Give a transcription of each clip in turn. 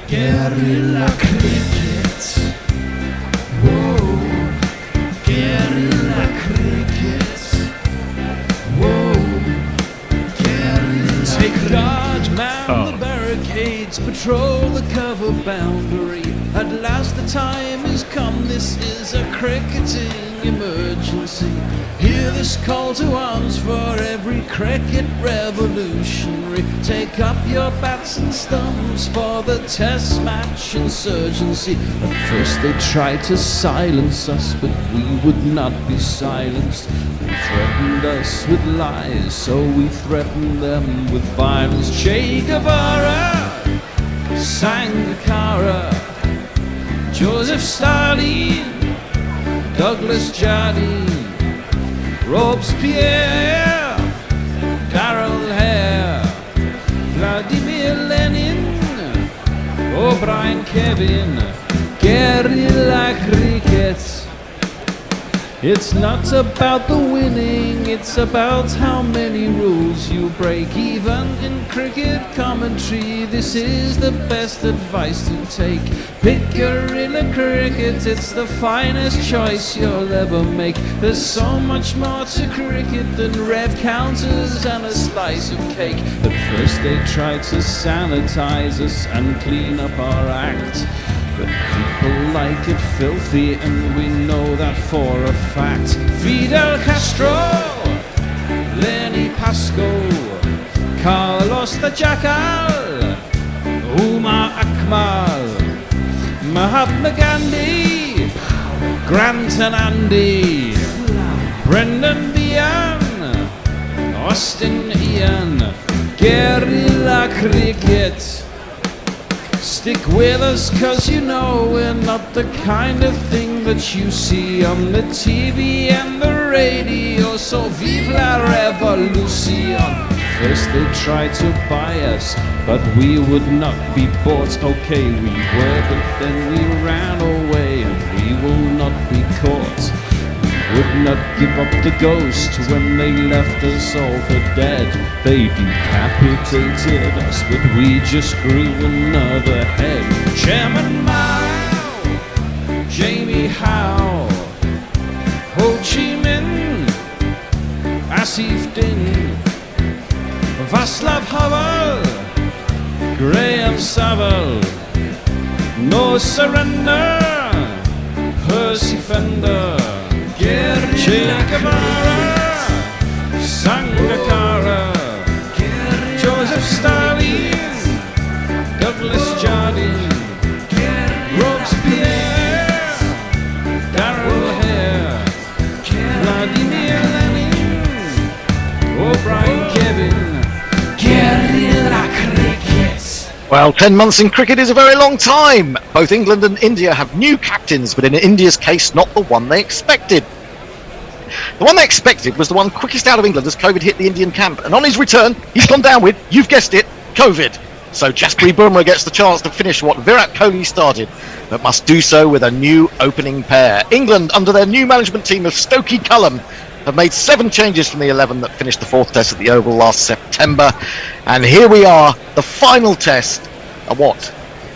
Guerrilla cricket. Whoa. Guerrilla cricket. Whoa. Guerrilla. Take guard, man the barricades, patrol the cover boundary. At last the time has come, this is a cricketing emergency. Hear this call to arms for every cricket revolutionary. Take up your bats and stumps for the test match insurgency. At first they tried to silence us, but we would not be silenced. They threatened us with lies, so we threatened them with violence. Che Guevara, Sangakkara, Joseph Stalin, Douglas Jardine, Robespierre, Darrell Hare, Vladimir Lenin, O'Brien Kevin, guerrilla cricket. It's not about the winning, it's about how many rules you break. Even in cricket commentary, this is the best advice to take. Pick guerrilla cricket, it's the finest choice you'll ever make. There's so much more to cricket than rev counters and a slice of cake. At first they tried to sanitize us and clean up our act, but people like it filthy, and we know that for a fact. Fidel Castro, Lenny Pascoe, Carlos the Jackal, Umar Akmal, Mahatma Gandhi, Grant and Andy, Brendan Behan, Austin Ian, guerrilla cricket. Stick with us, cause you know we're not the kind of thing that you see on the TV and the radio. So vive la revolution. First they tried to buy us, but we would not be bought. Okay, we were, but then we ran away, and we will not be caught. Would not give up the ghost when they left us all for dead. They decapitated us, but we just grew another head. Chairman Mao, Jamie Howe, Ho Chi Minh, Asif Din, Václav Havel, Graham Saville, No Surrender, Percy Fender, Che Guevara, Sangakkara, Joseph Stalin, Douglas Jardine, Robespierre, Darrell Hare, Vladimir Lenin, O'Brien Kevin, guerrilla cricket. Well, 10 months in cricket is a very long time. Both England and India have new captains, but in India's case, not the one they expected. The one they expected was the one quickest out of England as COVID hit the Indian camp. And on his return, he's gone down with, you've guessed it, COVID. So Jasprit Bumrah gets the chance to finish what Virat Kohli started, but must do so with a new opening pair. England, under their new management team of Stokey Cullum, have made 7 changes from the 11 that finished the 4th test at the Oval last September. And here we are, the final test,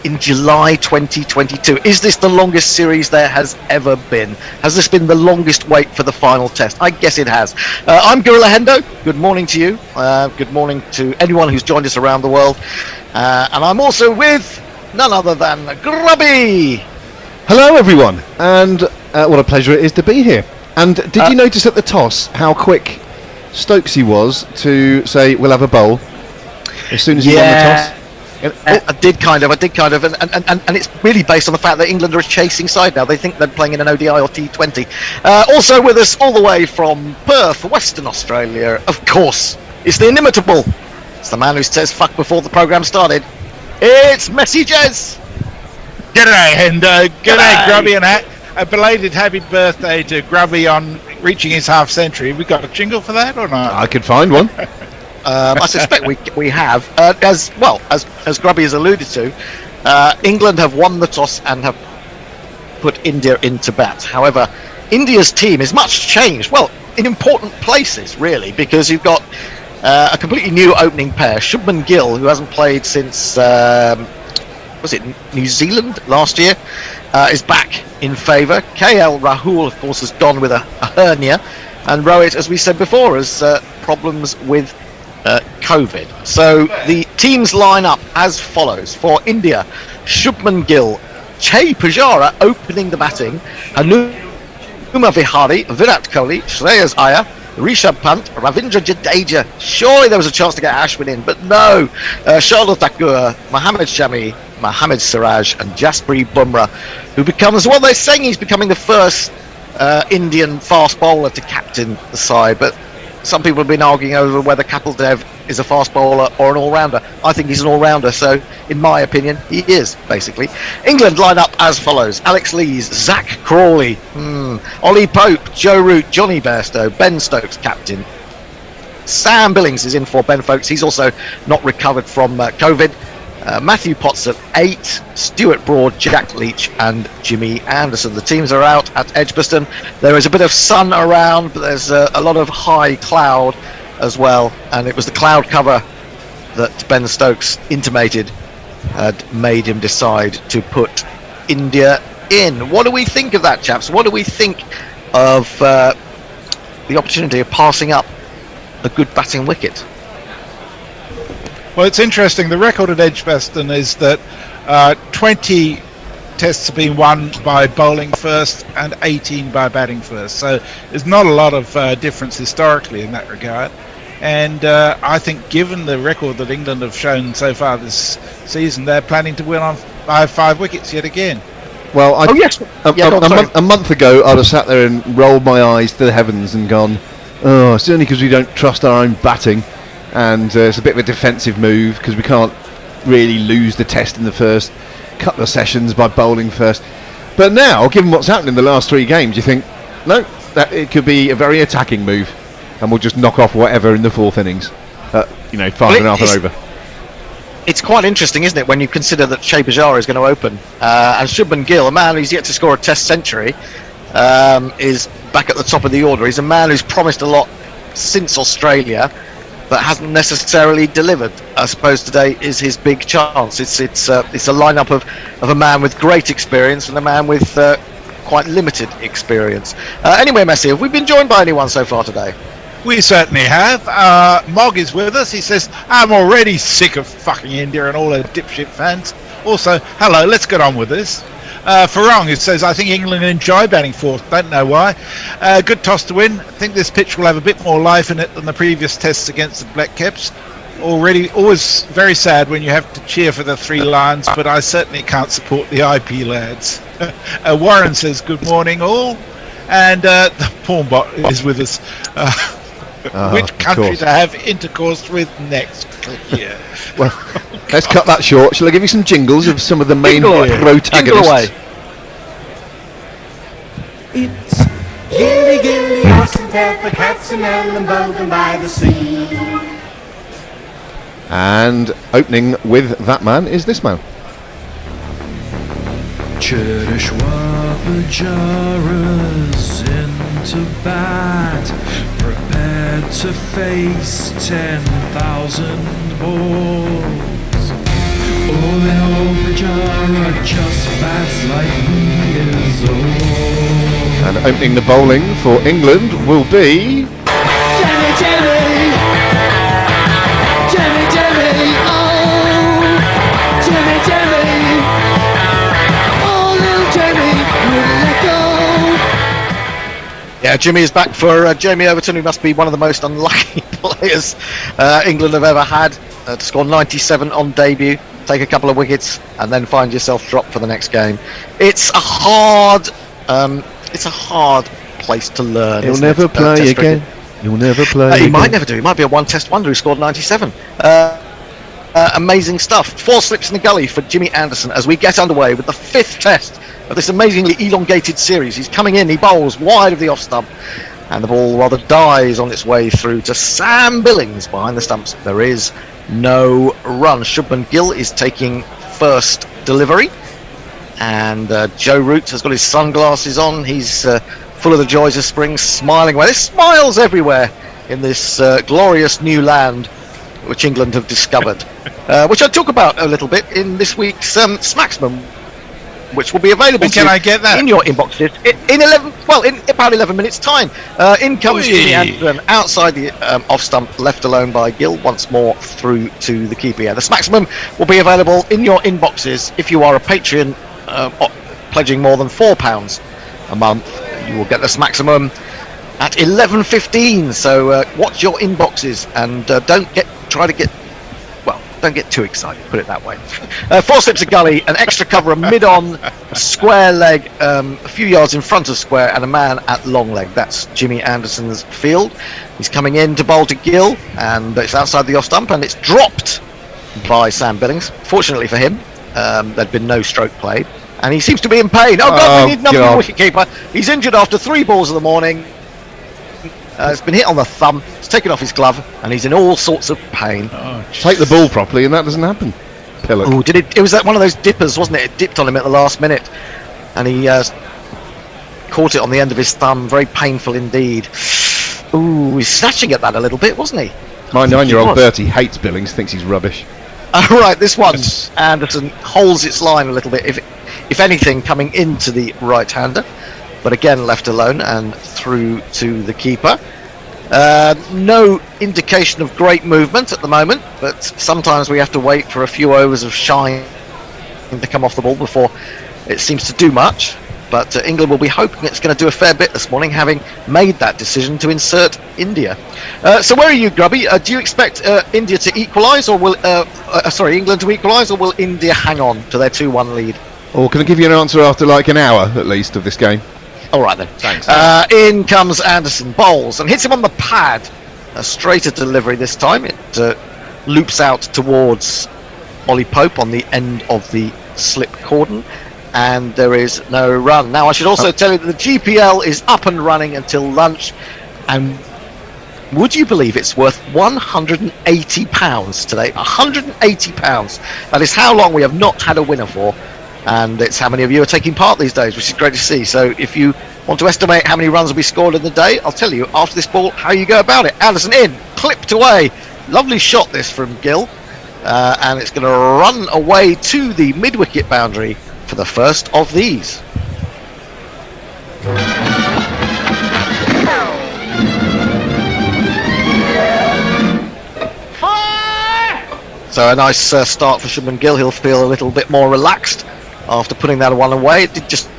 in July 2022. Is this the longest series there has ever been? Has this been the longest wait for the final test? I guess it has. I'm Gorilla Hendo. Good morning to you. Good morning to anyone who's joined us around the world. And I'm also with none other than Grubby. Hello everyone, and what a pleasure it is to be here. And did you notice at the toss how quick Stokesy was to say we'll have a bowl as soon as he won the toss? I did kind of, and it's really based on the fact that England are a chasing side now. They think they're playing in an ODI or T20. Also with us all the way from Perth, Western Australia, of course, it's the inimitable. It's the man who says fuck before the programme started. It's Messi Jez. G'day, Hendo. G'day, Grubby, and a belated happy birthday to Grubby on reaching his half century. We got a jingle for that or not? I could find one. I suspect we have. As Grubby has alluded to, England have won the toss and have put India into bat. However, India's team is much changed. Well, in important places, really, because you've got a completely new opening pair. Shubman Gill, who hasn't played since was it New Zealand last year, is back in favour. KL Rahul, of course, has gone with a hernia, and Rohit, as we said before, has problems with COVID. So the teams line up as follows. For India, Shubman Gill, Che Pujara opening the batting, Hanuma Vihari, Virat Kohli, Shreyas Iyer, Rishabh Pant, Ravindra Jadeja. Surely there was a chance to get Ashwin in, but no. Shardul Thakur, Mohammad Shami, Mohammad Siraj, and Jasprit Bumrah, who becomes, well, they're saying he's becoming the first Indian fast bowler to captain the side, but some people have been arguing over whether Kapil Dev is a fast bowler or an all-rounder. I think he's an all-rounder, so in my opinion, he is, basically. England line up as follows. Alex Lees, Zach Crawley, Ollie Pope, Joe Root, Johnny Bairstow, Ben Stokes, captain. Sam Billings is in for Ben Folkes. He's also not recovered from COVID. Matthew Potts at 8, Stuart Broad, Jack Leach and Jimmy Anderson. The teams are out at Edgbaston. There is a bit of sun around, but there's a lot of high cloud as well, and it was the cloud cover that Ben Stokes intimated had made him decide to put India in. What do we think of that, chaps? What do we think of the opportunity of passing up a good batting wicket? Well, it's interesting. The record at Edgbaston is that 20 tests have been won by bowling first and 18 by batting first. So there's not a lot of difference historically in that regard. And I think given the record that England have shown so far this season, they're planning to win by 5 wickets yet again. Well, a month ago, I'd have sat there and rolled my eyes to the heavens and gone, oh, it's only because we don't trust our own batting. And it's a bit of a defensive move because we can't really lose the test in the first couple of sessions by bowling first. But now, given what's happened in the last 3 games, you think, no, that it could be a very attacking move, and we'll just knock off whatever in the 4th innings. 5.5 and over. It's quite interesting, isn't it, when you consider that Shea Pujara is going to open, and Shubman Gill, a man who's yet to score a Test century, is back at the top of the order. He's a man who's promised a lot since Australia, but hasn't necessarily delivered. I suppose today is his big chance. It's a lineup of a man with great experience and a man with quite limited experience. Anyway, Messi, have we been joined by anyone so far today? We certainly have. Mog is with us. He says, I'm already sick of fucking India and all their dipshit fans. Also, hello, let's get on with this. Farong, who says, I think England enjoy batting fourth. Don't know why. Good toss to win. I think this pitch will have a bit more life in it than the previous tests against the Black Caps. Always very sad when you have to cheer for the 3 Lions, but I certainly can't support the IP lads. Warren says, good morning all. And the Pornbot is with us. Which country to have intercourse with next? Yeah. Well, let's cut that short. Shall I give you some jingles of some of the main protagonists? It's Gilly Gilly, Austin Pepper, Katzenell and Bogan by the sea. And opening with that man is this man. Chirishwa Pujaras into bat, prepared to face 10,000 balls. Oh, Pujara just bats like he is old. And opening the bowling for England will be... Jimmy, Jimmy! Jimmy, Jimmy! Oh! Jimmy, Jimmy! Oh, little Jimmy, will let go! Yeah, Jimmy is back for Jamie Overton, who must be one of the most unlucky players England have ever had, to score 97 on debut, take a couple of wickets, and then find yourself dropped for the next game. It's a hard place to learn. He'll never play again. He'll never play He might never do. He might be a one-test wonder who scored 97. Amazing stuff. 4 slips in the gully for Jimmy Anderson as we get underway with the 5th test of this amazingly elongated series. He's coming in, he bowls wide of the off stump, and the ball rather dies on its way through to Sam Billings behind the stumps. There is no run. Shubman Gill is taking first delivery, and Joe Root has got his sunglasses on. He's full of the joys of spring, smiling away. There's smiles everywhere in this glorious new land which England have discovered. which I'll talk about a little bit in this week's Smacksman, which will be available When can I get that? in your inboxes in about 11 minutes time. In comes Jimmy Anderson outside the off stump, left alone by Gill, once more through to the keeper. Yeah, the Smacksman will be available in your inboxes if you are a Patreon pledging more than £4 a month. You will get the Smacksman at 11:15. So watch your inboxes and don't get too excited, put it that way. 4 slips of gully, an extra cover, a mid-on, a square leg, a few yards in front of square, and a man at long leg. That's Jimmy Anderson's field. He's coming in to bowl to Gill, and it's outside the off stump, and it's dropped by Sam Billings. Fortunately for him, there'd been no stroke played, and he seems to be in pain. Oh God, we need another wicket keeper. He's injured after 3 balls of the morning. It's been hit on the thumb, it's taken off his glove, and he's in all sorts of pain. Take the ball properly, and that doesn't happen. Pillock. Oh, did it? It was that one of those dippers, wasn't it? It dipped on him at the last minute, and he caught it on the end of his thumb. Very painful indeed. Ooh, he's snatching at that a little bit, wasn't he? My 9-year-old Bertie hates Billings, thinks he's rubbish. Right, this one, Anderson holds its line a little bit, if anything, coming into the right-hander. But again, left alone and through to the keeper. No indication of great movement at the moment, but sometimes we have to wait for a few overs of shine to come off the ball before it seems to do much. But England will be hoping it's going to do a fair bit this morning, having made that decision to insert India. So where are you, Grubby? Do you expect India to equalise, or will England to equalise, or will India hang on to their 2-1 lead? Or can I give you an answer after like an hour at least of this game? All right then. Thanks. In comes Anderson, bowls and hits him on the pad. A straighter delivery this time. It loops out towards Ollie Pope on the end of the slip cordon, and there is no run. Now I should also tell you that the GPL is up and running until lunch, and would you believe it's worth £180 today? £180. That is how long we have not had a winner for. And it's how many of you are taking part these days, which is great to see. So if you want to estimate how many runs will be scored in the day, I'll tell you after this ball how you go about it. Anderson in, clipped away. Lovely shot this from Gill. And it's going to run away to the mid-wicket boundary for the first of these. So a nice start for Shubman Gill. He'll feel a little bit more relaxed after putting that one away. It did just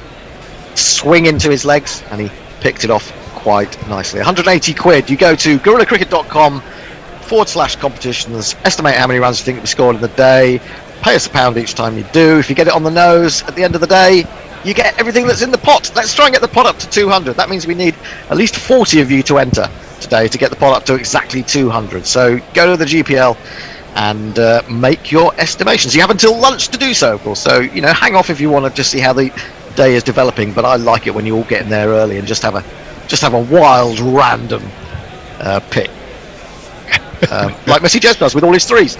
swing into his legs, and he picked it off quite nicely. 180 quid. You go to gorillacricket.com/competitions, estimate how many runs you think will be scored in the day, pay us £1 each time you do. If you get it on the nose at the end of the day, you get everything that's in the pot. Let's try and get the pot up to 200. That means we need at least 40 of you to enter today to get the pot up to exactly 200. So go to the GPL and make your estimations. You have until lunch to do so, of course. So, hang off if you want to just see how the day is developing. But I like it when you all get in there early and just have a wild, random pick, like Messi Jez does with all his threes.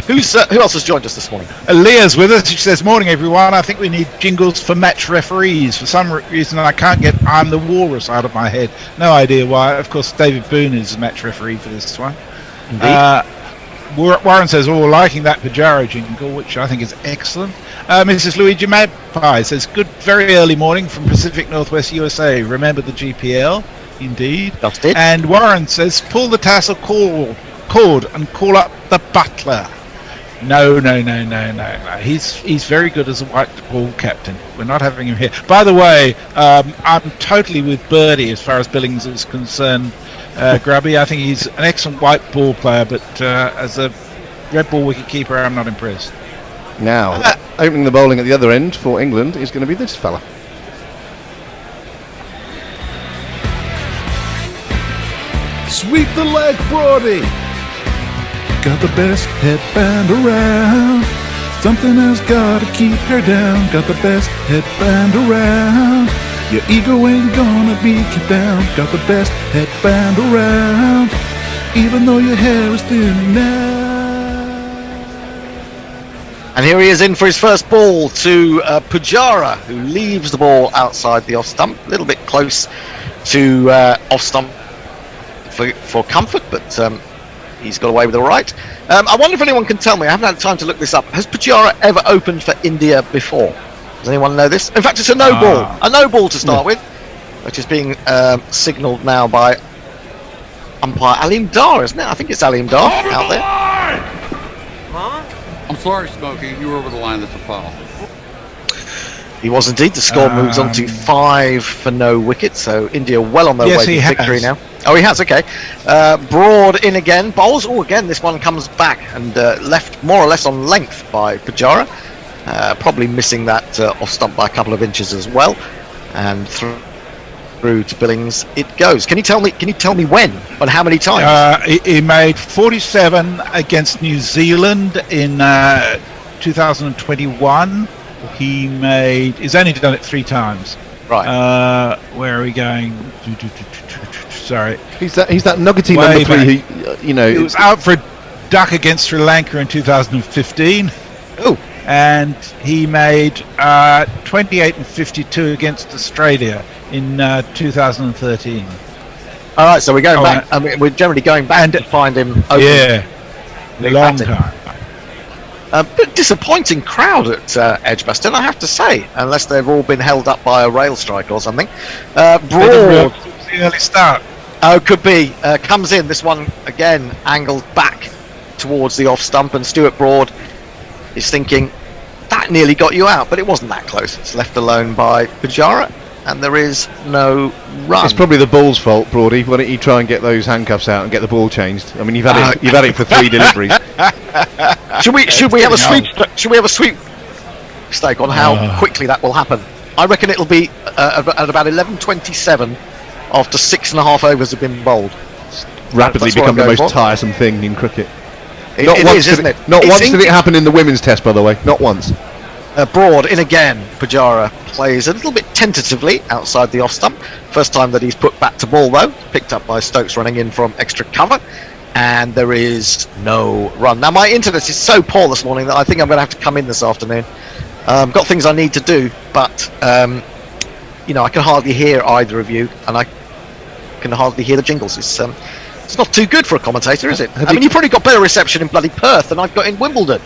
Who else has joined us this morning? Leah's with us. She says, "Morning, everyone. I think we need jingles for match referees. For some reason, I can't get 'I'm the Walrus' out of my head. No idea why. Of course, David Boone is the match referee for this one." Indeed. Warren says, liking that Pajaro jingle, which I think is excellent. Mrs. Luigi Magpie says, good, very early morning from Pacific Northwest USA. Remember the GPL? Indeed. That's it. And Warren says, pull the tassel cord and call up the butler. No. He's very good as a white ball captain. We're not having him here. By the way, I'm totally with Birdie as far as Billings is concerned. Grubby, I think he's an excellent white ball player, but as a red ball wicket keeper, I'm not impressed. Now, opening the bowling at the other end for England is going to be this fella. Sweep the leg, Brody. Got the best headband around. Something has got to keep her down. Got the best headband around. Your ego ain't gonna beat you down. Got the best headband around. Even though your hair is thin now. And here he is in for his first ball to Pujara, who leaves the ball outside the off stump, a little bit close to off stump for comfort, but he's got away with all right. I wonder if anyone can tell me, I haven't had time to look this up, has Pujara ever opened for India before? Does anyone know this? In fact, it's a no ball. A no ball to start with, which is being signalled now by umpire Alim Dar, isn't it? I think it's Alim Dar out there. I'm sorry, Smokey. You were over the line. That's a foul. He was indeed. The score moves on to 5 for no wicket, so India well on their way to victory now. Oh, he has, okay. Broad in again. Bowls. Oh, again, this one comes back and left more or less on length by Pujara. Probably missing that off stump by a couple of inches as well. And through to Billings it goes. Can you tell me when and how many times? He made 47 against New Zealand in 2021. He's only done it 3 times. Right. Where are we going? Sorry. He's that nuggety number 3 who, He was out for a duck against Sri Lanka in 2015. Oh. And he made 28 and 52 against Australia in 2013. All right, so we're going back. I mean, we're generally going back to find him open. Yeah, long time. A bit disappointing crowd at Edgbaston, I have to say, unless they've all been held up by a rail strike or something. Broad. The early start. Oh, could be. Comes in. This one again angled back towards the off stump, and Stuart Broad is thinking that nearly got you out, but it wasn't that close. It's left alone by Pujara, and there is no run. It's probably the ball's fault, Broady. Why don't you try and get those handcuffs out and get the ball changed? I mean, you've had it for 3 deliveries. Should we have a sweep? Should we have a sweep stake on how quickly that will happen? I reckon it'll be at about 11:27 after 6.5 overs have been bowled. It's rapidly become the most tiresome thing in cricket. It is, isn't it? Not once did it happen in the women's test, by the way. Not once. Broad in again. Pujara plays a little bit tentatively outside the off stump. First time that he's put back to ball though. Picked up by Stokes running in from extra cover. And there is no run. Now my internet is so poor this morning that I think I'm going to have to come in this afternoon. Got things I need to do, but I can hardly hear either of you, and I can hardly hear the jingles. It's not too good for a commentator, is it? I mean, you've probably got better reception in bloody Perth than I've got in Wimbledon.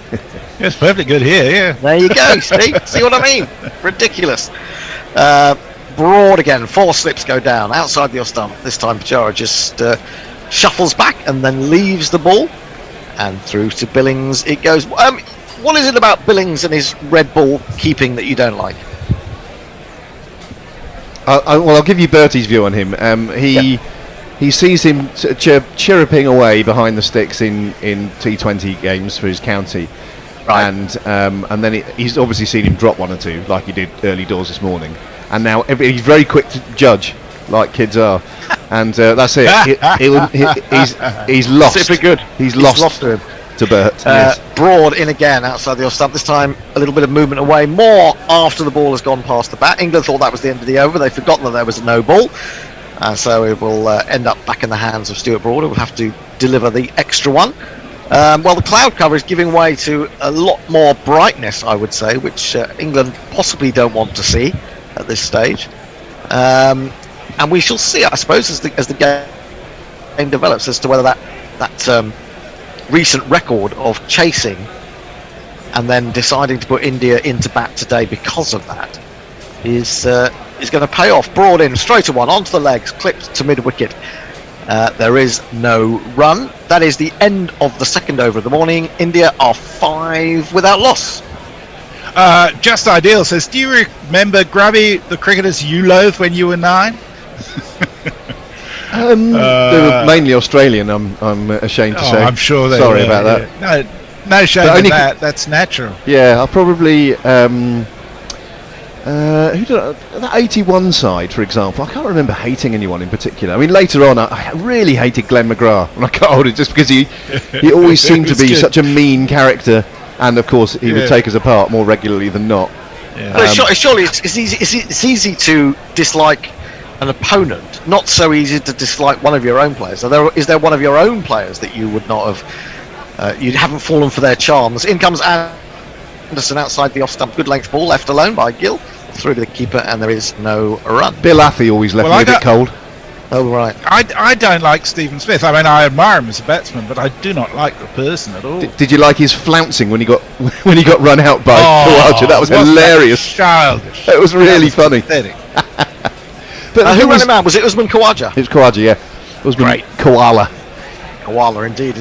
It's perfectly good here, yeah. There you go, see what I mean? Ridiculous. Broad again, 4 slips go down outside the off stump. This time Pujara just shuffles back and then leaves the ball, and through to Billings it goes. What is it about Billings and his red ball keeping that you don't like? I'll give you Bertie's view on him. He sees him chirruping away behind the sticks in T20 games for his county, right. And then he's obviously seen him drop 1 or 2 like he did early doors this morning, and now he's very quick to judge, like kids are, and that's it. He's lost. Super good. He's lost to him. To Bert. Yes. Broad in again outside the off stump. This time a little bit of movement away, more after the ball has gone past the bat. England thought that was the end of the over. They've forgotten that there was a no ball. So it will end up back in the hands of Stuart Broad, who will have to deliver the extra one. The cloud cover is giving way to a lot more brightness, I would say, which England possibly don't want to see at this stage. And we shall see, I suppose, as the game develops, as to whether that recent record of chasing and then deciding to put India into bat today because of that is going to pay off. Broad in, straight to one, onto the legs, clipped to mid-wicket. There is no run. That is the end of the second over of the morning. India are 5 without loss. Just Ideal says, do you remember Grubby, the cricketers you loathed when you were 9? They were mainly Australian, I'm ashamed to say. I'm sure they Sorry were, about that. Yeah. No shame in that. That's natural. Yeah, I'll probably... who did that 81 side, for example? I can't remember hating anyone in particular. I mean, later on, I really hated Glenn McGrath when I got older, just because he always seemed to be such a mean character, and of course he would take us apart more regularly than not. Yeah. Surely it's easy to dislike an opponent, not so easy to dislike one of your own players. Is there one of your own players that you would not have, you haven't fallen for their charms? In comes Anderson outside the off stump, good length ball, left alone by Gill, through to the keeper, and there is no run. Bill Athy always left me a bit cold. Oh, right. I don't like Stephen Smith. I mean, I admire him as a batsman, but I do not like the person at all. Did you like his flouncing when he got run out by Kawaja? That was wasn't hilarious. That childish. It was really funny. Pathetic. But Who ran him out? Was it Usman Khawaja? It was Kawaja, yeah. It was Great. Koala. Koala, indeed.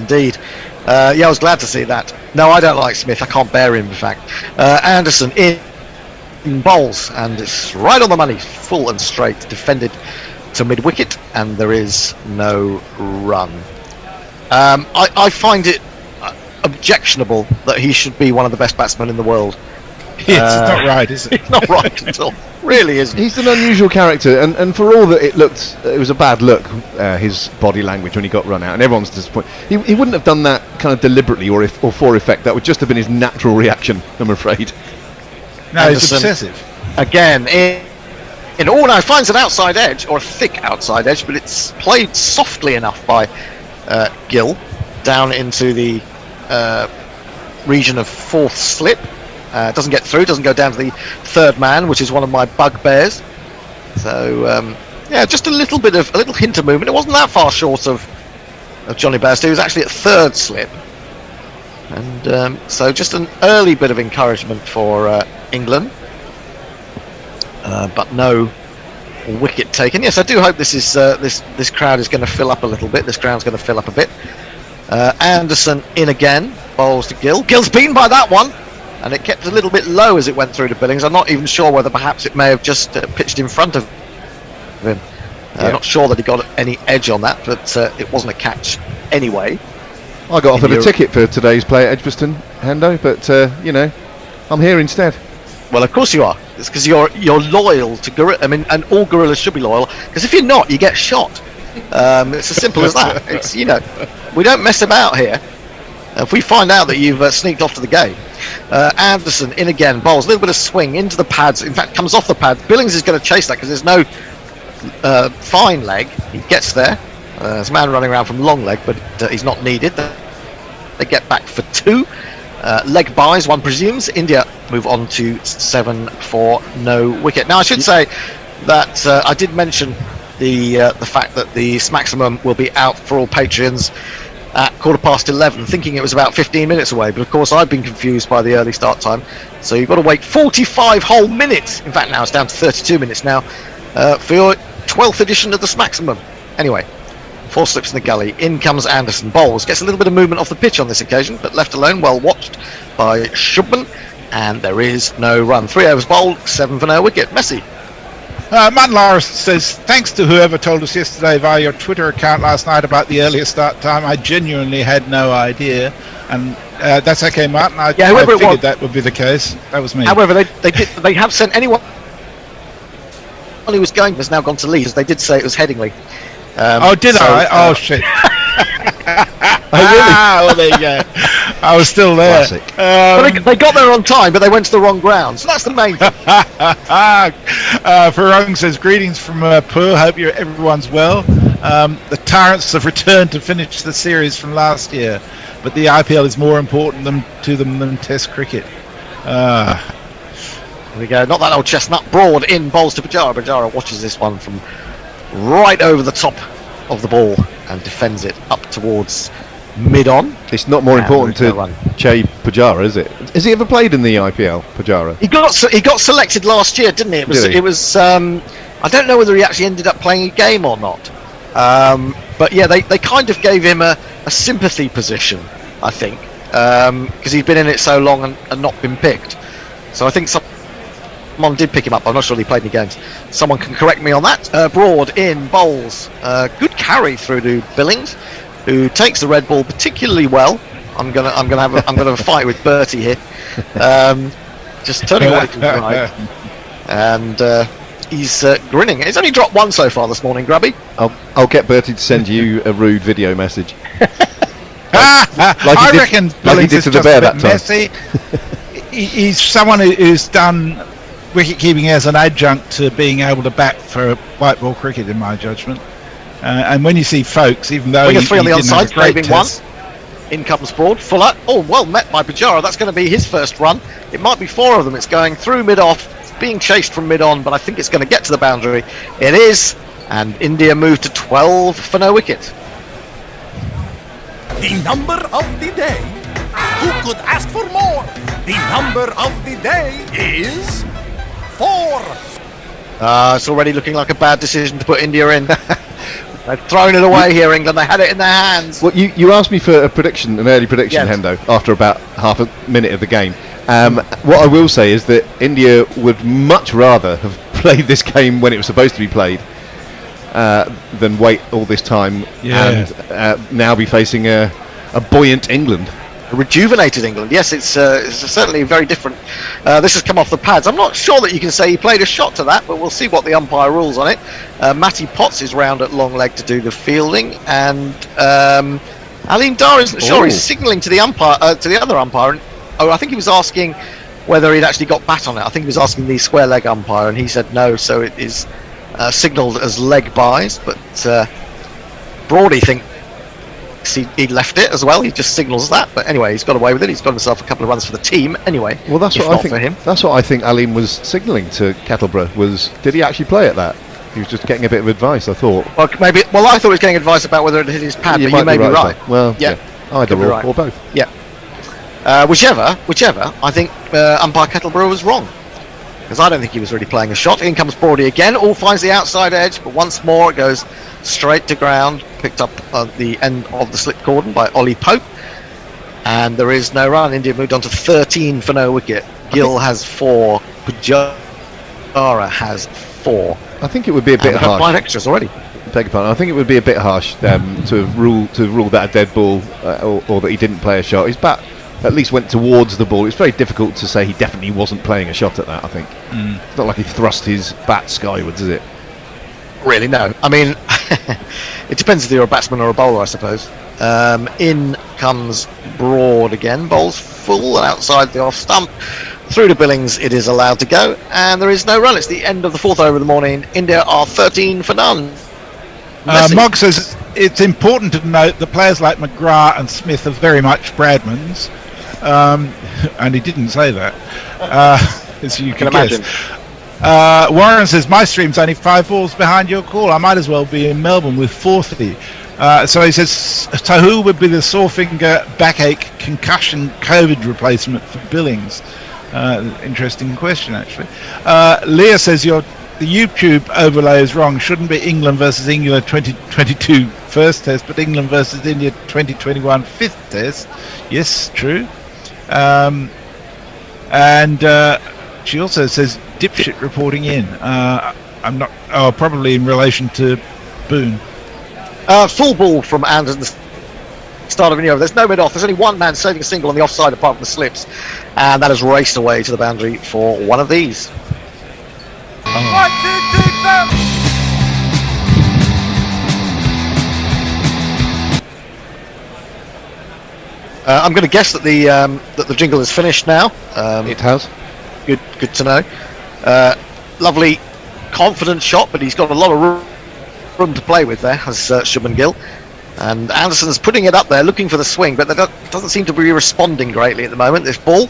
Yeah, I was glad to see that. No, I don't like Smith. I can't bear him, in fact. Anderson in bowls, and it's right on the money, full and straight, defended to mid-wicket, and there is no run. I find it objectionable that he should be one of the best batsmen in the world. Yes, it's not right, is it? It's not right at all. Really isn't. He's an unusual character, and for all that it was a bad look, his body language when he got run out, and everyone's disappointed. He wouldn't have done that kind of deliberately or for effect. That would just have been his natural reaction, I'm afraid. No, it's obsessive. Again, now finds an outside edge, or a thick outside edge, but it's played softly enough by Gill down into the region of fourth slip. Doesn't get through, doesn't go down to the third man, which is one of my bugbears. So, just a little hint of movement. It wasn't that far short of Johnny Bairstow. He was actually at third slip. And so just an early bit of encouragement for England. But no wicket taken. Yes, I do hope this crowd is going to fill up a little bit. This ground's going to fill up a bit. Anderson in again, bowls to Gill. Gill's beaten by that one. And it kept a little bit low as it went through to Billings. I'm not even sure whether perhaps it may have just pitched in front of him. I'm not sure that he got any edge on that, but it wasn't a catch anyway. I got offered a ticket for today's play at Edgbaston, Hendo, but I'm here instead. Well, of course you are. It's because you're loyal to gorilla. I mean, and all gorillas should be loyal. Because if you're not, you get shot. It's as simple as that. It's we don't mess about here. If we find out that you've sneaked off to the game. Anderson in again, bowls a little bit of swing into the pads. In fact, comes off the pads. Billings is going to chase that because there's no fine leg. He gets there. There's a man running around from long leg, but he's not needed. They get back for 2. Leg buys, one presumes. India move on to 7 for no wicket. Now, I should say that I did mention the fact that the maximum will be out for all patrons at 11:15, thinking it was about 15 minutes away, but of course I've been confused by the early start time, so you've got to wait 45 whole minutes. In fact, now it's down to 32 minutes now for your 12th edition of the maximum. Anyway, 4 slips in the gully. In comes Anderson, bowls, gets a little bit of movement off the pitch on this occasion, but left alone, well watched by Shubman, and there is no run. 3 overs bowled, 7 for no wicket. Messi. Matt Lars says, thanks to whoever told us yesterday via your Twitter account last night about the earlier start time. I genuinely had no idea. And that's okay, Martin. I figured that would be the case. That was me. However, they have sent anyone who was going has now gone to Leeds. They did say it was Headingley. Did I? Oh, shit. Well, there you go. I was still there. They got there on time, but they went to the wrong ground. So that's the main thing. Farong says, greetings from Pur. Hope everyone's well. The Tyrants have returned to finish the series from last year, but the IPL is more important to them than Test cricket. There we go. Not that old chestnut. Broad in, bowls to Pujara. Pujara watches this one from right over the top of the ball and defends it up towards mid-on. It's not more important to Che Pujara, is it? Has he ever played in the IPL, Pujara? He got selected last year, didn't he? It was I don't know whether he actually ended up playing a game or not. But yeah, they kind of gave him a sympathy position, I think, because he'd been in it so long and not been picked. So I think someone did pick him up. I'm not sure he played any games. Someone can correct me on that. Broad in, bowls. Good carry through to Billings, who takes the red ball particularly well. I'm gonna have a fight with Bertie here. Just turning what he can drive, and he's grinning. He's only dropped 1 so far this morning, Grubby. I'll get Bertie to send you a rude video message. I reckon Billings is to the just bear a bit that time. messy. He's someone who's done wicket keeping as an adjunct to being able to bat for white ball cricket, in my judgment. And when you see Folks, even though he 3 on the didn't have onside, a great saving 1. test, In comes Broad, Fuller. Oh, well met by Pujara. That's going to be his first run. It might be 4 of them. It's going through mid-off. It's being chased from mid-on, but I think it's going to get to the boundary. It is. And India moved to 12 for no wicket. The number of the day. Who could ask for more? The number of the day is 4. It's already looking like a bad decision to put India in. They've thrown it away here, England. They had it in their hands. Well, you asked me for a prediction, an early prediction, Yes. Hendo, after about half a minute of the game. What I will say is that India would much rather have played this game when it was supposed to be played than wait all this time and now be facing a buoyant England. A rejuvenated England. Yes, it's certainly very different. This has come off the pads. I'm not sure that you can say he played a shot to that, but we'll see what the umpire rules on it. Matty Potts is round at long leg to do the fielding, and Aleem Dar isn't sure. He's signalling to the umpire, to the other umpire. And, I think he was asking whether he'd actually got bat on it. I think he was asking the square leg umpire, and he said no. So it is signalled as leg buys, but Brody thinks he left it as well. He just signals that, but anyway, he's got away with it. He's got himself a couple of runs for the team anyway. Well, that's what I think. For him. That's what I think. Aleem was signalling to Kettleborough. Did he actually play at that? He was just getting a bit of advice, I thought. Well, maybe. Well, I thought he was getting advice about whether it hit his pad, but you may be right. Well, yeah, either or both. Yeah. Whichever. I think umpire Kettleborough was wrong, because I don't think he was really playing a shot. In comes Brody again. All finds the outside edge, but once more it goes straight to ground. Picked up at the end of the slip cordon by Ollie Pope, and there is no run. India moved on to 13 for no wicket. Gill has 4. Pujara has 4. I think it would be a bit harsh. 5 extras already. Beg your pardon. I think it would be a bit harsh to have ruled that a dead ball or that he didn't play a shot. His bat at least went towards the ball. It's very difficult to say he definitely wasn't playing a shot at that. I think it's not like he thrust his bat skywards, is it? Really, no. I mean, it depends if you're a batsman or a bowler, I suppose. In comes Broad again. Bowls full and outside the off stump. Through to Billings, it is allowed to go, and there is no run. It's the end of the 4th over of the morning. India are 13 for none. Mogg says it's important to note that players like McGrath and Smith are very much Bradmans, and he didn't say that, as you can imagine. Warren says my stream's only 5 balls behind your call. I might as well be in Melbourne with 40. So he says, so who would be the sore finger, backache, concussion, COVID replacement for Billings? Interesting question, actually. Leah says the YouTube overlay is wrong. Shouldn't be England versus England 2022 first test, but England versus India 2021 fifth test. Yes, true. And she also says dipshit reporting in. I'm not. Oh, probably in relation to Boone. Full ball from Anderson. Start of an over. There's no mid off. There's only one man saving a single on the offside apart from the slips, and that has raced away to the boundary for one of these. 1, 2, 3, 4. I'm going to guess that the jingle is finished now. It has. Good to know. Lovely, confident shot, but he's got a lot of room to play with there, has Shubman Gill. And Anderson's putting it up there, looking for the swing, but that doesn't seem to be responding greatly at the moment, this ball.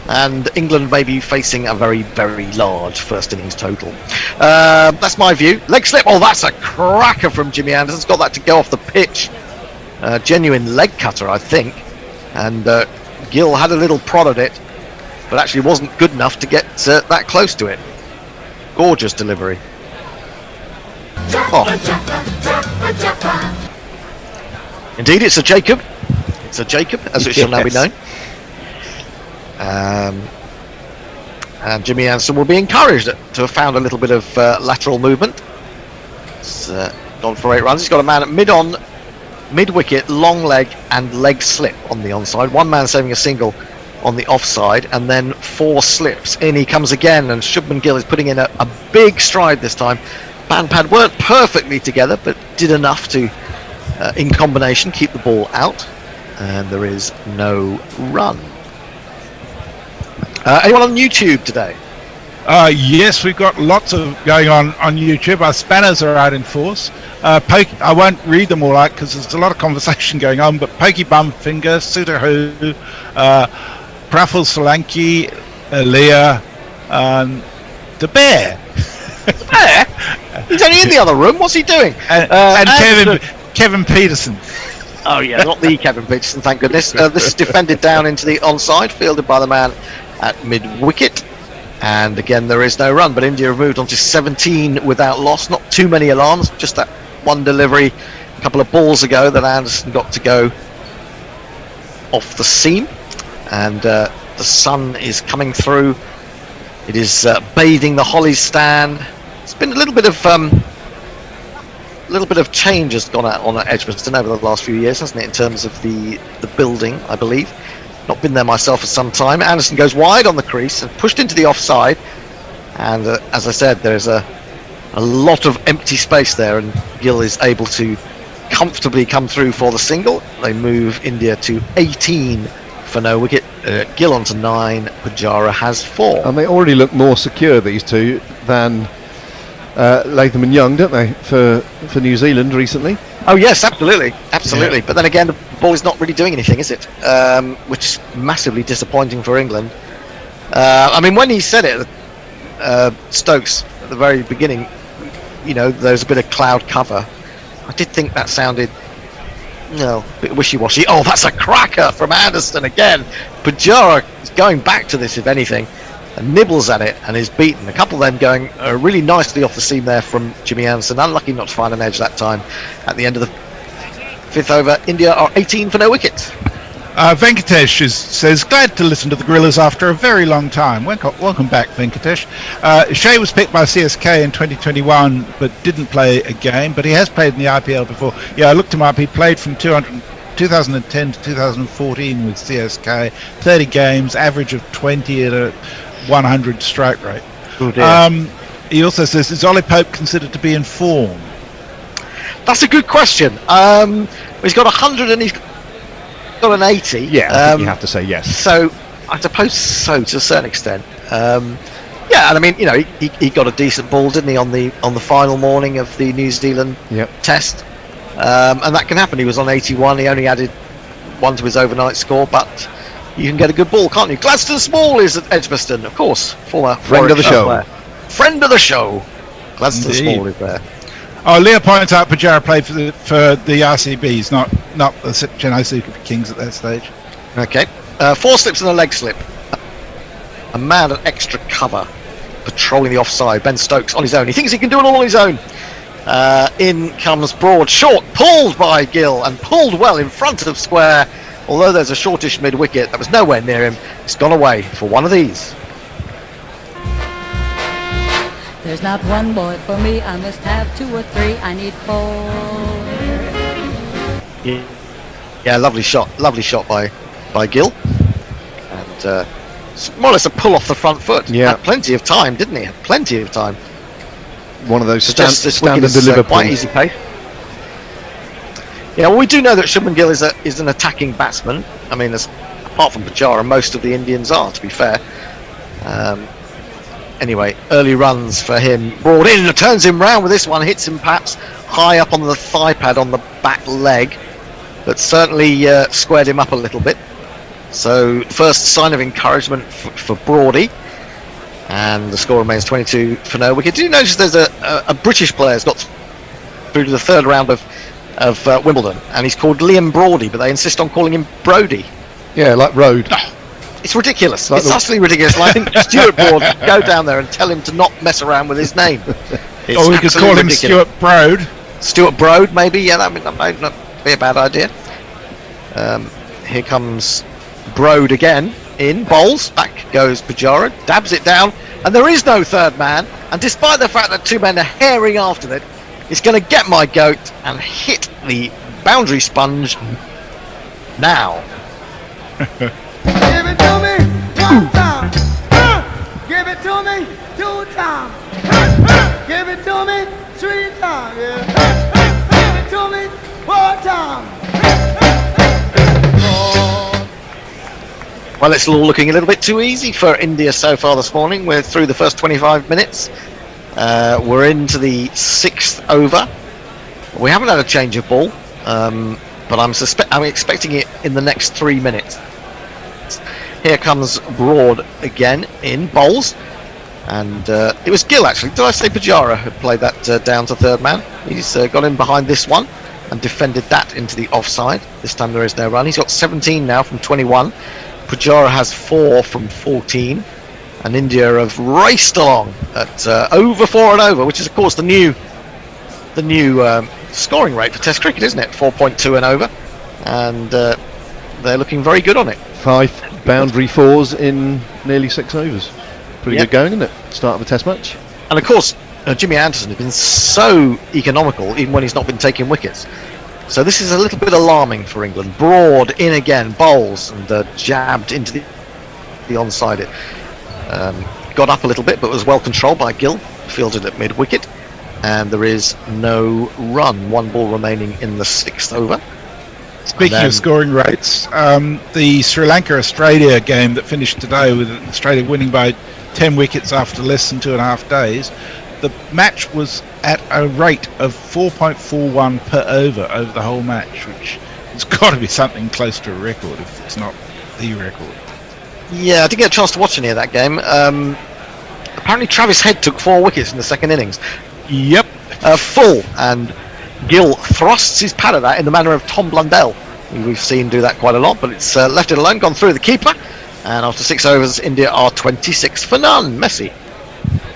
And England may be facing a very, very large first innings total. That's my view. Leg slip. Oh, that's a cracker from Jimmy Anderson's got that to go off the pitch. Genuine leg cutter, I think. And Gill had a little prod at it, but actually wasn't good enough to get that close to it. Gorgeous delivery. Oh. Indeed, it's a Jacob. It's a Jacob, as it shall now be known. And Jimmy Anderson will be encouraged to have found a little bit of lateral movement. It's gone for 8 runs. He's got a man at mid-wicket, long leg and leg slip on the onside. One man saving a single on the offside, and then 4 slips. In he comes again, and Shubman Gill is putting in a big stride this time. Ban pad weren't perfectly together, but did enough to, in combination, keep the ball out. And there is no run. Anyone on YouTube today? Yes, we've got lots of going on YouTube. Our spanners are out in force. I won't read them all out because there's a lot of conversation going on, but Pokey Bumfinger, Sudahu, Praful Solanki, Leah, the Bear. The Bear? He's only in the other room. What's he doing? And Kevin Peterson. Oh yeah, not the Kevin Peterson, thank goodness. This is defended down into the onside, fielded by the man at mid-wicket. And again, there is no run, but India have moved on to 17 without loss. Not too many alarms, just that one delivery a couple of balls ago that Anderson got to go off the seam. And the sun is coming through. It is bathing the Hollies stand. It's been a little bit of change has gone on at Edgbaston over the last few years, hasn't it, in terms of the building, I believe. Not been there myself for some time. Anderson goes wide on the crease and pushed into the offside. And as I said, there's a lot of empty space there, and Gill is able to comfortably come through for the single. They move India to 18 for no wicket. Gill on to 9. Pujara has 4. And they already look more secure, these two, than Latham and Young, don't they, for New Zealand recently? Oh yes, absolutely. Yeah. But then again, the ball is not really doing anything, is it? Which is massively disappointing for England. I mean, when he said it, Stokes, at the very beginning, there's a bit of cloud cover. I did think that sounded, a bit wishy-washy. Oh, that's a cracker from Anderson again. Pujara is going back to this, if anything, and nibbles at it and is beaten. A couple of them going really nicely off the seam there from Jimmy Anderson. Unlucky not to find an edge that time. At the end of the 5th over, India are 18 for no wicket. Venkatesh says, glad to listen to the Gorillas after a very long time. Welcome back, Venkatesh. Shea was picked by CSK in 2021 but didn't play a game, but he has played in the IPL before. Yeah, I looked him up. He played from 2010 to 2014 with CSK, 30 games, average of 20 at a 100 strike rate. Oh dear. He also says, is Ollie Pope considered to be in form? That's a good question. He's got 100 and he's got an 80. Yeah, I think you have to say yes. So I suppose so, to a certain extent. Yeah, and I mean, he got a decent ball, didn't he, on the final morning of the New Zealand test, and that can happen. He was on 81. He only added 1 to his overnight score, but you can get a good ball, can't you? Gladstone Small is at Edgbaston, of course, former friend of the show. Player. Friend of the show. Gladstone Small is there. Oh, Leah points out Pujara played for the RCBs, not the Chennai Super Kings at that stage. Okay. 4 slips and a leg slip. A man at extra cover, patrolling the offside. Ben Stokes on his own. He thinks he can do it all on his own. In comes Broad, short, pulled by Gill, and pulled well in front of square. Although there's a shortish mid-wicket that was nowhere near him, it's gone away for one of these. There's not one boy for me, I must have 2 or 3, I need 4. Yeah, lovely shot by Gill. And more or less a pull off the front foot. Yeah. Had plenty of time, didn't he? Had plenty of time. One of those stand and is deliver quite pulls. easy pace. Yeah, well, we do know that Shubman Gill is an attacking batsman. I mean, apart from Pujara, most of the Indians are, to be fair. Anyway, early runs for him. Broad in, turns him round with this one, hits him perhaps high up on the thigh pad on the back leg, but certainly squared him up a little bit. So, first sign of encouragement for Broady. And the score remains 22 for no wicket. Do you notice there's a British player who's got through to the 3rd round of Wimbledon, and he's called Liam Broady, but they insist on calling him Brody. Yeah, like Road. It's ridiculous. It's utterly ridiculous. And I think Stuart Broad go down there and tell him to not mess around with his name. Or we could call him ridiculous. Stuart Broad. Stuart Broad, maybe. Yeah, that might not be a bad idea. Here comes Broad again. In, bowls, back goes Pujara, dabs it down, and there is no 3rd man. And despite the fact that 2 men are herring after it, it's going to get my goat and hit the boundary sponge now. Give it to me 1 time. Give it to me 2 times. Give it to me 3 times. Yeah. Give it to me 4 times. Well, it's all looking a little bit too easy for India so far this morning. We're through the first 25 minutes. We're into the 6th over. We haven't had a change of ball, but I'm expecting it in the next 3 minutes. Here comes Broad again in bowls, and it was Gill actually. Did I say Pujara had played that down to third man. He's got in behind this one and defended that into the offside. This time there is no run. He's got 17 now from 21. Pujara has 4 from 14. And India have raced along at over 4 and over, which is of course the new scoring rate for Test cricket, isn't it? 4.2 and over, and they're looking very good on it. 5 boundary 4s in nearly 6 overs. Pretty good going, isn't it? Start of a Test match. And of course, Jimmy Anderson has been so economical, even when he's not been taking wickets. So this is a little bit alarming for England. Broad in again, bowls, and jabbed into the onside it. Got up a little bit, but was well controlled by Gill, fielded at mid-wicket, and there is no run. 1 ball remaining in the 6th over. Speaking of scoring rates, the Sri Lanka-Australia game that finished today with Australia winning by 10 wickets after less than 2.5 days, the match was at a rate of 4.41 per over the whole match, which has got to be something close to a record, if it's not the record. Yeah, I didn't get a chance to watch any of that game. Apparently Travis Head took 4 wickets in the second innings. Yep. Full, and Gill thrusts his pad at that in the manner of Tom Blundell, who we've seen do that quite a lot, but it's left it alone, gone through the keeper, and after 6 overs, India are 26 for none. Messi.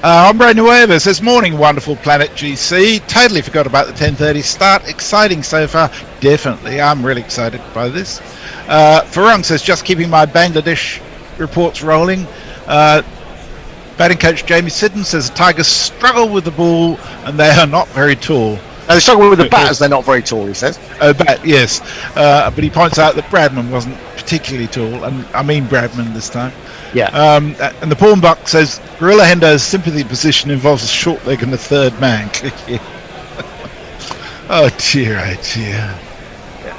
Hombre Nueva says, morning, wonderful Planet GC. Totally forgot about the 10:30 start. Exciting so far. Definitely. I'm really excited by this. Farang says, just keeping my Bangladesh reports rolling. Batting coach Jamie Siddon says the Tigers struggle with the ball and they are not very tall. They struggle with the bat as they're not very tall, he says. Oh, bat, yes. But he points out that Bradman wasn't particularly tall, and I mean Bradman this time. Yeah. And the Pawn Buck says Gorilla Hendo's sympathy position involves a short leg and the third man. Oh dear, oh dear.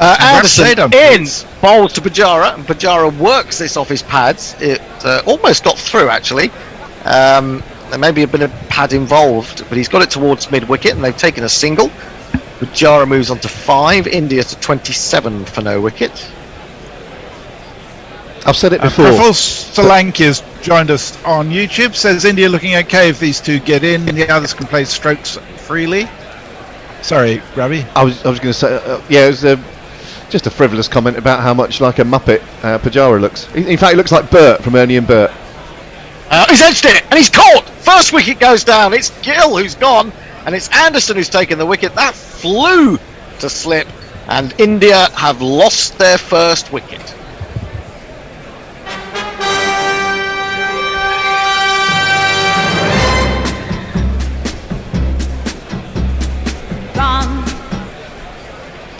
Anderson in, bowls to Pujara, and Pujara works this off his pads. It almost got through, actually. There may be a bit of pad involved, but he's got it towards mid-wicket, and they've taken a single. Pujara moves on to 5, India to 27 for no wicket. I've said it before. Praful Solanki has joined us on YouTube, says India looking okay if these two get in, and the others can play strokes freely. Sorry, Ravi. I was going to say, yeah, it was just a frivolous comment about how much like a Muppet Pujara looks. In fact, he looks like Bert from Ernie and Bert. He's edged it, and he's caught! First wicket goes down, it's Gill who's gone, and it's Anderson who's taken the wicket. That flew to slip, and India have lost their first wicket.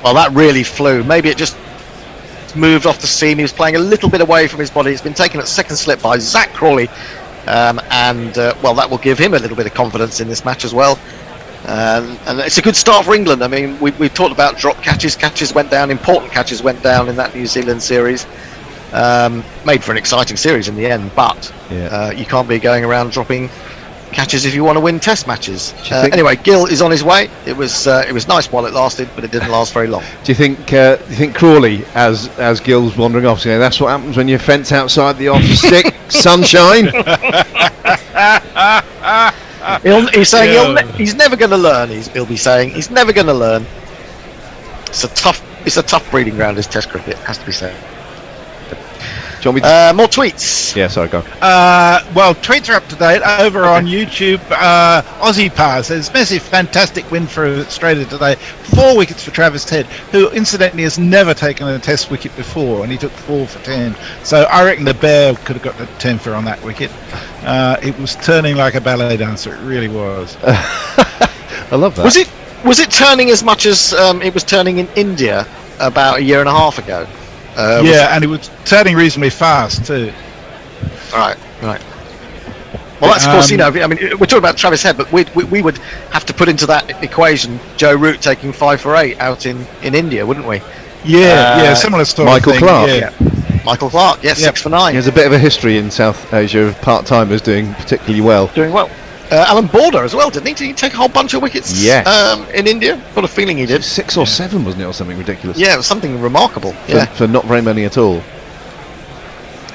Well, that really flew. Maybe it just moved off the seam. He was playing a little bit away from his body. It's been taken at second slip by Zach Crawley. Well, that will give him a little bit of confidence in this match as well. And it's a good start for England. I mean, we talked about drop catches. Catches went down. Important catches went down in that New Zealand series. Made for an exciting series in the end. But you can't be going around dropping catches if you want to win Test matches. Anyway, Gill is on his way. It was nice while it lasted, but it didn't last very long. Do you think Crawley, as Gill's wandering off, saying that's what happens when you fence outside the off stick, sunshine? He's saying he's never going to learn. He'll be saying he's never going to learn. It's a tough breeding ground, is Test cricket, has to be said. Do you want me to more tweets? Yeah, sorry, go. Well, tweets are up to date over on YouTube. Aussie Pa says, massive, fantastic win for Australia today. 4 wickets for Travis Head, who incidentally has never taken a Test wicket before, and he took 4 for 10. So I reckon the Bear could have got the 10 for on that wicket. It was turning like a ballet dancer. It really was. I love that. Was it turning as much as it was turning in India about a year and a half ago? And it was turning reasonably fast too. Right. Well, that's of course, I mean, we're talking about Travis Head, but we would have to put into that equation Joe Root taking 5 for 8 out in India, wouldn't we? Yeah, similar story. Michael Clark. Yeah. Michael Clark, 6 for 9. He has a bit of a history in South Asia of part-timers doing particularly well. Doing well. Alan Border as well, didn't he? Did he take a whole bunch of wickets in India? Got a feeling he did. 6 or 7, wasn't it, or something ridiculous? Yeah, it was something remarkable. For not very many at all.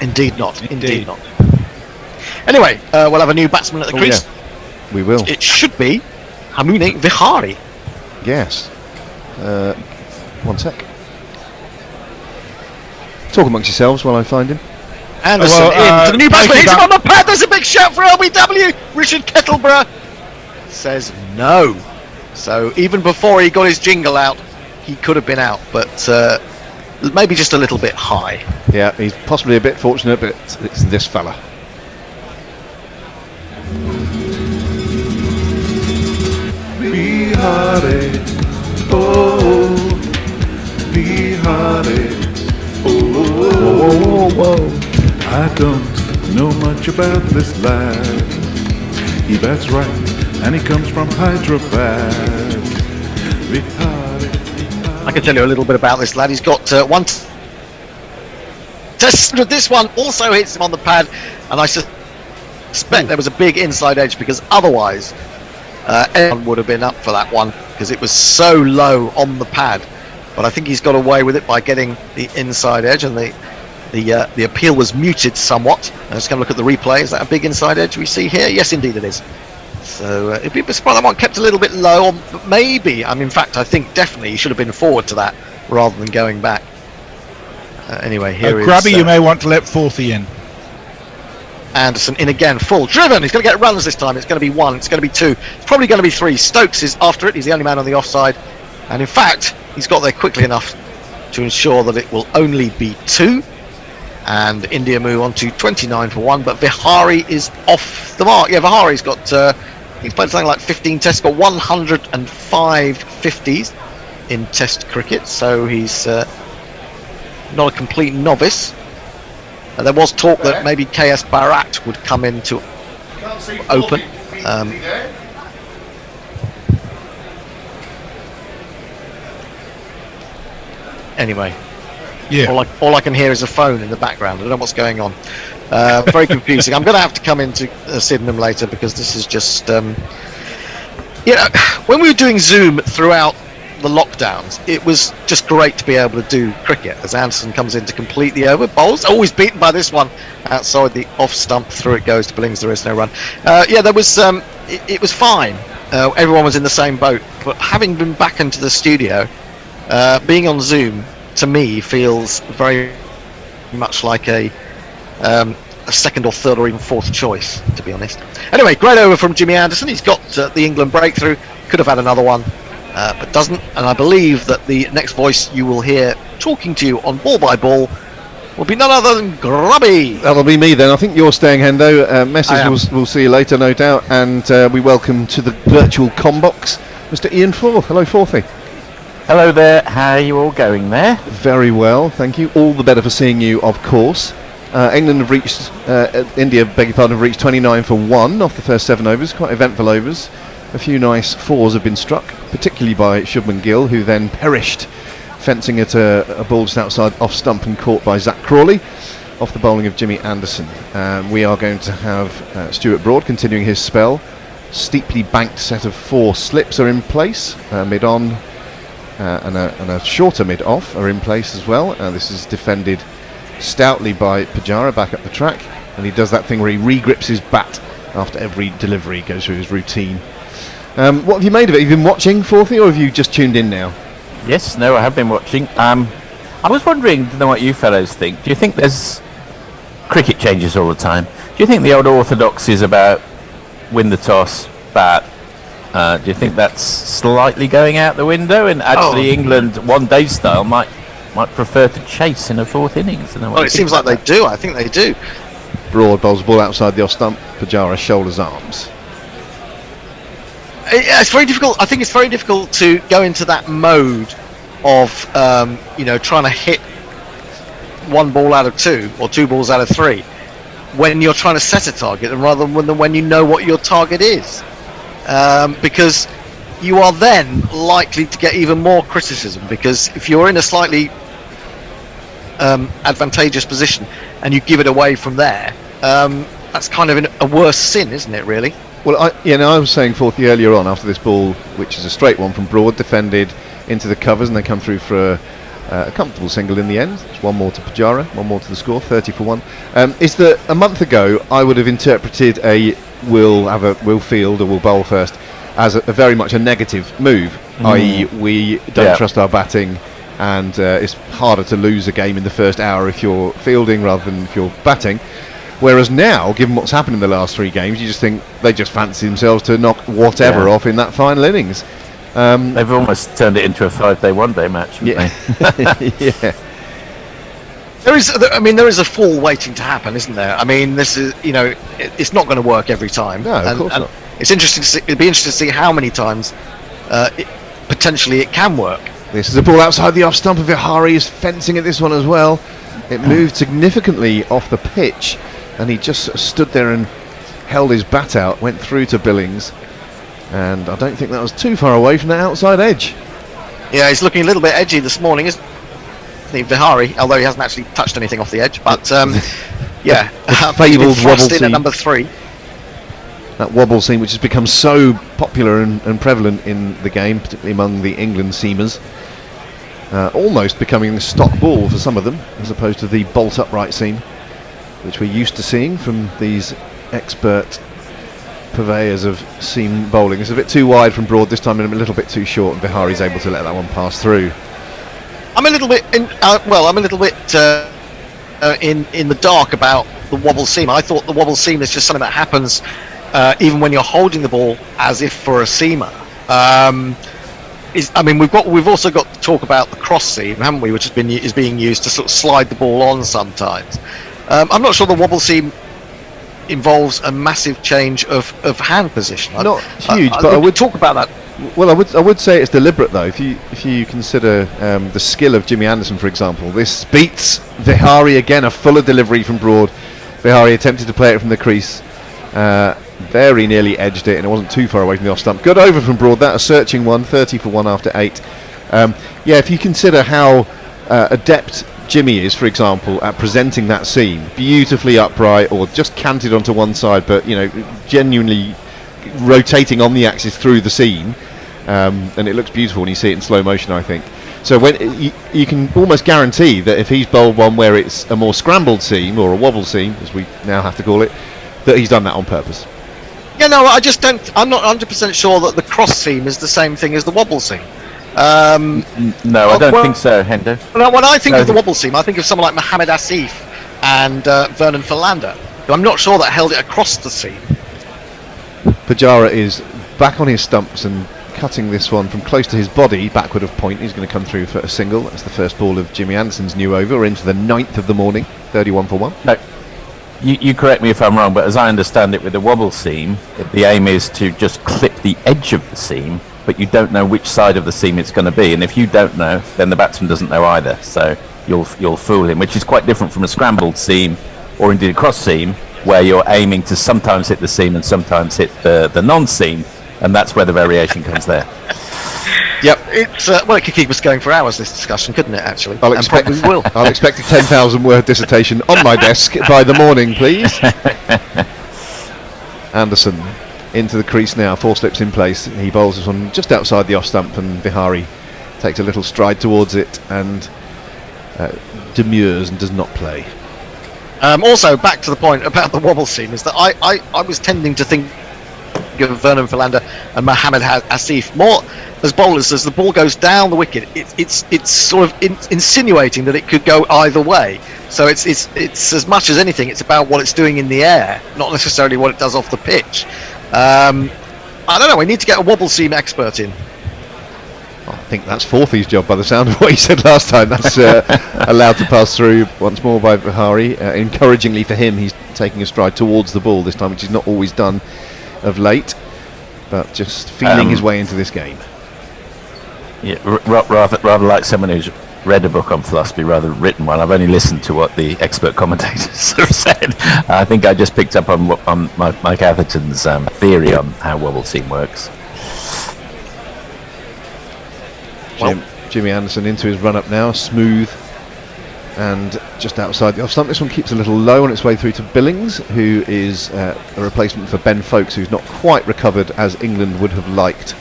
Indeed not. Anyway, we'll have a new batsman at the crease. Yeah. We will. It should be Hamune Vihari. Yes. One sec. Talk amongst yourselves while I find him. Anderson in to the new batsman, hits him on the pad, there's a big shout for LBW! Richard Kettleborough says no. So even before he got his jingle out, he could have been out, but maybe just a little bit high. Yeah, he's possibly a bit fortunate, but it's this fella. Vihari, oh, Vihari, oh. I don't know much about this lad. He bats right, and he comes from Hyderabad. I can tell you a little bit about this lad. He's got one test. This one also hits him on the pad, and I suspect there was a big inside edge, because otherwise everyone would have been up for that one, because it was so low on the pad. But I think he's got away with it by getting the inside edge, and the appeal was muted somewhat. Let's go look at the replay. Is that a big inside edge we see here? Yes, indeed it is. So it'd be a surprise that one kept a little bit low, or maybe, in fact, I think definitely he should have been forward to that rather than going back. Anyway, here is... Grubby, you may want to let Forthy in. Anderson in again, full, driven, he's going to get runs this time. It's going to be 1, it's going to be 2, it's probably going to be 3. Stokes is after it, he's the only man on the offside, and in fact, he's got there quickly enough to ensure that it will only be 2. And India move on to 29 for 1, but Vihari is off the mark. Yeah, Vihari's got, he's played something like 15 tests, got 105 50s in test cricket, so he's not a complete novice. There was talk that maybe KS Bharat would come in to open. Anyway. Yeah. All I can hear is a phone in the background. I don't know what's going on. Very confusing. I'm going to have to come into Sydenham later, because this is just... when we were doing Zoom throughout the lockdowns, it was just great to be able to do cricket, as Anderson comes in to complete the over. Bowles always beaten by this one outside the off stump. Through it goes to Billings. There is no run. There was... it was fine. Everyone was in the same boat. But having been back into the studio, being on Zoom, to me, feels very much like a second or third or even fourth choice, to be honest. Anyway, great over from Jimmy Anderson. He's got the England breakthrough. Could have had another one, but doesn't. And I believe that the next voice you will hear talking to you on Ball by Ball will be none other than Grubby. That'll be me then. I think you're staying, Hendo. Message we'll see you later, no doubt. And we welcome to the virtual combox Mr. Ian Forth. Hello, Forthy. Hello there, how are you all going there? Very well, thank you. All the better for seeing you, of course. England have reached, India, beg your pardon, have reached 29 for 1 off the first 7 overs, quite eventful overs. A few nice 4s have been struck, particularly by Shubman Gill, who then perished fencing at a ball just outside off stump and caught by Zach Crawley off the bowling of Jimmy Anderson. We are going to have Stuart Broad continuing his spell. Steeply banked set of 4 slips are in place, mid-on, and a shorter mid-off are in place as well. This is defended stoutly by Pujara back up the track, and he does that thing where he re-grips his bat after every delivery, goes through his routine. What have you made of it? Have you been watching, Forthy, or have you just tuned in now? Yes, no, I have been watching. I was wondering, to know what you fellows think. Do you think there's cricket changes all the time? Do you think the old orthodoxies about win the toss, bat, do you think that's slightly going out the window, and actually England one-day style might prefer to chase in a 4th innings? Well, it seems like they do. I think they do. Broad bowls the ball outside the off stump. Pujara shoulders arms. It's very difficult. I think it's very difficult to go into that mode of trying to hit 1 ball out of 2 or 2 balls out of 3 when you're trying to set a target, and rather than when you know what your target is. Because you are then likely to get even more criticism, because if you're in a slightly advantageous position and you give it away from there, that's kind of a worse sin, isn't it, really? Well, I was saying, Forthy, earlier on, after this ball, which is a straight one from Broad, defended into the covers, and they come through for a comfortable single in the end. It's 1 more to Pujara, 1 more to the score, 30 for 1. Is that a month ago I would have interpreted we'll field or we'll bowl first as a very much a negative move, i.e. we don't trust our batting, and it's harder to lose a game in the first hour if you're fielding rather than if you're batting. Whereas now, given what's happened in the last 3 games, you just think they just fancy themselves to knock whatever off in that final innings. They've almost turned it into a 5-day, 1-day match, haven't they? Yeah. There is a fall waiting to happen, isn't there? I mean, this is, it's not going to work every time. No, of course not. It's interesting to see, it'd be interesting to see how many times potentially it can work. This is a ball outside the off stump of Vihari is fencing at this one as well. It moved significantly off the pitch, and he just stood there and held his bat out, went through to Billings, and I don't think that was too far away from the outside edge. Yeah, he's looking a little bit edgy this morning, isn't he, Vihari? Although he hasn't actually touched anything off the edge, but yeah, fabled wobble in seam at number 3. That wobble seam, which has become so popular and prevalent in the game, particularly among the England seamers, almost becoming the stock ball for some of them, as opposed to the bolt upright seam, which we're used to seeing from these expert purveyors of seam bowling. It's a bit too wide from Broad this time, and a little bit too short, and Vihari's able to let that one pass through. I'm a little bit in the dark about the wobble seam. I thought the wobble seam is just something that happens even when you're holding the ball as if for a seamer. We've also got to talk about the cross seam, haven't we, which is being used to sort of slide the ball on sometimes. I'm not sure the wobble seam involves a massive change of hand position. Not huge, but I would talk about that. Well, I would say it's deliberate though. If you consider the skill of Jimmy Anderson, for example, this beats Vihari again. A fuller delivery from Broad. Vihari attempted to play it from the crease, very nearly edged it, and it wasn't too far away from the off stump. Good over from Broad. That a searching one, 30 for 1 after 8. If you consider how adept Jimmy is, for example, at presenting that seam beautifully upright or just canted onto one side, but genuinely rotating on the axis through the seam, and it looks beautiful when you see it in slow motion, I think. So when you can almost guarantee that if he's bowled one where it's a more scrambled seam, or a wobble seam as we now have to call it, that he's done that on purpose. I'm not 100% sure that the cross seam is the same thing as the wobble seam. No, I don't think so, Hendo. When I think of the wobble seam, I think of someone like Mohammed Asif and Vernon Philander, who I'm not sure that held it across the seam. Pujara is back on his stumps and cutting this one from close to his body, backward of point. He's going to come through for a single. That's the first ball of Jimmy Anderson's new over. We're into the 9th of the morning, 31 for 1. No, you correct me if I'm wrong, but as I understand it, with the wobble seam, the aim is to just clip the edge of the seam, but you don't know which side of the seam it's going to be, and if you don't know, then the batsman doesn't know either, so you'll fool him, which is quite different from a scrambled seam, or indeed a cross seam, where you're aiming to sometimes hit the seam and sometimes hit the non-seam, and that's where the variation comes there. Yep, it's it could keep us going for hours, this discussion, couldn't it, actually? I'll expect a 10,000 word dissertation on my desk by the morning, please. Anderson into the crease now, 4 slips in place. He bowls this one just outside the off stump, and Vihari takes a little stride towards it and demurs and does not play. Also, back to the point about the wobble seam, is that I was tending to think of Vernon Philander and Mohammed Asif more as bowlers. As the ball goes down the wicket, it's sort of insinuating that it could go either way. So it's as much as anything, it's about what it's doing in the air, not necessarily what it does off the pitch. I don't know. We need to get a wobble seam expert in. I think that's Forthy's job by the sound of what he said last time. That's allowed to pass through once more by Vihari. Encouragingly for him, he's taking a stride towards the ball this time, which he's not always done of late, but just feeling his way into this game. Yeah, rather like someone who's read a book on philosophy rather than written one. I've only listened to what the expert commentators have said. I think I just picked up on Mike Atherton's theory on how wobble seam works. Jimmy Anderson into his run up now, smooth and just outside the off stump. This one keeps a little low on its way through to Billings, who is a replacement for Ben Foakes, who's not quite recovered as England would have liked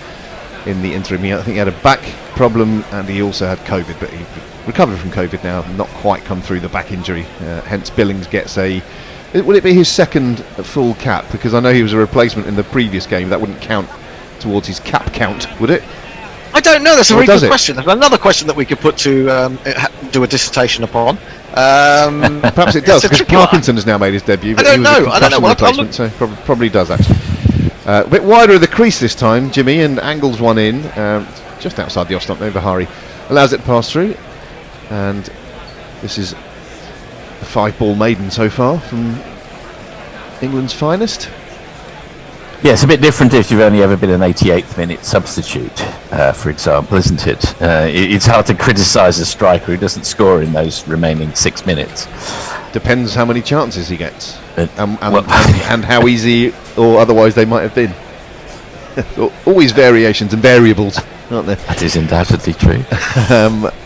in the interim. I think he had a back problem and he also had COVID, but he recovered from COVID now, not quite come through the back injury. Hence Billings gets would it be his second full cap? Because I know he was a replacement in the previous game. That wouldn't count towards his cap count, would it? I don't know. That's a Or very does good it? question. There's another question that we could put to do a dissertation upon. Perhaps it does, it's a because tricky one. Parkinson has now made his debut. I don't know. I don't know. Replacement, so probably does, actually. A bit wider of the crease this time, Jimmy, and angles one in, just outside the off stump. Bahari allows it to pass through, and this is a 5-ball maiden so far from England's finest. Yeah, it's a bit different if you've only ever been an 88th minute substitute, for example, isn't it? It's hard to criticise a striker who doesn't score in those remaining 6 minutes. Depends how many chances he gets, and well- how easy or otherwise they might have been. Always variations and variables, aren't there? That is undoubtedly true.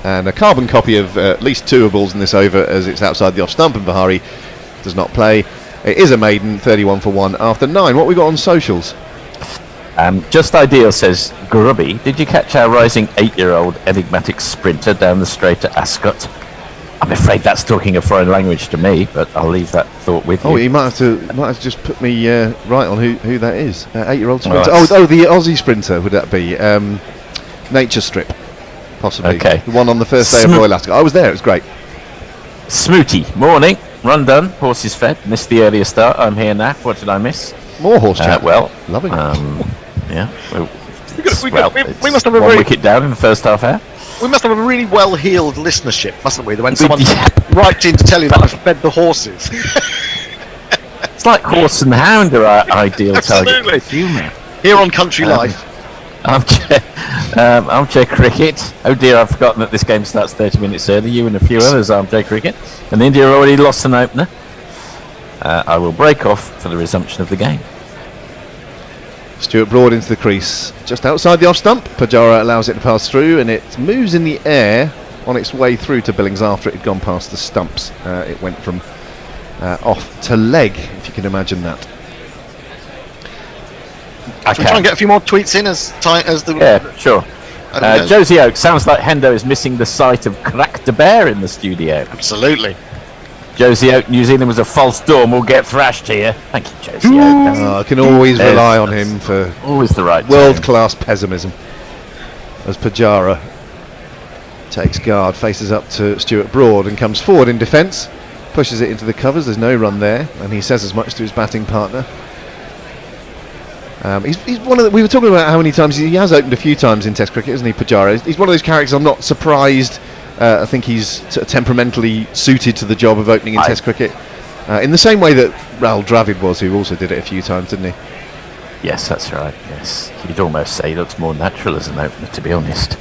And a carbon copy of at least 2 balls in this over, as it's outside the off stump, and Bahari does not play. It is a maiden, 31 for 1 after 9. What we got on socials? Just Ideal says, Grubby, did you catch our rising 8-year-old enigmatic sprinter down the straight at Ascot? I'm afraid that's talking a foreign language to me, but I'll leave that thought with you. Oh, you might have to just put me right on who that is. 8-year-old Well, sprinter. The Aussie sprinter, would that be? Nature Strip, possibly. Okay. The one on the first day of Royal Ascot. I was there, it was great. Smooty, morning, run done, horses fed, missed the earlier start, I'm here now, what did I miss? More horse chat. Well, loving it. Yeah, well, we must have a one very wicket down in the first half hour. we must have a really well-heeled listenership, mustn't we? When someone writes in to tell you that I've fed the horses. It's like horse and hound are our ideal Absolutely. target humour. Here on Country Life. Armchair cricket. Oh dear, I've forgotten that this game starts 30 minutes early. You and a few others, armchair cricket. And India have already lost an opener. I will break off for the resumption of the game. Stuart Broad into the crease, just outside the off stump. Pujara allows it to pass through, and it moves in the air on its way through to Billings after it had gone past the stumps. It went from off to leg, if you can imagine that. Should we try and get a few more tweets in as the... Yeah, sure. Josie Oak, sounds like Hendo is missing the sight of Crack the Bear in the studio. Absolutely. Josie Oak, New Zealand was a false dawn, we'll get thrashed here. Thank you, Josie Oak. I can always rely on him for always the right world-class pessimism. As Pujara takes guard, faces up to Stuart Broad and comes forward in defence, pushes it into the covers, there's no run there, and he says as much to his batting partner. He's one of the, we were talking about how many times he has opened a few times in Test cricket, isn't he, Pujara? He's one of those characters I'm not surprised. I think he's temperamentally suited to the job of opening in Test cricket, in the same way that Rahul Dravid was, who also did it a few times, didn't he? Yes, that's right. Yes, you'd almost say he looks more natural as an opener, to be honest.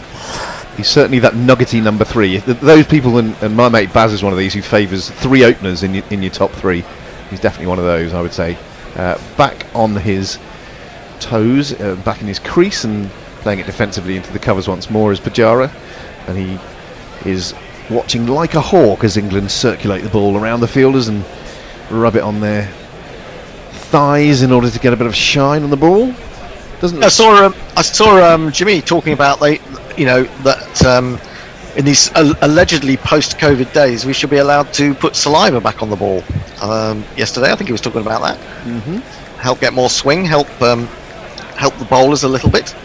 He's certainly that nuggety number 3. Those people, and my mate Baz is one of these who favours 3 openers in your top 3. He's definitely one of those, I would say. Back on his toes, back in his crease, and playing it defensively into the covers once more is Pujara, and he is watching like a hawk as England circulate the ball around the fielders and rub it on their thighs in order to get a bit of shine on the ball. I saw Jimmy talking about that in these allegedly post-COVID days we should be allowed to put saliva back on the ball. Yesterday, I think he was talking about that. Mm-hmm. Help get more swing, help the bowlers a little bit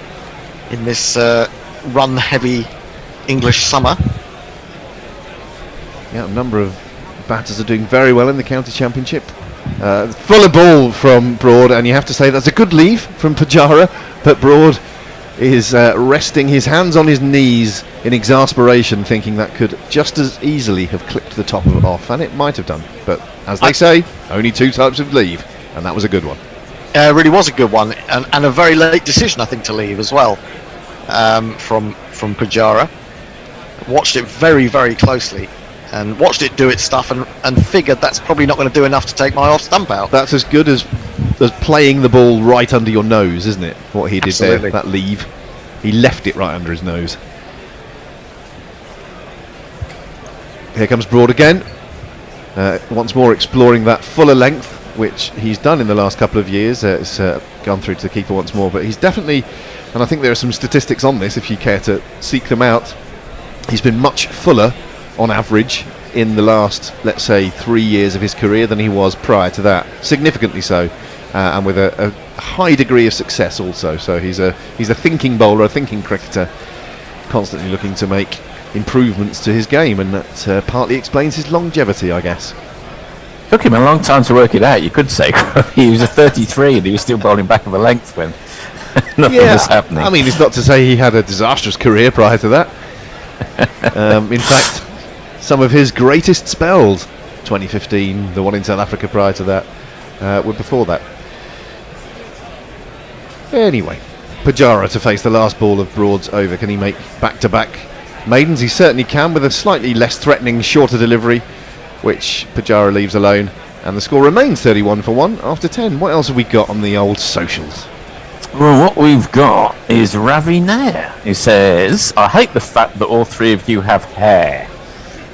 in this run-heavy English summer. Yeah, a number of batters are doing very well in the county championship. Full of ball from Broad, and you have to say that's a good leave from Pujara, but Broad is resting his hands on his knees in exasperation, thinking that could just as easily have clipped the top of it off, and it might have done, but as they say, only 2 types of leave, and that was a good one. It really was a good one, and a very late decision, I think, to leave as well, from Pujara. Watched it very, very closely, and watched it do its stuff, and figured that's probably not going to do enough to take my off stump out. That's as good as playing the ball right under your nose, isn't it? What he did Absolutely. there, that leave. He left it right under his nose. Here comes Broad again. Once more exploring that fuller length, which he's done in the last couple of years. It's gone through to the keeper once more, but he's definitely, and I think there are some statistics on this if you care to seek them out, he's been much fuller on average in the last, let's say, 3 years of his career than he was prior to that. Significantly so, and with a high degree of success also. So he's a thinking bowler, a thinking cricketer, constantly looking to make improvements to his game, and that partly explains his longevity, I guess. Took him a long time to work it out, you could say. He was a 33 and he was still bowling back of a length when nothing was happening. I mean, it's not to say he had a disastrous career prior to that. In fact, some of his greatest spells, 2015, the one in South Africa prior to that, were before that. Anyway, Pujara to face the last ball of Broad's over. Can he make back-to-back maidens? He certainly can, with a slightly less threatening, shorter delivery, which Pujara leaves alone. And the score remains 31 for 1 after 10. What else have we got on the old socials? Well, what we've got is Ravi Nair, who says, I hate the fact that all three of you have hair.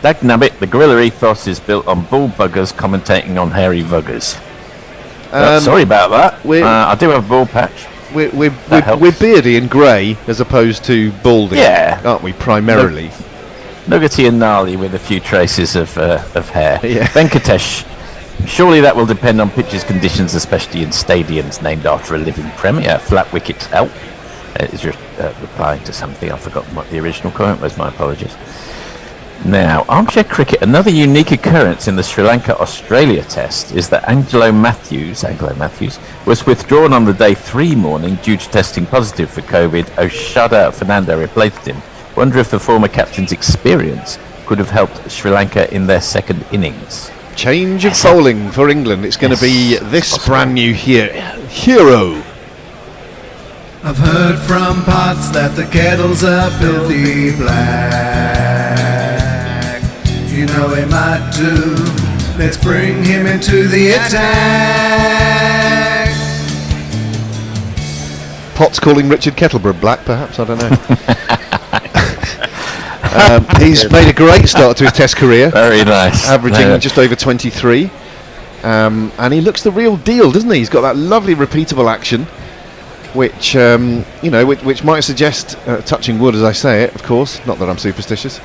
Dagnabbit, the guerrilla ethos is built on bull buggers commentating on hairy vuggers. Sorry about that. I do have a ball patch. We're beardy and grey as opposed to balding, aren't we, primarily? Nuggety and gnarly with a few traces of hair. Yeah. Venkatesh, surely that will depend on pitches conditions, especially in stadiums named after a living premier. Flat wickets help. Is replying to something. I've forgotten what the original comment was. My apologies. Now, armchair cricket. Another unique occurrence in the Sri Lanka-Australia test is that Anglo Matthews was withdrawn on the day 3 morning due to testing positive for COVID. Oshada Fernando replaced him. Wonder if the former captain's experience could have helped Sri Lanka in their second innings. Change of bowling for England. It's going to be this brand new hero. I've heard from pots that the kettles are filthy black. You know he might do. Let's bring him into the attack. Potts calling Richard Kettleborough black, perhaps, I don't know. He's made a great start to his test career. Very nice. Averaging just over 23. And he looks the real deal, doesn't he? He's got that lovely repeatable action, which which might suggest, touching wood as I say it, of course, not that I'm superstitious,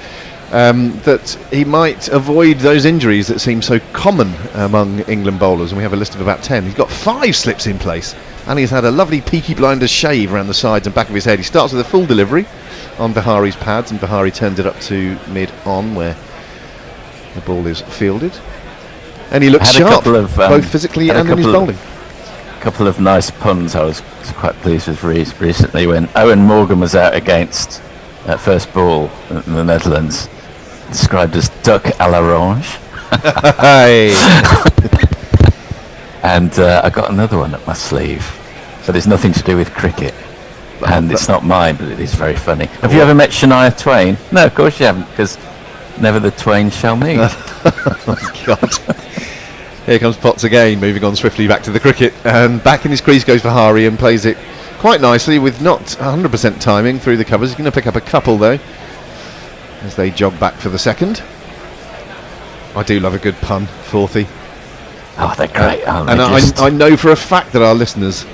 that he might avoid those injuries that seem so common among England bowlers. And we have a list of about 10. He's got 5 slips in place, and he's had a lovely Peaky Blinders shave around the sides and back of his head. He starts with a full delivery on Vihari's pads, and Vihari turned it up to mid-on where the ball is fielded. And he looks sharp, both physically and in his bowling. A couple of nice puns I was quite pleased with recently when Owen Morgan was out against first ball in the Netherlands, described as duck à l'orange. And I got another one up my sleeve, but it's nothing to do with cricket. And it's not mine, but it is very funny. Have you ever met Shania Twain? No, of course you haven't, because never the twain shall meet. Oh, God. Here comes Potts again, moving on swiftly back to the cricket. And back in his crease goes Vihari and plays it quite nicely with not 100% timing through the covers. He's going to pick up a couple, though, as they jog back for the second. I do love a good pun, fourthy. Oh, they're great, aren't they? And I know for a fact that our listeners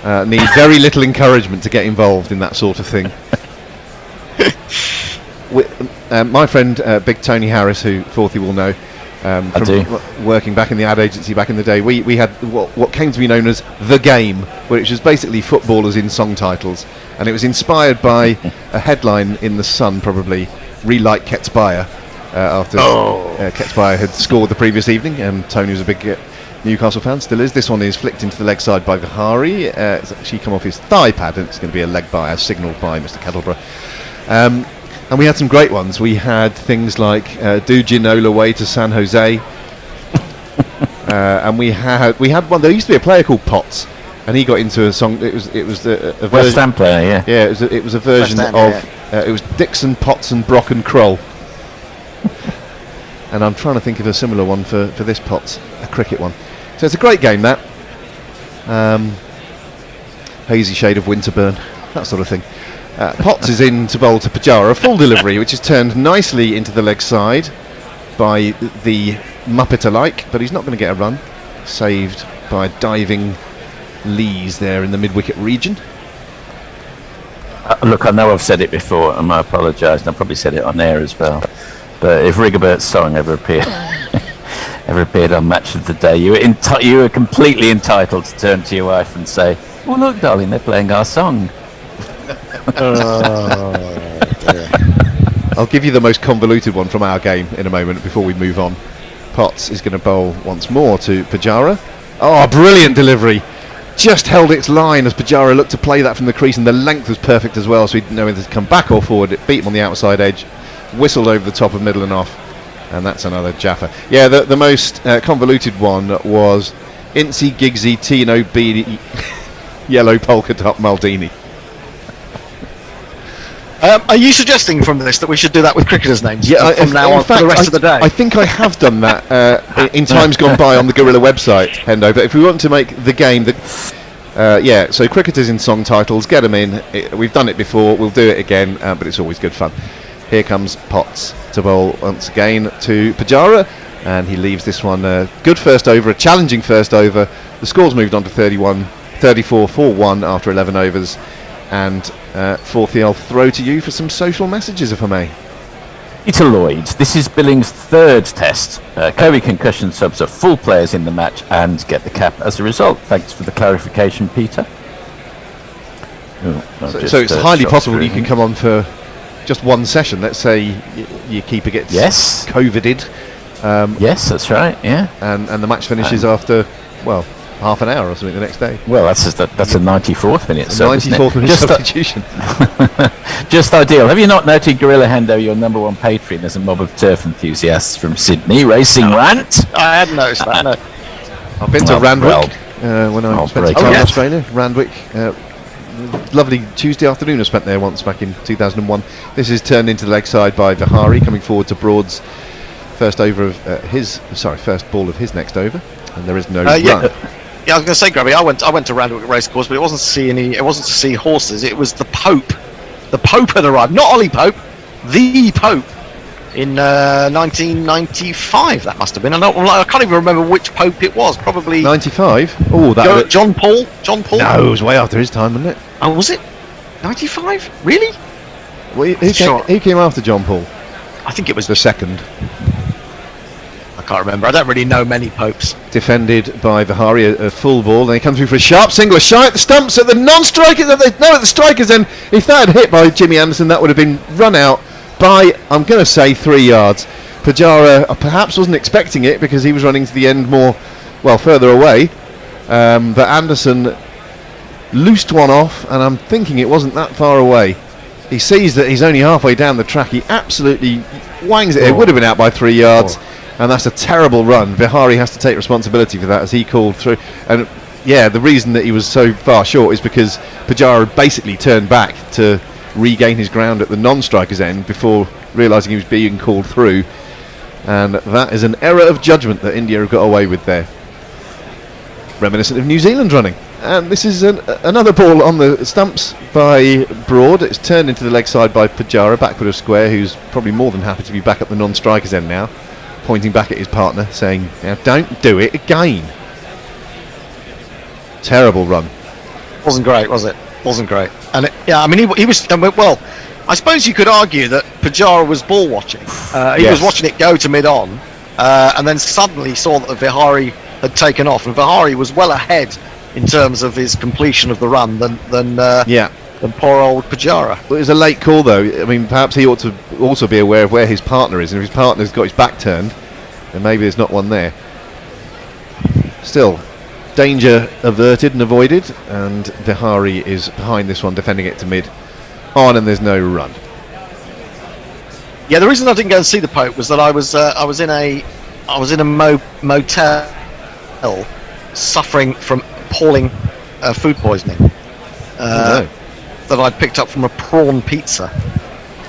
need very little encouragement to get involved in that sort of thing. My friend Big Tony Harris, who Forthy will know from working back in the ad agency back in the day, we had what came to be known as The Game, which was basically footballers in song titles, and it was inspired by a headline in The Sun, probably, Relight Ketspire, after Ketspire had scored the previous evening, and Tony was a big Newcastle fan, still is. This one is flicked into the leg side by Vihari. It's actually come off his thigh pad, and it's going to be a leg bye, as signalled by Mr. Kettleborough. And we had some great ones. We had things like Do Ginola Way to San Jose. And we had one. There used to be a player called Potts, and he got into a song. It was a West Ham player, yeah. Yeah, it was a version of it was Dixon, Potts, and Brock and Kroll. And I'm trying to think of a similar one for this Potts, a cricket one. So it's a great game, that. Hazy shade of Winterburn, that sort of thing. Potts is in to bowl to Pujara, a full delivery, which is turned nicely into the leg side by the Muppet alike, but he's not going to get a run. Saved by diving Lees there in the mid-wicket region. Look, I know I've said it before, and I apologise, and I probably said it on air as well, but if Rigobert's song ever appeared ever appeared on Match of the Day. You were completely entitled to turn to your wife and say, "Oh look, darling, they're playing our song." I'll give you the most convoluted one from our game in a moment before we move on. Potts is going to bowl once more to Pujara. Oh, brilliant delivery. Just held its line as Pujara looked to play that from the crease, and the length was perfect as well, so he didn't know whether to come back or forward. It beat him on the outside edge, whistled over the top of middle and off, and that's another Jaffa. Yeah, the most convoluted one was Incy Giggsy Tino Beady Yellow Polka Dot Maldini. Are you suggesting from this that we should do that with cricketers' names? Yeah, from now on for the rest of the day. I think I have done that in times gone by on the Gorilla website, Hendo. But if we want to make the game that, so cricketers in song titles, get them in. We've done it before. We'll do it again, but it's always good fun. Here comes Potts to bowl once again to Pujara, and he leaves this one a good first over, a challenging first over. The score's moved on to 34 for 1 after 11 overs. And Forthy, I'll throw to you for some social messages, if I may. Peter Lloyd, this is Billing's third test. COVID concussion subs are full players in the match and get the cap as a result. Thanks for the clarification, Peter. So it's highly possible you can come on for just one session. Let's say your keeper gets COVIDed. Yes, that's right, yeah. And the match finishes after, well, half an hour or something the next day. Well, that's a 94th minute. 94th minute substitution. Just ideal. Have you not noted, Gorilla Hendo, your number one patron? There's a mob of turf enthusiasts from Sydney racing rant. I hadn't noticed that. No. I've been to Randwick when I spent time in Australia. Randwick, lovely Tuesday afternoon. I spent there once back in 2001. This is turned into the leg side by Vihari, coming forward to Broad's first over of first ball of his next over, and there is no run. Yeah, I was going to say, Grubby, I went to Randwick Racecourse, but it wasn't to see It wasn't to see horses. It was the Pope. The Pope had arrived, not Ollie Pope, the Pope, in 1995. That must have been. I can't even remember which Pope it was. Probably 95. Oh, that John Paul. John Paul. No, it was way after his time, wasn't it? Oh, was it 95? Really? Well, who came after John Paul? I think it was the second. I can't remember. I don't really know many Popes. Defended by Vihari, a full ball. Then he comes through for a sharp single, shy at the stumps at the non-strikers. At the strikers end. If that had hit by Jimmy Anderson, that would have been run out by, I'm going to say, 3 yards. Pujara perhaps wasn't expecting it because he was running to the end further away. But Anderson loosed one off, and I'm thinking it wasn't that far away. He sees that he's only halfway down the track. He absolutely wangs it. It would have been out by 3 yards. And that's a terrible run. Vihari has to take responsibility for that as he called through. And the reason that he was so far short is because Pujara basically turned back to regain his ground at the non-striker's end before realising he was being called through. And that is an error of judgment that India have got away with there. Reminiscent of New Zealand running. And this is another ball on the stumps by Broad. It's turned into the leg side by Pujara, backward of square, who's probably more than happy to be back at the non-striker's end now, pointing back at his partner, saying, "Now don't do it again." Terrible run. Wasn't great, was it? Wasn't great. And he was. Well, I suppose you could argue that Pujara was ball watching. He was watching it go to mid-on, and then suddenly saw that the Vihari had taken off, and Vihari was well ahead in terms of his completion of the run than poor old Pujara. Well, it was a late call, though. I mean, perhaps he ought to also be aware of where his partner is, and if his partner's got his back turned, then maybe there's not one there. Still, danger averted and avoided, and Vihari is behind this one, defending it to mid on, and there's no run. Yeah, the reason I didn't go and see the Pope was that I was in a motel suffering from appalling food poisoning. That I'd picked up from a prawn pizza.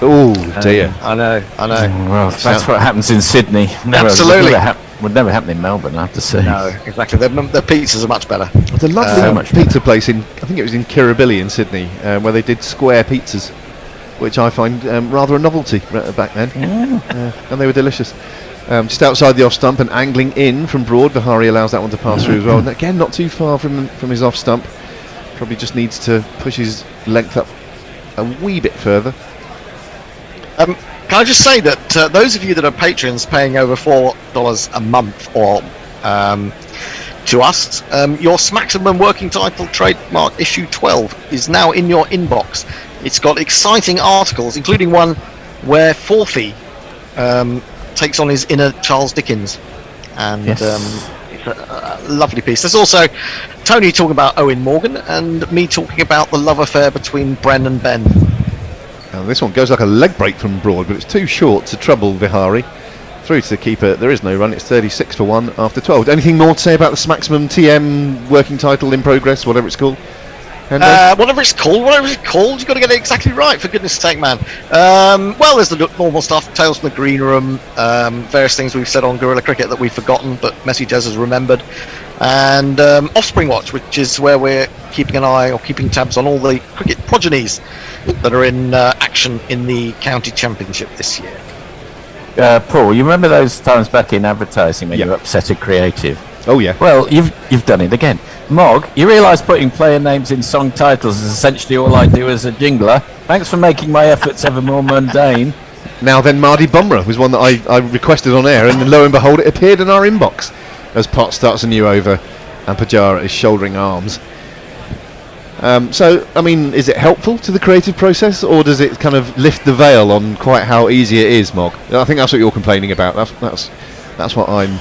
Oh dear! I know. Well, that's what happens in Sydney. Absolutely, would never happen in Melbourne, I have to say. No, exactly. Their pizzas are much better. It's a lovely pizza place I think it was in Kirribilli in Sydney, where they did square pizzas, which I find rather a novelty back then. And they were delicious. Just outside the off stump and angling in from Broad, Vihari allows that one to pass through as well. And again, not too far from his off stump. Probably just needs to push his length up a wee bit further. Can I just say that those of you that are patrons paying over $4 a month or to us, your Smacksman working title trademark issue 12 is now in your inbox. It's got exciting articles, including one where Forthy takes on his inner Charles Dickens, and it's a lovely piece. There's also Tony talking about Owen Morgan and me talking about the love affair between Bren and Ben. Now, this one goes like a leg break from Broad, but it's too short to trouble Vihari. Through to the keeper, there is no run. It's 36 for 1 after 12. Anything more to say about the Smacksman TM working title in progress, whatever it's called? Whatever it's called, you've got to get it exactly right, for goodness sake, man. Well, there's the normal stuff, Tales from the Green Room, various things we've said on Guerrilla Cricket that we've forgotten, but Messy Jez has remembered, and Offspring Watch, which is where we're keeping an eye or keeping tabs on all the cricket progenies that are in action in the county championship this year. Paul, you remember those times back in advertising when you upset a creative? Oh yeah. Well, you've done it again. Mog, you realise putting player names in song titles is essentially all I do as a jingler. Thanks for making my efforts ever more mundane. Now then, Mardi Bumrah was one that I requested on air, and lo and behold, it appeared in our inbox as Pot starts a new over and Pajara is shouldering arms. So, I mean, is it helpful to the creative process, or does it kind of lift the veil on quite how easy it is, Mog? I think that's what you're complaining about. That's what I'm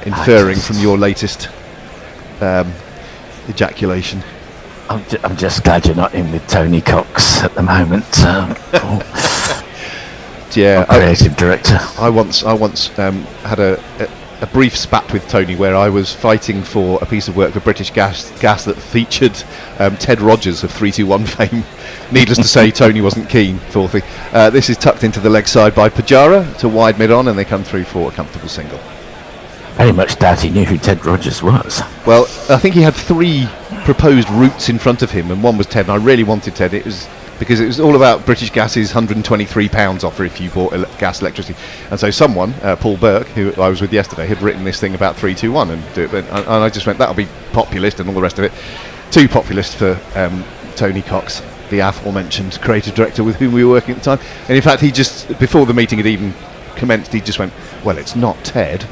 inferring from your latest ejaculation. I'm just glad you're not in with Tony Cox at the moment. Yeah, creative director. I once had a brief spat with Tony where I was fighting for a piece of work for British Gas that featured Ted Rogers of 321 fame. Needless to say, Tony wasn't keen. Fourthly, this is tucked into the leg side by Pajara to wide mid on, and they come through for a comfortable single. Very much doubt he knew who Ted Rogers was. Well, I think he had 3 proposed routes in front of him, and one was Ted, and I really wanted Ted. It was because it was all about British Gas's £123 offer if you bought gas electricity. And so someone, Paul Burke, who I was with yesterday, had written this thing about 321, and I just went, that'll be populist and all the rest of it. Too populist for Tony Cox, the aforementioned creative director with whom we were working at the time. And in fact, he just, before the meeting had even commenced, he just went, well, it's not Ted.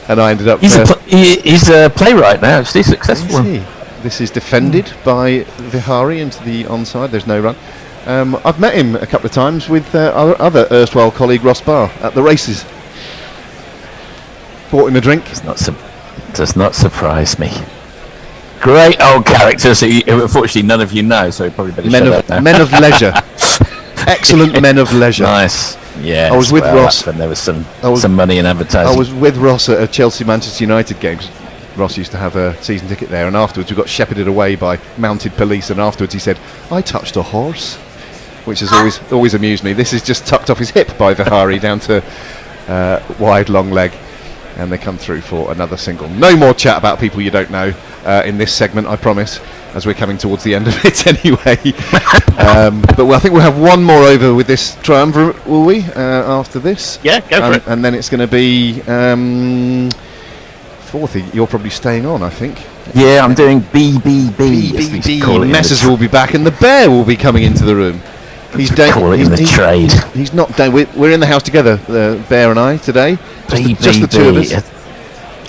And I ended up... He's a playwright now, actually, successful. This is defended by Vihari into the onside. There's no run. I've met him a couple of times with our other erstwhile colleague Ross Barr at the races. Bought him a drink. Does not surprise me. Great old characters who unfortunately none of you know, so probably better shut up now. Men of leisure. Excellent men of leisure. Nice. Yeah, I was with Ross when there was some money in advertising. I was with Ross at a Chelsea-Manchester United game. Ross used to have a season ticket there, and afterwards we got shepherded away by mounted police, and afterwards he said, I touched a horse, which has always amused me. This is just tucked off his hip by Vihari down to wide long leg, and they come through for another single. No more chat about people you don't know in this segment, I promise, as we're coming towards the end of it anyway. But I think we'll have one more over with this triumvirate, will we, after this? Yeah, go for it. And then it's going to be... Fourthy, you're probably staying on, I think. Yeah, I'm doing BBB. Messers will be back, and the bear will be coming into the room. He's trade. He's not down. We're in the house together, the bear and I, today. Just the two of us.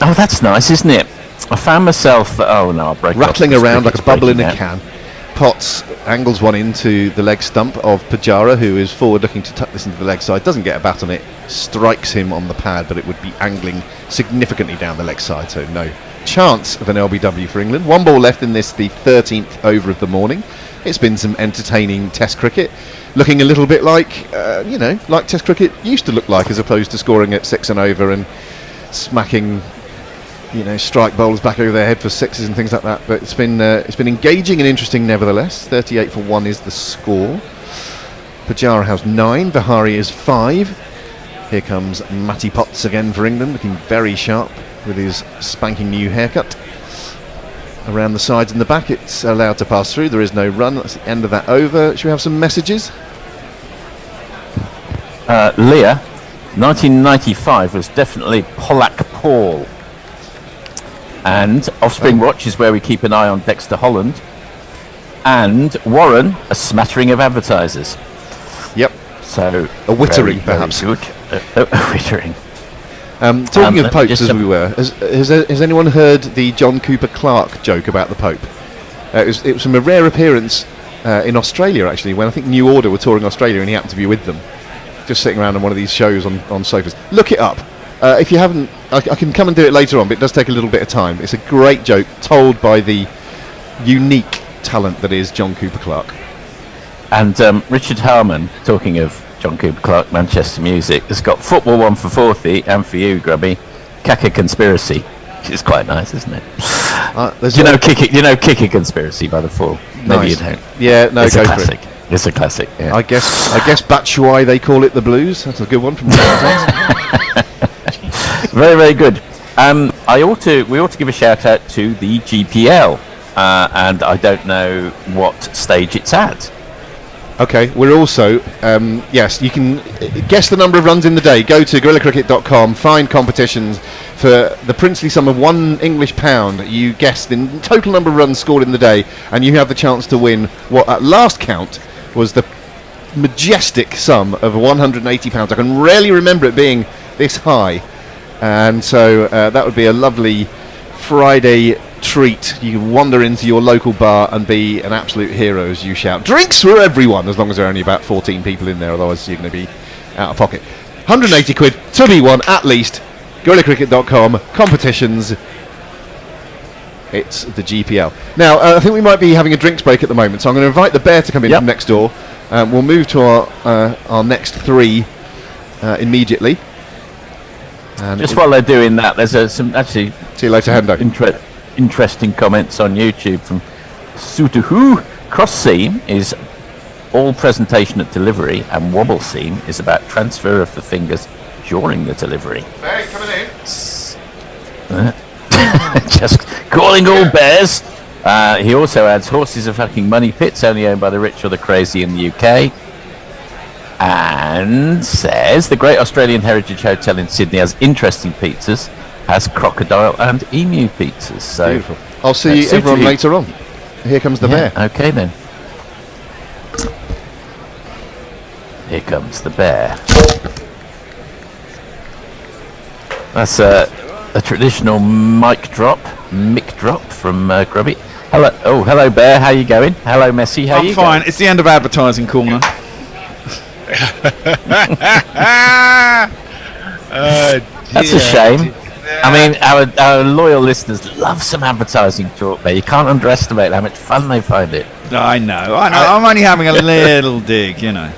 Oh, that's nice, isn't it? I found myself. Oh no, I'll break rattling around like a bubble in a can. Potts angles one into the leg stump of Pajara, who is forward looking to tuck this into the leg side. Doesn't get a bat on it, strikes him on the pad, but it would be angling significantly down the leg side, so no chance of an LBW for England. 1 ball left in this, the 13th over of the morning. It's been some entertaining Test cricket, looking a little bit like, like Test cricket used to look like, as opposed to scoring at 6 and over and smacking strike bowlers back over their head for sixes and things like that. But it's been engaging and interesting nevertheless. 38 for 1 is the score. Pajara has 9, Vihari is 5. Here comes Matty Potts again for England, looking very sharp with his spanking new haircut. Around the sides and the back, it's allowed to pass through. There is no run. That's the end of that over. Should we have some messages? Leah, 1995 was definitely Pollack Paul. And Offspring Watch is where we keep an eye on Dexter Holland. and Warren, a smattering of advertisers. Yep. So a wittering, very, perhaps. very good. A wittering. Talking of popes, as we were, has anyone heard the John Cooper Clarke joke about the Pope? It was from a rare appearance in Australia, actually, when I think New Order were touring Australia, and he happened to be with them, just sitting around on one of these shows on sofas. Look it up. If you haven't, I can come and do it later on, but it does take a little bit of time. It's a great joke told by the unique talent that is John Cooper Clarke. And Richard Harman, talking of John Cooper Clarke, Manchester Music, has got Football 1 for 40, and for you, Grubby, Kaka Conspiracy, which is quite nice, isn't it? You know Kicker Conspiracy by the Fall? Maybe Nice. you don't. Yeah, no, It's go a for classic. It's a classic. Yeah. I guess Batshuayi they call it the blues. That's a good one from Very, very good. We ought to give a shout out to the GPL, and I don't know what stage it's at. Okay, we're also, yes, you can guess the number of runs in the day. Go to guerrillacricket.com, find competitions for the princely sum of £1 English. You guess the total number of runs scored in the day, and you have the chance to win what at last count was the majestic sum of £180. I can rarely remember it being this high, and so that would be a lovely Friday treat. You can wander into your local bar and be an absolute hero as you shout drinks for everyone, as long as there are only about 14 people in there, otherwise you're going to be out of pocket. 180 quid to be won at least. guerrillacricket.com, competitions, it's the GPL. Now I think we might be having a drinks break at the moment, so I'm going to invite the bear to come in from next door. We'll move to our next three immediately. And just while they're doing that, there's some actually see you later, Hendo. Interesting comments on YouTube from Sutuhu. Cross seam is all presentation at delivery, and wobble seam is about transfer of the fingers during the delivery. Bear, coming in. Just calling all bears. He also adds horses are fucking money pits only owned by the rich or the crazy in the UK. And says the Great Australian Heritage Hotel in Sydney has interesting pizzas, has crocodile and emu pizzas. So beautiful. I'll see everyone later on. Here comes the bear. Okay then. Here comes the bear. That's a traditional mic drop from Grubby. Hello Bear, how you going? Hello Messi, how you going? I'm fine. It's the end of advertising corner. That's a shame. I mean, our loyal listeners love some advertising talk there. You can't underestimate how much fun they find it. I know. I'm only having a little dig, you know.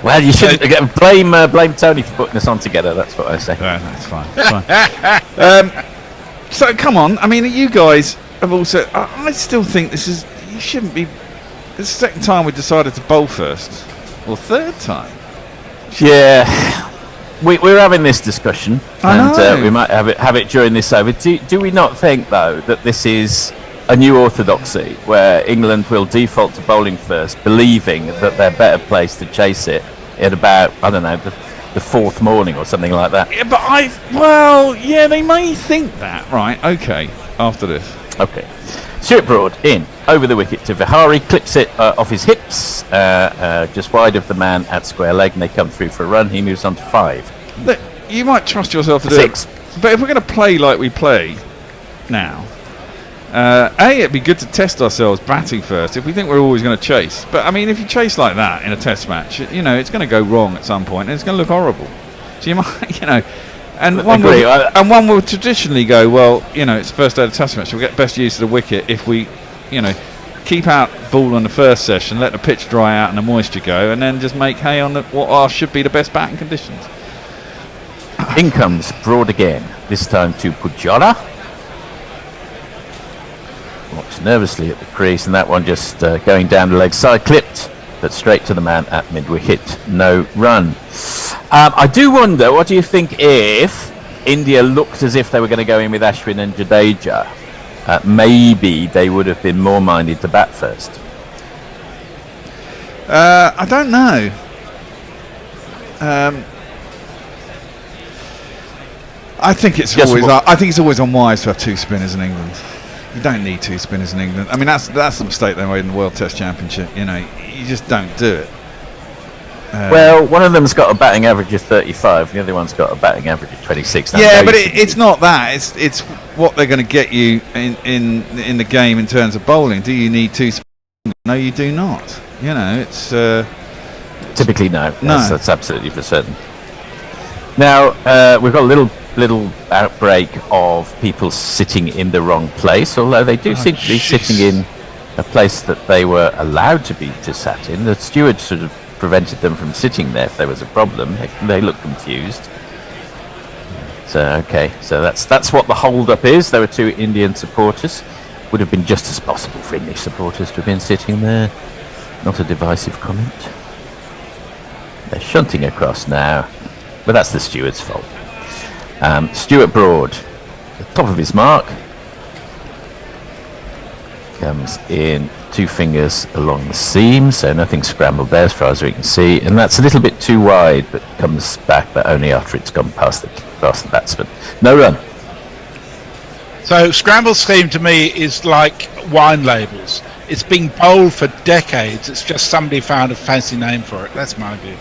Well, you shouldn't blame Tony for putting us on together. That's what I say. That's fine. That's fine. So come on. I mean, you guys have also. I still think this is. You shouldn't be. It's the second time we decided to bowl first, or third time. Yeah. We're having this discussion, and we might have it during this over. Do we not think, though, that this is a new orthodoxy where England will default to bowling first, believing that they're better placed to chase it at about, I don't know, the fourth morning or something like that? Yeah, but they may think that. Right, okay, after this. Okay. Stuart Broad in, over the wicket to Vihari, clips it off his hips, just wide of the man at square leg, and they come through for a run. He moves on to 5. Look, you might trust yourself to do 6. But if we're going to play like we play now, it'd be good to test ourselves batting first if we think we're always going to chase. But I mean, if you chase like that in a test match, it's going to go wrong at some point, and it's going to look horrible. So you might, and one will traditionally go, well, it's the first day of the test match, so we'll get best use of the wicket if we, keep out ball on the first session, let the pitch dry out and the moisture go, and then just make hay on what should be the best batting conditions. In comes Broad again, this time to Pujara. Walks nervously at the crease, and that one just going down the leg side, clipped, but straight to the man at mid-wicket, no run. I do wonder, what do you think if India looked as if they were going to go in with Ashwin and Jadeja? Maybe they would have been more minded to bat first. I don't know. I think it's always unwise to have 2 spinners in England. You don't need two spinners in England. I mean, that's the mistake they made in the World Test Championship. You know, you just don't do it. Well, one of them's got a batting average of 35, the other one's got a batting average of 26. Yeah, but it's not that. It's what they're going to get you in the game in terms of bowling. Do you need two spinners? No, you do not. You know, it's typically no. No, that's absolutely for certain. Now we've got a little outbreak of people sitting in the wrong place, although they do seem to be sitting in a place that they were allowed to sat in. The steward sort of prevented them from sitting there if there was a problem. They look confused. So that's what the hold-up is. There were two Indian supporters. Would have been just as possible for English supporters to have been sitting there. Not a divisive comment. They're shunting across now, but that's the steward's fault. Stuart Broad, the top of his mark, comes in 2 fingers along the seam, so nothing scrambled there as far as we can see, and that's a little bit too wide, but comes back, but only after it's gone past the batsman. No run. So scramble seam to me is like wine labels. It's been bowled for decades. It's just somebody found a fancy name for it. That's my view.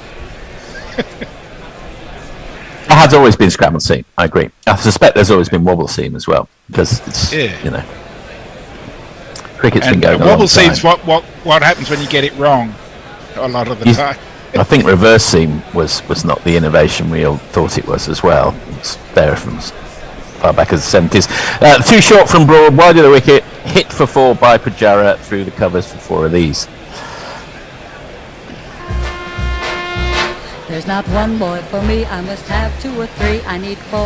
It has always been scramble seam. I agree. I suspect there's always been wobble seam as well, because it's you know. Cricket's been going on. Wobble seam's what happens when you get it wrong a lot of the time. I think reverse seam was not the innovation we all thought it was as well. It's there from as far back as the 70s. Too short from Broad, wide of the wicket, hit for 4 by Pujara through the covers for 4 of these. There's not one boy for me, I must have 2 or 3, I need 4.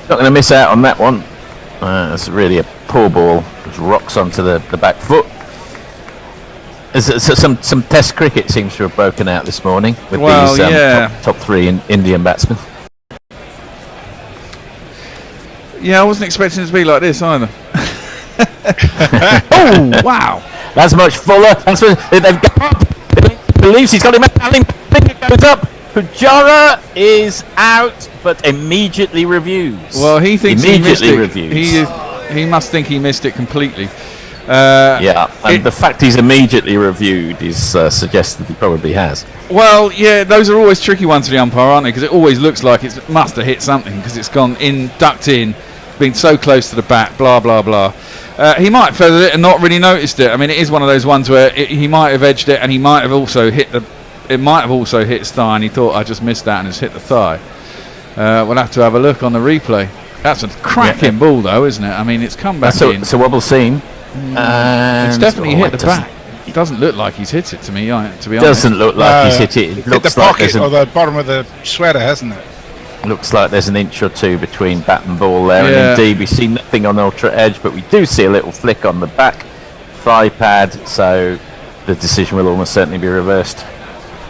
Not going to miss out on that one. It's really a poor ball. Just rocks onto the back foot. Some Test cricket seems to have broken out this morning with these top 3 Indian batsmen. Yeah, I wasn't expecting it to be like this either. Oh wow! That's much fuller. That's believes he's got him. Goes up. Pujara is out, but immediately reviews. Well, he thinks he missed it. Reviews. He must think he missed it completely. The fact he's immediately reviewed is suggests that he probably has. Well, yeah, those are always tricky ones for the umpire, aren't they? Because it always looks like it must have hit something because it's gone in, ducked in, been so close to the bat, blah blah blah. He might have feathered it and not really noticed it. I mean, it is one of those ones where he might have edged it and he might have also hit it might have also hit his thigh and he thought I just missed that and it's hit the thigh. We'll have to have a look on the replay. That's a cracking ball though, isn't it? I mean, it's come back in. It's a wobble seam. It's definitely hit the back. It doesn't look like he's hit it to me, to be honest. Doesn't look like he's hit it. It looks hit the pocket or the bottom of the sweater, hasn't it? Looks like there's an inch or 2 between bat and ball there, and indeed we see nothing on ultra edge, but we do see a little flick on the back thigh pad, so the decision will almost certainly be reversed.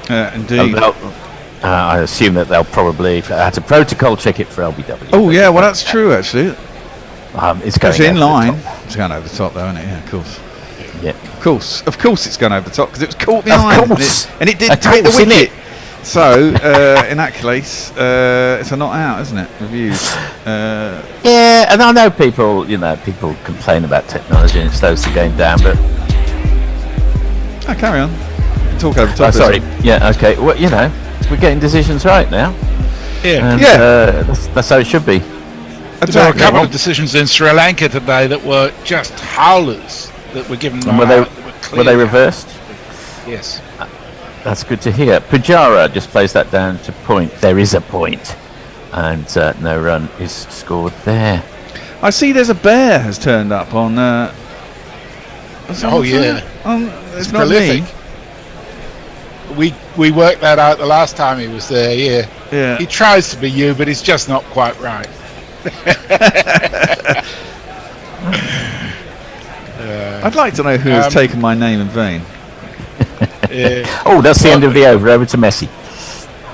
Indeed. I assume that they'll probably have a protocol check it for LBW. Oh yeah, well that's true actually. It's going in line. It's going over the top though, isn't it? Yeah, of course. Yeah. Of course, it's going over the top because it was caught behind. Of course. And it did take the wicket. So in that case, it's a not out, isn't it? Reviews. Yeah, and I know people complain about technology and it slows the game down, but carry on. Talk over top. Sorry. Yeah. Okay. Well, we're getting decisions right now. Yeah. And, that's how it should be. There were a couple of decisions in Sri Lanka today that were just howlers that were given. And were they reversed? Yes. That's good to hear. Pujara just plays that down to point. There is a point, and no run is scored there. I see there's a bear has turned up on. It's not prolific. Me. We worked that out the last time he was there. Yeah. He tries to be you, but he's just not quite right. I'd like to know who has taken my name in vain. That's the end of the over to Messi.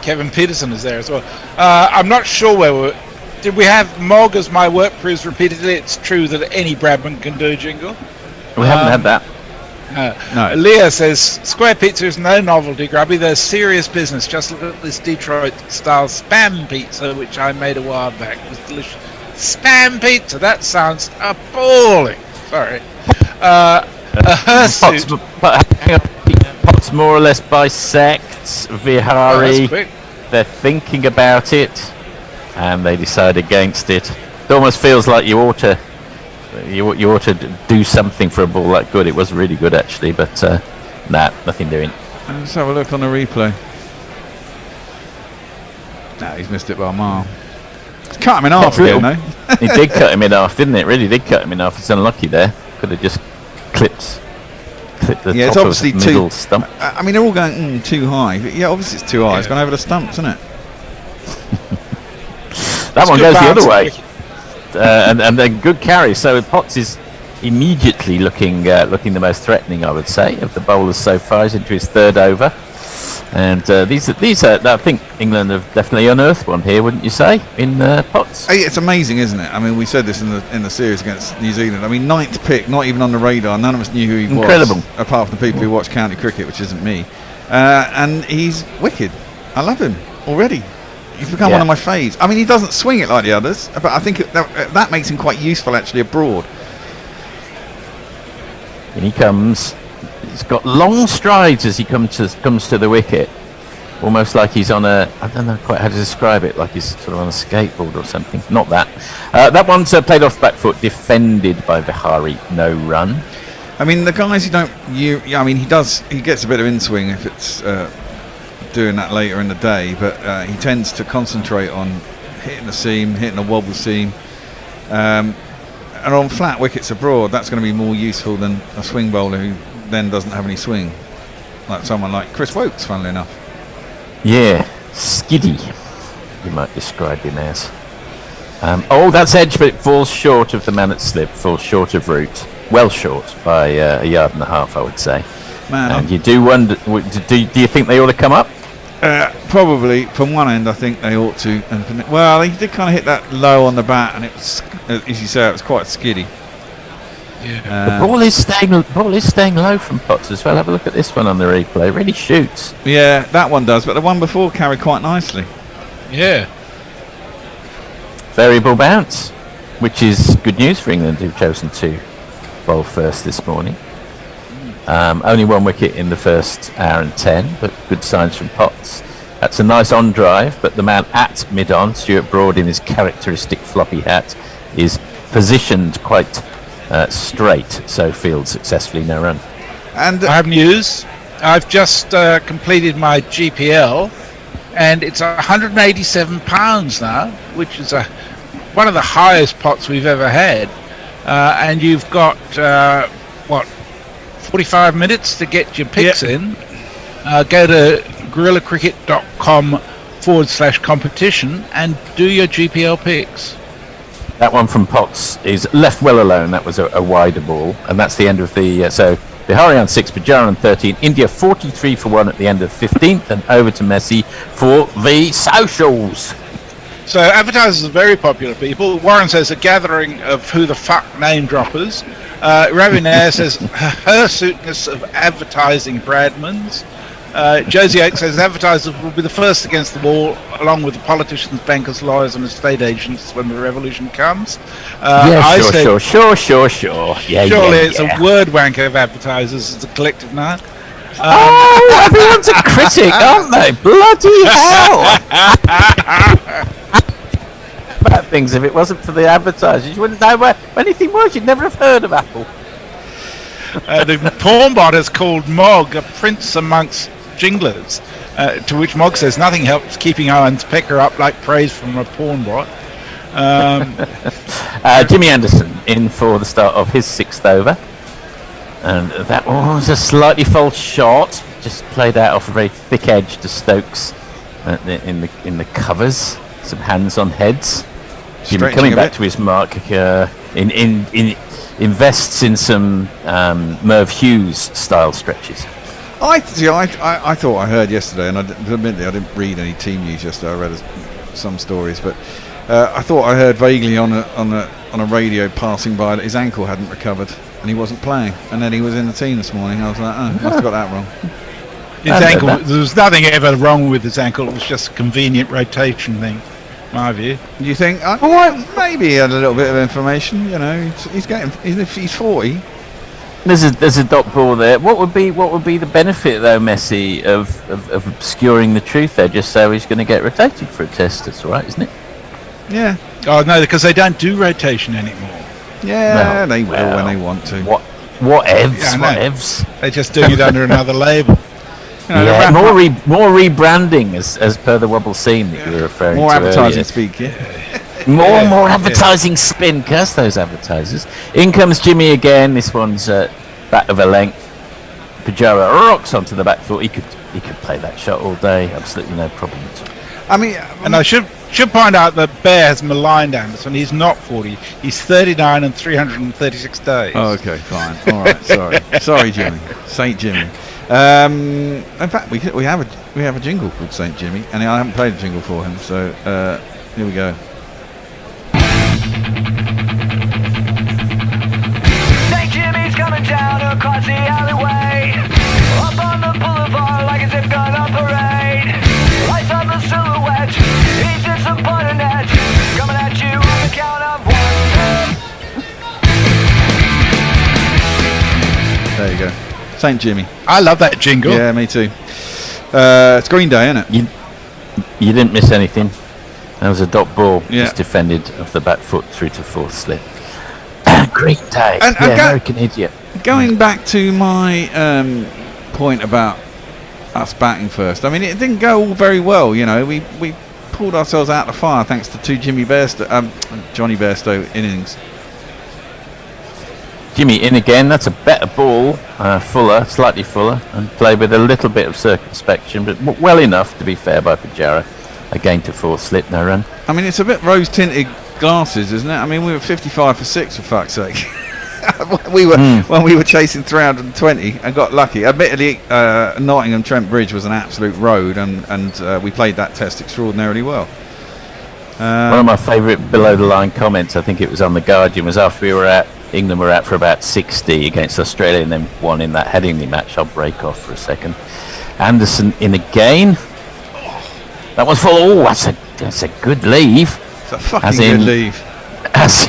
Kevin Peterson is there as well. I'm not sure where did we have Mog as my work proves repeatedly it's true that any Bradman can do jingle? We haven't had that. No. Leah says square pizza is no novelty, Grubby. There's serious business. Just look at this Detroit style spam pizza which I made a while back. It was delicious. Spam pizza. That sounds appalling. Sorry. A hirsute. Potts more or less bisects Vihari. They're thinking about it, and they decide against it. It almost feels like you ought to do something for a ball that good. It was really good actually, but nothing doing. Let's have a look on the replay. Nah, he's missed it by a mile. It's cut him in half again, though. He did cut him in half, didn't it? Really did cut him in half. It's unlucky there. Could have just clipped the top it's obviously of the middle stump. I mean, they're all going too high. But yeah, obviously it's too high. It's gone over the stumps, isn't it? That one goes the other way. And then good carry. So Potts is immediately looking the most threatening, I would say, of the bowlers so far. He's into his third over. And these are I think England have definitely unearthed one here, wouldn't you say, in Potts? Hey, it's amazing, isn't it? I mean, we said this in the series against New Zealand. I mean, 9th pick, not even on the radar. None of us knew who he was, apart from the people who watch county cricket, which isn't me. And he's wicked. I love him already. He's become one of my faves. I mean, he doesn't swing it like the others, but I think that makes him quite useful actually abroad. And he comes. He's got long strides as he comes to the wicket, almost like he's on I don't know quite how to describe it, like he's sort of on a skateboard or something. Not that. That one's played off back foot, defended by Vihari, no run. I mean, the guys who don't, I mean, he gets a bit of in-swing if it's doing that later in the day, but he tends to concentrate on hitting the seam, hitting the wobble seam. And on flat wickets abroad, that's going to be more useful than a swing bowler who then doesn't have any swing, like someone like Chris Wokes, funnily enough. Yeah, skiddy, you might describe him as. That's edge, but it falls short of the man at slip, falls short of route, well short by a yard and a half, I would say. Man, and you do wonder, do you think they ought to come up? Probably from one end, I think they ought to. And well, he did kind of hit that low on the bat, and it was, as you say, it was quite skiddy. Yeah. The ball is staying low from Potts as well. Have a look at this one on the replay. It really shoots. Yeah, that one does, but the one before carried quite nicely. Yeah. Variable bounce, which is good news for England, who've chosen to bowl first this morning. Only one wicket in the first hour and 10, but good signs from Potts. That's a nice on drive, but the man at mid-on, Stuart Broad, in his characteristic floppy hat, is positioned quite straight, so field successfully, no run. And I have news. I've just completed my GPL, and it's £187 now, which is one of the highest pots we've ever had. And you've got 45 minutes to get your picks in. Go to guerrillacricket.com/competition and do your GPL picks. That one from Potts is left well alone. That was a wider ball, and that's the end of the so Bihari on 6, Pujara on 13, India 43 for 1 at the end of 15th, and over to Messi for the socials. So advertisers are very popular people. Warren says a gathering of who the fuck name droppers. Ravi Nair says hirsuteness of advertising Bradmans. Josie Oak says advertisers will be the first against the wall, along with the politicians, bankers, lawyers and estate agents when the revolution comes. Sure. Yeah, surely it's a word wanker of advertisers as a collective now. Everyone's a critic, aren't they? Bloody hell! Bad things. If it wasn't for the advertisers, you wouldn't know where anything was. You'd never have heard of Apple. The porn bot has called Mog a prince amongst jinglers, to which Mog says nothing helps keeping Owen's pecker up like praise from a porn bot. Jimmy Anderson in for the start of his 6th over, and that one was a slightly false shot, just played out off a very thick edge to Stokes in the covers. Some hands on heads. Jimmy coming back to his mark, invests in some Merv Hughes style stretches. I thought I heard yesterday, and admittedly I didn't read any team news yesterday. I read some stories, but I thought I heard vaguely on a radio passing by that his ankle hadn't recovered and he wasn't playing, and then he was in the team this morning. I was like, I must have got that wrong. His ankle. There was nothing ever wrong with his ankle. It was just a convenient rotation thing. My view. Do you think? Maybe he had a little bit of information. You know, he's 40. There's a dot ball there. What would be the benefit though, Messi, of obscuring the truth there, just so he's going to get rotated for a test? That's all right, isn't it? Yeah. Oh no, because they don't do rotation anymore. Yeah, they will when they want to. Whatevs? They're just doing it under another label. You know, Yeah, more rebranding as per the wobble scene that you were referring more to advertising earlier. speak, yeah. More advertising spin. Curse those advertisers. In comes Jimmy again. This one's back of a length. Pajara rocks onto the back foot. He could play that shot all day. Absolutely no problem at all. I mean, and I should point out that Bear has maligned Anderson. He's not 40. He's 39 and 336 days. Oh, okay, fine. All right, sorry, Jimmy, Saint Jimmy. In fact, we have a jingle called Saint Jimmy, and I haven't played a jingle for him. So here we go. Saint Jimmy's coming down across the alleyway, up on the boulevard like a zip gun on parade. Lights on the silhouette, he's in some butter net, coming at you on the count of 1. There you go, Saint Jimmy. I love that jingle. Yeah, me too. It's Green Day, isn't it? You didn't miss anything. That was a dot ball, Yeah. just defended off the back foot through to fourth slip. Green Day, And American idiot. Going back to my point about us batting first, I mean, it didn't go all very well. You know, we pulled ourselves out of the fire thanks to two Johnny Bairstow innings. Jimmy in again. That's a better ball, slightly fuller, and played with a little bit of circumspection, but well enough to be fair by Pajara. Again to fourth slip, no run. I mean, it's a bit rose-tinted glasses, isn't it? I mean, we were 55 for 6 for fuck's sake. When we were chasing 320 and got lucky. Admittedly, Nottingham Trent Bridge was an absolute road, and we played that test extraordinarily well. One of my favourite below-the-line comments, I think it was on the Guardian, was after England were out for about 60 against Australia and then won in that Headingley match. I'll break off for a second. Anderson in again. That was full. Oh, that's a good leave. It's a fucking good leave. As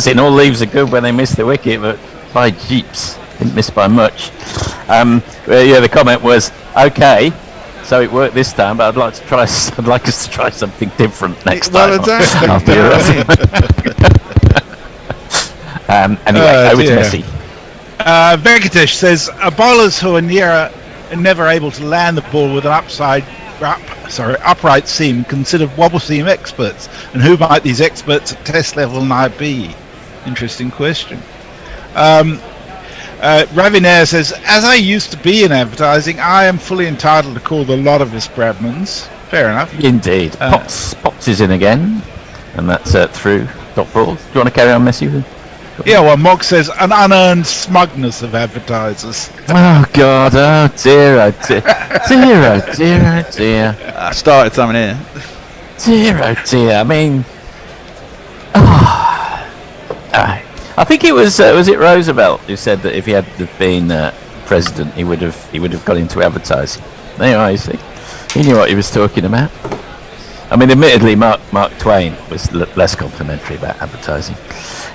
in, all leaves are good when they miss the wicket, but by jeeps, didn't miss by much. The comment was okay. So it worked this time, but I'd like us to try something different next time. Exactly. Anyway, over to Messi. Venkatesh says bowlers who are never able to land the ball with an upright seam considered wobble seam experts, and who might these experts at test level now be? Interesting question. Ravinair says, as I used to be in advertising, I am fully entitled to call the lot of us Bradmans. Fair enough. Indeed. Potts is in again, and that's through dot ball. Do you want to carry on, Messi? Yeah, well, Mog says an unearned smugness of advertisers. Oh God! Oh dear! Oh dear! Dear! Oh dear! Oh dear! I started something here. Dear! Oh dear! I mean, I think it was it Roosevelt who said that if he had been president, he would have got into advertising. There you are. You see, he knew what he was talking about. I mean, admittedly, Mark Twain was less complimentary about advertising.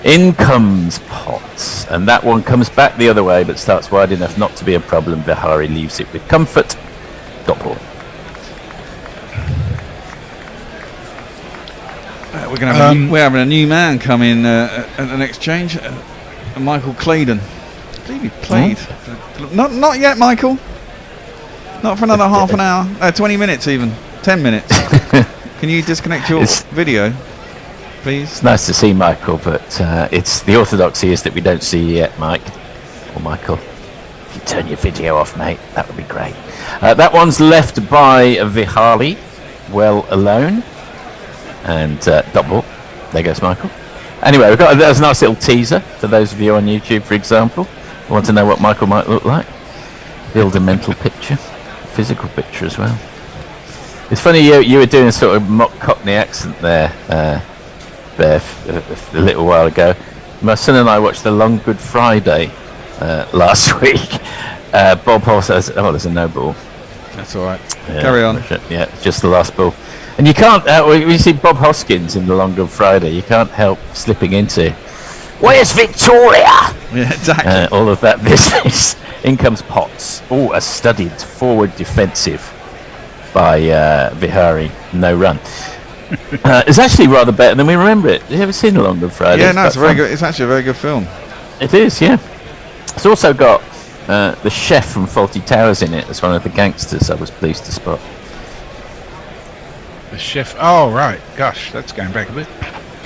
In comes Potts, and that one comes back the other way, but starts wide enough not to be a problem. Vihari leaves it with comfort. Dot ball. We're having a new man come in at the next change, Michael Claydon. I believe he played. Not yet, Michael. Not for another half an hour. 20 minutes even. 10 minutes. Can you disconnect your video, please? It's nice to see Michael, but it's the orthodoxy is that we don't see you yet, Mike. Or Michael. If you turn your video off, mate, that would be great. That one's left by Vihali, well alone. And double. There goes Michael. Anyway, there's a nice little teaser for those of you on YouTube, for example. You want to know what Michael might look like? Build a mental picture, physical picture as well. It's funny you were doing a sort of mock Cockney accent there, Beth, a little while ago. My son and I watched the Long Good Friday last week. Bob Hall says, "Oh, there's a no ball." That's all right. Carry on. Yeah, just the last ball. And you can't, we see Bob Hoskins in the Long Good Friday, you can't help slipping into, where's Victoria? Yeah, exactly. All of that business. In comes Potts. Oh, a studied forward defensive by Vihari. No run. It's actually rather better than we remember it. Have you ever seen the Long Good Friday? Yeah, no, it's very good. It's actually a very good film. It is, yeah. It's also got the chef from Fawlty Towers in it as one of the gangsters I was pleased to spot. The chef. Oh, right. Gosh, that's going back a bit.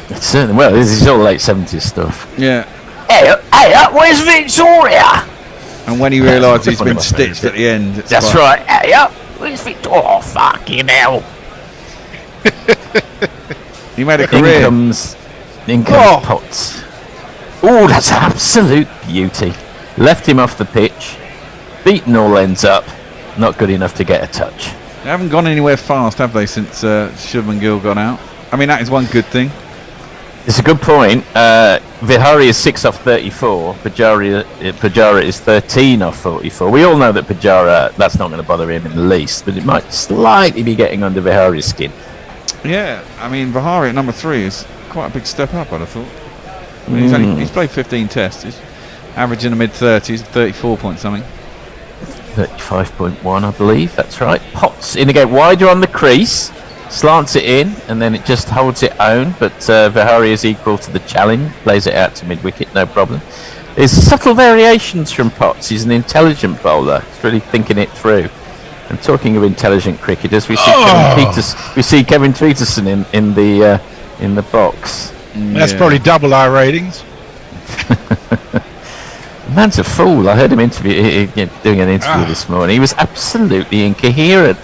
It's certainly, well, this is all late 70s stuff. Yeah. Hey, where's Victoria? And when he realised he's been stitched at the end. That's right. Hey, where's Victoria? Oh, fucking hell. He made a career. In comes Potts. Oh, that's absolute beauty. Left him off the pitch. Beaten all ends up. Not good enough to get a touch. They haven't gone anywhere fast, have they, since Shubman Gill gone out? I mean, that is one good thing. It's a good point. Vihari is 6 off 34. Pujara is 13 off 44. We all know that Pujara, that's not going to bother him in the least, but it might slightly be getting under Vihari's skin. Yeah, I mean, Vihari at number 3 is quite a big step up, I'd have thought. I mean, he's played 15 tests. He's average in the mid-30s, 34 point something. 35.1, I believe. That's right. Potts in again, wider on the crease. Slants it in, and then it just holds it own, but Vihari is equal to the challenge, plays it out to mid-wicket, no problem. There's subtle variations from Potts. He's an intelligent bowler. He's really thinking it through. And talking of intelligent cricketers, we see Kevin Peterson in the box. That's probably double our ratings. Man's a fool. I heard him doing an interview this morning. He was absolutely incoherent.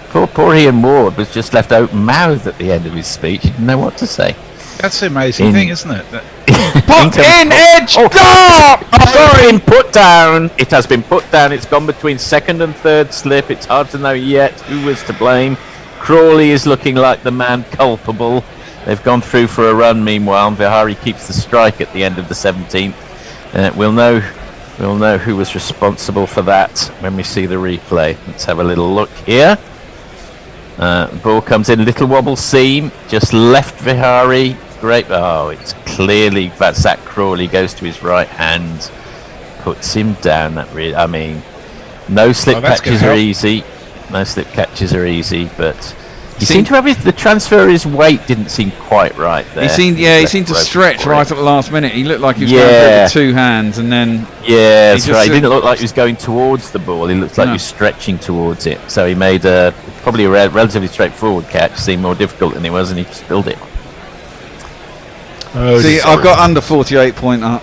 Poor Ian Ward was just left open-mouthed at the end of his speech. He didn't know what to say. That's the amazing thing, isn't it? Put in, Edge! Sorry, put down. It has been put down. It's gone between second and third slip. It's hard to know yet who was to blame. Crawley is looking like the man culpable. They've gone through for a run meanwhile. Vihari keeps the strike at the end of the 17th. We'll know who was responsible for that when we see the replay. Let's have a little look here. Ball comes in, little wobble seam, just left Vihari. Great. Oh, it's clearly that Zach Crawley goes to his right hand, puts him down. I mean, no slip catches are easy. No slip catches are easy, but he seemed to have the transfer. His weight didn't seem quite right there. He seemed to stretch right at the last minute. He looked like he was going through it with 2 hands, and then that's right. He didn't look like he was going towards the ball. He looked like he was stretching towards it. So he made probably a relatively straightforward catch seem more difficult than it was, and he spilled it. I've got under 48 and a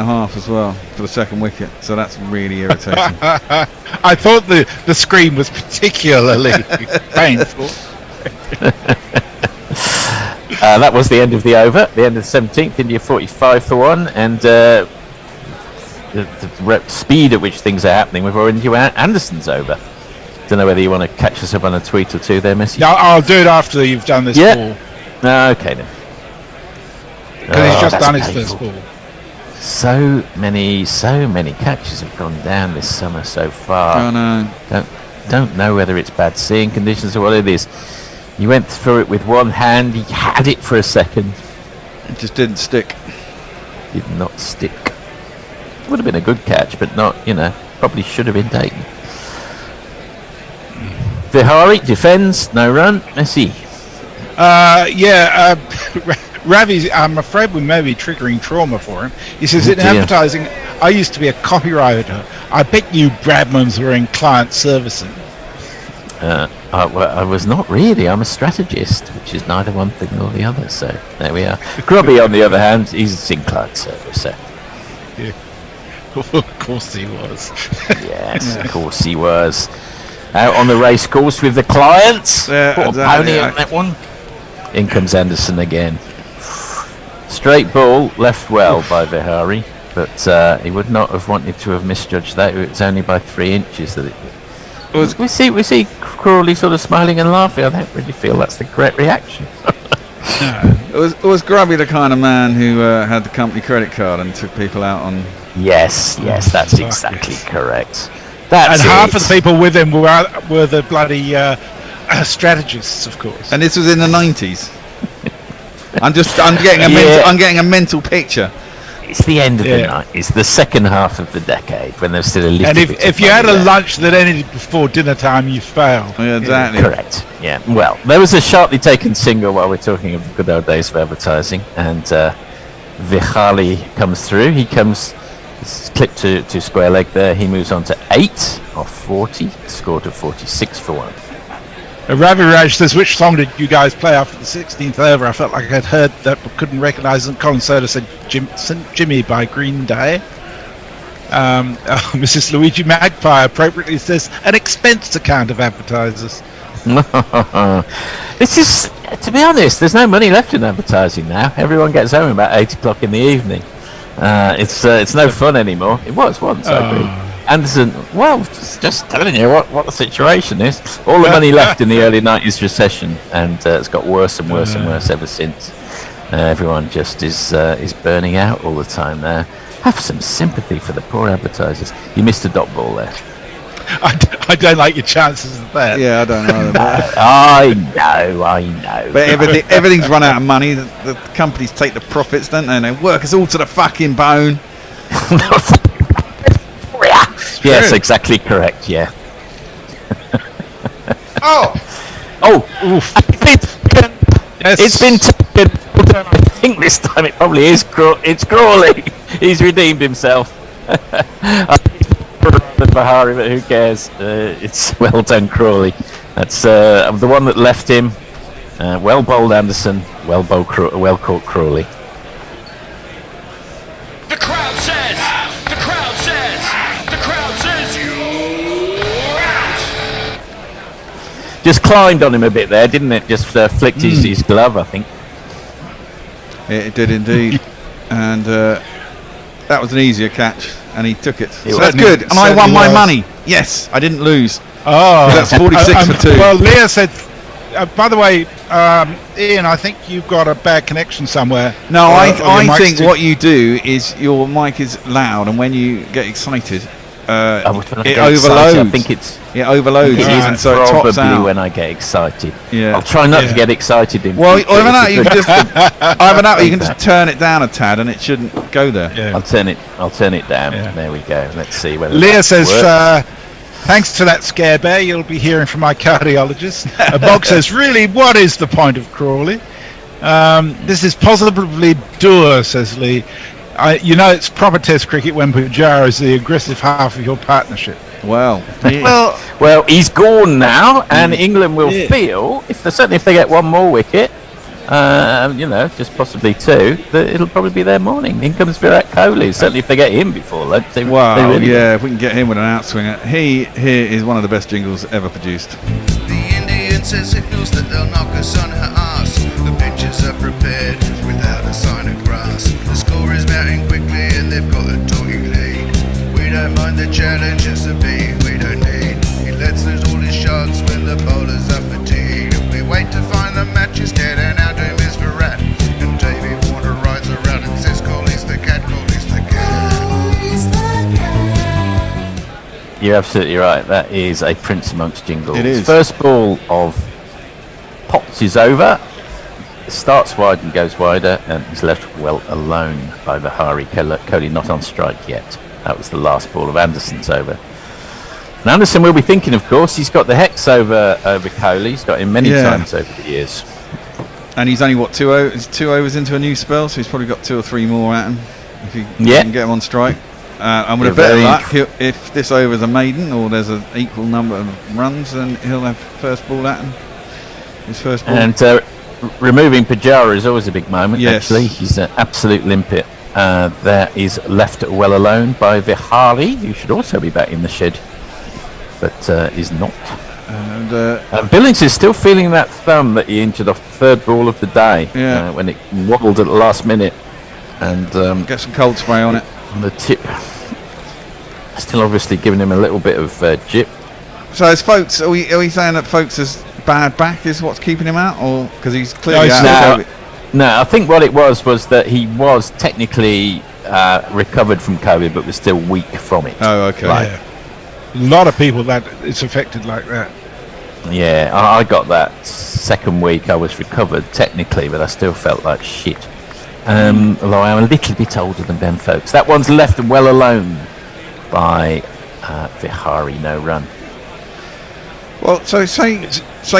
half as well for the second wicket, so that's really irritating. I thought the screen was particularly painful. That was the end of the over, the end of the 17th. India 45 for 1, and the speed at which things are happening with India Anderson's over. Don't know whether you want to catch us up on a tweet or two there, Messi. No, I'll do it after you've done this ball. No, okay then. Because he's just done his first ball. So many catches have gone down this summer so far. Oh no. Don't know whether it's bad seeing conditions or what it is. He went through it with one hand. He had it for a second. It just didn't stick. Did not stick. Would have been a good catch, but not. Probably should have been taken. Vihari defends, no run. Messi. Ravi, I'm afraid we may be triggering trauma for him. He says, in advertising, I used to be a copywriter. I bet you Bradmans were in client servicing. I was not really. I'm a strategist, which is neither one thing nor the other. So there we are. Grubby, on the other hand, he's in client service. So. Yeah. Of course he was. Yes, of course he was. Out on the race course with the clients. Put a pony on that one. In comes Anderson again. Straight ball, left well by Vihari, but he would not have wanted to have misjudged that. It was only by 3 inches that it. We see Crawley sort of smiling and laughing. I don't really feel that's the correct reaction. Was Grubby the kind of man who had the company credit card and took people out on? Yes, that's exactly correct. And half of the people with him were the bloody strategists, of course. And this was in the 90s. I'm getting a mental picture. It's the end of the night. It's the second half of the decade when there's still a little And bit if of you had money a left. lunch that ended before dinner time, you failed. Yeah, exactly. Correct. Yeah. Well, there was a sharply taken single while we're talking of the good old days of advertising, and Vihali comes through. He comes, it's clipped to square leg there. He moves on to 8 off 40, scored of 46 for 1. Ravi Raj says, which song did you guys play after the 16th over? I felt like I'd heard that but couldn't recognise it. Colin Soda said Jimmy by Green Day. Mrs. Luigi Magpie appropriately says, an expense account of advertisers. This is, to be honest, there's no money left in advertising now. Everyone gets home about 8 o'clock in the evening. It's no fun anymore. It was once, I agree. Anderson, well, just telling you what the situation is. All the money left in the early 90s recession, and it's got worse and worse and worse ever since. Everyone just is burning out all the time there. Have some sympathy for the poor advertisers. You missed a dot ball there. I don't like your chances of that. Yeah, I don't know. I know. But everything's run out of money. The companies take the profits, don't they? And they work us all to the fucking bone. Yes, exactly correct. Yeah. Oof. It's been taken. I think this time it probably is. It's Crawley. He's redeemed himself. Bahari, but who cares? It's well done, Crawley. That's the one that left him. Well bowled, Anderson. Well caught, Crawley. The crowd says, you're out. Just climbed on him a bit there, didn't it? Just flicked his glove, I think. It did indeed. And that was an easier catch, and he took it. So that's good. And I won my money. Yes, I didn't lose. Oh, that's 46 for 2. Well, Leah said, by the way, Ian, I think you've got a bad connection somewhere. No, I think what you do is your mic is loud, and when you get excited, it overloads. I think it overloads, and so it tops out. When I get excited. Yeah. I'll try not to get excited. Either you can just turn it down a tad, and it shouldn't go there. Yeah. I'll turn it down. Yeah. There we go. Let's see whether Leah says, thanks to that scare bear, you'll be hearing from my cardiologist. Bog says, really, what is the point of Crawley? This is positively dour, says Lee. It's proper Test cricket when Pujara is the aggressive half of your partnership. Well, well, he's gone now, and England will feel, certainly if they get one more wicket, just possibly 2, that it'll probably be their morning. In comes Virat Kohli. Certainly if they get him before that. If we can get him with an outswinger. He here is one of the best jingles ever produced. The Indian says signals that they'll knock us on her ass. The pitches are prepared without a sign of grass. The score is mounting quickly and they've got a talking lead. We don't mind the challenge, it's a beat we don't need. He lets loose all his shots when the bowlers are fatigued. And we wait to find the match is dead and our doom is for rat. And Davey Warner rides around and says, Crawley's the cat, Crawley's the cat. You're absolutely right. That is a Prince amongst jingles. It is. First ball of Potts is over. Starts wide and goes wider, and he's left well alone by Vihari. Kohli not on strike yet. That was the last ball of Anderson's over. And Anderson will be thinking, of course, he's got the hex over Kohli. He's got him many times over the years. And he's only, 2 overs into a new spell, so he's probably got 2 or 3 more at him. If you can get him on strike. And with a bit of luck, if this over's a maiden or there's an equal number of runs, then he'll have first ball at him. His first ball. And removing Pujara is always a big moment, actually. He's an absolute limpet. There is left well alone by Vihari, who should also be back in the shed, but is not. And Billings is still feeling that thumb that he injured off the third ball of the day when it wobbled at the last minute. And get some cold spray on it. On the tip. Still obviously giving him a little bit of jip. So is Folkes, are we saying that Folkes' bad back is what's keeping him out, or because he's clearly out? No, I think what it was that he was technically recovered from COVID, but was still weak from it. Oh, okay. A lot of people that it's affected like that. Yeah, I got that second week. I was recovered technically, but I still felt like shit. Although I am a little bit older than Ben Folks. That one's left well alone by Vihari no run. Well, so say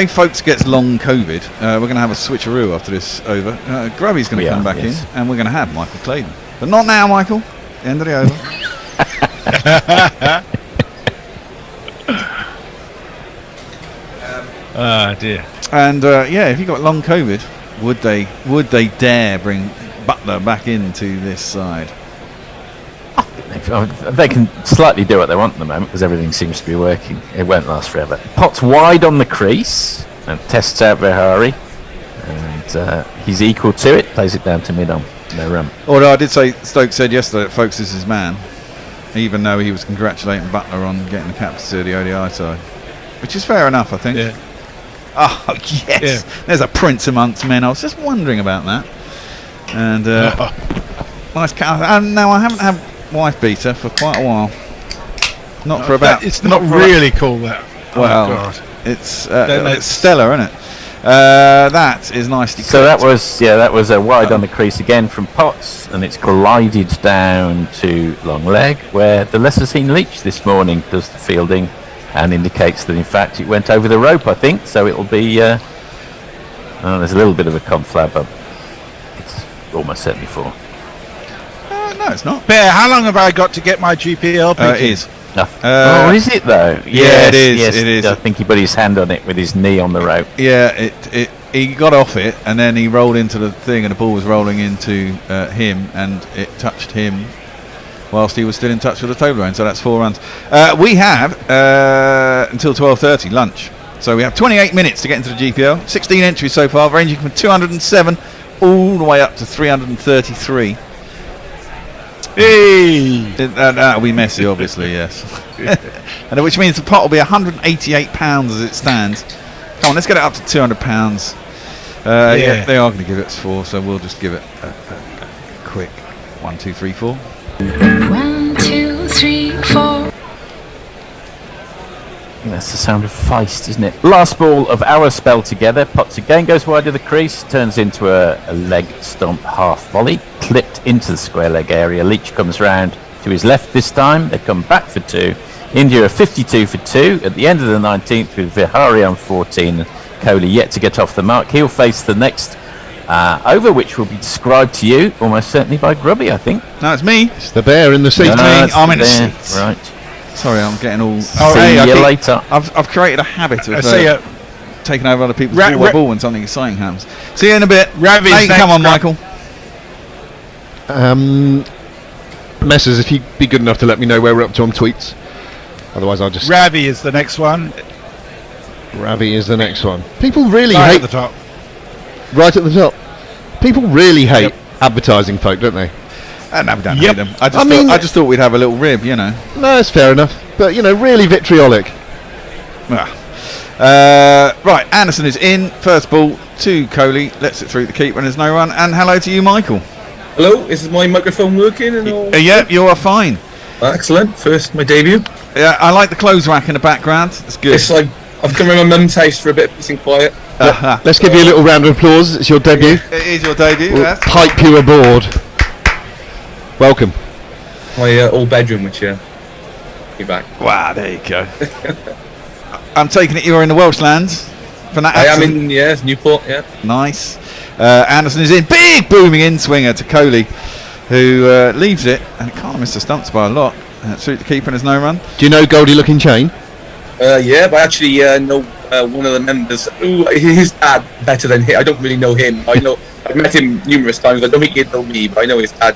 Folks gets long COVID, we're going to have a switcheroo after this over. Grubby's going to come back in, and we're going to have Michael Clayton. But not now, Michael. End of the over. Dear. And if you got long COVID, would they dare bring Butler back into this side? They can slightly do what they want at the moment because everything seems to be working. It won't last forever. Potts wide on the crease and tests out Vihari, and he's equal to it. Plays it down to mid on. No run. Although I did say Stokes said yesterday that Folks is his man, even though he was congratulating Butler on getting the captaincy of the ODI side, which is fair enough, I think. Yeah. Oh yes, yeah. There's a prince amongst men. I was just wondering about that. And nice cat. And now I haven't had wife beater for quite a while. Not for about. It's not really cool. That. Well, God. It's stellar, isn't it? That is nicely. So that was a wide on the crease again from Potts, and it's glided down to long leg, where the lesser seen Leach this morning does the fielding, and indicates that in fact it went over the rope. I think so. It'll be. There's a little bit of a conflab, but it's almost certainly 4. No, it's not. Bear, how long have I got to get my GPL? It is. Is it though? Yeah, it is. Yes, it is. I think he put his hand on it with his knee on the rope. Yeah, he got off it, and then he rolled into the thing, and the ball was rolling into him, and it touched him whilst he was still in touch with the table line. So that's 4 runs. We have until 12:30 lunch. So we have 28 minutes to get into the GPL. 16 entries so far, ranging from 207 all the way up to 333. Hey! That'll be messy, obviously, yes. And which means the pot will be £188 as it stands. Come on, let's get it up to £200. Yeah, they are going to give it 4, so we'll just give it a quick 1, 2, 3, 4. 1, 2, 3, 4. That's the sound of Feist, isn't it? Last ball of our spell together. Potts again goes wide of the crease, turns into a leg stomp half volley, clipped into the square leg area. Leach comes round to his left this time. They come back for 2. India are 52 for 2 at the end of the 19th with Vihari on 14 and Kohli yet to get off the mark. He'll face the next over, which will be described to you almost certainly by Grubby, I think. No, it's me. It's the bear in the seat. I'm in the seat. Right. Sorry, I'm getting all. See you later. I've created a habit of taking over other people's ball when something exciting happens. See you in a bit. Hey, come on, Michael. Messers, if you'd be good enough to let me know where we're up to on tweets. Otherwise, I'll just. Ravi is the next one. Ravi is the next one. People really right hate. At the top. Right at the top. People really hate advertising folk, don't they? No, we don't hate them. I just thought we'd have a little rib, you know. No, that's fair enough. But, really vitriolic. Right, Anderson is in. First ball to Kohli. Lets it through the keeper and there's no run. And hello to you, Michael. Hello, is my microphone working? And all? Yeah, you are fine. Excellent. First, my debut. Yeah, I like the clothes rack in the background. It's good. It's like I've come around my mum's house for a bit of peace and quiet. Let's give you a little round of applause. It's your debut. It is your debut. We'll pipe you aboard. Welcome. My old bedroom, which you're back. Wow, there you go. I'm taking it you're in the Welsh lands. From that I am in, Newport, yeah. Nice. Anderson is in. Big booming in swinger to Kohli, who leaves it, and can't miss the stumps by a lot. Through the keeper and there's no run. Do you know Goldie Looking Chain? Yeah, but I actually know one of the members. Ooh, his dad better than him. I don't really know him. I've met him numerous times. I don't think he'd know me, but I know his dad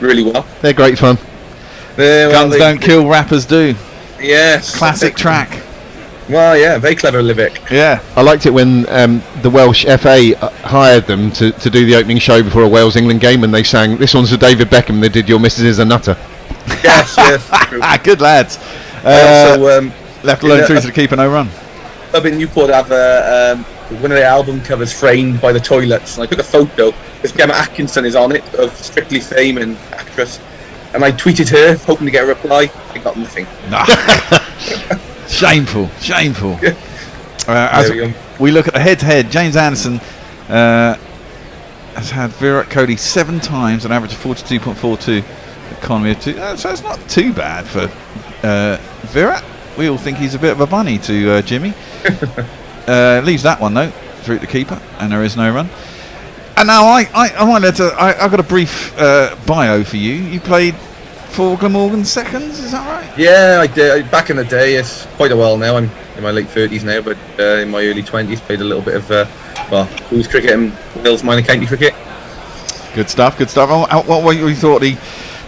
really well. They're great fun. Guns don't kill, rappers do. Yes. Classic track. Well, yeah, very clever lyric. Yeah. I liked it when the Welsh FA hired them to do the opening show before a Wales-England game, and they sang, this one's for David Beckham, they did Your Missus is a Nutter. Yes, yes. Good lads. Left alone through to the keeper, no run. Up in Newport, I have one of their album covers framed by the toilets, and I took a photo. This Gemma Atkinson is on it, of Strictly Fame and actress, and I tweeted her, hoping to get a reply. I got nothing. Shameful. As we look at the head-to-head, James Anderson has had Virat Kohli 7 times, an average of 42.42, economy of 2. So it's not too bad for Virat. We all think he's a bit of a bunny to Jimmy. Leaves that one though through the keeper, and there is no run. And now I've got a brief bio for you. You played for Glamorgan Seconds, is that right? Yeah, I did. Back in the day, it's quite a while now. I'm in my late 30s now, but in my early 20s, played a little bit of Who's cricket and Wales minor county cricket. Good stuff. What you thought the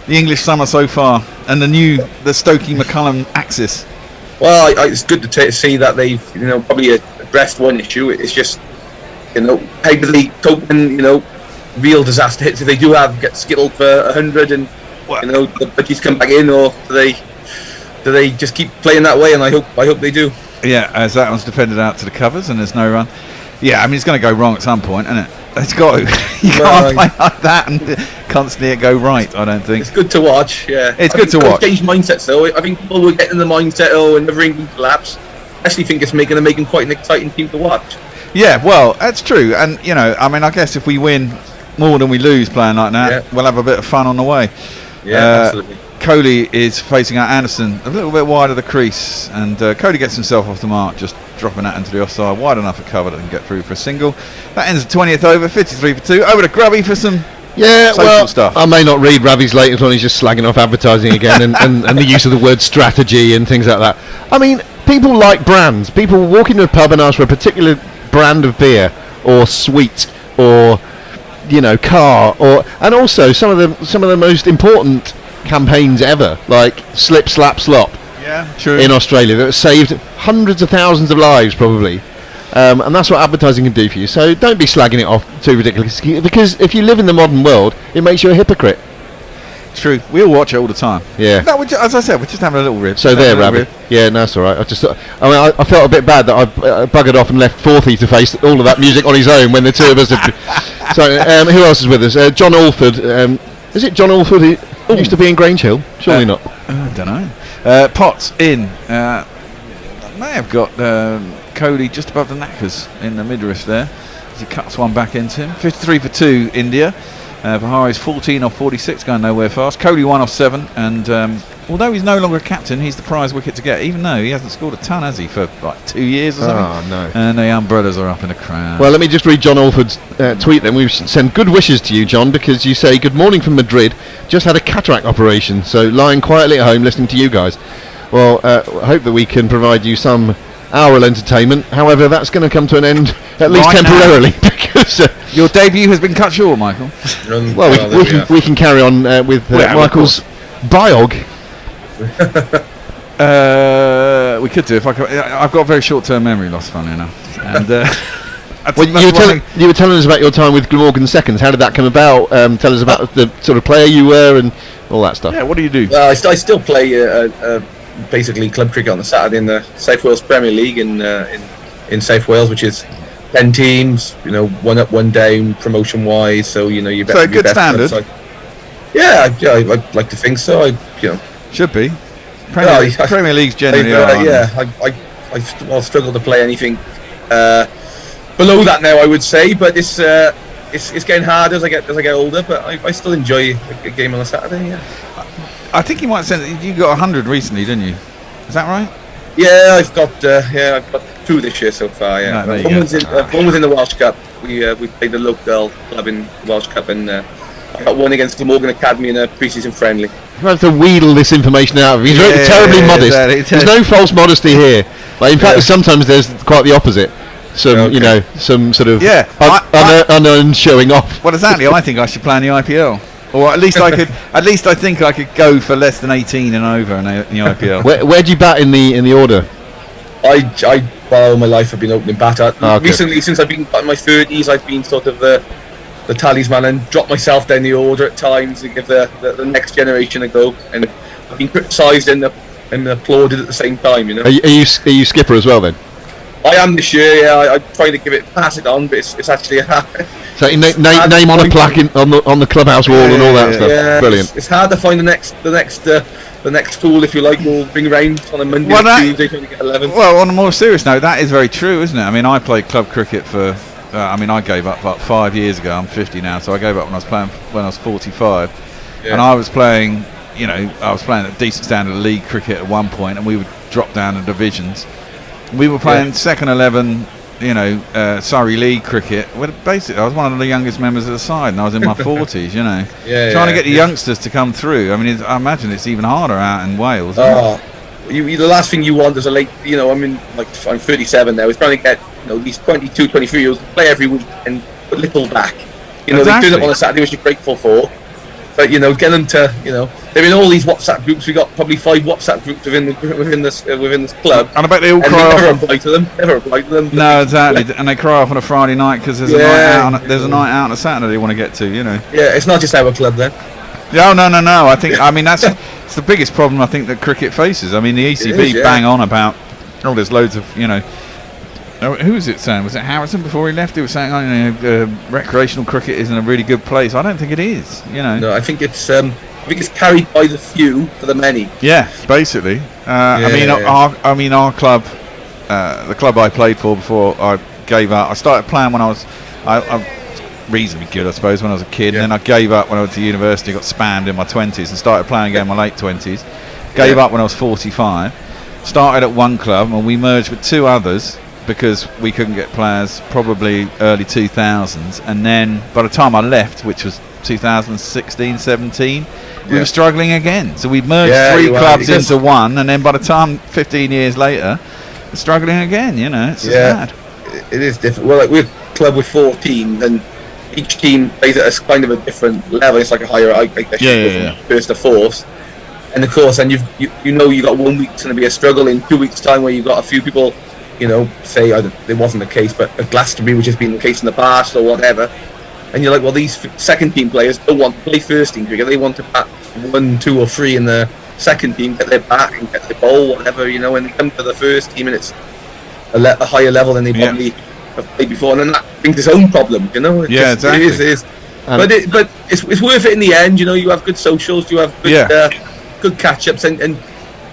English summer so far, and the Stokey McCullum axis? Well, it's good to see that they've probably addressed one issue. It's just how do they cope when real disaster hits? If they do get skittled for 100 and the budgies come back in, or do they just keep playing that way? And I hope they do. Yeah, as that one's defended out to the covers and there's no run. Yeah, I mean it's going to go wrong at some point, isn't it? It's got to. You can't play like that and constantly go right. I don't think it's good to watch. Yeah, it's good to watch. Change mindsets though. I think people will get in the mindset never England collapse. I actually think it's making them quite an exciting team to watch. Yeah, well, that's true, and I mean, I guess if we win more than we lose playing like that, we'll have a bit of fun on the way. Yeah, absolutely. Kohli is facing out Anderson a little bit wide of the crease, and Kohli gets himself off the mark, just dropping that into the offside, wide enough for cover and get through for a single. That ends the 20th over, 53 for 2. Over to Grubby for some social stuff. I may not read Ravi's latest one. He's just slagging off advertising again and the use of the word strategy and things like that. I mean, people like brands. People walk into a pub and ask for a particular brand of beer or sweet or car, and also some of the most important campaigns ever, like Slip Slap Slop. Yeah, true. In Australia, that saved hundreds of thousands of lives probably, and that's what advertising can do for you. So don't be slagging it off too ridiculously, because if you live in the modern world, it makes you a hypocrite. True, we all watch it all the time. Yeah. No, as I said, we're just having a little rib. So there, Rabbit. Yeah, no, that's all right. I felt a bit bad that I buggered off and left Forthy to face all of that music on his own when the two of us had. So, who else is with us? John Alford. Is it John Alford who used to be in Grange Hill? Surely not. I don't know. Potts in. May have got Kohli just above the knackers in the midriff there, as he cuts one back into him. 53 for 2, India. Vihari's 14 off 46, going nowhere fast. Kohli 1 off 7, and although he's no longer a captain, he's the prize wicket to get, even though he hasn't scored a ton, has he, for like 2 years or something? Oh, no. And the umbrellas are up in the crowd. Well, let me just read John Alford's tweet then. We send good wishes to you, John, because you say, good morning from Madrid, just had a cataract operation, so lying quietly at home listening to you guys. Well, I hope that we can provide you some aural entertainment. However, that's going to come to an end, at least right temporarily, because... Your debut has been cut short, Michael. Well, we can carry on with Michael's biog. We could do if I could. I've got a very short-term memory loss, funny enough. And you were telling us about your time with Glamorgan Seconds. How did that come about? Tell us about the sort of player you were and all that stuff. Yeah, what do you do? Well, I still play basically club cricket on the Saturday in the South Wales Premier League in South Wales, which is 10 teams, 1 up, 1 down, promotion-wise. So you better. So good standard. Yeah, I like to think so. Should be. Premier League's generally. I'll struggle to play anything below that now, I would say. But it's getting harder as I get older. But I still enjoy a game on a Saturday. Yeah. I think you might say that you got 100 recently, didn't you? Is that right? Yeah, I've got 2 this year so far. Yeah, one was in the Welsh Cup. We played the local club in the Welsh Cup, and I got 1 against Glamorgan Academy in a pre-season friendly. You have to wheedle this information out of him. He's terribly modest. There's no false modesty here. Like in fact, sometimes there's quite the opposite. Some sort of unearned showing off. Well, exactly. I think I should play in the IPL. Or at least I could. At least I think I could go for less than 18 and over in the IPL. Where do you bat in the order? All my life I've been opening batter. Recently, since I've been in my 30s, I've been sort of the talisman and drop myself down the order at times and give the next generation a go. And I've been criticised and applauded at the same time. Are you skipper as well then? I am this year. Yeah, I'm trying to pass it on, but it's actually So name on a plaque on the clubhouse wall and all that stuff. Yeah, Brilliant. It's hard to find the next pool, if you like, will bring round on a Monday or Tuesday trying to get 11. Well, on a more serious note, that is very true, isn't it? I mean, I played club cricket for. I gave up about 5 years ago. I'm 50 now, so I gave up when I was playing when I was 45, and I was playing. I was playing at decent standard league cricket at one point, and we would drop down to divisions. We were playing second 11, Surrey League cricket. Well, basically, I was one of the youngest members of the side, and I was in my 40s. Trying to get the youngsters to come through. I mean, I imagine it's even harder out in Wales. The last thing you want is a late. I'm 37 now. It's trying to get these 22, 23-year-olds to play every week and put little back. They do it on a Saturday, which you're grateful for. But get them to they're in all these WhatsApp groups. We got probably 5 WhatsApp groups within this club. And I bet they all cry off. Never reply to them. No, exactly. And they cry off on a Friday night because there's a night out. There's a night out on a Saturday they want to get to. Yeah, it's not just our club then. No. I mean that's it's the biggest problem I think that cricket faces. I mean the ECB bang on about there's loads of who was it saying? Was it Harrison before he left? He was saying, recreational cricket isn't a really good place. I don't think it is. No, I think it's carried by the few for the many. Yeah, basically. Our club, the club I played for before I gave up. I started playing when I was reasonably good, I suppose, when I was a kid. And then I gave up when I went to university. Got spammed in my 20s and started playing again in my late 20s. Gave up when I was 45. Started at one club and we merged with 2 others. Because we couldn't get players, probably early 2000s, and then by the time I left, which was 2016-17, we were struggling again. So we merged 3 clubs into one, and then by the time 15 years later, we're struggling again. It's just mad. It is different. Well, we're a club with 4 teams, and each team plays at a kind of a different level. It's like a higher, I guess, first to fourth. And of course, then you got 1 week's going to be a struggle. In 2 weeks' time, where you've got a few people. Say it wasn't the case, but at Glastonbury, which has been the case in the past or whatever, and you're like, well, these second team players don't want to play first team cricket. They want to bat 1, 2 or 3 in the second team, get their bat and get their bowl, whatever, and they come to the first team and it's a higher level than they probably have played before, and then that brings its own problem, exactly. It is. But it's worth it in the end. You have good socials, you have good, good catch-ups, and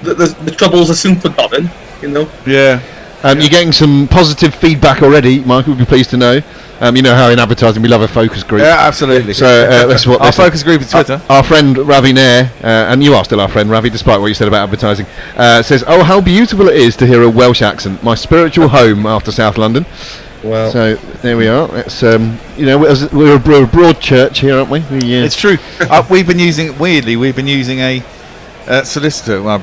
the troubles are soon forgotten. Yeah. You're getting some positive feedback already, Michael. We'd be pleased to know. You know how in advertising we love a focus group. Yeah, absolutely. So that's what our focus group is Twitter. Our friend Ravi Nair, and you are still our friend Ravi, despite what you said about advertising, says, "Oh, how beautiful it is to hear a Welsh accent. My spiritual home after South London." Well, so there we are. It's we're a broad church here, aren't we? It's true. We've been using a solicitor. Well,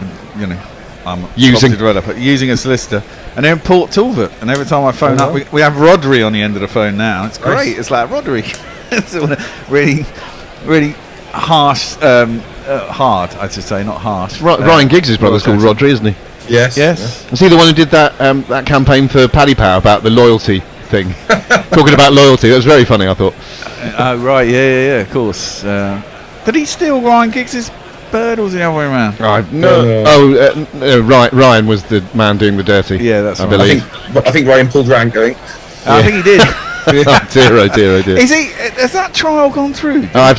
I'm using a solicitor, and they're in Port Talbot. And every time I phone up, we have Rodri on the end of the phone now. It's great. Nice. It's like Rodri. It's really, really harsh, hard. I should say, not harsh. Ryan Giggs' brother's called Rodri, isn't he? Yes. Is he the one who did that campaign for Paddy Power about the loyalty thing? Talking about loyalty, that was very funny, I thought. Oh right, yeah, of course. Did he steal Ryan Giggs' bird, or was it the other way around? Ryan was the man doing the dirty. Yeah, that's I right. believe. I think Ryan pulled rank. I think he did. Oh dear. Is he? Has that trial gone through? I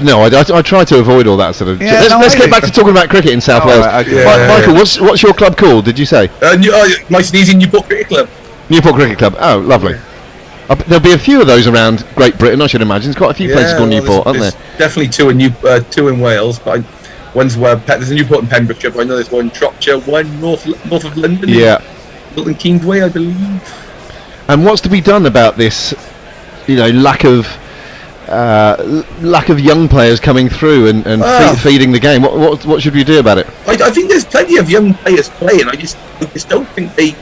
try to avoid all that sort of. Let's get back to talking about cricket in South Wales. Right, okay. Michael, what's your club called? Did you say? Nice and easy, Newport Cricket Club. Newport Cricket Club. Oh, lovely. There'll be a few of those around Great Britain, I should imagine. There's quite a few places called Newport, aren't there? Definitely 2 in Wales, but one's there's a Newport in Pembrokeshire, but I know there's one in Shropshire, one north of London. Yeah. Milton Keynes Way, I believe. And what's to be done about this? Lack of young players coming through and feeding the game. What should we do about it? I think there's plenty of young players playing. I just don't think they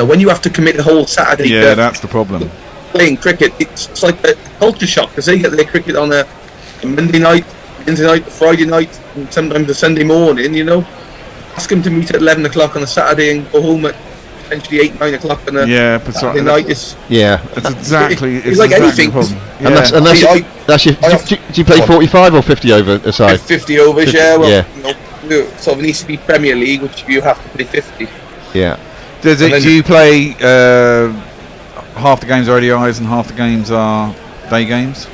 when you have to commit the whole Saturday. Yeah, that's the problem. Playing cricket, it's like a culture shock because they get their cricket on a Monday night, Wednesday night, Friday night, and sometimes a Sunday morning. Ask them to meet at 11 o'clock on a Saturday and go home at potentially 8, 9 o'clock on a Saturday night. It's exactly. It's like anything. And that's your. Do you play 45 or 50 over a side? 50 overs, yeah. Well, so it needs to be Premier League, which you have to play 50. Yeah. Does it? Do you play half the games are ODIs and half the games are day games?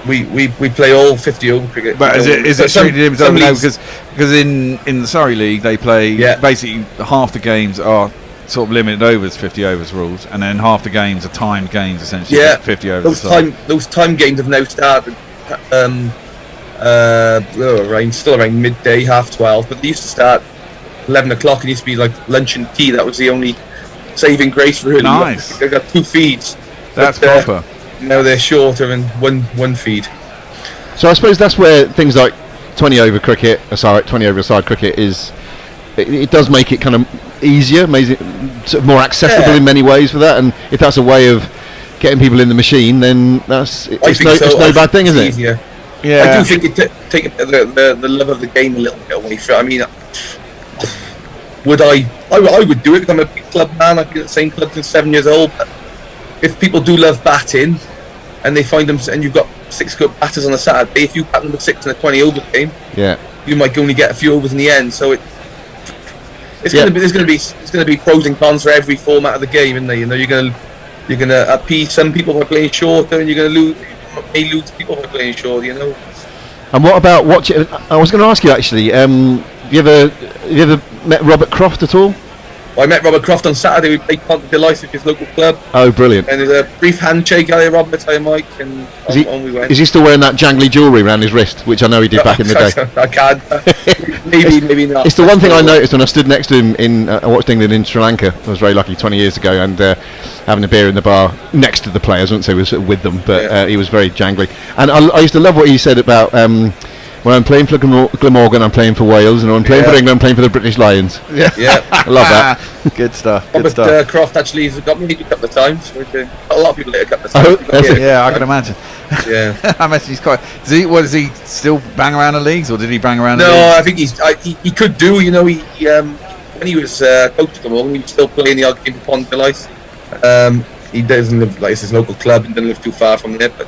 We play all 50 over cricket. But is it treated because in the Surrey League they play basically half the games are sort of limited overs, 50 overs rules, and then half the games are timed games essentially. 50 overs. Those time games have now started. Still around midday, 12:30, but they used to start 11 o'clock. It used to be like lunch and tea. That was the only saving grace really. Nice. They got 2 feeds. That's proper. Now they're shorter and one feed. So I suppose that's where things like 20 over cricket, 20 over aside cricket is. It does make it kind of easier, makes it sort of more accessible in many ways for that. And if that's a way of getting people in the machine, then it's no bad thing, is it? Easier. Yeah. I do think it take the love of the game a little bit away from it. I mean, I would do it because I'm a big club man. I've been at the same club since 7 years old. But if people do love batting, and they find them, and you've got 6 good batters on a Saturday, if you bat them with 6 in a 20 over game, you might only get a few overs in the end. So it's going to be pros and cons for every format of the game, isn't there? You know, you're going to appease some people by playing shorter, and you're going to lose people by playing short. You know. And what about watching? I was going to ask you actually. Have you ever met Robert Croft at all? Well, I met Robert Croft on Saturday. We played Pant, which is local club. Oh, brilliant! And there's a brief handshake. Hi, Robert. Hi, Mike. And on we went. Is he still wearing that jangly jewellery around his wrist, which I know he did back in the day? I can't. maybe not. It's the one thing I noticed when I stood next to him I watched England in Sri Lanka. I was very lucky 20 years ago, and having a beer in the bar next to the players. I wouldn't say we were sort of with them, but he was very jangly. And I used to love what he said about. When I'm playing for Glamorgan, I'm playing for Wales, and when I'm playing for England, I'm playing for the British Lions. Yeah. I love that. Good stuff. Robert Croft actually has got me a couple of times. A lot of people hit a couple of times. I can imagine. Yeah. I imagine he's quite. Does he still bang around the leagues, or did he bang around? No, the leagues? I think he could do. You know, when he was coach at Glamorgan, he was still playing the odd game for Pont Delice. He doesn't live it's his local club and doesn't live too far from there, but.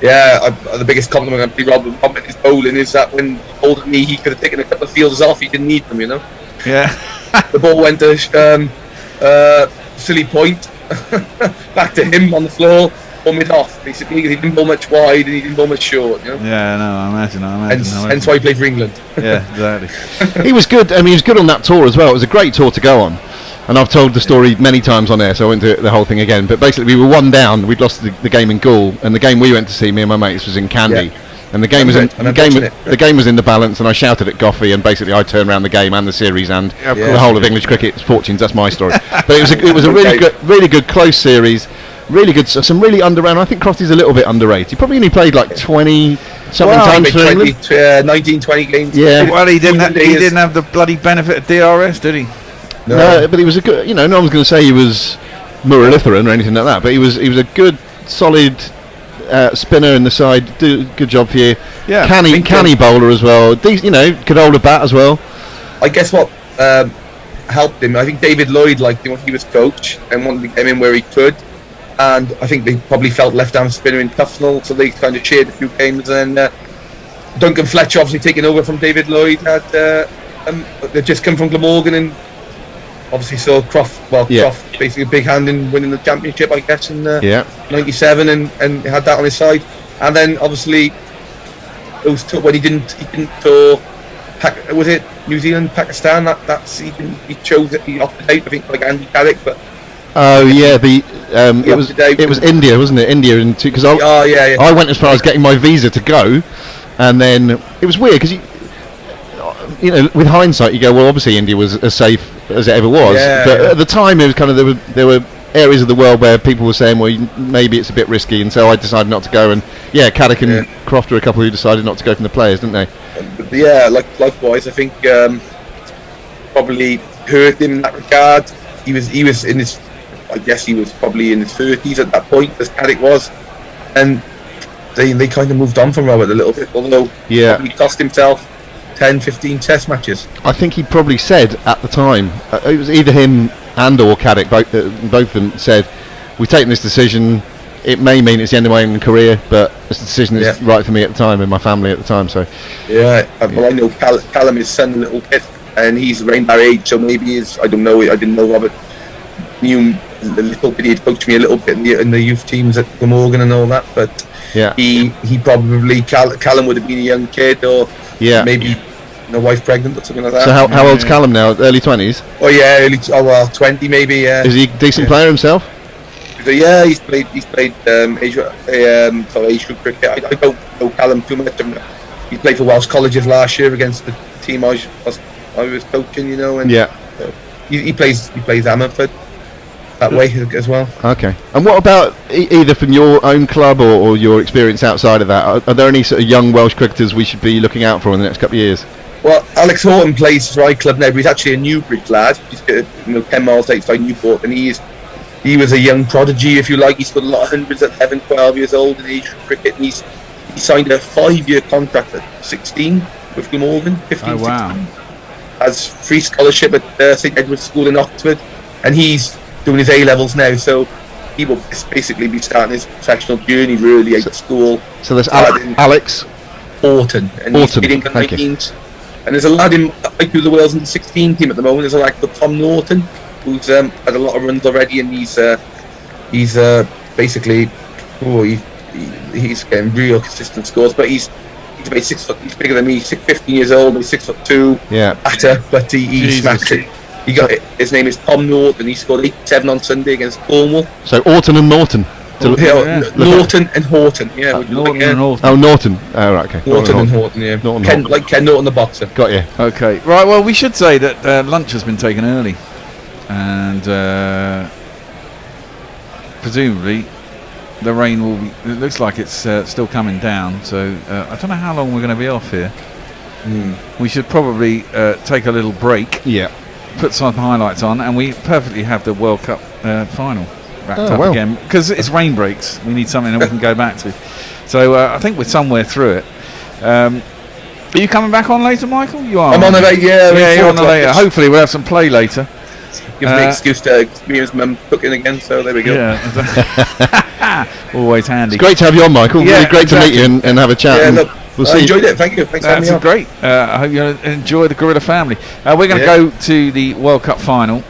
The biggest compliment I can Robert is bowling is that when he bowled at me, he could have taken a couple of fielders off. He didn't need them, you know. Yeah. The ball went to silly point, back to him on the floor, bomb it off. Basically, he didn't bowl much wide and he didn't bowl much short. You know. Yeah, no, I imagine. Hence why he played for England. Yeah, exactly. He was good. I mean, he was good on that tour as well. It was a great tour to go on. And I've told the story many times on air, so I won't do the whole thing again. But basically, we were 1 down. We'd lost the game in Gaul, and the game we went to see, me and my mates, was in Kandy. And the game was in the balance, and I shouted at Goffey, and basically I turned around the game and the series and the whole of English cricket's fortunes. That's my story. But it was a really good close series. Really good, some really underrated. I think Crofty's a little bit underrated. He probably only played like 20 something times for England. 19, 20 games. Yeah. Well, he didn't have the bloody benefit of DRS, did he? No, but he was a good. You know, no one's going to say he was Muralitharan or anything like that. But he was a good, solid spinner in the side. Good job for you. Yeah, canny bowler as well. Could hold a bat as well. I guess what helped him. I think David Lloyd liked him when he was coach and wanted to get him in where he could. And I think they probably felt left-arm spinner in Tufnell, so they kind of shared a few games. And Duncan Fletcher obviously taking over from David Lloyd they'd just come from Glamorgan and. Obviously saw Croft basically a big hand in winning the championship, I guess, in 97 and had that on his side. And then obviously when he didn't tour was it New Zealand, Pakistan, he chose it, he opted out, I think, like Andy Carrick, but it was India, wasn't it? India because I went as far as getting my visa to go, and then it was weird because with hindsight, you go, well, obviously India was as safe as it ever was. But at the time, it was kind of there were areas of the world where people were saying, well, maybe it's a bit risky, and so I decided not to go. And Caddick and Croft were a couple who decided not to go from the players, didn't they? Yeah, likewise. I think probably hurt him in that regard. He was in his, I guess he was probably in his 30s at that point, as Caddick was, and they kind of moved on from Robert a little bit, although he cost himself 10-15 test matches. I think he probably said at the time, it was either him and or Caddick, both of them said, we've taken this decision, it may mean it's the end of my career, but it's the decision that's right for me at the time and my family at the time. So well, I know Callum, his son, a little bit, and he's around our age, so maybe he's, I don't know. I didn't know Robert knew a little bit. He'd coached me a little bit in the youth teams at Glamorgan and all that, but he probably Callum would have been a young kid, or maybe a wife pregnant or something like that. So how old's Callum now? Early 20s? Oh yeah, 20 maybe. Yeah. Is he a decent player himself? So, yeah, he's played age group cricket. I don't know Callum too much. He played for Welsh Colleges last year against the team I was coaching, you know, and he plays Ammerford that way as well. Okay. And what about either from your own club or your experience outside of that? Are there any sort of young Welsh cricketers we should be looking out for in the next couple of years? Well, Alex Horton plays for our club now. He's actually a Newbridge lad. He's 10 miles outside Newport, and he was a young prodigy, if you like. He scored a lot of hundreds at 11, 12 years old in age cricket, and he signed a 5-year contract at 16 with Glamorgan, 15, 16. Has free scholarship at St Edward's School in Oxford, and he's doing his A-levels now, so he will basically be starting his professional journey really out of school. So there's Alex Horton, and he's played England 19s. And there's a lad in the Wales under 16 team at the moment. There's a lad called Tom Norton, who's had a lot of runs already, and he's basically he's getting real consistent scores. But he's about 6 foot. He's bigger than me. 15 years old. He's 6'2". Yeah. But he smashed it. He got it. His name is Tom Norton. He scored 87 on Sunday against Cornwall. So Orton and Norton. Norton and Horton. Yeah. Norton and Horton. Oh, Norton. Oh, right. Okay. Norton and Horton. Yeah. Like Ken Norton, the boxer. Got you. Okay. Right. Well, we should say that lunch has been taken early, and presumably the rain will be. It looks like it's still coming down. So I don't know how long we're going to be off here. We should probably take a little break. Yeah. Put some highlights on, and we perfectly have the World Cup final wrapped up again, because it's rain breaks. We need something that we can go back to. So I think we're somewhere through it. Are you coming back on later, Michael? You are. I'm on the later. Yeah, you're on the later. Hopefully we'll have some play later. Gives me an excuse to me and mum cooking again, so there we go. Yeah. Always handy. It's great to have you on, Michael. Really great to meet you and have a chat. Yeah, look, I enjoyed it. Thank you. Thanks for having me on. Great. I hope you enjoy the Gorilla family. We're going to go to the World Cup final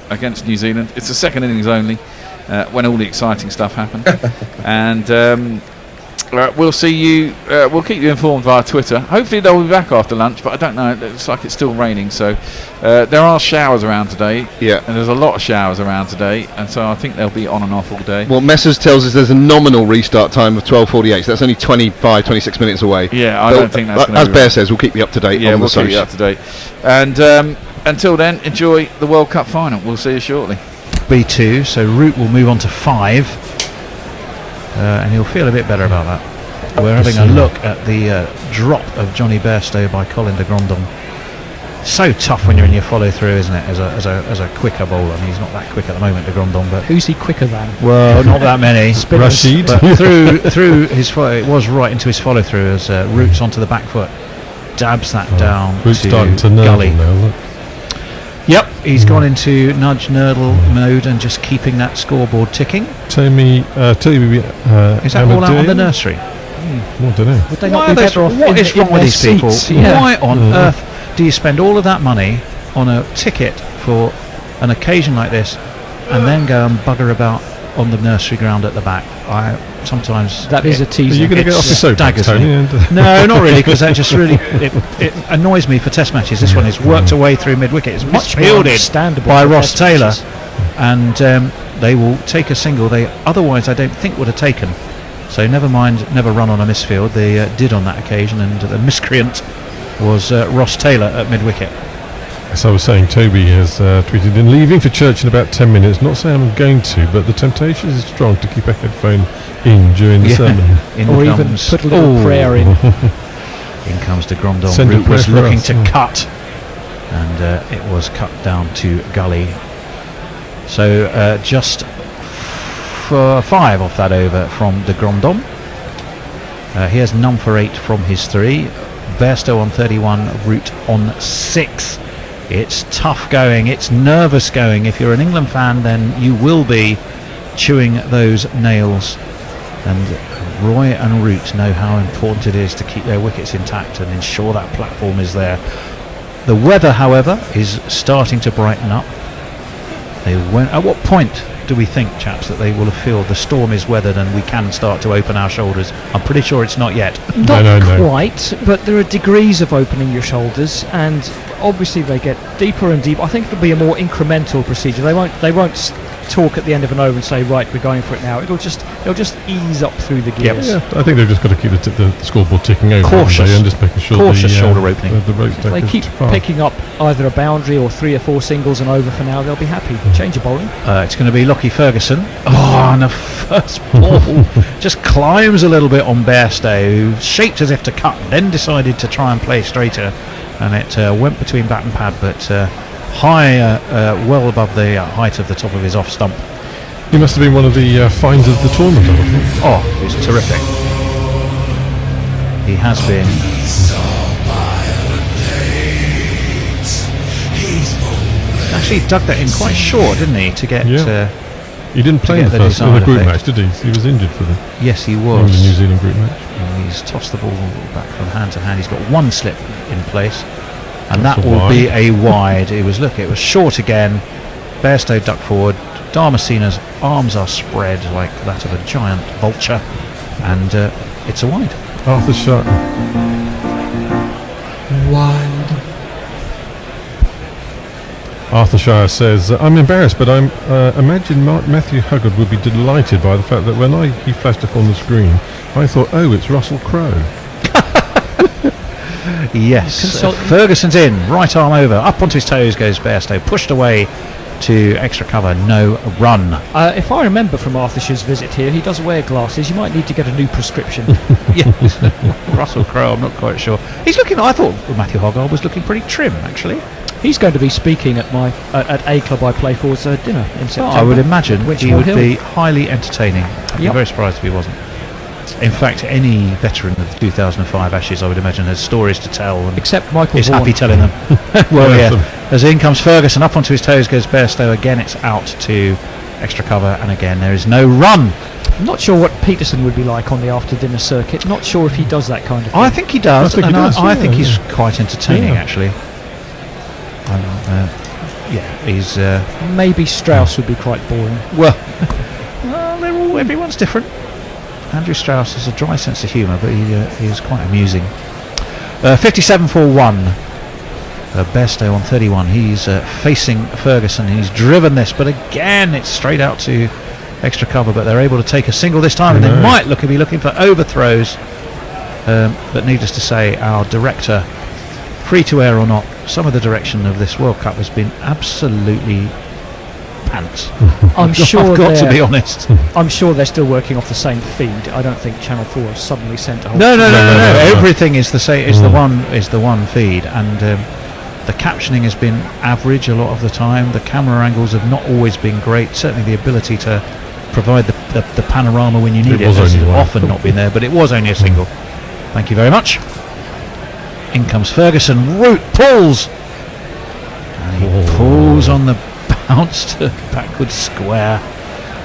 against New Zealand. It's the second innings only, when all the exciting stuff happened. And we'll see you. We'll keep you informed via Twitter. Hopefully they'll be back after lunch, but I don't know. It looks like it's still raining, so there are showers around today. Yeah, and there's a lot of showers around today, and so I think they'll be on and off all day. Well, Messrs tells us there's a nominal restart time of 12:48, so that's only 26 minutes away. Yeah, I don't think that's going to as Bear says, we'll keep you up to date. Yeah, on we'll the keep you up to date. And until then, enjoy the World Cup final. We'll see you shortly. B2, so Root will move on to 5, and he'll feel a bit better about that. We're having a look at the drop of Johnny Bairstow by Colin de Grandon. So tough when you're in your follow through, isn't it? As a quicker bowler. I mean, he's not that quick at the moment, de Grandon, but who's he quicker than? Well, not that many. Rashid. But through his follow, it was right into his follow through as Roots onto the back foot, dabs that down Root's to starting to Gully. now, look. Yep, he's gone into nudge nurdle mode and just keeping that scoreboard ticking. Toby, is that all out on the nursery? I don't know. Would they not be better off? What is wrong with these people? Why on earth do you spend all of that money on a ticket for an occasion like this, and then go and bugger about on the nursery ground at the back? I sometimes that is a teaser. Are you going to get off your soapbox, Tony? No, not really, because that just really it annoys me for Test matches. This one has worked away through mid wicket. It's much fielded by Ross Taylor, and they will take a single they otherwise I don't think would have taken. So never mind, never run on a misfield. They did on that occasion, and the miscreant was Ross Taylor at mid-wicket. As I was saying, Toby has tweeted in, leaving for church in about 10 minutes. Not saying I'm going to, but the temptation is strong to keep a headphone in during the sermon. Or even put a little prayer in. In comes de Grandon. Root was looking to cut, and it was cut down to Gully. So just 5 off that over from de Grandon. He has none for 8 from his 3. Bairstow on 31, Root on 6. It's tough going, it's nervous going. If you're an England fan, then you will be chewing those nails. And Roy and Root know how important it is to keep their wickets intact and ensure that platform is there. The weather, however, is starting to brighten up. They won't. At what point do we think, chaps, that they will feel the storm is weathered and we can start to open our shoulders? I'm pretty sure it's not yet. Not quite, but there are degrees of opening your shoulders, and obviously they get deeper and deeper. I think it'll be a more incremental procedure. They won't talk at the end of an over and say, right, we're going for it now. They'll just ease up through the gears. Yeah, I think they've just got to keep the scoreboard ticking over. Cautious. And just making sure Cautious shoulder opening. The rope They keep picking up either a boundary or 3 or 4 singles and over for now. They'll be happy. Change of bowling. It's going to be Lockie Ferguson. Oh, and the first ball just climbs a little bit on Bairstow, who shaped as if to cut, then decided to try and play straighter, and it went between bat and pad, but high, well above the height of the top of his off stump. He must have been one of the finds of the tournament, I think. Oh, it's terrific. He has been. Actually dug that in quite short, didn't he, to get... he didn't play in the first in the group match, did he? He was injured for the Yes, he was. New Zealand group match. And he's tossed the ball back from hand to hand. He's got one slip in place, and That's that will be a wide. It was short again. Bairstow ducked forward. Damascena's arms are spread like that of a giant vulture, and it's a wide. Arthur Shire. Wide. Arthur Shire says, I'm embarrassed, but I imagine Matthew Huggard would be delighted by the fact that when he flashed up on the screen, I thought, oh, it's Russell Crowe. Yes, Ferguson's in, right arm over, up onto his toes goes Bairstow, pushed away to extra cover, no run. If I remember from Arthur Shire's visit here, he does wear glasses. You might need to get a new prescription. Yes, Russell Crowe, I'm not quite sure. He's looking, I thought Matthew Hoggard was looking pretty trim, actually. He's going to be speaking at a club I play for's dinner in September. I would imagine he would Hill. be highly entertaining. I'd be very surprised if he wasn't. In fact, any veteran of the 2005 Ashes, I would imagine, has stories to tell. And except Michael is Vaughan. happy telling them. Well, yeah. As in comes Ferguson, up onto his toes goes Bairstow. Again, it's out to extra cover, and again, there is no run. I'm not sure what Peterson would be like on the after-dinner circuit. Not sure if he does that kind of thing. I think he does, I think he's quite entertaining, actually. He's... Maybe Strauss would be quite boring. Well, everyone's different. Andrew Strauss has a dry sense of humour, but he is quite amusing. 57 for 1. Bairstow on 31. He's facing Ferguson. He's driven this, but again, it's straight out to extra cover. But they're able to take a single this time, and they might be looking for overthrows. But needless to say, our director, free to air or not, some of the direction of this World Cup has been absolutely pants. I'm sure I've got to be honest. I'm sure they're still working off the same feed. I don't think Channel 4 has suddenly sent a whole. No. Everything is the same. Is the one feed, and the captioning has been average a lot of the time. The camera angles have not always been great. Certainly, the ability to provide the panorama when you need it has often not been there. But it was only a single. Thank you very much. In comes Ferguson. Root pulls, and he pulls on the bounce to backward square.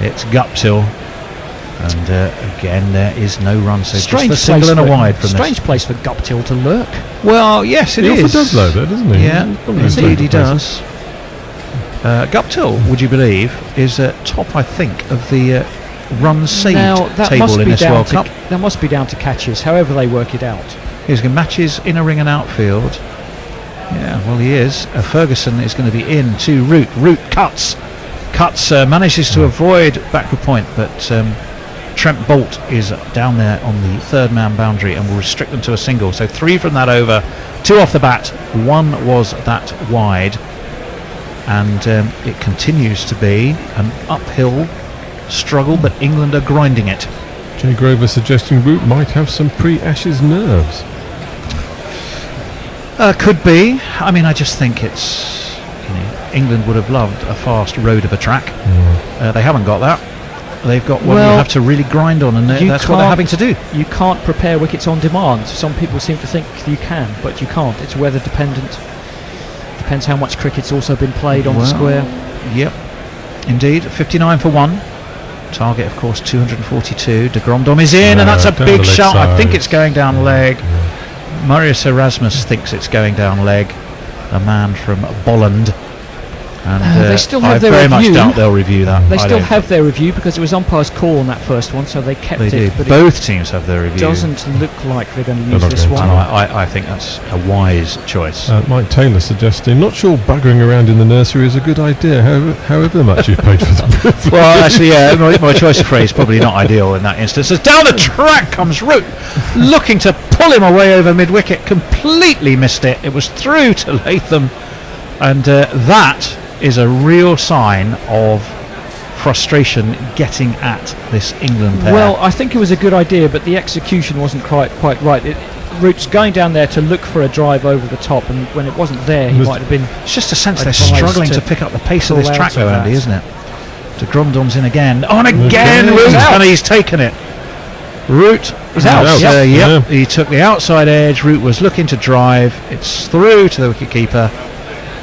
It's Guptill, and again there is no run, so strange just a single and a wide from strange place for Guptill to lurk. Well, yes, it is. He often does low there, doesn't he? Yeah, indeed he does. Guptill, would you believe, is top, I think, of the runs saved table in this World Cup. That must be down to catches, however they work it out. He's going to match his inner ring and outfield. Yeah, well, he is. Ferguson is going to be in to Root. Root cuts, manages to avoid backward point, but Trent Bolt is down there on the third man boundary and will restrict them to a single. So 3 from that over, 2 off the bat, 1 was that wide, and it continues to be an uphill struggle, but England are grinding it. Jay Grover suggesting Root might have some pre-Ashes nerves. Could be. I mean, I just think it's, England would have loved a fast road of a track. They haven't got that. They've got one you have to really grind on, and that's what they're having to do. You can't prepare wickets on demand. Some people seem to think you can, but you can't. It's weather dependent. Depends how much cricket's also been played on the square. Yep, indeed. 59 for 1. Target, of course, 242. De Gromdom is in, and that's a big shot. I think it's going down leg. Marius Erasmus thinks it's going down leg. a man from Bolland. And they still I have their very review. much doubt they'll review that. They I still don't have their review because it was umpire's call on that first one, so they kept They it. do. But Both teams have their review. It doesn't look like they're going to They're use not this going one. to. I think that's a wise choice. Mike Taylor suggesting, not sure buggering around in the nursery is a good idea, however much you've paid for the privilege. Well, actually, yeah, my choice of phrase probably not ideal in that instance. As down the track comes Root, looking to pull him away over mid-wicket, completely missed it. It was through to Latham, and that is a real sign of frustration getting at this England pair. Well, I think it was a good idea, but the execution wasn't quite right. Root's going down there to look for a drive over the top, and when it wasn't there, he might have been. It's just a sense they're advised struggling to pick up the pace of pull this out track, though, that. Andy, isn't it? De Gromdom's in again. On again, Okay. Root, He's out. and he's taken it. Root He's out. Yep. Yeah. He took the outside edge. Root was looking to drive. It's through to the wicket-keeper.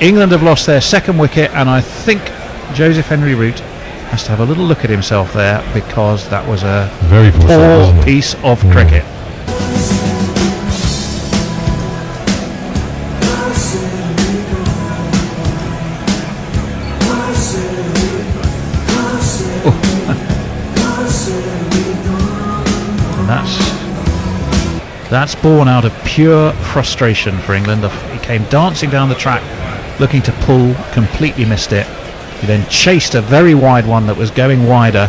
England have lost their second wicket, and I think Joseph Henry Root has to have a little look at himself there, because that was a Very poor shot, wasn't poor it? piece of cricket. And that's born out of pure frustration for England. He came dancing down the track looking to pull, completely missed it. He then chased a very wide one that was going wider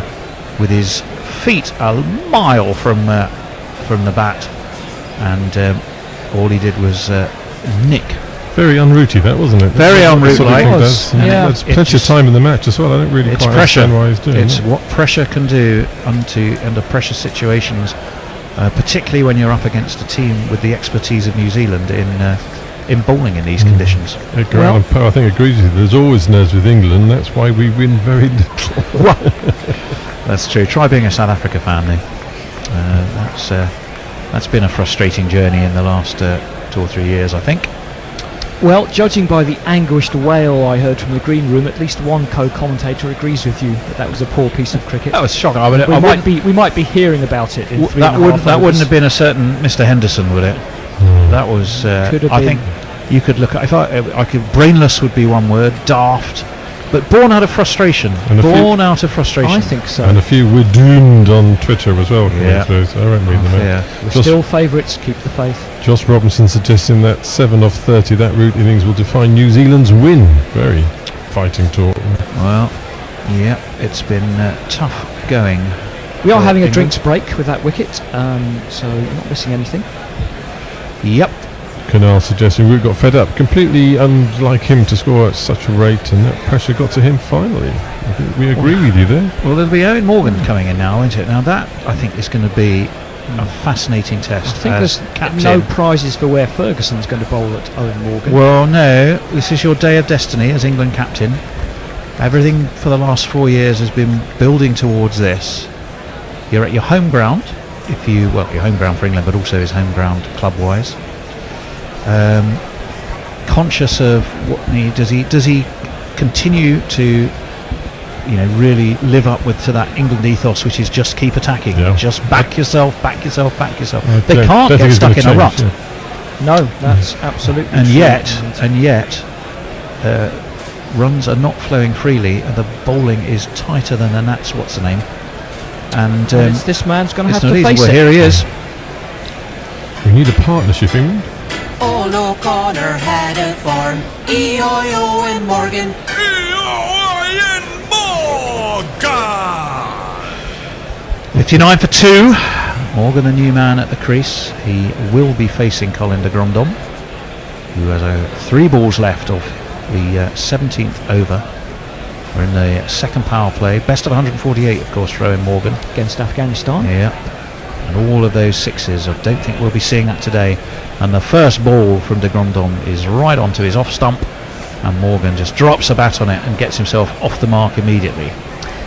with his feet a mile from the bat, and all he did was nick. Very unrooty, that, wasn't it? Very unroot-like. There's plenty of time in the match as well. I don't really It's quite pressure. understand why he's doing It's it. what pressure can do under pressure situations, particularly when you're up against a team with the expertise of New Zealand in bowling in these conditions. Edgar Allan Poe, I think, agrees with you. There's always nerves with England. That's why we win very little. That's true. Try being a South Africa fan, though. That's been a frustrating journey in the last 2 or 3 years, I think. Well, judging by the anguished wail I heard from the green room, at least one co-commentator agrees with you that was a poor piece of cricket. That was shocking. I mean, we might be hearing about it in that wouldn't have been a certain Mr. Henderson, would it? That was. Could have I been. think you could look at. If I could, brainless would be one word. Daft, but born out of frustration. I think so. And a few were doomed on Twitter as well. Yeah. So I won't read them out. Yeah. We're still favourites. Keep the faith. Josh Robinson suggesting that 7 off 30, that root innings will define New Zealand's win. Very fighting talk. Well, yeah, it's been tough going. We are for having a England. drinks break with that wicket, so you're not missing anything. Yep. Canal suggesting Root got fed up. Completely unlike him to score at such a rate, and that pressure got to him finally. I think we agree with you there. Well, there'll be Owen Morgan coming in now, won't it? Now that, I think, is going to be a fascinating test. I think as there's captain. no prizes for where Ferguson's going to bowl at Owen Morgan. Well, no, this is your day of destiny as England captain. Everything for the last 4 years has been building towards this. You're at your home ground, your home ground for England, but also his home ground club-wise. Conscious of what does he continue to, really live up to that England ethos, which is just keep attacking, just back yourself. They can't get stuck in a rut. No, that's absolutely And true. yet, runs are not flowing freely, and the bowling is tighter than the Nats. What's the name? And this man's going to it's have not to easy. face Well, it. here he is. We need a partnership, England. Old O'Connor had a farm, E-I-O and Morgan. 59 for 2. Morgan, the new man at the crease. He will be facing Colin de Gromdom, who has 3 balls left of the 17th over. We're in the second power play. Best of 148, of course, for Owen Morgan. Against Afghanistan. Yeah. And all of those sixes. I don't think we'll be seeing that today. And the first ball from de Gromdom is right onto his off stump, and Morgan just drops a bat on it and gets himself off the mark immediately.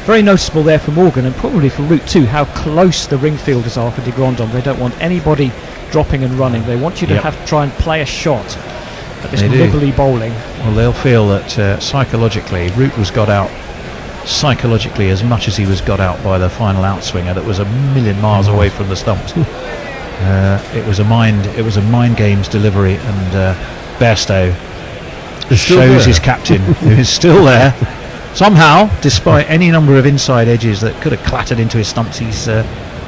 Very noticeable there for Morgan, and probably for Root too, how close the ring fielders are for de Gromdom. They don't want anybody dropping and running. They want you to have to try and play a shot at this nibbly bowling. Well, they'll feel that psychologically, Root was got out psychologically as much as he was got out by the final outswinger that was a million miles away from the stumps. It was a mind games delivery, and Bairstow shows his captain, who is still there. Somehow, despite any number of inside edges that could have clattered into his stumps, he's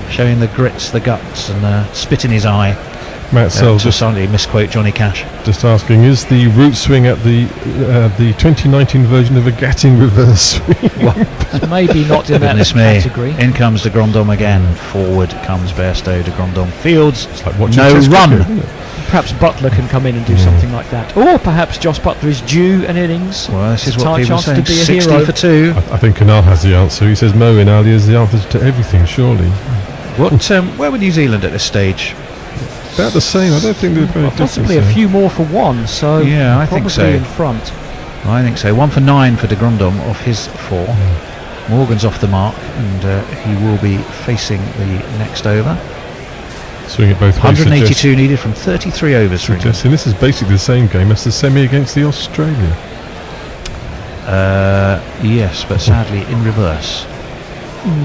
showing the grits, the guts, and spit in his eye. Matt Sell just suddenly misquote Johnny Cash. Just asking, is the root swing at the 2019 version of a Gatting reverse swing? Maybe not in that category. In comes de Grandhomme again. Forward comes Bairstow. De Grandhomme fields. It's like watching no Test run. cricket, Perhaps Butler can come in and do something like that. Or perhaps Joss Butler is due an innings. Well, this is what people chance are saying. to be a 60 hero. for 2. I think Canal has the answer. He says Mo in Ali is the answer to everything, surely. What? Where were New Zealand at this stage? About the same. I don't think they're very different. Possibly a few more for one, so yeah, I think so. in front. I think so. 1 for 9 for de Grandhomme off his 4. Morgan's off the mark, and he will be facing the next over. Swing it both ways. 182 needed from 33 overs. Suggesting this is basically the same game as the semi against the Australia. Yes, but sadly in reverse.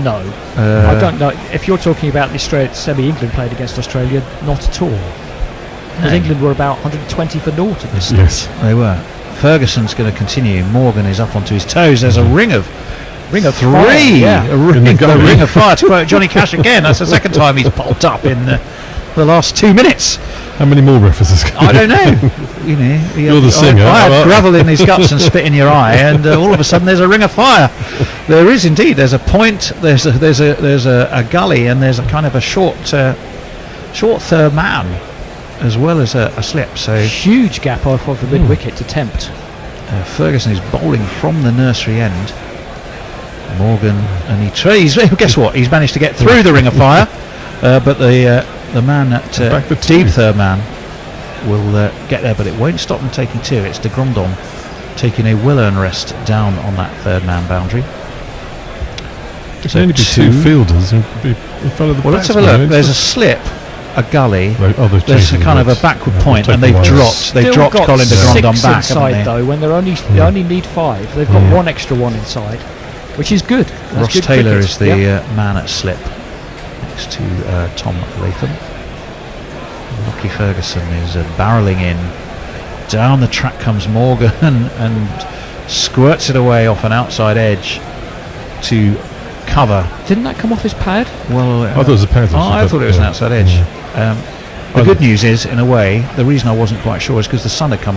No, I don't know. If you're talking about the semi England played against Australia, not at all. Because England were about 120 for naught at this stage. Yes, they were. Ferguson's going to continue. Morgan is up onto his toes. There's a ring of 3. Fire, yeah. A ring of fire. To quote Johnny Cash again. That's the second time he's popped up in the last 2 minutes. How many more references? I don't know. You know, you're the singer. I had gravel in his guts and spit in your eye, and all of a sudden there's a ring of fire. There is indeed. There's a point. There's a gully, and there's a kind of a short third man, as well as a slip. So huge gap off of the mid wicket to tempt. Ferguson is bowling from the nursery end. Morgan, and he tries. Guess what? He's managed to get through the ring of fire, but the man at deep third man will get there, but it won't stop them taking 2. It's de Grandhomme taking a well-earned rest down on that third man boundary. It can only be 2 fielders in front of the. Well, let's have a look. There's a slip, a gully. There's a kind of a backward point, and they've dropped. They've dropped Colin de Grandhomme back inside though. When they only need 5, they've got 1 extra 1 inside, which is good. That's Ross good Taylor cricket. is the man at slip next to Tom Latham. Lockie Ferguson is barrelling in. Down the track comes Morgan and squirts it away off an outside edge to cover. Didn't that come off his pad? Well, I thought it was a pad. I thought it was an outside edge. The good news is, in a way, the reason I wasn't quite sure is because the sun had come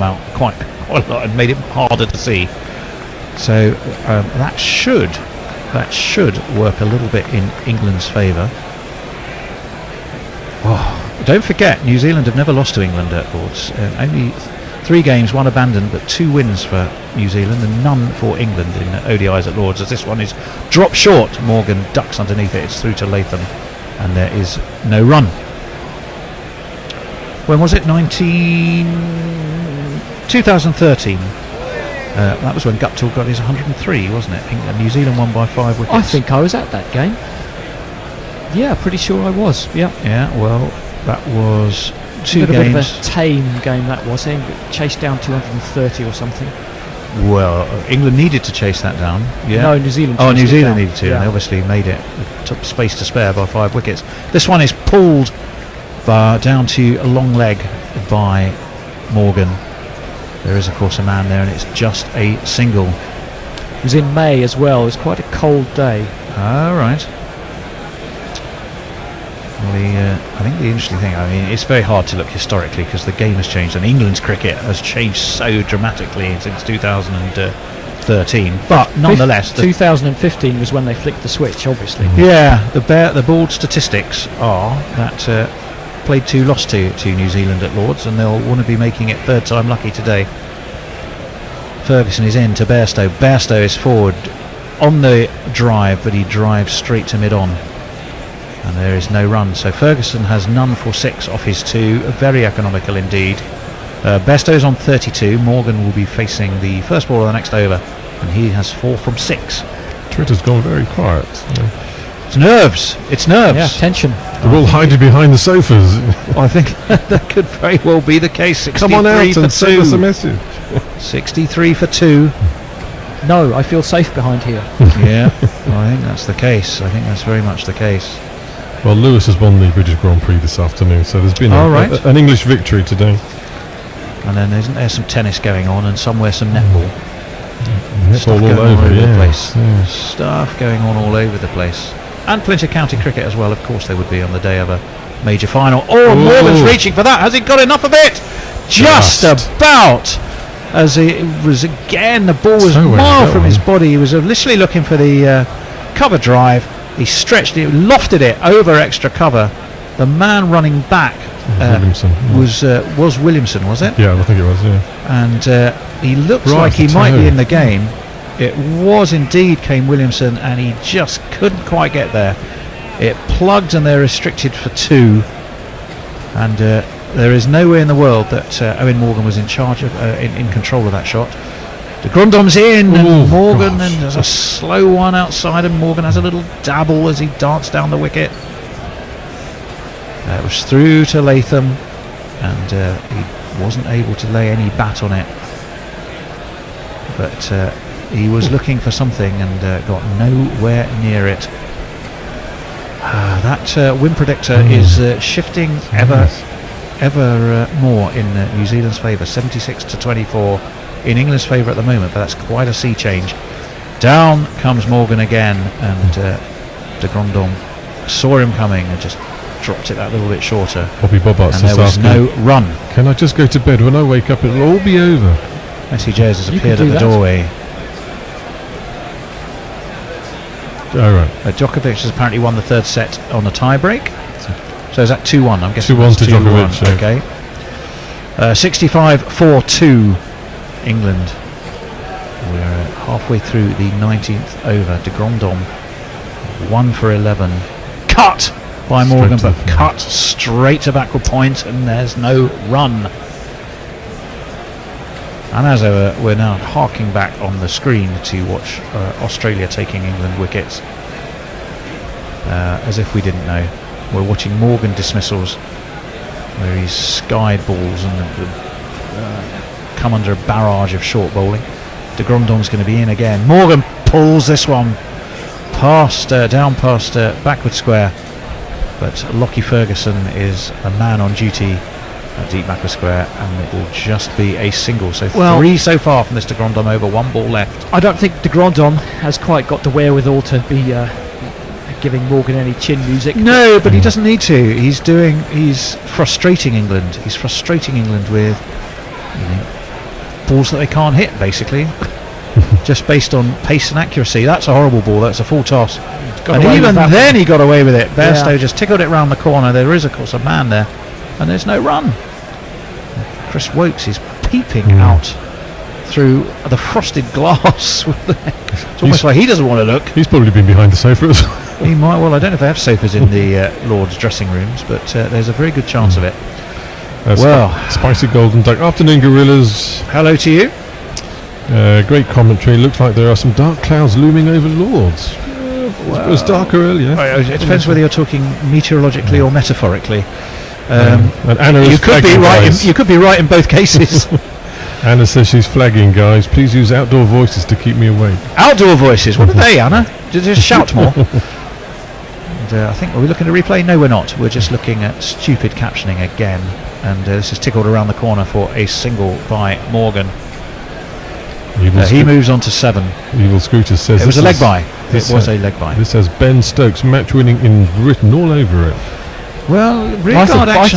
out quite a lot and made it harder to see. So that should work a little bit in England's favour. Don't forget, New Zealand have never lost to England at Lords. Only 3 games, 1 abandoned, but 2 wins for New Zealand and none for England in ODIs at Lords, as this one is dropped short. Morgan ducks underneath it. It's through to Latham, and there is no run. When was it? 2013. That was when Guptill got his 103, wasn't it? New Zealand won by 5 wickets. I think I was at that game. Yeah, pretty sure I was. Yeah. Yeah. Well, that was 2 games. A bit of a tame game that was. Chased down 230 or something. Well, England needed to chase that down. Yeah. No, New Zealand. Oh, New Zealand needed to. Yeah. And they obviously made it. Took space to spare by 5 wickets. This one is pulled down to a long leg by Morgan. There is, of course, a man there, and it's just a single. It was in May as well. It was quite a cold day. All right. Well, I think the interesting thing, I mean, it's very hard to look historically because the game has changed, and England's cricket has changed so dramatically since 2013. But nonetheless, 2015 was when they flicked the switch, obviously. Yeah, the board statistics are that played 2, lost to New Zealand at Lords, and they'll want to be making it 3rd time lucky today. Ferguson is in to Bairstow. Bairstow is forward on the drive, but he drives straight to mid-on. And there is no run. So Ferguson has none for 6 off his 2. Very economical indeed. Bairstow's on 32. Morgan will be facing the first ball of the next over, and he has 4 from 6. Twitter's gone very quiet. It's nerves. Yeah, tension. They're all hiding behind the sofas. I think that could very well be the case. 63 Come on out for and 2. send us a message. 63 for 2. No, I feel safe behind here. Yeah, I think that's the case. I think that's very much the case. Well, Lewis has won the British Grand Prix this afternoon, so there's been an English victory today. And then there's some tennis going on, and somewhere some netball. Stuff all going over, all over yeah. the place. Yeah. Stuff going on all over the place. And plenty of county cricket as well. Of course, there would be on the day of a major final. Oh, Morgan's reaching for that. Has he got enough of it? Just about. As it was again, the ball was a mile from his body. He was literally looking for the cover drive. He stretched it, lofted it over extra cover. The man running back Williamson, was Williamson, was it? Yeah, I think it was. Yeah. And he looks Right like he to might be toe. in the game. It was indeed Kane Williamson, and he just couldn't quite get there. It plugged, and they're restricted for 2. And there is no way in the world that Owen Morgan was in charge of, in control of that shot. De Grondom's in, and Morgan, and there's a slow one outside, and Morgan has a little dabble as he darts down the wicket. It was through to Latham, and he wasn't able to lay any bat on it. But he was looking for something and got nowhere near it. That win predictor is shifting ever more in New Zealand's favour. 76 to 24 in England's favour at the moment, but that's quite a sea change. Down comes Morgan again, and de Grandon saw him coming and just dropped it that little bit shorter. Bobby Bobart's and there was no run. Can I just go to bed? When I wake up, it'll all be over. Messi Jez has You appeared can at do the that. doorway. All right. Djokovic has apparently won the third set on the tie break. So is that 2-1? I'm guessing 2-1 that's to 2-1. Djokovic, yeah. Okay. 65-4-2 England. We're halfway through the 19th over. De Grandon 1 for 11. Cut by Morgan, but cut straight to backward point, and there's no run. And as ever, we're now harking back on the screen to watch Australia taking England wickets. As if we didn't know. We're watching Morgan dismissals, where he's skied balls and come under a barrage of short bowling. De Grandon's going to be in again. Morgan pulls this one past, down past backward square, but Lockie Ferguson is a man on duty at deep backward square, and it will just be a single. So 3 so far from this De Grandon over, 1 ball left. I don't think De Grandon has quite got the wherewithal to be giving Morgan any chin music. No, but he doesn't need to. He's frustrating England. He's frustrating England with balls that they can't hit, basically. Just based on pace and accuracy. That's a horrible ball. That's a full toss. And even then he got away with it. Bairstow just tickled it round the corner. There is, of course, a man there, and there's no run. Chris Wokes is peeping out through the frosted glass. It's almost like he doesn't want to look. He's probably been behind the sofa as well. He might. Well, I don't know if they have sofas in the Lord's dressing rooms, but there's a very good chance of it. Spicy Golden Duck. Afternoon, Gorillas. Hello to you. Great commentary. Looks like there are some dark clouds looming over Lords. It was darker earlier. It depends whether you're talking meteorologically or metaphorically. And Anna is you could be flagging, right. guys. You could be right in both cases. Anna says she's flagging, guys. Please use outdoor voices to keep me awake. Outdoor voices. What are they, Anna? Just shout more. And, I think, are we looking to replay? No, we're not. We're just looking at stupid captioning again. And this is tickled around the corner for a single by Morgan. He moves on to 7. Evil Scooter says it was a leg by. It was a leg by. This has Ben Stokes match winning in Britain all over it. Well, I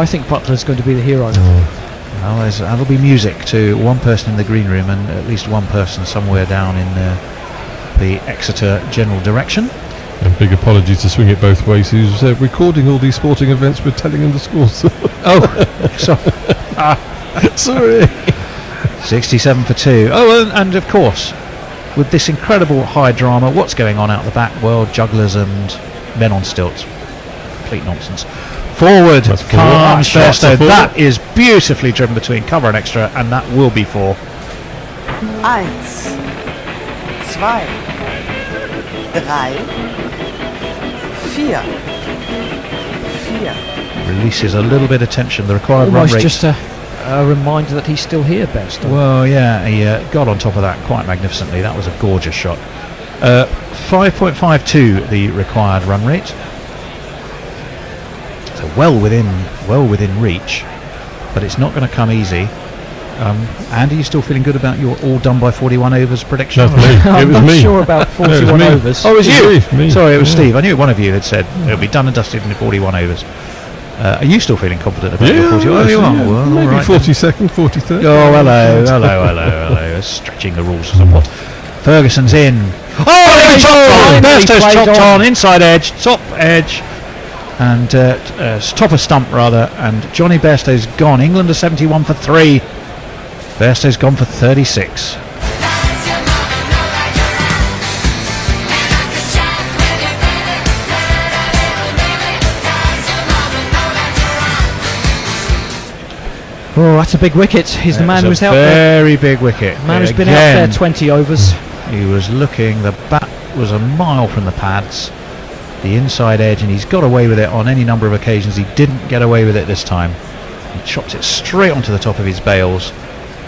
think Butler's going to be the hero. Well, that'll be music to one person in the green room and at least one person somewhere down in the Exeter general direction. And big apology to Swing It Both Ways, who's recording all these sporting events. We're telling him the scores. Sorry. 67 for 2. Oh, and of course, with this incredible high drama, what's going on out the back? Well, jugglers and men on stilts. Complete nonsense. Forward comes Bairstow. That is beautifully driven between cover and extra, and that will be 4. 1, 2, 3, 4. Releases a little bit of tension. The required Almost run rate. just a reminder that he's still here, Bairstow. Well, yeah, he got on top of that quite magnificently. That was a gorgeous shot. 5.52 the required run rate. So well within reach. but it's not going to come easy. Andy, are you still feeling good about your all done by 41 overs prediction? That's me. I'm It was not me. sure about 41 me. overs. Oh, it was you? Me. Sorry, it was Yeah. Steve. I knew one of you had said it'll be done and dusted in 41 overs. Are you still feeling confident about your 41? Oh, you are. yeah. Well, Maybe all right. 42nd, 43rd. Oh, hello. Stretching the rules somewhat. Ferguson's in. Oh, he chopped on! Bairstow's chopped on. Inside edge, top edge. And top of stump, rather. And Johnny Bairstow's gone. England are 71 for 3. Bairstow's gone for 36. Oh, that's a big wicket. He's the man who's out there. Very big wicket. Man who's been out there 20 overs. He was looking. The bat was a mile from the pads. The inside edge, and he's got away with it on any number of occasions. He didn't get away with it this time. He chopped it straight onto the top of his bails,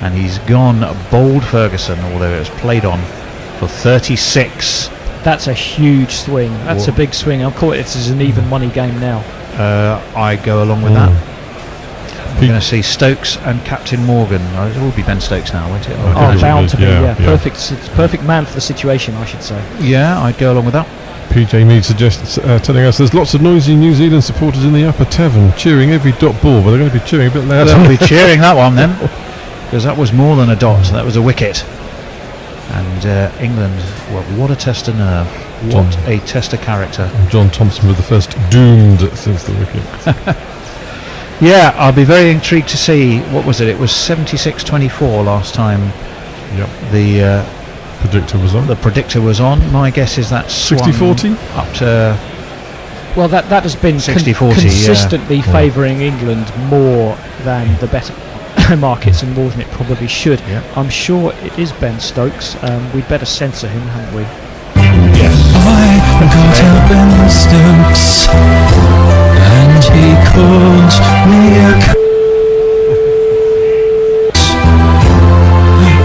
and he's gone bowled Ferguson, although it was played on, for 36. That's a huge swing. That's a big swing. I'll call it. This is an even money game now. I go along with that. We're going to see Stokes and Captain Morgan. It will be Ben Stokes now, won't it? Bound to be. Yeah. Perfect. It's perfect man for the situation, I should say. Yeah, I'd go along with that. PJ Mead suggests, telling us there's lots of noisy New Zealand supporters in the upper tavern cheering every dot ball, but they're going to be cheering a bit louder. They'll be cheering that one then, because that was more than a dot. That was a wicket. And England, well, what a test of nerve. What a test of character. John Thompson with the first doomed since the wicket. Yeah, I'll be very intrigued to see, what was it? It was 76-24 last time. Yep. The predictor was on. The predictor was on. My guess is that 60-40 up to. Well, that has been 60-40, consistently favouring England more than the better markets and more than it probably should. Yeah. I'm sure it is Ben Stokes. We'd better censor him, hadn't we? Yes. I got up in the steps and he called me a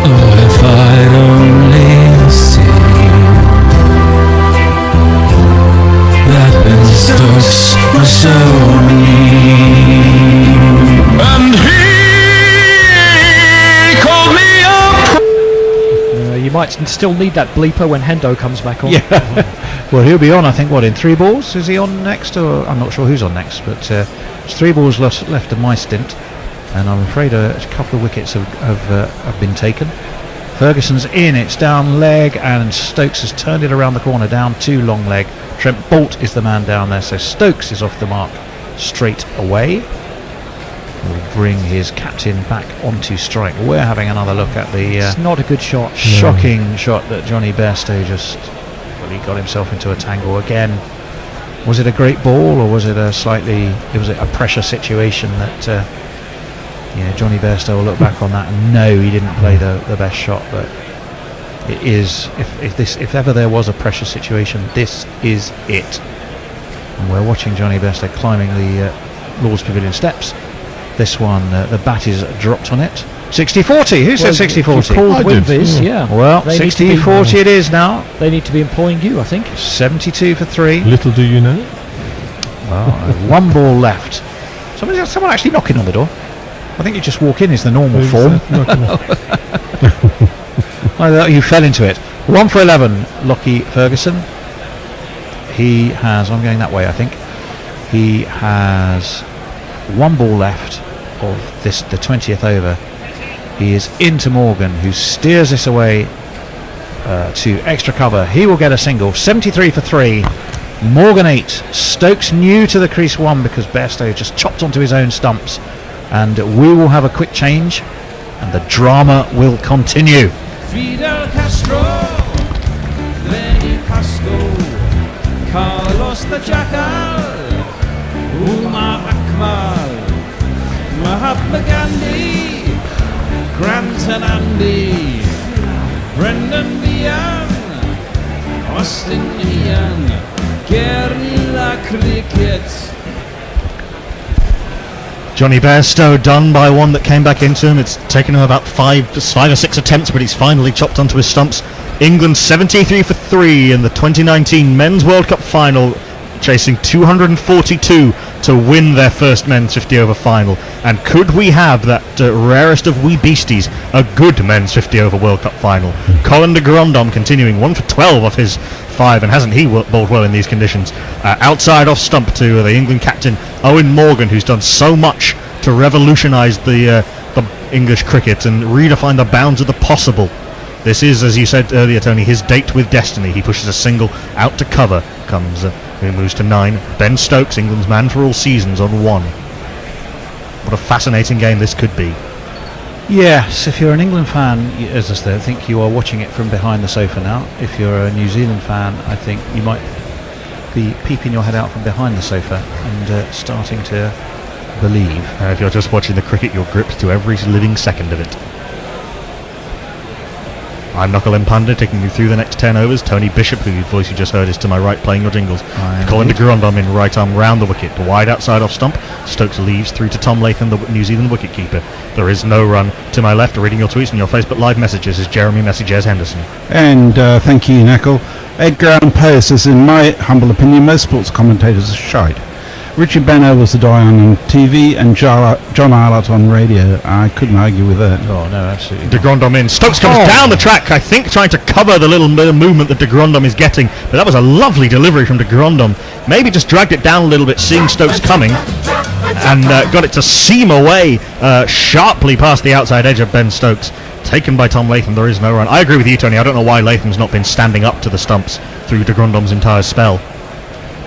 oh, if I'd only seen that Ben Stokes was so mean. And he called me up. You might still need that bleeper when Hendo comes back on. Yeah. Well, he'll be on, I think, what, in 3 balls? Is he on next? Or I'm not sure who's on next, but it's 3 balls left of my stint, and I'm afraid a couple of wickets have been taken. Ferguson's in, it's down leg, and Stokes has turned it around the corner, down 2 long leg. Trent Boult is the man down there, so Stokes is off the mark straight away. Will bring his captain back onto strike. We're having another look at the it's not a good shot. Shocking shot that Johnny Bairstow just, well, he got himself into a tangle again. Was it a great ball, or was it a pressure situation that Johnny Bairstow will look back on that and no, he didn't play the best shot, but it is, if ever there was a pressure situation, this is it. And we're watching Johnny Bairstow climbing the Lord's Pavilion steps. This one, the bat is dropped on it. 60-40. Who said 60-40? Called Winviz, yeah. Well, 60-40 it is now. They need to be employing you, I think. 72 for 3. Little do you know. Well, 1 ball left. Someone actually knocking on the door. I think you just walk in is the normal form. I thought you fell into it. 1 for 11, Lockie Ferguson. He has, I'm going that way, I think. He has 1 ball left of the 20th over. He is into Morgan, who steers this away to extra cover. He will get a single. 73 for 3. Morgan 8. Stokes new to the crease 1 because Bairstow just chopped onto his own stumps. And we will have a quick change, and the drama will continue. Fidel Castro, Lenny Pascoe, Carlos the Jackal, Umar Akmal, Mahatma Gandhi, Grant and Andy, Brendan Behan, Austin Ian, Guerrilla Cricket. Johnny Bairstow done by one that came back into him. It's taken him about 5 or 6 attempts, but he's finally chopped onto his stumps. England 73 for 3 in the 2019 Men's World Cup final, chasing 242 to win their first men's 50 over final. And could we have that rarest of wee beasties, a good men's 50 over World Cup final? Colin de Grandhomme continuing 1 for 12 off his 5, and hasn't he bowled well in these conditions? Outside off stump to the England captain Owen Morgan, who's done so much to revolutionise the English cricket and redefine the bounds of the possible. This is, as you said earlier, Tony, his date with destiny. He pushes a single out to cover. He moves to 9. Ben Stokes, England's man for all seasons, on 1. What a fascinating game this could be. Yes, if you're an England fan, as I said, I think you are watching it from behind the sofa now. If you're a New Zealand fan, I think you might be peeping your head out from behind the sofa and starting to believe. If you're just watching the cricket, you're gripped to every living second of it. I'm Knuckle M. Panda, taking you through the next 10 overs. Tony Bishop, whose voice you just heard, is to my right, playing your jingles. Colin de Grandhomme in right arm round the wicket, wide outside off stump. Stokes leaves through to Tom Latham, the New Zealand wicketkeeper. There is no run. To my left, reading your tweets and your Facebook Live messages, is Jeremy Messages Henderson. And thank you, Knuckle. Edgar Allan Poe says, in my humble opinion, most sports commentators are shite. Richard Benno was the Dion on TV and John Arlott on radio. I couldn't argue with that. Oh, no, absolutely. De Grandhomme in. Stokes comes down the track, I think, trying to cover the little bit of movement that De Grandhomme is getting. But that was a lovely delivery from De Grandhomme. Maybe just dragged it down a little bit, seeing Stokes coming, and got it to seam away sharply past the outside edge of Ben Stokes. Taken by Tom Latham. There is no run. I agree with you, Tony. I don't know why Latham's not been standing up to the stumps through De Grandhomme's entire spell.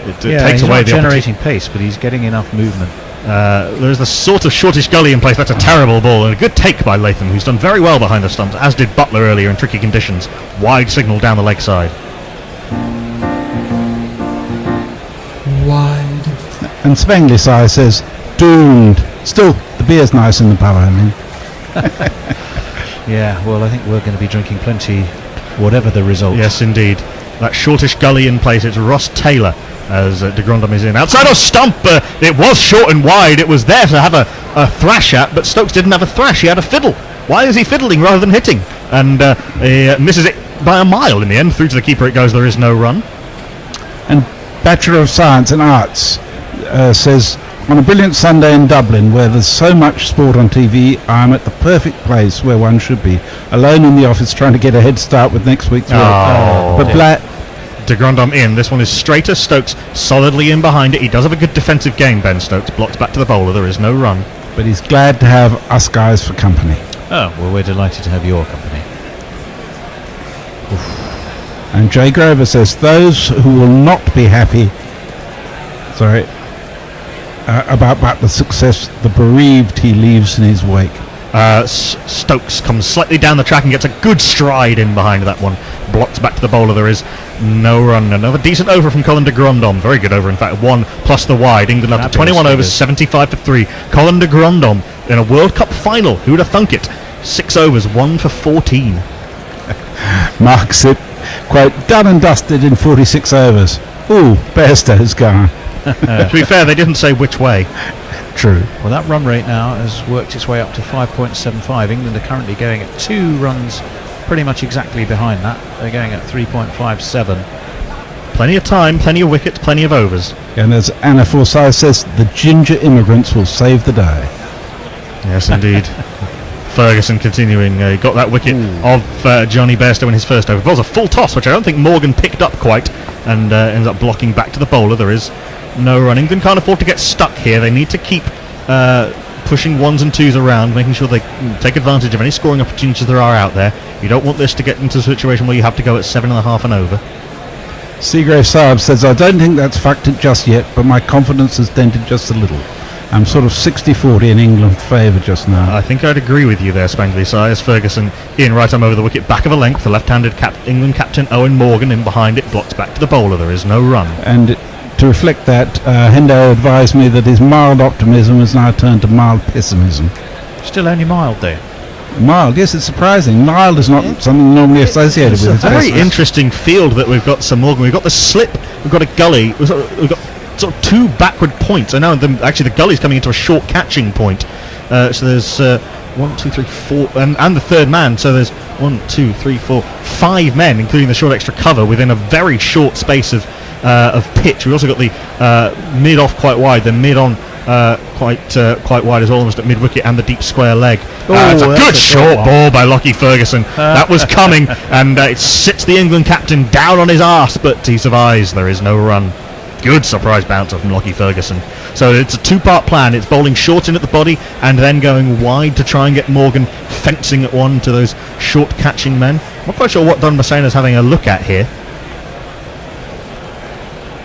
It takes away the generating pace, but he's getting enough movement. There's the sort of shortish gully in place. That's a terrible ball, and a good take by Latham, who's done very well behind the stumps, as did Butler earlier in tricky conditions. Wide signal down the leg side. Wide. And Spengley says, doomed. Still, the beer's nice in the pub, I mean. Yeah, well, I think we're going to be drinking plenty, whatever the result. Yes, indeed. That shortish gully in place. It's Ross Taylor as De Grandhomme is in. Outside of stump, it was short and wide. It was there to have a thrash at, but Stokes didn't have a thrash. He had a fiddle. Why is he fiddling rather than hitting? And he misses it by a mile in the end. Through to the keeper it goes. There is no run. And Bachelor of Science and Arts says, on a brilliant Sunday in Dublin where there's so much sport on TV, I'm at the perfect place where one should be, alone in the office trying to get a head start with next week's work. But De Grandhomme in. This one is straighter. Stokes solidly in behind it. He does have a good defensive game, Ben Stokes. Blocks back to the bowler. There is no run. But he's glad to have us guys for company. Oh, well, we're delighted to have your company. Oof. And Jay Grover says, those who will not be happy about Butler's success, the bereaved he leaves in his wake. Stokes comes slightly down the track and gets a good stride in behind that one. Blocked back to the bowler. There is no run. Another decent over from Colin de Grandhomme. Very good over, in fact. 1 plus the wide. England up to 21 overs, 75 for 3. Colin de Grandhomme in a World Cup final. Who'd have thunk it? 6 overs, 1 for 14. Mark said, quote, done and dusted in 46 overs. Ooh, Bairstow's gone. To be fair, they didn't say which way. True. Well, that run rate now has worked its way up to 5.75. England are currently going at 2 runs pretty much exactly behind that. They're going at 3.57. Plenty of time, plenty of wickets, plenty of overs. And as Anna Forsyth says, the ginger immigrants will save the day. Yes, indeed. Ferguson continuing. He got that wicket of Johnny Bairstow in his first over. It was a full toss, which I don't think Morgan picked up quite, and ends up blocking back to the bowler. There is no run. England can't afford to get stuck here. They need to keep pushing 1s and 2s around, making sure they take advantage of any scoring opportunities there are out there. You don't want this to get into a situation where you have to go at 7.5 and over. Seagrave Saab says, I don't think that's factored just yet, but my confidence has dented just a little. I'm sort of 60-40 in England's favour just now. I think I'd agree with you there, Spangley. As Ferguson in right arm over the wicket, back of a length. The left-handed England captain Owen Morgan in behind it, blocks back to the bowler. There is no run. And to reflect that, Hendo advised me that his mild optimism has now turned to mild pessimism. Still only mild, though. Mild, yes, it's surprising. Mild is not something normally associated with it. It's a very interesting field that we've got, Sir Morgan. We've got the slip, we've got a gully, we've got sort of 2 backward points. I know actually the gully's coming into a short catching point. So there's 1, 2, 3, 4, and the third man. So there's 1, 2, 3, 4, 5 men, including the short extra cover, within a very short space of of pitch. We also got the mid off quite wide, then mid on quite wide as well, almost at mid wicket, and the deep square leg. It's a good short ball by Lockie Ferguson. That was coming, and it sits the England captain down on his arse, but he survives. There is no run. Good surprise bouncer from Lockie Ferguson. So it's a two-part plan. It's bowling short in at the body and then going wide to try and get Morgan fencing at one to those short catching men. I'm not quite sure what Don Massena is having a look at here.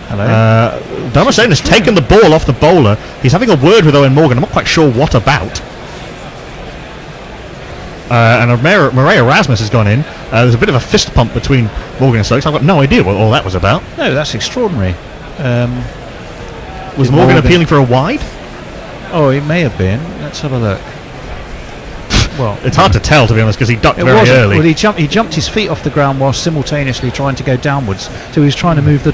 Hello. Damascene has taken the ball off the bowler. He's having a word with Owen Morgan. I'm not quite sure what about. And Murray Erasmus has gone in. There's a bit of a fist pump between Morgan and Stokes. I've got no idea what all that was about. No, that's extraordinary. Was Morgan appealing for a wide? Oh, it may have been. Let's have a look. Well, it's hard to tell, to be honest, because he ducked very early. Well, he jumped his feet off the ground while simultaneously trying to go downwards. So he was trying to move the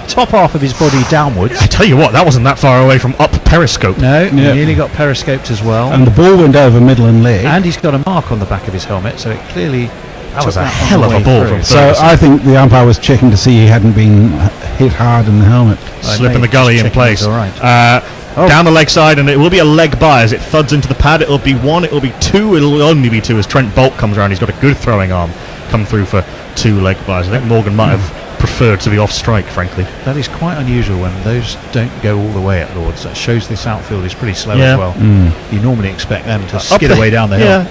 top half of his body downwards. I tell you what, that wasn't that far away from up periscope. No, he nearly got periscoped as well. And the ball went over middle and leg. And he's got a mark on the back of his helmet, so it clearly... That was a hell of a ball from So I think the umpire was checking to see he hadn't been hit hard in the helmet. Slip in the gully in place. All right. Down the leg side, and it will be a leg by as it thuds into the pad. It'll be one, it'll be two, it'll only be two as Trent Bolt comes around. He's got a good throwing arm come through for two leg buys. I think Morgan might have preferred to be off strike, frankly. That is quite unusual when those don't go all the way at Lords. That shows this outfield is pretty slow Yeah. as well. You normally expect them to skid away down the hill.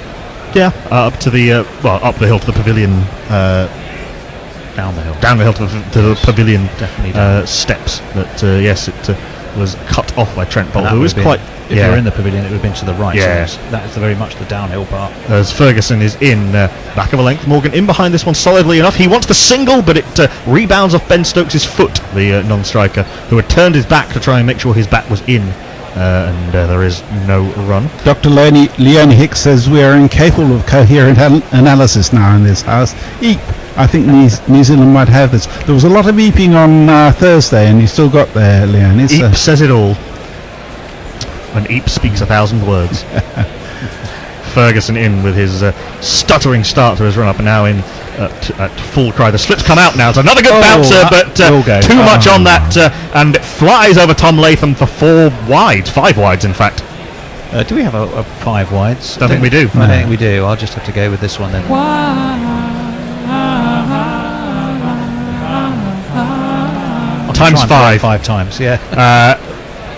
Up to the up the hill to the pavilion. Down the hill. Down the hill to the pavilion. Definitely steps. But yes, it was cut off by Trent Bolt, who was quite. If you're in the pavilion, it would have been to the right. Yeah. So that is very much the downhill part. As Ferguson is in back of a length, Morgan in behind this one solidly enough. He wants the single, but it rebounds off Ben Stokes' foot, the non-striker, who had turned his back to try and make sure his bat was in. And there is no run. Dr. Leonie Hicks says we are incapable of coherent analysis now in this house. Eep. I think New Zealand might have this. There was a lot of eeping on Thursday, and you still got there, Leonie. Eep says it all. And Eep speaks 1,000 words. Ferguson in with his stuttering start to his run-up, and now in at full cry. The slips come out now. It's another good bouncer, but too much on that, and it flies over Tom Latham for 5 wides in fact. Do we have a 5 wides? Don't think we do. I don't think we do. I'll just have to go with this one then. Times 5. 5 times, yeah.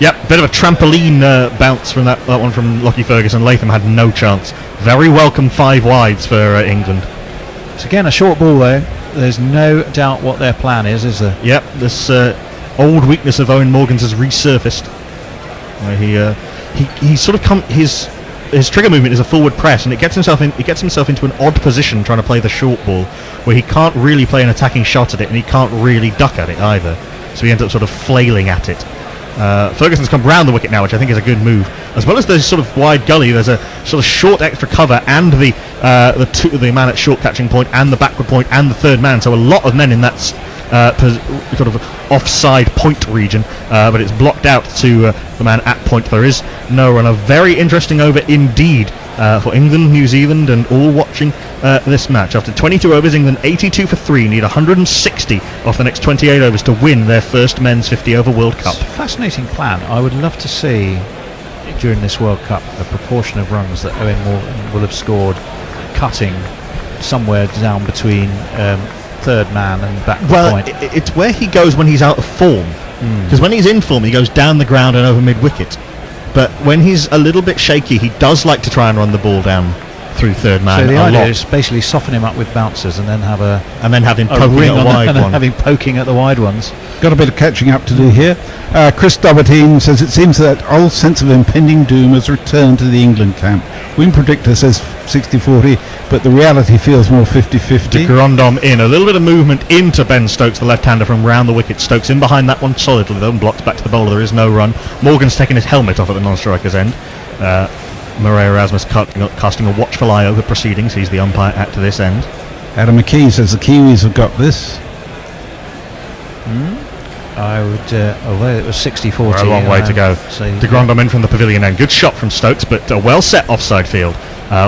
Yep, bit of a trampoline bounce from that one from Lockie Ferguson. Latham had no chance. Very welcome 5 wides for England. It's again a short ball though. There's no doubt what their plan is there? Yep, this old weakness of Owen Morgan's has resurfaced. Where he sort of his trigger movement is a forward press, and it gets himself into an odd position trying to play the short ball, where he can't really play an attacking shot at it, and he can't really duck at it either. So he ends up sort of flailing at it. Ferguson's come round the wicket now, which I think is a good move. As well as the sort of wide gully, there's a sort of short extra cover, and the man at short catching point, and the backward point, and the third man. So a lot of men in that sort of offside point region, but it's blocked out to the man at point. There is no run. A very interesting over indeed for England, New Zealand, and all watching this match. After 22 overs, England 82 for 3, need 160 off the next 28 overs to win their first men's 50 over World Cup. Fascinating plan. I would love to see during this World Cup a proportion of runs that Owen Morgan will have scored cutting somewhere down between third man and back point. It's where he goes when he's out of form, because when he's in form he goes down the ground and over mid wicket, but when he's a little bit shaky he does like to try and run the ball down through third man. So the idea is basically soften him up with bouncers and then have him poking at a wide one. Have him poking at the wide ones. Got a bit of catching up to do here. Chris Dobertine says it seems that old sense of impending doom has returned to the England camp. Win predictor says 60-40, but the reality feels more 50-50. De Grandom in. A little bit of movement into Ben Stokes, the left-hander from round the wicket. Stokes in behind that one solidly, though, and blocked back to the bowler. There is no run. Morgan's taken his helmet off at the non-striker's end. Murray Erasmus casting a watchful eye over proceedings. He's the umpire at this end. Adam McKee says the Kiwis have got this. I would, although it was 60-40. We're a long way to go. De Grandom in from the pavilion end. Good shot from Stokes, but a well set offside field.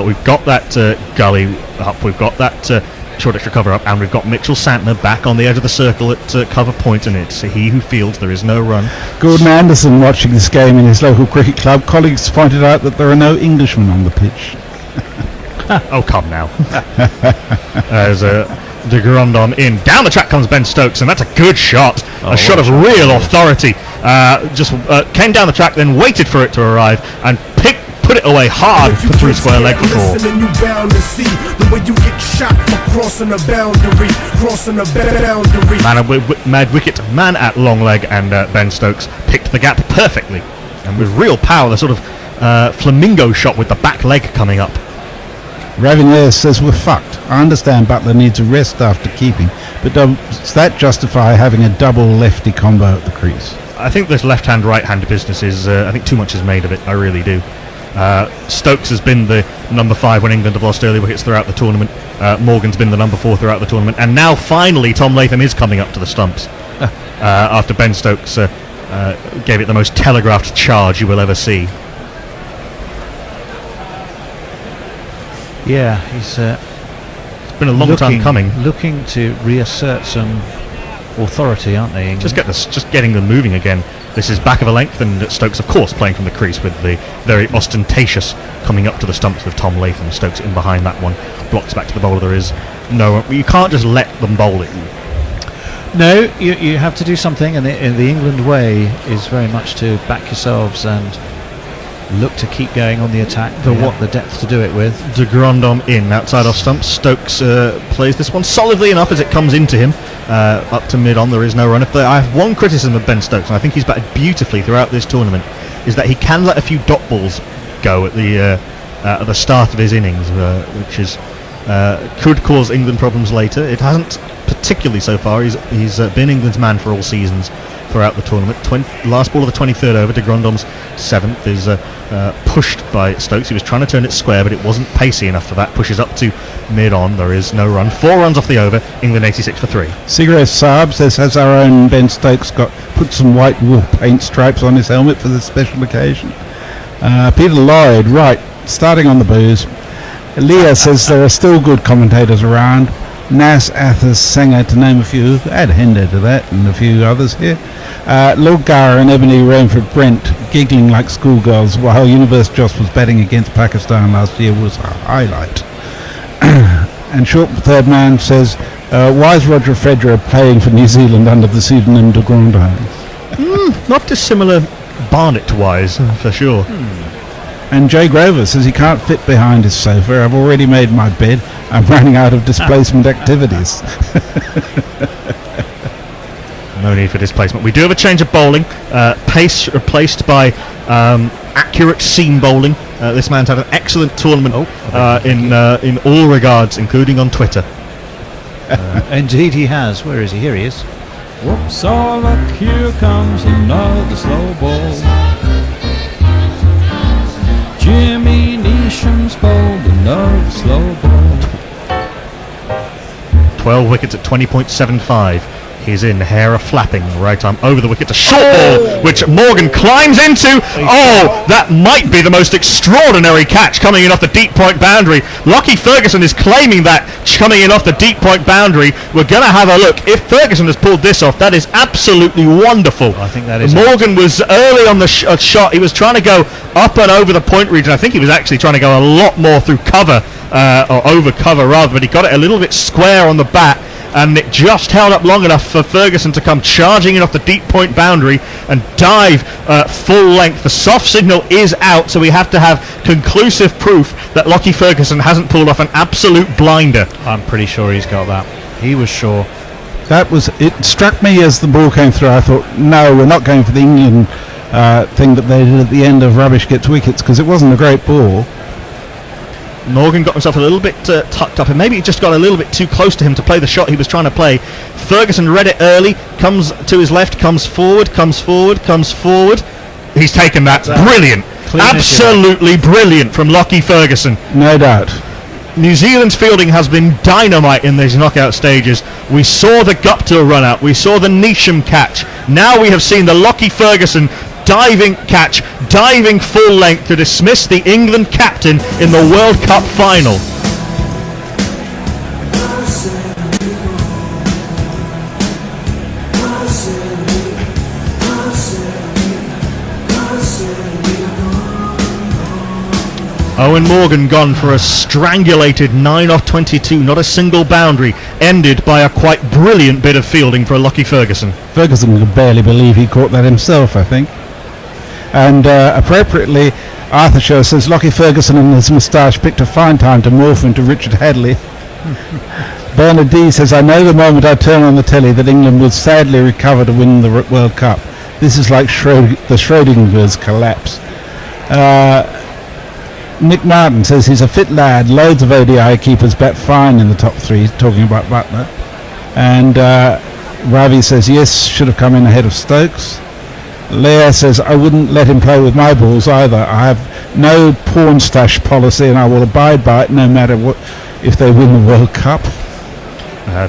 We've got that gully up. We've got that Shoreditch recover up, and we've got Mitchell Santner back on the edge of the circle at cover point, and it's he who fields. There is no run. Gordon Anderson watching this game in his local cricket club. Colleagues pointed out that there are no Englishmen on the pitch. Oh, come now. As de Grandon in. Down the track comes Ben Stokes, and that's a good shot. A shot of real authority. Just came down the track, then waited for it to arrive, and put it away hard for 3 square leg for 4. You bound to see the way you get shot for crossing the boundary, crossing the boundary. Mad Wicket, man at long leg, and Ben Stokes picked the gap perfectly, and with real power, the sort of flamingo shot with the back leg coming up. Ravinier says we're fucked. I understand Butler needs a rest after keeping, but does that justify having a double lefty combo at the crease? I think this left-hand, right-hand business is, I think too much is made of it, I really do. Stokes has been the number 5 when England have lost early wickets throughout the tournament. Morgan's been the number 4 throughout the tournament, and now finally Tom Latham is coming up to the stumps after Ben Stokes gave it the most telegraphed charge you will ever see. Yeah, he's it's been a long time coming. Looking to reassert some authority, aren't they, England? Just getting them moving again. This is back of a length, and Stokes, of course, playing from the crease with the very ostentatious coming up to the stumps with Tom Latham. Stokes in behind that one, blocks back to the bowler. There is no, you can't just let them bowl it. No, you have to do something, and the England way is very much to back yourselves and look to keep going on the attack. The depth to do it with. De Grandon in, outside off stump. Stokes plays this one solidly enough as it comes into him. Up to mid-on, there is no run. I have one criticism of Ben Stokes, and I think he's batted beautifully throughout this tournament, is that he can let a few dot balls go at the start of his innings, which is could cause England problems later. It hasn't particularly so far. He's been England's man for all seasons throughout the tournament. Last ball of the 23rd over, de Grandon's 7th is pushed by Stokes. He was trying to turn it square, but it wasn't pacey enough for that. Pushes up to mid-on. There is no run. 4 runs off the over. England 86 for 3. Sigurd Saab says, has our own Ben Stokes put some white wool paint stripes on his helmet for this special occasion? Peter Lloyd, right, starting on the booze. Leah says there are still good commentators around. Nas, Athos, Sanger, to name a few. Add Hender to that, and a few others here. Lord Gara and Ebony Rainford Brent giggling like schoolgirls while Universe Joss was betting against Pakistan last year was a highlight. And Short Third Man says, why is Roger Federer playing for New Zealand under the pseudonym de Grandon? Not dissimilar Barnett-wise, for sure. And Jay Grover says he can't fit behind his sofa. I've already made my bed. I'm running out of displacement activities. No need for displacement. We do have a change of bowling. Pace replaced by accurate seam bowling. This man's had an excellent tournament in all regards, including on Twitter. Indeed he has. Where is he? Here he is. Whoops, all up, here comes another slow ball. Jimmy Neesham's bowled another slow ball. 12 wickets at 20.75. He's in, hair a flapping, right arm over the wicket, a short ball, which Morgan climbs into. Oh, that might be the most extraordinary catch coming in off the deep point boundary. Lockie Ferguson is claiming that coming in off the deep point boundary. We're going to have a look. If Ferguson has pulled this off, that is absolutely wonderful. I think that is. Morgan was early on the shot. He was trying to go up and over the point region. I think he was actually trying to go a lot more through cover, or over cover rather, but he got it a little bit square on the bat. And it just held up long enough for Ferguson to come charging in off the deep point boundary and dive full length. The soft signal is out, so we have to have conclusive proof that Lockie Ferguson hasn't pulled off an absolute blinder. I'm pretty sure he's got that. He was sure. It struck me as the ball came through. I thought, no, we're not going for the England thing that they did at the end of Rubbish Gets Wickets, because it wasn't a great ball. Morgan got himself a little bit tucked up, and maybe he just got a little bit too close to him to play the shot he was trying to play. Ferguson read it early, comes to his left, comes forward. He's taken that. Brilliant. Absolutely brilliant from Lockie Ferguson. No doubt. New Zealand's fielding has been dynamite in these knockout stages. We saw the Gupta run out, we saw the Neesham catch. Now we have seen the Lockie Ferguson diving catch, diving full length to dismiss the England captain in the World Cup final. Owen Morgan gone for a strangulated 9 off 22, not a single boundary, ended by a quite brilliant bit of fielding for Lockie Ferguson. Ferguson could barely believe he caught that himself, I think. And appropriately, Arthur Shaw says Lockie Ferguson and his moustache picked a fine time to morph into Richard Hadley. Bernard D says, I know the moment I turn on the telly that England will sadly recover to win the World Cup. This is like the Schrodinger's collapse. Nick Martin says he's a fit lad, loads of ODI keepers bat fine in the top three, talking about Butler. And Ravi says yes, should have come in ahead of Stokes. Leah says I wouldn't let him play with my balls either. I have no porn stash policy and I will abide by it no matter what if they win the World Cup.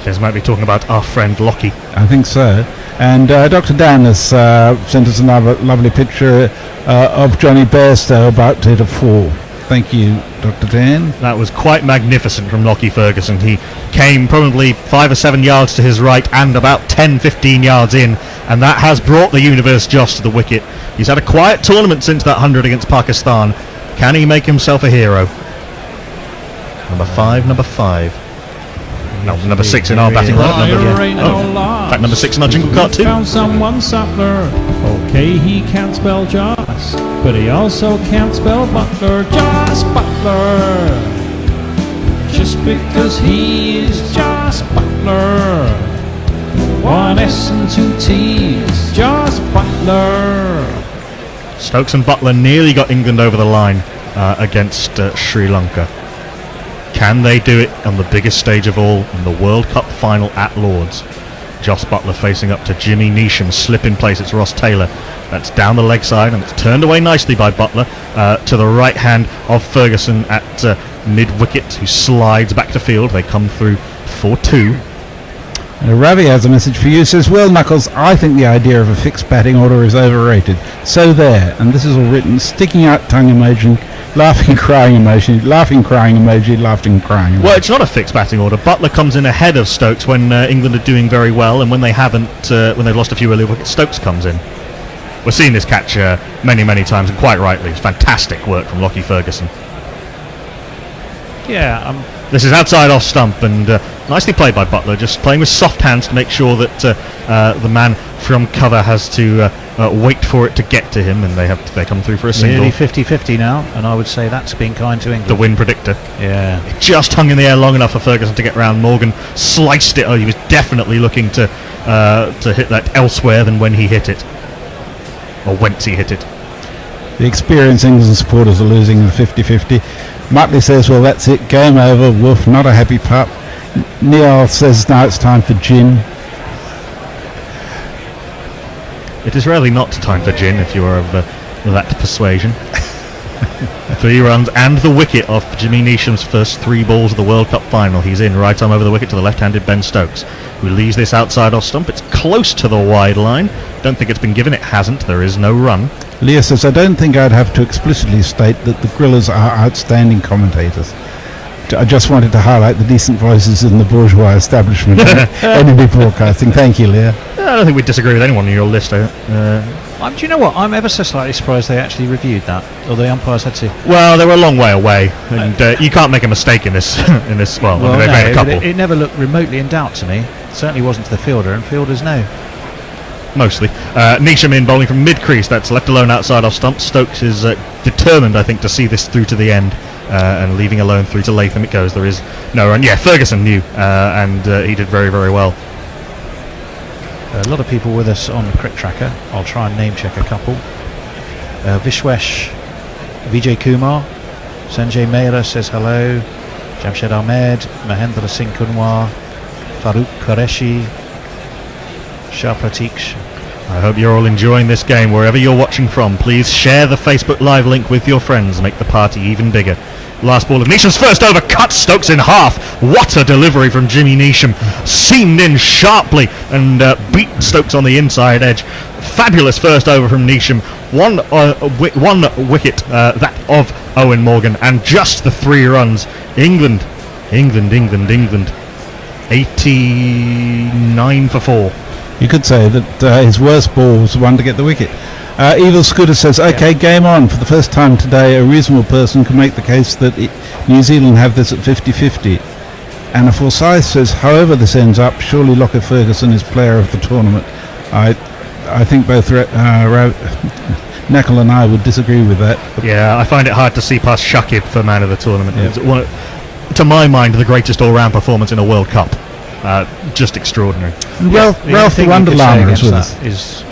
This might be talking about our friend Lockie. I think so. And Dr. Dan has sent us another lovely picture of Johnny Bairstow about to hit a 4. Thank you, Dr. Dan. That was quite magnificent from Lockie Ferguson. He came probably 5 or 7 yards to his right and about 10-15 yards in, and that has brought the universe just to the wicket. He's had a quiet tournament since that 100 against Pakistan. Can he make himself a hero? Number 5. No, number 6 in our batting lineup. In fact, number 6 in our jingle card too. Found someone subtler. Okay, he can't spell Joss, but he also can't spell Butler. Joss Butler. Just because he is Joss Butler. 1 S and 2 T's. Joss Butler. Stokes and Butler nearly got England over the line against Sri Lanka. Can they do it on the biggest stage of all, in the World Cup final at Lords? Joss Butler facing up to Jimmy Neesham, slip in place, it's Ross Taylor. That's down the leg side and it's turned away nicely by Butler to the right hand of Ferguson at mid-wicket, who slides back to field. They come through 4-2. Ravi has a message for you. Says, well, Knuckles, I think the idea of a fixed batting order is overrated. So there, and this is all written, sticking out tongue emoji, laughing, crying emoji, laughing, crying emoji, laughing, crying emoji. Well, it's not a fixed batting order. Butler comes in ahead of Stokes when England are doing very well, and when they haven't, when they've lost a few early wickets, Stokes comes in. We're seeing this catch many, many times, and quite rightly. It's fantastic work from Lockie Ferguson. Yeah, this is outside off stump, and nicely played by Butler, just playing with soft hands to make sure that the man from cover has to wait for it to get to him, and they come through for a single. Nearly 50-50 now, and I would say that's been kind to England. The win predictor. Yeah. It just hung in the air long enough for Ferguson to get round. Morgan sliced it. Oh, he was definitely looking to hit that elsewhere than when he hit it, or whence he hit it. The experienced England supporters are losing the 50-50. Muttley says, well, that's it, game over, woof, not a happy pup. Neil says, now it's time for gin. It is rarely not time for gin if you are of that persuasion. 3 runs and the wicket off Jimmy Neesham's first 3 balls of the World Cup final. He's in, right arm over the wicket to the left-handed Ben Stokes, who leaves this outside off stump. It's close to the wide line. Don't think it's been given. It hasn't. There is no run. Leah says, I don't think I'd have to explicitly state that the Grillers are outstanding commentators. I just wanted to highlight the decent voices in the bourgeois establishment of NMB Broadcasting. Thank you, Leah. I don't think we disagree with anyone on your list. Do you know what? I'm ever so slightly surprised they actually reviewed that, or the umpires had to. Well, they were a long way away, and you can't make a mistake in this. Well, I mean, they've made a couple. It never looked remotely in doubt to me. It certainly wasn't to the fielder, and fielders know. Mostly. Neesham in, bowling from mid-crease. That's left alone outside off stump. Stokes is determined, I think, to see this through to the end, and leaving alone through to Latham it goes. There is no run. Yeah, Ferguson knew, and he did very, very well. A lot of people with us on Crick Tracker. I'll try and name check a couple. Vishwesh Vijay Kumar, Sanjay Mehra says hello, Jamshed Ahmed, Mahendra Singh Kunwar, Farooq Qureshi, Shah Pratik. I hope you're all enjoying this game wherever you're watching from. Please share the Facebook Live link with your friends, make the party even bigger. Last ball of Neesham's first over, cut Stokes in half. What a delivery from Jimmy Neesham. Seamed in sharply and beat Stokes on the inside edge. Fabulous first over from Neesham. One wicket, that of Owen Morgan, and just the 3 runs. England. 89 for 4. You could say that his worst ball was the one to get the wicket. Evil Scooter says, okay, game on. For the first time today, a reasonable person can make the case that New Zealand have this at 50-50. Anna Forsyth says, however this ends up, surely Lockie Ferguson is player of the tournament. I think both Knackle and I would disagree with that. Yeah, I find it hard to see past Shakib for man of the tournament. It's to my mind, the greatest all-round performance in a World Cup. Just extraordinary. Ralph the Wonder Llama is with us.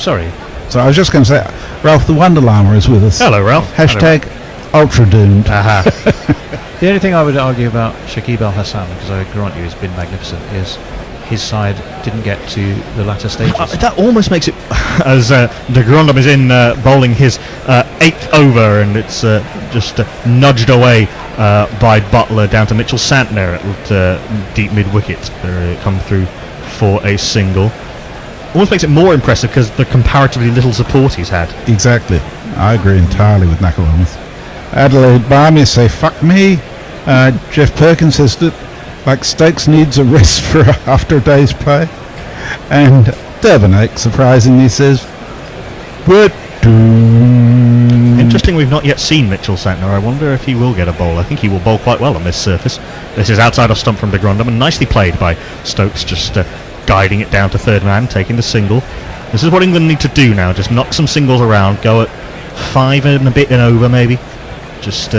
Sorry. So I was just going to say, Ralph the Wonder Llama is with us. Hello, Ralph. Hashtag Ultra Doomed. The only thing I would argue about Shakib Al Hassan, because I grant you he's been magnificent, is his side didn't get to the latter stages. That almost makes it, as de Grandhomme is in bowling his 8th over, and it's just nudged away by Butler down to Mitchell Santner at deep mid-wicket. They come through for a single. Almost makes it more impressive because the comparatively little support he's had. Exactly. I agree entirely with Knackle on this. Adelaide Barmy say, fuck me. Jeff Perkins says that like Stokes needs a rest after a day's play. And Durbanake surprisingly says, we're doomed. Interesting, we've not yet seen Mitchell Santner. I wonder if he will get a bowl. I think he will bowl quite well on this surface. This is outside of stump from de Grandhomme and nicely played by Stokes, just guiding it down to third man, taking the single. This is what England need to do now, just knock some singles around, go at 5 and a bit and over maybe. Just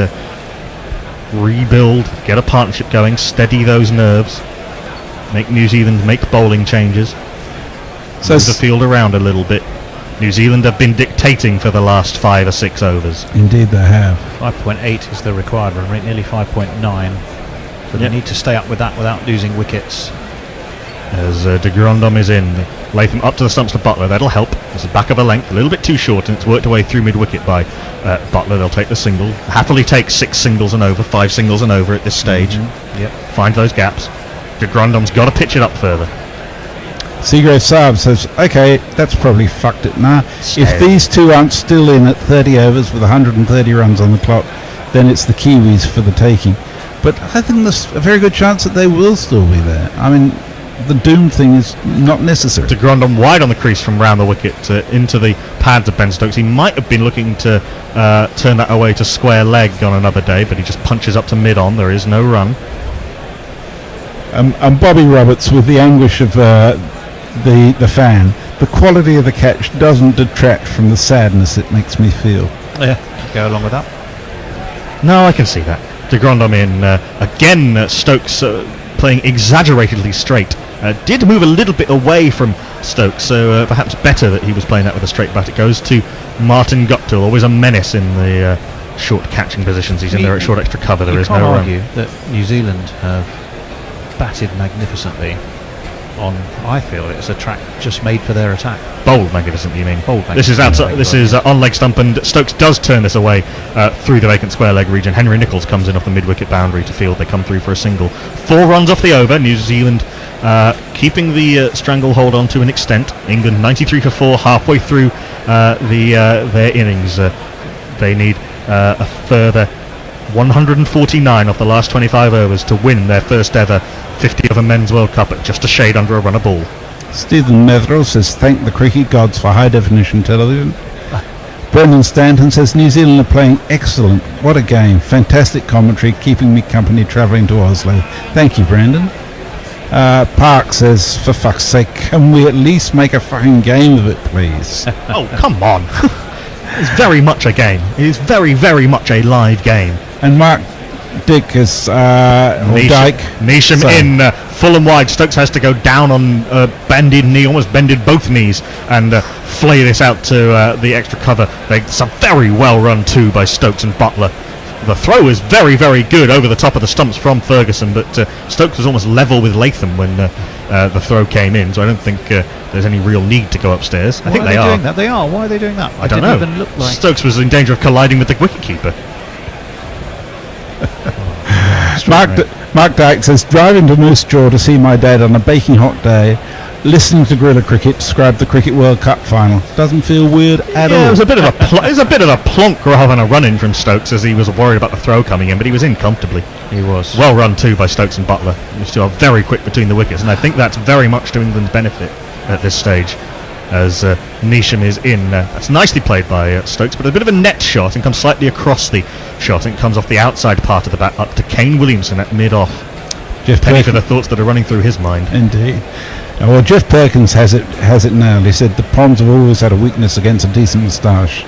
rebuild, get a partnership going, steady those nerves, make New Zealand make bowling changes, so move the field around a little bit. New Zealand have been dictating for the last 5 or 6 overs. Indeed they have. 5.8 is the required run rate, nearly 5.9. So they need to stay up with that without losing wickets. As de Grandhomme is in, Latham up to the stumps to Butler, that'll help. It's the back of a length, a little bit too short, and it's worked away through mid-wicket by Butler. They'll take the single, happily take 6 singles and over, 5 singles and over at this stage. Yep. Find those gaps. De Grandhomme's got to pitch it up further. Seagrave Saab says, okay, that's probably fucked it now. If these two aren't still in at 30 overs with 130 runs on the clock, then it's the Kiwis for the taking. But I think there's a very good chance that they will still be there. I mean, the doom thing is not necessary. De Grandhomme wide on the crease from round the wicket into the pads of Ben Stokes. He might have been looking to turn that away to square leg on another day, but he just punches up to mid-on. There is no run. And Bobby Roberts, with the anguish of the fan, the quality of the catch doesn't detract from the sadness it makes me feel. Yeah, go along with that. No, I can see that. De Grandhomme in again. Stokes playing exaggeratedly straight. Did move a little bit away from Stokes, so perhaps better that he was playing that with a straight bat. It goes to Martin Guptill, always a menace in the short catching positions. He's in there at short extra cover. There is no run. You can't argue that New Zealand have batted magnificently on, I feel it's a track just made for their attack. Bowled magnificently, you mean? Bowled This is outside. This is on leg stump, and Stokes does turn this away through the vacant square leg region. Henry Nichols comes in off the mid-wicket boundary to field. They come through for a single. 4 runs off the over. New Zealand keeping the stranglehold on to an extent. England 93 for 4 halfway through their innings. They need a further 149 off the last 25 overs to win their first ever 50 over Men's World Cup at just a shade under a run a ball. Stephen Metherell says, thank the cricket gods for high definition television. Brendan Stanton says, New Zealand are playing excellent. What a game. Fantastic commentary, keeping me company travelling to Oslo. Thank you, Brandon. Park says, for fuck's sake, can we at least make a fucking game of it, please? Oh, come on. It's very much a game. It is very, very much a live game. And Mark Dick is Dyke. Neesham in full and wide. Stokes has to go down on bended knee, almost bended both knees, and flay this out to the extra cover. It's a very well run too by Stokes and Butler. The throw is very, very good over the top of the stumps from Ferguson, but Stokes was almost level with Latham when the throw came in, so I don't think there's any real need to go upstairs. I think they are. Doing that? They are. Why are they doing that? I don't know. Even look like Stokes was in danger of colliding with the wicketkeeper. Mark Dyke says, driving to Moose Jaw to see my dad on a baking hot day, listening to Guerrilla Cricket describe the Cricket World Cup final. Doesn't feel weird at all. It was a bit of a plonk rather than a run-in from Stokes, as he was worried about the throw coming in, but he was in comfortably. He was. Well run too by Stokes and Butler. These two are very quick between the wickets, and I think that's very much to England's benefit at this stage. as Neesham is in. That's nicely played by Stokes, but a bit of a net shot and comes slightly across the shot and comes off the outside part of the bat up to Kane Williamson at mid-off. Jeff Penny for Perkins. the thoughts that are running through his mind. Indeed. Well, Jeff Perkins has it nailed. He said the Poms have always had a weakness against a decent moustache.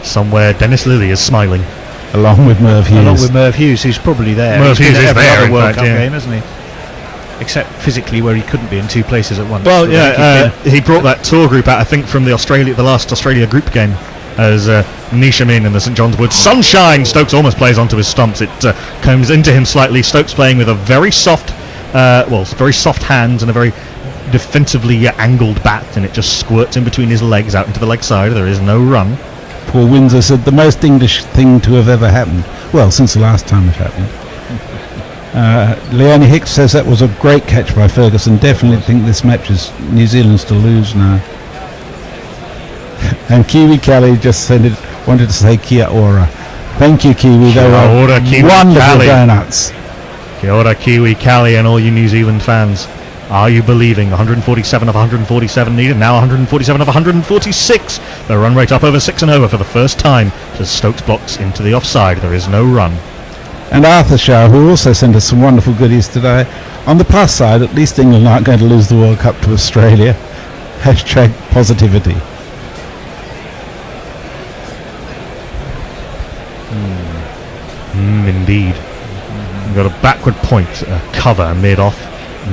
Somewhere Dennis Lilly is smiling. Along with Merv Hughes. Along with Merv Hughes, who's probably there. Merv He's Hughes been at is every there, other in World fact, Cup yeah. game, hasn't he? Except physically, where he couldn't be in two places at once. Well, So yeah, he's been- he brought that tour group out, I think, from the last Australia group game, as Neesham in the St John's Wood. Sunshine! Stokes almost plays onto his stumps. It comes into him slightly. Stokes playing with a very soft, very soft hands and a very defensively angled bat, and it just squirts in between his legs out into the leg side. There is no run. Paul Windsor said the most English thing to have ever happened. Well, since the last time it happened. Leonie Hicks says that was a great catch by Ferguson. Definitely think this match is New Zealand's to lose now. And Kiwi Kelly just wanted to say Kia ora. Thank you, Kiwi. They were Kia ora, Kiwi wonderful Kelly. donuts. Kia ora, Kiwi, Cali, and all you New Zealand fans. Are you believing? 147 of 147 needed, now 147 of 146. The run rate up over 6 and over for the first time as Stokes blocks into the offside. There is no run. And Arthur Shaw, who also sent us some wonderful goodies today. On the plus side, at least England aren't going to lose the World Cup to Australia. Hashtag positivity. Indeed. We've got a backward point cover mid-off,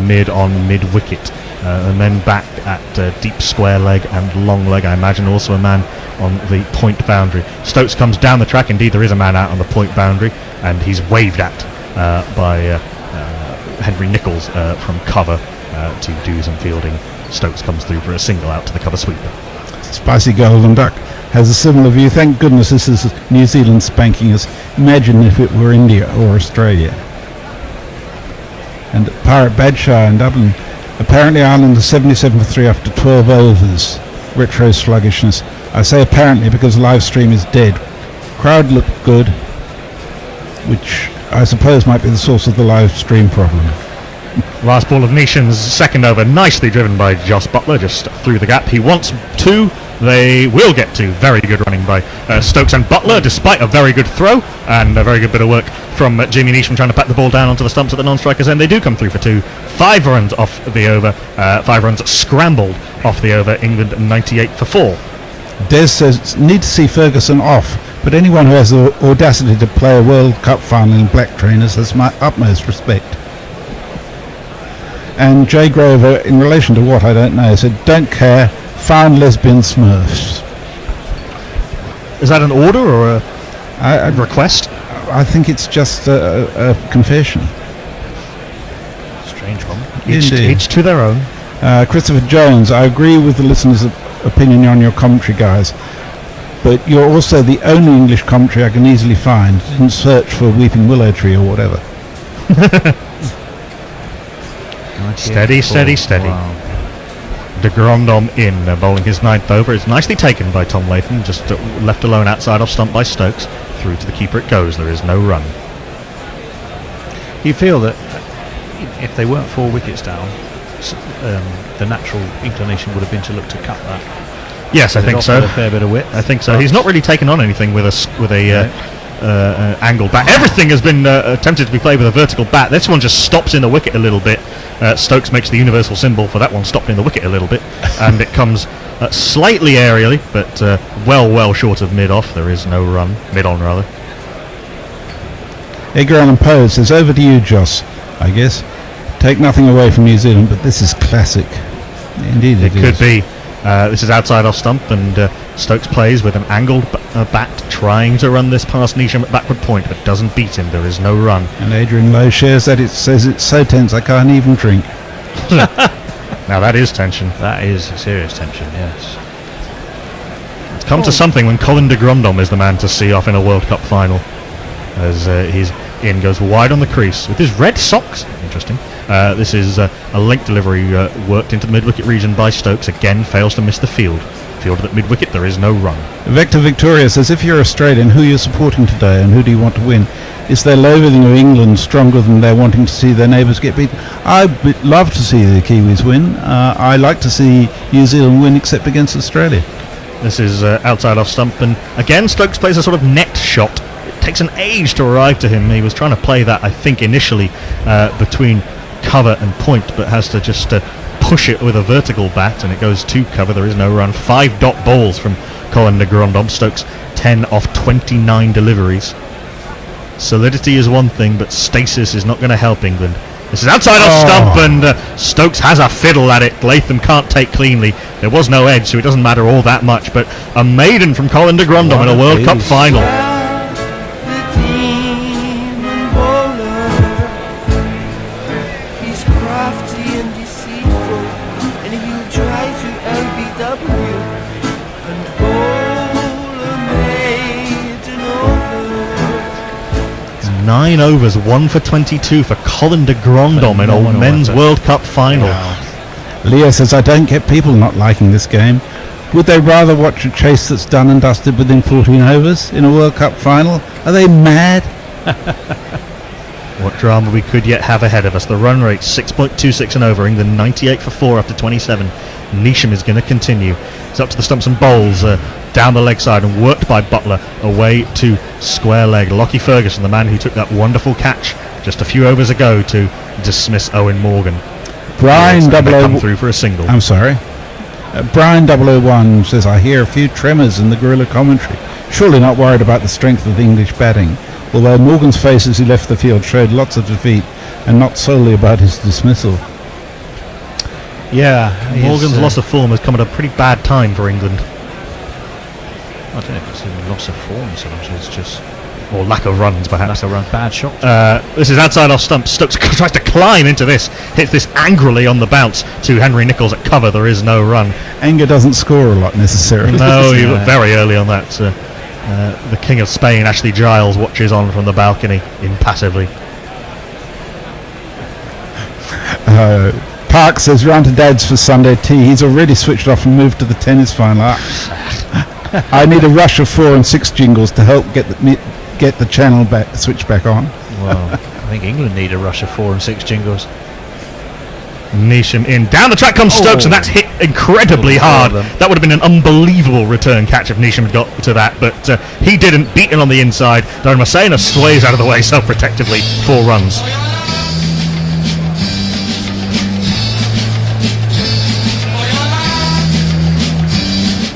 mid-on, mid-wicket. And then back at deep square leg and long leg. I imagine also a man on the point boundary. Stokes comes down the track. Indeed, there is a man out on the point boundary, and he's waved at by Henry Nichols from cover to do some fielding. Stokes comes through for a single out to the cover sweeper. Spicy Golden Duck has a similar view. Thank goodness this is New Zealand spanking us. Imagine if it were India or Australia. And Pirate Badshire in Dublin. Apparently Ireland is 77 for 3 after 12 overs. Retro sluggishness. I say apparently because the live stream is dead. Crowd looked good, which I suppose might be the source of the live stream problem. Last ball of Neesham's second over, nicely driven by Joss Butler, just through the gap. He wants 2, they will get 2. Very good running by Stokes and Butler, despite a very good throw and a very good bit of work from Jamie Neesham trying to pat the ball down onto the stumps at the non-strikers end. They do come through for 2. 5 runs off the over, 5 runs scrambled off the over. England 98 for 4. Des says, need to see Ferguson off, but anyone who has the audacity to play a World Cup final in black trainers has my utmost respect. And Jay Grover, in relation to what I don't know, said, don't care, found lesbian smurfs. Is that an order or a request? I think it's just a confession. Strange one. Indeed. Each to their own. Christopher Jones, I agree with the listeners' opinion on your commentary, guys, but you're also the only English commentary I can easily find. Didn't search for Weeping Willow Tree or whatever. Steady, steady, steady. Wow. De Grandom in, bowling his 9th over. It's nicely taken by Tom Latham, just left alone outside off stump by Stokes. Through to the keeper it goes. There is no run. You feel that if they weren't 4 wickets down, the natural inclination would have been to look to cut that. Yes, I They'd think so. offered a fair bit of width. I think so. He's not really taken on anything with a angle bat. Everything has been attempted to be played with a vertical bat. This one just stops in the wicket a little bit. Stokes makes the universal symbol for that one, stopped in the wicket a little bit, and it comes slightly aerially, but well short of mid-off. There is no run, mid-on rather. Edgar Allan Poe says, over to you, Joss, I guess. Take nothing away from New Zealand, but this is classic. Indeed It is. could be. This is outside off stump, and Stokes plays with an angled bat, trying to run this past Neesham at backward point, but doesn't beat him. There is no run. And Adrian Lowe shares that. It says it's so tense I can't even drink. Now that is tension. That is serious tension, yes. It's come to something when Colin de Grandom is the man to see off in a World Cup final, as he's in, goes wide on the crease with his red socks. Interesting. This is a link delivery worked into the mid-wicket region by Stokes. Again, fails to miss the field. Fielded at mid-wicket, there is no run. Vector Victoria says, if you're Australian, who are you supporting today and who do you want to win? Is their loathing of England stronger than their wanting to see their neighbours get beaten? I'd love to see the Kiwis win. I like to see New Zealand win, except against Australia. This is outside off stump, and again Stokes plays a sort of net shot. It takes an age to arrive to him. He was trying to play that, I think, initially between cover and point, but has to just push it with a vertical bat, and it goes to cover. There is no run. 5 dot balls from Colin de Grandhomme. Stokes 10 off 29 deliveries. Solidity is one thing, but stasis is not going to help England. This is outside off stump, and Stokes has a fiddle at it. Latham can't take cleanly. There was no edge, so it doesn't matter all that much, but a maiden from Colin de Grandhomme in a World Cup final. He's crafty and deceitful, and he'll try to LBW and bowl a maiden over. 9 overs, 1 for 22 for Colin de Grandhomme in a men's World Cup final. Leo says, I don't get people not liking this game. Would they rather watch a chase that's done and dusted within 14 overs in a World Cup final? Are they mad? What drama we could yet have ahead of us. The run rate 6.26 and over. England 98 for 4 after 27. Neesham is going to continue. It's up to the stumps and bowls down the leg side and worked by Butler away to square leg. Lockie Ferguson, the man who took that wonderful catch just a few overs ago to dismiss Owen Morgan. Brian come through for a single. I'm sorry. Brian 001 says, I hear a few tremors in the guerrilla commentary. Surely not worried about the strength of the English batting, although Morgan's face as he left the field showed lots of defeat and not solely about his dismissal. Yeah, Morgan's loss of form has come at a pretty bad time for England. I don't know if it's a loss of form so much as just... Or lack of runs, perhaps. Lack of run, bad shot. This is outside off stump. Stokes tries to climb into this, hits this angrily on the bounce to Henry Nicholls at cover. There is no run. Anger doesn't score a lot necessarily. No, he was very early on that. The King of Spain, Ashley Giles, watches on from the balcony impassively. Park says, round to Dad's for Sunday tea. He's already switched off and moved to the tennis final. I need a rush of 4 and 6 jingles to help get the channel switch back on. Well, I think England need a rush of 4 and 6 jingles. Neesham in. Down the track comes Stokes, and that's hit incredibly hard. That would have been an unbelievable return catch if Neesham had got to that, but he didn't. Beaten on the inside. Dharmasena sways out of the way self-protectively. 4 runs.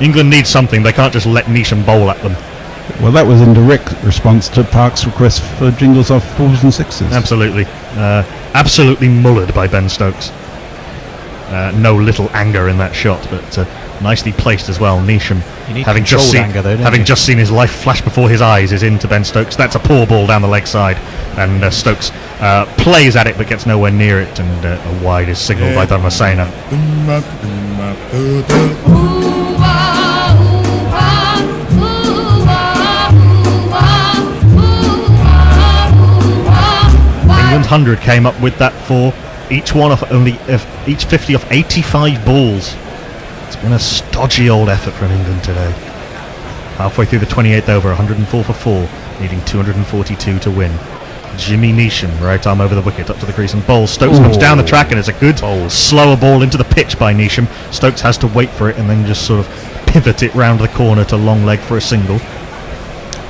England needs something. They can't just let Neesham bowl at them. Well, that was in direct response to Park's request for jingles off 4s and 6s. Absolutely. Absolutely mullered by Ben Stokes. No little anger in that shot, but nicely placed as well. Neesham, having just seen his life flash before his eyes, is into Ben Stokes. That's a poor ball down the leg side, and Stokes plays at it but gets nowhere near it, and a wide is signalled by Dharmasena. England's 100 came up with that 4, each one off each 50 off 85 balls. It's been a stodgy old effort from England today. Halfway through the 28th over, 104 for 4, needing 242 to win. Jimmy Neesham, right arm over the wicket, up to the crease and bowls. Stokes comes down the track, and it's a good slower ball into the pitch by Neesham. Stokes has to wait for it and then just sort of pivot it round the corner to long leg for a single.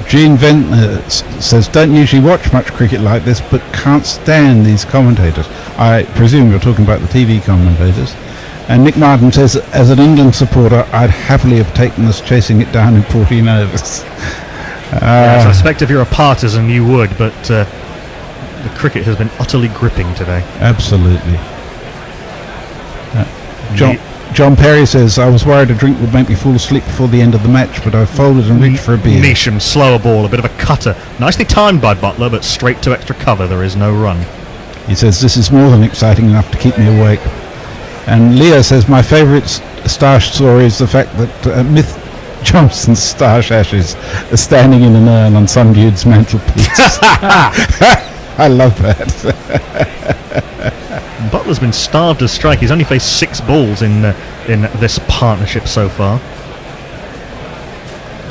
Gene Ventnor says, don't usually watch much cricket like this, but can't stand these commentators. I presume you're talking about the TV commentators. And Nick Martin says, as an England supporter, I'd happily have taken us chasing it down in 14 overs. I suspect if you're a partisan you would, but the cricket has been utterly gripping today. Absolutely. John Perry says, I was worried a drink would make me fall asleep before the end of the match, but I folded and reached for a beer. Neesham, slower ball, a bit of a cutter. Nicely timed by Butler, but straight to extra cover. There is no run. He says, this is more than exciting enough to keep me awake. And Leah says, my favourite Starsh story is the fact that Myth Johnson's Starsh ashes are standing in an urn on some dude's mantelpiece. I love that. Butler's been starved of strike. He's only faced 6 balls in this partnership so far.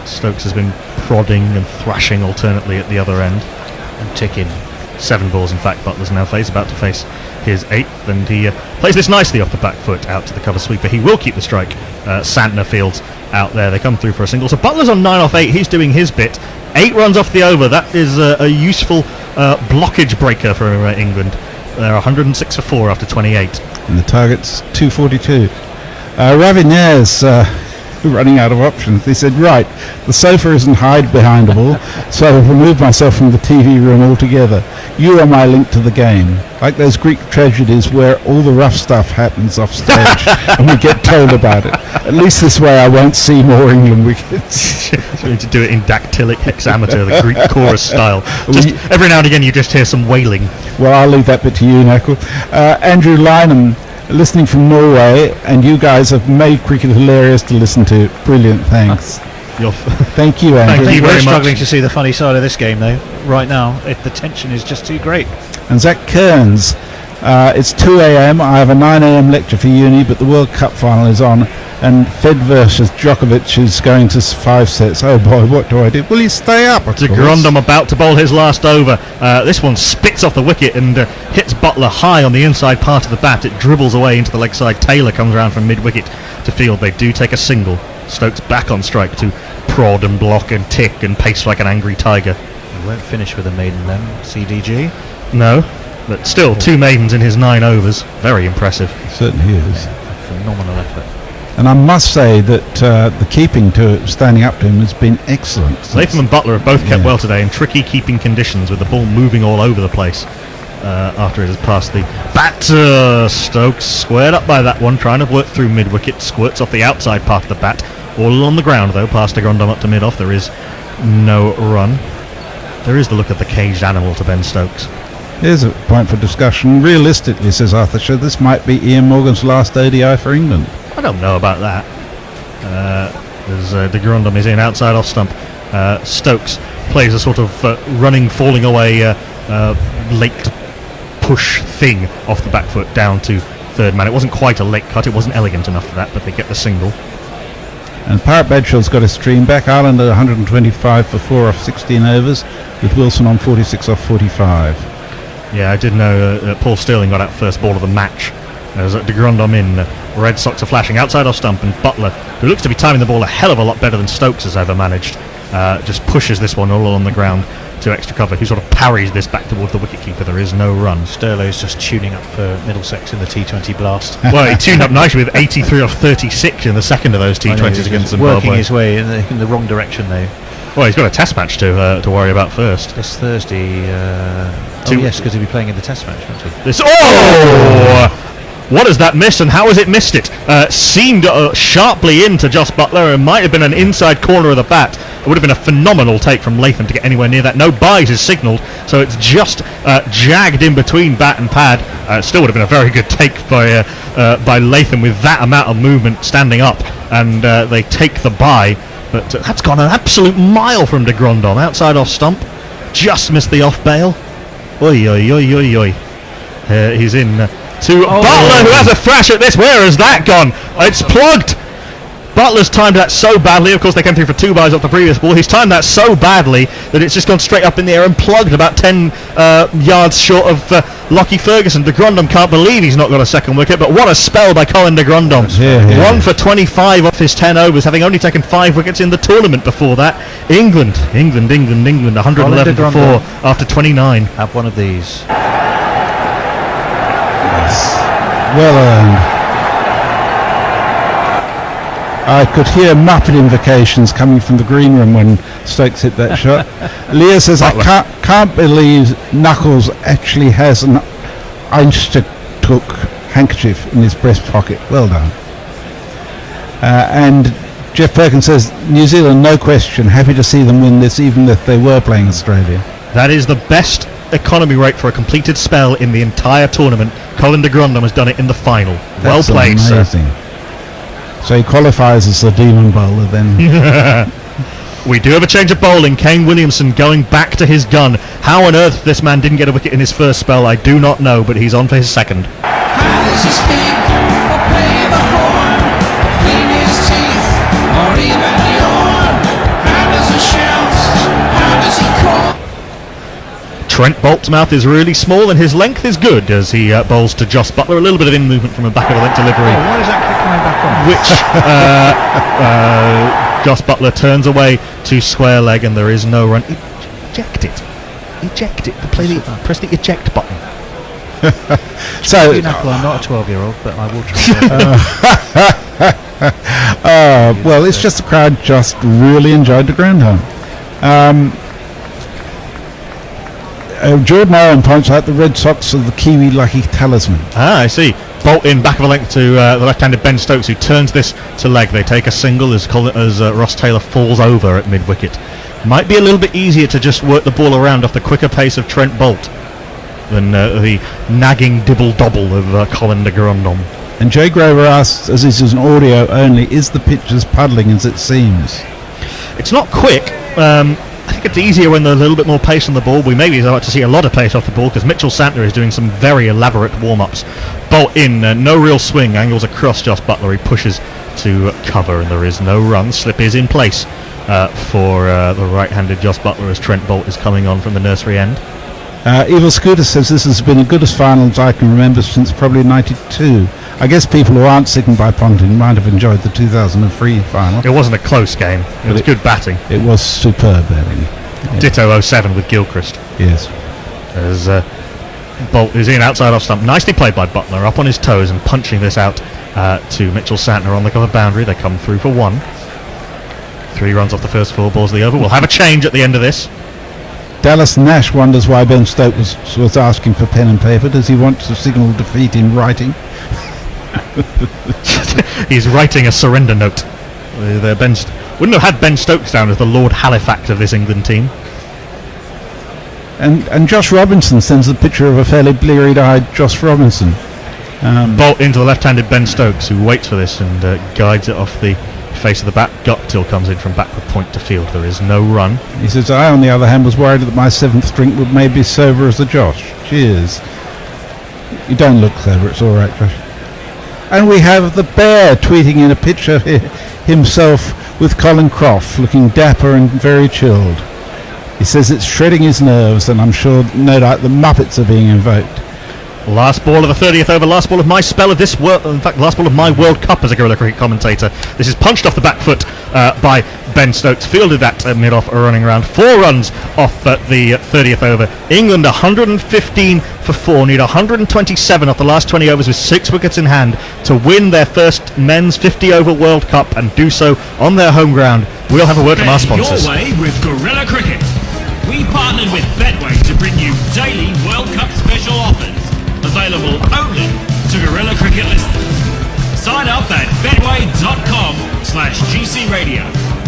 Stokes has been prodding and thrashing alternately at the other end. And ticking. 7 balls, in fact, Butler's now about to face his 8th, and he plays this nicely off the back foot out to the cover sweeper. He will keep the strike. Santner fields out there. They come through for a single. So Butler's on 9 off 8. He's doing his bit. 8 runs off the over. That is a useful blockage breaker for England. They're 106 for 4 after 28. And the target's 242. Ravignere's running out of options. He said, right, the sofa isn't hide behind-able, so I've removed myself from the TV room altogether. You are my link to the game. Like those Greek tragedies where all the rough stuff happens off stage and we get told about it. At least this way I won't see more England wickets. So we need to do it in dactylic hexameter, the Greek chorus style. Just every now and again you just hear some wailing. Well, I'll leave that bit to you, Knuckle. Andrew Lynham, listening from Norway, and you guys have made cricket hilarious to listen to. Brilliant, thanks. Thank you, Andrew. Thank you very much. We're struggling to see the funny side of this game, though. Right now, the tension is just too great. And Zach Kearns, it's 2 a.m. I have a 9 a.m. lecture for uni, but the World Cup final is on, and Fed versus Djokovic is going to 5 sets. Oh boy, what do I do? Will he stay up? De Grandom about to bowl his last over. This one spits off the wicket and hits Butler high on the inside part of the bat. It dribbles away into the leg side. Taylor comes around from mid-wicket to field. They do take a single. Stokes back on strike to prod and block and tick and pace like an angry tiger. He won't finish with a maiden then, CDG. No, but still 2 maidens in his 9 overs. Very impressive. Certainly is. Phenomenal effort. And I must say that the keeping to standing up to him has been excellent. Latham and Butler have both kept well today in tricky keeping conditions with the ball moving all over the place after it has passed the bat. Stokes squared up by that one, trying to work through mid-wicket, squirts off the outside part of the bat. All on the ground though, past de Grandom up to mid-off. There is no run. There is the look of the caged animal to Ben Stokes. Here's a point for discussion. Realistically, says Arthur Shaw, this might be Ian Morgan's last ODI for England. I don't know about that. As de Grandom is in outside off stump. Stokes plays a sort of running, falling away late push thing off the back foot down to third man. It wasn't quite a late cut, it wasn't elegant enough for that, but they get the single. And Parrot Badshaw's got a stream back. Ireland at 125 for 4 off 16 overs, with Wilson on 46 off 45. Yeah, I did know Paul Stirling got out first ball of the match. As de Grandom in, Red Sox are flashing outside off stump, and Butler, who looks to be timing the ball a hell of a lot better than Stokes has ever managed, just pushes this one all on the ground to extra cover. He sort of parries this back towards the wicketkeeper. There is no run. Sterlow's just tuning up for Middlesex in the T20 blast. Well, he tuned up nicely with 83 off 36 in the second of those T20s against Zimbabwe. Working his way in the wrong direction though. Well, he's got a test match to worry about first. This Thursday. Yes, because he'll be playing in the test match, won't he? What has that missed, and how has it missed it? Seemed sharply into Joss Butler, and might have been an inside corner of the bat. It would have been a phenomenal take from Latham to get anywhere near that. No buys is signalled, so it's just jagged in between bat and pad. Still would have been a very good take by Latham with that amount of movement standing up, and they take the buy. But that's gone an absolute mile from de Grandom. Outside off stump, just missed the off bail. Oi, oi, oi, oi, oi. He's in to Butler, who has a thrash at this. Where has that gone? It's plugged. Butler's timed that so badly. Of course, they came through for 2 buys off the previous ball. He's timed that so badly that it's just gone straight up in the air and plugged about 10 yards short of Lockie Ferguson. De Grandom can't believe he's not got a second wicket, but what a spell by Colin de Grandom. 1 for 25 off his 10 overs, having only taken 5 wickets in the tournament before that. England, 111 for 4 after 29. Have one of these. Well earned. I could hear Muppet invocations coming from the green room when Stokes hit that shot. Leah says, Butler. I can't believe Knuckles actually has an Einstein-took handkerchief in his breast pocket. Well done. And Jeff Perkins says, New Zealand, no question, happy to see them win this, even if they were playing Australia. That is the best economy rate for a completed spell in the entire tournament. Colin de Grandom has done it in the final. That's well played, amazing. sir. So he qualifies as the demon bowler then. We do have a change of bowling. Kane Williamson going back to his gun. How on earth this man didn't get a wicket in his first spell, I do not know, but he's on for his second. How does he speak or play the horn, clean his teeth or even yawn? How Trent Bolt's mouth is really small and his length is good as he bowls to Joss Butler. A little bit of in movement from a back of the length delivery. Why is that kick coming back on? Which Joss Butler turns away to square leg and there is no run. Eject it. Press the eject button. So I'm not a 12-year-old, but I will try. Well, it's just the crowd just really enjoyed the ground home. Jordan Owen points out the Red Sox are the Kiwi lucky talisman. I see. Bolt in back of a length to the left-handed Ben Stokes, who turns this to leg. They take a single as Ross Taylor falls over at mid-wicket. Might be a little bit easier to just work the ball around off the quicker pace of Trent Bolt than the nagging dibble-dobble of Colin de Grandhomme. And Jay Grover asks, as this is an audio only, is the pitch as puddling as it seems? It's not quick. I think it's easier when there's a little bit more pace on the ball. We maybe start to see a lot of pace off the ball because Mitchell Santner is doing some very elaborate warm-ups. Bolt in, no real swing, angles across Joss Butler. He pushes to cover and there is no run. Slip is in place for the right-handed Joss Butler as Trent Bolt is coming on from the nursery end. Evil Scooter says this has been the goodest final as I can remember since probably 92. I guess people who aren't sickened by Ponting might have enjoyed the 2003 final. It wasn't a close game. It was good batting. It was superb batting. Yeah. Ditto 07 with Gilchrist. Yes. As Bolt is in outside off stump. Nicely played by Butler, up on his toes and punching this out to Mitchell Santner on the cover boundary. They come through for 1. 3 runs off the first 4 balls of the over. We'll have a change at the end of this. Dallas Nash wonders why Ben Stokes was asking for pen and paper. Does he want to signal defeat in writing? He's writing a surrender note. Wouldn't have had Ben Stokes down as the Lord Halifax of this England team. And Josh Robinson sends a picture of a fairly bleary-eyed Josh Robinson. Bolt into the left-handed Ben Stokes, who waits for this and guides it off the face of the bat. Guptill comes in from backward point to field. There is no run. He says, I, on the other hand, was worried that my 7th drink would maybe be sober as the Josh. Cheers. You don't look sober, it's all right, Josh. And we have the Bear tweeting in a picture of himself with Colin Croft, looking dapper and very chilled. He says it's shredding his nerves, and I'm sure, no doubt, the Muppets are being invoked. Last ball of the 30th over, last ball of my spell of this world, in fact, last ball of my World Cup as a guerrilla cricket commentator. This is punched off the back foot by Ben Stokes, fielded that mid-off, running around. 4 runs off the 30th over. England 115 for 4, need 127 off the last 20 overs with 6 wickets in hand to win their first men's 50-over World Cup and do so on their home ground. We'll have a word from our sponsors. Your way with Guerrilla Cricket. We partnered with Betway to bring you daily World Cup special offers, available only to Guerrilla Cricket listeners. Sign up at betway.com/GC Radio.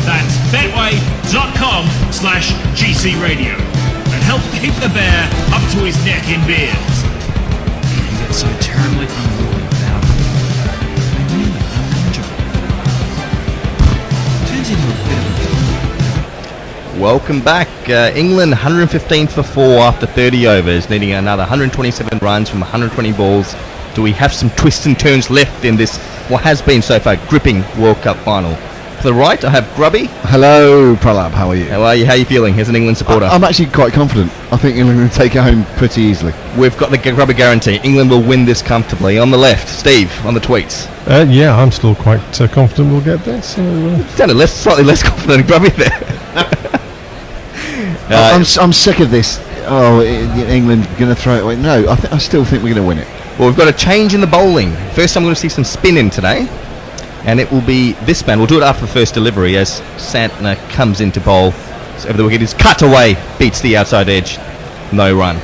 That's betway.com/GC Radio. And help keep the bear up to his neck in beers. You get so terribly unruly without them. They really are manageable. Turns into a bit of a... Welcome back. England 115 for 4 after 30 overs, needing another 127 runs from 120 balls. Do we have some twists and turns left in this, what has been so far, gripping World Cup final? To the right, I have Grubby. Hello, Pralab. How are you? How are you? How are you feeling as an England supporter? I'm actually quite confident. I think England will take it home pretty easily. We've got the Grubby guarantee. England will win this comfortably. On the left, Steve, on the tweets. Yeah, I'm still quite confident we'll get this. So, sounded slightly less confident than Grubby there. I'm sick of this. Oh, England going to throw it away. No, I still think we're going to win it. Well, we've got a change in the bowling. First, I'm going to see some spin in today, and it will be this man. We'll do it after the first delivery as Santner comes in to bowl. So over the wicket is cut away, beats the outside edge, no run.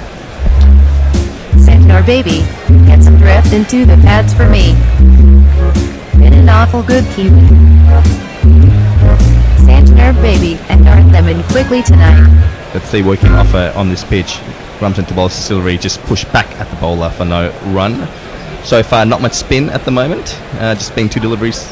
Santner baby, get some drift into the pads for me. Been an awful good Kiwi. Santner baby, and dart them in quickly tonight. Let's see working off on this pitch. Comes into bowl Cecily, just push back at the bowler for no run. So far, not much spin at the moment. Just being 2 deliveries.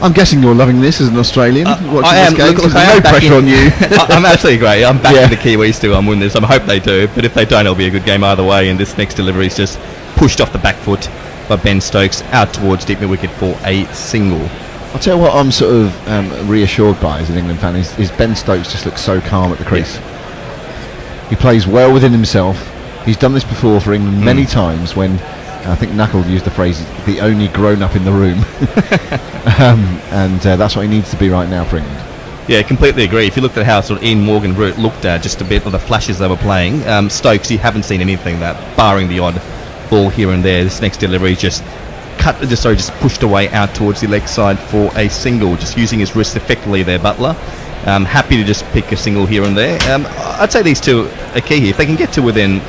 I'm guessing you're loving this as an Australian. I am. Look, no pressure on you. I'm absolutely great. I'm backing the Kiwis to win this. I hope they do. But if they don't, it'll be a good game either way. And this next delivery is just pushed off the back foot by Ben Stokes out towards deep mid wicket for a single. I'll tell you what I'm sort of reassured by as an England fan is Ben Stokes just looks so calm at the crease. He plays well within himself. He's done this before for England many times when I think Knuckle used the phrase the only grown up in the room. And that's what he needs to be right now for England. Yeah, completely agree. If you looked at how sort of Ian Morgan looked at just a bit of the flashes they were playing, Stokes, you haven't seen anything that, barring the odd ball here and there. This next delivery just pushed away out towards the leg side for a single, just using his wrist effectively there, Butler. Happy to just pick a single here and there. I'd say these two are key here. If they can get to within,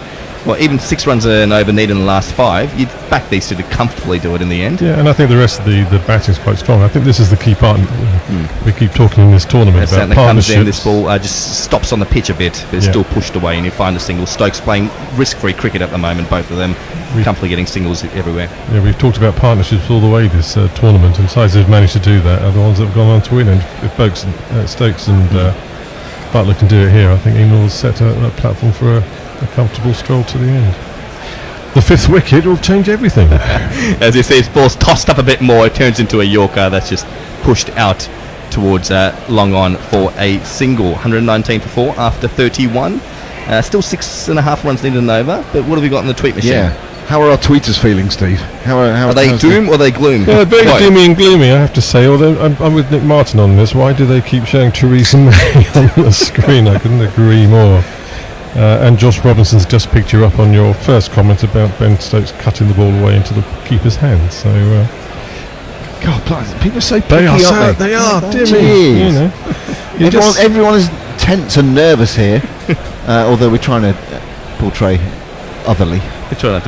even 6 runs and over needed in the last 5, you'd back these two to comfortably do it in the end. Yeah, and I think the rest of the batting is quite strong. I think this is the key part. We keep talking in this tournament about partnerships. Comes in, this ball just stops on the pitch a bit, but it's still pushed away, and you find the single. Stokes playing risk-free cricket at the moment, both of them comfortably getting singles everywhere. Yeah, we've talked about partnerships all the way this tournament, and sides that have managed to do that are the ones that have gone on to win. And if Stokes and Butler can do it here, I think England will set a platform for a comfortable stroll to the end. The 5th wicket will change everything. As you see, his ball's tossed up a bit more. It turns into a Yorker that's just pushed out towards long on for a single. 119 for 4 after 31. Still 6.5 runs needed and over. But what have we got in the tweet machine? Yeah. How are our tweeters feeling, Steve? Are they doom or are they gloom? Yeah, very doomy and gloomy, I have to say. Although I'm with Nick Martin on this. Why do they keep showing Theresa May on the screen? I couldn't agree more. And Josh Robinson's just picked you up on your first comment about Ben Stokes cutting the ball away into the keeper's hands. So, God, people are so picky, aren't they? They are. Jeez. You know, everyone is tense and nervous here, although we're trying to portray otherly.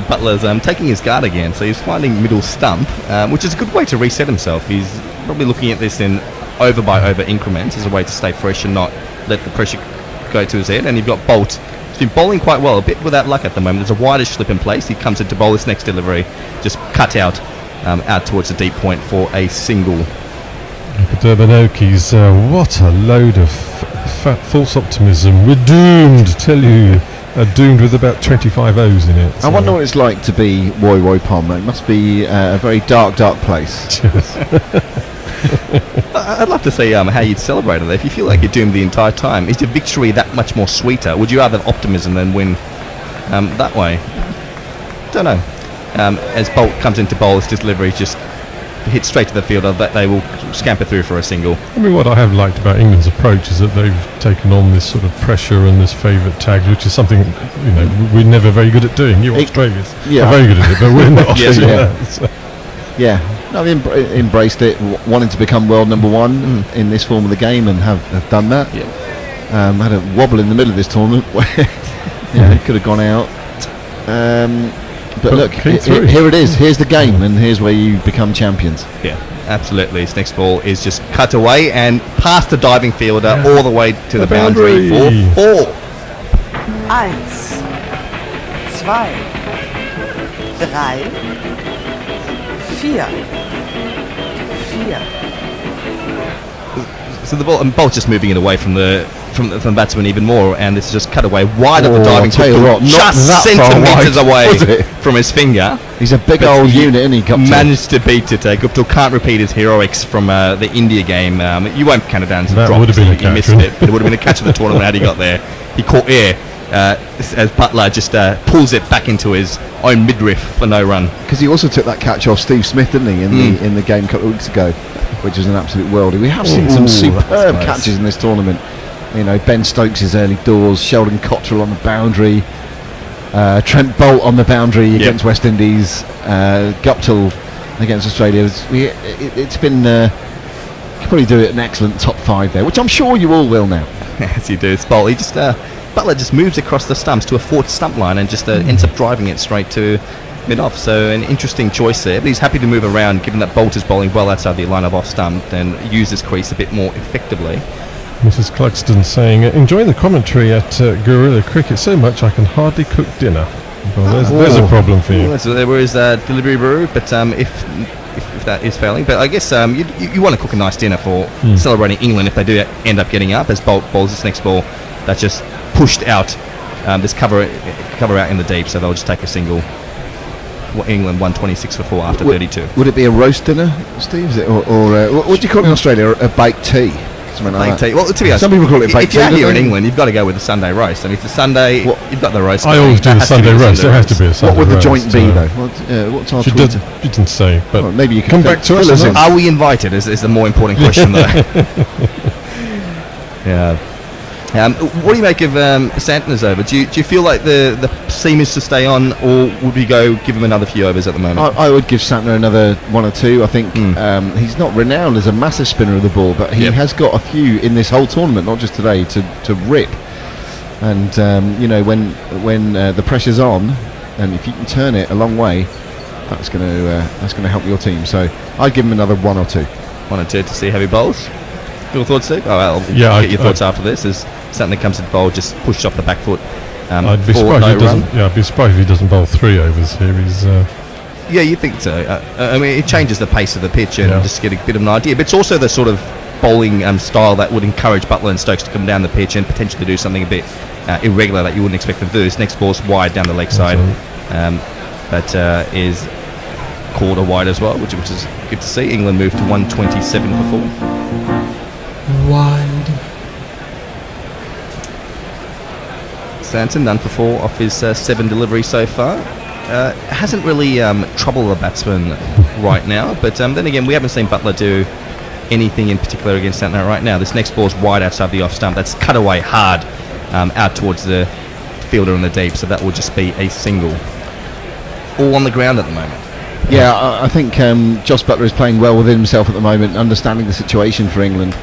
Butler's taking his guard again, so he's finding middle stump, which is a good way to reset himself. He's probably looking at this in over by over increments as a way to stay fresh and not let the pressure go to his head. And you've got Bolt. He's been bowling quite well, a bit without luck at the moment. There's a wideish slip in place. He comes in to bowl this next delivery, just cut out towards the deep point for a single. Durbanokis, what a load of false optimism. We're doomed, tell you. Doomed with about 25 O's in it. I wonder what it's like to be Woy Woy Pom. It must be a very dark place. I'd love to see how you'd celebrate it. If you feel like you're doomed the entire time, is your victory that much more sweeter? Would you rather have optimism than win that way? Don't know. As Bolt comes into bowl, this delivery just hits straight to the fielder. That they will scamper through for a single. I mean, what I have liked about England's approach is that they've taken on this sort of pressure and this favourite tags, which is something we're never very good at doing. You Australians are very good at it, but we're not. No, they embraced it, wanting to become world number 1 in this form of the game, and have done that. Had a wobble in the middle of this tournament where it could have gone out. But look, here it is. Here's the game, and here's where you become champions. Yeah, absolutely. His next ball is just cut away and past the diving fielder all the way to the boundary for 4. 1, 2, 3, 4. So the ball's just moving it away from the batsman even more, and this is just cut away wide at the diving field, just centimetres away from his finger. He's a big old unit, isn't he? Guptill managed to beat it. Guptill can't repeat his heroics from the India game. You won't count it down as a drop. Would have been a catch, you missed it, but it would have been a catch of the tournament had he got there. He caught air as Butler just pulls it back into his own midriff for no run. Because he also took that catch off Steve Smith, didn't he, in the game a couple of weeks ago, which was an absolute worldie. We have seen some superb catches in this tournament. Ben Stokes' early doors, Sheldon Cottrell on the boundary, Trent Bolt on the boundary against West Indies, Guptill against Australia. It's been you could probably do it an excellent top 5 there, which I'm sure you all will now. Yes, you do. It's Bolt. He just Butler just moves across the stumps to a 4th stump line and just ends up driving it straight to mid-off. So an interesting choice there, but he's happy to move around given that Bolt is bowling well outside the line of off stump and use his crease a bit more effectively. Mrs. Clugston saying, enjoying the commentary at Guerrilla Cricket so much I can hardly cook dinner. Well, there's a problem for you. So there was delivery brew, but if that is failing, but I guess you want to cook a nice dinner for celebrating England if they do end up getting up. As Bolt bowls this next ball, that's just pushed out this cover out in the deep, so they'll just take a single. England 126 for 4 after 32. Would it be a roast dinner, Steve? Or what do you call it in Australia? A baked tea? Something like that. Well, to be honest, some people call it baked if you're tea, here don't in they? England, you've got to go with the Sunday roast. I mean, it's a Sunday. You've got the roast. I always do the Sunday roast. There has to be a Sunday roast. What would the joint be, though? What's our She Twitter? didn't say, but Well, maybe you could come back to us. fill us on in. that. Are we invited? Is the more important question, though. Yeah. What do you make of Santner's over? Do you feel like the seam is to stay on, or would we go give him another few overs at the moment? I would give Santner another 1 or 2. I think he's not renowned as a massive spinner of the ball, but he has got a few in this whole tournament, not just today, to rip. And when the pressure's on, and if you can turn it a long way, that's going to help your team. So I'd give him another 1 or 2. 1 or 2 to see heavy bowls. Your thoughts, Steve? Oh, I'll get your thoughts after this. As something that comes to bowl, just pushed off the back foot. I'd be surprised if he doesn't. Yeah, I'd be surprised if he doesn't bowl 3 overs here. He's. Yeah, you think so? I mean, it changes the pace of the pitch and just get a bit of an idea. But it's also the sort of bowling style that would encourage Butler and Stokes to come down the pitch and potentially do something a bit irregular that you wouldn't expect them to do. This next ball's wide down the leg side, but is called a wide as well, which is good to see. England moved to 127 for 4. Wide. Santon done for 4 off his 7 deliveries so far. Hasn't really troubled the batsman right now, but then again, we haven't seen Butler do anything in particular against Santner right now. This next ball's wide outside the off stump. That's cut away hard out towards the fielder in the deep, so that will just be a single. All on the ground at the moment. Yeah, I think Joss Butler is playing well within himself at the moment, understanding the situation for England.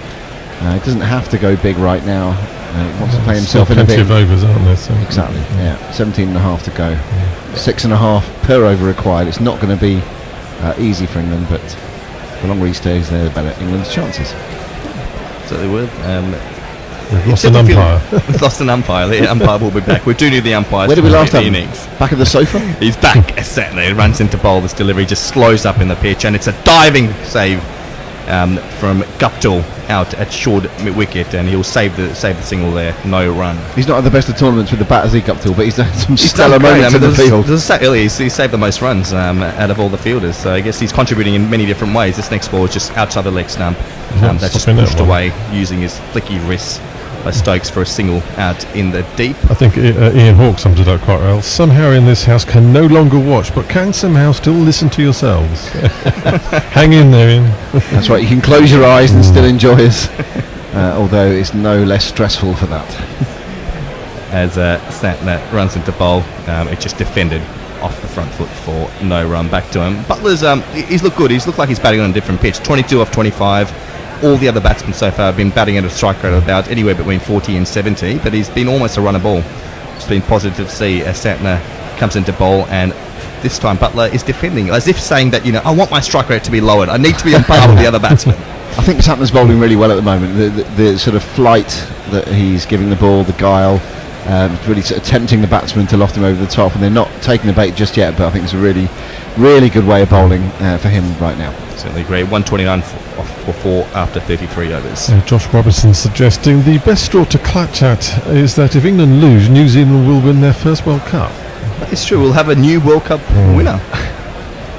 He doesn't have to go big right now. He wants to play himself in a bit. Plenty of overs, aren't there? So Exactly. Yeah, 17 and a half to go. 6.5 per over required. It's not going to be easy for England, but the longer he stays there, the better England's chances. So they will. We've lost an umpire. We've lost an umpire. The umpire will be back. We do need the umpires. Where did we last have the him? innings. Back at the sofa? He's back. Certainly, he runs into bowl. This delivery just slows up in the pitch, and it's a diving save from Guptill out at short wicket, and he'll save the single there. No run. He's not at the best of tournaments with the bat as he Guptill, but he's done some stellar moments in the field. He saved the most runs out of all the fielders, so I guess he's contributing in many different ways. This next ball is just outside the leg stump. That's just pushed away using his flicky wrists by Stokes for a single out in the deep. I think Ian Hawke sums it up quite well. Somehow in this house can no longer watch, but can somehow still listen to yourselves. Hang in there, Ian. That's right, you can close your eyes and still enjoy us, although it's no less stressful for that. As Santner runs into bowl, it just defended off the front foot for no run. Back to him. Butler's he's looked good. He's looked like he's batting on a different pitch. 22 off 25. All the other batsmen so far have been batting at a strike rate of about anywhere between 40 and 70, but he's been almost a runner ball. It's been positive to see as Santner comes into bowl, and this time Butler is defending, as if saying that, I want my strike rate to be lowered. I need to be on par with the other batsmen. I think Santner's bowling really well at the moment. The sort of flight that he's giving the ball, the guile, really sort of tempting the batsman to loft him over the top, and they're not taking the bait just yet, but I think it's a really, really good way of bowling for him right now. Certainly agree. 129 for 4 after 33 overs. Josh Robinson suggesting the best straw to clutch at is that if England lose, New Zealand will win their first World Cup. That is true. We'll have a new World Cup winner.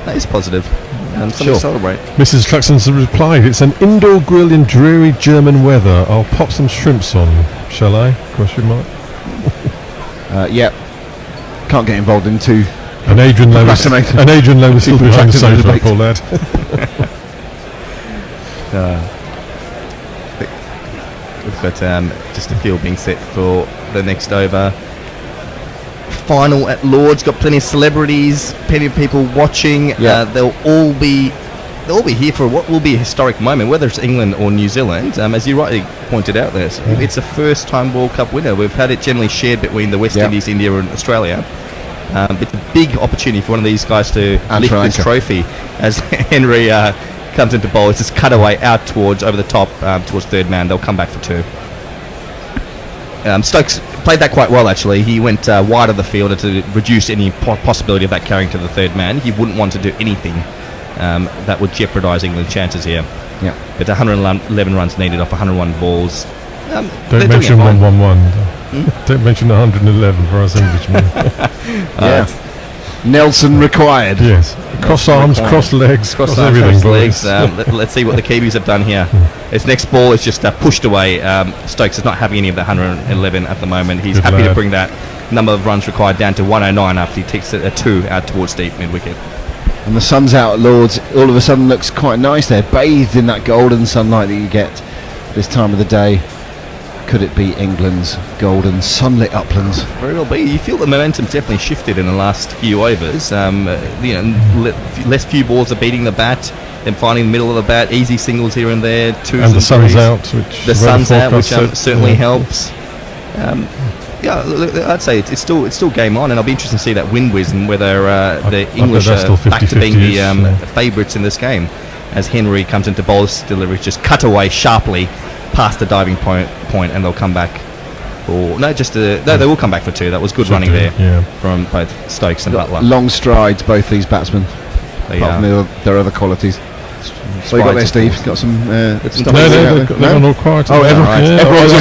That is positive. Something to celebrate. Mrs. Cluxton's replied, it's an indoor grill in dreary German weather. I'll pop some shrimps on, shall I? Question mark. Yep. Can't get involved in too. And Adrian Lowe is still behind the sofa, poor lad. We've got just a field being set for the next over. Final at Lord's, got plenty of celebrities, plenty of people watching. They'll all be here for what will be a historic moment, whether it's England or New Zealand. As you rightly pointed out there, it's a first-time World Cup winner. We've had it generally shared between the West Indies, India and Australia. It's a big opportunity for one of these guys to lift this trophy. As Henry comes into bowl, it's just cut away out towards, over the top, towards third man. They'll come back for 2. Stokes played that quite well, actually. He went wide of the fielder to reduce any possibility of that carrying to the third man. He wouldn't want to do anything that would jeopardise England's chances here. Yeah. But 111 runs needed off 101 balls. Don't mention 111. Don't mention 111 for us Englishmen. Nelson required. Yes. Cross arms, cross legs, cross everything. Cross legs. Let's see what the Kiwis have done here. His next ball is just pushed away. Stokes is not having any of the 111 at the moment. He's Good happy to lad. bring that number of runs required down to 109 after he takes a 2 out towards deep mid-wicket. And the sun's out at Lords. All of a sudden looks quite nice there, bathed in that golden sunlight that you get this time of the day. Could it be England's golden sunlit uplands? Very well be. You feel the momentum's definitely shifted in the last few overs. Less few balls are beating the bat, then finding the middle of the bat, easy singles here and there, twos And the sun's threes. out, which the sun's out, which forecast said, certainly yeah. helps. I'd say it's still game on, and I'll be interested to see that wind whiz and whether the English that's are still back to being 50-50-ish, the favourites in this game. As Henry comes into bowler's delivery, just cut away sharply past the diving point, and they'll come back. They will come back for 2. That was good Should running do, there yeah. from both Stokes and Butler. Long strides, both these batsmen. They Apart from their other qualities. So you got there, Steve? Got some stuff? they're all quiet. Oh, everyone's Everyone's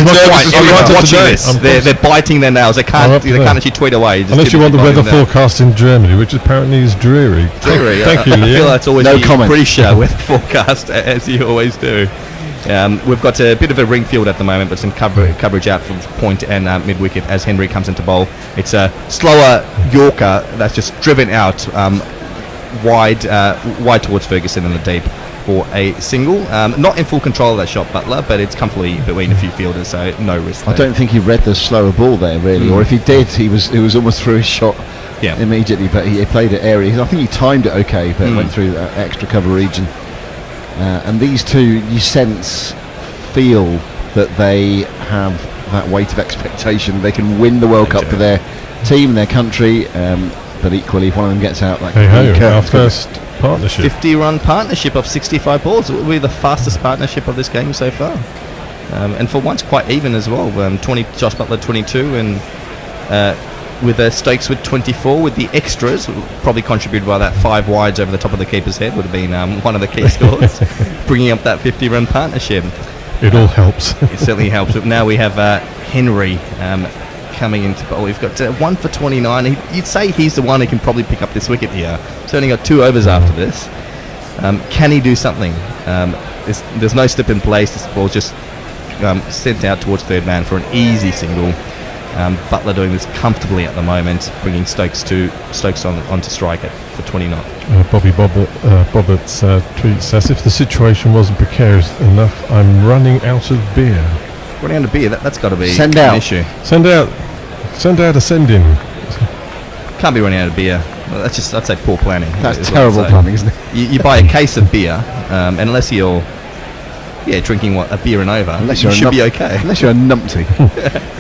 watching today. this. They're biting their nails. They can't actually tweet away. Just Unless you want the biting weather their- forecast in Germany, which apparently is dreary. Dreary. Thank you, I Leah. feel that's always No the comment. British weather forecast, as you always do. We've got a bit of a ring field at the moment, but some coverage out from point and mid-wicket as Henry comes into bowl. It's a slower Yorker that's just driven out wide towards Ferguson in the deep for a single. Not in full control of that shot, Butler, but it's comfortably between a few fielders, so no risk I there. don't think he read the slower ball there, really, or if he did, he was almost through his shot immediately, but he played it airy. I think he timed it okay, but it went through that extra cover region. And these two, you feel that they have that weight of expectation. They can win the World Cup for their team, their country, but equally, if one of them gets out, that Hey could ho, our first partnership. 50-run partnership of 65 balls. It will be the fastest partnership of this game so far. And for once, quite even as well. 20, Josh Butler 22, and with Stokes with 24, with the extras, probably contributed by that 5 wides over the top of the keeper's head, would have been one of the key scores, bringing up that 50-run partnership. It all helps. It certainly helps. But now we have Henry coming into bowl. We've got 1 for 29. You'd say he's the one who can probably pick up this wicket here. He's only got 2 overs after this. Can he do something? There's no slip in place. This ball just sent out towards third man for an easy single. Butler doing this comfortably at the moment, bringing Stokes on to strike it for 29. Bobby Bobbitt's tweet says, if the situation wasn't precarious enough, I'm running out of beer. Running out of beer, that's got to be Send an out. issue. Send out a send-in. Can't be running out of beer. Well, that's just, I'd say, poor planning. That's is what terrible I'd say. planning, isn't it? You buy a case of beer, and unless you're drinking a beer and over, Unless you you're should be okay. Unless you're a numpty.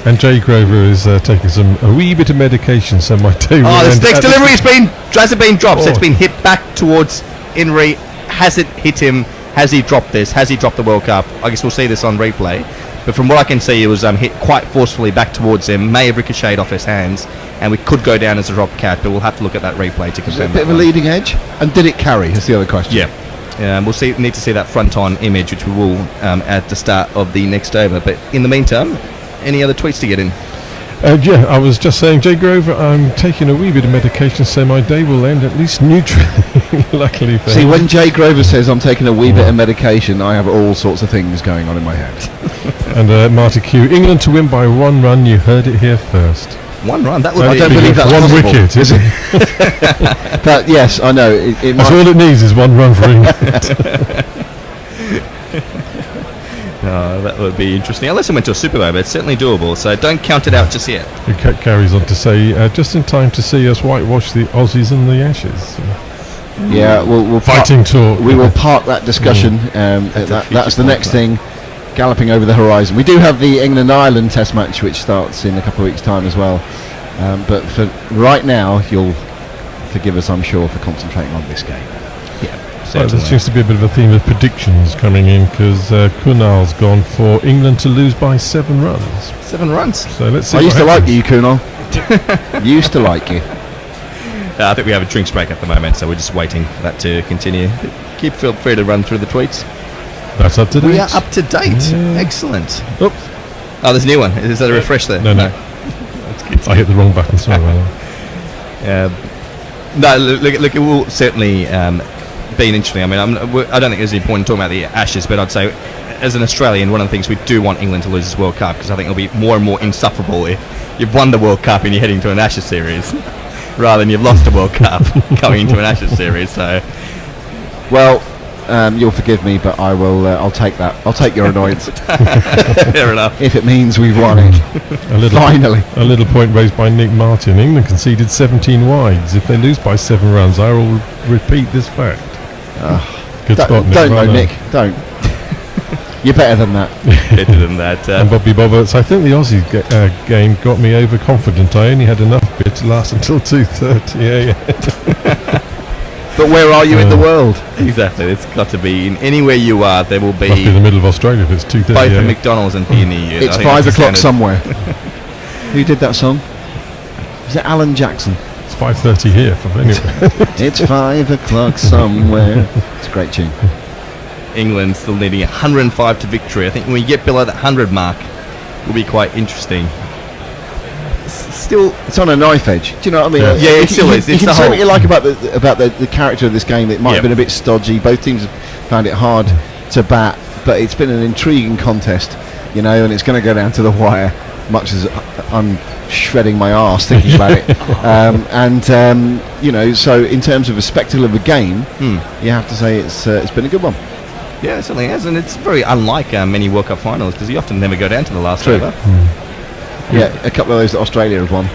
And Jay Grover is taking a wee bit of medication, so my day will This end next at delivery hasn't been dropped. So it's Oh. been hit back towards Henry. Has it hit him? Has he dropped this? Has he dropped the World Cup? I guess we'll see this on replay. But from what I can see, it was hit quite forcefully back towards him. May have ricocheted off his hands, and we could go down as a drop catch. But we'll have to look at that replay to Was confirm. it a bit of a one. leading edge? And did it carry? That's the other question. Yeah. We'll need to see that front-on image, which we will at the start of the next over. But in the meantime, any other tweets to get in? I was just saying, Jay Grover, I'm taking a wee bit of medication, so my day will end at least neutrally. Luckily for See, him. when Jay Grover says I'm taking a wee bit of medication, I have all sorts of things going on in my head. And Marty Q, England to win by 1 run. You heard it here first. 1 run. That would I be don't believe that's 1 possible. wicket, is it? But yes, I know. It That's might, all it needs is 1 run for England. That would be interesting. Unless it went to a super over, it's certainly doable. So don't count it out just yet. It carries on to say, just in time to see us whitewash the Aussies and the Ashes. yeah, we'll Fighting talk. We will park that discussion. That's the next thing, galloping over the horizon. We do have the England-Ireland Test match, which starts in a couple of weeks' time as well. But for right now, you'll forgive us, I'm sure, for concentrating on this game. There seems to be a bit of a theme of predictions coming in, because Kunal's gone for England to lose by 7 runs. 7 runs. So let's see. I used to what like you, Kunal. Used to like you. I think we have a drinks break at the moment, so we're just waiting for that to continue. Feel free to run through the tweets. That's up to date. We are up to date. Excellent. Oops. Oh, there's a new one. Is that a refresh there? No. That's good. I hit the wrong button. Sorry about that. No, look, it will certainly be interesting. I mean, I don't think there's any point in talking about the Ashes, but I'd say, as an Australian, one of the things we do want England to lose this World Cup, because I think it'll be more and more insufferable if you've won the World Cup and you're heading to an Ashes series, rather than you've lost a World Cup going into an Ashes series. So, well, you'll forgive me, but I will. I'll take that. I'll take your annoyance. Fair enough. If it means we've won it. Finally. A little point raised by Nick Martin. England conceded 17 wides. If they lose by 7 runs, I will repeat this fact. Good spot, Nick. Don't know, Nick. Don't. You're better than that. Better than that. And Bobby Boberts, I think the Aussie game got me overconfident. I only had enough beer to last until 2:30 a.m. But where are you in the world? Exactly. It's got to be anywhere you are. There will be. Must be in the middle of Australia if it's 2:30. Both at McDonald's and here near you. It's 5 o'clock somewhere. Who did that song? Is it Alan Jackson? It's 5:30 here. Anyway. It's 5 o'clock somewhere. It's a great tune. England still needing 105 to victory. I think when you get below that 100 mark, will be quite interesting. Still, it's on a knife edge. Do you know what I mean? Yeah, it still is. You can say what you like about the character of this game. It might have been a bit stodgy. Both teams have found it hard to bat, but it's been an intriguing contest, you know, and it's going to go down to the wire. Much as I'm shredding my arse thinking about it, you know, so in terms of a spectacle of a game, you have to say it's been a good one. Yeah, it certainly has, and it's very unlike many World Cup finals, because you often never go down to the last over. Yeah, a couple of those that Australia have won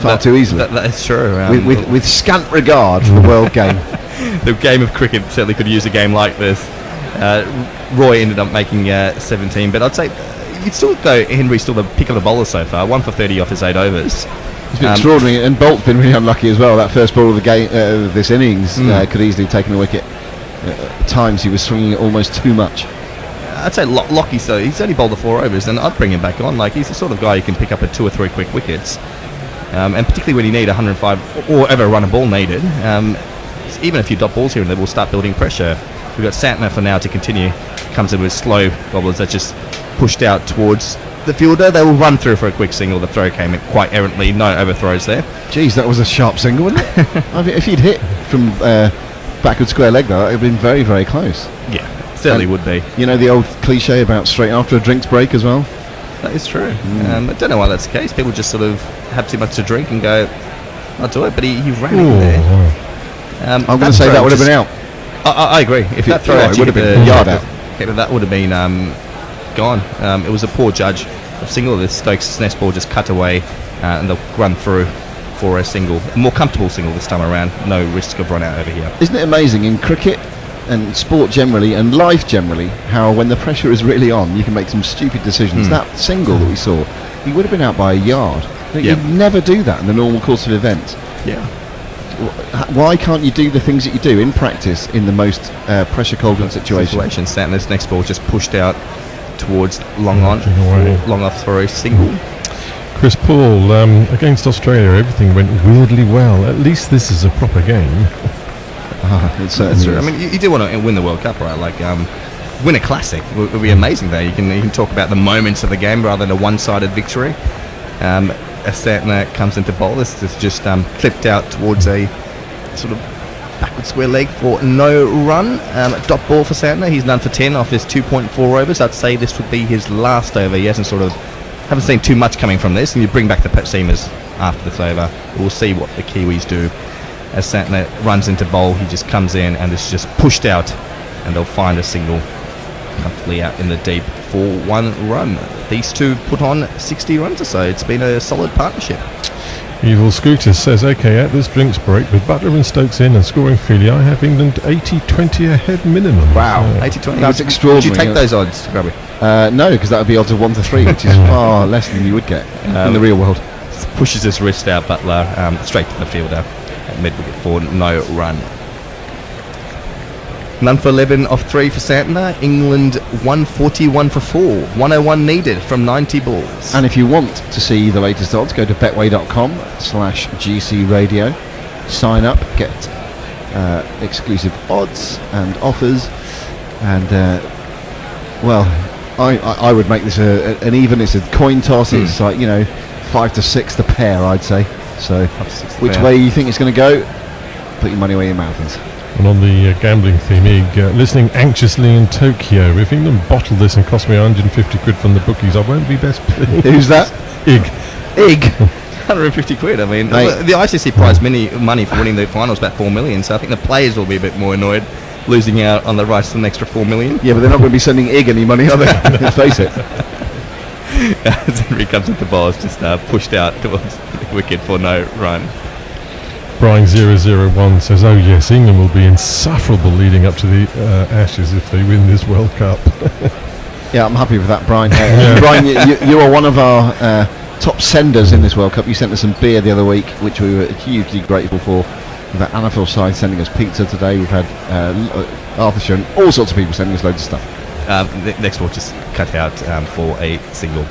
far too easily. That's true. With scant regard for the world game. The game of cricket certainly could use a game like this. Roy ended up making 17, but I'd say you'd still go Henry's still the pick of the bowler so far, 1 for 30 off his 8 overs. It's been extraordinary, and Bolt's been really unlucky as well. That first ball of the game, this innings, could easily have taken a wicket. At times he was swinging it almost too much. I'd say Lockie, so he's only bowled the 4 overs, and I'd bring him back on. Like, he's the sort of guy you can pick up at 2 or 3 quick wickets, and particularly when you need 105 or ever run a ball needed. Even a few dot balls here and there will start building pressure. We've got Santner for now to continue. Comes in with slow bobblers that just pushed out towards the fielder. They will run through for a quick single. The throw came in quite errantly. No overthrows there. Geez, that was a sharp single, wasn't it? I mean, if he'd hit from backward square leg, though, it would have been very, very close. Yeah, certainly would be. You know the old cliche about straight after a drinks break as well? That is true. I don't know why that's the case. People just sort of have too much to drink and go, I'll do it, but he ran in there. I'm going to say that would have been out. I agree. If that throw would have been a yard out. That would have been gone. It was a poor judge of single. This Stokes' nest ball just cut away, and they'll run through for a single, a more comfortable single this time around. No risk of run out over here. Isn't it amazing in cricket and sport generally and life generally how when the pressure is really on you can make some stupid decisions? That single that we saw, he would have been out by a yard. You'd never do that in the normal course of events. Yeah. Why can't you do the things that you do in practice in the most pressure cauldron situations? Santner's next ball just pushed out towards long on, long off for a single. Chris Paul, against Australia, everything went weirdly well. At least this is a proper game. It's certainly. I mean, you do want to win the World Cup, right? Like, win a classic would be amazing. Though you can talk about the moments of the game rather than a one-sided victory. As Santner comes into bowl, this is just clipped out towards a sort of backward square leg for no run. Dot ball for Santner. He's none for 10 off his 2.4 overs. I'd say this would be his last over. He haven't seen too much coming from this, and you bring back the pet seamers after this over. We'll see what the Kiwis do. As Santner runs into bowl, he just comes in and is just pushed out, and they'll find a single comfortably out in the deep for 1 run. These two put on 60 runs or so. It's been a solid partnership. Evil Scooter says, okay, at this drinks break, with Butler and Stokes in and scoring freely, I have England 80-20 ahead minimum. Wow, 80-20. That's extraordinary. Would you take those odds, Grubby? No, because that would be odds of 1-3, which is far less than you would get in the real world. Pushes his wrist out, Butler, straight to the fielder at mid-wicket for no run. None for 11 off 3 for Santner. England 141 for 4. 101 needed from 90 balls. And if you want to see the latest odds, go to betway.com/GC Radio. Sign up, get exclusive odds and offers. And, well, I would make this an even. It's a coin toss. It's like, 5 to 6 the pair, I'd say. So, which way you think it's going to go? put your money where your mouth is. And on the gambling theme, listening anxiously in Tokyo. If England bottle this and cost me 150 quid from the bookies, I won't be best pleased. Who's that? Ig. 150 quid. I mean, Mate. the ICC prize money for winning the final is about 4 million. So I think the players will be a bit more annoyed losing out on the rights to an extra 4 million. Yeah, but they're not going to be sending Ig any money, are they? Let's face it. As Henry comes at the ball, it's just pushed out towards the wicket for no run. Brian 001 says, "Oh yes, England will be insufferable leading up to the Ashes if they win this World Cup." Yeah, I'm happy with that, Brian. Brian, you are one of our top senders in this World Cup. You sent us some beer the other week, which we were hugely grateful for. We've had Annafield side sending us pizza today. We've had Arthurshire and all sorts of people sending us loads of stuff. Next we'll just cut out for a single.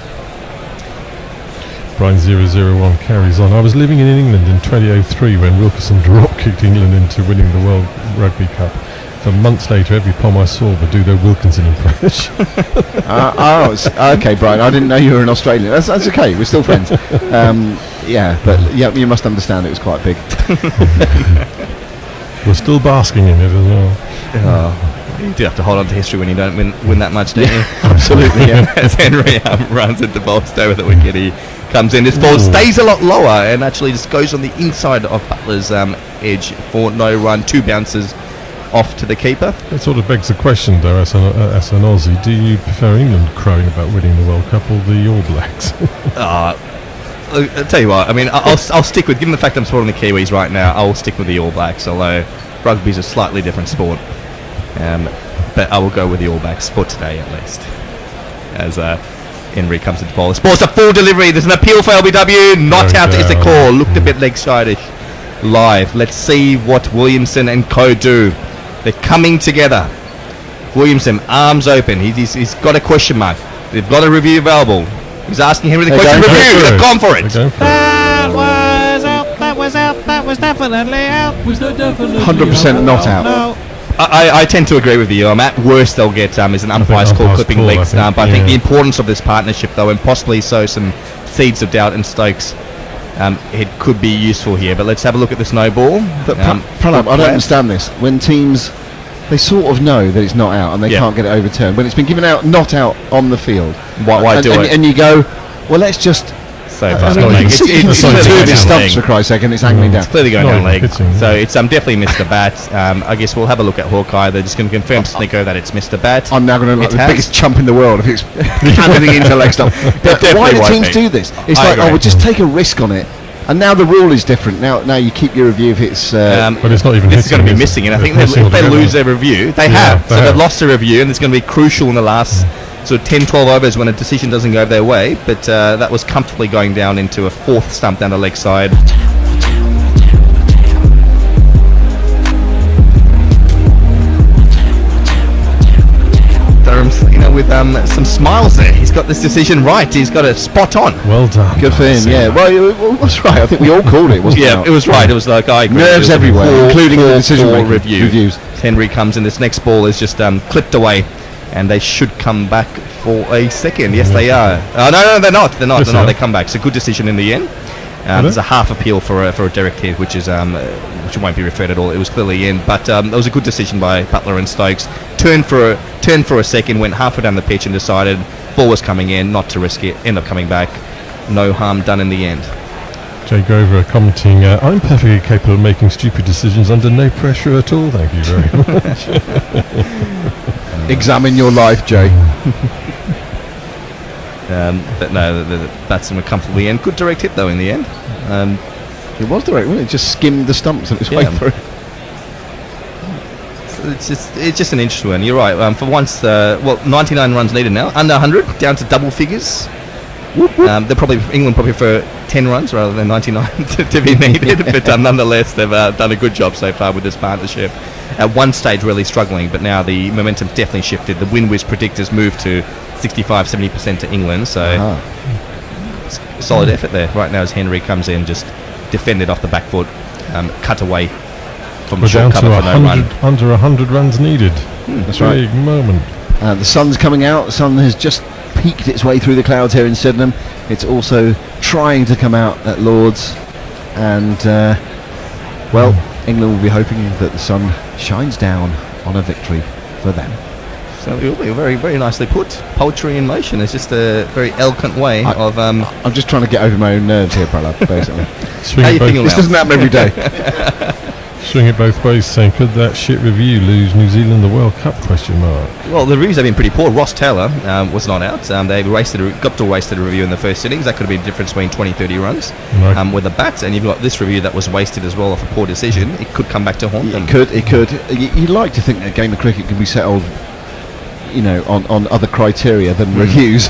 Brian 001 carries on. "I was living in England in 2003 when Wilkerson drop kicked England into winning the World Rugby Cup. For months later, every pom I saw would do their Wilkinson impression." Okay, Brian. I didn't know you were an Australian. That's okay. We're still friends. You must understand it was quite big. We're still basking in it as well. You do have to hold on to history when you don't win that much, don't you? Absolutely, yeah. As Henry runs at the ball, stay with the wicket, he comes in. This ball stays a lot lower and actually just goes on the inside of Butler's edge for no run. 2 bounces off to the keeper. It sort of begs the question, though, as an Aussie, do you prefer England crowing about winning the World Cup or the All Blacks? I'll tell you what, I mean, I'll stick with, given the fact I'm supporting the Kiwis right now, I'll stick with the All Blacks, although rugby's a slightly different sport. But I will go with the All Blacks for today at least. As Henry comes to the ball. The ball's a full delivery. There's an appeal for LBW. Not out is the call. Looked a bit leg sideish live. Let's see what Williamson and co do. They're coming together. Williamson, arms open. He's got a question mark. They've got a review available. He's asking Henry the question. Review. They've gone for it. That was out. That was out. That was definitely out. Was that definitely 100% not out. No. I tend to agree with you. At worst, they'll get is an umpire's call clipping leg stump. I think the importance of this partnership, though, and possibly sow some seeds of doubt in Stokes, it could be useful here. But let's have a look at this no ball. But Pranab, I don't understand this. When teams, they sort of know that it's not out and they can't get it overturned. When it's been given out, not out on the field. Why do it? And you go, well, let's just... It's two stumps for Christ's sake, and it's angling down. It's clearly going down leg, so it's definitely missed the bat. I guess we'll have a look at Hawkeye. They're just going to confirm to Snicko that it's missed the bat. I'm now going to look like the biggest chump in the world if it's handing into leg stump. But why do teams do this? It's like, we'll just take a risk on it. And now the rule is different. Now you keep your review if it's... but it's not even this is going to be missing, and I think if they lose their review, they have. So they've lost their review, and it's going to be crucial in the last... So 10-12 overs when a decision doesn't go their way, but that was comfortably going down into a 4th stump down the leg side. Durham's, with some smiles there. He's got this decision right. He's got it spot on. Well done. Good for him. Yeah. Well, that's right. I think we all called it, wasn't it? Yeah, it was right. It was like I agree. Nerves everywhere, including the decision reviews. Henry comes in. This next ball is just clipped away. And they should come back for a second. Yes, they are. No, they're not. They're not. They come back. It's a good decision in the end. There's a half appeal for a direct hit, which won't be referred at all. It was clearly in, but it was a good decision by Butler and Stokes. Turned for a second, went halfway down the pitch and decided ball was coming in, not to risk it. End up coming back. No harm done in the end. Jay Grover commenting, "I'm perfectly capable of making stupid decisions under no pressure at all. Thank you very much." Examine your life, Jay. But no, the batsman were comfortably in. Good direct hit though in the end. It was direct, wasn't it? It just skimmed the stumps and it was way through. So it's just an interesting one. You're right. For once, 99 runs needed now, under 100, down to double figures. England probably prefer 10 runs rather than 99 to be needed, but nonetheless they've done a good job so far with this partnership. At one stage really struggling, but now the momentum definitely shifted. The win-whiz predictors moved to 65-70% to England, so solid effort there right now as Henry comes in, just defended off the back foot, cut away from short cover for no run. Under 100 runs needed. That's right. Big moment. The sun's coming out. The sun has just peeked its way through the clouds here in Sydenham. It's also trying to come out at Lord's, and England will be hoping that the sun shines down on a victory for them. So it will be very, very nicely put. Poetry in motion. It's just a very eloquent way of. I'm just trying to get over my own nerves here, Pralab, basically. This doesn't happen every day. Swing it both ways, saying, could that shit review lose New Zealand the World Cup? ? Well, the reviews have been pretty poor. Ross Taylor was not out. They got to wasted a review in the first innings. That could have been a difference between 20-30 runs with the bats. And you've got this review that was wasted as well off a poor decision. It could come back to haunt them. It could. You'd like to think that a game of cricket could be settled, on other criteria than reviews.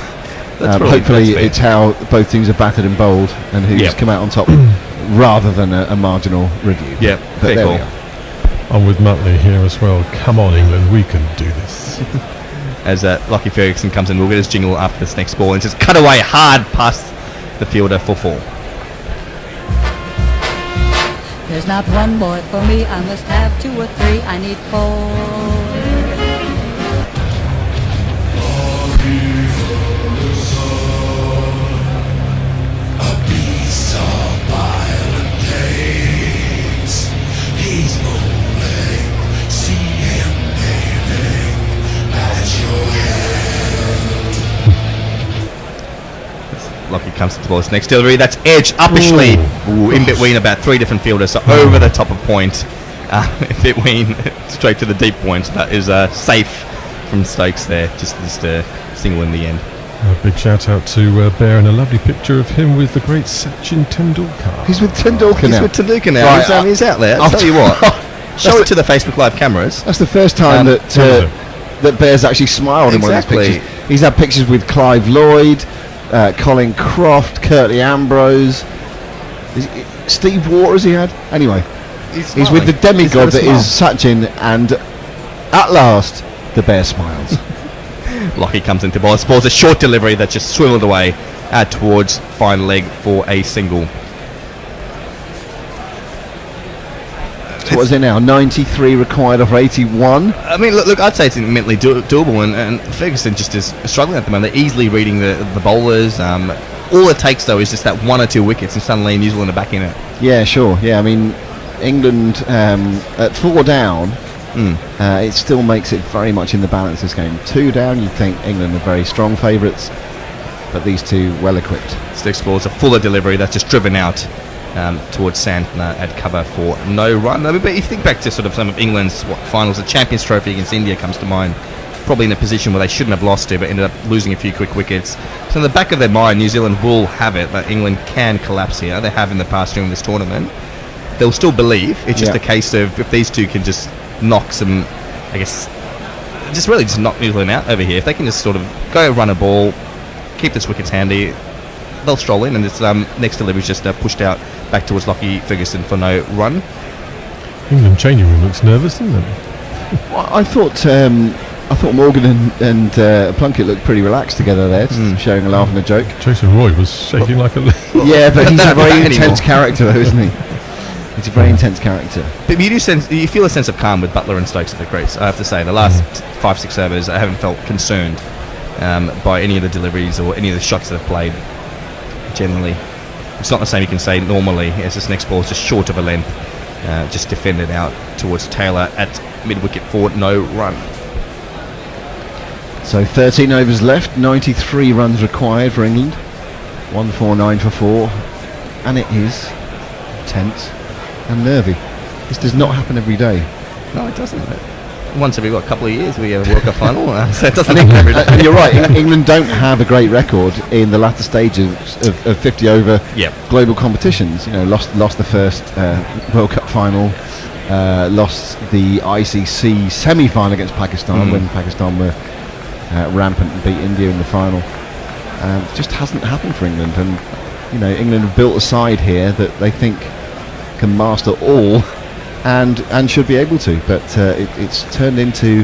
Hopefully it's how both teams are batted and bowled and who's come out on top rather than a marginal review. Yeah, but there we are. I'm with Muttley here as well. Come on, England, we can do this. As Lockie Ferguson comes in, we'll get his jingle after this next ball and just cut away hard past the fielder for 4. There's not one more for me, I must have 2 or 3, I need 4. Lockie comes to the ball. His next delivery, that's edge uppishly. In between about 3 different fielders, so over the top of point, in between, straight to the deep point. That is safe from Stokes there, just a single in the end. A big shout out to Bear and a lovely picture of him with the great Sachin Tendulkar. He's with Tendulkar now. He's with Tendulkar now. Right, he's out there. I'll tell you what. Show it to the Facebook Live cameras. That's the first time that Bear's actually smiled in one of his pictures. He's had pictures with Clive Lloyd, Colin Croft, Curtly Ambrose, Steve Waters he had. Anyway, he's with the demigod that is Sachin, and at last the Bear smiles. Lockie comes into ball, spores a short delivery that just swindled away towards fine leg for a single. So what is it now? 93 required of 81. I mean, look, I'd say it's mentally doable, and Ferguson just is struggling at the moment. They're easily reading the bowlers. All it takes, though, is just that 1 or 2 wickets, and suddenly New Zealand are back in it. Yeah, sure. Yeah, I mean, England at 4 down, it still makes it very much in the balance this game. 2 down, you'd think England are very strong favourites, but these two well equipped. Stick scores a fuller delivery that's just driven out towards Santner at cover for no run. I mean, but you think back to sort of some of England's finals, the Champions Trophy against India comes to mind. Probably in a position where they shouldn't have lost to, but ended up losing a few quick wickets. So in the back of their mind, New Zealand will have it that England can collapse here. They have in the past during this tournament. They'll still believe. It's just a case of if these two can just knock some, I guess, just knock New Zealand out over here. If they can just sort of go run a ball, keep this wickets handy, they'll stroll in, and this next delivery is just pushed out back towards Lockie Ferguson for no run. England changing room looks nervous, doesn't it? Well, I thought Morgan and Plunkett looked pretty relaxed together there, sharing a laugh and a joke. Jason Roy was shaking like a yeah, but he's a very intense character, though, isn't he? He's a very intense character. But you feel a sense of calm with Butler and Stokes at the crease. I have to say, the last 5-6 overs, I haven't felt concerned by any of the deliveries or any of the shots that have played. Generally, it's not the same you can say normally, as this next ball is just short of a length, just defended out towards Taylor at mid-wicket for no run. So 13 overs left, 93 runs required for England, 149 for 4, and it is tense and nervy. This does not happen every day. No, it doesn't. Once every couple of years we have a World Cup final, so it doesn't happen every day. And you're right, England don't have a great record in the latter stages of 50 over global competitions. You know, lost the first World Cup final, lost the ICC semi-final against Pakistan when Pakistan were rampant and beat India in the final. It just hasn't happened for England, and you know, England have built a side here that they think can master all and should be able to, but it's turned into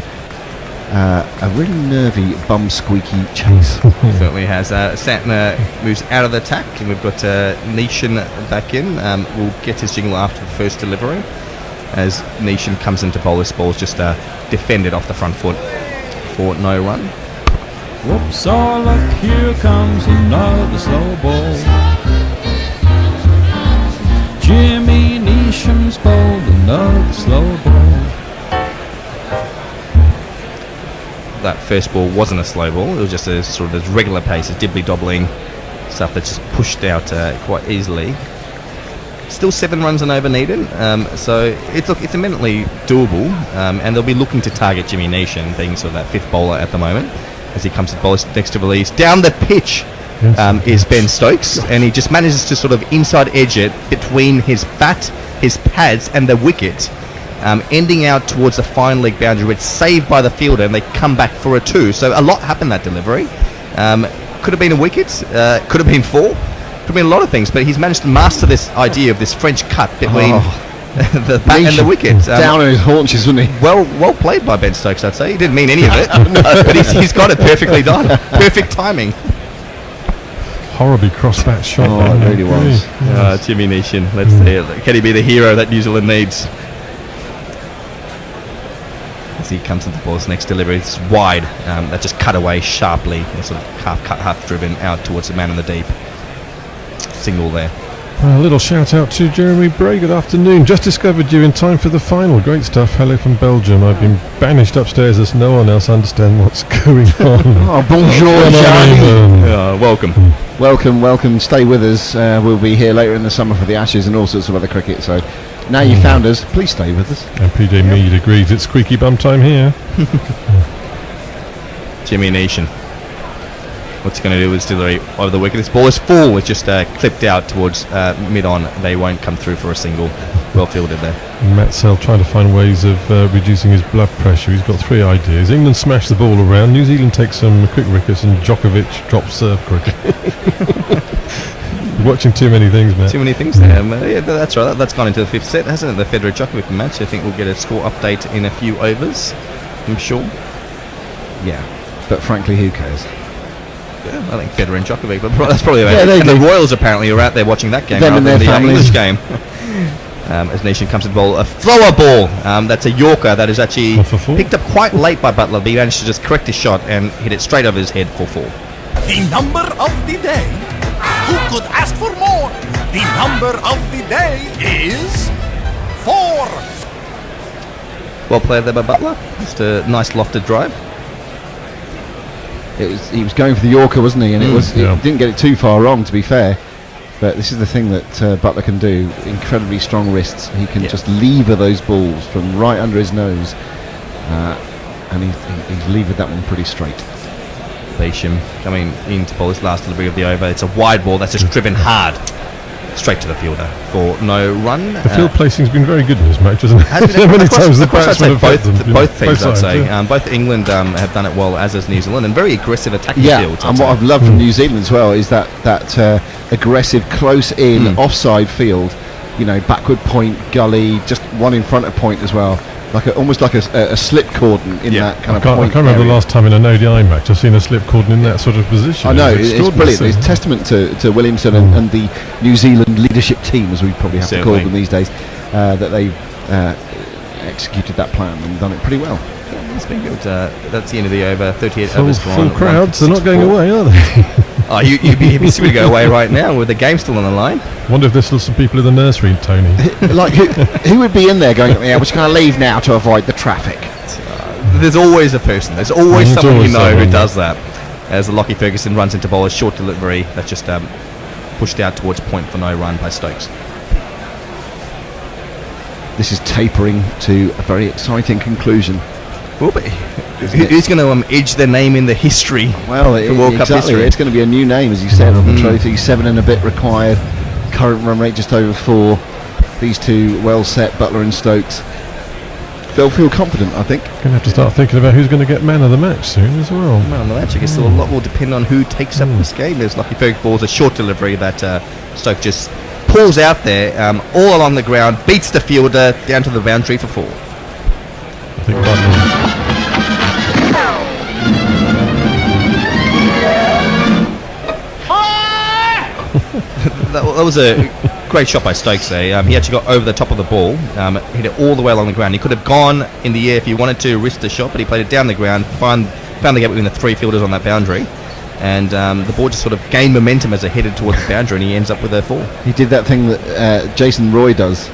a really nervy bum squeaky chase. Certainly has. Santner moves out of the attack, and we've got Nishan back in. We'll get his jingle after the first delivery as Nishan comes into bowler's balls, just defended off the front foot for no run. Whoops, all luck, here comes another slow ball. Jimmy Neesham's bowled no slow ball. That first ball wasn't a slow ball. It was just a sort of regular pace, a dibbly-dobbling stuff that just pushed out quite easily. Still 7 runs and over needed, so it's eminently doable, and they'll be looking to target Jimmy Nation, being sort of that 5th bowler at the moment, as he comes to bowl next to release. Down the pitch is Ben Stokes, and he just manages to sort of inside edge it between his bat, his pads, and the wicket, ending out towards the fine leg boundary, where it's saved by the fielder, and they come back for a 2. So a lot happened that delivery. Could have been a wicket, could have been 4. Could have been a lot of things, but he's managed to master this idea of this French cut between the bat and the wicket. Down on his haunches, wasn't he? Well played by Ben Stokes, I'd say. He didn't mean any of it, but he's got it perfectly done. Perfect timing. Horribly cross-bat shot. Oh, it really was. Jimmy Nation, let's see it. Can he be the hero that New Zealand needs? As he comes into the ball's next delivery, it's wide. That just cut away sharply, sort of half cut, half driven out towards the man in the deep. Single there. A little shout out to Jeremy Bray. Good afternoon. Just discovered you in time for the final. Great stuff. Hello from Belgium. I've been banished upstairs as no one else understands what's going on. Oh, bonjour, Jeremy. Welcome. Welcome. Stay with us. We'll be here later in the summer for the Ashes and all sorts of other cricket. So now you found us, please stay with us. And PJ Mead agrees. It's squeaky bum time here. Jimmy Nation. What's he going to do with his delivery over the wicket? This ball is full. It's just clipped out towards mid-on. They won't come through for a single. Well fielded there. Matt Sell trying to find ways of reducing his blood pressure. He's got 3 ideas. England smash the ball around. New Zealand takes some quick wickets, and Djokovic drops serve cricket. Watching too many things, man. Too many things there. Yeah, that's right. That's gone into the 5th set, hasn't it? The Federer Djokovic match. I think we'll get a score update in a few overs, I'm sure. Yeah, but frankly, who cares? Yeah, I think Federer and Djokovic, but that's probably about it. And the Royals apparently are out there watching that game Them rather and than their the families. English game. As Nation comes to the ball, a thrower ball. That's a Yorker that is actually picked up quite late by Butler, but he managed to just correct his shot and hit it straight over his head for 4. The number of the day. Who could ask for more? The number of the day is 4. Well played there by Butler. Just a nice lofted drive. He was going for the Yorker, wasn't he? And he didn't get it too far wrong, to be fair. But this is the thing that Butler can do. Incredibly strong wrists. He can just lever those balls from right under his nose. And he's levered that one pretty straight. Basham coming in to bowl his last delivery of the over. It's a wide ball that's just driven hard straight to the fielder for no run. The field placing's been very good in this match, hasn't it? Many times the batsmen have had them. Both things, I'd say. Both England have done it well, as has New Zealand, and very aggressive attacking fields. And what I've loved from New Zealand as well is that aggressive, close-in, offside field. You know, backward point, gully, just one in front of point as well. Almost like a slip cordon in that kind of point. I can't remember the last time in an ODI match I've seen a slip cordon in that sort of position. I know, it's brilliant. It's testament to Williamson and the New Zealand leadership team, as we probably have to call them these days, that they've executed that plan and done it pretty well. It's been good. That's the end of the over. 38 overs gone. Full crowds, they're not going away, are they? Oh, you'd be stupid to go away right now with the game still on the line. Wonder if there's still some people in the nursery, Tony. Like, who would be in there going, yeah, we're just going to leave now to avoid the traffic? There's always a person. There's always someone you know who does that. As Lockie Ferguson runs into bowler's short delivery, that's just pushed out towards point for no run by Stokes. This is tapering to a very exciting conclusion. Well, but who's going to edge their name in the history? Well, World Cup history? It's going to be a new name, as you said, on the trophy. 7 and a bit required. Current run rate just over 4. These two well set, Butler and Stokes. They'll feel confident, I think. Going to have to start thinking about who's going to get man of the match soon as well. Man of the match, I guess a lot will depend on who takes up this game. There's Lucky Ferg balls, a short delivery that Stoke just pulls out there, all along the ground, beats the fielder down to the boundary for 4. I think Butler. That was a great shot by Stokes there. He actually got over the top of the ball, hit it all the way along the ground. He could have gone in the air if he wanted to risk the shot, but he played it down the ground, found the gap between the 3 fielders on that boundary, and the ball just sort of gained momentum as it headed towards the boundary, and he ends up with a 4. He did that thing that Jason Roy does,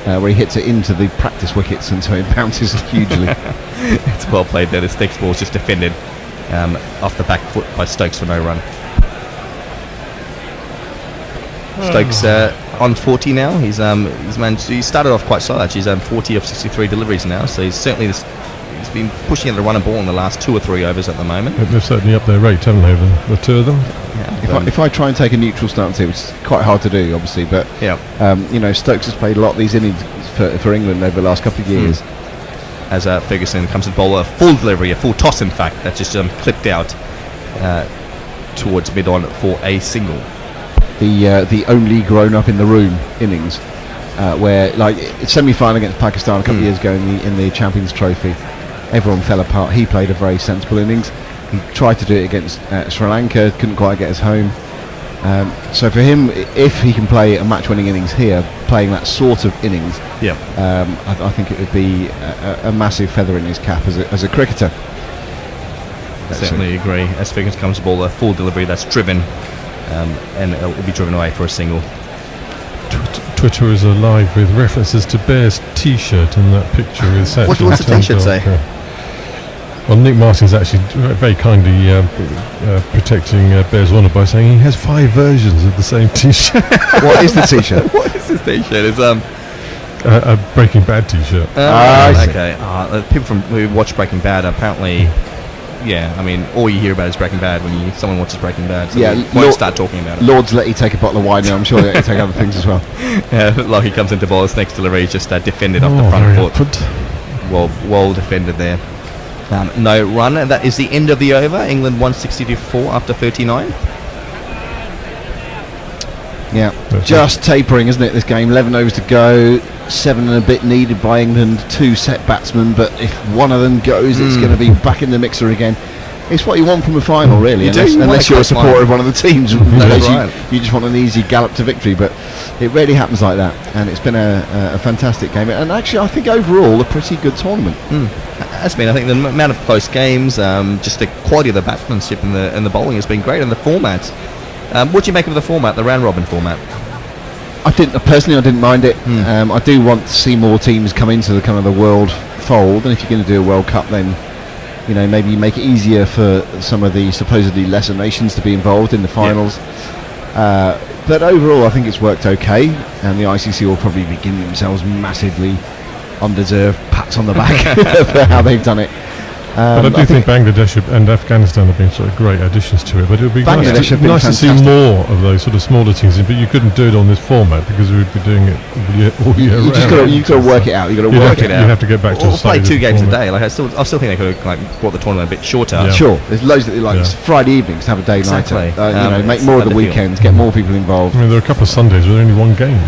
where he hits it into the practice wickets, and so it bounces hugely. It's well played there. The Stakes ball's just defended off the back foot by Stokes for no run. Stokes on 40 now. He's managed. He started off quite slow. Actually, he's 40 of 63 deliveries now. So he's certainly he's been pushing at a run and ball in the last 2 or 3 overs at the moment. They've certainly upped their rate, haven't they? The two of them. Yeah, if I try and take a neutral stance here, which is quite hard to do, obviously, but Stokes has played a lot of these innings for England over the last couple of years. As Ferguson comes to bowl a full delivery, a full toss, in fact, that's just clipped out towards mid-on for a single. The only grown-up in the room innings, where like semi-final against Pakistan a couple of years ago in the Champions Trophy, everyone fell apart. He played a very sensible innings. He tried to do it against Sri Lanka, couldn't quite get us home. So for him, if he can play a match-winning innings here, playing that sort of innings, I think it would be a massive feather in his cap as a cricketer. I certainly agree. As Ferguson comes to ball a full delivery that's driven, and it will be driven away for a single. Twitter is alive with references to Bear's T-shirt in that picture. What's the T-shirt say? Well, Nick Martin's actually very kindly protecting Bear's honour by saying he has 5 versions of the same T-shirt. What is the T-shirt? What is this T-shirt? It's a Breaking Bad T-shirt. Okay. People who watch Breaking Bad apparently. Yeah, I mean, all you hear about is Breaking Bad when someone watches Breaking Bad. So you won't start talking about it. Lords let you take a bottle of wine now. I'm sure they let you take other things as well. Lockie comes into ball. His next delivery is just defended off the front foot. Well defended there. No run. And that is the end of the over. England 160-4 after 39. Yeah, just tapering, isn't it, this game? 11 overs to go, 7 and a bit needed by England, 2 set batsmen, but if one of them goes, it's going to be back in the mixer again. It's what you want from a final, really, unless you're a supporter of one of the teams. You just want an easy gallop to victory, but it rarely happens like that, and it's been a fantastic game, and actually I think overall a pretty good tournament. Has been. I think the amount of close games, just the quality of the batsmanship and the bowling has been great, and the formats. What do you make of the format, the round robin format? I didn't mind it. I do want to see more teams come into the kind of the world fold, and if you're going to do a World Cup, then maybe you make it easier for some of the supposedly lesser nations to be involved in the finals. But overall, I think it's worked okay, and the ICC will probably be giving themselves massively undeserved pats on the back for how they've done it. But I do think Bangladesh and Afghanistan have been sort of great additions to it. But it would be nice to see more of those sort of smaller teams. But you couldn't do it on this format because we would be doing it all year round. You've got to work it out. You've got to work it out. You have to get back to play 2 games a day. Like I still think they could have brought the tournament a bit shorter. Yeah. Sure, there's loads that it's Friday evenings to have a day nighter. Make more of the weekends, get more people involved. I mean, there are a couple of Sundays with only one game.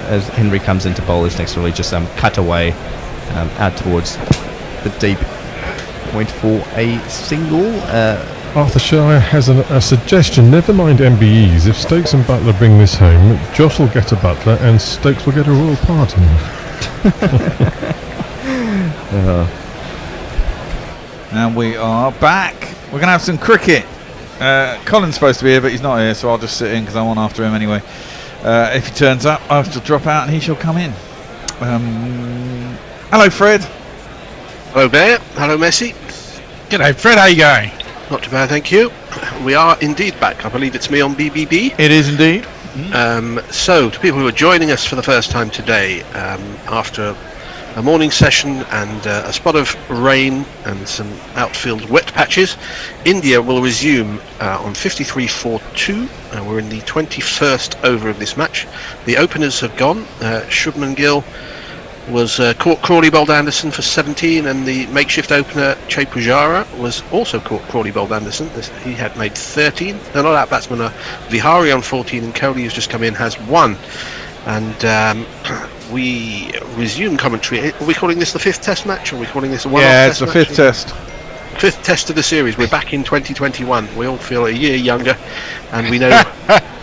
As Henry comes into bowl, his next really just cut away out towards the deep. Point for a single. Arthur Shire has a suggestion. Never mind MBEs. If Stokes and Butler bring this home, Joss will get a Butler and Stokes will get a royal pardon. And we are back. We're going to have some cricket. Colin's supposed to be here, but he's not here, so I'll just sit in because I'm on after him anyway. If he turns up, I shall drop out and he shall come in. Hello, Fred. Hello, Bear. Hello, Messi. G'day, Fred. How you going? Not too bad, thank you. We are indeed back. I believe it's me on BBB. It is indeed. So, to people who are joining us for the first time today, after a morning session and a spot of rain and some outfield wet patches, India will resume on 53-4-2. We're in the 21st over of this match. The openers have gone. Shubman Gill was caught Crawley bowled Anderson for 17, and the makeshift opener Che Pujara was also caught Crawley bowled Anderson. He had made 13. They're not out batsmen are Vihari on 14, and Kohli, who's just come in, has 1. And we resume commentary. Are we calling this the 5th test match, or are we calling this a one-off test? Yeah, it's the 5th test. 5th test of the series. We're back in 2021. We all feel a year younger, and we know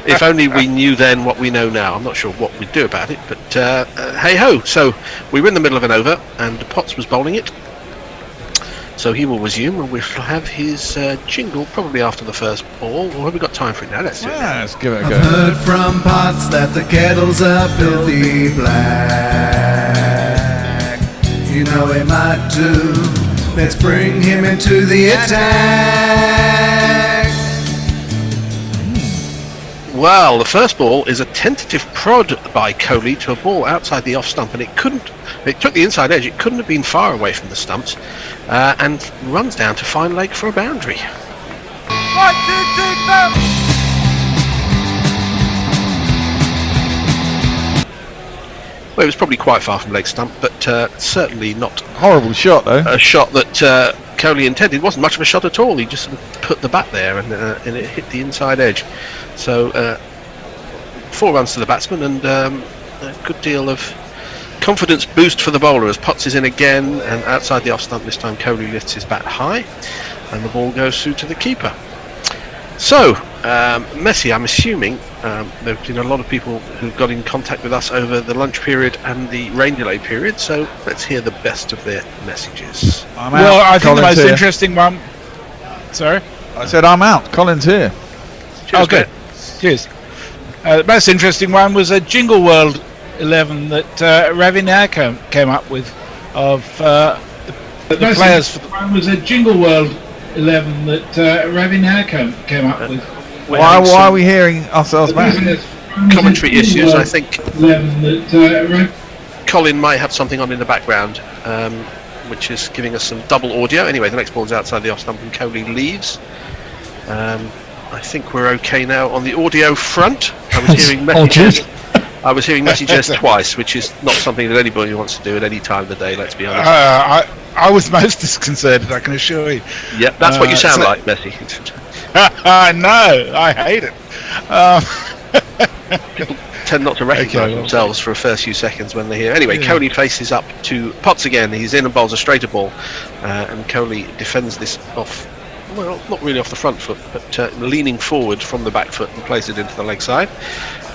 if only we knew then what we know now. I'm not sure what we'd do about it, but hey ho. So we were in the middle of an over, and Potts was bowling it. So he will resume, and we'll have his jingle probably after the first ball. Or have we got time for it now? Let's do it. Let's give it a go. I've heard from Potts that the kettles are filthy black. You know he might do. Let's bring him into the attack. Well, the first ball is a tentative prod by Coley to a ball outside the off stump, and it took the inside edge. It couldn't have been far away from the stumps, and runs down to fine leg for a boundary. 1, 2, 3, 4. Well, it was probably quite far from leg stump, but certainly not horrible shot though. A shot that Coley intended. It wasn't much of a shot at all. He just sort of put the bat there, and it hit the inside edge. So 4 runs to the batsman, and a good deal of confidence boost for the bowler as Potts is in again, and outside the off stump this time Coley lifts his bat high, and the ball goes through to the keeper. So, Messi, I'm assuming there have been a lot of people who got in contact with us over the lunch period and the rain delay period, so let's hear the best of their messages. Well, I think the most interesting one... Sorry? I said I'm out. Colin's here. Cheers, good. Cheers. The most interesting one was a Jingle World 11 that Ravi Nair came up with of the players. The one was a Jingle World 11 that Ravi Nair came up with. Why are we hearing ourselves back? Commentary issues, I think. Colin might have something on in the background, which is giving us some double audio. Anyway, the next ball's outside the off stump and Coley leaves. I think we're okay now on the audio front. I was hearing messages twice, which is not something that anybody wants to do at any time of the day, let's be honest. I was most disconcerted, I can assure you. Yep, that's what you sound like, Messi. I know, I hate it. People tend not to recognise themselves for the first few seconds when they're here. Anyway, yeah. Coley faces up to Potts again. He's in and bowls a straighter ball, and Coley defends this off, well, not really off the front foot, but leaning forward from the back foot and plays it into the leg side.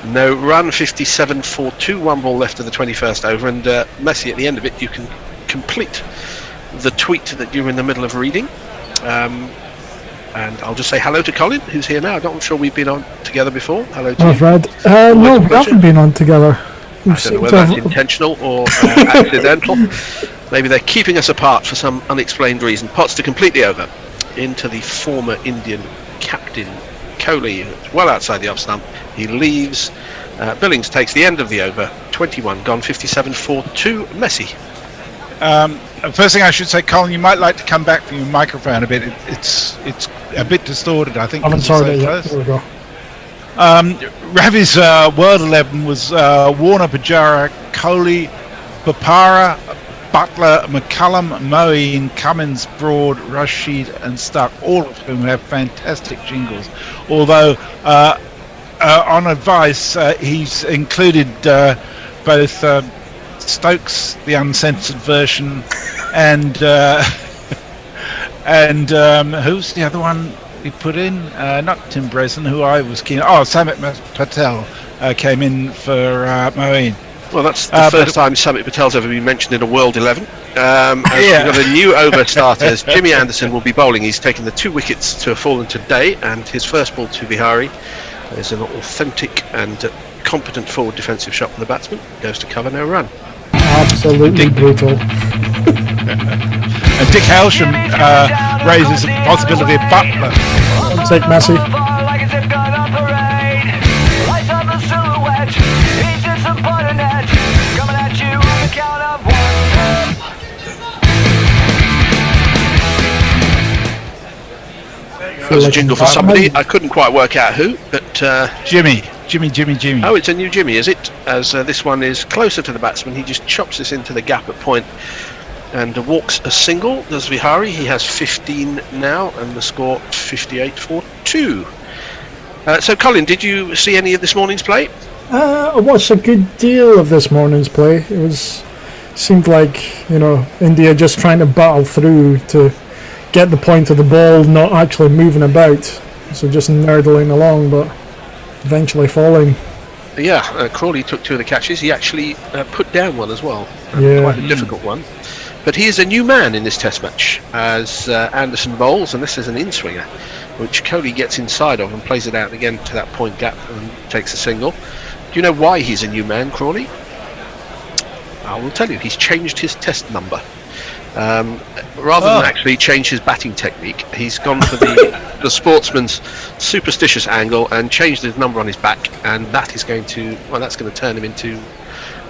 No run, 57 for 2, 1 ball left of the 21st over, and Messi, at the end of it, you can complete the tweet that you were in the middle of reading. And I'll just say hello to Colin, who's here now. I'm not sure we've been on together before. Hello to you. Fred. No, we haven't been on together. I don't know whether that's intentional or accidental. Maybe they're keeping us apart for some unexplained reason. Potts to complete the over into the former Indian captain, Coley, well outside the off stump. He leaves. Billings takes the end of the over. 21 gone, 57 for 2. Messi. First thing I should say, Colin, you might like to come back from your microphone a bit. It's a bit distorted, I think. I haven't sorted it yet. There we go. Ravi's World 11 was Warner, Pujara, Coley, Papara, Butler, McCullum, Moeen, Cummins, Broad, Rashid and Stark, all of whom have fantastic jingles. Although, on advice, he's included both Stokes, the uncensored version, and who's the other one he put in? Not Tim Breslin, who I was keen. Oh, Samit Patel came in for Moeen. Well, that's the first time Samit Patel's ever been mentioned in a World 11. We've got a new over starters. Jimmy Anderson will be bowling. He's taken the 2 wickets to have fallen today, and his first ball to Bihari is an authentic and competent forward defensive shot from the batsman. Goes to cover, no run. Absolutely brutal. And Dick Hailsham raises the possibility of Butler. Take Messi. That was a jingle for somebody. I couldn't quite work out who, but Jimmy. Oh, it's a new Jimmy, is it? As this one is closer to the batsman, he just chops this into the gap at point and walks a single. Does Vihari? He has 15 now, and the score 58 for 2. So, Colin, did you see any of this morning's play? I watched a good deal of this morning's play. Seemed like India just trying to battle through to get the point of the ball, not actually moving about. So just nerdling along, but eventually falling. Yeah, Crawley took 2 of the catches. He actually put down one as well. Yeah. Quite a difficult one. But he is a new man in this test match as Anderson bowls, and this is an in-swinger, which Coley gets inside of and plays it out again to that point gap and takes a single. Do you know why he's a new man, Crawley? I will tell you, he's changed his test number. Rather than actually change his batting technique, he's gone for the sportsman's superstitious angle and changed his number on his back, and that is going to, well, that's going to turn him into,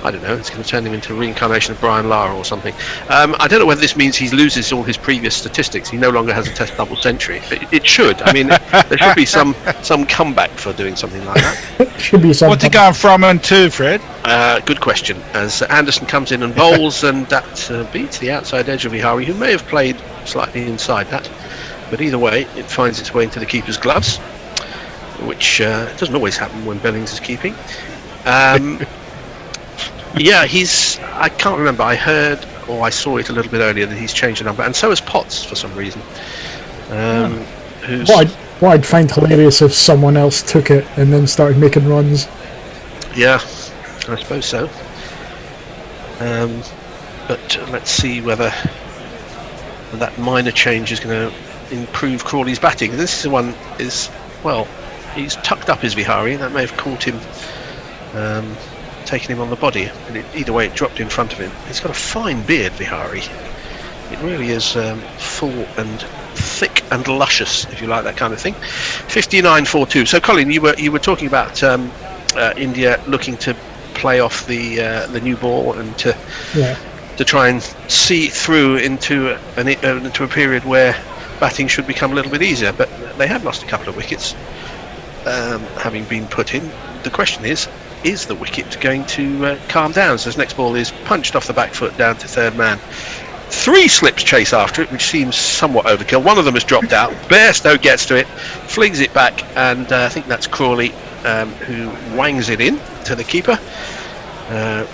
I don't know, it's going to turn him into a reincarnation of Brian Lara or something. I don't know whether this means he loses all his previous statistics. He no longer has a test double century. It should. I mean, there should be some comeback for doing something like that. Should be some. What's he going from and to, Fred? Good question. As Anderson comes in and bowls, and that beats the outside edge of Vihari, who may have played slightly inside that. But either way, it finds its way into the keeper's gloves, which doesn't always happen when Billings is keeping. Yeah, I can't remember, I heard or I saw it a little bit earlier that he's changed the number, and so has Potts for some reason. What I'd find hilarious if someone else took it and then started making runs. Yeah, I suppose so. But let's see whether that minor change is going to improve Crawley's batting. This one is, well, he's tucked up his Vihari, that may have caught him, taken him on the body, and either way it dropped in front of him. He's got a fine beard, Vihari. It really is full and thick and luscious, if you like that kind of thing. 59-42. So Colin, you were talking about India looking to play off the new ball and to try and see through into a period where batting should become a little bit easier, but they have lost a couple of wickets having been put in. The question is the wicket going to calm down? So this next ball is punched off the back foot down to third man. 3 slips chase after it, which seems somewhat overkill. One of them has dropped out. Bairstow gets to it, flings it back, and I think that's Crawley who wangs it in to the keeper.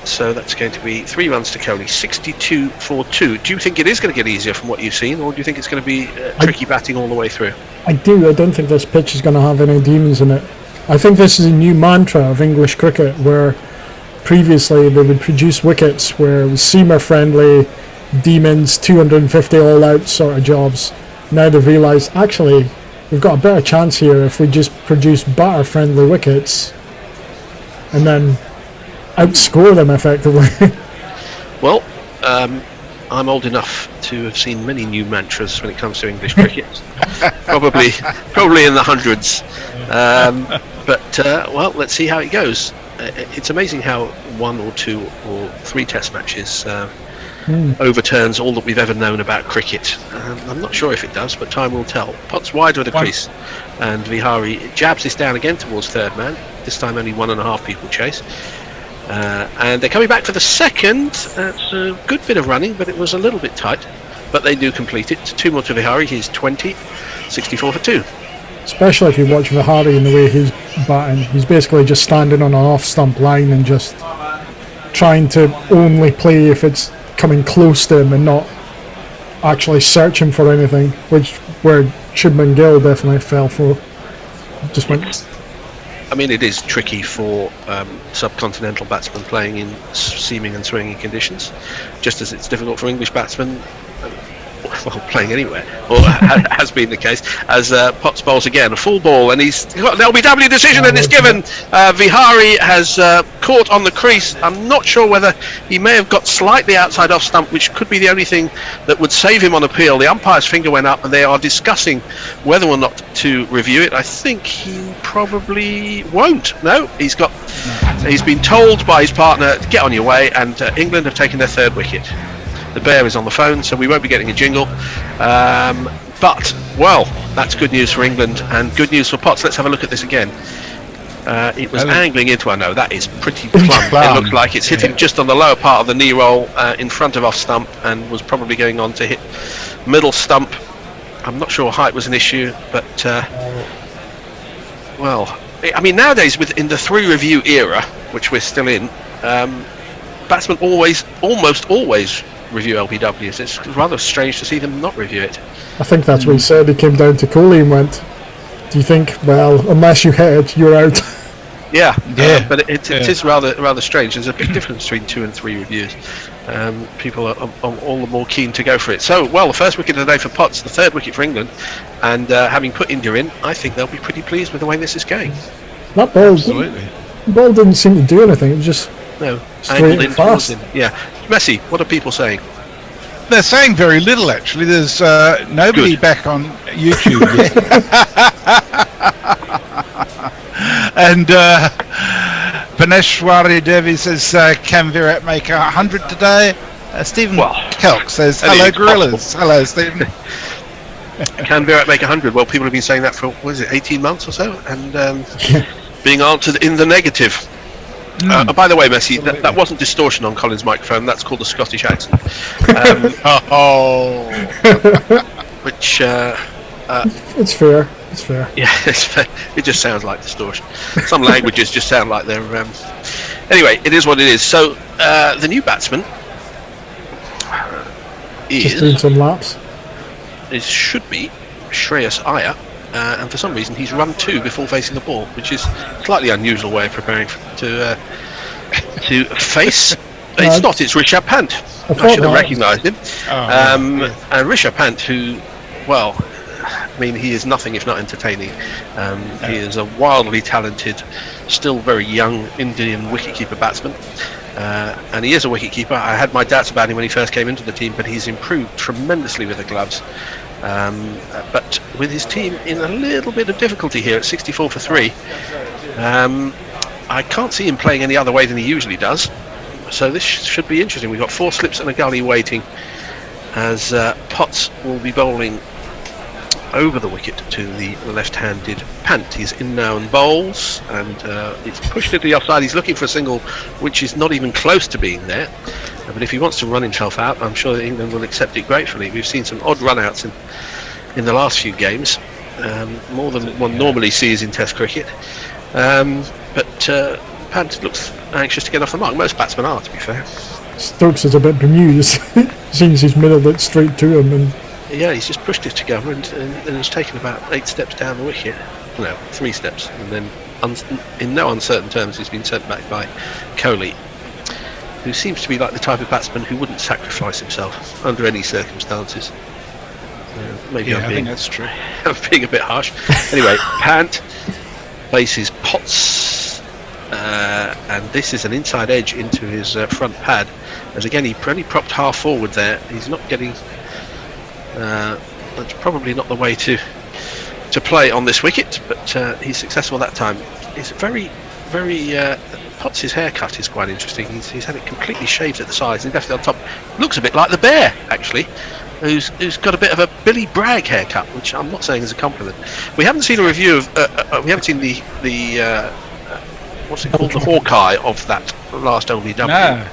So that's going to be 3 runs to Kohli, 62-42. Do you think it is going to get easier from what you've seen, or do you think it's going to be tricky batting all the way through? I do. I don't think this pitch is going to have any demons in it. I think this is a new mantra of English cricket, where previously they would produce wickets where it was seamer friendly, demons, 250 all out sort of jobs. Now they've realised, actually, we've got a better chance here if we just produce batter friendly wickets and then outscore them effectively. Well, I'm old enough to have seen many new mantras when it comes to English cricket. probably in the hundreds. But well, let's see how it goes. It's amazing how 1 or 2 or 3 test matches overturns all that we've ever known about cricket. I'm not sure if it does, but time will tell. Potts wide with a crease, and Vihari jabs this down again towards third man. This time only 1.5 people chase. And they're coming back for the second. It's a good bit of running, but it was a little bit tight. But they do complete it. 2 more to Vihari. He's 20, 64 for 2. Especially if you watch Vihari in the way he's batting. He's basically just standing on an off-stump line and just trying to only play if it's coming close to him and not actually searching for anything, where Shubman Gill definitely fell for. Just went. I mean, it is tricky for subcontinental batsmen playing in seaming and swinging conditions, just as it's difficult for English batsmen playing anywhere, or has been the case, as Potts bowls again, a full ball, and he's got an LBW decision, and it's given. Vihari has caught on the crease. I'm not sure whether he may have got slightly outside off stump, which could be the only thing that would save him on appeal. The umpire's finger went up, and they are discussing whether or not to review it. I think he probably won't. No, he's been told by his partner to get on your way, and England have taken their 3rd wicket. The bear is on the phone, so we won't be getting a jingle. But, well, that's good news for England and good news for Potts. Let's have a look at this again. It was angling into, I know, that is pretty plumb. It looks like it's hitting just on the lower part of the knee roll in front of off stump, and was probably going on to hit middle stump. I'm not sure height was an issue, but, well, I mean, nowadays, in the 3 review era, which we're still in, batsmen almost always review LBWs. It's rather strange to see them not review it. I think that's what he said. He came down to Kohli and went, do you think, well, unless you hit it, you're out? Yeah. But it is rather strange. There's a big difference between 2 and 3 reviews. People are all the more keen to go for it. So, well, the first wicket of the day for Potts, the 3rd wicket for England, and having put India in, I think they'll be pretty pleased with the way this is going. That ball didn't seem to do anything. It was just No, Straight angled in and towards fast. him. Yeah. Messi, what are people saying? They're saying very little, actually. There's nobody Good. back on YouTube yet. And Paneshwari Devi says, can Virat make 100 today? Stephen Kelk says, hello, gorillas. Hello, Stephen. Can Virat make 100? Well, people have been saying that for, 18 months or so? And being answered in the negative. By the way, Messi, that wasn't distortion on Colin's microphone. That's called a Scottish accent. Which... it's fair. It's fair. Yeah, it's fair. It just sounds like distortion. Some languages just sound like they're... Anyway, it is what it is. So, the new batsman Just doing some laps. should be Shreyas Iyer. And for some reason he's run 2 before facing the ball, which is a slightly unusual way of preparing to face. It's not. It's Rishabh Pant. I should have recognised him. And Rishabh Pant, who, well, I mean, he is nothing if not entertaining. He is a wildly talented, still very young Indian wicketkeeper batsman. And he is a wicketkeeper. I had my doubts about him when he first came into the team, but he's improved tremendously with the gloves. But with his team in a little bit of difficulty here at 64 for 3, I can't see him playing any other way than he usually does. So this should be interesting. We've got 4 slips and a gully waiting as Potts will be bowling over the wicket to the left-handed Pant. He's in now and bowls, and it's pushed to the offside. He's looking for a single which is not even close to being there. But if he wants to run himself out, I'm sure that England will accept it gratefully. We've seen some odd run-outs in the last few games, more than one normally sees in Test cricket. But Pant looks anxious to get off the mark. Most batsmen are, to be fair. Stokes is a bit bemused. Seems he's middled it straight to him, and yeah, he's just pushed it together and has taken about 8 steps down the wicket. No, 3 steps, and then in no uncertain terms he's been sent back by Kohli, who seems to be like the type of batsman who wouldn't sacrifice himself under any circumstances. Maybe I think that's true. I'm being a bit harsh. Anyway, Pant faces Potts, and this is an inside edge into his front pad. As again, he only propped half forward there. He's not getting. That's probably not the way to play on this wicket, but he's successful that time. It's very Potts' haircut is quite interesting. He's had it completely shaved at the sides and left it on top. Looks a bit like the bear, actually, who's got a bit of a Billy Bragg haircut, which I'm not saying is a compliment. We haven't seen a review of. We haven't seen the what's it called, the Hawkeye of that last OVW. No.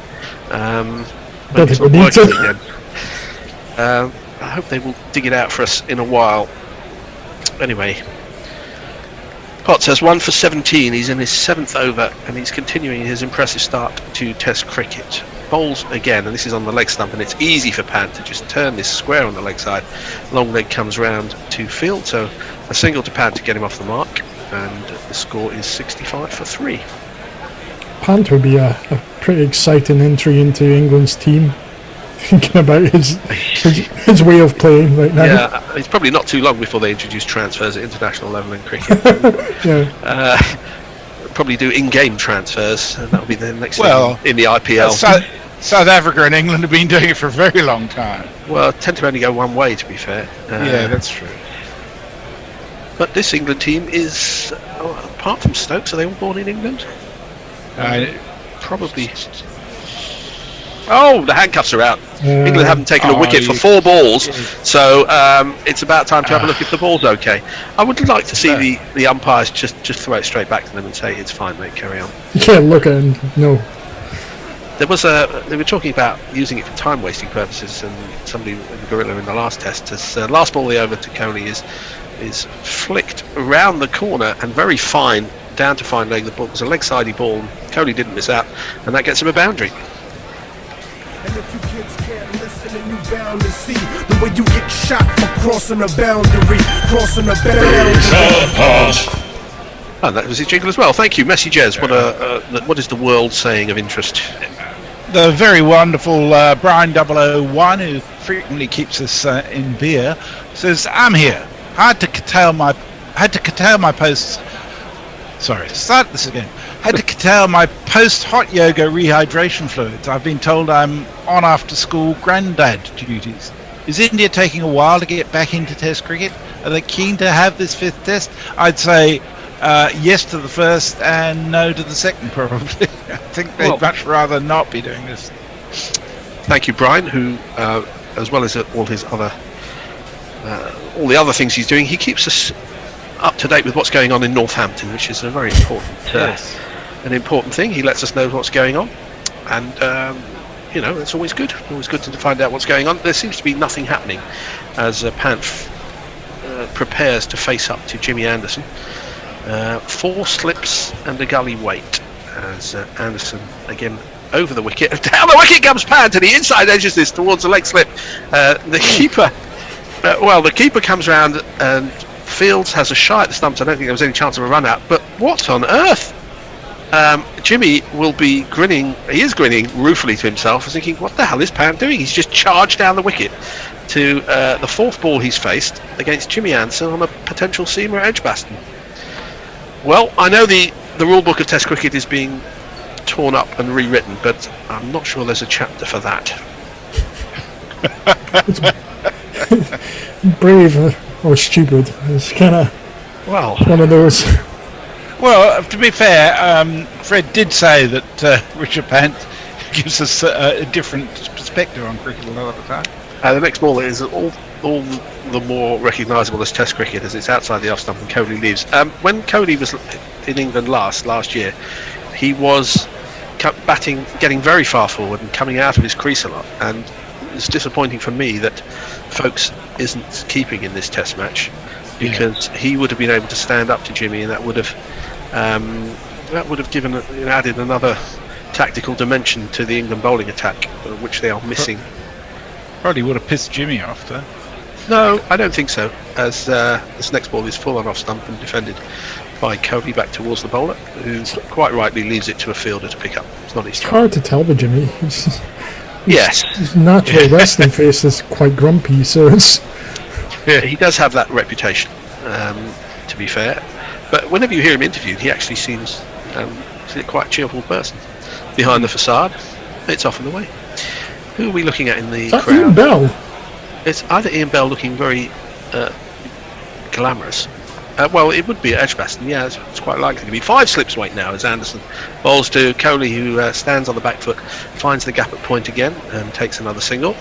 Maybe it's not working again. I hope they will dig it out for us in a while. Anyway, Potts has 1 for 17. He's in his 7th over, and he's continuing his impressive start to Test cricket. Bowls again, and this is on the leg stump, and it's easy for Pant to just turn this square on the leg side. Long leg comes round to field, so a single to Pant to get him off the mark, and the score is 65 for 3. Pant would be a pretty exciting entry into England's team. Thinking about his way of playing right now. Yeah, it's probably not too long before they introduce transfers at international level in cricket. Probably do in-game transfers, and that'll be the next thing in the IPL. South Africa and England have been doing it for a very long time. Well, tend to only go one way, to be fair. Yeah, that's true. But this England team is, apart from Stokes, are they all born in England? Probably. Oh, the handcuffs are out. England haven't taken a wicket for 4 balls, so it's about time to have a look if the ball's okay. I would like to see the umpires just throw it straight back to them and say, it's fine, mate, carry on. You can't look at him, no. There was they were talking about using it for time wasting purposes, and somebody with the gorilla in the last test has last ball the over to Kohli is flicked around the corner and very fine, down to fine leg. The ball was a leg-sidey ball, and Kohli didn't miss out, and that gets him a boundary. And if you kids can't listen and you bound to see the way you get shot for crossing a boundary, crossing a boundary. And that was his jingle as well. Thank you, Messi Jez. What is the world saying of interest? The very wonderful Brian 001, who frequently keeps us in beer, says, "I'm here. I had to curtail my posts Sorry, start this again. Had to curtail my post-hot yoga rehydration fluids. I've been told I'm on after-school granddad duties. Is India taking a while to get back into Test cricket? Are they keen to have this 5th Test? I'd say yes to the first and no to the second, probably. I think they'd much rather not be doing this. Thank you, Brian, who, as well as all his other, all the other things he's doing, he keeps us up to date with what's going on in Northampton, which is a very important, an important thing. He lets us know what's going on, and you know, it's always good. Always good to find out what's going on. There seems to be nothing happening as Pant prepares to face up to Jimmy Anderson. 4 slips and a gully wait as Anderson again over the wicket. Down the wicket comes Pant, and he inside edges this towards the leg slip. The keeper, the keeper comes round and Fields has a shy at the stumps. I don't think there was any chance of a run out. But what on earth? Jimmy will be grinning. He is grinning ruefully to himself, thinking, "What the hell is Pant doing?" He's just charged down the wicket to the 4th ball he's faced against Jimmy Anderson on a potential seamer at Edgbaston. Well, I know the rule book of Test cricket is being torn up and rewritten, but I'm not sure there's a chapter for that. Brave or stupid. It's kind of one of those. Well, to be fair, Fred did say that Richard Pant gives us a different perspective on cricket a lot of the time. The next ball is all the more recognisable as Test cricket as it's outside the off stump and Kohli leaves. When Kohli was in England last year, he was batting, getting very far forward and coming out of his crease a lot. And it's disappointing for me that Folkes isn't keeping in this Test match, because he would have been able to stand up to Jimmy, and that would have given added another tactical dimension to the England bowling attack, which they are missing. Probably would have pissed Jimmy off though. No, I don't think so, as this next ball is full on off stump and defended by Kohli back towards the bowler, who quite rightly leaves it to a fielder to pick up. It's not his It's hard to tell with Jimmy. Yes. His natural resting face is quite grumpy, so it's... Yeah, he does have that reputation, to be fair. But whenever you hear him interviewed, he actually seems quite a cheerful person. Behind the facade, it's off and away. Who are we looking at in the crowd? Ian Bell. It's either Ian Bell looking very glamorous. Well, it would be at Edgbaston, yeah, it's quite likely to be. 5 slips wait now as Anderson bowls to Kohli, who stands on the back foot, finds the gap at point again and takes another single.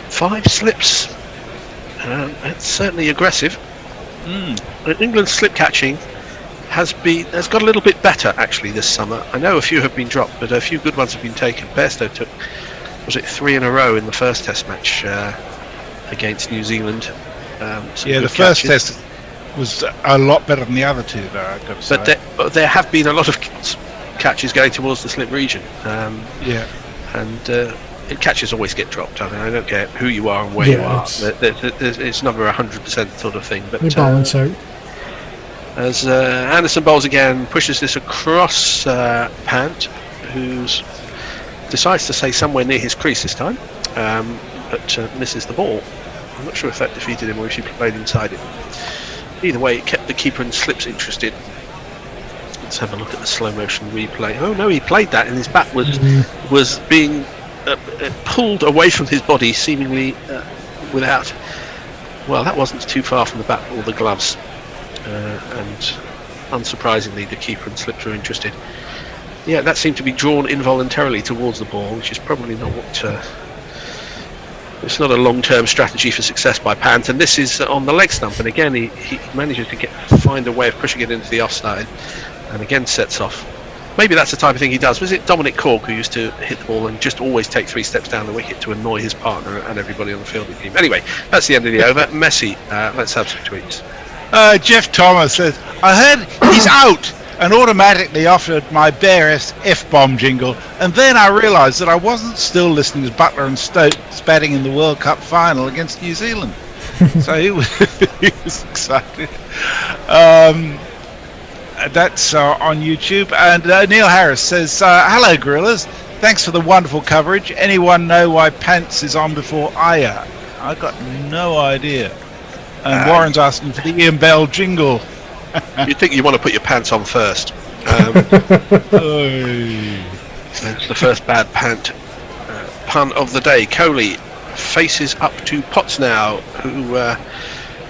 5 slips. It's certainly aggressive. England's slip catching has got a little bit better actually this summer. I know a few have been dropped, but a few good ones have been taken. Bairstow took, was it 3 in a row in the first Test match against New Zealand. The first Test was a lot better than the other 2, though, I've got to say. But there have been a lot of catches going towards the slip region. Catches always get dropped. I mean, I don't care who you are and where you are. It's never 100% sort of thing. But they balance out. As Anderson bowls again, pushes this across Pant, who decides to stay somewhere near his crease this time, but misses the ball. I'm not sure if that defeated him or if he played inside it. Either way, it kept the keeper and slips interested. Let's have a look at the slow motion replay. Oh no, he played that, and his bat was being pulled away from his body, seemingly without. Well, that wasn't too far from the bat or the gloves, and unsurprisingly, the keeper and slips were interested. Yeah, that seemed to be drawn involuntarily towards the ball, which is probably not what. It's not a long-term strategy for success by Pant, and this is on the leg stump, and again he manages to find a way of pushing it into the offside, and again sets off. Maybe that's the type of thing he does. Was it Dominic Cork who used to hit the ball and just always take 3 steps down the wicket to annoy his partner and everybody on the fielding team? Anyway, that's the end of the over. Messi, let's have some tweets. Jeff Thomas says, I heard he's out, and automatically offered my barest F-bomb jingle, and then I realised that I wasn't still listening to Buttler and Stokes batting in the World Cup final against New Zealand. So he was excited. That's on YouTube. And Neil Harris says, hello Gorillas, thanks for the wonderful coverage. Anyone know why Pants is on before Aya? I got no idea. And Warren's asking for the Ian Bell jingle. You'd think you want to put your pants on first. That's the first bad pant pun of the day. Coley faces up to Potts now, who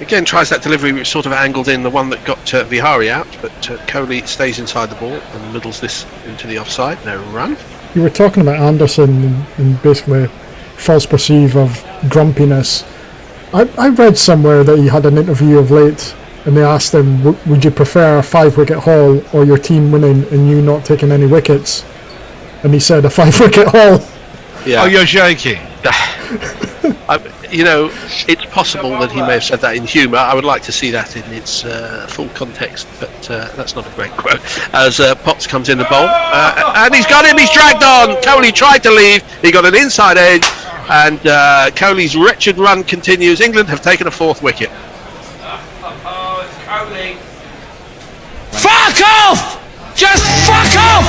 again tries that delivery which sort of angled in, the one that got Vihari out, but Coley stays inside the ball and middles this into the offside. No run. You were talking about Anderson and basically false perceive of grumpiness. I read somewhere that he had an interview of late and they asked him, would you prefer a 5-wicket haul or your team winning and you not taking any wickets? And he said a 5-wicket haul. Yeah. Oh, you're joking. It's possible that he may have said that in humour. I would like to see that in its full context, but that's not a great quote. As Potts comes in the bowl, and he's got him, he's dragged on. Coley tried to leave, he got an inside edge, and Coley's wretched run continues. England have taken a 4th wicket. Fuck off! Just fuck off!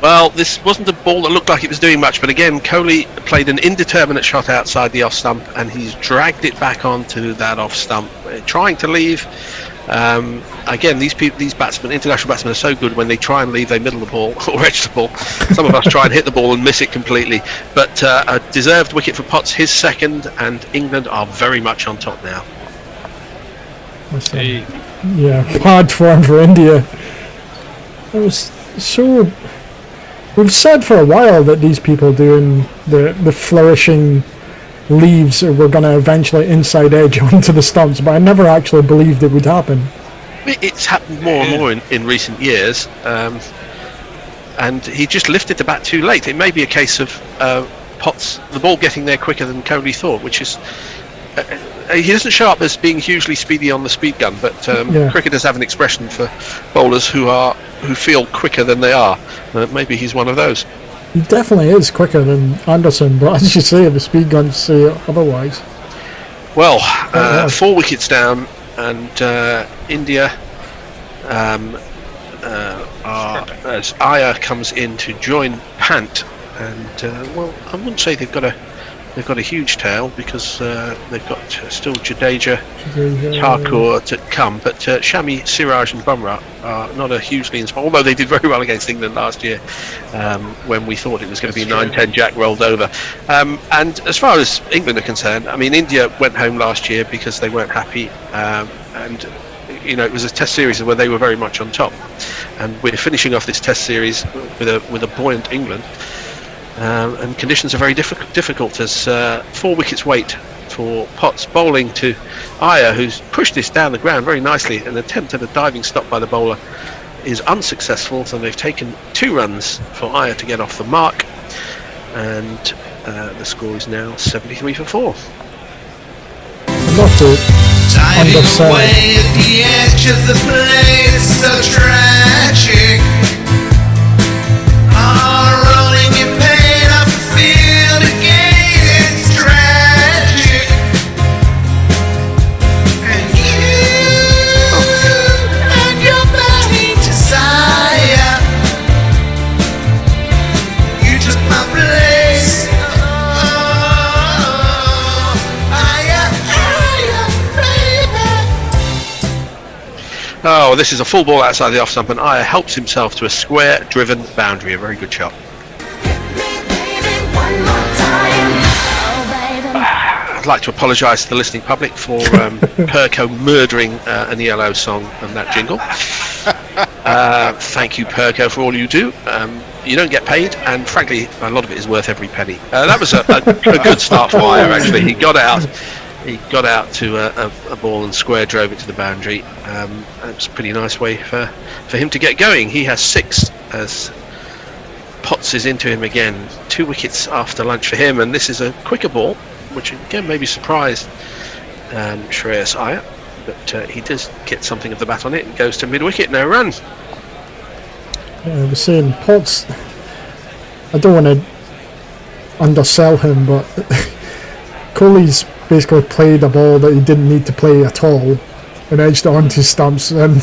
Well, this wasn't a ball that looked like it was doing much, but again, Coley played an indeterminate shot outside the off stump, and he's dragged it back onto that off stump, trying to leave. Again, these batsmen, international batsmen, are so good. When they try and leave, they middle the ball or edge the ball. Some of us try and hit the ball and miss it completely. But a deserved wicket for Potts, his second, and England are very much on top now. Bad form for India. It was so. We've said for a while that these people doing the flourishing leaves were going to eventually inside edge onto the stumps, but I never actually believed it would happen. It's happened more and more in recent years, and he just lifted the bat too late. It may be a case of Potts, the ball getting there quicker than Coley thought, which is... he doesn't show up as being hugely speedy on the speed gun, but cricketers have an expression for bowlers who feel quicker than they are. Maybe he's one of those. He definitely is quicker than Anderson, but as you say, the speed guns say otherwise. Well, 4 wickets down, and India, as Iyer comes in to join Pant, and I wouldn't say they've got a huge tail, because they've got still Jadeja, Thakur to come, but Shami, Siraj and Bumrah are not a hugely inspiring, although they did very well against England last year, when we thought it was going to be 9-10 Jack rolled over. And as far as England are concerned, I mean, India went home last year because they weren't happy, and it was a test series where they were very much on top, and we're finishing off this test series with a buoyant England. And conditions are very difficult as 4 wickets wait for Potts, bowling to Iyer, who's pushed this down the ground very nicely. An attempt at a diving stop by the bowler is unsuccessful, so they've taken 2 runs for Iyer to get off the mark, and the score is now 73 for 4. Not to undersell. Away at the edge of the place, so tragic. Rolling in pain off the field again, it's tragic. And you and your burning desire, you took my place. Oh, this is a full ball outside the off stump, and Iyer helps himself to a square-driven boundary. A very good shot. I'd like to apologise to the listening public for Perko murdering an ELO song and that jingle. Thank you, Perko, for all you do. You don't get paid, and frankly, a lot of it is worth every penny. That was a good start for Iyer, actually. He got out to a ball and square drove it to the boundary. It was a pretty nice way for him to get going. He has 6 as Potts is into him again. 2 wickets after lunch for him, and this is a quicker ball, which again maybe surprised Shreyas Iyer, but he does get something of the bat on it and goes to mid-wicket. No run. I was saying Potts, I don't want to undersell him, but Coley's basically played a ball that he didn't need to play at all and edged it onto stumps, and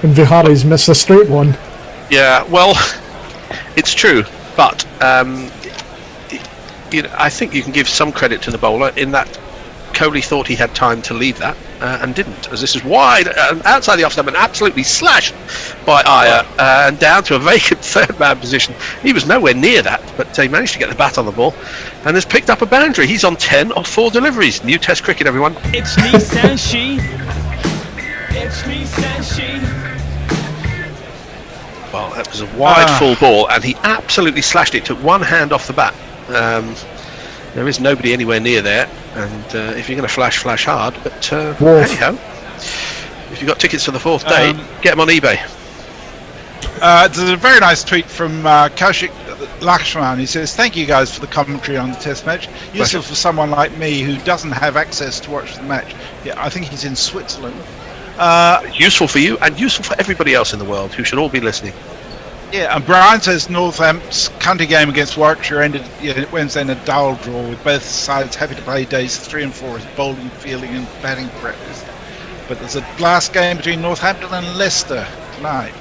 Vihari's missed a straight one. Yeah, well, it's true, but I think you can give some credit to the bowler in that Kohli thought he had time to leave that and didn't, as this is wide outside the off stump and absolutely slashed by Iyer and down to a vacant third man position. He was nowhere near that, but he managed to get the bat on the ball and has picked up a boundary. He's on 10 of 4 deliveries. New Test cricket, everyone. It's me, says she. It's me, says she. Well, that was a wide full ball, and he absolutely slashed it. Took one hand off the bat. There is nobody anywhere near there, and if you're going to flash hard. But anyhow, if you've got tickets for the 4th day, get them on eBay. There's a very nice tweet from Kaushik Lakshman. He says, "Thank you guys for the commentary on the Test match. Useful for someone like me who doesn't have access to watch the match." Yeah, I think he's in Switzerland. Useful for you and useful for everybody else in the world who should all be listening. Yeah, and Brian says Northampton's county game against Warwickshire ended Wednesday in a dull draw, with both sides happy to play days 3 and 4 as bowling, fielding and batting practice. But there's a last game between Northampton and Leicester tonight.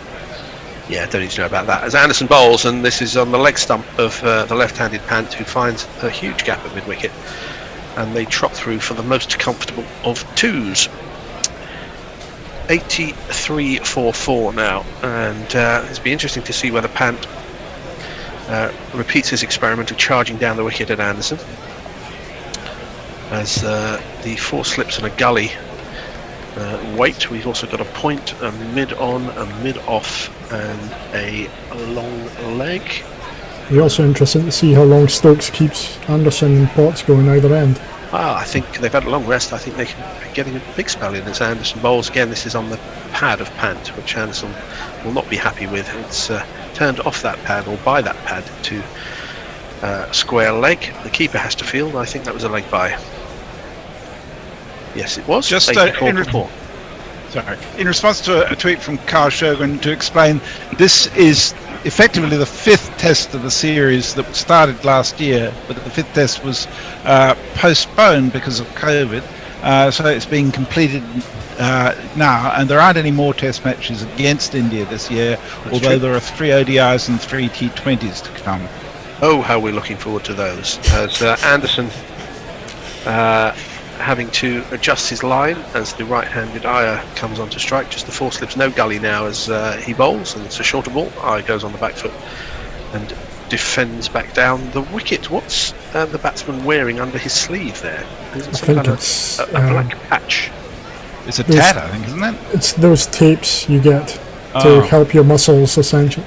Yeah, don't need to know about that. As Anderson bowls, and this is on the leg stump of the left-handed Pant, who finds a huge gap at mid-wicket, and they trot through for the most comfortable of 2s. 83-4-4 now, and it'll be interesting to see whether Pant repeats his experiment of charging down the wicket at Anderson, as the 4 slips and a gully wait. We've also got a point, a mid-on, a mid-off, and a long leg. It'll be also interesting to see how long Stokes keeps Anderson and Potts going either end. I think they've had a long rest. I think they can be getting a big spell in as Anderson bowls. Again, this is on the pad of Pant, which Anderson will not be happy with. It's turned off that pad, or by that pad, to square leg. The keeper has to field. I think that was a leg by. Yes, it was. Just in response to a tweet from Carl Shogun to explain, this is effectively the 5th test of the series that started last year, but the 5th test was postponed because of COVID, so it's being completed now, and there aren't any more test matches against India this year, although there are 3 ODIs and 3 T20s to come. Oh, how we're looking forward to those, as Anderson having to adjust his line as the right-handed Iyer comes on to strike. Just the 4 slips, no gully now as he bowls, and it's a shorter ball. Iyer goes on the back foot and defends back down the wicket. What's the batsman wearing under his sleeve there? Is it some kind of a black patch? It's a tat, I think, isn't it? It's those tapes you get to help your muscles, essentially.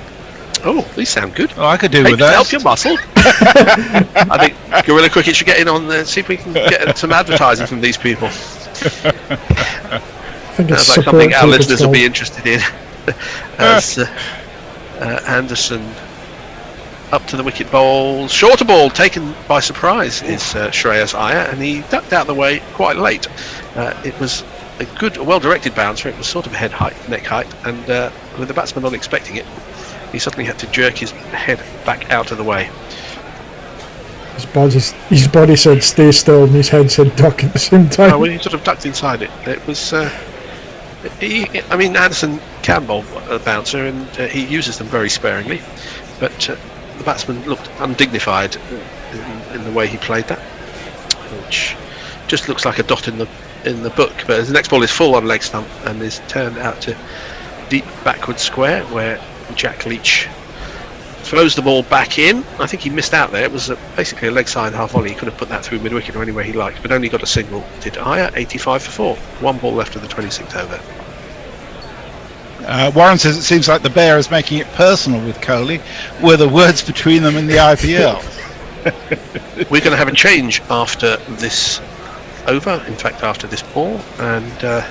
Oh, these sound good. Oh, I could do with that. Help your muscle. I think Guerrilla Cricket should get in on see if we can get some advertising from these people. I think it's like something our listeners will be interested in. As Anderson up to the wicket bowls. Shorter ball taken by surprise is Shreyas Iyer, and he ducked out the way quite late. It was a good, well-directed bouncer. It was sort of head height, neck height, and with the batsman not expecting it, he suddenly had to jerk his head back out of the way. His body said stay still, and his head said duck at the same time. Oh, well, he sort of ducked inside it. It was. Anderson can bowl a bouncer, and he uses them very sparingly. But the batsman looked undignified in the way he played that, which just looks like a dot in the book. But the next ball is full on leg stump and is turned out to deep backward square, where Jack Leach throws the ball back in. I think he missed out there. It was basically a leg side half volley. He could have put that through mid wicket or anywhere he liked, but only got a single. Did Iyer. 85-4. 1 ball left of the 26th over. Warren says it seems like the Bear is making it personal with Kohli. Were the words between them in the IPL? We're going to have a change after this over. In fact, after this ball, and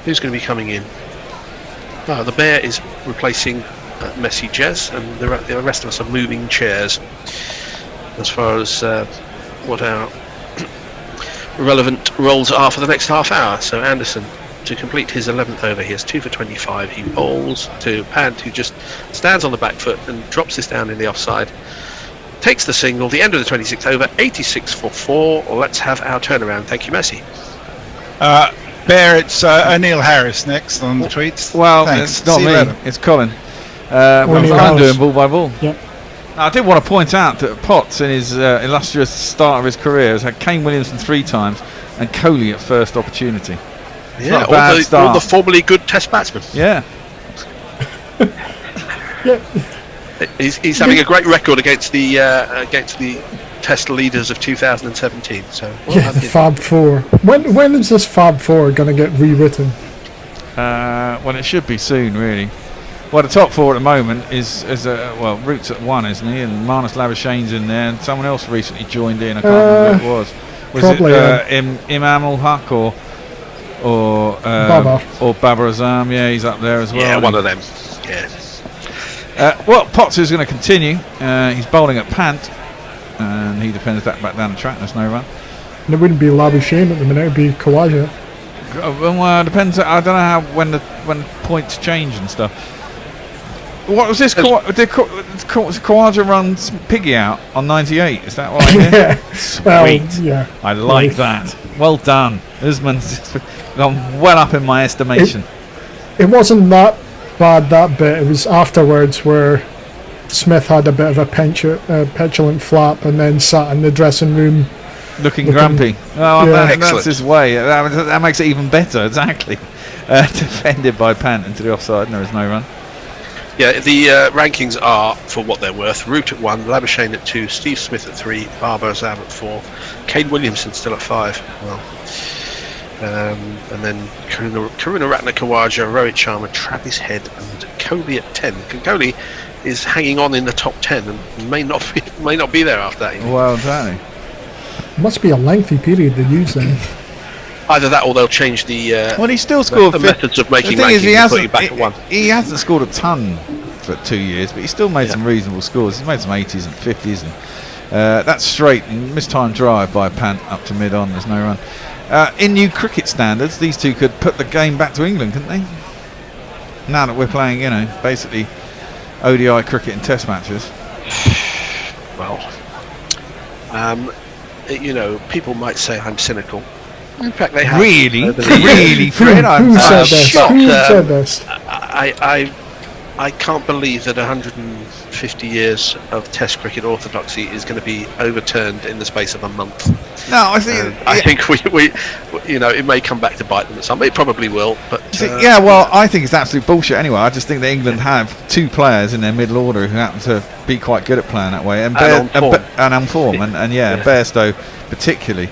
who's going to be coming in? The Bear is replacing Messi Jez, and the rest of us are moving chairs as far as what our relevant roles are for the next half hour. So Anderson, to complete his 11th over, he has 2 for 25. He bowls to Pant, who just stands on the back foot and drops this down in the offside. Takes the single, the end of the 26th over, 86-4. Let's have our turnaround. Thank you, Messi. Bear, it's O'Neill Harris next on the tweets. Well, thanks. It's not See me, you later. it's Colin. I'm doing ball by ball. Yep. I did want to point out that Potts, in his illustrious start of his career, has had Kane Williamson 3 times and Coley at first opportunity. It's not a bad start. All the formerly good Test batsmen. Yeah. He's having a great record against the Test leaders of 2017. So yeah, the Fab Four. When is this Fab Four going to get rewritten? Well, it should be soon, really. Well, the top 4 at the moment is Root's at 1, isn't he? And Marnus Labuschagne's in there, and someone else recently joined in. I can't remember who it was. Was it Imam ul Haq or Babar Azam? Yeah, he's up there as well. Yeah, one of them. Yeah. Well, Potts is going to continue. He's bowling at Pant, and he defends that back down the track. There's no run. And it wouldn't be Labuschagne at the minute. It would be Khawaja. Well, it depends. I don't know how when points change and stuff. What was this? Did Khawaja run Piggy out on 98? Is that what I hear? Yeah. Sweet. Well, yeah. I like that. Well done. Usman's gone well up in my estimation. It wasn't that bad, that bit. It was afterwards where Smith had a bit of a petulant flap and then sat in the dressing room looking grumpy. Oh, that's his way. That makes it even better. Exactly. Defended by Pant into the offside, and there is no run. Yeah, the rankings are, for what they're worth, Root at 1, Labuschagne at 2, Steve Smith at 3, Babar Azam at 4, Kane Williamson still at 5. Well, and then Karuna Ratna Khawaja, Rohit Sharma, Travis Head, and Coley at 10. Coley is hanging on in the top 10 and may not be there after that. Well, exactly. Must be a lengthy period to use then. Either that, or they'll change the. Well, he still scored the methods of making the thing rankings and putting back at 1. He hasn't scored a ton for 2 years, but he's still made some reasonable scores. He's made some 80s and 50s, and that's straight. And mistimed drive by Pant up to mid-on. There's no run. In new cricket standards, these two could put the game back to England, couldn't they? Now that we're playing, basically ODI cricket and Test matches. Well, people might say I'm cynical. In fact, they have. Really, Fred. Who said this? I can't believe that 150 years of Test cricket orthodoxy is going to be overturned in the space of a month. No, I think. I think we it may come back to bite them at some. It probably will, but. I think it's absolute bullshit. Anyway, I just think that England have 2 players in their middle order who happen to be quite good at playing that way, and on form, and Bairstow particularly.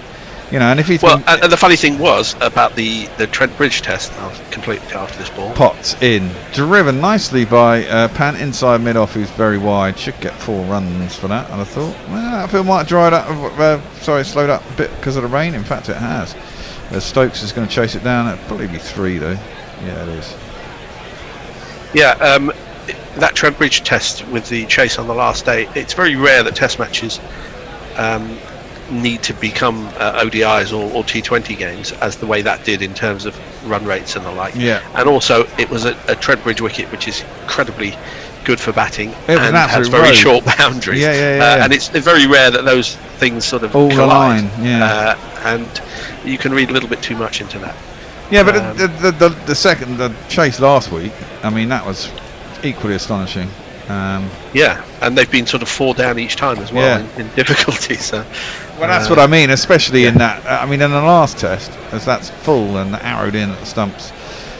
And if he's and the funny thing was about the Trent Bridge test. I'll complete after this ball. Potts in, driven nicely by Pant inside mid-off, who's very wide. Should get 4 runs for that. And I thought, I feel might have dried up. Slowed up a bit because of the rain. In fact, it has. Stokes is going to chase it down. It'll probably be 3 though. Yeah, it is. Yeah, that Trent Bridge test with the chase on the last day. It's very rare that Test matches. Need to become ODIs or T20 games, as the way that did in terms of run rates and the like. Yeah. And also, it was a Trent Bridge wicket, which is incredibly good for batting and has very short boundaries. Yeah. And it's very rare that those things sort of all collide. align. Yeah. And you can read a little bit too much into that. Yeah, but the chase last week, I mean, that was equally astonishing. Yeah, and they've been sort of 4 down each time as well in difficulty. So, well, that's what I mean, especially in that. I mean, in the last test, as that's full and arrowed in at the stumps,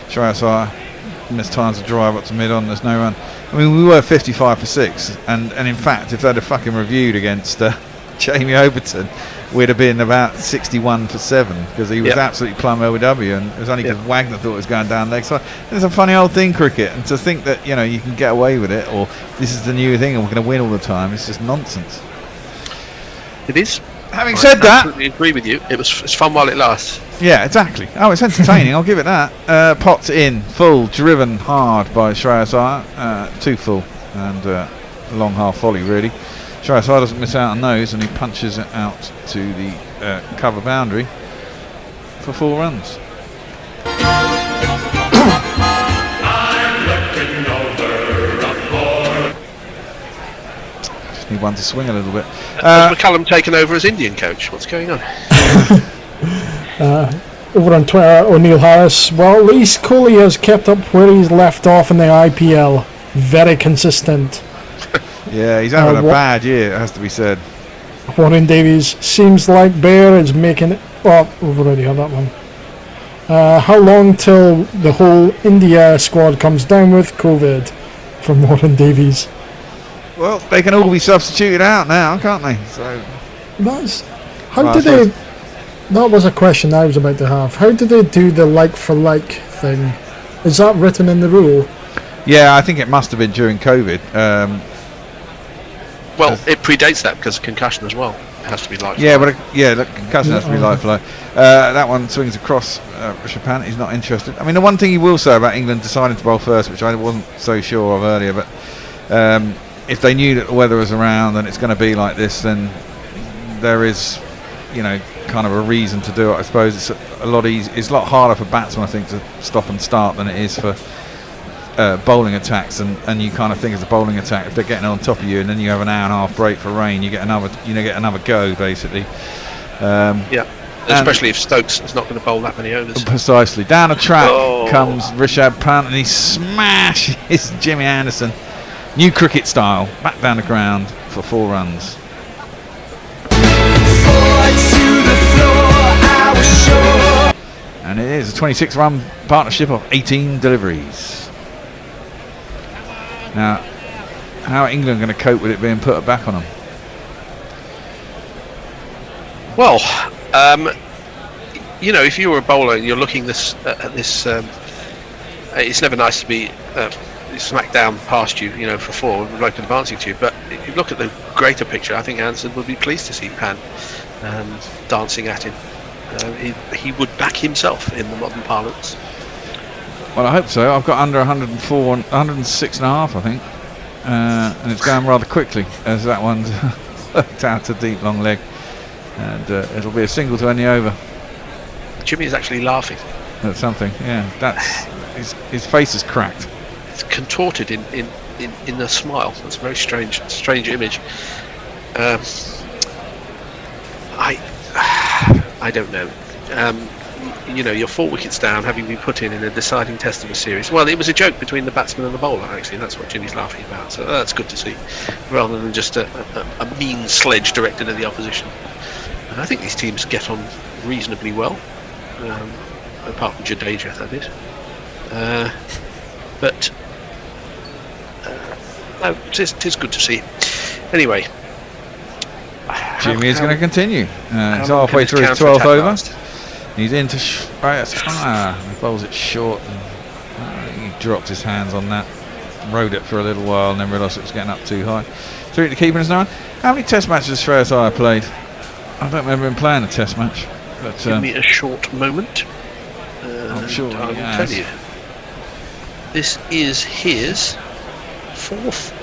Shreyas missed times to drive up to mid-on. There's no run. I mean, we were 55 for 6, and in fact, if they'd have fucking reviewed against Jamie Overton, we'd have been about 61 for 7 because he was absolutely plumb LBW, and it was only because Wagner thought it was going down leg side. It's a funny old thing, cricket, and to think that you can get away with it, or this is the new thing and we're going to win all the time, it's just nonsense. It is. Having said that, I absolutely agree with you. It's fun while it lasts. Yeah, exactly. Oh, it's entertaining. I'll give it that. Potts in, full, driven hard by Shreyas Iyer, 2 full, and long half volley really. Shreyas Iyer doesn't miss out on those, and he punches it out to the cover boundary for 4 runs. Just need one to swing a little bit. Has McCallum taken over as Indian coach? What's going on? Over on Twitter, O'Neill Harris. Well, at least Kohli has kept up where he's left off in the IPL. Very consistent. Yeah, he's having a Wa- bad year, it has to be said. Warren Davies seems like Bear is making it. Oh, we've already had that one. How long till the whole India squad comes down with COVID? From Warren Davies. Well, they can all be substituted out now, can't they? So That's how Well, did they? That was a question I was about to have. How did they do the like for like thing? Is that written in the rule? yeah, I think it must have been during COVID. Well, it predates that because of concussion as well. It has to be like. Yeah, but the concussion has to be light for light. That one swings across Richard Pant. He's not interested. I mean, the one thing he will say about England deciding to bowl first, which I wasn't so sure of earlier, but if they knew that the weather was around and it's going to be like this, then there is, kind of a reason to do it. I suppose it's a lot easy. It's a lot harder for batsmen, I think, to stop and start than it is for bowling attacks, and you kind of think as a bowling attack, if they're getting on top of you and then you have an hour and a half break for rain, you get another go basically. Yeah, especially if Stokes is not going to bowl that many overs. Precisely. Down the track comes Rishabh Pant, and he smashes Jimmy Anderson, new cricket style, back down the ground for 4 runs. And it is a 26-run partnership of 18 deliveries. Now, how are England going to cope with it being put back on them? Well, if you were a bowler and you're looking at this, it's never nice to be smacked down past you, for 4, with bloke advancing to you. But if you look at the greater picture, I think Anderson would be pleased to see Pant dancing at him. He would back himself in the modern parlance. Well, I hope so. I've got under 104, 106 and a half, I think. And it's going rather quickly as that one's worked out to deep long leg. And it'll be a single to end the over. Jimmy is actually laughing. That's something, yeah. That's his face is cracked. It's contorted in a smile. That's a very strange image. I don't know. You're 4 wickets down, having been put in a deciding test of a series. Well, it was a joke between the batsman and the bowler, actually. That's what Jimmy's laughing about. So that's good to see, rather than just a mean sledge directed at the opposition. And I think these teams get on reasonably well, apart from Jadeja, that is. But no, it is good to see. Anyway. Jimmy is going to continue. He's halfway through his 12th over. He's into he bowls it short. And, he dropped his hands on that, rode it for a little while, and then realised it was getting up too high. Through to keeping his 9. How many Test matches has Shreyas Iyer played? I don't remember him playing a Test match. But give me a short moment. I'm sure I will tell you. This is his 4th.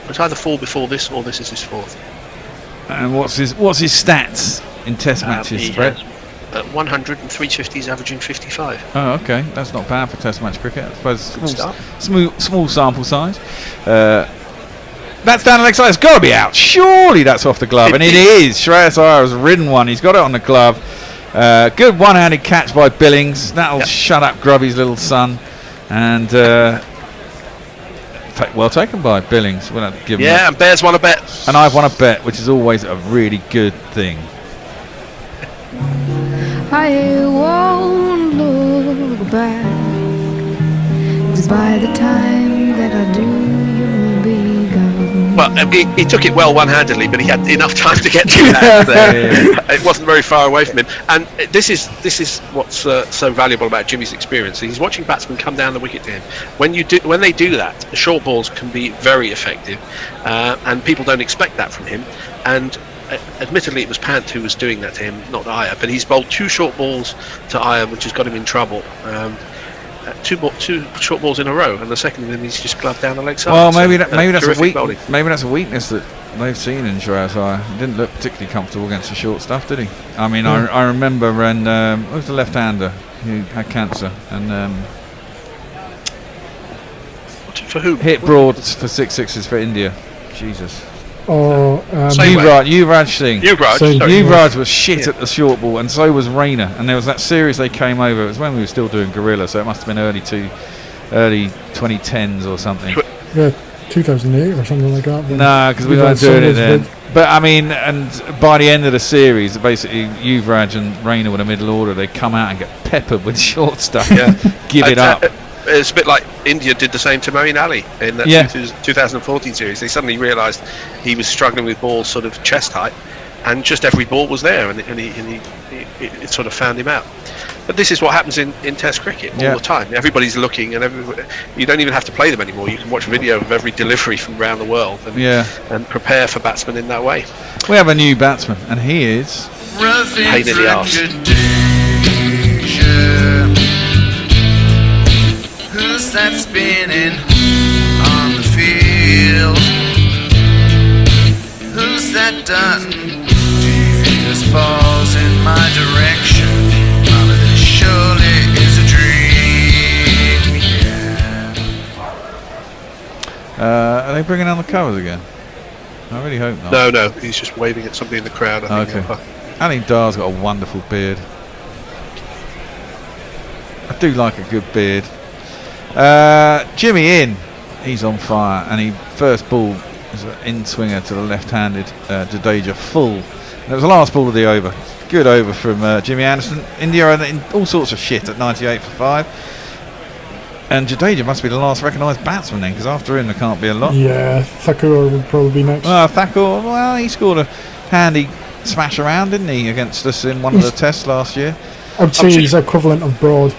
It's either 4 before this, or this is his 4th. And what's his stats in Test matches, Fred? 100 and 350s, averaging 55. Oh, okay, that's not bad for Test match cricket. I suppose small sample size. That's down the leg side. It's got to be out. Surely that's off the glove, and it is. Shreyas Iyer has ridden one. He's got it on the glove. Good one-handed catch by Billings. That'll shut up Grubby's little son, and. Well taken by Billings. We'll have to give him and Bears won a bet. And I've won a bet, which is always a really good thing. I won't look back, 'cause by the time that I do, you'll be gone. Well, he took it well one-handedly, but he had enough time to get to that. It wasn't very far away from him. And this is what's so valuable about Jimmy's experience. He's watching batsmen come down the wicket to him. When they do that, the short balls can be very effective, and people don't expect that from him. And admittedly, it was Pant who was doing that to him, not Iyer. But he's bowled 2 short balls to Iyer, which has got him in trouble. 2 short balls in a row, and the second of them he's just gloved down the leg side. Well, maybe that's a weakness that they've seen in Shreyas Iyer. He didn't look particularly comfortable against the short stuff, did he? I mean, I remember when it was the left-hander who had cancer and for who hit broad for 6 sixes for India. Jesus. Yuvraj Singh. Yuvraj was shit at the short ball, and so was Rayner. And there was that series they came over. It was when we were still doing Gorilla, so it must have been early 2010s or something. 2008 or something like that. No, because we weren't doing it then. But I mean, and by the end of the series, basically Yuvraj and Reina were the middle order. They come out and get peppered with short stuff. Yeah. Give it up. It's a bit like India did the same to Moeen Ali in that 2014 series. They suddenly realised he was struggling with balls sort of chest height, and just every ball was there, and it sort of found him out. But this is what happens in Test cricket all the time. Everybody's looking, and you don't even have to play them anymore. You can watch video of every delivery from around the world and prepare for batsmen in that way. We have a new batsman, and he is pain in the arse. Who's that spinning on the field? Who's that done? Devious balls in my direction. All of this surely is a dream. Are they bringing on the covers again? I really hope not. No, he's just waving at somebody in the crowd. I think. Okay. Ali Dar's got a wonderful beard. I do like a good beard. Jimmy in, he's on fire, and he first ball is an in-swinger to the left-handed Jadeja full. And it was the last ball of the over. Good over from Jimmy Anderson. India are in all sorts of shit at 98 for 5. And Jadeja must be the last recognised batsman then, because after him there can't be a lot. Yeah, Thakur would probably be next. Thakur, well, he scored a handy smash around, didn't he, against us in one of the tests last year. I'd say he's equivalent of Broad.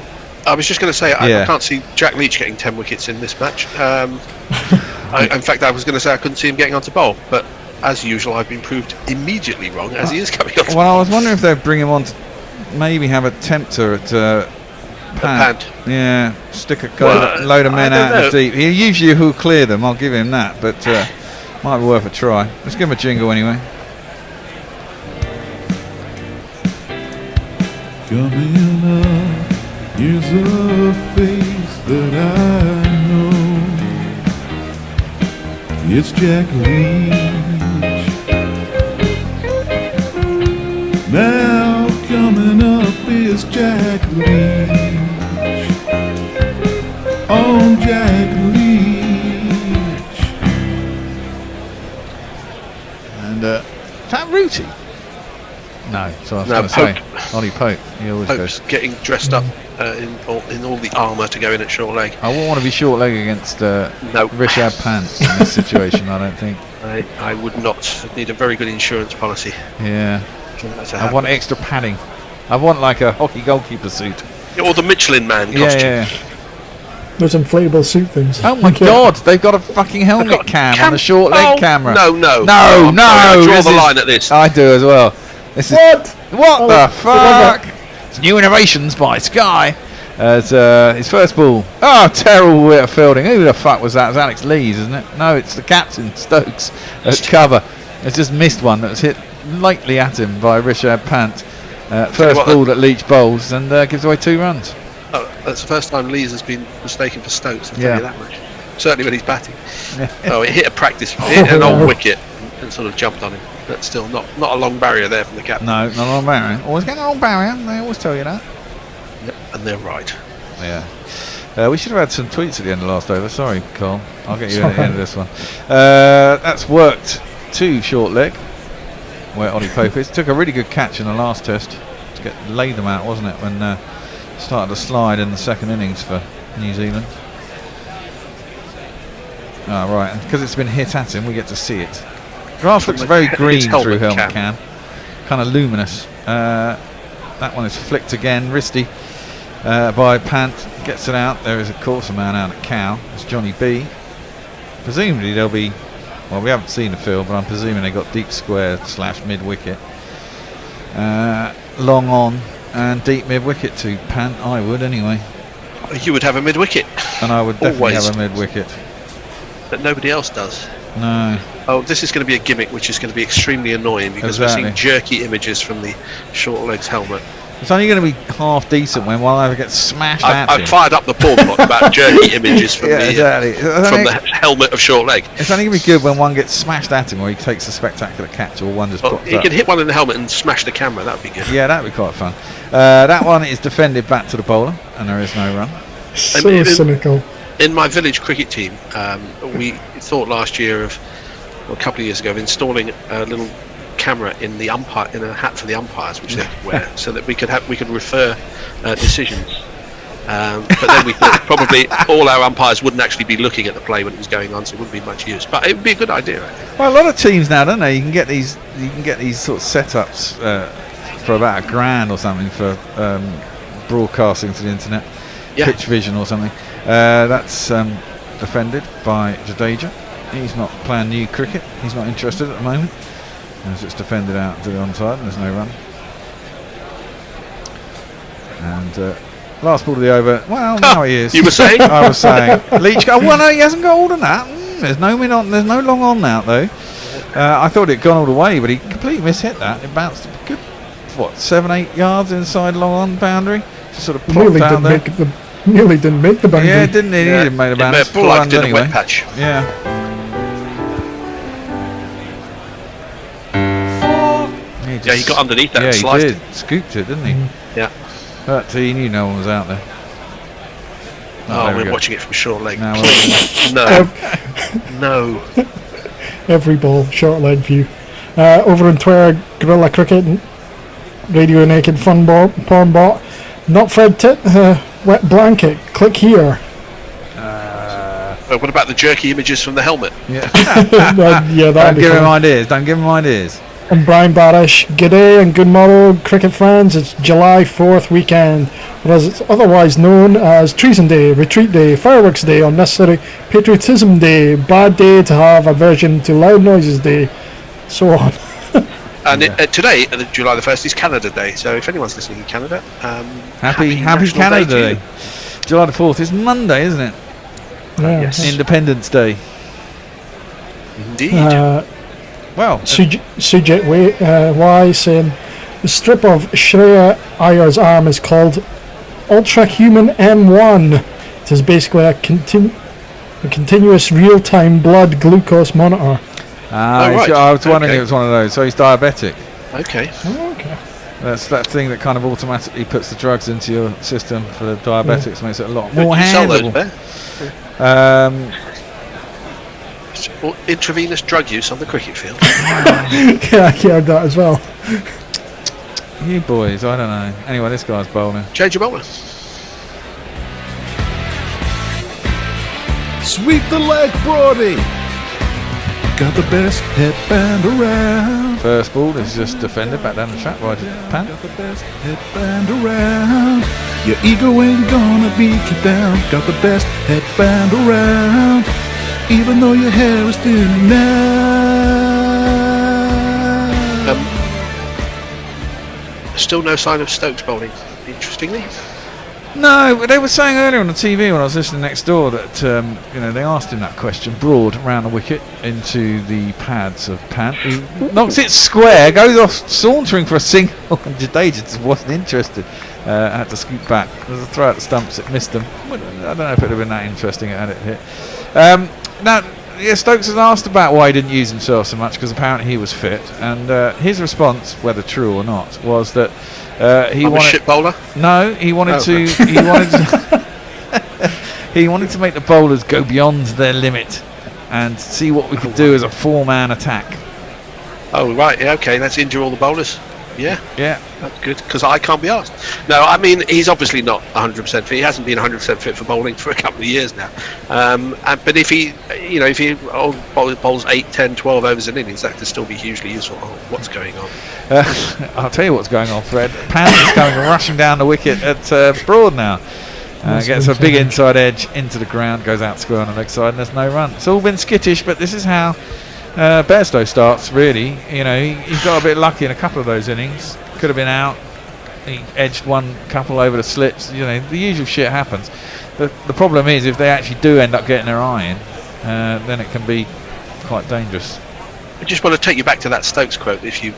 I was just going to say, I can't see Jack Leach getting 10 wickets in this match. In fact, I was going to say I couldn't see him getting onto bowl, but as usual, I've been proved immediately wrong as he is coming on. Well, I was wondering if they'd bring him on to maybe have a tempter at Pant. Yeah, stick a load of men out in the deep. He usually who'll clear them, I'll give him that, but might be worth a try. Let's give him a jingle anyway. Coming up, here's a face that I know. It's Jack Leach. Now coming up is Jack Leach. On Jack Leach. And is that Rooty? No, so I was going to say Ollie Pope. He always Pope's goes. getting dressed up in all the armour to go in at short leg. I wouldn't want to be short leg against Rishabh Pant in this situation, I don't think. I would not. I'd need a very good insurance policy. Yeah. I want extra padding. I want like a hockey goalkeeper suit. Or the Michelin Man costume. Yeah. Those inflatable suit things. Oh my god, they've got a fucking helmet cam on the short leg camera. No. I draw the line at this. I do as well. This what the fuck? It's new innovations by Sky. As his first ball. Oh, terrible bit of fielding. Who the fuck was that? It's Alex Lees, isn't it? No, it's the captain, Stokes, at cover. It's just missed one that was hit lightly at him by Rishabh Pant. First ball that Leach bowls and gives away 2 runs. Oh, that's the first time Lees has been mistaken for Stokes, I'll tell you that much. Certainly when he's batting. It hit a practice, hit an old wicket and sort of jumped on him. But still not a long barrier there from the captain. No, not a long barrier. Always get a long barrier, they always tell you that. Yep, and they're right. Yeah. We should have had some tweets at the end of last over. Sorry, Carl. I'll get you at the end of this one. That's worked to short leg, where Ollie Pope is. Took a really good catch in the last test to lay them out, wasn't it, when started to slide in the second innings for New Zealand. Right, and because it's been hit at him, we get to see it. Grass looks very green through helmet cam. Kind of luminous. That one is flicked again. Risty by Pant. Gets it out. There is, of course, a man out at Cow. It's Johnny B. Presumably they'll be... Well, we haven't seen the field, but I'm presuming they got deep square / mid wicket. Long on and deep mid wicket to Pant. I would anyway. You would have a mid wicket. And I would definitely have a mid wicket. But nobody else does. No. Oh, this is going to be a gimmick which is going to be extremely annoying because we're seeing jerky images from the short legs helmet. It's only going to be half decent when one either gets smashed at him. I've fired up the porn blog about jerky images from the helmet of short leg. It's only going to be good when one gets smashed at him or he takes a spectacular catch or one just pops he up. can hit one in the helmet and smash the camera, that would be good. Yeah, that would be quite fun. That one is defended back to the bowler and there is no run. So cynical. In my village cricket team, we thought last year of, or a couple of years ago, of installing a little camera in the umpire, in a hat for the umpires, which they could wear, so that we could refer decisions. But then we thought probably all our umpires wouldn't actually be looking at the play when it was going on, so it wouldn't be much use. But it would be a good idea. I think. Well, a lot of teams now, don't they? You can get these sort of setups for about £1,000 or something for broadcasting to the internet, pitch vision or something. That's defended by Jadeja. He's not playing new cricket. He's not interested at the moment. As it's defended out to the onside, and there's no run. And last ball of the over. Well, now he is. You were saying? I was saying. Leach. Well, no, he hasn't got all than that. There's no long on now though. I thought it'd gone all the way, but he completely mishit that. It bounced a good, 7-8 yards inside long on boundary. Just sort of popped out there. Nearly didn't make the boundary. Yeah, didn't he? He didn't make the boundary. It plugged in a wet patch. Yeah. He got underneath that and he sliced did. it. Scooped it, didn't he? Yeah. But he knew no one was out there. We're watching it from short leg. No. No. Every ball, short leg view. Over in Twitter, Gorilla Cricket, Radio Naked Fun Porn Bot. Not Fred Tit, Wet Blanket, click here. What about the jerky images from the helmet? Yeah. Don't give him ideas. And Brian Barish, g'day and good morrow, cricket fans. It's July 4th weekend, or as it's otherwise known as Treason Day, Retreat Day, Fireworks Day, Unnecessary Patriotism Day, Bad Day to have Aversion to Loud Noises Day, so on. And today, July the 1st, is Canada Day, so if anyone's listening in Canada, happy National Canada Day. Day. July the 4th is Monday, isn't it? Yeah, yes. Independence Day. Indeed. Well, Sujit Y saying the strip of Shreya Iyer's arm is called Ultra Human M1. It is basically a continuous real-time blood glucose monitor. Right. I was wondering if it was one of those. So he's diabetic. Okay. Okay. That's that thing that kind of automatically puts the drugs into your system for the diabetics, makes it a lot more Could you sell those, handleable. Or intravenous drug use on the cricket field. Yeah, I heard that as well. You boys, I don't know. Anyway, this guy's bowling. Change your bowler. Sweep the leg, Brody. Got the best headband around. First ball is just defended back down the track by Pant. Got the best headband around. Your ego ain't gonna beat you down. Got the best headband around. Even though your hair is thin now. Still no sign of Stokes bowling, interestingly. No, but they were saying earlier on the TV when I was listening next door that they asked him that question, broad around the wicket into the pads of Pant. He knocks it square, goes off sauntering for a single, and Jadeja just wasn't interested. Had to scoot back. There's a throw at the stumps, it missed them. I don't know if it would have been that interesting had it hit. Now, Stokes was asked about why he didn't use himself so much because apparently he was fit, and his response, whether true or not, was that he I'm wanted a shit bowler. No, he wanted to. He wanted to make the bowlers go beyond their limit and see what we could do as a 4-man attack. Oh right, yeah, okay, let's injure all the bowlers. Yeah, that's good because I can't be asked. No, I mean he's obviously not 100% fit. He hasn't been 100% fit for bowling for a couple of years now. But if he bowls 8, 10, 12 overs an innings, that could still be hugely useful. Oh, what's going on? I'll tell you what's going on, Fred. Pant is going rushing down the wicket at Broad now. Gets a big inside edge into the ground, goes out square on the leg side, and there's no run. It's all been skittish, but this is how Bairstow starts, really. He got a bit lucky in a couple of those innings. Could have been out. He edged one couple over the slips. The usual shit happens. The problem is if they actually do end up getting their eye in, then it can be quite dangerous. I just want to take you back to that Stokes quote, if you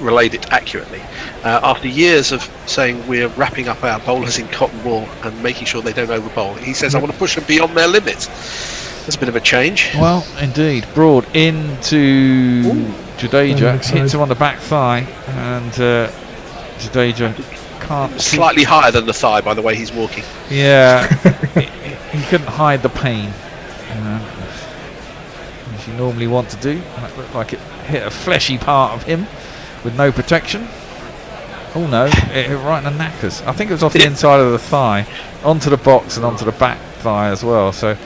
relayed it accurately. After years of saying we're wrapping up our bowlers in cotton wool and making sure they don't overbowl, he says I want to push them beyond their limits. That's a bit of a change. Well, indeed. Broad into Jadeja, hits him on the back thigh, and Jadeja can't. Slightly higher than the thigh, by the way he's walking. Yeah, he couldn't hide the pain, as you normally want to do. And it looked like it hit a fleshy part of him with no protection. Oh no, it hit right in the knackers. I think it was off the inside of the thigh, onto the box and onto the back thigh as well. So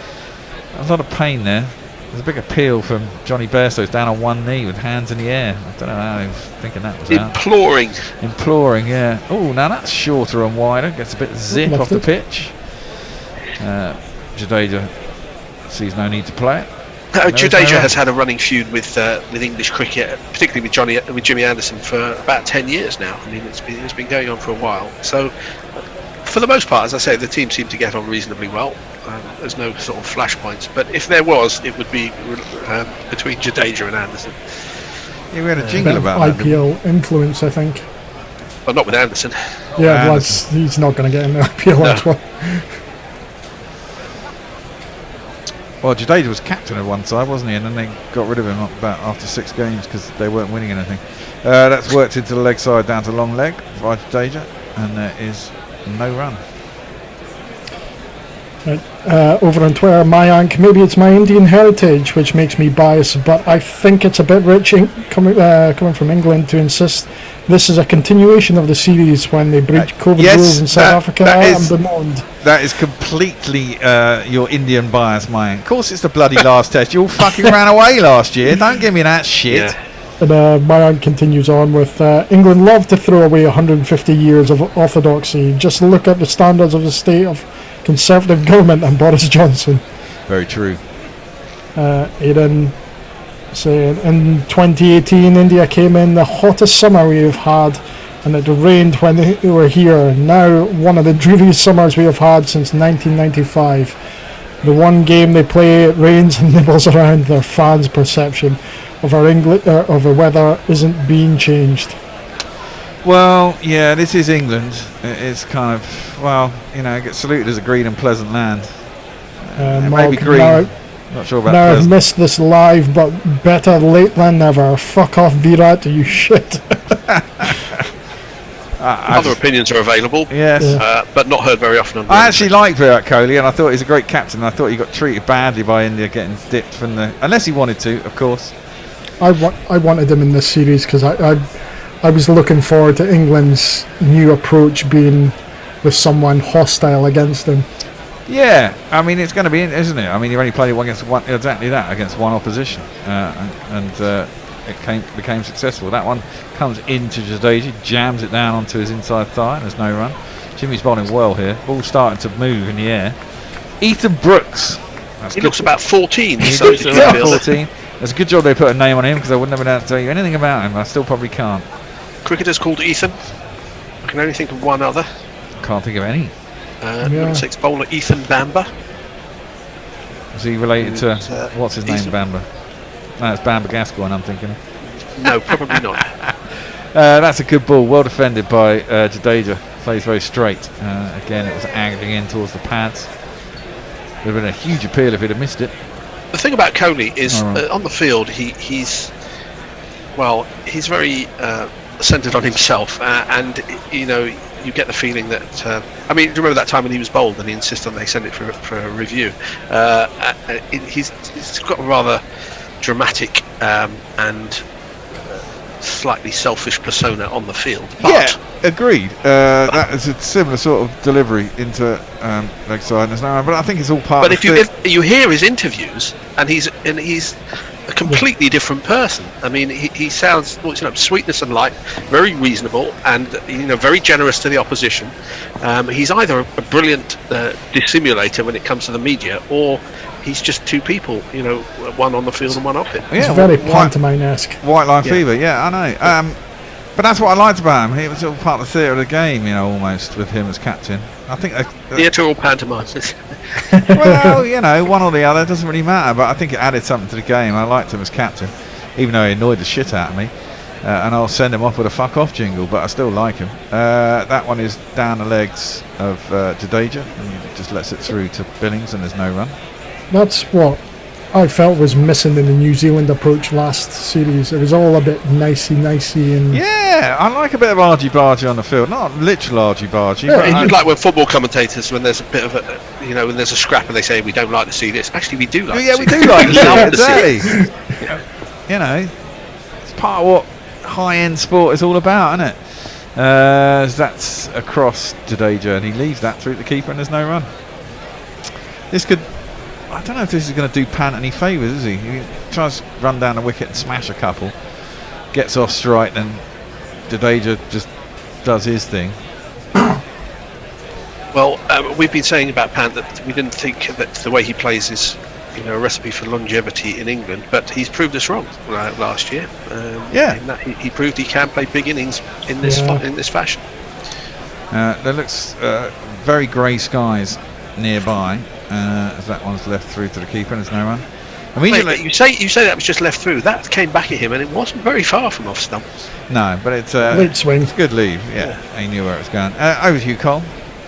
a lot of pain there. There's a big appeal from Johnny Bairstow's down on one knee with hands in the air. I don't know how he was thinking that was Imploring. Imploring, yeah. Oh, now that's shorter and wider. Gets a bit of zip off the pitch. Jadeja sees no need to play it. Jadeja has had a running feud with English cricket, particularly with Jimmy Anderson, for about 10 years now. I mean, it's been going on for a while. So, for the most part, as I say, the team seem to get on reasonably well. There's no sort of flashpoints, but if there was, it would be between Jadeja and Anderson. Yeah, we had a jingle about IPL influence, I think. But not with Anderson. Yeah, well, he's not going to get in the IPL. That's what. Well, Jadeja was captain at one side, wasn't he? And then they got rid of him after 6 games because they weren't winning anything. That's worked into the leg side down to long leg by Jadeja, and there is no run. Right. Over on Twitter, Mayank, maybe it's my Indian heritage which makes me biased, but I think it's a bit rich coming from England to insist this is a continuation of the series when they breached COVID rules in South Africa and bemoaned. That is completely your Indian bias, Mayank. Of course it's the bloody last test. You all fucking ran away last year. Don't give me that shit. Yeah. And Mayank continues on with England love to throw away 150 years of orthodoxy. Just look at the standards of the state of Conservative government and Boris Johnson. Very true. Aidan saying in 2018 India came in the hottest summer we've had, and it rained when they were here. Now one of the dreariest summers we have had since 1995. The one game they play, it rains and nibbles around their fans' perception of our of the weather isn't being changed. Well, yeah, this is England. It's kind of, well, you know, it gets saluted as a green and pleasant land. Maybe green. Not sure about now pleasant. I've missed this live, but better late than never. Fuck off, Virat, you shit. Other opinions are available, yes, but not heard very often. I actually like Virat Kohli, and I thought he's a great captain. I thought he got treated badly by India, getting dipped from the, unless he wanted to, of course. I wanted him in this series because I was looking forward to England's new approach being with someone hostile against them. Yeah, I mean it's going to be, isn't it? I mean you've only played against one, exactly that, against one opposition, and it became successful. That one comes into Jadeja, jams it down onto his inside thigh, and there's no run. Jimmy's bowling well here. Ball starting to move in the air. Ethan Brooks. He looks about 14. He looks about 14. It's a good job they put a name on him because I wouldn't have been able to tell you anything about him. I still probably can't. Cricketers called Ethan. I can only think of one other. Can't think of any. Number 6 bowler Ethan Bamber. Is he related to what's his name? Bamber. No, it's Bamber Gascoigne. I'm thinking. No, probably not. That's a good ball. Well defended by Jadeja. Plays very straight. Again, it was angling in towards the pads. Would have been a huge appeal if he'd have missed it. The thing about Kohli is on the field he's very centred on himself, and you know you get the feeling that I mean, do you remember that time when he was bowled and he insisted they send it for a review? He's got a rather dramatic and slightly selfish persona on the field. But yeah, agreed. That is a similar sort of delivery into leg side, but I think it's all part. But if you hear his interviews, and he's a completely different person. I mean, he sounds, sweetness and light, very reasonable, and very generous to the opposition. He's either a brilliant dissimulator when it comes to the media, or he's just two people, one on the field and one off it. It's very pantomime-esque. White line fever, yeah, I know. But that's what I liked about him. He was all part of the theatre of the game, almost, with him as captain. I think theatre or pantomime. Well, one or the other, it doesn't really matter, but I think it added something to the game. I liked him as captain, even though he annoyed the shit out of me. And I'll send him off with a fuck off jingle, but I still like him. That one is down the legs of Jadeja, and just lets it through to Billings, and there's no run. That's what I felt was missing in the New Zealand approach last series. It was all a bit nicey and yeah, Yeah, I like a bit of argy-bargy on the field. Not literal argy-bargy. Yeah, but it's like when football commentators, when there's a bit of a, when there's a scrap and they say we don't like to see this. Actually, we do like. Yeah, to we see do like to see it. love to see Exactly. You know, it's part of what high-end sport is all about, isn't it? That's across Jadeja, and he leaves that through the keeper, and there's no run. This could. I don't know if this is going to do Pant any favours, is he? He tries to run down the wicket and smash a couple, gets off strike, and Jadeja just does his thing. Well, we've been saying about Pant that we didn't think that the way he plays is, a recipe for longevity in England, but he's proved us wrong last year. In that he proved he can play big innings in this fashion. There looks very grey skies nearby. As that one's left through to the keeper, and there's no run. Immediately, you say that was just left through. That came back at him, and it wasn't very far from off stump. No, but it's late swing. It's a good leave. Yeah, he knew where it was going. Over to you, Cole.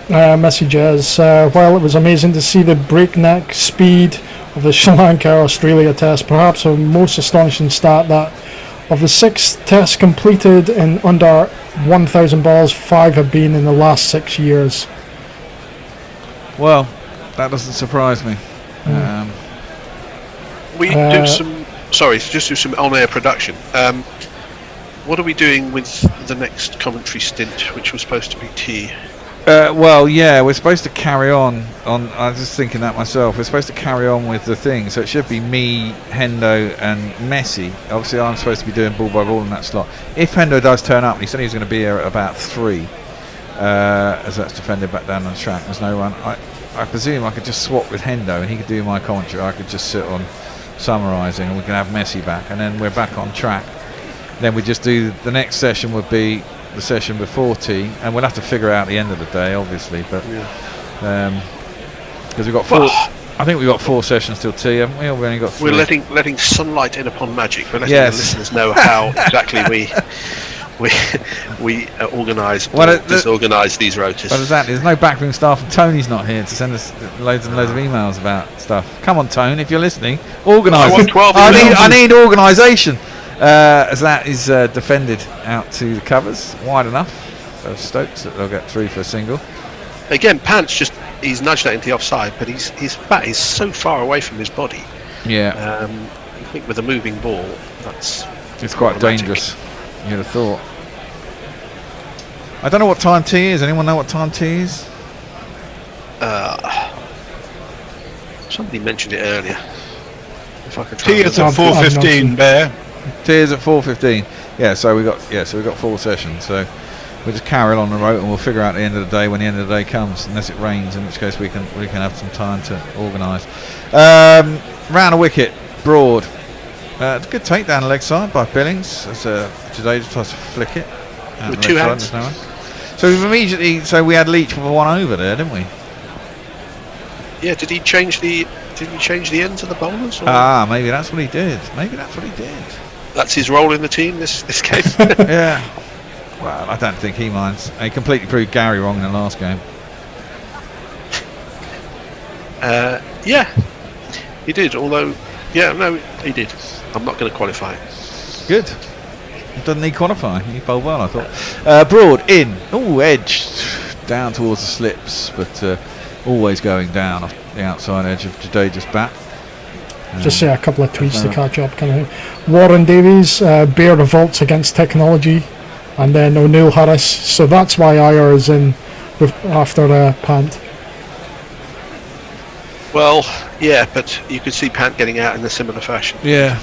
Messages. Well, it was amazing to see the breakneck speed of the Sri Lanka-Australia test. Perhaps the most astonishing stat that of the 6 tests completed in under 1,000 balls, 5 have been in the last 6 years. Well, that doesn't surprise me. We do some. Sorry, just do some on-air production. What are we doing with the next commentary stint, which was supposed to be tea? Well, yeah, we're supposed to carry on. I was just thinking that myself. We're supposed to carry on with the thing, so it should be me, Hendo, and Messi. Obviously, I'm supposed to be doing ball by ball in that slot. If Hendo does turn up, and he said he was going to be here at about 3, as that's defended back down on the track. There's no run. I presume I could just swap with Hendo, and he could do my commentary. I could just sit on summarising, and we can have Messi back, and then we're back on track. Then we just do the next session would be the session before tea, and we'll have to figure out the end of the day, obviously, but because we've got 4. I think we've got 4 sessions till tea, haven't we? Or we've only got 3. We're letting sunlight in upon magic. We're letting the listeners know how exactly we organise disorganise these rotas. Well, exactly. There's no backroom staff, and Tony's not here to send us loads and loads of emails about stuff. Come on, Tone, if you're listening, organise. I need organisation. As that is defended out to the covers, wide enough for Stokes that they'll get through for a single. Again, Pant's he's nudged that into the offside, but his bat is so far away from his body. Yeah. I think with a moving ball, it's quite dangerous. You'd have thought. I don't know what time tea is. Anyone know what time tea is? Somebody mentioned it earlier. If I could tea is at 4:15, Bear. Tea is at 4:15. Yeah, so we got 4 sessions. So we'll just carry on the road, and we'll figure out the end of the day when the end of the day comes, unless it rains, in which case we can have some time to organise. Round a wicket, Broad. Good takedown the leg side by Billings as Jadeja tries to flick it with 2 hands. No one. So we've immediately we had Leach with 1 over there, didn't we? Yeah. Did he change the ends of the bowlers? Or? Maybe that's what he did. That's his role in the team this game. Yeah. Well, I don't think he minds. He completely proved Gary wrong in the last game. Yeah, he did. Although, he did. I'm not going to qualify. Good. Doesn't need qualifying. He bowled well, I thought. Broad in. Oh, edge down towards the slips, but always going down off the outside edge of Jadeja's bat. Just say a couple of tweets to catch up. Kind of Warren Davies, Bear revolts against technology, and then O'Neill Harris. So that's why Iyer is in after Pant. Well, yeah, but you could see Pant getting out in a similar fashion. Yeah.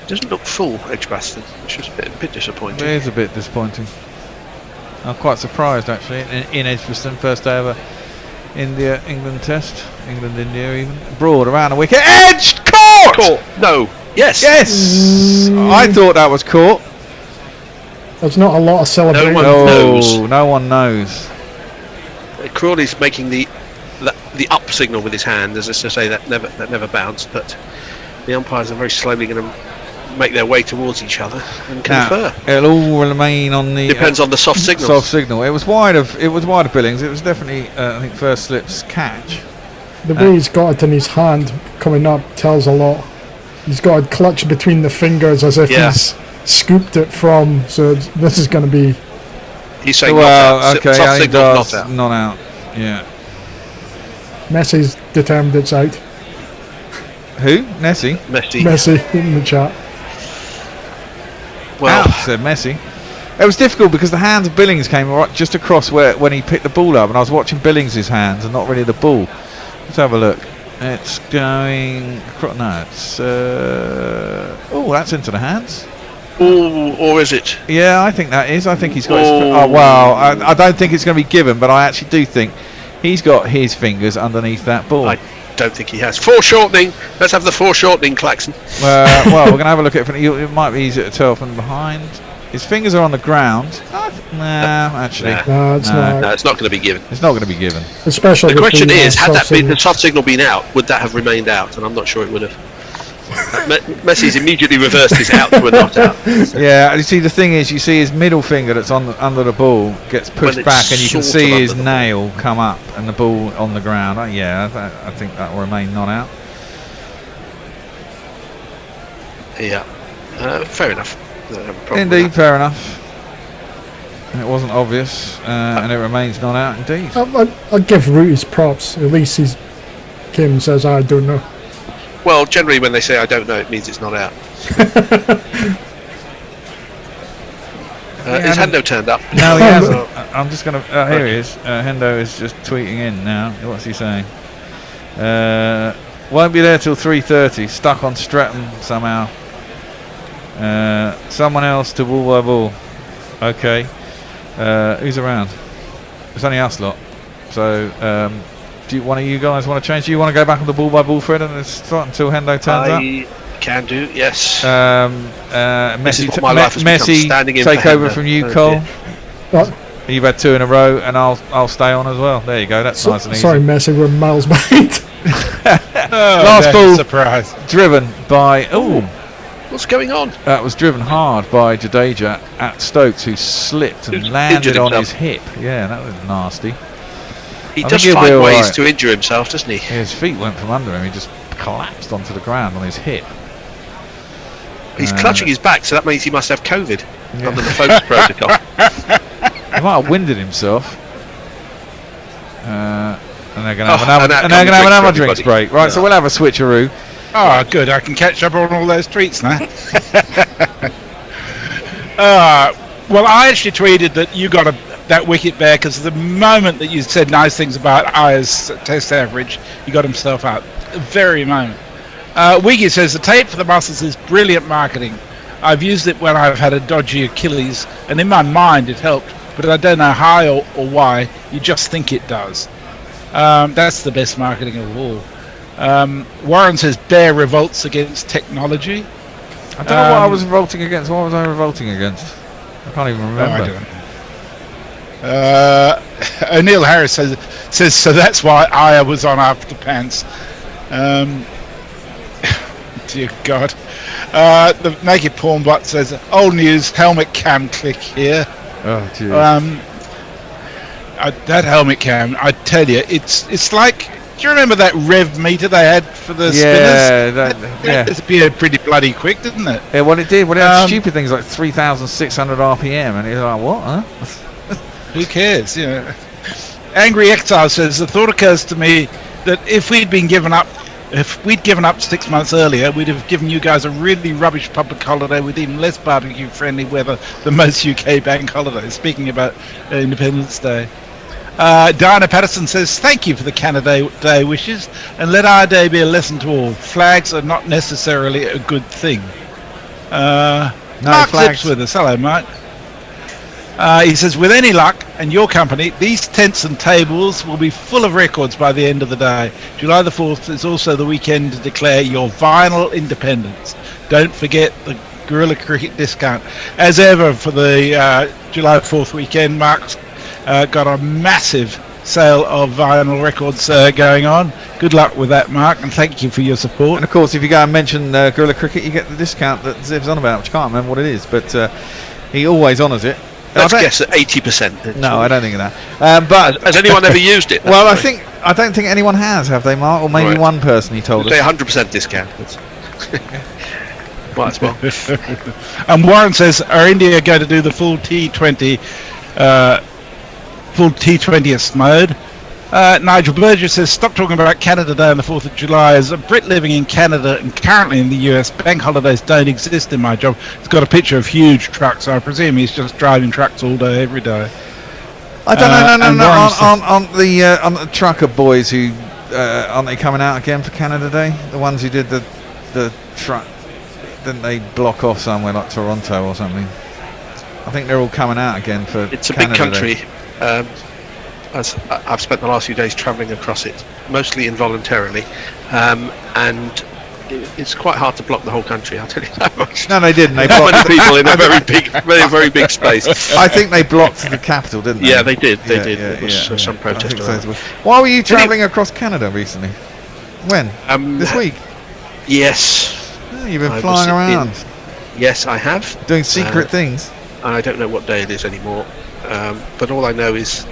Doesn't look full, Edgbaston, which is a bit disappointing. It is a bit disappointing. I'm quite surprised actually in Edgbaston, first day of a India-England test. England-India even. Broad around the wicket. Edge! Caught! No. Yes. Yes! I thought that was caught. There's not a lot of celebration. No one knows. Crawley's making the up signal with his hand, as to say that never bounced, but the umpires are very slowly going to make their way towards each other and confer. It'll all remain on the depends on the soft signal. Soft signal. It was wide of Billings. It was definitely I think first slip's catch. The way he's got it in his hand coming up tells a lot. He's got it clutched between the fingers as if he's scooped it from. So this is going to be. He's saying well, not out. okay, Soft I think signal, that's not out. not out. Yeah. Messi's determined it's out. Who? Nessie? Messi in the chat. Well, out, said Messi. It was difficult because the hands of Billings came right just across when he picked the ball up, and I was watching Billings' hands and not really the ball. Let's have a look. It's going. No, it's. Oh, that's into the hands. Ooh, or is it? Yeah, I think that is. I think he's got his. Oh, well, I don't think it's going to be given, but I actually do think he's got his fingers underneath that ball. I don't think he has. Foreshortening. Let's have the foreshortening, Claxon. Well, we're going to have a look at it. It might be easier to tell from behind. His fingers are on the ground. Actually. No, it's not. No, it's not going to be given. It's not going to be given. Especially the question is, had soft that been signal. the soft signal been out, would that have remained out? And I'm not sure it would have. Messi's immediately reversed his out to a not out. Yeah, you see, the thing is, you see his middle finger that's under the ball gets pushed back, and you can see his nail come up and the ball on the ground. I think that will remain not out. Yeah, fair enough. Indeed, fair enough. It wasn't obvious, and it remains not out. Indeed. I'll give Root his props. At least he's came and says, "I don't know." Well, generally when they say I don't know, it means it's not out. Is Hendo turned up? No, he hasn't. I'm just going to... here he is. Hendo is just tweeting in now. What's he saying? Won't be there till 3:30. Stuck on Stratton somehow. Someone else to ball by ball. Okay. Who's around? It's only us lot. So... do one of you guys want to change? Do you want to go back on the ball by ball, Fred, and start until Hendo turns up? I can do, yes. Messi take over from you, Cole. You've had two in a row, and I'll stay on as well. There you go. That's nice and easy. Sorry, Messi, we're miles behind. Last ball, surprise. Driven by. Oh, what's going on? That was driven hard by Jadeja at Stokes, who slipped and landed on his hip. Yeah, that was nasty. He does find ways to injure himself, doesn't he? His feet went from under him. He just collapsed onto the ground on his hip. He's clutching his back, so that means he must have COVID under the focus protocol. He might have winded himself. And they're going to have another drinks break. Right, so we'll have a switcheroo. Oh, good. I can catch up on all those tweets now. Well, I actually tweeted that you got that wicket there because the moment that you said nice things about Aya's test average, he got himself out. The very moment. Wicket says the tape for the muscles is brilliant marketing. I've used it when I've had a dodgy Achilles, and in my mind it helped, but I don't know how or why. You just think it does. That's the best marketing of all. Warren says Bear revolts against technology. I don't know what I was revolting against. What was I revolting against? I can't even remember. I don't know. O'Neill Harris says so that's why Aya was on after Pants. Dear God. The Naked Porn Bot says old news, helmet cam click here. Oh dear. That helmet cam, I tell you, it's like, do you remember that rev meter they had for the spinners? That disappeared pretty bloody quick, didn't it? Yeah, well it did. Well, it had stupid things like 3,600 RPM, and it's like, what? Huh? Who cares? You know. Angry Exile says the thought occurs to me that if we'd given up 6 months earlier, we'd have given you guys a really rubbish public holiday with even less barbecue-friendly weather than most UK bank holidays. Speaking about Independence Day. Diana Patterson says, thank you for the Canada Day wishes, and let our day be a lesson to all. Flags are not necessarily a good thing. Mark Zips with us. Hello, Mark. He says, with any luck and your company, these tents and tables will be full of records by the end of the day. July the 4th is also the weekend to declare your vinyl independence. Don't forget the Guerrilla Cricket discount. As ever for the July 4th weekend, Mark's got a massive sale of vinyl records going on. Good luck with that, Mark, and thank you for your support. And of course, if you go and mention Guerrilla Cricket, you get the discount that Ziv's on about, which I can't remember what it is, but he always honours it. Let's guess at 80%. No, I don't think of that. But has anyone ever used it? Well, I don't think anyone has, have they, Mark? Or maybe one person he told us. Say 100% discount. Might as well. And Warren says, are India going to do the full T20, full T20th mode? Nigel Burgess says, stop talking about Canada Day on the 4th of July. As a Brit living in Canada and currently in the US, bank holidays don't exist in my job. It's got a picture of huge trucks, so I presume he's just driving trucks all day, every day. I don't know. On the trucker boys who aren't they coming out again for Canada Day? The ones who did the truck, didn't they block off somewhere like Toronto or something? I think they're all coming out again for. It's a Canada big country. Day. As I've spent the last few days travelling across it, mostly involuntarily, and it's quite hard to block the whole country. I'll tell you that much. No, they didn't. They blocked blocked people in a very big space. I think they blocked the capital, didn't they? Yeah, they did. They did. There was some protest around. Why were you travelling across Canada recently? When? This week? Yes. Oh, you've been flying around. Yes, I have. Doing secret things. I don't know what day it is anymore, but all I know is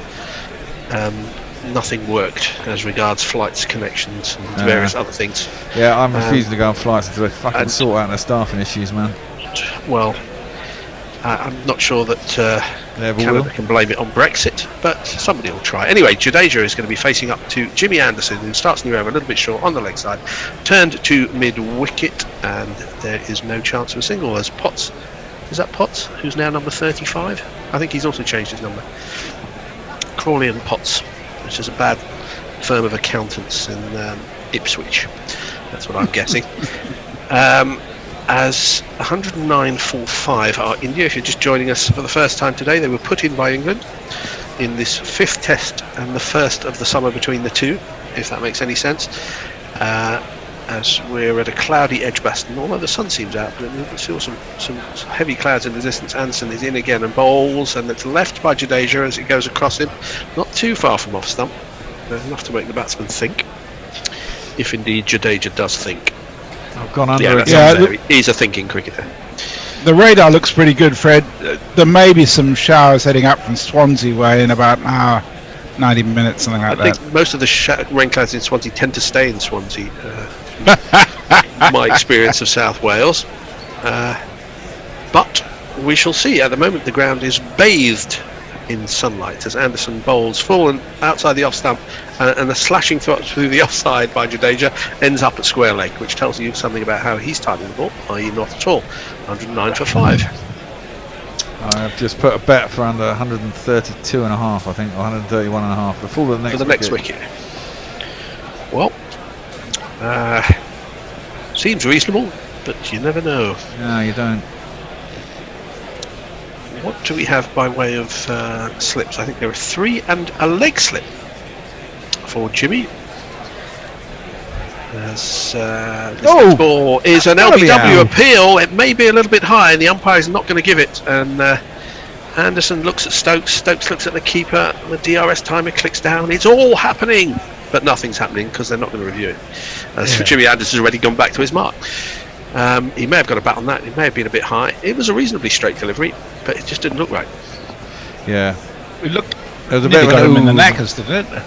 nothing worked as regards flights, connections, and various other things. Yeah, I'm refusing to go on flights until they fucking sort out their staffing issues, man. Well, I'm not sure that Canada can blame it on Brexit, but somebody will try. Anyway, Jadeja is going to be facing up to Jimmy Anderson, who starts new over a little bit short on the leg side, turned to mid-wicket, and there is no chance of a single as Potts. Is that Potts, who's now number 35? I think he's also changed his number. Crawley and Potts, which is a bad firm of accountants in Ipswich. That's what I'm guessing. As 109.45 are India. If you're just joining us for the first time today, they were put in by England in this 5th test and the first of the summer between the two, if that makes any sense. As we're at a cloudy Edgbaston, although the sun seems out, but there's still some heavy clouds in the distance. Anderson is in again and bowls, and it's left by Jadeja as it goes across him, not too far from off stump, but enough to make the batsman think, if indeed Jadeja does think. I've gone under he's a thinking cricketer. The radar looks pretty good, Fred. There may be some showers heading up from Swansea way in about an hour, 90 minutes, something like that. I think most of the rain clouds in Swansea tend to stay in Swansea. My experience of South Wales, but we shall see. At the moment the ground is bathed in sunlight as Anderson bowls full and outside the off stump, and a slashing through the offside by Jadeja ends up at square leg, which tells you something about how he's timing the ball, i.e. not at all. 109 for 5. I've just put a bet for under 132 and a half, I think, or 131 and a half. The full of the next wicket. Well, seems reasonable, but you never know. No, you don't. What do we have by way of slips? I think there are 3 and a leg slip for Jimmy. As this ball is an LBW appeal. It may be a little bit high, and the umpire is not going to give it. And Anderson looks at Stokes. Stokes looks at the keeper. The DRS timer clicks down. It's all happening, but nothing's happening because they're not going to review it. So Jimmy Anderson's already gone back to his mark. He may have got a bat on that. It may have been a bit high. It was a reasonably straight delivery, but it just didn't look right. Yeah, it looked. There was a bit of him in the knackers, didn't it?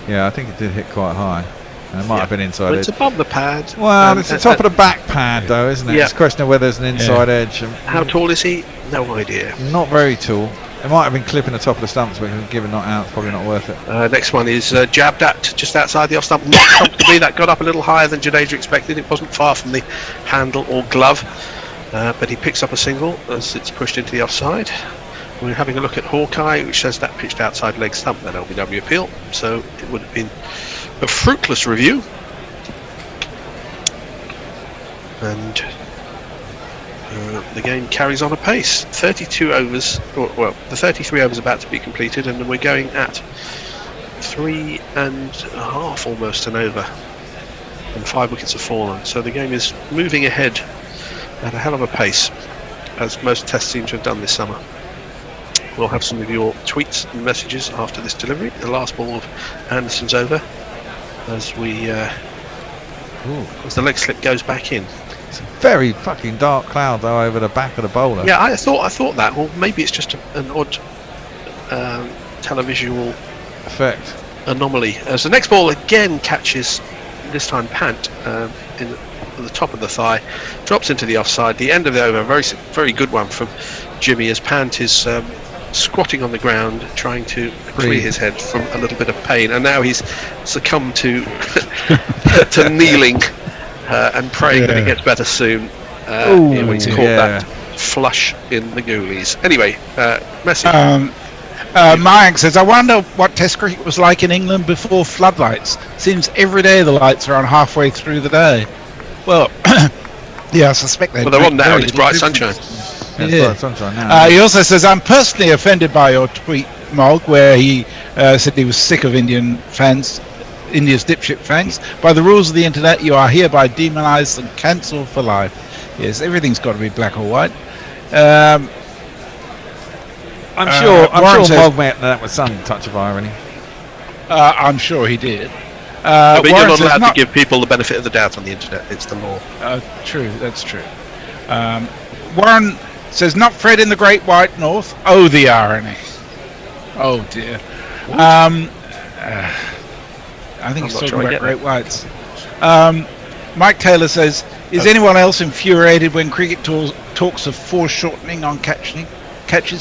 Yeah, I think it did hit quite high. And it might have been inside edge. It's above the pad. Well, it's the top of the back pad, though, isn't it? Yeah. It's a question of whether there's an inside edge. How tall is he? No idea. Not very tall. It might have been clipping the top of the stumps, but given not out, it's probably not worth it. Next one is jabbed at just outside the off stump. Not comfortably. That got up a little higher than Jadeja expected. It wasn't far from the handle or glove, but he picks up a single as it's pushed into the offside. We're having a look at Hawkeye, which says that pitched outside leg stump, that LBW appeal. So it would have been a fruitless review. And the game carries on apace. 32 overs, well, the 33 overs about to be completed, and we're going at 3.5 almost an over, and 5 wickets have fallen. So the game is moving ahead at a hell of a pace, as most tests seem to have done this summer. We'll have some of your tweets and messages after this delivery. The last ball of Anderson's over, as we as the leg slip goes back in. It's a very fucking dark cloud though over the back of the bowler. Yeah, I thought that. Well, maybe it's just an odd televisual effect anomaly. As the next ball again catches, this time Pant, in the top of the thigh, drops into the offside. The end of the over, very good one from Jimmy as Pant is squatting on the ground trying to clear his head from a little bit of pain, and now he's succumbed to to kneeling and praying that it gets better soon. He's caught that flush in the goalies. Anyway, Messi. Mayank says, I wonder what Test cricket was like in England before floodlights. Seems every day the lights are on halfway through the day. Well, yeah, I suspect they. Well, they're on now, and it's bright sunshine. Bright sunshine now. He also says, I'm personally offended by your tweet, Mog, where he said he was sick of India's dipshit fans. By the rules of the internet, you are hereby demonised and cancelled for life. Yes, everything's got to be black or white. I'm sure Mog meant that with some touch of irony. I'm sure he did. But you're not allowed to give people the benefit of the doubt on the internet. It's the law. True, that's true. Warren says, not Fred in the Great White North. Oh, the irony. Oh, dear. I think he's talking about Great Whites. Mike Taylor says, is anyone else infuriated when cricket talks of foreshortening on catches?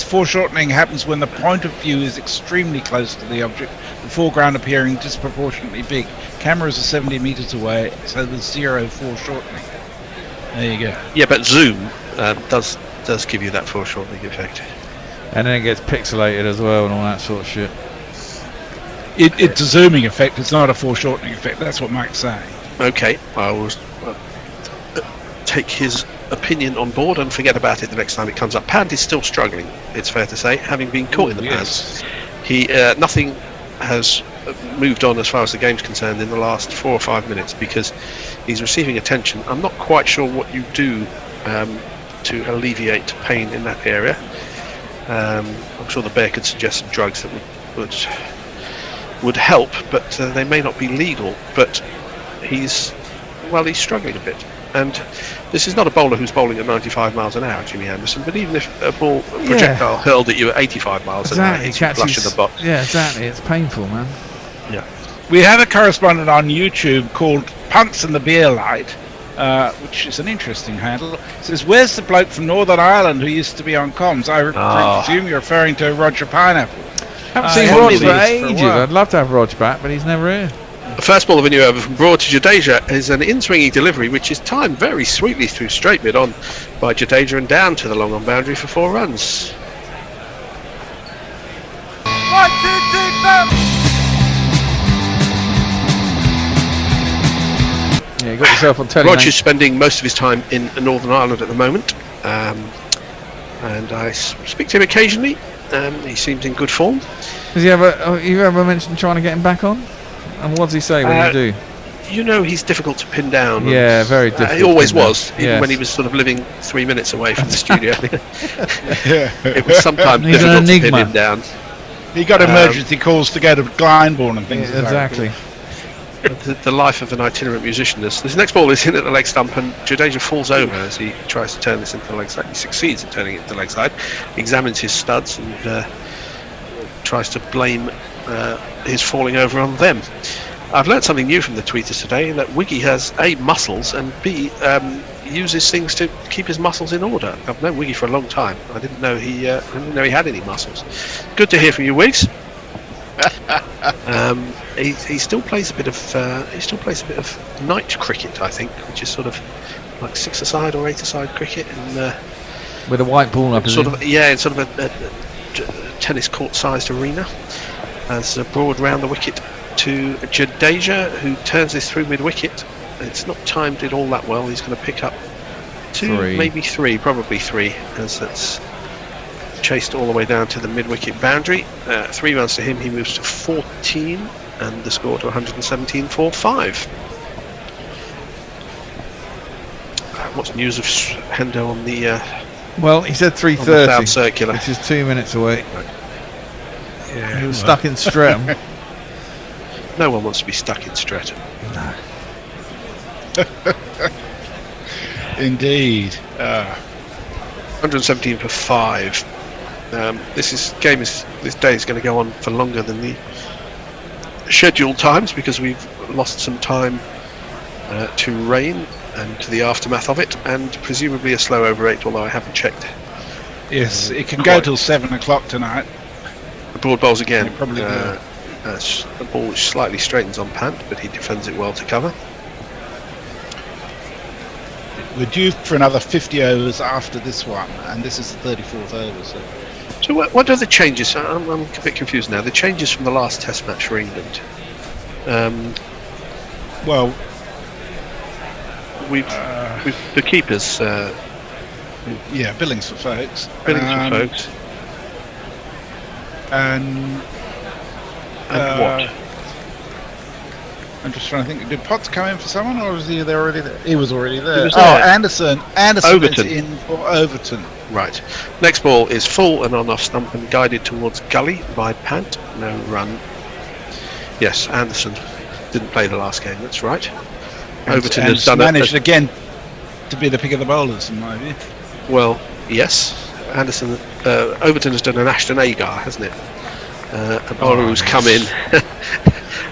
Foreshortening happens when the point of view is extremely close to the object, the foreground appearing disproportionately big. Cameras are 70 metres away, so there's zero foreshortening. There you go. Yeah, but zoom does give you that foreshortening effect. And then it gets pixelated as well and all that sort of shit. It's a zooming effect, it's not a foreshortening effect. That's what Mike's saying. Okay, I will take his opinion on board and forget about it the next time it comes up. Pant is still struggling, it's fair to say, having been caught in the pants. He nothing has moved on as far as the game's concerned in the last 4 or 5 minutes because he's receiving attention. I'm not quite sure what you do to alleviate pain in that area. I'm sure the bear could suggest some drugs that would help, but they may not be legal. But he's struggling a bit. And this is not a bowler who's bowling at 95 miles an hour, Jimmy Anderson, but even if a projectile hurled at you at 85 miles an hour, it's flush in the box. Yeah, exactly. It's painful, man. Yeah. We have a correspondent on YouTube called Punts and the Beer Light, which is an interesting handle. It says, where's the bloke from Northern Ireland who used to be on comms? I presume you're referring to Roger Pineapple. Haven't seen Rog for ages. I'd love to have Rog back, but he's never here. The first ball of a new over from Broad to Jadeja is an in-swinging delivery which is timed very sweetly through straight mid-on by Jadeja and down to the long-on boundary for 4 runs. 1, 2, 3, 4. Yeah, you got yourself on telly. Roger's spending most of his time in Northern Ireland at the moment, and I speak to him occasionally. He seems in good form. Has he ever? You ever mentioned trying to get him back on? And what does he say when you do? You know, he's difficult to pin down. Yeah, very difficult. He always was, even when he was sort of living 3 minutes away from the studio. It was sometimes difficult to pin him down. He got emergency calls to go to Glyndebourne and things. Yeah, exactly. The life of an itinerant musician. This next ball is in at the leg stump, and Jadeja falls over as he tries to turn this into the leg side. He succeeds in turning it into the leg side, examines his studs, and tries to blame his falling over on them. I've learned something new from the tweeters today, that Wiggy has A, muscles, and B, uses things to keep his muscles in order. I've known Wiggy for a long time. I didn't know he had any muscles. Good to hear from you, Wiggs. He still plays a bit of night cricket, I think, which is sort of like 6-a-side or 8-a-side cricket, and with a white ball up, in sort of a tennis court-sized arena. As Broad round the wicket to Jadeja, who turns this through mid-wicket. It's not timed it all that well. He's going to pick up 2, maybe 3, probably 3, as that's chased all the way down to the mid-wicket boundary. 3 runs to him. He moves to 14, and the score to 117 for 5. What's news of Hendo on the? Well, he said 3:30, South Circular, which is 2 minutes away. Yeah, he was stuck in Streatham. No one wants to be stuck in Streatham. No. Indeed. 117 for 5. This day is going to go on for longer than the scheduled times because we've lost some time to rain. and to the aftermath of it, and presumably a slow over 8, although I haven't checked. Yes, it can go till 7 o'clock tonight. The broad bowls again. Probably the ball which slightly straightens on Pant, but he defends it well to cover. We're due for another 50 overs after this one, and this is the 34th over. So what are the changes? I'm a bit confused now. The changes from the last Test match for England. Well, we've the keepers. Yeah, Billings for folks. Billings for folks. And what? I'm just trying to think. Did Potts come in for someone, or was he there already? He was already there. He was there. Anderson Overton. is in for Overton. Right. Next ball is full and on off stump and guided towards gully by Pant. No run. Yes, Anderson didn't play the last game. That's right. Overton has done managed again to be the pick of the bowlers, in my view. Well, yes. Anderson, Overton has done an Ashton Agar, hasn't it? A bowler who's come in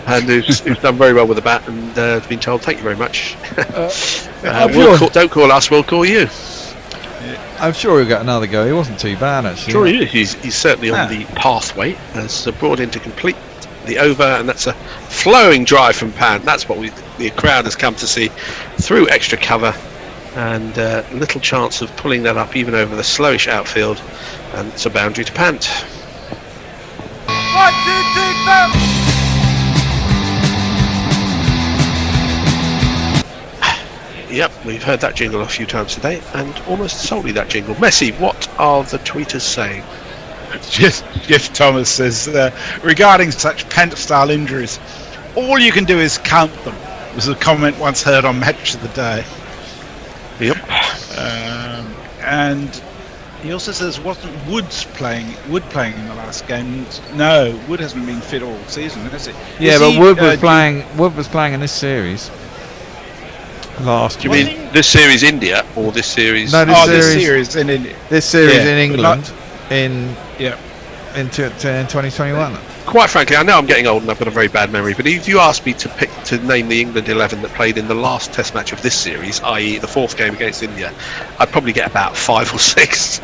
and who's done very well with the bat and has been told, thank you very much. Don't call us, we'll call you. I'm sure he'll get another go. He wasn't too bad, actually. Sure he is. He's certainly on the pathway. Has brought in to complete the over, and that's a flowing drive from Pant. That's what the crowd has come to see, through extra cover, and little chance of pulling that up even over the slowish outfield, and it's a boundary to Pant. 1, 2, 3, 4. Yep, we've heard that jingle a few times today, and almost solely that jingle. Messi, what are the tweeters saying? Jeff Thomas says, regarding such Pant-style injuries, all you can do is count them, was a comment once heard on Match of the Day. Yep. And he also says, wasn't Wood playing in the last game? No, Wood hasn't been fit all season, has he? Yeah, but Wood was playing. Wood was playing in this series. Last. Do you mean this series India or this series? No, this series in India. This series in England in 2021. Quite frankly, I know I'm getting old and I've got a very bad memory, but if you asked me to name the England 11 that played in the last Test match of this series, i.e. the 4th game against India, I'd probably get about 5 or 6.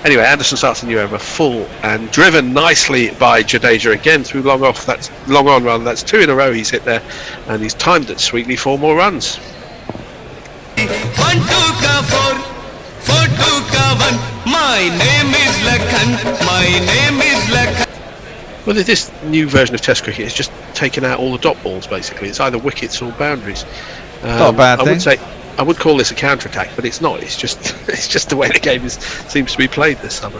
Anyway, Anderson starts a new over, full and driven nicely by Jadeja again through long off. That's long on run. That's 2 in a row he's hit there, and he's timed it sweetly. 4 more runs. 1, 2 ka 4, 4, 2 ka 1. My name is Lakhan. My name is Lakhan. Well, this new version of Test cricket has just taken out all the dot balls. Basically, it's either wickets or boundaries. Not a bad thing. I would call this a counter-attack, but it's not. It's just the way the game seems to be played this summer.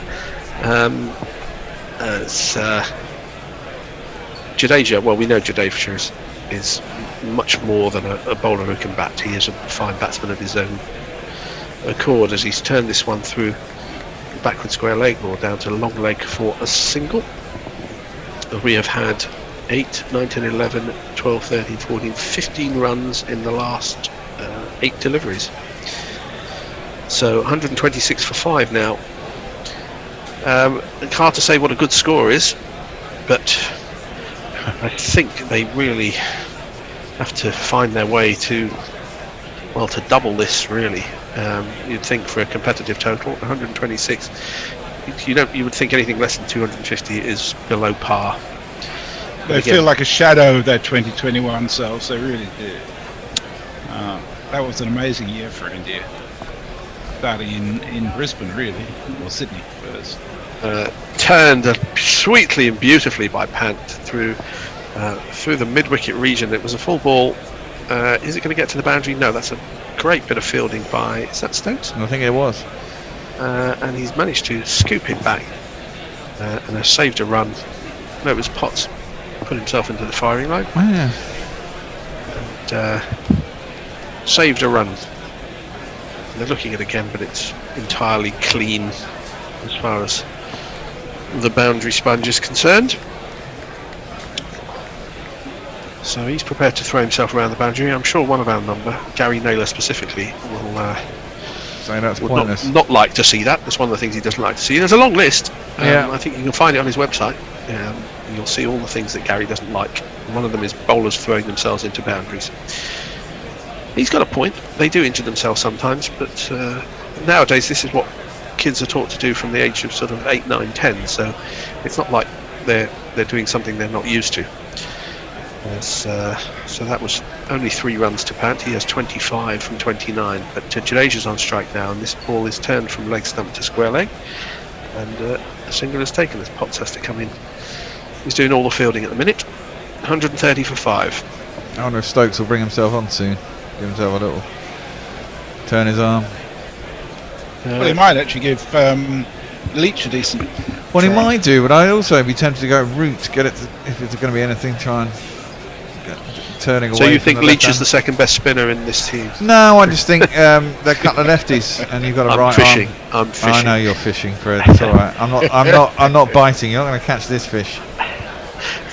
Jadeja, well, we know Jadeja is much more than a bowler who can bat. He is a fine batsman of his own accord, as he's turned this one through backward square leg or down to long leg for a single. We have had 8, 9, 10, 11, 12, 13, 14, 15 runs in the last 8 deliveries. So 126 for 5 now. It's hard to say what a good score is, but I think they really have to find their way to double this, really. You'd think for a competitive total, 126. You would think anything less than 250 is below par. They feel like a shadow of their 2021 selves. They really do. That was an amazing year for India. Starting in Brisbane, really, or Sydney first. Turned sweetly and beautifully by Pant through the mid-wicket region. It was a full ball. Is it going to get to the boundary? No, that's a great bit of fielding by, is that Stokes? I think it was. And he's managed to scoop it back and has saved a run. No, it was Potts. Put himself into the firing line. Oh, yeah. And saved a run. They're looking at it again, but it's entirely clean as far as the boundary sponge is concerned. So he's prepared to throw himself around the boundary. I'm sure one of our number, Gary Naylor specifically, will so that's pointless. Not like to see that. That's one of the things he doesn't like to see. There's a long list. I think you can find it on his website. You'll see all the things that Gary doesn't like. One of them is bowlers throwing themselves into boundaries. He's got a point. They do injure themselves sometimes, but nowadays this is what kids are taught to do from the age of sort of 8, 9, 10. So it's not like they're doing something they're not used to. So that was only 3 runs to Pant. He has 25 from 29. But Jadeja's on strike now, and this ball is turned from leg stump to square leg, and a single is taken as Potts has to come in. He's doing all the fielding at the minute. 130 for 5. I wonder if Stokes will bring himself on soon. Give himself a little turn his arm. Well, he might actually give Leach a decent. Well, he might do, but I'd also be tempted to go route, get it to, if it's going to be anything, try and get turning away. So you from think the Leach left is the second best spinner in this team? No, I just think they're a couple of lefties, and you've got a right fishing. arm. I'm fishing. I know you're fishing, Fred. It's all right. I'm not biting. You're not going to catch this fish.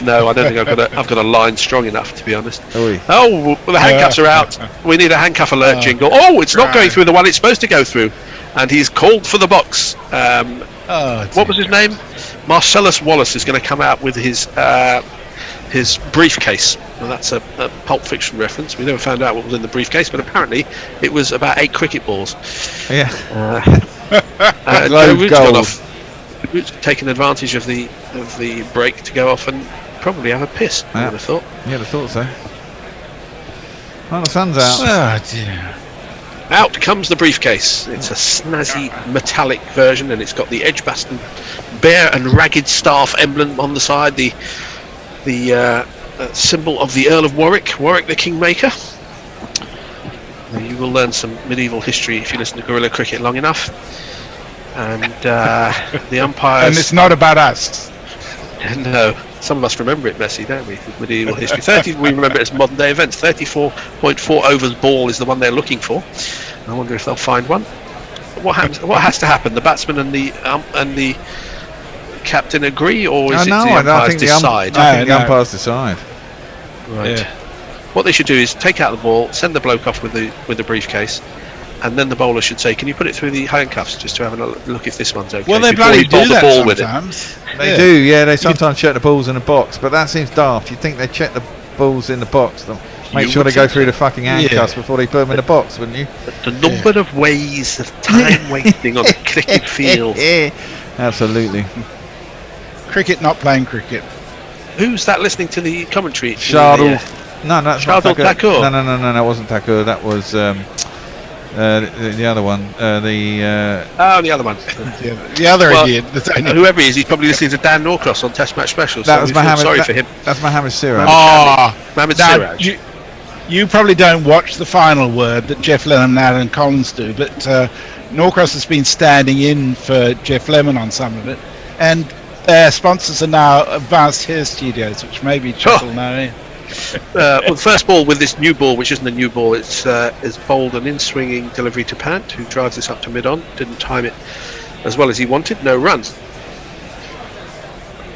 No, I don't think I've got a line strong enough, to be honest. Oy. Oh, well, the handcuffs are out. We need a handcuff alert jingle. Oh, it's not going through the one it's supposed to go through, and he's called for the box. What was his name? Marcellus Wallace is going to come out with his briefcase. Well, that's a Pulp Fiction reference. We never found out what was in the briefcase, but apparently it was about 8 cricket balls. Yeah. Joe Root's gone off. Root's taken advantage of the break to go off and probably have a piss. I would have thought. Yeah, I thought so. Well, the sun's out. Oh dear. Out comes the briefcase. It's a snazzy metallic version, and it's got the Edgbaston bear and ragged staff emblem on the side. The symbol of the Earl of Warwick the Kingmaker. You will learn some medieval history if you listen to Guerrilla Cricket long enough. And the umpires. And it's not about us. No, some of us remember it messy, don't we? With medieval history. We remember it as modern day events. 34.4 overs ball is the one they're looking for. I wonder if they'll find one. What happens? What has to happen? The batsman and the captain agree, or is it the umpires decide? I think the umpires decide. Right. Yeah. What they should do is take out the ball, send the bloke off with the briefcase, and then the bowler should say, "Can you put it through the handcuffs just to have a look if this one's okay?" Well, they bloody do that sometimes. They do, yeah. They sometimes check the balls in the box, but that seems daft. You'd think they'd check the balls in the box, make sure they go through the fucking handcuffs before they put them in the box, wouldn't you? The number of ways of time wasting on the cricket field. Absolutely. Cricket, not playing cricket. Who's that listening to the commentary? Shardul. No, that's not Shardul Thakur. No, that wasn't Thakur. That was the other one. The other one. The other idiot. Whoever he is, he's probably listening to Dan Norcross on Test Match Special. That was Mohammed. Sorry for him. That's Mohammed Siraj. Mohammed Siraj. You probably don't watch the final word that Jeff Lemon and Alan Collins do, but Norcross has been standing in for Jeff Lemon on some of it, and their sponsors are now Advanced Hair Studios, which maybe Chuck will know. Well, the first ball with this new ball, which isn't a new ball, it's is bowled an in-swinging delivery to Pant, who drives this up to mid-on. Didn't time it as well as he wanted. No runs.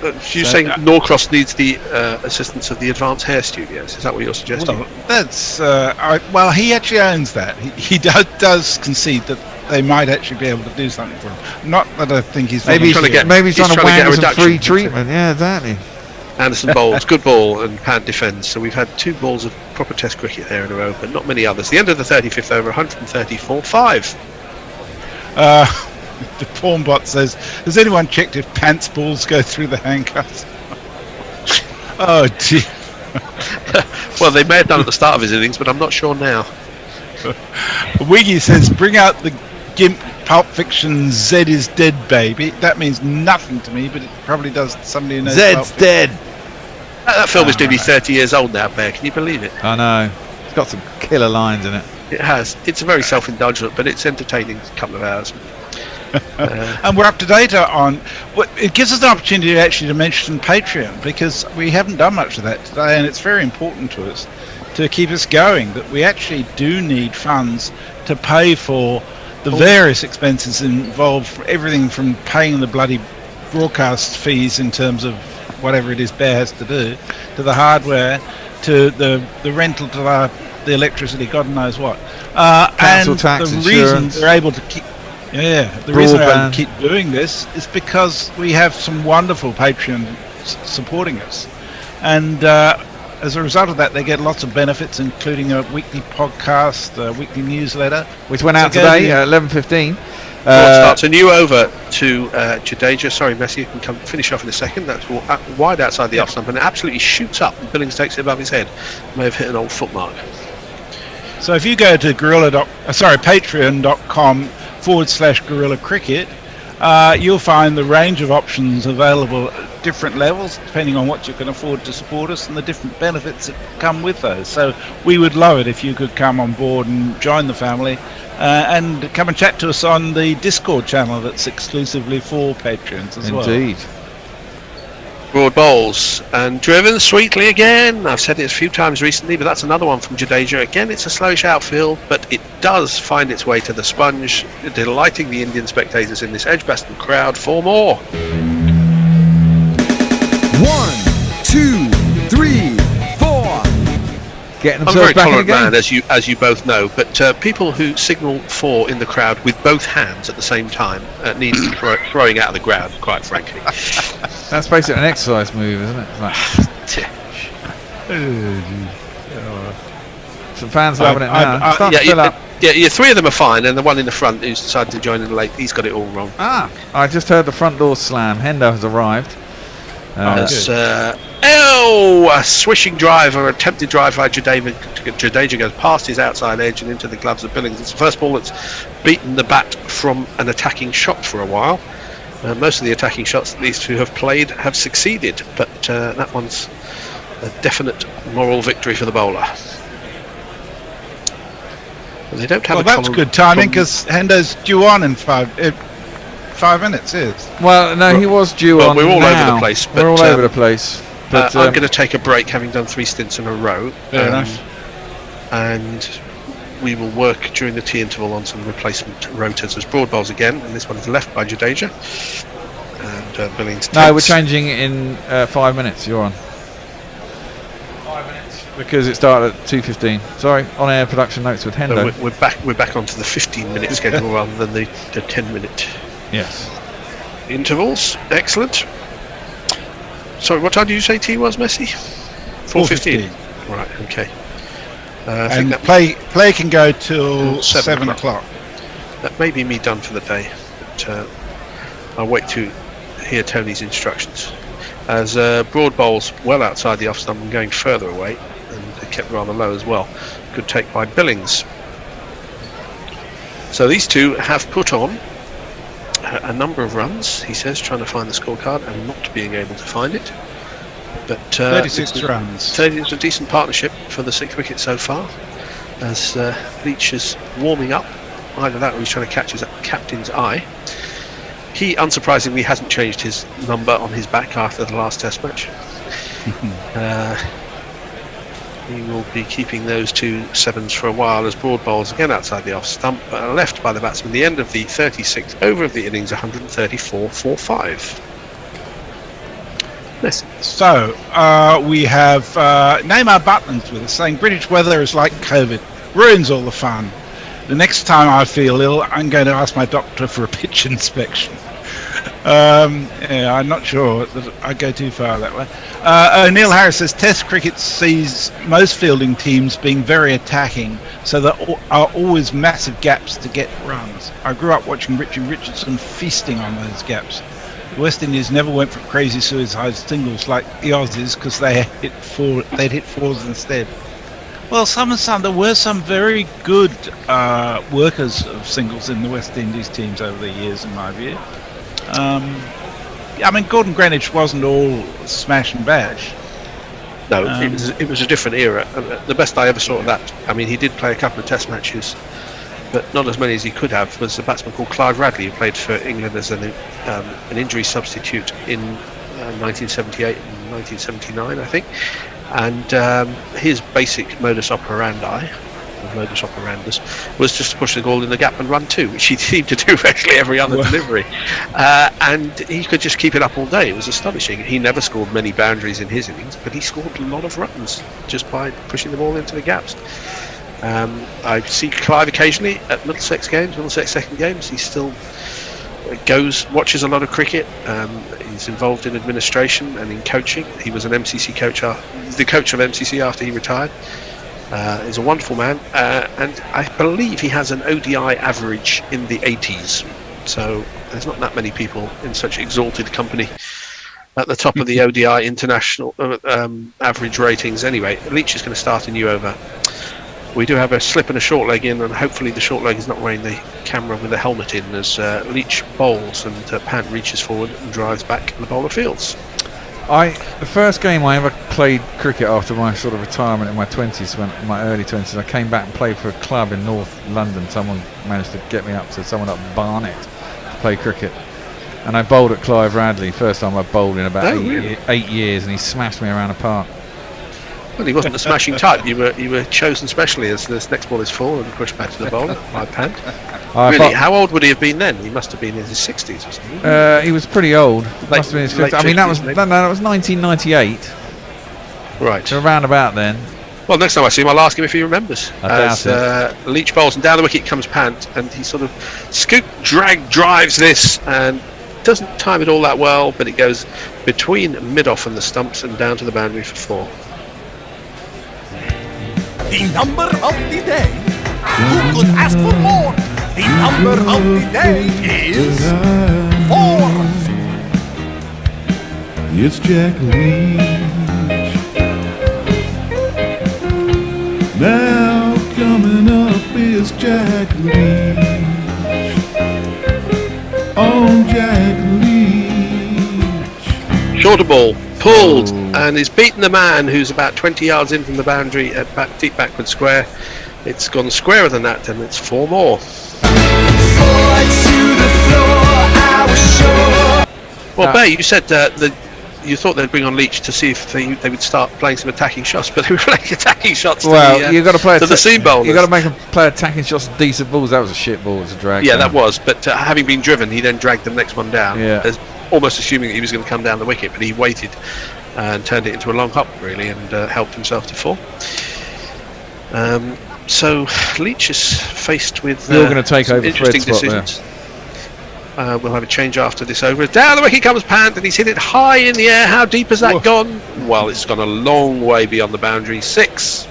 You're saying Norcross needs the assistance of the Advanced Hair Studios? Is that what you're suggesting? Well, that's well, he actually owns that. He does concede that they might actually be able to do something for him. Not that I think he's maybe trying to get some free treatment. Yeah, exactly. Anderson bowls, good ball, and Pant defends. So we've had 2 balls of proper Test cricket there in a row, but not many others. The end of the 35th over, 134-5. The porn bot says, "Has anyone checked if Pant's balls go through the handcuffs?" Oh dear. Well, they may have done at the start of his innings, but I'm not sure now. Wiggy says, "Bring out the GIMP Pulp Fiction Z is dead, baby." That means nothing to me, but it probably does to somebody who knows. Zed's dead. That film is nearly 30 years old now, Bear. Can you believe it? I know. It's got some killer lines in it. It has. It's a very self-indulgent, but it's entertaining. A couple of hours. And we're up to date on. It gives us an opportunity actually to mention Patreon, because we haven't done much of that today, and it's very important to us to keep us going. That we actually do need funds to pay for the various expenses involved, everything from paying the bloody broadcast fees in terms of whatever it is Bear has to do, to the hardware, to the rental, to the electricity, God knows what. Council tax, the insurance. reason they're able to keep Yeah, the reason I Broadband. keep doing this is because we have some wonderful Patreon supporting us, and as a result of that, they get lots of benefits, including a weekly podcast, a weekly newsletter, which went out So go today to- at 11:15. Starts a new over to Jadeja. Sorry, Messi, you can come finish off in a second. That's wide outside the off stump, and it absolutely shoots up. And Billings takes it above his head. May have hit an old footmark. So if you go to patreon.com/Gorilla Cricket, you'll find the range of options available at different levels, depending on what you can afford to support us and the different benefits that come with those. So we would love it if you could come on board and join the family, and come and chat to us on the Discord channel that's exclusively for patrons as well. Indeed. Broad bowls and driven sweetly again. I've said it a few times recently, but that's another one from Jadeja. Again, it's a slowish outfield, but it does find its way to the sponge, delighting the Indian spectators in this Edgbaston crowd for more. 1, 2, 3, 4. Getting I'm a themselves very back in tolerant the game. man, as you both know, but people who signal 4 in the crowd with both hands at the same time need throwing out of the ground, quite frankly. That's basically an exercise move, isn't it? It's like, some fans loving it now. Starting to fill up. Yeah, 3 of them are fine, and the one in the front who's decided to join in late, he's got it all wrong. I just heard the front door slam. Hendo has arrived. A swishing drive or attempted drive by Jadeja goes past his outside edge and into the gloves of Billings. It's the first ball that's beaten the bat from an attacking shot for a while. Most of the attacking shots that these two have played have succeeded, but that one's a definite moral victory for the bowler. But they don't have Well, that's good timing because Hendo's due on in 5 minutes. Is Well, no, he was due on. We're all now. over the place. But, We're all over the place. But I'm going to take a break, having done 3 stints in a row. Fair enough. And we will work during the tea interval on some replacement rotors as broad bowls again, and this one is left by Jadeja. And Billings takes. no, we're changing in 5 minutes. You're on. 5 minutes. Because it started at 2:15. Sorry, on-air production notes with Hendo. So we're back onto the 15-minute schedule rather than the 10-minute. Yes. Intervals. Excellent. Sorry, what time did you say tea was, Messi? 4:15. Right. Okay. I think and that play can go till 7 o'clock. That may be me done for the day, but I'll wait to hear Tony's instructions. As broad bowls well outside the off stump and going further away, and kept rather low as well. Good take by Billings. So these two have put on a number of runs, he says, trying to find the scorecard and not being able to find it. But 36 runs. It's a decent partnership for the 6th wicket so far, as Leach is warming up. Either that or he's trying to catch his captain's eye. He, unsurprisingly, hasn't changed his number on his back after the last test match. He will be keeping those 2 sevens for a while as broad bowls again outside the off stump, left by the batsman. The end of the 36th over of the innings, 134.45. So we have Neymar Butlins with us saying British weather is like COVID, ruins all the fun. The next time I feel ill, I'm going to ask my doctor for a pitch inspection. I'm not sure that I go too far that way. Neil Harris says Test cricket sees most fielding teams being very attacking, so there are always massive gaps to get runs. I grew up watching Richard Richardson feasting on those gaps. The West Indies never went for crazy suicide singles like the Aussies because they'd hit 4s instead. Well, there were some very good workers of singles in the West Indies teams over the years, in my view. I mean, Gordon Greenwich wasn't all smash and bash. No, it was a different era. The best I ever saw of that, I mean, he did play a couple of test matches, but not as many as he could have, was a batsman called Clive Radley, who played for England as an injury substitute in 1978 and 1979, I think. And his basic modus operandi, was just to push the ball in the gap and run 2, which he seemed to do virtually every other delivery. And he could just keep it up all day. It was astonishing. He never scored many boundaries in his innings, but he scored a lot of runs just by pushing the ball into the gaps. I see Clive occasionally at Middlesex second games. He still watches a lot of cricket. He's involved in administration and in coaching. He was an MCC coach, the coach of MCC after he retired. He's a wonderful man, and I believe he has an ODI average in the 80s. So there's not that many people in such exalted company at the top of the ODI international average ratings. Anyway, Leach is going to start a new over. We do have a slip and a short leg in, and hopefully the short leg is not wearing the camera with the helmet in as Leach bowls and Pant reaches forward and drives back the bowler fields. The first game I ever played cricket after my sort of retirement in my 20s, my early 20s, I came back and played for a club in North London. Someone managed to get me up to someone up Barnet to play cricket. And I bowled at Clive Radley, first time I bowled in about 8 years, and he smashed me around a park. Well, he wasn't a smashing type. You were chosen specially as this next ball is full and pushed back to the bowler by Pant. Really, how old would he have been then? He must have been in his 60s or something. He was pretty old. Must have been his 50s. I mean, that was 1998. Right. So around about then. Well, next time I see him, I'll ask him if he remembers. I doubt it. Leach bowls and down the wicket comes Pant, and he sort of drives this and doesn't time it all that well, but it goes between mid-off and the stumps and down to the boundary for 4. The number of the day. Who could ask for more? The number of the day is 4. It's Jack Leach. Now coming up is Jack Leach. On Jack Leach. Shorter ball, pulled, and he's beaten the man who's about 20 yards in from the boundary at deep backward square. It's gone squarer than that, and it's 4 more. Well, Bay, you said you thought they'd bring on Leach to see if they would start playing some attacking shots, but they were playing attacking shots. You've got to play to the seam bowlers. You've got to make them play attacking shots, decent balls. That was a shit ball. It was a drag. Yeah, that was. But having been driven, he then dragged the next one down. Yeah. Almost assuming that he was going to come down the wicket, but he waited and turned it into a long hop, really, and helped himself to 4. So Leach is faced with you're going to take over interesting decisions. We'll have a change after this over. Down the wicket comes Pant, and he's hit it high in the air. How deep has that gone? Well, it's gone a long way beyond the boundary. 6.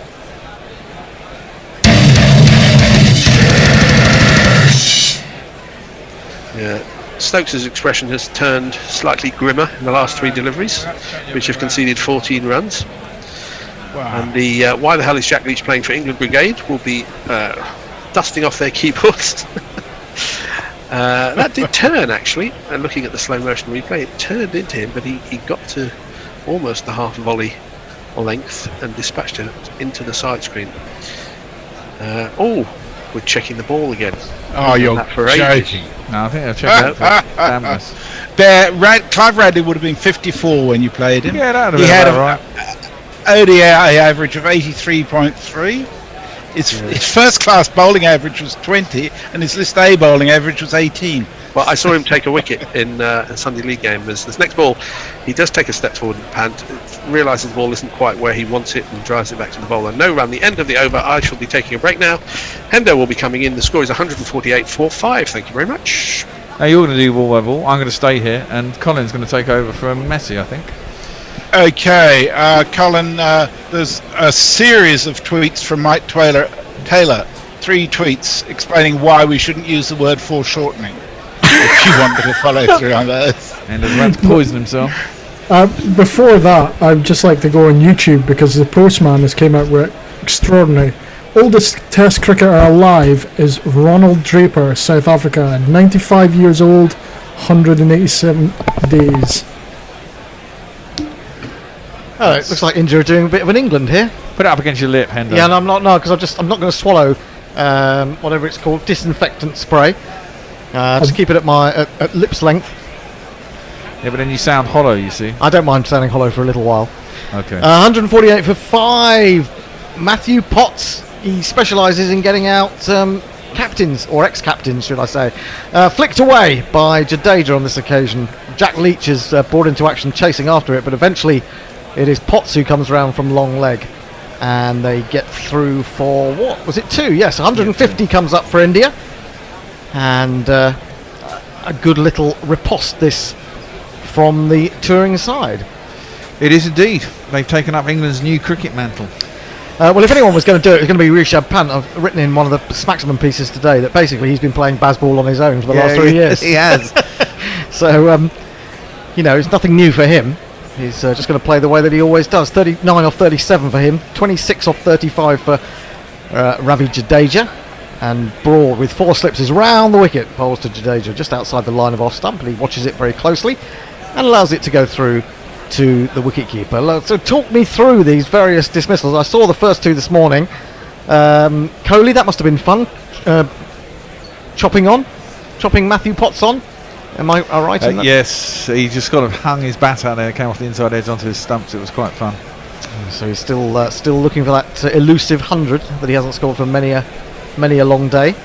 Yeah. Stokes' expression has turned slightly grimmer in the last 3 deliveries, which have conceded 14 runs. Wow. And the Why the Hell is Jack Leach Playing for England Brigade will be dusting off their keyboards. That did turn, actually, and looking at the slow motion replay, it turned into him, but he got to almost the half volley length and dispatched it into the side screen. We're checking the ball again. Oh, you're joking. No, I think they're checking Clive Radley would have been 54 when you played him. Yeah, that would have been right. ODI average of 83.3. His first class bowling average was 20, and his List A bowling average was 18. Well, I saw him take a wicket in a Sunday League game. As this next ball, he does take a step forward and Pant, realises the ball isn't quite where he wants it and drives it back to the bowler. No run, the end of the over. I shall be taking a break now. Hendo will be coming in. The score is 148-4-5. Thank you very much. Now you're going to do wobble. I'm going to stay here, and Colin's going to take over from Messi, I think. Okay, Colin, there's a series of tweets from Mike Taylor. 3 tweets explaining why we shouldn't use the word foreshortening. If you want to follow through on those. And he's about to poison himself. Before that, I'd just like to go on YouTube because the Postman has came out with extraordinary. Oldest Test cricketer alive is Ronald Draper, South Africa, 95 years old, 187 days. Oh, it looks like India are doing a bit of an England here. Put it up against your lip, Hendo. Yeah, and I'm not because I'm not going to swallow whatever it's called, disinfectant spray. Just keep it at my at lips length. Yeah, but then you sound hollow, you see. I don't mind sounding hollow for a little while. Okay. 148 for 5. Matthew Potts. He specialises in getting out captains, or ex-captains, should I say. Flicked away by Jadeja on this occasion. Jack Leach is brought into action chasing after it, but eventually it is Potts who comes round from long leg. and they get through for, what was it, 2? Yes, 150 comes up for India, and a good little riposte this from the touring side. It is indeed. They've taken up England's new cricket mantle. Well, if anyone was going to do it, it was going to be Rishabh Pant. I've written in one of the Smacksman pieces today that basically he's been playing baseball on his own for the last 3 years. He has. So, it's nothing new for him. He's just going to play the way that he always does. 39 off 37 for him, 26 off 35 for Ravi Jadeja. And Broad with 4 slips is round the wicket, bowls to Jadeja just outside the line of off stump, and he watches it very closely and allows it to go through to the wicketkeeper. So talk me through these various dismissals. I saw the first 2 this morning. Kohli, that must have been fun. Chopping Matthew Potts on. Am I right in that? Yes, he just kind of hung his bat out there, came off the inside edge onto his stumps. It was quite fun. So he's still looking for that elusive 100 that he hasn't scored for many a long day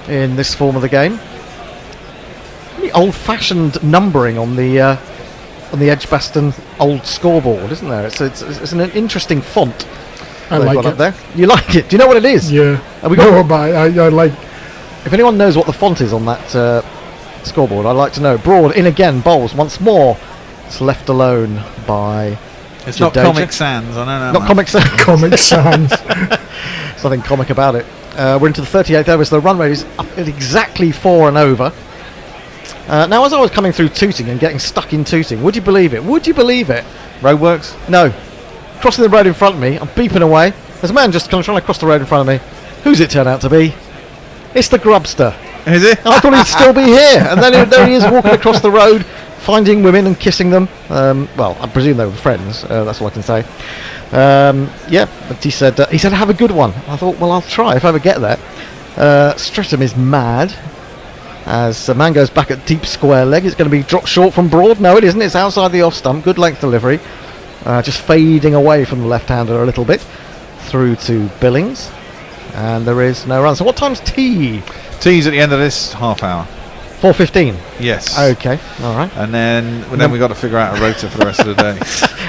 in this form of the game. Really old-fashioned numbering on the Edgbaston old scoreboard, isn't there? It's an interesting font. I like it. Up there. You like it? Do you know what it is? Yeah. But I like. If anyone knows what the font is on that scoreboard, I'd like to know. Broad in again, bowls once more. It's left alone by. It's Jadeja. not Comic Sans, I don't know. Not Comic Sans. Comic Sans. There's nothing comic about it. We're into the 38th over, so the run rate is up at exactly 4 and over. Now, as I was coming through Tooting and getting stuck in Tooting, would you believe it? Roadworks? No. Crossing the road in front of me, I'm beeping away. There's a man just kind of trying to cross the road in front of me. Who's it turn out to be? It's the Grubster. Is it? I thought he'd still be here. And then there he is walking across the road, finding women and kissing them. Well, I presume they were friends. That's all I can say. But he said, have a good one. I thought, well, I'll try if I ever get there. Streatham is mad. As the man goes back at deep square leg, it's going to be dropped short from Broad. No, it isn't. It's outside the off stump. Good length delivery. Just fading away from the left-hander a little bit. Through to Billings. And there is no run. So what time's tea? Tea's at the end of this half hour. 4:15? Yes. Okay, all right. And then we've got to figure out a rota for the rest of the day.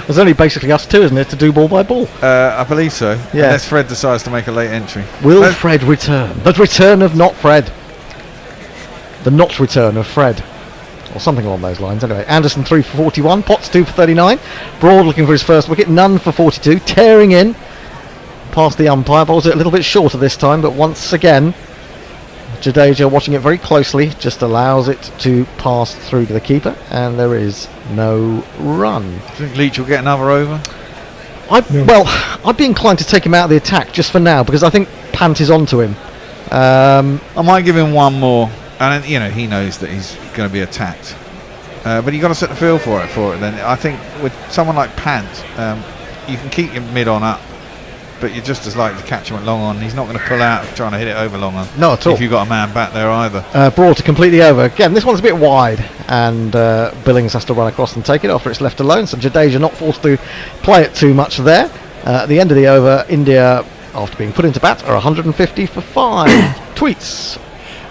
There's only basically us two, isn't it, to do ball by ball? I believe so. Yeah. Unless Fred decides to make a late entry. Will Fred return? The return of not Fred. The not return of Fred. Or something along those lines. Anyway, Anderson 3 for 41, Potts 2 for 39. Broad looking for his first wicket, none for 42. Tearing in past the umpire. Bowls it a little bit shorter this time, but once again, Jadeja watching it very closely, just allows it to pass through to the keeper, and there is no run. Do you think Leach will get another over? Well, I'd be inclined to take him out of the attack just for now, because I think Pant is onto him. I might give him one more, and he knows that he's going to be attacked. But you've got to set the field for it. Then I think with someone like Pant, you can keep him mid on up, but you're just as likely to catch him at long on. He's not going to pull out trying to hit it over long on. No, at all. If you've got a man back there either. Broad to completely over. Again, this one's a bit wide, and Billings has to run across and take it after it's left alone. So Jadeja not forced to play it too much there. At the end of the over, India, after being put into bat, are 150 for 5. Tweets.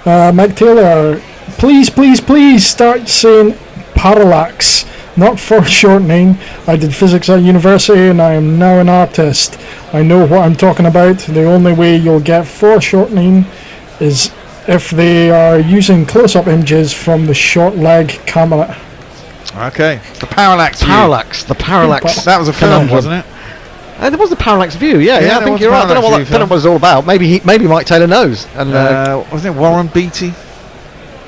Mike Taylor, please start saying parallax, not foreshortening. I did physics at university and I am now an artist. I know what I'm talking about. The only way you'll get foreshortening is if they are using close-up images from the short leg camera. Okay, the parallax view. The parallax. That was a film, wasn't it? There was a parallax view, yeah, I think you're right. I don't know what it's all about. Maybe Mike Taylor knows. And wasn't it Warren Beatty?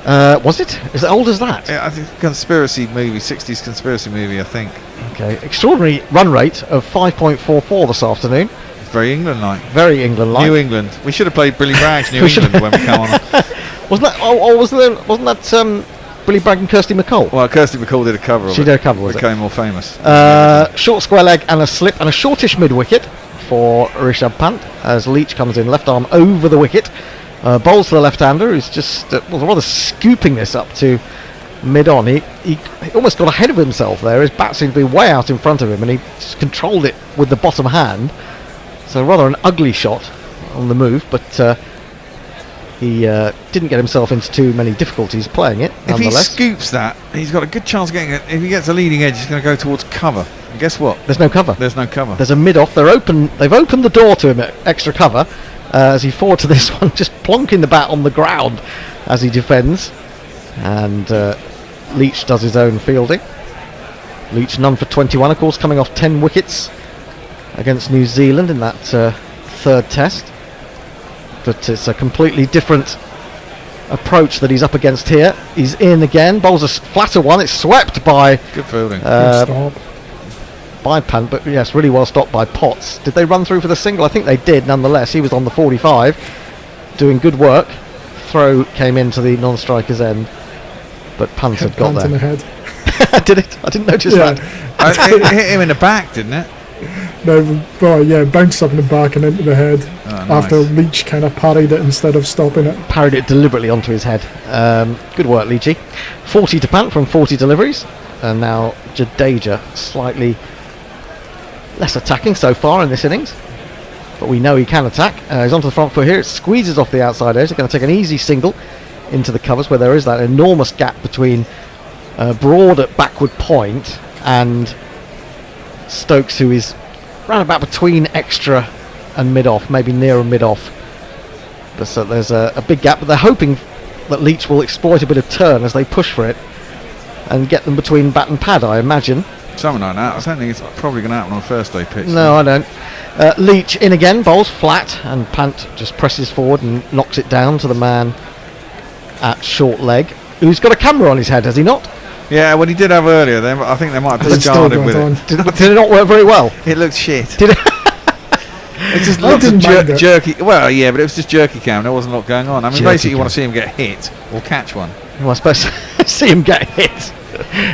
Was it? Is it old as that? Yeah, I think conspiracy movie, 60s conspiracy movie, I think. Okay, extraordinary run rate of 5.44 this afternoon. Very England-like. Very England-like. New England. We should have played Billy Bragg's New England when we come on. Wasn't that Billy Bragg and Kirsty McCall? Well, Kirsty McCall did a cover of it. She did a cover, was it? Became more famous. Short square leg and a slip and a shortish mid-wicket for Rishabh Pant as Leach comes in, left arm over the wicket. Bowls to the left-hander, who's just rather scooping this up to mid-on. He almost got ahead of himself there. His bat seemed to be way out in front of him, and he just controlled it with the bottom hand. So rather an ugly shot on the move, but he didn't get himself into too many difficulties playing it, nonetheless. If he scoops that, he's got a good chance of getting it. If he gets a leading edge, he's going to go towards cover. Guess what? There's no cover. There's no cover. There's a mid-off. They've opened the door to him at extra cover as he forward to this one, just plonking the bat on the ground as he defends. And Leach does his own fielding. Leach none for 21, of course, coming off 10 wickets against New Zealand in that third test. But it's a completely different approach that he's up against here. He's in again, bowls a flatter one. It's swept by good fielding. By Pant, but yes, really well stopped by Potts. Did they run through for the single? I think they did. Nonetheless, he was on the 45, doing good work. Throw came into the non-striker's end, but Pant had got Pant there. in the head. Did it? I didn't notice that. It hit him in the back, didn't it? No, well, yeah, bounced up in the back and into the head after Leach kind of parried it instead of stopping it. Parried it deliberately onto his head. Good work, Leachy. 40 to Pant from 40 deliveries, and now Jadeja slightly less attacking so far in this innings, but we know he can attack. He's onto the front foot here. It squeezes off the outside edge. They're going to take an easy single into the covers where there is that enormous gap between Broad at backward point and Stokes, who is round about between extra and mid-off, maybe nearer mid-off. But so there's a big gap, but they're hoping that Leach will exploit a bit of turn as they push for it and get them between bat and pad, I imagine. Something like that. I don't think it's probably going to happen on first day pitch. No, I don't. Leach in again, bowls flat, and Pant just presses forward and knocks it down to the man at short leg, who's got a camera on his head, has he not? Yeah, well, he did have earlier. I think they might have discarded with it. Did it not work very well? It looked shit. Did it? It just looked jerky. Well, yeah, but it was just jerky cam. There wasn't a lot going on. I mean, basically, you want to see him get hit or catch one. Well, I suppose see him get hit.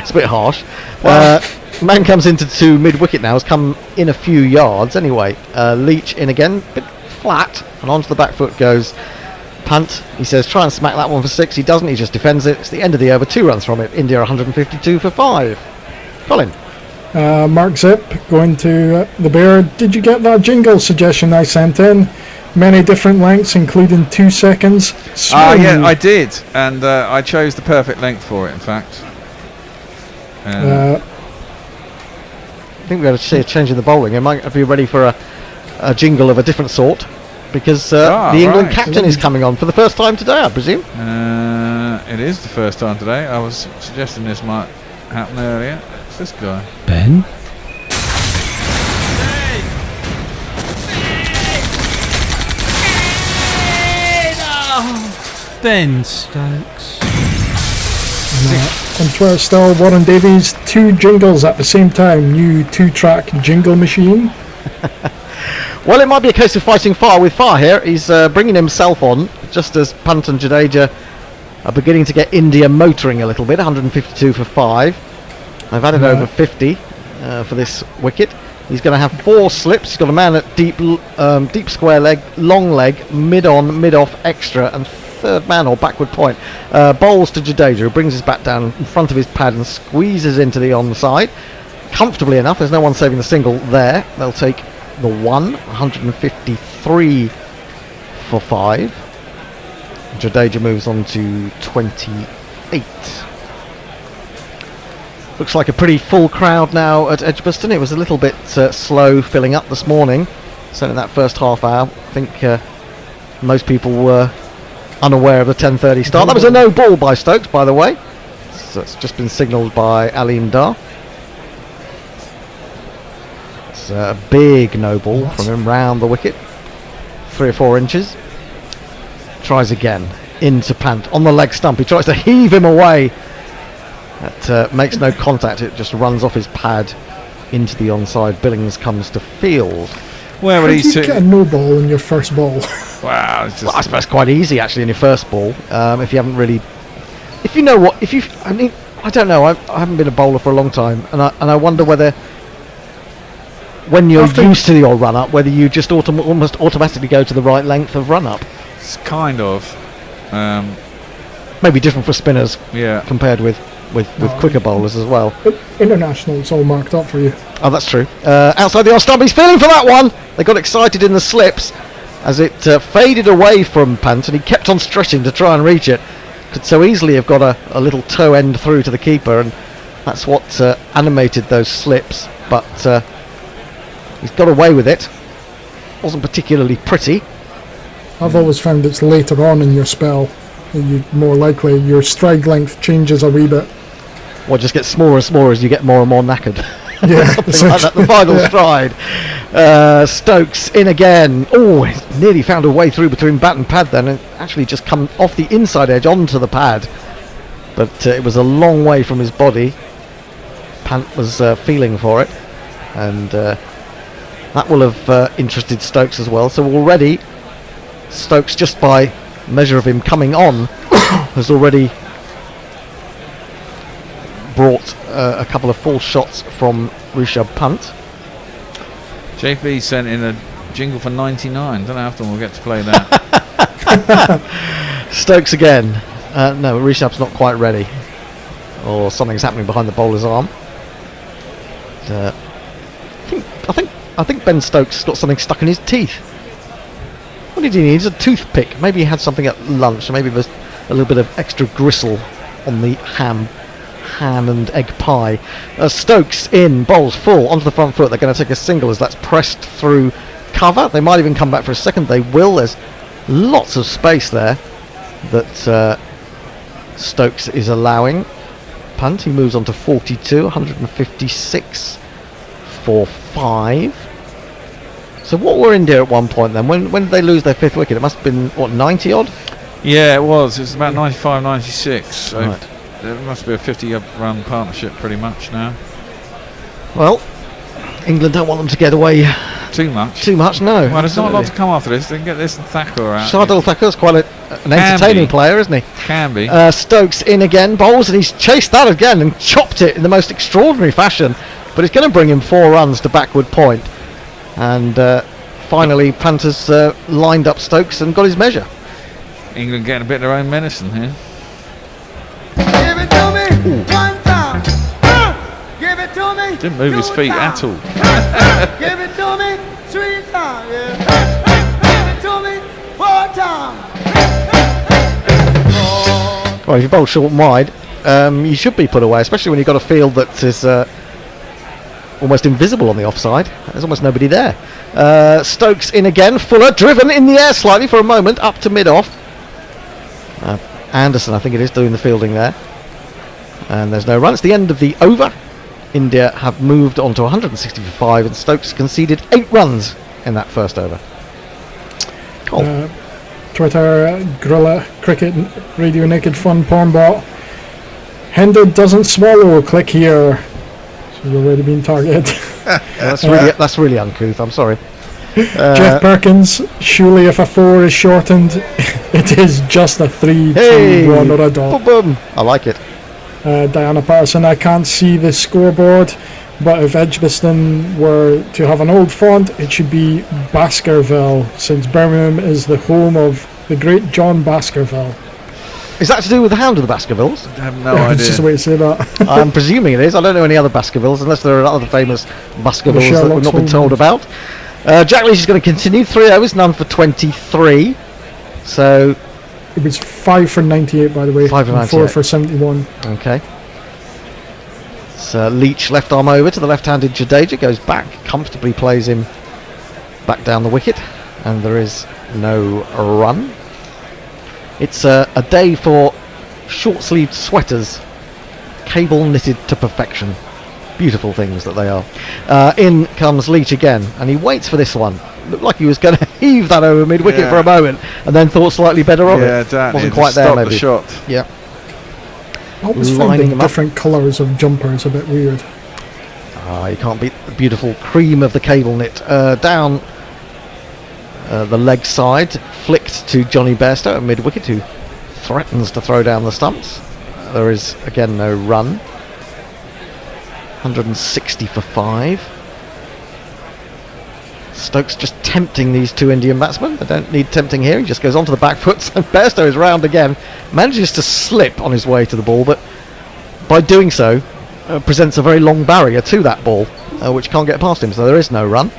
It's a bit harsh. Well, man comes into two mid-wicket now. Has come in a few yards anyway. Leach in again, bit flat, and onto the back foot goes Pant. He says try and smack that one for 6. He doesn't. He just defends it. It's the end of the over. 2 runs from it. India 152 for 5. Colin. Mark Zip going to the Bear. Did you get that jingle suggestion I sent in? Many different lengths, including 2 seconds. Yeah, I did, and I chose the perfect length for it. In fact, I think we're going to see a change in the bowling. It might be ready for a jingle of a different sort, because the England captain is coming on for the first time today, I presume. It is the first time today. I was suggesting this might happen earlier. It's this guy, Ben. Ben Stokes. On Twitter still, Warren Davies, 2 jingles at the same time. New 2-track jingle machine. Well, it might be a case of fighting fire with fire here. He's bringing himself on just as Pant and Jadeja are beginning to get India motoring a little bit. 152 for 5. They've added over 50 for this wicket. He's going to have 4 slips. He's got a man at deep square leg, long leg, mid-on, mid-off, extra, and third man or backward point. Bowls to Jadeja, who brings his bat down in front of his pad and squeezes into the onside. Comfortably enough, there's no one saving the single there. They'll take the 153 for 5. Jadeja moves on to 28. Looks like a pretty full crowd now at Edgbaston. It was a little bit slow filling up this morning, certainly in that first half hour. I think most people were unaware of the 10:30 start. That was a no ball by Stokes, by the way. So it's just been signalled by Aleem Dar. It's a big no ball from him round the wicket, 3 or 4 inches. Tries again into Pant on the leg stump. He tries to heave him away. That makes no contact. It just runs off his pad into the onside. Billings comes to field. How do you get a no ball in your first ball? Wow, well, I suppose it's quite easy actually in your first ball. If you haven't really, if you know what, I mean, I don't know. I haven't been a bowler for a long time, and I wonder whether, when you're used to your run up, whether you just almost automatically go to the right length of run up. It's kind of maybe different for spinners. Yeah. Compared with quicker bowlers as well. International, it's all marked up for you. Oh, that's true. Outside the off stump, he's feeling for that one. They got excited in the slips as it faded away from Pant, and he kept on stretching to try and reach it. Could so easily have got a little toe end through to the keeper, and that's what animated those slips. but he's got away with it. Wasn't particularly pretty. I've always found it's later on in your spell that you more likely your stride length changes a wee bit. Well, it just gets smaller and smaller as you get more and more knackered. Yeah, something like that. The final stride. Stokes in again. Oh, he's nearly found a way through between bat and pad then, and actually just come off the inside edge onto the pad. But it was a long way from his body. Pant was feeling for it, and that will have interested Stokes as well. So already, Stokes, just by measure of him coming on, has already brought a couple of false shots from Rishabh Pant. JP sent in a jingle for 99. Don't know how often we'll get to play that. Stokes again. No, Rishabh's not quite ready, or something's happening behind the bowler's arm. I think Ben Stokes got something stuck in his teeth. What did he need? It's a toothpick. Maybe he had something at lunch, or maybe there was a little bit of extra gristle on the ham and egg pie. Stokes in, bowls full onto the front foot. They're going to take a single as that's pressed through cover. They might even come back for a second. They will. There's lots of space there that Stokes is allowing. Pant, he moves on to 42, 156 for 5. So what were India at one point then? When did they lose their 5th wicket? It must have been, what, 90 odd? Yeah, it was. It was about 95, 96. So right. It must be a 50-run partnership pretty much now. Well, England don't want them to get away too much. Too much, no. Well, there's not a lot to come after this. They can get this and Thakur out. Shardul Thakur's quite an entertaining player, isn't he? Can be. Stokes in again, bowls, and he's chased that again and chopped it in the most extraordinary fashion. But it's going to bring him 4 runs to backward point. And finally, Pant has lined up Stokes and got his measure. England getting a bit of their own medicine here. Give it to me one time. Give it to me. Didn't move his feet at all. Give it to me 3 times. Yeah. Give it to me 4 times. Well, if you bowl short and wide, you should be put away, especially when you've got a field that is almost invisible on the offside. There's almost nobody there. Stokes in again. Fuller driven in the air slightly for a moment up to mid-off. Anderson, I think it is, doing the fielding there. And there's no run. It's the end of the over. India have moved on to 160 for 5, and Stokes conceded 8 runs in that first over. Twitter, Gorilla, Cricket, Radio Naked Fun, Pornbot. Hendo doesn't swallow. Click here. She's already been targeted. That's really uncouth. I'm sorry. Jeff Perkins, surely if a 4 is shortened, it is just a 3, 2, 1 or a dot. Boom. I like it. Diana Patterson, I can't see the scoreboard, but if Edgbaston were to have an old font, it should be Baskerville, since Birmingham is the home of the great John Baskerville. Is that to do with the Hound of the Baskervilles? I have no idea. It's just a way to say that. I'm presuming it is. I don't know any other Baskervilles, unless there are other famous Baskervilles that we've not been told about. Jack Leach is going to continue. 3 overs, none for 23. So it was 5 for 98, by the way. 5 for 98. 4 for 71. Okay. So Leach left arm over to the left-handed Jadeja, goes back, comfortably plays him back down the wicket, and there is no run. It's a day for short-sleeved sweaters, cable knitted to perfection. Beautiful things that they are. In comes Leach again, and he waits for this one. Looked like he was going to heave that over mid-wicket for a moment, and then thought slightly better of it. Wasn't quite there, maybe. The shot. Yeah. I always find the different colours of jumpers a bit weird. You can't beat the beautiful cream of the cable knit. Down the leg side, flicked to Johnny Bairstow at mid-wicket, who threatens to throw down the stumps. There is, again, no run. 160 for 5. Stokes just tempting these 2 Indian batsmen. They don't need tempting here. He just goes onto the back foot. So Bairstow is round again. Manages to slip on his way to the ball, but by doing so, presents a very long barrier to that ball, which can't get past him. So there is no run.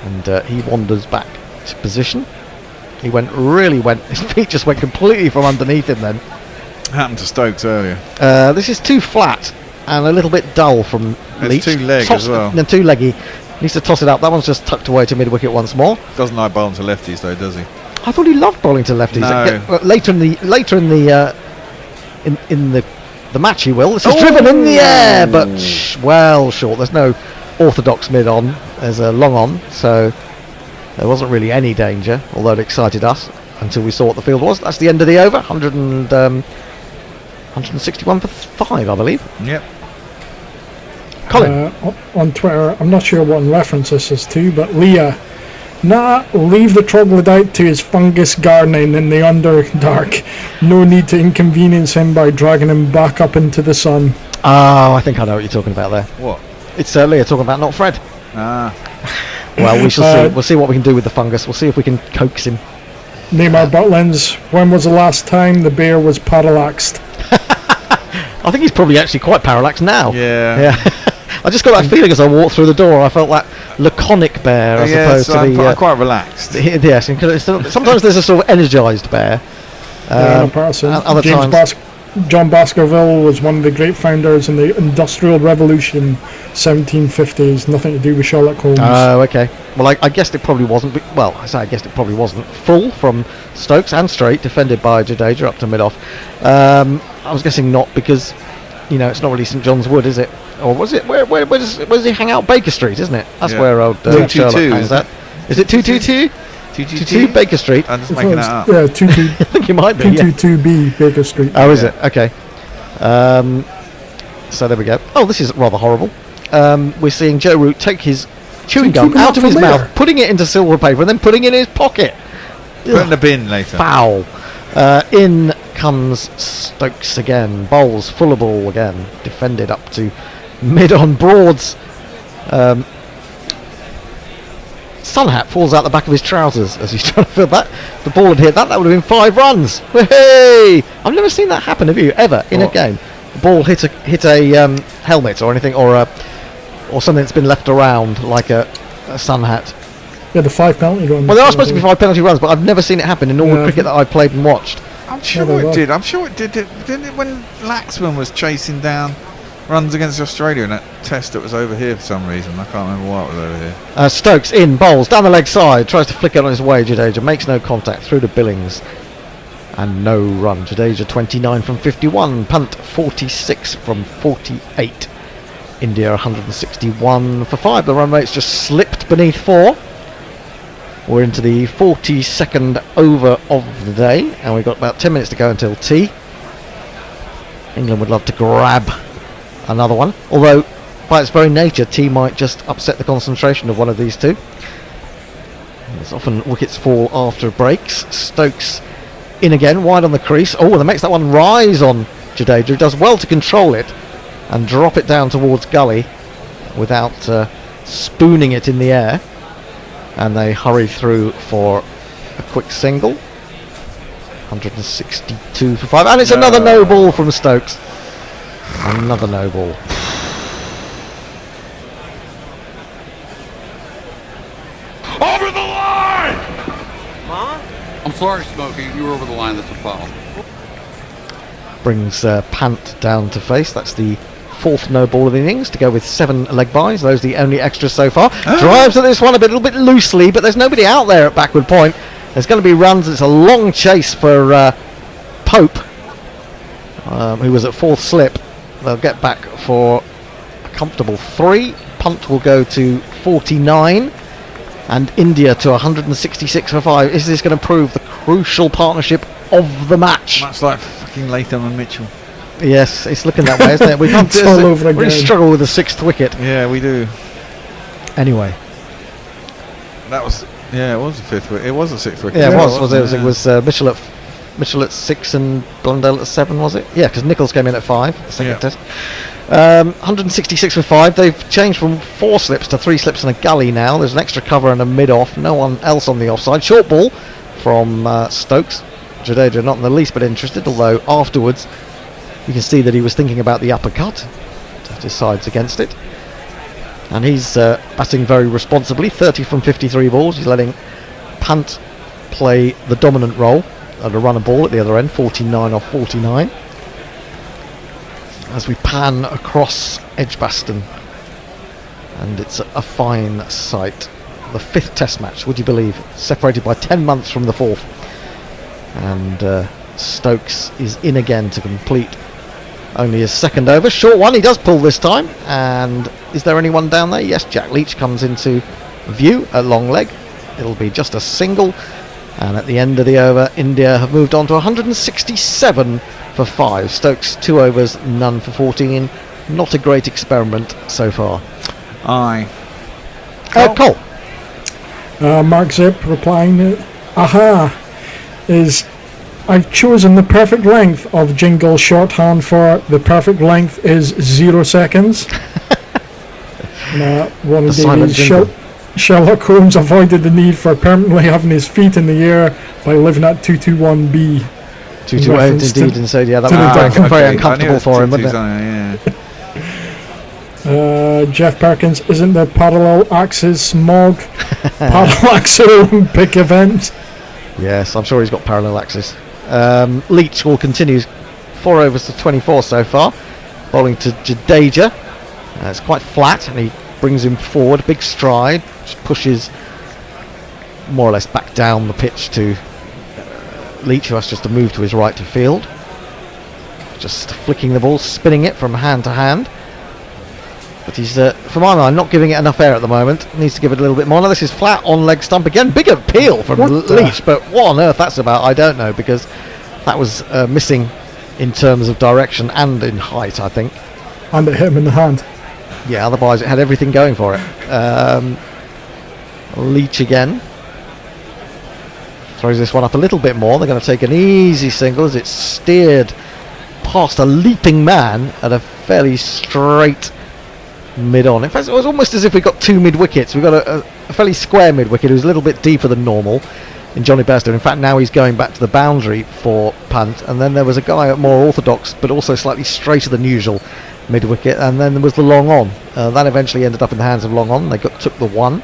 And he wanders back to position. His feet just went completely from underneath him then. Happened to Stokes earlier. This is too flat. and a little bit dull from Leach. It's 2 leg as well. And 2 leggy. Needs to toss it up. That one's just tucked away to mid wicket once more. Doesn't like bowling to lefties though, does he? I thought he loved bowling to lefties. No. Later in the match he will. This is driven in the air, but well short. There's no orthodox mid on. There's a long on, so there wasn't really any danger, although it excited us until we saw what the field was. That's the end of the over. 161 for 5, I believe. Yep. Colin. On Twitter, I'm not sure what in reference this is to, but Leah, leave the troglodyte to his fungus gardening in the Underdark. No need to inconvenience him by dragging him back up into the sun. Oh, I think I know what you're talking about there. What? It's Leah talking about, not Fred. Ah. Well, we shall see. We'll see what we can do with the fungus. We'll see if we can coax him. Neymar Butlins, when was the last time the bear was parallaxed? I think he's probably actually quite parallaxed now. Yeah. I just got that feeling as I walked through the door. I felt that laconic bear as opposed to the... quite relaxed. Yes, sometimes there's a sort of energised bear. Other times... John Baskerville was one of the great founders in the Industrial Revolution, 1750s. Nothing to do with Sherlock Holmes. Oh, okay. Well, I guessed it probably wasn't. I guessed it probably wasn't. Full from Stokes and straight, defended by Jadeja up to mid-off. I was guessing not because, it's not really St John's Wood, is it? Or was it? Where does he hang out? Baker Street, isn't it? That's where old Sherlock hangs out. Is it 222? 222 Baker Street. I'm just making that up. Yeah, 22. I think it might be. 222B Baker Street. Oh, is it? Okay. So there we go. Oh, this is rather horrible. We're seeing Joe Root take his chewing gum out of his mouth, putting it into silver paper, and then putting it in his pocket. Put it in the bin later. Foul. In comes Stokes again. Bowls full of ball again. Defended up to mid on Broads. Sun hat falls out the back of his trousers as he's trying to fill that. If the ball had hit that would have been 5 runs. Hey! I've never seen that happen. Have you ever in a game? The ball hit a helmet or anything, or something that's been left around like a sun hat. Yeah, the 5 penalty runs. Well, there are supposed to be 5 penalty runs, but I've never seen it happen in all the cricket that I've played and watched. I'm sure it did. I'm sure it did. Didn't it when Laxman was chasing down runs against Australia in that test that was over here for some reason? I can't remember why it was over here. Stokes in, bowls down the leg side, tries to flick it on his way. Jadeja makes no contact through to Billings, and no run. Jadeja 29 from 51, Pant 46 from 48. India 161 for 5. The run rate's just slipped beneath 4. We're into the 42nd over of the day, and we've got about 10 minutes to go until tea. England would love to grab another one, although by its very nature tea might just upset the concentration of one of these two. There's often wickets fall after breaks. Stokes in again, wide on the crease. Oh, that makes that one rise on Jadeja, who does well to control it and drop it down towards gully without spooning it in the air, and they hurry through for a quick single. 162 for 5, and it's another no ball from Stokes. Another no ball. Over the line! I'm sorry, Smokey. You were over the line. That's a foul. Brings Pant down to face. That's the 4th no ball of the innings, to go with 7 leg byes. Those are the only extras so far. Drives at this one a little bit loosely, but there's nobody out there at backward point. There's going to be runs. It's a long chase for Pope, who was at 4th slip. They'll get back for a comfortable 3. Punt will go to 49, and India to 166 for 5. Is this going to prove the crucial partnership of the match? Much like fucking Latham and Mitchell. Yes, it's looking that way, isn't it? We can't really struggle with the 6th wicket. Yeah, we do. Anyway, that was it was the 5th wicket. It was the 6th wicket. Yeah, it was Mitchell at 6 and Blundell at 7, was it? Yeah, because Nichols came in at 5, the second test. 166 for 5. They've changed from 4 slips to 3 slips and a gully now. There's an extra cover and a mid-off. No one else on the offside. Short ball from Stokes. Jadeja not in the least bit interested, although afterwards you can see that he was thinking about the uppercut. Decides against it. And he's batting very responsibly. 30 from 53 balls. He's letting Pant play the dominant role and a run a ball at the other end. 49 off 49. as we pan across Edgbaston, and it's a fine sight. The 5th Test match, would you believe, separated by 10 months from the 4th, and Stokes is in again to complete only his 2nd over. Short one, he does pull this time, and is there anyone down there? Yes, Jack Leach comes into view at long leg. It'll be just a single, and at the end of the over, India have moved on to 167 for 5. Stokes 2 overs, none for 14. Not a great experiment so far. Aye. Cole. Mark Zip replying, aha, is I've chosen the perfect length of jingle shorthand for the perfect length is 0 seconds. One of the Sherlock Holmes avoided the need for permanently having his feet in the air by living at 221B. 228 indeed, and so yeah, that was very uncomfortable for him, wasn't it? Jeff Perkins, isn't the parallel axis smog parallax Olympic event? Yes, I'm sure he's got parallel axis. Leach will continue 4 overs to 24 so far, bowling to Jadeja. It's quite flat, and he brings him forward, big stride, just pushes more or less back down the pitch to Leach, who has just to move to his right to field. Just flicking the ball, spinning it from hand to hand. But he's, for my mind, not giving it enough air at the moment. Needs to give it a little bit more. Now this is flat on leg stump again. Big appeal from Leach, but what on earth that's about, I don't know, because that was missing in terms of direction and in height, I think. And it hit him in the hand. Yeah, otherwise it had everything going for it. Leach again. Throws this one up a little bit more. They're going to take an easy single as it's steered past a leaping man at a fairly straight mid-on. In fact, it was almost as if we got 2 mid-wickets. We got a fairly square mid-wicket. It was a little bit deeper than normal in Johnny Bairstow. In fact, now he's going back to the boundary for Pant. And then there was a guy more orthodox, but also slightly straighter than usual mid-wicket. And then there was the long on. That eventually ended up in the hands of long on. They took the 1.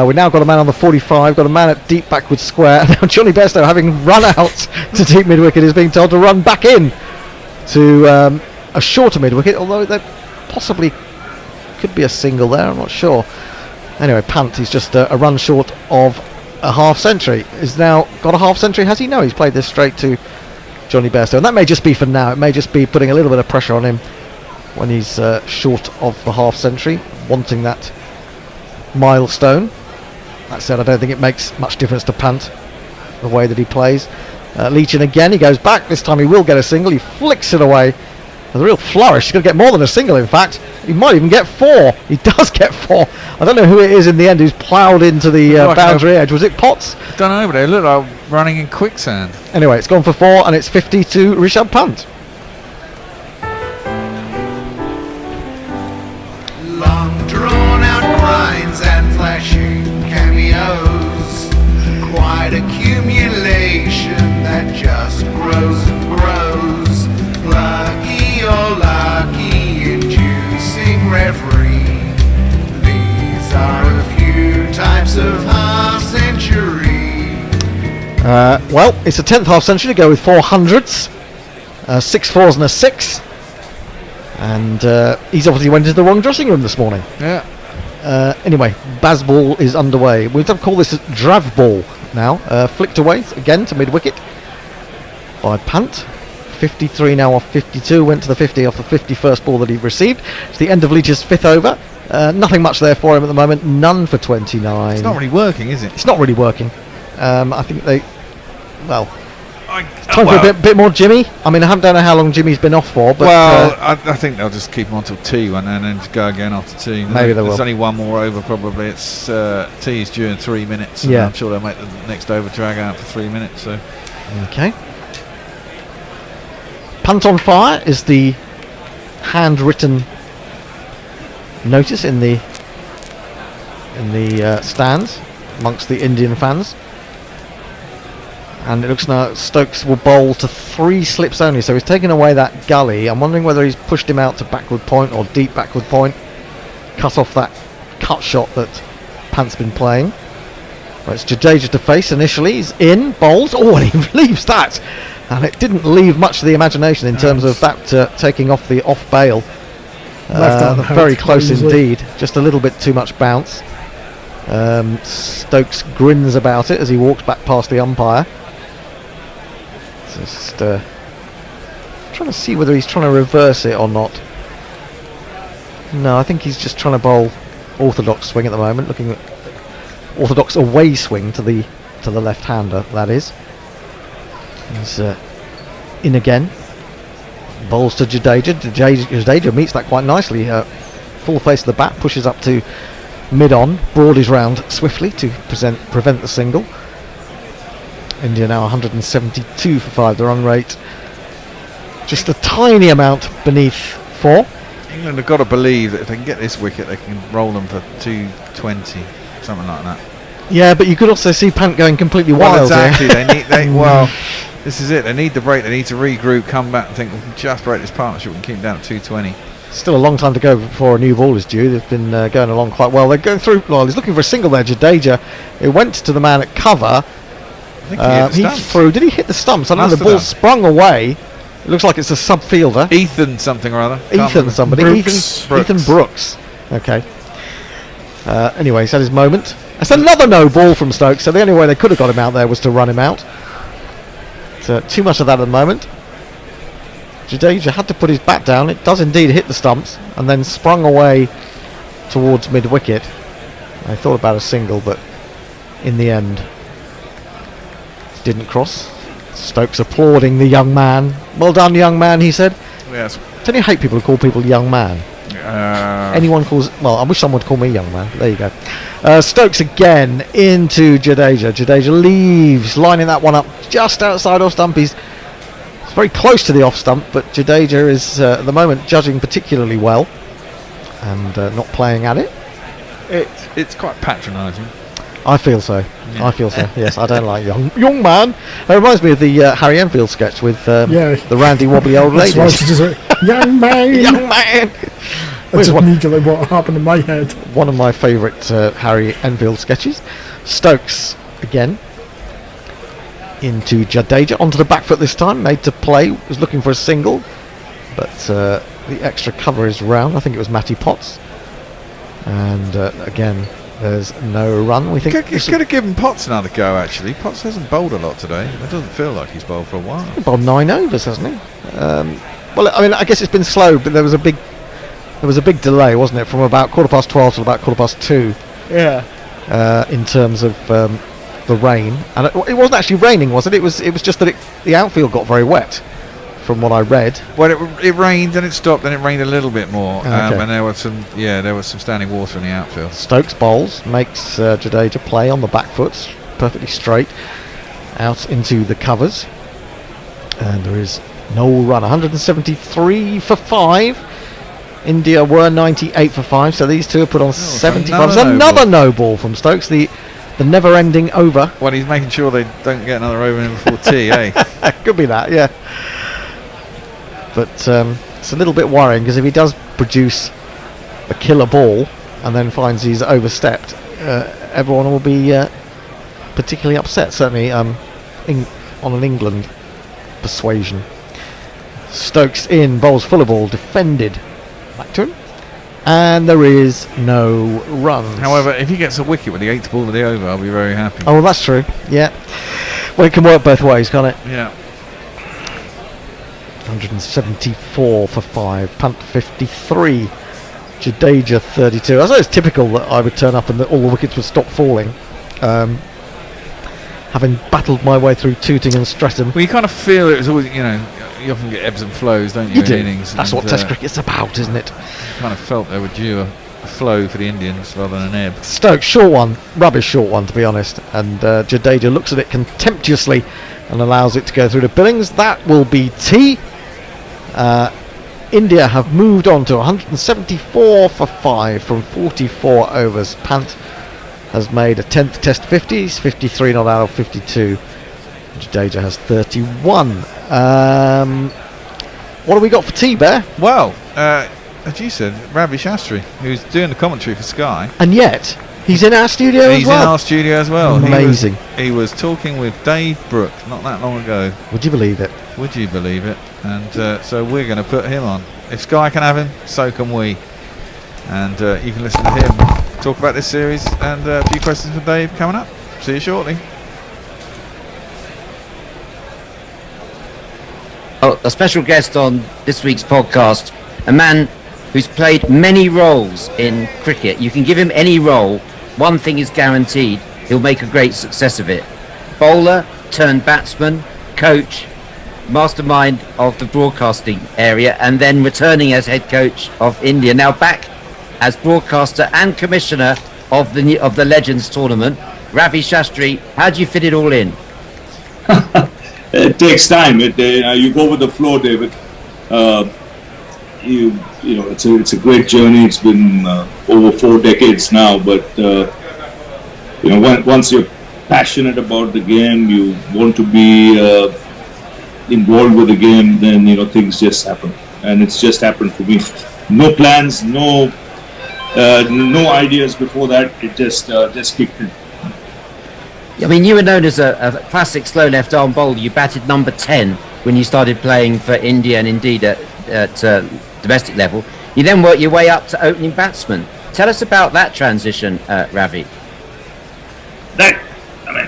We now got a man on the 45, got a man at deep backward square. Now Johnny Bairstow, having run out to deep mid-wicket, is being told to run back in to a shorter mid-wicket, although there possibly could be a single there, I'm not sure. Anyway, Pant, he's just a run short of a half century. He's now got a half century, has he? No, he's played this straight to Johnny Bairstow, and that may just be for now. It may just be putting a little bit of pressure on him when he's short of the half century, wanting that milestone. That said, I don't think it makes much difference to Pant, the way that he plays. Leach in again, he goes back. This time he will get a single. He flicks it away with a real flourish. He's going to get more than a single, in fact. He might even get 4. He does get 4. I don't know who it is in the end who's ploughed into the boundary edge. Was it Potts? I don't know, but they look like running in quicksand. Anyway, it's gone for 4, and it's 50 to Rishabh Pant. Long drawn out grinds and flashing cameos, quite accumulation that just grows and grows. Lucky or lucky inducing reverie. These are a few types of half century. Well, it's a 10th half century to go with 4 hundreds, 6 4s and a 6. And he's obviously went into the wrong dressing room this morning. Yeah. Anyway, Bazball is underway. We'll have to call this a Drav ball now. Flicked away again to mid-wicket by Pant. 53 now off 52. Went to the 50 off the 51st ball that he received. It's the end of Leach's 5th over. Nothing much there for him at the moment. None for 29. It's not really working, is it? It's not really working. I think they... Well... Time for a bit more Jimmy. I mean, I don't know how long Jimmy's been off for, but I think they'll just keep him on till tea and then just go again after tea. Maybe they will. There's only one more over probably. It's tea's due in 3 minutes. And yeah, I'm sure they'll make the next over drag out for 3 minutes. So okay. Pant on fire is the handwritten notice in the stands amongst the Indian fans. And it looks now Stokes will bowl to 3 slips only, so he's taken away that gully. I'm wondering whether he's pushed him out to backward point or deep backward point, cut off that cut shot that Pant's been playing. Well, it's Jadeja to face initially. He's in, bowls. Oh, and he leaves that and it didn't leave much to the imagination in terms of that taking off the off bail. Very close indeed, just a little bit too much bounce. Stokes grins about it as he walks back past the umpire. Just trying to see whether he's trying to reverse it or not. No, I think he's just trying to bowl orthodox swing at the moment, looking at orthodox away swing to the left-hander, that is. He's in again. Bowls to Jadeja. Jadeja meets that quite nicely. Full face of the bat, pushes up to mid-on, broadies round swiftly to prevent the single. India now 172 for 5. The run rate just a tiny amount beneath 4. England have got to believe that if they can get this wicket, they can roll them for 220, something like that. Yeah, but you could also see Pant going completely wild. Exactly. Well, this is it. They need the break. They need to regroup, come back, and think we can just break this partnership. We can keep them down at 220. Still a long time to go before a new ball is due. They've been going along quite well. They're going through. Well, he's looking for a single there. Jadeja. It went to the man at cover. I think he threw. Did he hit the stumps? I know the ball sprung away. It looks like it's a sub fielder. Ethan something or other. Ethan somebody. Brooks. Ethan Brooks. Okay. Anyway, he's had his moment. That's another no ball from Stokes. So the only way they could have got him out there was to run him out. So too much of that at the moment. Jadeja had to put his bat down. It does indeed hit the stumps and then sprung away towards mid-wicket. I thought about a single, but in the end didn't cross. Stokes applauding the young man. Well done, young man, he said. Yes. Don't you hate people who call people young man? Anyone calls... Well, I wish someone would call me young man. There you go. Stokes again into Jadeja. Jadeja leaves, lining that one up just outside off stump. He's very close to the off stump, but Jadeja is at the moment judging particularly well and not playing at it. It's quite patronising. I feel so. Yeah. I feel so. Yes, I don't like young man. It reminds me of the Harry Enfield sketch with the randy wobbly old lady. Young man. Young man. That's immediately what happened in my head. One of my favourite Harry Enfield sketches. Stokes again into Jadeja, onto the back foot this time, made to play, was looking for a single, but the extra cover is round. I think it was Matty Potts, and again there's no run. We think he's going to give him Potts another go. Actually, Potts hasn't bowled a lot today. It doesn't feel like he's bowled for a while. He bowled 9 overs, hasn't he? Well, I mean, I guess it's been slow, but there was a big delay, wasn't it, from about 12:15 to about 2:15. Yeah. In terms of the rain, and it wasn't actually raining, was it? It was just that the outfield got very wet, from what I read. Well, it rained and it stopped, and it rained a little bit more, Okay. and there was some standing water in the outfield. Stokes bowls, makes Jadeja play on the back foot, perfectly straight, out into the covers, and there is no run. 173 for 5. India were 98 for 5, so these two are put on 75. There's another no ball from Stokes, the never-ending over. Well, he's making sure they don't get another over in before tea, eh? Could be that, yeah. But it's a little bit worrying, because if he does produce a killer ball and then finds he's overstepped, everyone will be particularly upset, certainly on an England persuasion. Stokes in, bowls full of ball, defended. Back to him. And there is no runs. However, if he gets a wicket with the 8th ball of the over, I'll be very happy. Oh, well, that's true. Yeah. Well, it can work both ways, can't it? Yeah. 174 for 5. Pant 53. Jadeja 32. I suppose it's typical that I would turn up and that all the wickets would stop falling. Having battled my way through Tooting and Streatham. Well, you kind of feel it was always, you often get ebbs and flows, don't you? You do. Innings, that's what Test cricket's about, isn't it? Kind of felt they were due a flow for the Indians rather than an ebb. Stokes, short one, rubbish short one to be honest, and Jadeja looks at it contemptuously and allows it to go through to Billings. That will be tea. India have moved on to 174 for 5 from 44 overs. Pant has made a 10th Test 50s, 53 not out of 52. Jadeja has 31. What have we got for tea, Bear? Well, as you said, Ravi Shastri, who's doing the commentary for Sky. And yet, He's in our studio as well? He's in our studio as well. Amazing. He was talking with Dave Brooke not that long ago. Would you believe it? Would you believe it? And so we're going to put him on. If Sky can have him, so can we. And you can listen to him talk about this series and a few questions for Dave coming up. See you shortly. Oh, a special guest on this week's podcast, a man who's played many roles in cricket. You can give him any role, one thing is guaranteed, he'll make a great success of it. Bowler turned batsman, coach, mastermind of the broadcasting area, and then returning as head coach of India. Now back as broadcaster and commissioner of the Legends tournament. Ravi Shastri, how do you fit it all in? It takes time. You go with the flow, David. You know, it's a great journey. It's been over 4 decades now. But you know, once you're passionate about the game, you want to be involved with the game, then you know things just happen, and it's just happened for me. No plans, no ideas before that. It just kicked in. I mean, you were known as a classic slow left arm bowler. You batted number 10 when you started playing for India and indeed at domestic level. You then worked your way up to opening batsman. Tell us about that transition, Ravi.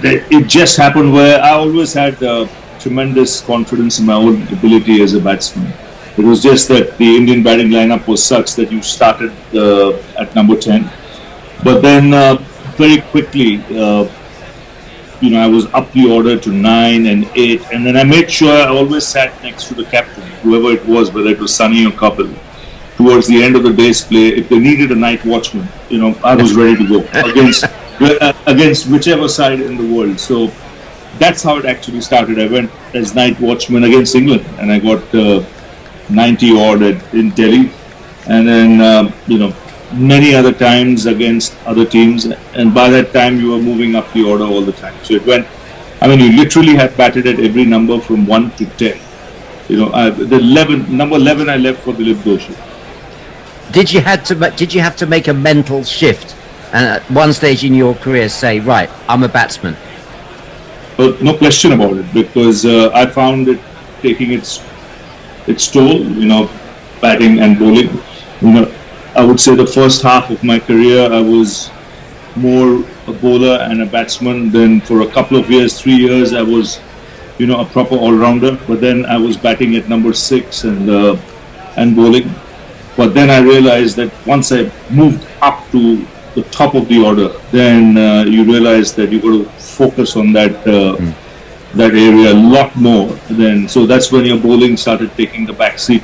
It just happened where I always had tremendous confidence in my own ability as a batsman. It was just that the Indian batting lineup was such that you started at number 10. But then very quickly, you know, I was up the order to 9 and 8, and then I made sure I always sat next to the captain, whoever it was, whether it was Sunny or Kapil. Towards the end of the day's play, if they needed a night watchman, you know, I was ready to go against whichever side in the world. So that's how it actually started. I went as night watchman against England, and I got 90 odd in Delhi, and then you know, many other times against other teams, and by that time you were moving up the order all the time. So it went, I mean, you literally had batted at every number from 1 to 10. You know, number 11 I left for Dilip Doshi. Did you have to make a mental shift and at one stage in your career say, right, I'm a batsman? Well, no question about it, because I found it taking its toll, you know, batting and bowling. You know, I would say the first half of my career, I was more a bowler and a batsman. Then for a couple of years, 3 years, I was, you know, a proper all-rounder. But then I was batting at number 6 and bowling. But then I realized that once I moved up to the top of the order, then you realize that you've got to focus on that that area a lot more. Then, so that's when your bowling started taking the back seat,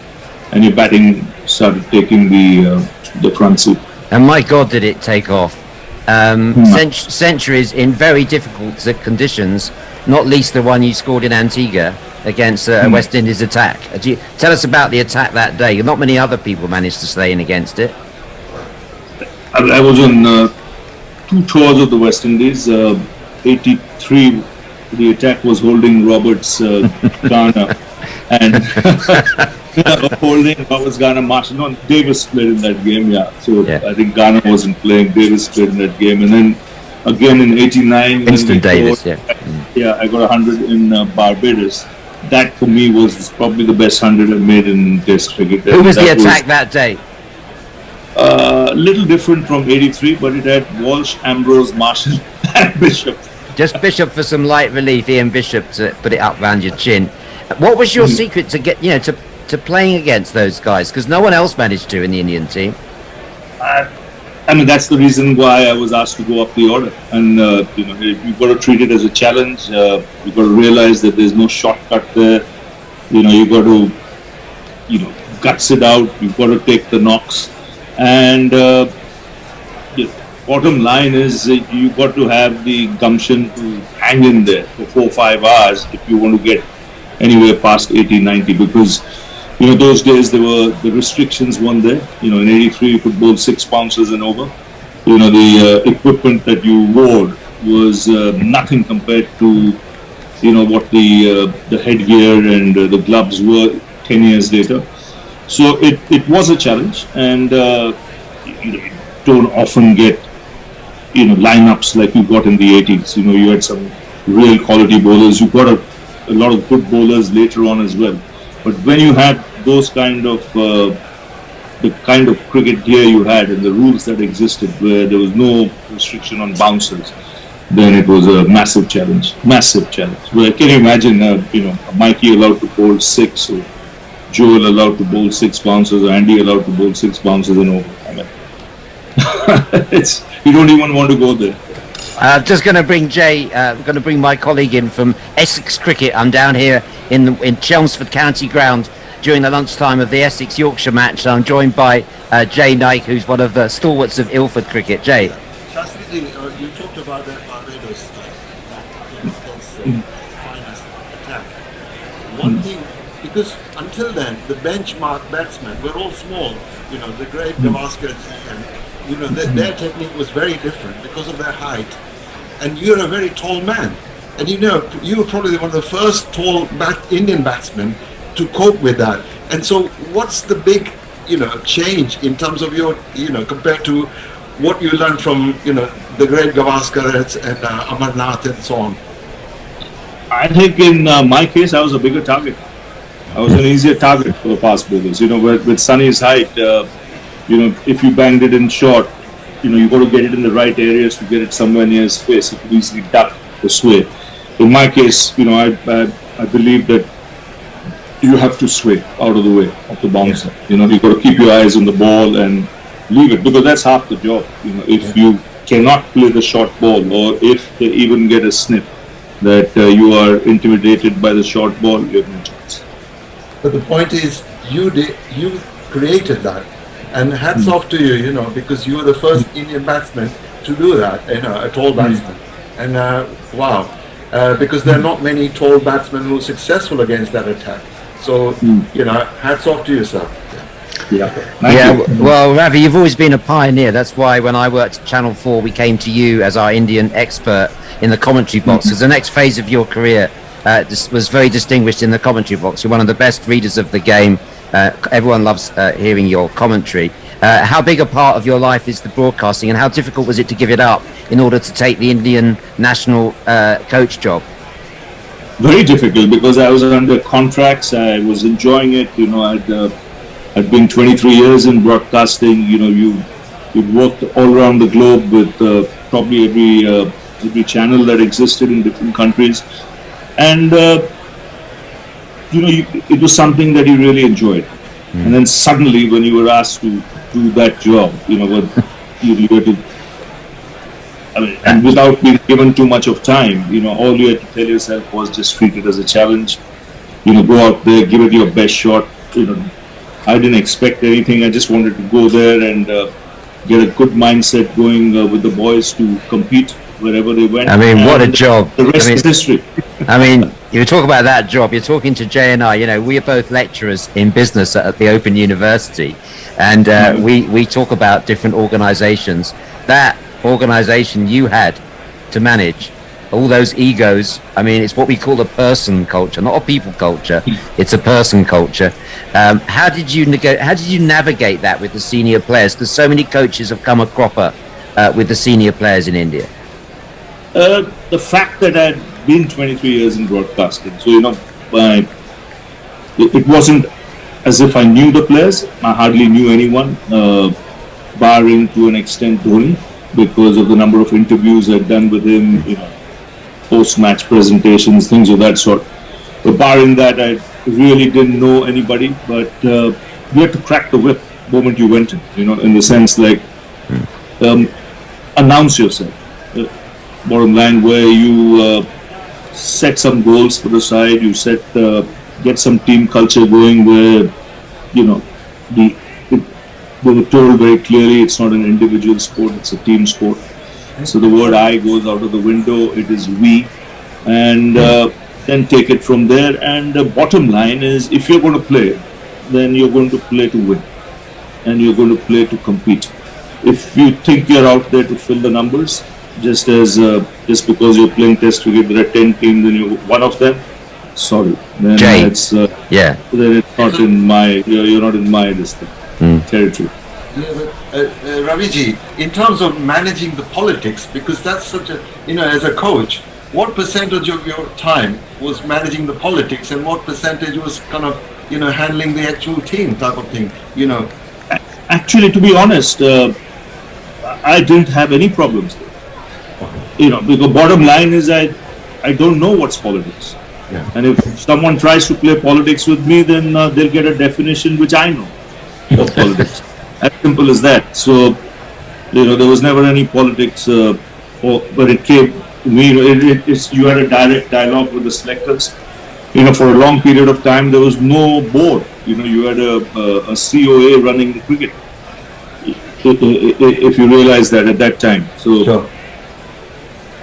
and your batting started taking the front seat. And my God, did it take off. Centuries in very difficult conditions, not least the one you scored in Antigua against West Indies attack. Tell us about the attack that day. Not many other people managed to stay in against it. I was on 2 tours of the West Indies. 83, the attack was holding Roberts, Ghana, and holding Roberts, Ghana, Marshall. No, Davis played in that game, So I think Ghana wasn't playing. Davis played in that game, and then again in '89, Winston Davis, I got 100 in Barbados. That for me was probably the best 100 I made in Test cricket. Who was the attack that day? Little different from '83, but it had Walsh, Ambrose, Marshall, and Bishop. Just Bishop for some light relief. Ian Bishop to put it up round your chin. What was your secret to get, to playing against those guys? Because no one else managed to in the Indian team. I mean, that's the reason why I was asked to go up the order. And you've got to treat it as a challenge. You've got to realize that there's no shortcut there. You've got to, guts it out. You've got to take the knocks. And bottom line is you've got to have the gumption to hang in there for 4 or 5 hours if you want to get anywhere past 80, 90, because those days the restrictions weren't there. In '83 you could bowl 6 bouncers and over. The equipment that you wore was nothing compared to what the headgear and the gloves were 10 years later. So it was a challenge, and you don't often get lineups like you got in the 80s. You had some real quality bowlers. You got a lot of good bowlers later on as well. But when you had those kind of the kind of cricket gear you had and the rules that existed, where there was no restriction on bouncers, then it was a massive challenge. Well, can you imagine, Mikey allowed to bowl 6, or Joel allowed to bowl 6 bouncers, or Andy allowed to bowl 6 bouncers in over? I mean, you don't even want to go there. Just going to bring Jay. Going to bring my colleague in from Essex Cricket. I'm down here in Chelmsford County Ground during the lunchtime of the Essex Yorkshire match. I'm joined by Jay Naik, who's one of the stalwarts of Ilford cricket. Jay. Shastriji, you talked about the Barbados finest attack. One thing, because until then the benchmark batsmen were all small. The great Gavaskar and their technique was very different because of their height. And you're a very tall man, and you were probably one of the first tall Indian batsmen to cope with that. And so, what's the big change in terms of your compared to what you learned from the great Gavaskar and Amarnath and so on? I think in my case, I was a bigger target. I was an easier target for the fast bowlers. With Sunny's height, if you banged it in short, you got to get it in the right areas to get it somewhere near his face. He could easily duck or sway. In my case, I believe that you have to sway out of the way of the bouncer. You got to keep your eyes on the ball and leave it, because that's half the job. If you cannot play the short ball, or if they even get a sniff that you are intimidated by the short ball, you have no chance. But the point is, you created that, and hats off to you, because you were the first Indian batsman to do that, a tall batsman, and wow, because there are not many tall batsmen who are successful against that attack. So hats off to yourself. Well, Ravi, you've always been a pioneer. That's why when I worked at Channel 4, we came to you as our Indian expert in the commentary box. Because the next phase of your career was very distinguished in the commentary box. You're one of the best readers of the game. Everyone loves hearing your commentary. How big a part of your life is the broadcasting, and how difficult was it to give it up in order to take the Indian national coach job? Very difficult, because I was under contracts. I was enjoying it. I'd been 23 years in broadcasting. You'd worked all around the globe with probably every channel that existed in different countries, and it was something that you really enjoyed. And then suddenly, when you were asked to do that job, you had to. And without being given too much of time, all you had to tell yourself was just treat it as a challenge. Go out there, give it your best shot. I didn't expect anything. I just wanted to go there and get a good mindset going with the boys to compete wherever they went. What a job! The rest is history. You talk about that job. You're talking to Jay and I. We are both lecturers in business at the Open University, and we talk about different organisations. That organisation you had to manage, all those egos. It's what we call a person culture, not a people culture. It's a person culture. How did you navigate that with the senior players? Because so many coaches have come a cropper with the senior players in India. The fact that I'd been 23 years in broadcasting, so it wasn't as if I knew the players. I hardly knew anyone, barring to an extent Dhoni, because of the number of interviews I'd done with him, post-match presentations, things of that sort. But barring that, I really didn't know anybody. But you had to crack the whip the moment you went in the sense announce yourself. Bottom line, where you set some goals for the side, you get some team culture going where, they were told very clearly it's not an individual sport, it's a team sport. So the word I goes out of the window, it is we, and then take it from there. And the bottom line is, if you're going to play, then you're going to play to win, and you're going to play to compete. If you think you're out there to fill the numbers, just because you're playing test cricket, there are 10 teams and you're one of them, sorry, then Jay, then it's not in my, you're not in my territory. Yeah, but Raviji, in terms of managing the politics, because that's such a, as a coach, what percentage of your time was managing the politics and what percentage was kind of, handling the actual team type of thing, Actually, to be honest, I didn't have any problems there. Because bottom line is I don't know what's politics. Yeah. And if someone tries to play politics with me, then they'll get a definition which I know of politics. As simple as that. So, there was never any politics, but it came to me, you had a direct dialogue with the selectors. For a long period of time, there was no board. You had a COA running the cricket. If you realize that at that time. So, sure.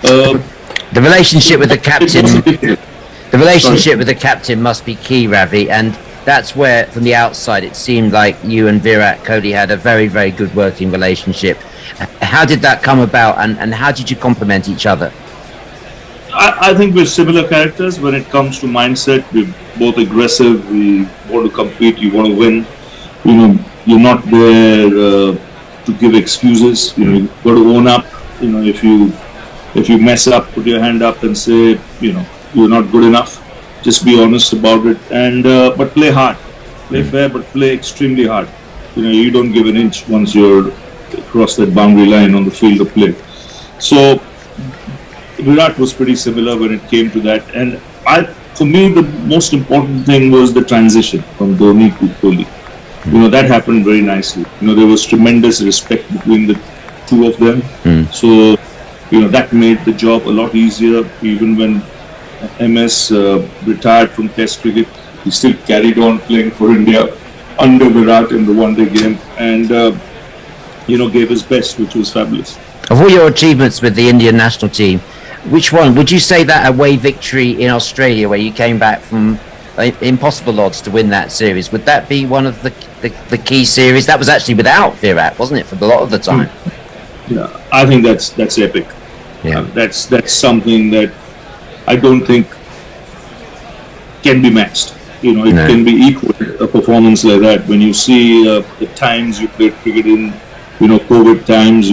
The relationship with the captain, with the captain must be key, Ravi, and that's where, from the outside, it seemed like you and Virat Kohli had a very, very good working relationship. How did that come about, and how did you complement each other? I think we're similar characters when it comes to mindset. We're both aggressive. We want to compete. You want to win. You're not there to give excuses. You've got to own up. If you mess up, put your hand up and say, you're not good enough. Just be honest about it, and but play hard, play fair, but play extremely hard. You don't give an inch once you're across that boundary line on the field of play. So Virat was pretty similar when it came to that, and for me, the most important thing was the transition from Dhoni to Kohli. That happened very nicely. There was tremendous respect between the two of them. So that made the job a lot easier. Even when MS retired from Test cricket, he still carried on playing for India under Virat in the one-day game, and gave his best, which was fabulous. Of all your achievements with the Indian national team, which one would you say that away victory in Australia, where you came back from impossible odds to win that series, would that be one of the key series? That was actually without Virat, wasn't it, for a lot of the time? Yeah, I think that's epic. Yeah, that's something that I don't think can be matched. It can be equal, a performance like that. When you see the times you played cricket in, COVID times,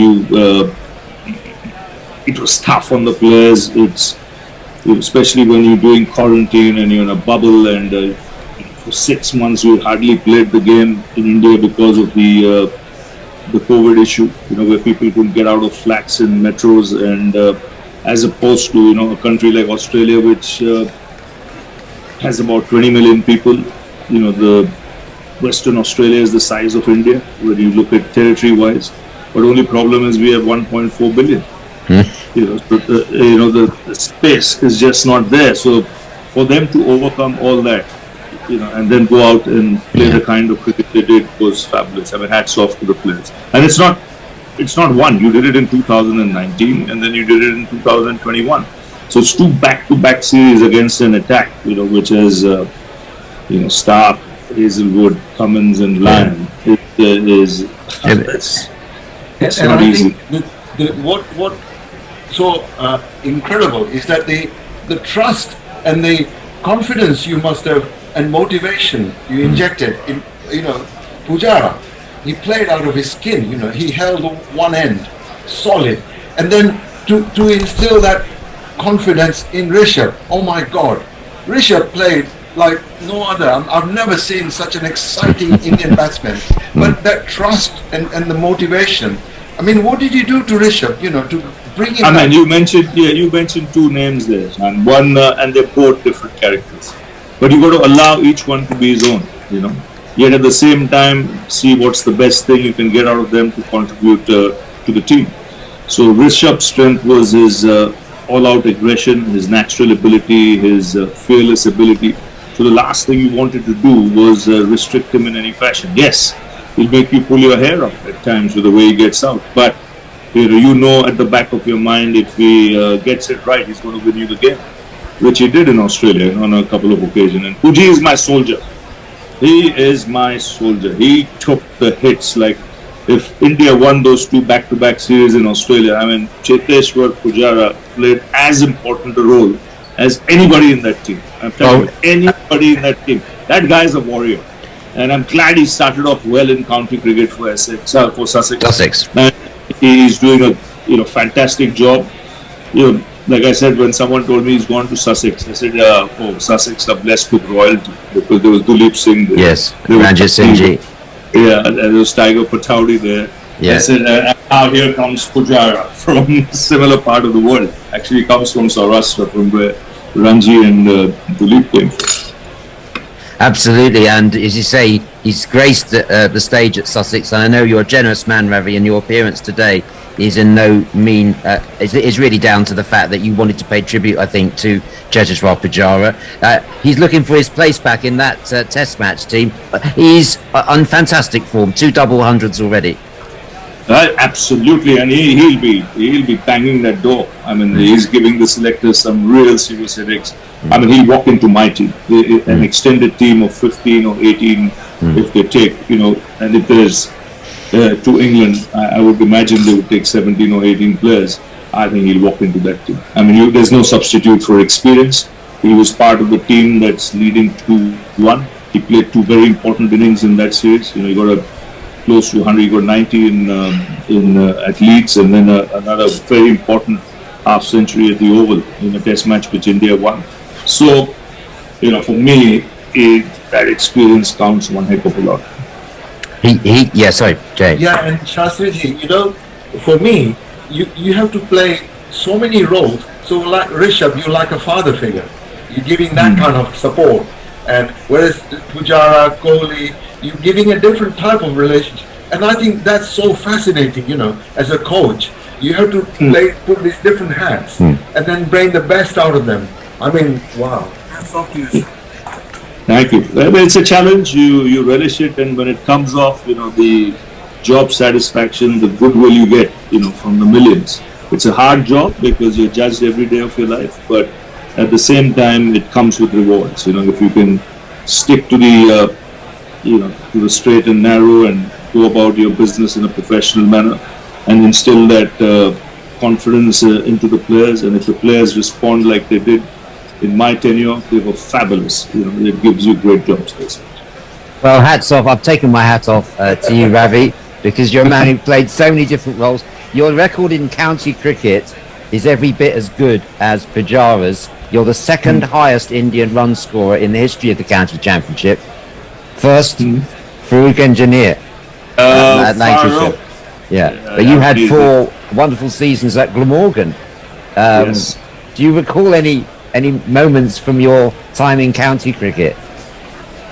it was tough on the players. It's especially when you're doing quarantine and you're in a bubble, and for 6 months you hardly played the game in India because of the COVID issue. Where people couldn't get out of flats in metros, and as opposed to a country like Australia, which has about 20 million people. The Western Australia is the size of India when you look at territory-wise, but only problem is we have 1.4 billion. The space is just not there. So for them to overcome all that, and then go out and play the kind of cricket they did was fabulous. I mean, hats off to the players. And it's not one. You did it in 2019, and then you did it in 2021. So it's 2 back-to-back series against an attack, which is, Stark, Hazelwood, Cummins, and Lyon. It's not easy. What so incredible is that the trust and the confidence you must have, and motivation you injected in, Pujara, he played out of his skin. He held one end solid, and then to instill that confidence in Rishabh. Oh my God, Rishabh played like no other. I've never seen such an exciting Indian batsman. But that trust and the motivation. I mean, what did you do to Rishabh? To bring him. I mean, you mentioned 2 names there, and one, and they're both different characters. But you got to allow each one to be his own. Yet at the same time, see what's the best thing you can get out of them to contribute to the team. So Rishabh's strength was his all-out aggression, his natural ability, his fearless ability. So the last thing you wanted to do was restrict him in any fashion. Yes, he'll make you pull your hair out at times with the way he gets out. But at the back of your mind, if he gets it right, he's going to win you the game, which he did in Australia on a couple of occasions. And Puji is my soldier. He is my soldier. He took the hits. Like, if India won those 2 back-to-back series in Australia, I mean, Cheteshwar Pujara played as important a role as anybody in that team. I'm telling you, anybody in that team. That guy is a warrior. and I'm glad he started off well in county cricket for Sussex. Sussex. And he's doing a fantastic job. Like I said, when someone told me he's gone to Sussex, I said, Sussex are blessed with royalty, because there was Dulip Singh there. Yes, Ranjit Singh Ji. Yeah, and there was Tiger Patowdy there. Yes. I said, now here comes Pujara from a similar part of the world. Actually, he comes from Saurashtra, from where Ranji and Dulip came from. Absolutely, and as you say, he's graced the stage at Sussex, and I know you're a generous man, Ravi, and your appearance today is in no mean is really down to the fact that you wanted to pay tribute, I think, to Cheteshwar Pujara. He's looking for his place back in that Test match team. He's on fantastic form, 2 double hundreds already. Absolutely, and he'll be banging that door. I mean, he's giving the selectors some real serious headaches. I mean, he'll walk into my team, an extended team of 15 or 18, if they take, and if there's to England, I would imagine they would take 17 or 18 players. I think he'll walk into that team. I mean, there's no substitute for experience. He was part of the team that's leading 2-1. He played 2 very important innings in that series. He got close to 100, he got 90 at Leeds, and then another very important half century at the Oval in a Test match which India won. So, for me, that experience counts one heck of a lot. Sorry, Jay. Yeah, and Shastriji, for me, you have to play so many roles. So like Rishabh, you're like a father figure. You're giving that kind of support. And whereas Pujara, Kohli, you're giving a different type of relationship. And I think that's so fascinating, as a coach. You have to put these different hats and then bring the best out of them. I mean, wow. That's off to you. Thank you. Well, it's a challenge. You relish it, and when it comes off, the job satisfaction, the goodwill you get, from the millions. It's a hard job because you're judged every day of your life, but at the same time, it comes with rewards. If you can stick to the, to the straight and narrow and go about your business in a professional manner, and instill that confidence into the players, and if the players respond like they did in my tenure, they were fabulous. It gives you great job space. Well, hats off. I've taken my hat off to you, Ravi, because you're a man who played so many different roles. Your record in county cricket is every bit as good as Pujara's. You're the second highest Indian run scorer in the history of the county championship. First, Farooq Engineer at Lancashire. But you had 4 wonderful seasons at Glamorgan. Yes. Do you recall any moments from your time in county cricket?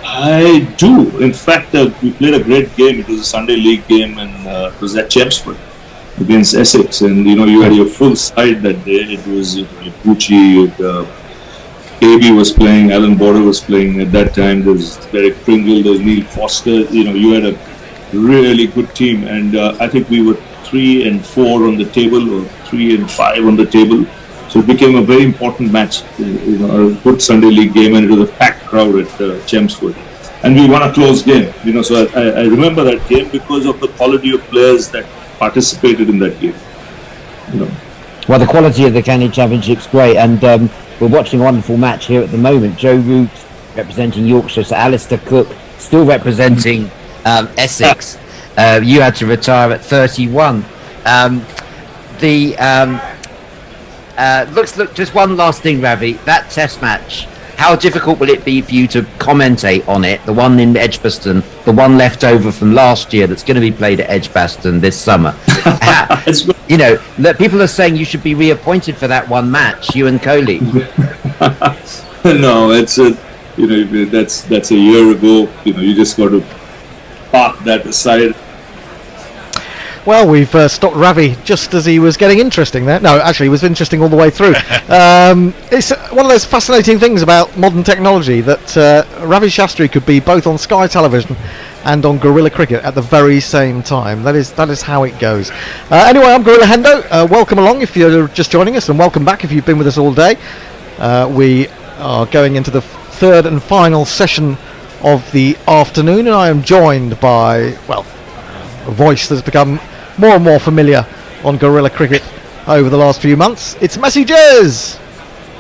I do. In fact, we played a great game. It was a Sunday league game, and it was at Chelmsford against Essex. And you had your full side that day. It was Pucci, AB was playing, Alan Border was playing at that time. There was Derek Pringle, there was Neil Foster. You had a really good team, and I think we were 3 and 4 on the table, or 3 and 5 on the table. So it became a very important match, a good Sunday league game, and it was a packed crowd at Chelmsford. And we won a close game, so I remember that game because of the quality of players that participated in that game. Well, the quality of the county championship's great, and we're watching a wonderful match here at the moment. Joe Root representing Yorkshire, so Alistair Cook still representing Essex. You had to retire at 31. Look, just one last thing, Ravi. That Test match, how difficult will it be for you to commentate on it? The one in Edgbaston, the one left over from last year that's going to be played at Edgbaston this summer. People are saying you should be reappointed for that one match, you and Kohli. No, that's a year ago. You just got to park that aside. Well, we've stopped Ravi just as he was getting interesting there. No, actually, it was interesting all the way through. It's one of those fascinating things about modern technology that Ravi Shastri could be both on Sky Television and on Guerrilla Cricket at the very same time. That is how it goes. Anyway, I'm Gorilla Hendo. Welcome along if you're just joining us, and welcome back if you've been with us all day. We are going into the third and final session of the afternoon, and I am joined by, a voice that's become more and more familiar on Guerrilla Cricket over the last few months. It's Messages!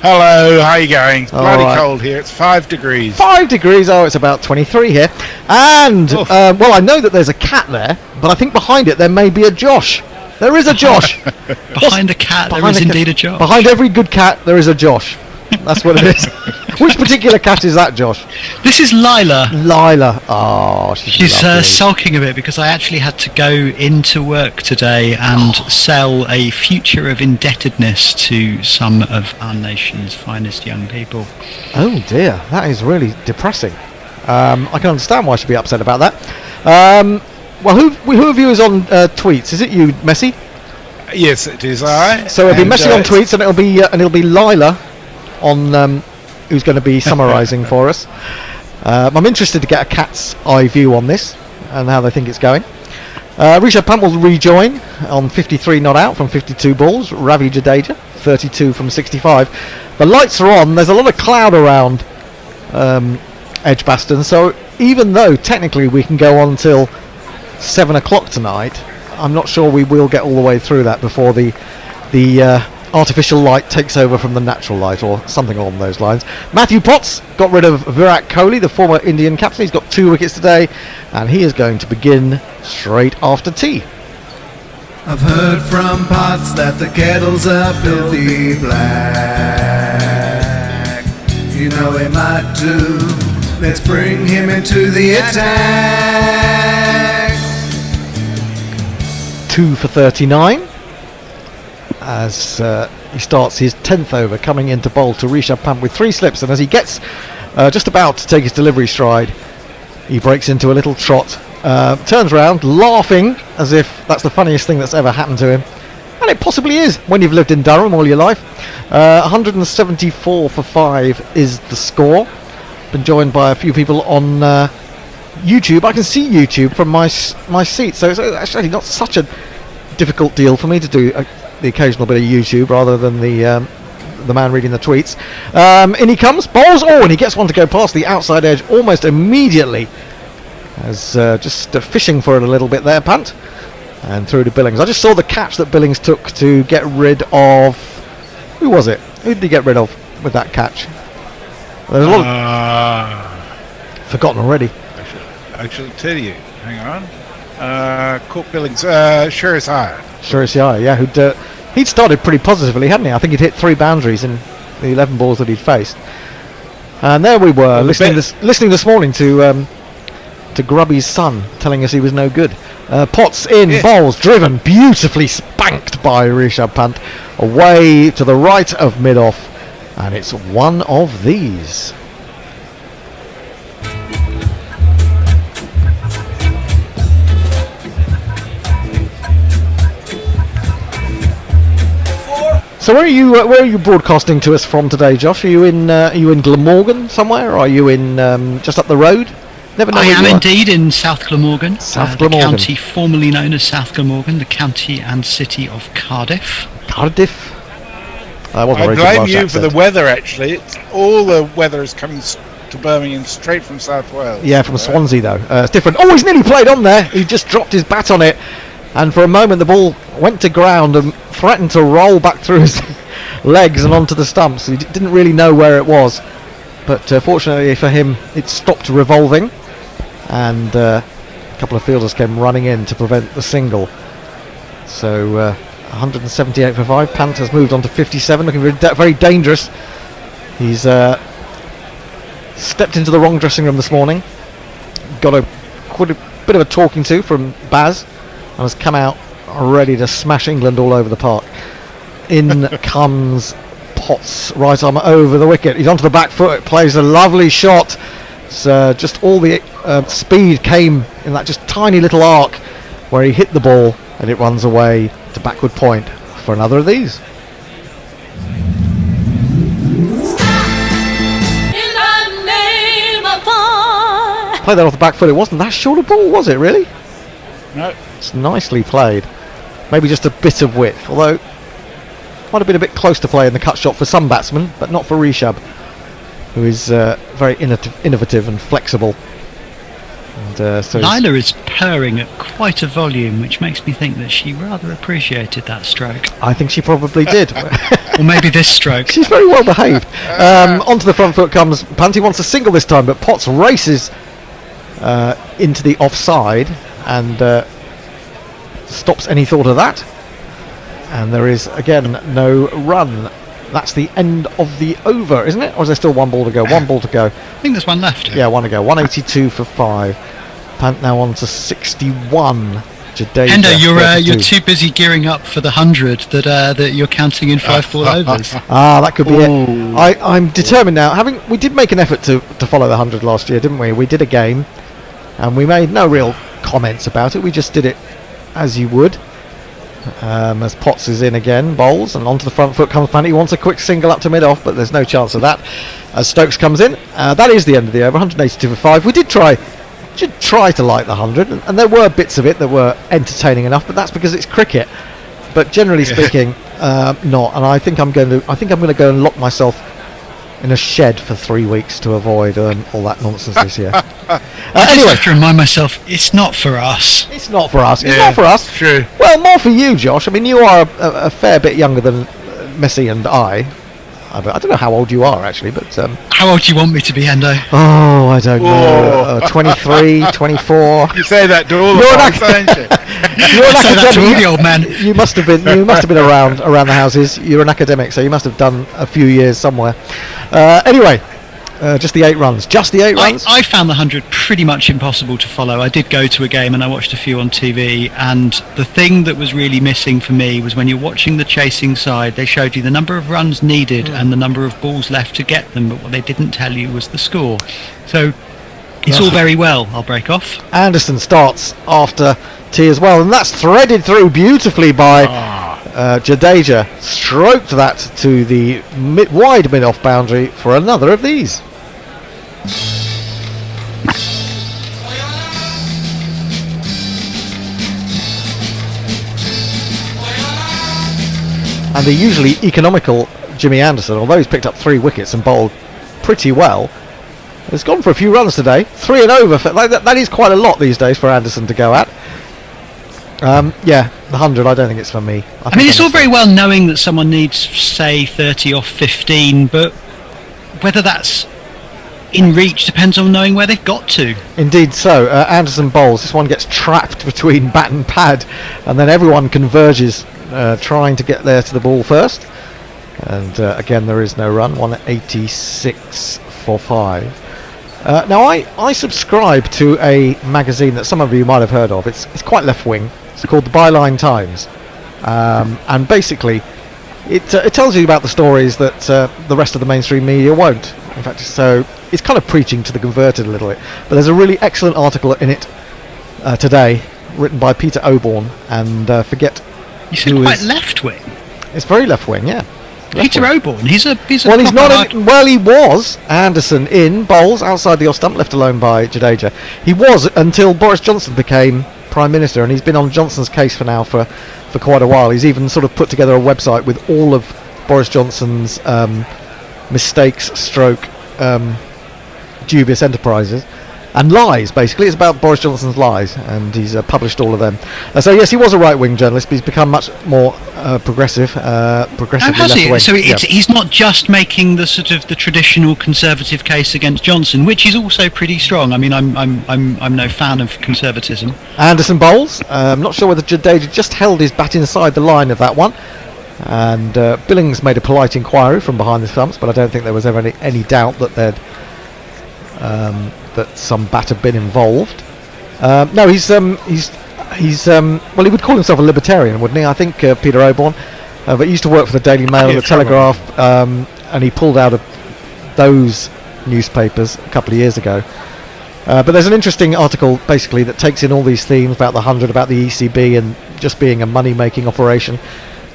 Hello, how you going? It's All bloody right. cold here. It's 5 degrees. 5 degrees. Oh, it's about 23 here. And well, I know that there's a cat there, but I think behind it there may be a Josh. There is a Josh. Behind a cat, there is indeed a Josh. Behind every good cat, there is a Josh. That's what it is. Which particular cat is that, Josh? This is Lila. Lila. Oh, She's sulking a bit because I actually had to go into work today and sell a future of indebtedness to some of our nation's finest young people. Oh dear, that is really depressing. I can understand why she'd be upset about that. Well, who of you is on tweets? Is it you, Messi? Yes, it is. I. So it'll be Messi on tweets, and it'll be Lila on who's going to be summarising for us. I'm interested to get a cat's eye view on this and how they think it's going. Rishabh Pant will rejoin on 53 not out from 52 balls. Ravi Jadeja 32 from 65. The lights are on. There's a lot of cloud around Edgbaston, so even though technically we can go on till 7 o'clock tonight, I'm not sure we will get all the way through that before the artificial light takes over from the natural light, or something along those lines. Matthew Potts got rid of Virat Kohli, the former Indian captain. He's got 2 wickets today, and he is going to begin straight after tea. I've heard from pots that the kettles are filthy black. You know he might do. Let's bring him into the attack. 2 for 39 as he starts his 10th over, coming into bowl to Rishabh Pant with 3 slips, and as he gets just about to take his delivery stride, he breaks into a little trot, turns around laughing as if that's the funniest thing that's ever happened to him, and it possibly is when you've lived in Durham all your life. 174 for 5 is the score. Been joined by a few people on YouTube. I can see YouTube from my seat, so it's actually not such a difficult deal for me to do the occasional bit of YouTube rather than the man reading the tweets. In he comes, bowls, and he gets one to go past the outside edge almost immediately, as just fishing for it a little bit there, Pant, and through to Billings. I just saw the catch that Billings took to get rid of, who was it? Who did he get rid of with that catch? There's a lot of forgotten already. I shall tell you. Hang on. Caught Billings. Sure is high. Yeah. He'd started pretty positively, hadn't he? I think he'd hit 3 boundaries in the 11 balls that he'd faced. And there we were, listening this morning to Grubby's son telling us he was no good. Potts in, bowls driven, beautifully spanked by Rishabh Pant, away to the right of mid-off, and it's one of these. So where are you broadcasting to us from today, Josh? Are you in Glamorgan somewhere, or are you in just up the road? Never know. I am indeed in South Glamorgan, Glamorgan. the county formerly known as South Glamorgan, the county and city of Cardiff. Cardiff. I blame you for the weather. Actually, all the weather is coming to Birmingham straight from South Wales. Yeah, from Swansea though. It's different. Oh, he's nearly played on there. He just dropped his bat on it, and for a moment the ball went to ground and threatened to roll back through his legs and onto the stumps. He didn't really know where it was, but fortunately for him, it stopped revolving, and a couple of fielders came running in to prevent the single. So 178 for 5. Pant has moved on to 57, looking very dangerous. He's stepped into the wrong dressing room this morning, got quite a bit of a talking to from Baz, and has come out ready to smash England all over the park. In comes Potts, right arm over the wicket. He's onto the back foot, plays a lovely shot. So just all the speed came in that just tiny little arc where he hit the ball, and it runs away to backward point for another of these. Play that off the back foot. It wasn't that short a ball, was it, really? No. It's nicely played. Maybe just a bit of width, although might have been a bit close to play in the cut shot for some batsmen, but not for Rishabh, who is very innovative and flexible. And, so Lila is purring at quite a volume, which makes me think that she rather appreciated that stroke. I think she probably did. Or maybe this stroke. She's very well behaved. Onto the front foot comes Pant. He wants a single this time, but Potts races into the offside and stops any thought of that. And there is, again, no run. That's the end of the over, isn't it? Or is there still one ball to go? One ball to go. I think there's one left. Yeah, one to go. 182 for 5. Pant now on to 61. Hendo, you're too busy gearing up for the 100 that you're counting in 5 ball overs. That could be it. I'm determined now. We did make an effort to follow the 100 last year, didn't we? We did a game, and we made no real comments about it. We just did it as you would. As Potts is in again, bowls, and onto the front foot comes Pant. He wants a quick single up to mid-off, but there's no chance of that. As Stokes comes in, that is the end of the over, 182 for 5. We did try to like the 100, and there were bits of it that were entertaining enough, but that's because it's cricket. But generally speaking, not. And I think I'm going to go and lock myself in a shed for 3 weeks to avoid all that nonsense this year. I just have to remind myself, it's not for us. It's not for us. It's not for us. True. Well, more for you, Josh. I mean, you are a fair bit younger than Missy and I. I don't know how old you are, actually, but... How old do you want me to be, Hendo? Oh, I don't know. 23, 24... You say that to all of us, don't you? You're an say that to all academic. the old men. You must have been around the houses. You're an academic, so you must have done a few years somewhere. Anyway, just the 8 runs. Just the 8 runs? I found the 100 pretty much impossible to follow. I did go to a game and I watched a few on TV, and the thing that was really missing for me was when you're watching the chasing side, they showed you the number of runs needed and the number of balls left to get them, but what they didn't tell you was the score. So it's all very well. I'll break off. Anderson starts after tea as well, and that's threaded through beautifully by Jadeja. Stroked that to the wide mid-off boundary for another of these. And the usually economical Jimmy Anderson, although he's picked up 3 wickets and bowled pretty well, has gone for a few runs today. 3 and over. That is quite a lot these days for Anderson to go at. Yeah, the 100, I don't think it's for me. I mean, it's all very well knowing that someone needs, say, 30 off 15, but whether that's in reach depends on knowing where they've got to. Indeed so. Anderson bowls. This one gets trapped between bat and pad, and then everyone converges trying to get there to the ball first. And again, there is no run. 186 for 5. Now, I subscribe to a magazine that some of you might have heard of. It's quite left-wing. It's called the Byline Times. And basically, it tells you about the stories that the rest of the mainstream media won't. In fact, so it's kind of preaching to the converted a little bit. But there's a really excellent article in it today, written by Peter Oborn, and forget. You said quite left-wing. It's very left-wing, yeah. Peter Oborn, he's a well, he's not. Well, he was. Anderson in bowls outside the off stump, left alone by Jadeja. He was until Boris Johnson became Prime Minister, and he's been on Johnson's case for quite a while. He's even sort of put together a website with all of Boris Johnson's mistakes, dubious enterprises, and lies. Basically, it's about Boris Johnson's lies, and he's published all of them. So yes, he was a right-wing journalist, but he's become much more progressively left-wing. So he's not just making the sort of the traditional conservative case against Johnson, which is also pretty strong. I mean, I'm no fan of conservatism. Anderson bowls. I'm not sure whether Jadeja just held his bat inside the line of that one. And Billings made a polite inquiry from behind the stumps, but I don't think there was ever any doubt that that some bat had been involved. No, he's well, he would call himself a libertarian, wouldn't he? I think Peter Oborn, but he used to work for the Daily Mail and the Telegraph, and he pulled out of those newspapers a couple of years ago. But there's an interesting article basically that takes in all these themes about the 100, about the ECB and just being a money-making operation.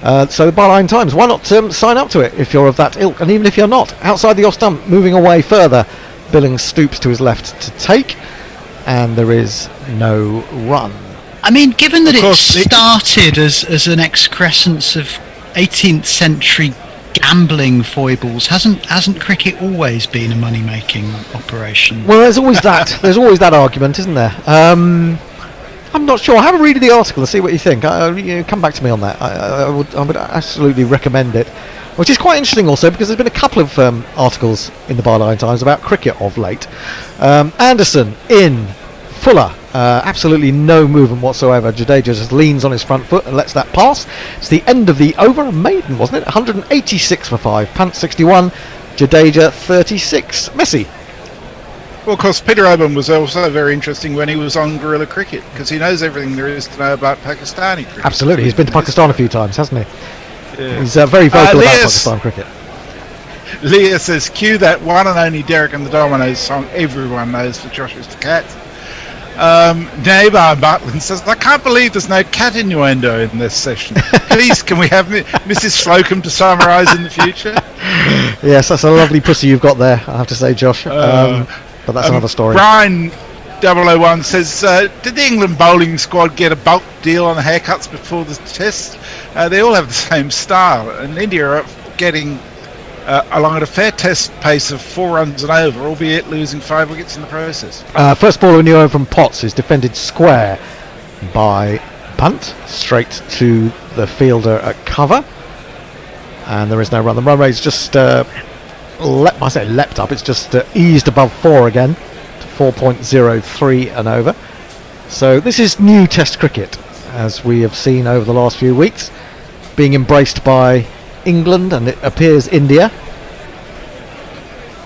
So the Byline Times, why not sign up to it if you're of that ilk? And even if you're not, outside the off stump, moving away further, Billings stoops to his left to take, and there is no run. I mean, given that it started as an excrescence of 18th century gambling foibles. Hasn't cricket always been a money-making operation? Well, there's always that. There's always that argument, isn't there? I'm not sure. Have a read of the article and see what you think. Come back to me on that. I would absolutely recommend it. Which is quite interesting also because there's been a couple of articles in the Byline Times about cricket of late. Anderson in, Fuller, absolutely no movement whatsoever. Jadeja just leans on his front foot and lets that pass. It's the end of the over. A maiden, wasn't it? 186 for 5. Pant 61, Jadeja 36. Messi. Well, of course, Peter Oban was also very interesting when he was on Guerrilla Cricket because he knows everything there is to know about Pakistani cricket. Absolutely, he's been to Pakistan a few times, hasn't he? Yeah. He's very vocal about Pakistan cricket. Leah says, cue that one and only Derek and the Dominoes song everyone knows for Joshua the Cat. Neighbour Butlin says, I can't believe there's no cat innuendo in this session. Please, can we have Mrs. Slocum to summarise in the future? Yes, that's a lovely pussy you've got there, I have to say, Josh. But that's another story. Brian 001 says, did the England bowling squad get a bulk deal on the haircuts before the test? They all have the same style, and India are getting along at a fair test pace of 4 runs and over, albeit losing 5 wickets in the process. First ball, a new over from Potts is defended square by Pant, straight to the fielder at cover, and there is no run. The run rate's just leapt up. It's just eased above 4 again to 4.03 and over. So this is new Test cricket, as we have seen over the last few weeks, being embraced by England and it appears India.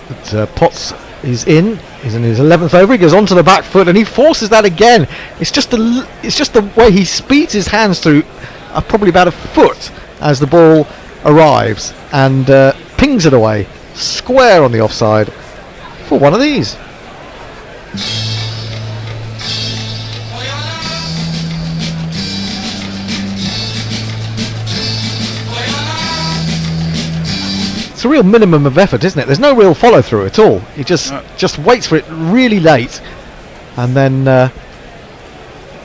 But Potts is in. He's in his 11th over. He goes onto the back foot and he forces that again. It's just the way he speeds his hands through, probably about a foot as the ball arrives and pings it away square on the offside for one of these. It's a real minimum of effort, isn't it? There's no real follow through at all. He just waits for it really late and then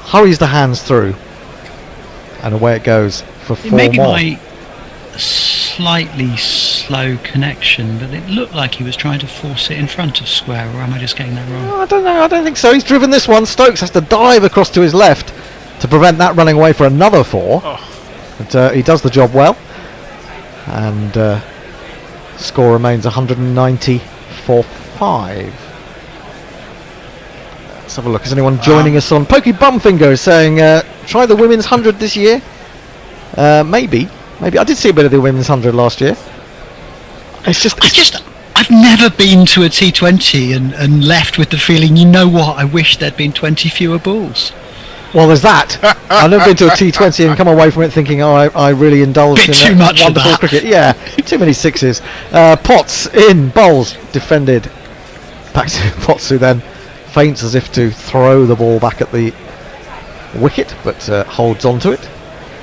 hurries the hands through and away it goes for 4 Maybe more. my slightly slow connection, but it looked like he was trying to force it in front of square, or am I just getting that wrong? I don't know. I don't think so. He's driven this one. Stokes has to dive across to his left to prevent that running away for another 4. But he does the job well, and score remains 190 for 5. Let's have a look. Is anyone joining us on? Pokey Bumfinger is saying, try the women's 100 this year. Maybe. I did see a bit of the women's 100 last year. I've never been to a T20 and left with the feeling, you know what, I wish there'd been 20 fewer balls. Well, there's that. I've never been to a T20 and come away from it thinking, I really indulged in too much wonderful of that. cricket. Yeah, too many sixes. Potts in, bowls defended. Back to Potts, who then feints as if to throw the ball back at the wicket, but holds on to it.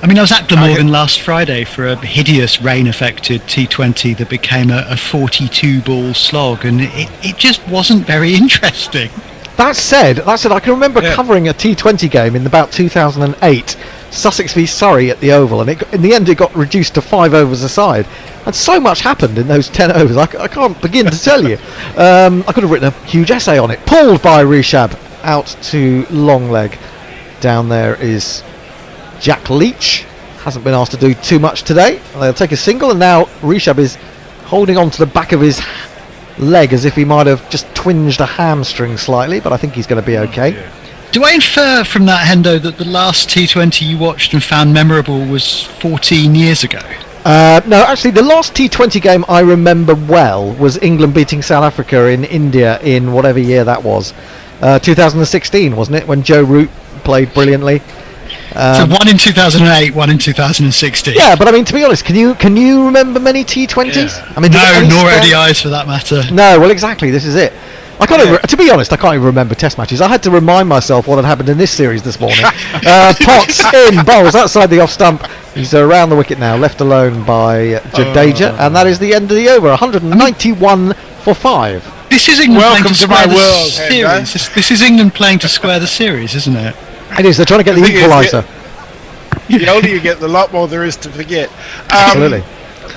I mean, I was at Glamorgan last Friday for a hideous rain-affected T20 that became a 42-ball slog, and it just wasn't very interesting. That said, I can remember covering a T20 game in about 2008, Sussex v Surrey at the Oval, and in the end it got reduced to 5 overs a side. And so much happened in those 10 overs, I can't begin to tell you. I could have written a huge essay on it. Pulled by Rishab out to long leg. Down there is Jack Leach. Hasn't been asked to do too much today. They'll take a single, and now Rishab is holding on to the back of his leg as if he might have just twinged a hamstring slightly, but I think he's going to be okay. Do I infer from that, Hendo, that the last T20 you watched and found memorable was 14 years ago? No, actually, the last T20 game I remember well was England beating South Africa in India in whatever year that was. 2016, wasn't it, when Joe Root played brilliantly? So one in 2008, one in 2016. Yeah, but I mean, to be honest, can you remember many T20s? Yeah. I mean, no, nor ODIs for that matter. No, well, exactly. This is it. I can't even, to be honest, I can't even remember Test matches. I had to remind myself what had happened in this series this morning. Potts in, bowls outside the off stump. He's around the wicket now, left alone by Jadeja, and that is the end of the over. 191 for 5. This is England Welcome playing to to my square the world, series. This is England playing to square the series, isn't it? It is. They're trying to get the equaliser. The older you get, the lot more there is to forget. Absolutely.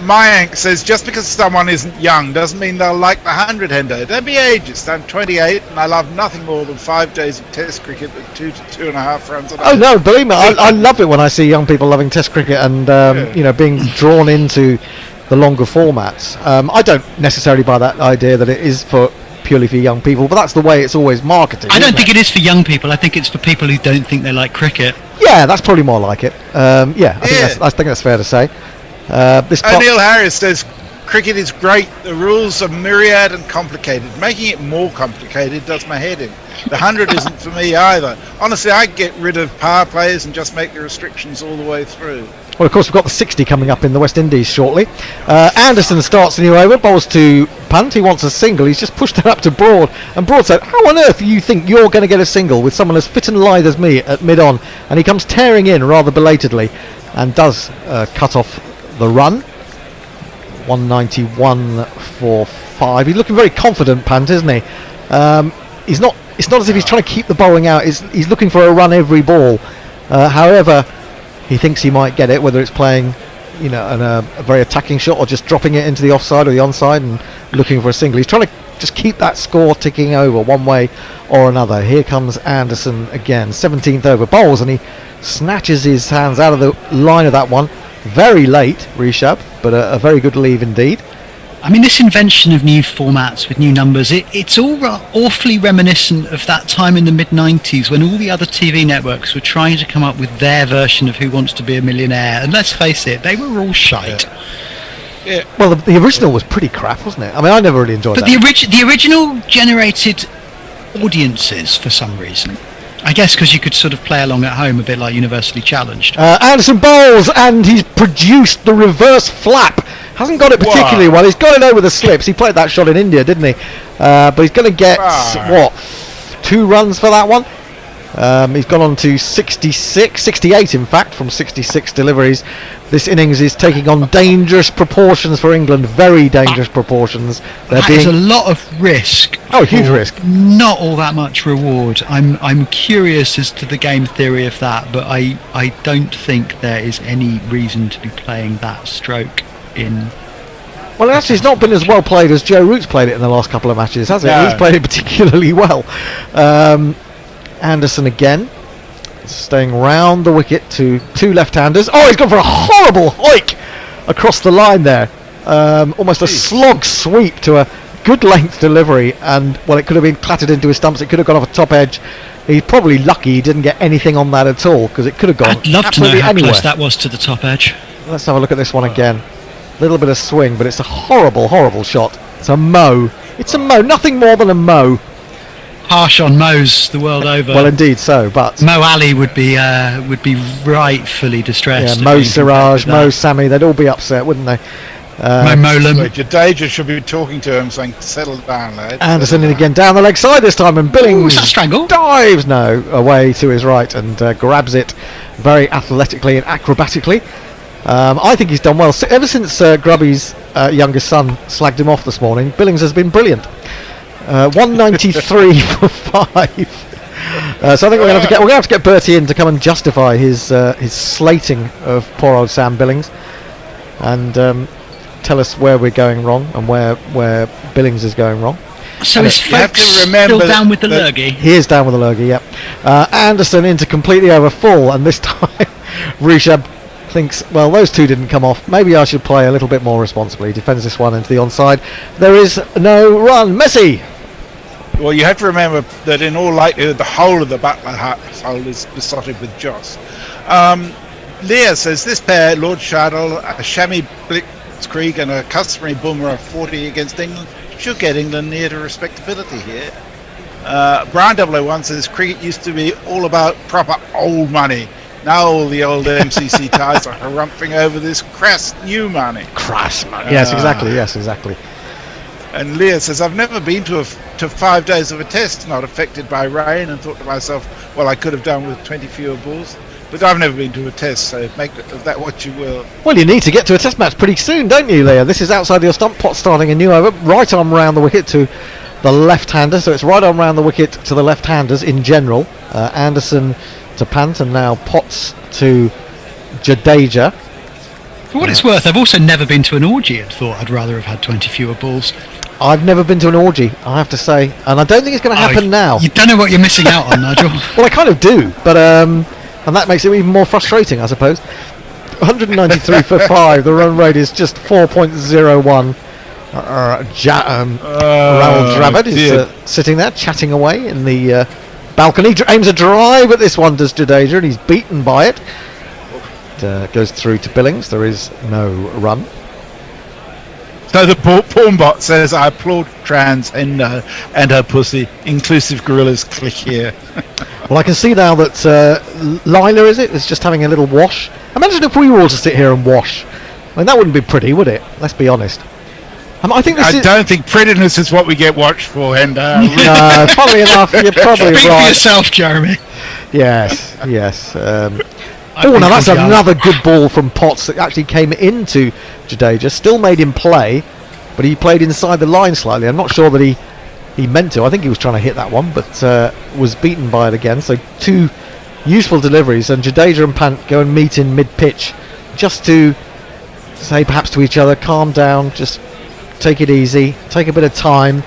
Mayank says, just because someone isn't young doesn't mean they'll like the 100-hander. Don't be ageist. I'm 28 and I love nothing more than 5 days of Test cricket with 2 to 2.5 runs a day. Oh no, believe me, I love it when I see young people loving Test cricket and being drawn into the longer formats. I don't necessarily buy that idea that it is purely for young people, but that's the way it's always marketed. I don't think it is for young people. I think it's for people who don't think they like cricket. Yeah, that's probably more like it. I think that's fair to say. O'Neill Harris says, cricket is great. The rules are myriad and complicated. Making it more complicated does my head in. The 100 isn't for me either. Honestly, I'd get rid of power plays and just make the restrictions all the way through. Well, of course, we've got the 60 coming up in the West Indies shortly. Anderson starts the new over, bowls to Pant. He wants a single. He's just pushed it up to Broad. And Broad said, how on earth do you think you're going to get a single with someone as fit and lithe as me at mid-on? And he comes tearing in rather belatedly and does cut off the run. 191 for 5. He's looking very confident, Pant, isn't he? It's not as if he's trying to keep the bowling out. He's looking for a run every ball. However, he thinks he might get it, whether it's playing, a very attacking shot or just dropping it into the offside or the onside and looking for a single. He's trying to just keep that score ticking over one way or another. Here comes Anderson again, 17th over, bowls, and he snatches his hands out of the line of that one. Very late, Rishabh, but a very good leave indeed. I mean, this invention of new formats with new numbers, it's all awfully reminiscent of that time in the mid-90s when all the other TV networks were trying to come up with their version of Who Wants to Be a Millionaire. And let's face it, they were all shite. Yeah. Well, the original was pretty crap, wasn't it? I mean, I never really enjoyed that. But the original generated audiences for some reason. I guess because you could sort of play along at home a bit like Universally Challenged. Anderson bowls and he's produced the reverse flap. Hasn't got it particularly well. He's got it over the slips. He played that shot in India, didn't he? But he's going to get, 2 runs for that one? He's gone on to 68 in fact, from 66 deliveries. This innings is taking on dangerous proportions for England, very dangerous proportions. That is a lot of risk. Oh, huge risk. Not all that much reward. I'm curious as to the game theory of that, but I don't think there is any reason to be playing that stroke in. Well, actually, it's not been as well played as Joe Root's played it in the last couple of matches, has it? No. He's played it particularly well. Anderson again, staying round the wicket to 2 left-handers. Oh, he's gone for a horrible hike across the line there. Almost a slog sweep to a good length delivery, and it could have been clattered into his stumps. It could have gone off a top edge. He's probably lucky he didn't get anything on that at all, because it could have gone I'd love to know how anywhere. close that was to the top edge. Let's have a look at this one again. Little bit of swing, but it's a horrible shot. It's a mow. It's a mow, nothing more than a mow. Harsh on Mo's the world over. Well, indeed so, but Mo Ali would be rightfully distressed. Yeah, Mo Siraj, Mo Sami, they'd all be upset, wouldn't they? Mo Molam. Jadeja should be talking to him, saying, "Settle down, lad." Anderson in again down the leg side this time, and Billings strangle dives away to his right and grabs it very athletically and acrobatically. I think he's done well ever since Grubby's youngest son slagged him off this morning. Billings has been brilliant. 193 for 5. So I think we're going to have to get Bertie in to come and justify his slating of poor old Sam Billings, and tell us where we're going wrong and where Billings is going wrong. So is folks still down with the lurgy? He is down with the lurgy, yep. Anderson into completely over full, and this time Rishabh thinks, well, those 2 didn't come off. Maybe I should play a little bit more responsibly. Defends this one into the onside. There is no run. Messi! Well, you have to remember that in all likelihood, the whole of the Butler household is besotted with Joss. Leah says, this pair, Lord Shardle, a Shami Blitzkrieg and a customary Boomer of 40 against England, should get England near to respectability here. Brian 001 says, cricket used to be all about proper old money. Now all the old MCC ties are harumphing over this crass new money. Crass money. Yes, exactly. And Leah says, I've never been to 5 days of a test not affected by rain, and thought to myself, well, I could have done with 20 fewer balls. But I've never been to a test, so make of that what you will. Well, you need to get to a test match pretty soon, don't you, Leah? This is outside your stump. Pot starting a new over. Right arm round the wicket to the left-hander. So it's right arm round the wicket to the left-handers in general. Anderson to Pant, and now Potts to Jadeja. For what it's worth, I've also never been to an orgy and thought I'd rather have had 20 fewer balls. I've never been to an orgy, I have to say, and I don't think it's going to happen now. You don't know what you're missing out on, Nigel. Well, I kind of do, but and that makes it even more frustrating, I suppose. 193 for 5. The run rate is just 4.01. Raoul Drabad is sitting there chatting away in the balcony. Aims a drive at this one, does Jadeja, and he's beaten by it. Goes through to Billings. There is no run. So the porn bot says, "I applaud trans and her pussy. Inclusive gorillas, click here." Well, I can see now that Lila, is just having a little wash. Imagine if we were all to sit here and wash. I mean, that wouldn't be pretty, would it? Let's be honest. I don't think prettiness is what we get watched for, and no, funnily enough, you're probably Speak right. for yourself, Jeremy. Yes. Now that's another good ball from Potts that actually came into Jadeja. Still made him play, but he played inside the line slightly. I'm not sure that he meant to. I think he was trying to hit that one, but was beaten by it again. So 2 useful deliveries, and Jadeja and Pant go and meet in mid-pitch just to say perhaps to each other, calm down, just take it easy, take a bit of time.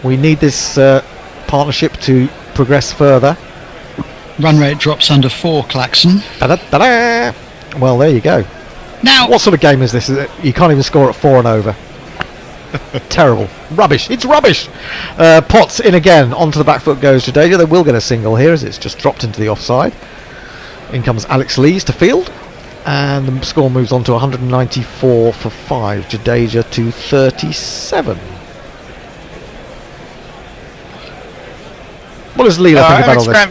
We need this partnership to progress further. Run rate drops under 4, Claxon. Da-da-da-da. Well, there you go. Now, what sort of game is this? You can't even score at 4 and over. Terrible. Rubbish. It's rubbish. Potts in again. Onto the back foot goes Jadeja. They will get a single here as it's just dropped into the offside. In comes Alex Lees to field. And the score moves on to 194 for 5. Jadeja to 37. What does Leela think about all this?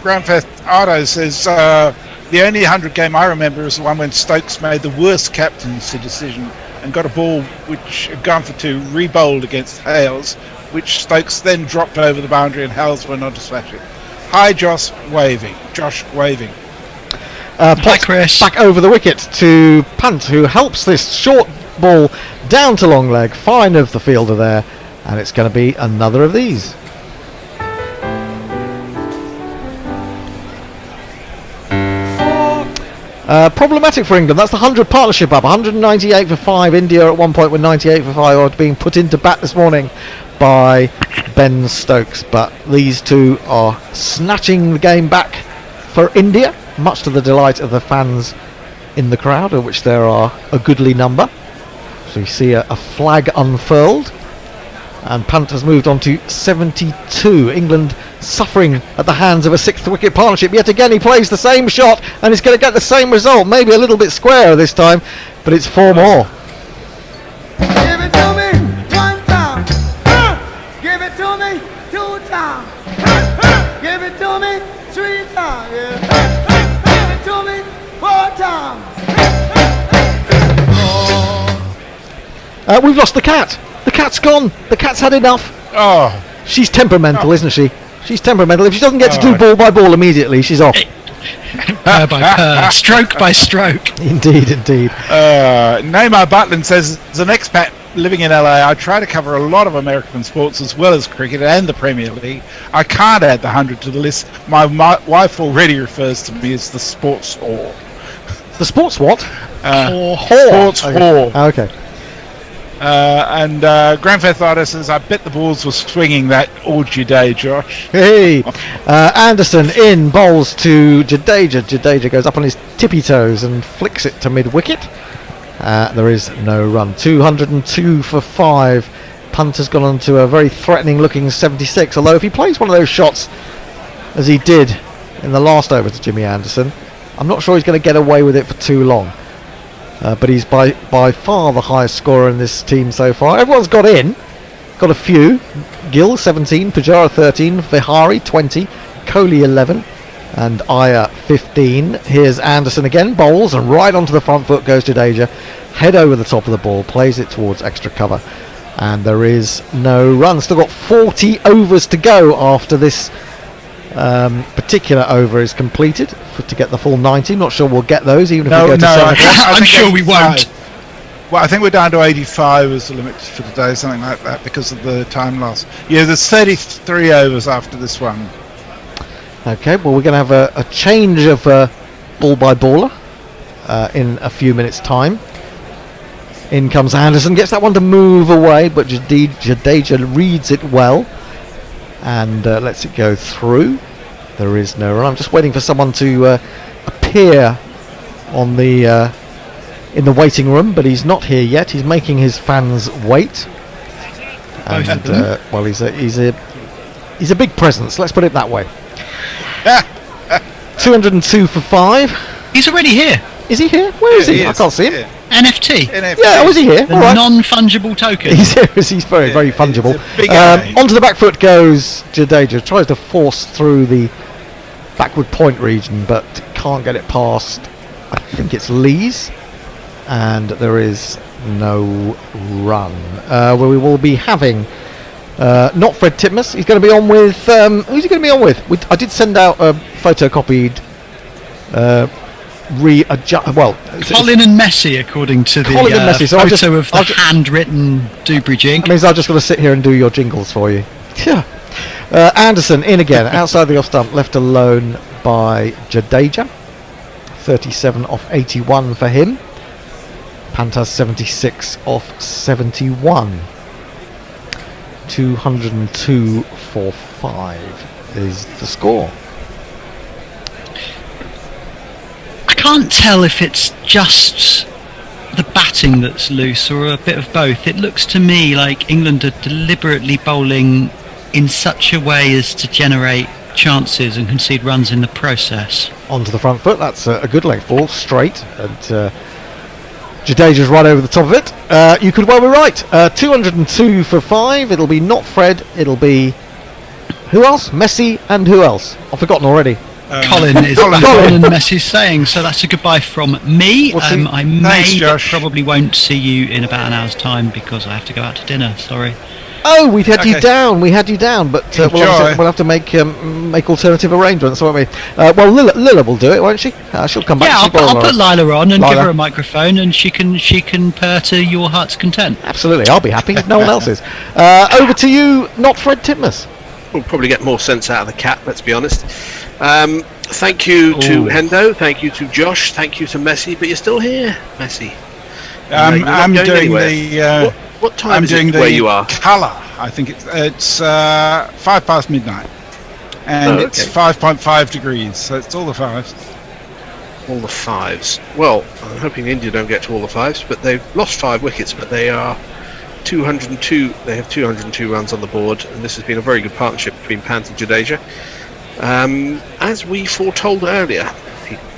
Grand Theft Auto says the only 100 game I remember is the one when Stokes made the worst captaincy decision and got a ball which had gone for 2, re-bowled against Hales, which Stokes then dropped over the boundary and Hales went on to smash it. Hi, Josh waving. Potts Chris. Back over the wicket to Pant, who helps this short ball down to long leg. Fine of the fielder there, and it's going to be another of these. Problematic for England. That's the 100 partnership up. 198 for 5. India at one point with 98 for 5 being put into bat this morning by Ben Stokes. But these two are snatching the game back for India, much to the delight of the fans in the crowd, of which there are a goodly number. So you see a flag unfurled. And Pant has moved on to 72. England suffering at the hands of a 6th wicket partnership. Yet again he plays the same shot and he's going to get the same result. Maybe a little bit square this time, but it's 4 more. Give it to me 1 time. Give it to me 2 times. Give it to me 3 times. Give it to me 4 times. We've lost the cat. The cat's gone. The cat's had enough. Oh, she's temperamental, isn't she? She's temperamental. If she doesn't get to do ball by ball immediately, she's off. Purr by purr, stroke by stroke. Indeed. Neymar Butlin says, as an expat living in LA, I try to cover a lot of American sports as well as cricket and the Premier League. I can't add the 100 to the list. My wife already refers to me as the sports whore. The sports what? Sports whore. Okay. And Grand Theft Auto says, I bet the balls were swinging that orgy day, Josh. Hey, Anderson in, bowls to Jadeja. Jadeja goes up on his tippy toes and flicks it to mid-wicket. There is no run. 202 for 5. Punt has gone on to a very threatening looking 76, although if he plays one of those shots as he did in the last over to Jimmy Anderson, I'm not sure he's going to get away with it for too long. But he's by far the highest scorer in this team so far. Everyone's got in. Got a few. Gill 17, Pujara 13, Vihari 20, Kohli 11, and Iyer 15. Here's Anderson again, bowls, and right onto the front foot goes Jadeja. Head over the top of the ball, plays it towards extra cover. And there is no run. Still got 40 overs to go after this particular over is completed to get the full 90. Not sure we'll get those even if we go to 7 o'clock. I'm sure we won't. Well, I think we're down to 85 as the limit for today, something like that, because of the time loss. Yeah, there's 33 overs after this one. Okay, well, we're going to have a change of ball by baller. in a few minutes' time. In comes Anderson, gets that one to move away, but Jadeja reads it well and lets it go through. There is no run. I'm just waiting for someone to appear on the in the waiting room, but he's not here yet. He's making his fans wait. And well, he's a big presence. Let's put it that way. 202 for 5. He's already here. Is he here? Where is he? I can't see him. Yeah. NFT. Yeah, was he here? The All right. non-fungible token. He's very, very fungible. Onto the back foot goes Jadeja. Tries to force through the backward point region, but can't get it past. I think it's Lee's, and there is no run. Where we will be having not Fred Titmus. He's going to be on with who's he going to be on with? I did send out a photocopied Colin and Messi, according to the photo of the handwritten Dewberry jig. That means I'm just going to sit here and do your jingles for you. Yeah. Anderson in again, outside the off stump, left alone by Jadeja. 37 off 81 for him. Pant has 76 off 71. 202 for 5 is the score. I can't tell if it's just the batting that's loose or a bit of both. It looks to me like England are deliberately bowling in such a way as to generate chances and concede runs in the process. Onto the front foot, that's a good length ball, straight, and Jadeja's right over the top of it. You could well be right. 202 for 5. It'll be not Fred, it'll be who else? Messi and who else? I've forgotten already. Colin is Colin and Messi's saying, so that's a goodbye from me. I probably won't see you in about an hour's time because I have to go out to dinner. Sorry. Oh, we had you down. We had you down, but we'll have to make alternative arrangements, won't we? Well, Lila will do it, won't she? She'll come back. Yeah, I'll put Lila on and give her a microphone, and she can purr to your heart's content. Absolutely, I'll be happy if no one else is. Over to you, not Fred Titmus. We'll probably get more sense out of the cat, let's be honest. Thank you to Hendo, thank you to Josh, thank you to Messi, but you're still here, Messi. I'm doing the what time is it where you are? Colour. I think it's 5 past midnight, and it's 5.5 degrees, so it's all the fives. All the fives. Well, I'm hoping India don't get to all the fives, but they've lost 5 wickets, but they are 202. They have 202 runs on the board, and this has been a very good partnership between Pant and Jadeja. As we foretold earlier,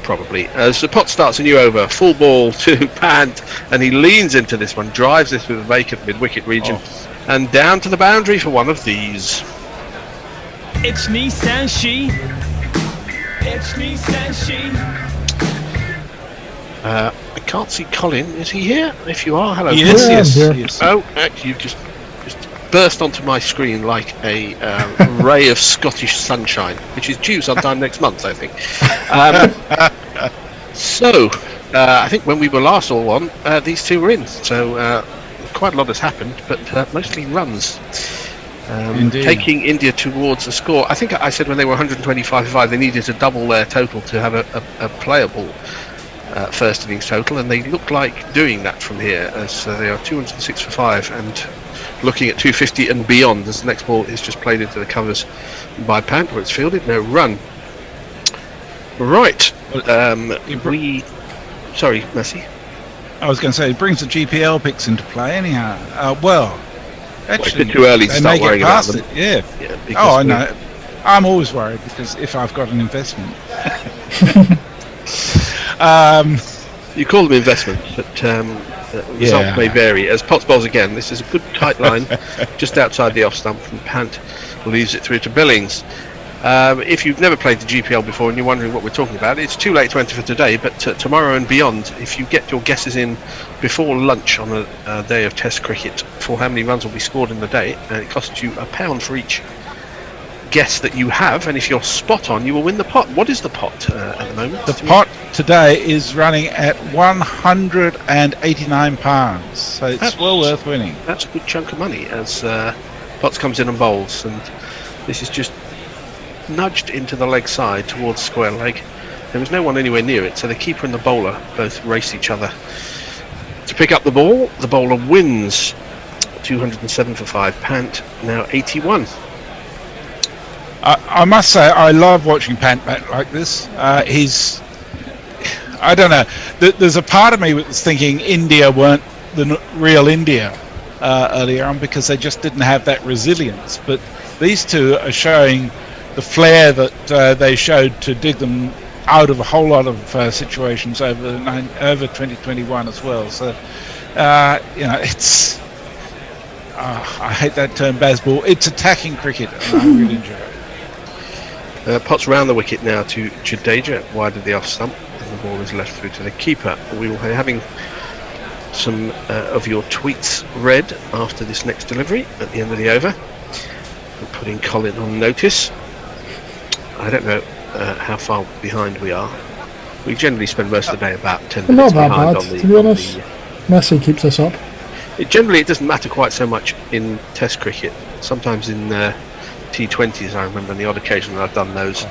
probably, as the pot starts a new over, full ball to Pant, and he leans into this one, drives this with a vacant mid-wicket region, and down to the boundary for one of these. It's me, Sanshi. It's me, Sanshi. I can't see Colin. Is he here? If you are, hello. Yes. Oh, actually, you've just burst onto my screen like a ray of Scottish sunshine, which is due sometime next month, I think. I think when we were last all on, these two were in. So quite a lot has happened, but mostly runs. Taking India towards a score. I think I said when they were 125 for 5, they needed to double their total to have a playable first innings total, and they look like doing that from here, as they are 206 for 5 and looking at 250 and beyond as the next ball is just played into the covers by Pant, where it's fielded. No run. Right. Sorry, Messi. I was going to say, it brings the GPL picks into play anyhow. Actually, it's a bit too early to start worrying about them. Yeah. I know. I'm always worried because if I've got an investment. You call them investments, but results may vary. As Potts bowls again, this is a good tight line just outside the off stump, and Pant leaves it through to Billings. If you've never played the GPL before and you're wondering what we're talking about, it's too late to enter for today, but tomorrow and beyond, if you get your guesses in before lunch on a day of Test cricket for how many runs will be scored in the day, and it costs you £1 for each guess that you have, and if you're spot on, you will win the pot. What is the pot at the moment? The pot today is running at £189, so it's well worth winning. That's a good chunk of money as Potts comes in and bowls, and this is just nudged into the leg side towards square leg. There was no one anywhere near it, so the keeper and the bowler both raced each other to pick up the ball. The bowler wins 207 for 5. Pant now 81. I must say, I love watching Pant bat like this. I don't know. There's a part of me that was thinking India weren't the real India earlier on because they just didn't have that resilience. But these two are showing the flair that they showed to dig them out of a whole lot of situations over 2021 as well. So, it's I hate that term, baseball. It's attacking cricket, and I really enjoy it. Potts round the wicket now to Jadeja, wide of the off stump, and the ball is left through to the keeper. We will be having some of your tweets read after this next delivery at the end of the over. We're putting Colin on notice. I don't know how far behind we are. We generally spend most of the day about 10 minutes Not that behind bad, on the... to be honest. Messi keeps us up. It doesn't matter quite so much in Test cricket. Sometimes in T20s, I remember on the odd occasion that I've done those.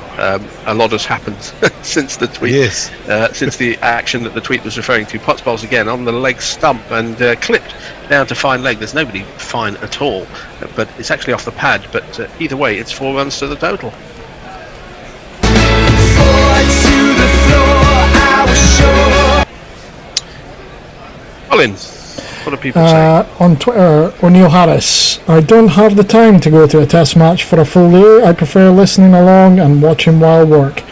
A lot has happened since the tweet. Yes. Since the action that the tweet was referring to. Potts bowls again on the leg stump and clipped down to fine leg. There's nobody fine at all, but it's actually off the pad. But either way, it's 4 runs to the total. Colin, what do people say? On Twitter, O'Neill Harris. I don't have the time to go to a test match for a full day. I prefer listening along and watching while work.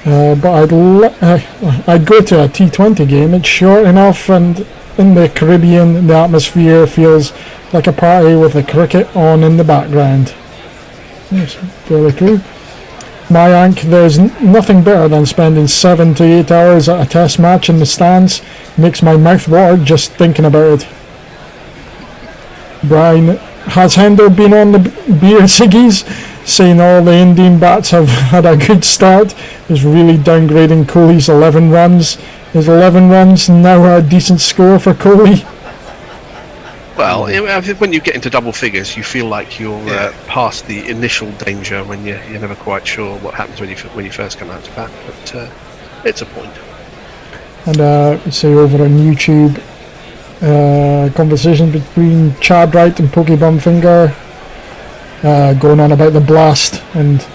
But I'd go to a T20 game. It's short enough, and in the Caribbean, the atmosphere feels like a party with the cricket on in the background. Yes, fairly true. Mayank, there's nothing better than spending 7 to 8 hours at a test match in the stands. Makes my mouth water just thinking about it. Brian, has Hendo been on the beer ciggies? Saying all the Indian bats have had a good start. Is really downgrading Kohli's 11 runs. Is 11 runs now a decent score for Kohli? Well, when you get into double figures, you feel like you're past the initial danger when you're never quite sure what happens when you first come out to bat. But it's a point. And say over on YouTube, conversation between Chad Wright and Pokey Bumfinger, going on about the blast and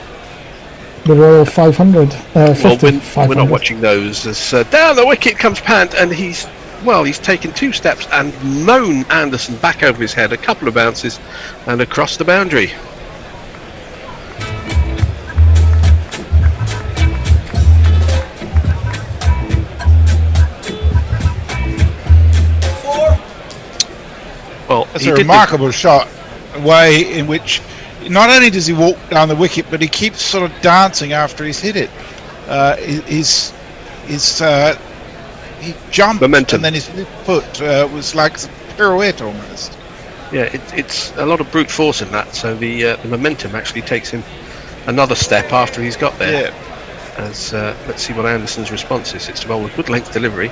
the Royal 500. 50, we're not watching those. As down the wicket comes Pant, and he's taken 2 steps and mown Anderson back over his head, a couple of bounces, and across the boundary. Well, it's a remarkable shot, a way in which not only does he walk down the wicket, but he keeps sort of dancing after he's hit it. He jumped momentum, and then his foot was like a pirouette almost. Yeah, it's a lot of brute force in that, so the momentum actually takes him another step after he's got there. Yeah. As let's see what Anderson's response is. It's to bowl with good length delivery,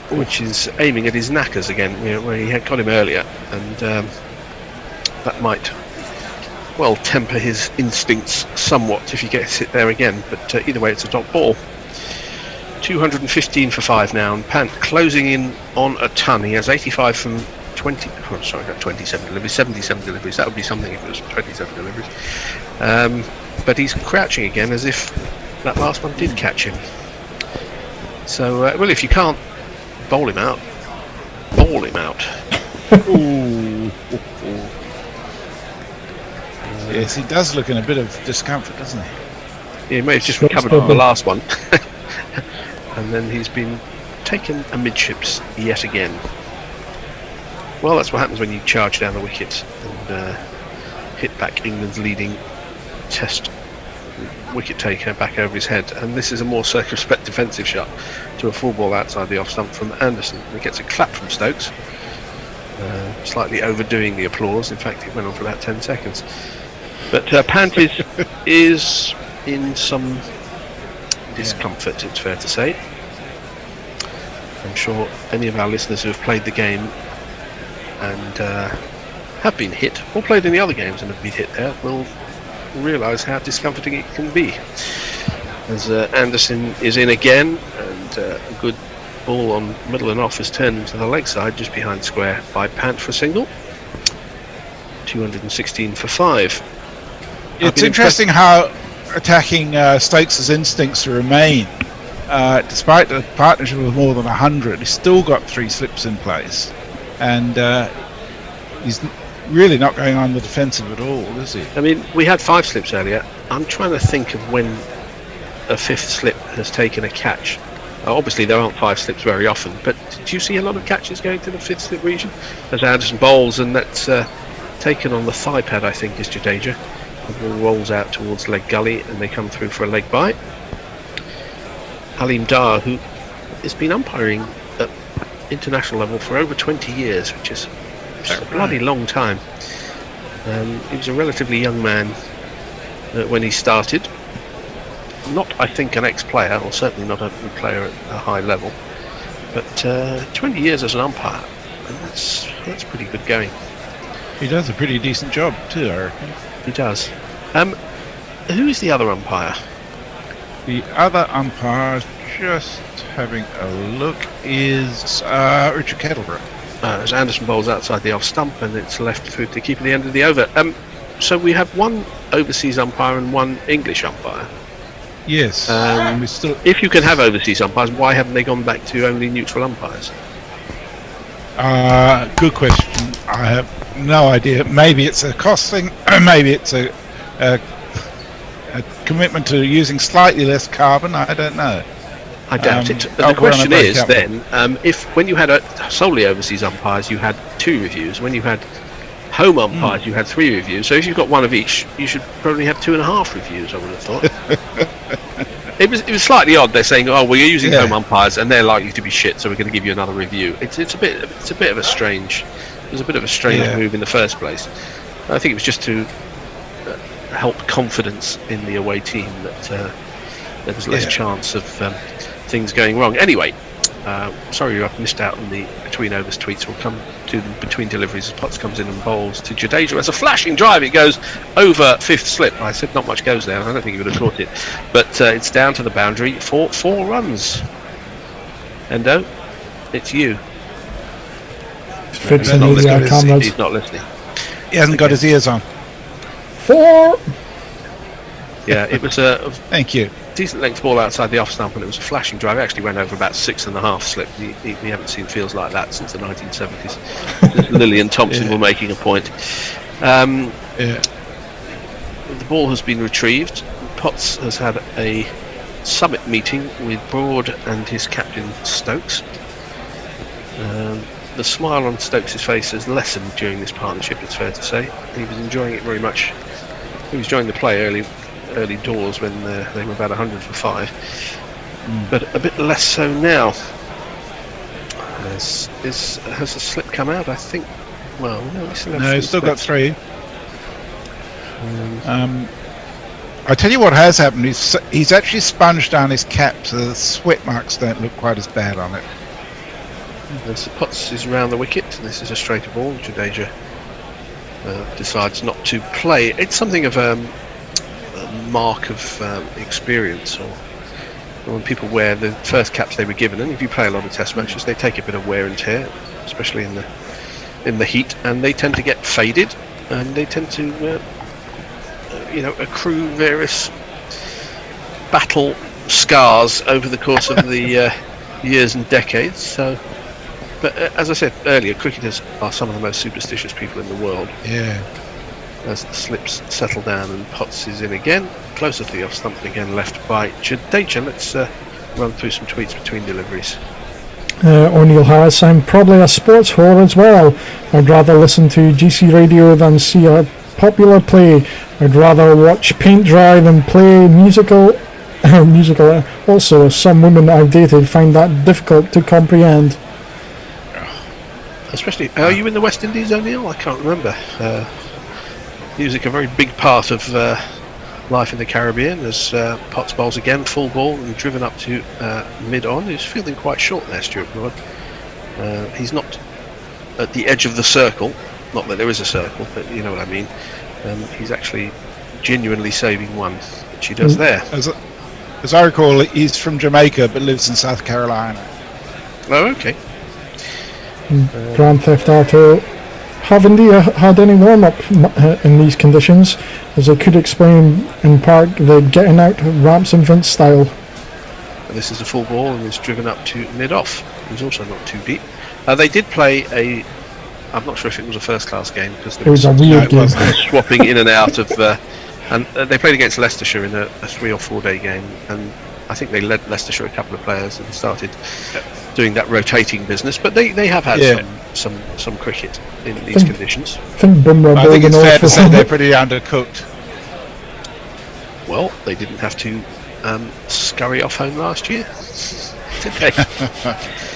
which is aiming at his knackers again, where he had got him earlier, and that might well temper his instincts somewhat if he gets it there again. But either way, it's a dot ball. 215 for 5 now, and Pant closing in on a ton. He has 85 from 27 deliveries, 77 deliveries. That would be something if it was 27 deliveries. But he's crouching again as if that last one did catch him. So, well, if you can't bowl him out, ball him out. Ooh. Yes, he does look in a bit of discomfort, doesn't he? Yeah, he may have just recovered from the last one. And then he's been taken amidships yet again. Well, that's what happens when you charge down the wicket and hit back England's leading Test wicket taker back over his head. And this is a more circumspect defensive shot to a full ball outside the off stump from Anderson. He gets a clap from Stokes, slightly overdoing the applause. In fact, it went on for about 10 seconds. But Pant is in some discomfort, it's fair to say. I'm sure any of our listeners who have played the game and have been hit, or played in the other games and have been hit there, will realise how discomforting it can be. as Anderson is in again, and a good ball on middle and off is turned into the leg side just behind square by Pant for a single. 216 for 5. It's interesting how attacking Stokes' instincts remain. Despite the partnership of more than 100, he's still got 3 slips in place, and he's really not going on the defensive at all, is he? I mean, we had 5 slips earlier. I'm trying to think of when a 5th slip has taken a catch. Obviously, there aren't 5 slips very often, but did you see a lot of catches going to the 5th slip region? As Anderson bowls, and that's taken on the thigh pad, I think, is Jadeja. The ball rolls out towards leg gully, and they come through for a leg bite. Halim Dar, who has been umpiring at international level for over 20 years, which is a bloody long time. He was a relatively young man when he started. Not, I think, an ex-player, or certainly not a player at a high level, but 20 years as an umpire, and that's pretty good going. He does a pretty decent job too, I reckon. He does. Who is the other umpire? The other umpire, just having a look, is Richard Kettleborough. As Anderson bowls outside the off stump, and it's left through to keep at the end of the over. So we have one overseas umpire and one English umpire. Yes. We still, if you can have overseas umpires, why haven't they gone back to only neutral umpires? Good question. I have no idea. Maybe it's a cost thing. Maybe it's a commitment to using slightly less carbon. I don't know. I doubt it. The question is then, if when you had solely overseas umpires, you had 2 reviews. When you had home umpires, you had 3 reviews. So if you've got 1 of each, you should probably have 2.5 reviews, I would have thought. It was slightly odd. They're saying, "Oh, well, you're using home umpires, and they're likely to be shit, so we're going to give you another review." It's a bit of a strange. It was a bit of a strange move in the first place. I think it was just to help confidence in the away team that there was less chance of things going wrong. Anyway, sorry I've missed out on the between overs tweets. We'll come to the between deliveries as Potts comes in and bowls to Jadeja. That's a flashing drive. It goes over 5th slip. I said not much goes there. I don't think he would have caught it, but it's down to the boundary for 4 runs. Endo, it's you. He's not listening. He hasn't got his ears on. 4. Yeah, it was a thank you. Decent length ball outside the off stump, and it was a flashing drive. It actually went over about 6.5 slip. We haven't seen fields like that since the 1970s. Lilly and Thompson were making a point. The ball has been retrieved. Potts has had a summit meeting with Broad and his captain Stokes. The smile on Stokes' face has lessened during this partnership, it's fair to say. He was enjoying it very much. He was enjoying the play early doors when they were about 100 for 5, but a bit less so now. Has the slip come out? I think. Well, no, we still have. No, still got 3. I tell you what has happened. He's actually sponged down his cap, so the sweat marks don't look quite as bad on it. So Potts is round the wicket. This is a straighter ball. Jadeja decides not to play. It's something of a mark of experience, or when people wear the first caps they were given, and if you play a lot of test matches, they take a bit of wear and tear, especially in the heat, and they tend to get faded, and they tend to accrue various battle scars over the course of the years and decades. So, but as I said earlier, cricketers are some of the most superstitious people in the world. Yeah. As the slips settle down and Potts is in again, closer to the off stump again, left by Jadeja. Let's run through some tweets between deliveries. O'Neill Harris, I'm probably a sports whore as well. I'd rather listen to GC radio than see a popular play. I'd rather watch paint dry than play musical. Also, some women I've dated find that difficult to comprehend. Especially, are you in the West Indies, O'Neill? I can't remember. Music a very big part of life in the Caribbean. As Potts bowls again, full ball and driven up to mid-on. He's fielding quite short there, Stuart Broad. He's not at the edge of the circle. Not that there is a circle, but you know what I mean. He's actually genuinely saving one, which he does there. As I recall, he's from Jamaica but lives in South Carolina. Oh, okay. Grand Theft Auto. Have India had any warm-up in these conditions, as they could explain in part the getting out ramps and Vince style? This is a full ball and is driven up to mid-off. It's also not too deep. They did play a... I'm not sure if it was a first-class game, because It was a weird game. swapping in and out of... and they played against Leicestershire in a 3 or 4 day game, and I think they led Leicestershire a couple of players and started doing that rotating business, but they have had some cricket in these conditions. I think Bumrah I think it's fair to say they're pretty undercooked. Well, they didn't have to scurry off home last year, did they?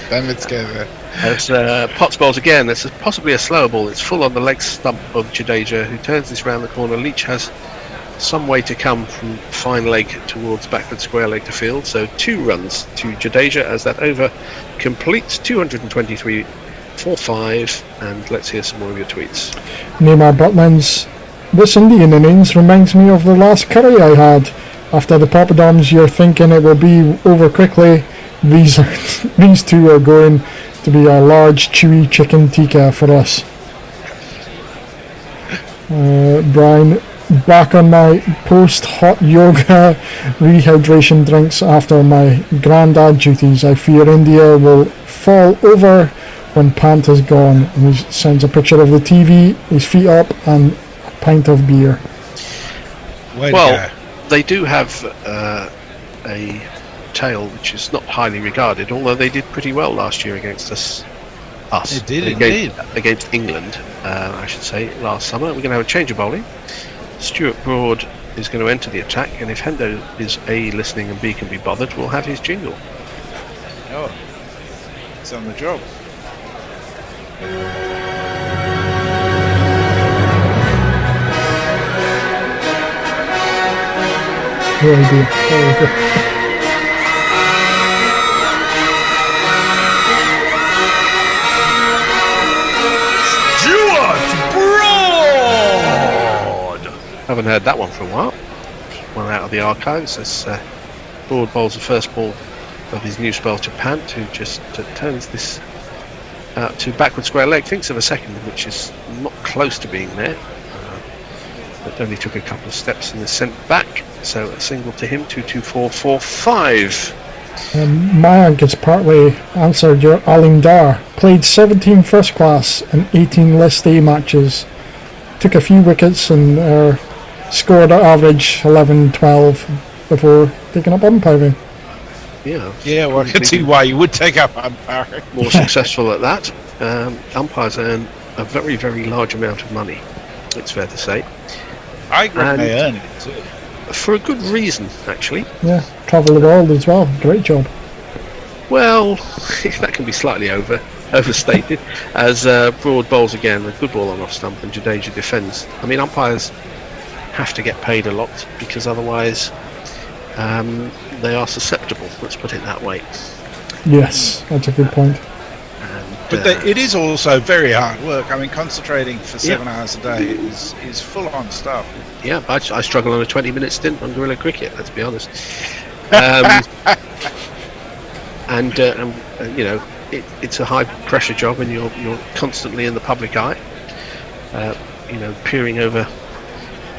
Then let's go there. As Potts bowls again, it's possibly a slower ball. It's full on the leg stump of Jadeja, who turns this round the corner. Leach has some way to come from fine leg towards backward square leg to field, so 2 runs to Jadeja as that over completes. 223 for 5, and let's hear some more of your tweets. Neymar Butlins. This Indian innings reminds me of the last curry I had. After the poppadoms, you're thinking it will be over quickly. These two are going to be a large chewy chicken tikka for us. Brian, back on my post-hot yoga rehydration drinks after my grandad duties. I fear India will fall over when Pant is gone. And he sends a picture of the TV, his feet up, and a pint of beer. Well, they do have a tail which is not highly regarded, although they did pretty well last year against us. They did indeed. Against England, I should say, last summer. We're going to have a change of bowling. Stuart Broad is going to enter the attack, and if Hendo is A, listening, and B, can be bothered, we'll have his jingle. Oh, it's on the job. No idea. Haven't heard that one for a while. One out of the archives as Broad bowls the first ball of his new spell to Pant, who just turns this out to backward square leg. Thinks of a second, which is not close to being there, but only took a couple of steps and is sent back. So a single to him, 2-2-4 for 5. Mayank has partly answered your Alingdar. Played 17 first class and 18 List A matches. Took a few wickets and scored at average 11-12 before taking up umpiring. Yeah, well, I can see why you would take up umpiring. More successful at that. Umpires earn a very, very large amount of money, it's fair to say. I agree they earn it too. For a good reason, actually. Yeah, travel the world as well. Great job. Well, that can be slightly overstated, as Broad bowls again, a good ball on off stump, and Jadeja defends. I mean, umpires have to get paid a lot, because otherwise they are susceptible, let's put it that way. Yes, that's a good point. But it is also very hard work. I mean, concentrating for 7 hours a day is full-on stuff. Yeah, I struggle on a 20-minute stint on guerrilla cricket, let's be honest. And you know, it's a high-pressure job, and you're constantly in the public eye. You know, peering over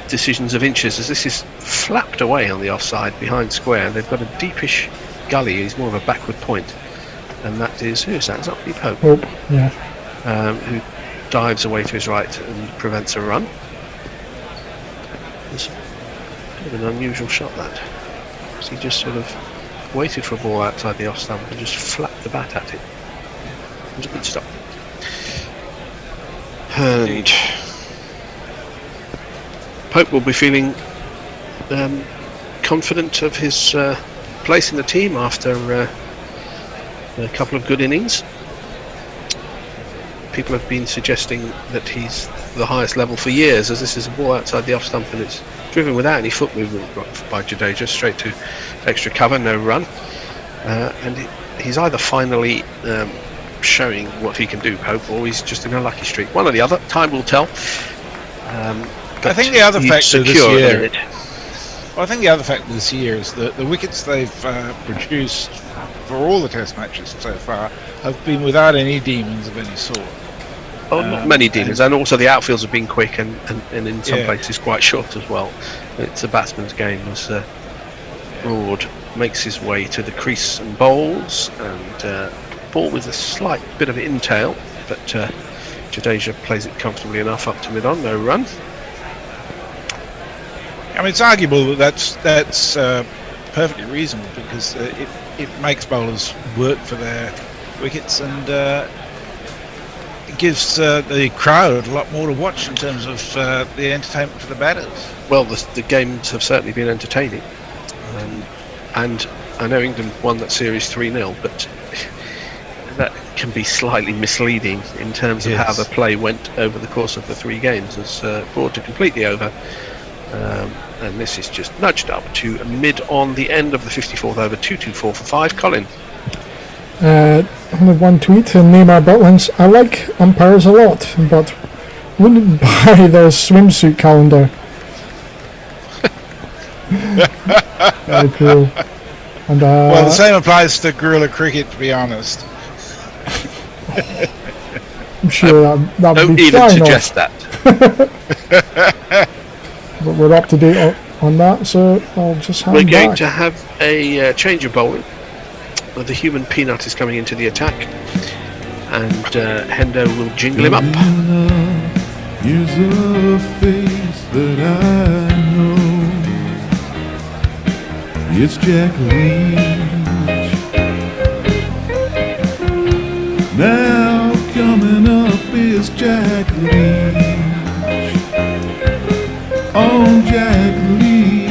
decisions of inches, as this is flapped away on the offside behind square. They've got a deepish gully. He's more of a backward point. And that is, who's that? Is that Pope? Pope, yeah. Who dives away to his right and prevents a run. It's a bit of an unusual shot, that. So he just sort of waited for a ball outside the off stump and just flapped the bat at it. It was a good stop. And Pope will be feeling confident of his place in the team after a couple of good innings. People have been suggesting that he's the highest level for years, as this is a ball outside the off stump and it's driven without any foot movement by Jadeja straight to extra cover, no run. And he's either finally showing what he can do, Pope, or he's just in a lucky streak. One or the other, time will tell. I think the other factor this year, Well, I think the other factor this year is that the wickets they've produced for all the test matches so far have been without any demons of any sort. Oh, not many demons, and also the outfields have been quick and in some places quite short as well. It's a batsman's game as Broad makes his way to the crease and bowls, and ball with a slight bit of intail, but Jadeja plays it comfortably enough up to mid-on, no run. I mean, it's arguable that that's perfectly reasonable because it makes bowlers work for their wickets, and it gives the crowd a lot more to watch in terms of the entertainment for the batters. Well, the games have certainly been entertaining, and I know England won that series 3-0, but that can be slightly misleading in terms of how the play went over the course of the 3 games, as Broad to completely over. And this is just nudged up to mid on the end of the 54th over, 224 for 5. Colin. Only one tweet, and Neymar Butlins. I like umpires a lot, but wouldn't buy the swimsuit calendar. Very cool. And, well, the same applies to guerrilla cricket, to be honest. I'm sure that would be fine. Don't even suggest that. But we're up to date on that, so I'll just hand We're going back. to have a change of bowling. The human peanut is coming into the attack, and Hendo will jingle him up. Here's a face that I know. It's Jack Leach. Now coming up is Jack Leach. Oh, Jack Leach.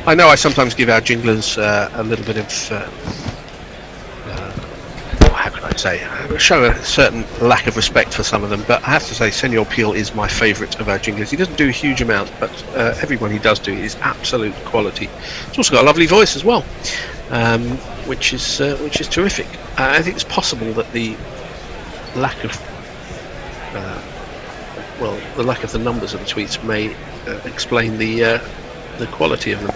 I know I sometimes give our jinglers a little bit of, how can I say, show a certain lack of respect for some of them, but I have to say Senor Peel is my favourite of our jinglers. He doesn't do a huge amount, but everyone he does do is absolute quality. He's also got a lovely voice as well, which is terrific. I think it's possible that the lack of the lack of the numbers of the tweets may explain the quality of them,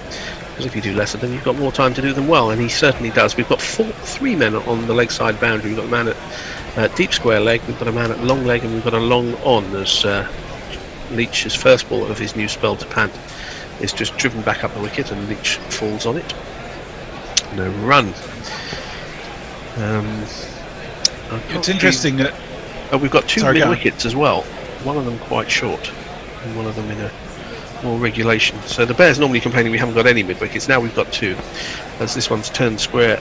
because if you do less of them you've got more time to do them well, and he certainly does. We've got 3 men on the leg side boundary. We've got a man at deep square leg, we've got a man at long leg, and we've got a long on, as Leach's first ball of his new spell to Pant is just driven back up the wicket and Leach falls on it. No run. It's interesting that we've got 2 mid wickets as well, one of them quite short and one of them in a more regulation. So the Bears normally complaining we haven't got any mid wickets. Now we've got 2, as this one's turned square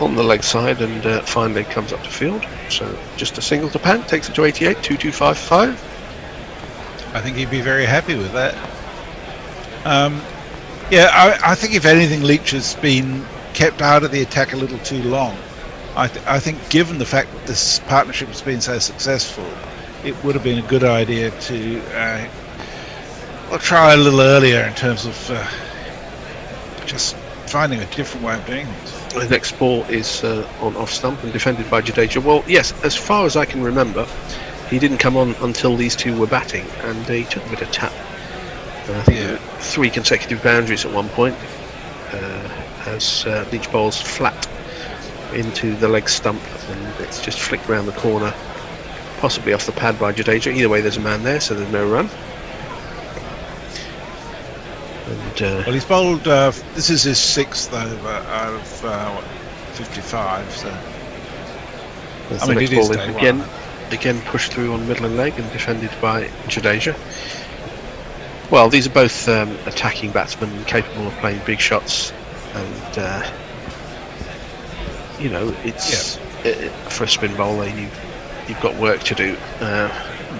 on the leg side, and fine leg comes up to field. So just a single to Pant, takes it to 88, 2-2-5-5. I think he'd be very happy with that. I think if anything, Leach has been kept out of the attack a little too long. I think given the fact that this partnership has been so successful, it would have been a good idea to try a little earlier in terms of just finding a different way of doing things. The next ball is on off stump and defended by Jadeja. Well, yes, as far as I can remember, he didn't come on until these 2 were batting, and he took a bit of tap. I think 3 consecutive boundaries at one point, as Leach bowls flat into the leg stump, and it's just flicked round the corner, possibly off the pad by Jadeja. Either way, there's a man there, so there's no run. And, well, he's bowled. This is his 6th out of 55. So I mean, it is again pushed through on middle and leg and defended by Jadeja. Well, these are both attacking batsmen capable of playing big shots, and it's for a spin bowler you've got work to do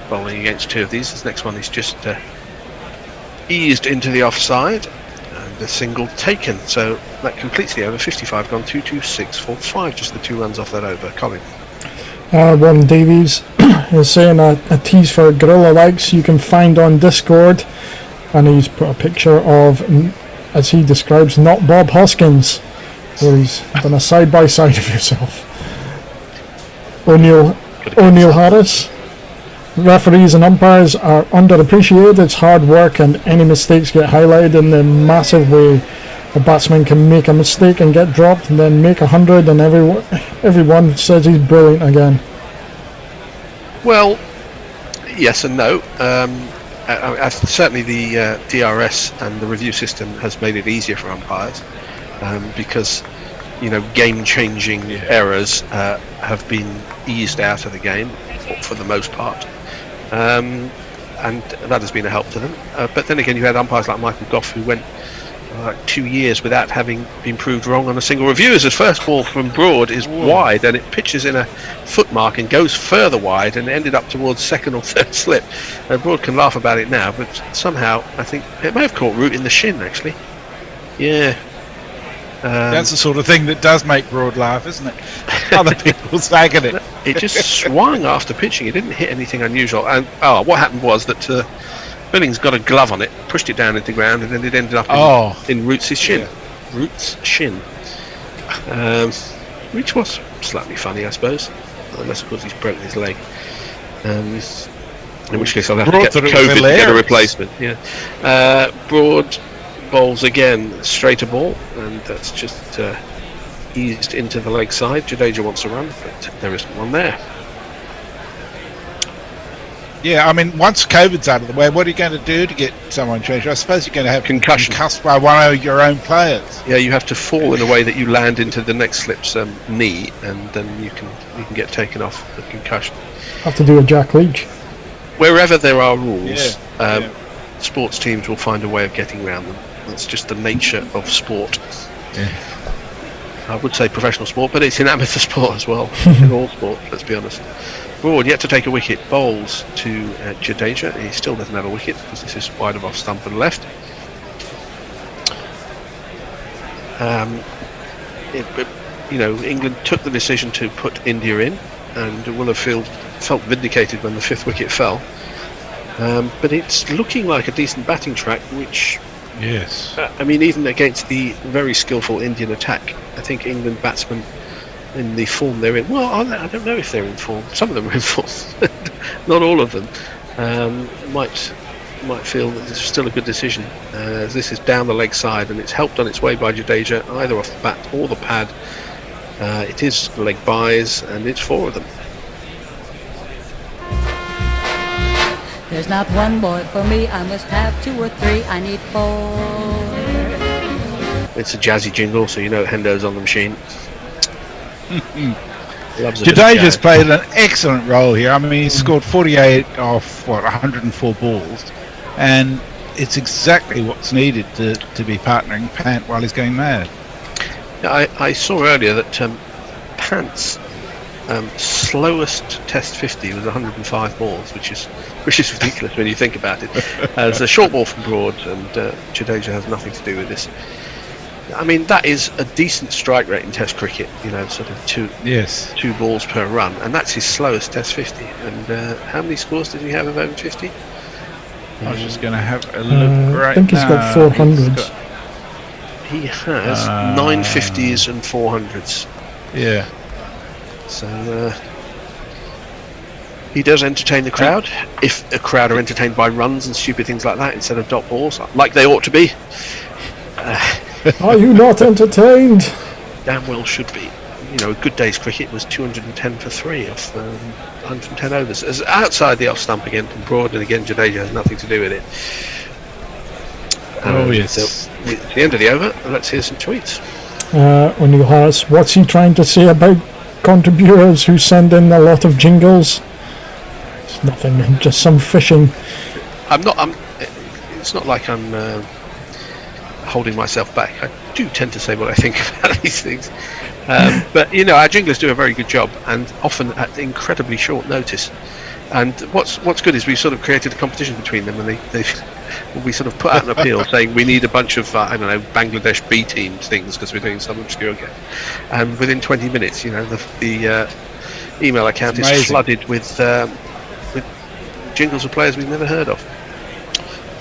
bowling against 2 of these. This next one is just eased into the offside, and a single taken, so that completes the over. 55 gone, 2-2-6-4-5, just the 2 runs off that over. Colin. Warren Davies is saying a tease for Gorilla Legs you can find on Discord, and he's put a picture of, as he describes, not Bob Hoskins, where he's done a side-by-side of yourself. O'Neill Harris. referees and umpires are underappreciated. It's hard work, and any mistakes get highlighted in the massive way. A batsman can make a mistake and get dropped, and then make 100, and everyone says he's brilliant again. Well, yes and no. Certainly the DRS and the review system has made it easier for umpires because game-changing errors have been eased out of the game for the most part, and that has been a help to them. But then again, you had umpires like Michael Goff who went 2 years without having been proved wrong on a single review, as his first ball from Broad is wide and it pitches in a foot mark and goes further wide and ended up towards second or third slip. Broad can laugh about it now, but somehow I think it may have caught root in the shin actually. Yeah. That's the sort of thing that does make Broad laugh, isn't it? Other people sagging it. It just swung after pitching. It didn't hit anything unusual. And what happened was that Billings got a glove on it, pushed it down into the ground, and then it ended up in Roots' shin. Yeah. Roots' shin. Which was slightly funny, I suppose. Unless, of course, he's broken his leg. In which case I'll have to get COVID to get a replacement. Yeah. Broad bowls again, straighter ball, and that's just eased into the leg side. Jadeja wants a run, but there isn't one there. Yeah, I mean, once COVID's out of the way, what are you going to do to get someone changed? I suppose you're going to have concussion concussed by one of your own players. Yeah, you have to fall in a way that you land into the next slip's knee, and then you can get taken off the concussion. Have to do a Jack Leach. Wherever there are rules, sports teams will find a way of getting around them. That's just the nature of sport. Yeah. I would say professional sport, but it's in amateur sport as well. In all sport, let's be honest. Broad yet to take a wicket, bowls to Jadeja. He still doesn't have a wicket because this is wide of off stump and left. England took the decision to put India in, and will have felt vindicated when the 5th wicket fell. But it's looking like a decent batting track, which, yes, even against the very skillful Indian attack, I think England batsmen in the form they're in, well, I don't know if they're in form. Some of them are in form, not all of them. Might feel that this is still a good decision. This is down the leg side, and it's helped on its way by Jadeja, either off the bat or the pad. It is leg byes, and it's 4 of them. There's not one boy for me, I must have 2 or 3, I need 4. It's a jazzy jingle, so you know Hendo's on the machine. Jadeja's played an excellent role here. I mean, he scored 48 off 104 balls, and it's exactly what's needed to be partnering Pant while he's going mad. I saw earlier that Pant's slowest Test 50 was 105 balls, which is ridiculous when you think about it. There's a short ball from Broad, and Jadeja has nothing to do with this. I mean, that is a decent strike rate in Test cricket, sort of 2 balls per run, and that's his slowest Test 50. And how many scores did he have of over 50? I was just going to have a look right now. I think he's got 400s. He has 950s and 400s. Yeah. So he does entertain the crowd, if a crowd are entertained by runs and stupid things like that instead of dot balls, like they ought to be. Are you not entertained? Damn well should be. A good day's cricket was 210 for 3 off 110 overs. As outside the off stump again from Broad, and again Jadeja has nothing to do with it. Yes. So, at the end of the over, let's hear some tweets. O'Neill Harris, what's he trying to say about contributors who send in a lot of jingles? It's nothing, just some fishing. It's not like I'm holding myself back. I do tend to say what I think about these things, but our jinglers do a very good job, and often at incredibly short notice. And what's good is we've sort of created a competition between them, and we sort of put out an appeal saying we need a bunch of Bangladesh B team things because we're doing some obscure game, and within 20 minutes the email account is flooded with jingles of players we've never heard of.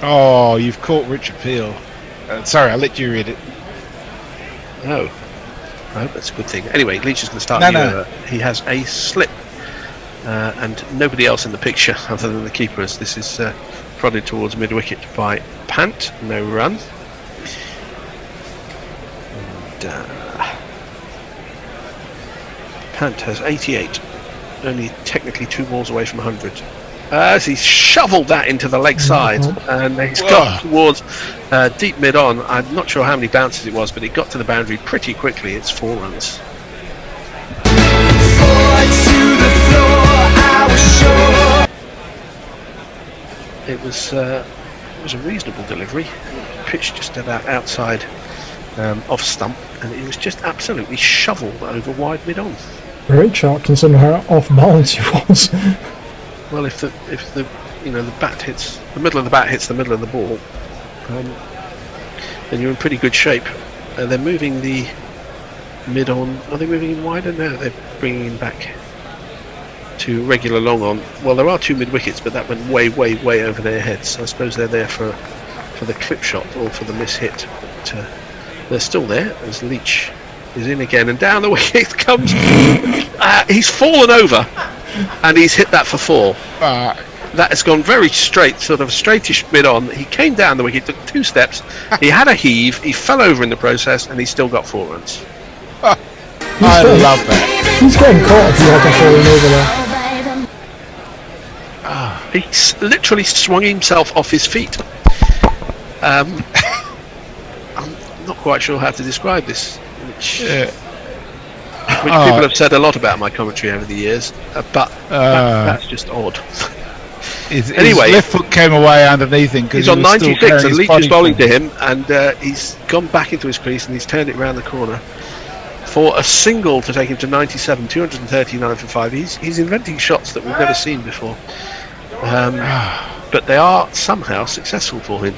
Oh, you've caught Richard Peel. Sorry, I'll let you read it. Oh, that's a good thing. Anyway, Leach is going to start. He has a slip. and nobody else in the picture other than the keepers. This is prodded towards mid-wicket by Pant, no run. And, Pant has 88, only technically 2 balls away from 100. As he's shoveled that into the leg side, and he's got towards deep mid-on. I'm not sure how many bounces it was, but it got to the boundary pretty quickly. It's 4 runs. It was a reasonable delivery, pitched just about outside off stump, and it was just absolutely shoveled over wide mid-on. Great shot, considering how off balance he was. Well, if the bat hits the middle of the bat hits the middle of the ball, then you're in pretty good shape. They're moving the mid-on. Are they moving in wider? No, they're bringing him back to regular long on. Well, there are 2 mid-wickets, but that went way over their heads. So I suppose they're there for the clip shot or for the miss-hit. But they're still there as Leach is in again, and down the wicket comes. He's fallen over, and he's hit that for 4. That has gone very straight, sort of straightish mid-on. He came down the wicket, took 2 steps. He had a heave. He fell over in the process, and he still got 4 runs. I love that. He's getting caught if he hasn't fallen over there. He's literally swung himself off his feet. I'm not quite sure how to describe this, which people have said a lot about my commentary over the years, but that's just odd. Anyway, his left foot came away underneath him. He's on 96 and Leach is bowling to him, and he's gone back into his crease and he's turned it round the corner for a single to take him to 97, 239 for 5. He's inventing shots that we've never seen before, but they are somehow successful for him.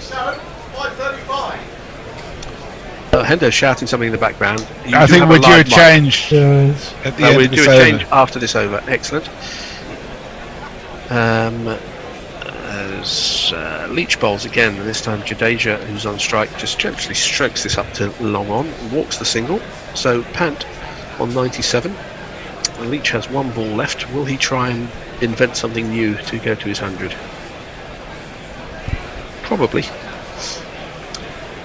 Hendo's shouting something in the background. I think we're due a change at the end we're of due this a over. change after this over. Excellent. As Leach bowls again, and this time Jadeja, who's on strike, just gently strokes this up to long on and walks the single. So Pant on 97. Leach has 1 ball left. Will he try and invent something new to go to his 100? Probably.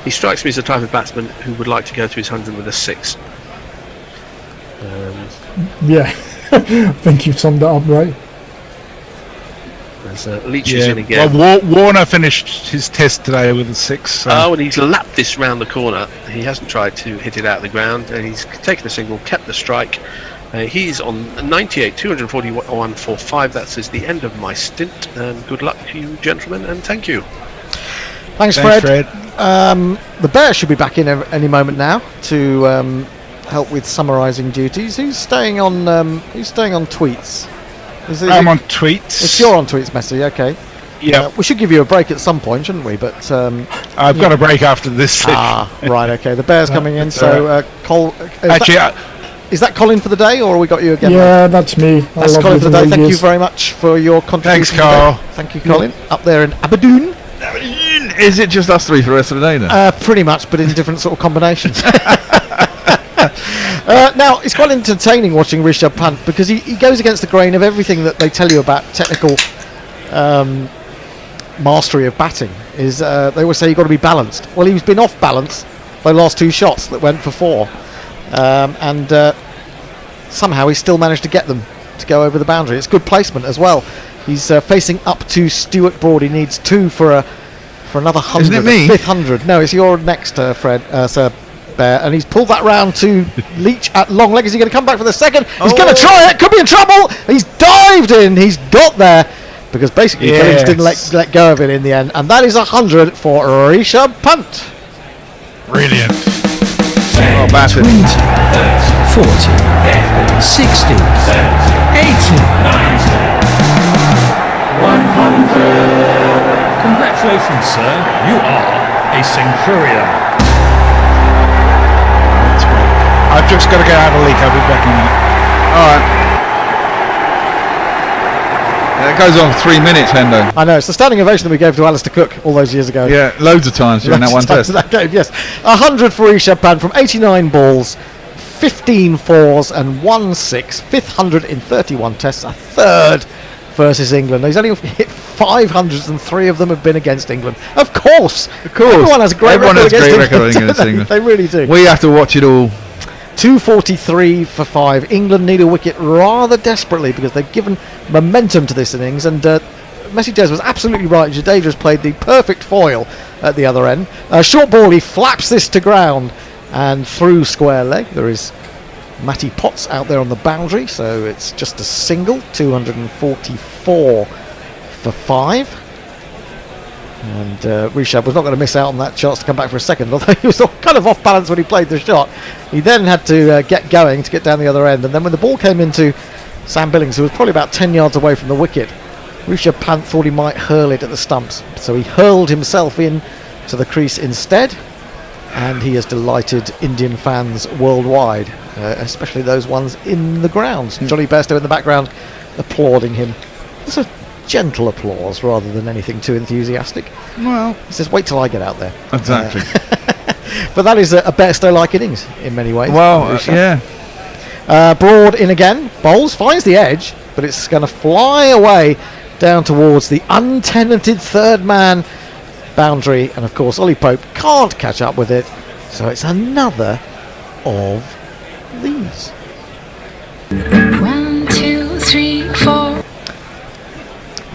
He strikes me as the type of batsman who would like to go to his 100 with a 6. Yeah, I think you've summed it up right. As Leach is in again. Well, Warner finished his test today with a 6. And he's lapped this round the corner. He hasn't tried to hit it out of the ground, and he's taken a single, kept the strike. He's on 98, 241 for 5. That is the end of my stint. Good luck to you, gentlemen, and thank you. Thanks, Fred. The Bear should be back in any moment now to help with summarising duties. Who's staying on tweets? I'm on tweets. It's you're on tweets, Messi. Okay. Yeah. We should give you a break at some point, shouldn't we? But I've got a break after this. Right. Okay. The Bear's coming in. So Col. Is that Colin for the day, or have we got you again? Yeah, that's me. That's Colin for the day. Thank you very much for your contribution. Thanks, Carl. Thank you, Colin. Up there in Aberdeen. Is it just us 3 for the rest of the day then? Pretty much, but in different sort of combinations. Now, it's quite entertaining watching Rishabh Pant because he goes against the grain of everything that they tell you about technical mastery of batting. They always say you've got to be balanced. Well, he's been off balance by the last 2 shots that went for 4. And somehow he still managed to get them to go over the boundary. It's good placement as well. He's facing up to Stuart Broad. He needs 2 for another 100. Isn't it me? 5th 100. No, it's your next, Fred, Sir Bear. And he's pulled that round to Leach at long leg. Is he going to come back for the second? He's going to try it. Could be in trouble. He's dived in. He's got there because basically James didn't let go of it in the end. And that is 100 for Rishabh Pant. Brilliant. Oh, batted. 20, 40, 60, 80, 100. Congratulations, sir. You are a centurion. I've just got to get out of the leak. I'll be back in a minute. Alright. It goes on for 3 minutes, Hendo. I know, it's the standing ovation that we gave to Alistair Cook all those years ago. Yeah, loads of times during that one test. That game, yes. 100 for Rishabh Pant from 89 balls, 15 fours and 1 6, 500 in 31 tests, a third versus England. He's only hit 500s and 3 of them have been against England. Of course. Everyone has a great record against England. They really do. We have to watch it all. 243 for 5. England need a wicket rather desperately because they've given momentum to this innings, and Messi Jez was absolutely right. Jadeja's played the perfect foil at the other end. Short ball, he flaps this to ground and through square leg. There is Matty Potts out there on the boundary, so it's just a single. 244 for 5. And Rishabh was not going to miss out on that chance to come back for a second, although he was kind of off balance when he played the shot. He then had to get going to get down the other end, and then when the ball came into Sam Billings, who was probably about 10 yards away from the wicket, Rishabh Pant thought he might hurl it at the stumps, so he hurled himself in to the crease instead, and he has delighted Indian fans worldwide, especially those ones in the grounds. Johnny Bairstow in the background applauding him. It's a gentle applause rather than anything too enthusiastic. Well, he says, wait till I get out there. Exactly. But that is a Bairstow-like innings in many ways. Well, yeah. Broad in again, bowls, finds the edge, but it's going to fly away down towards the untenanted third man boundary, and of course Ollie Pope can't catch up with it, so it's another of these. 1, 2, 3, 4.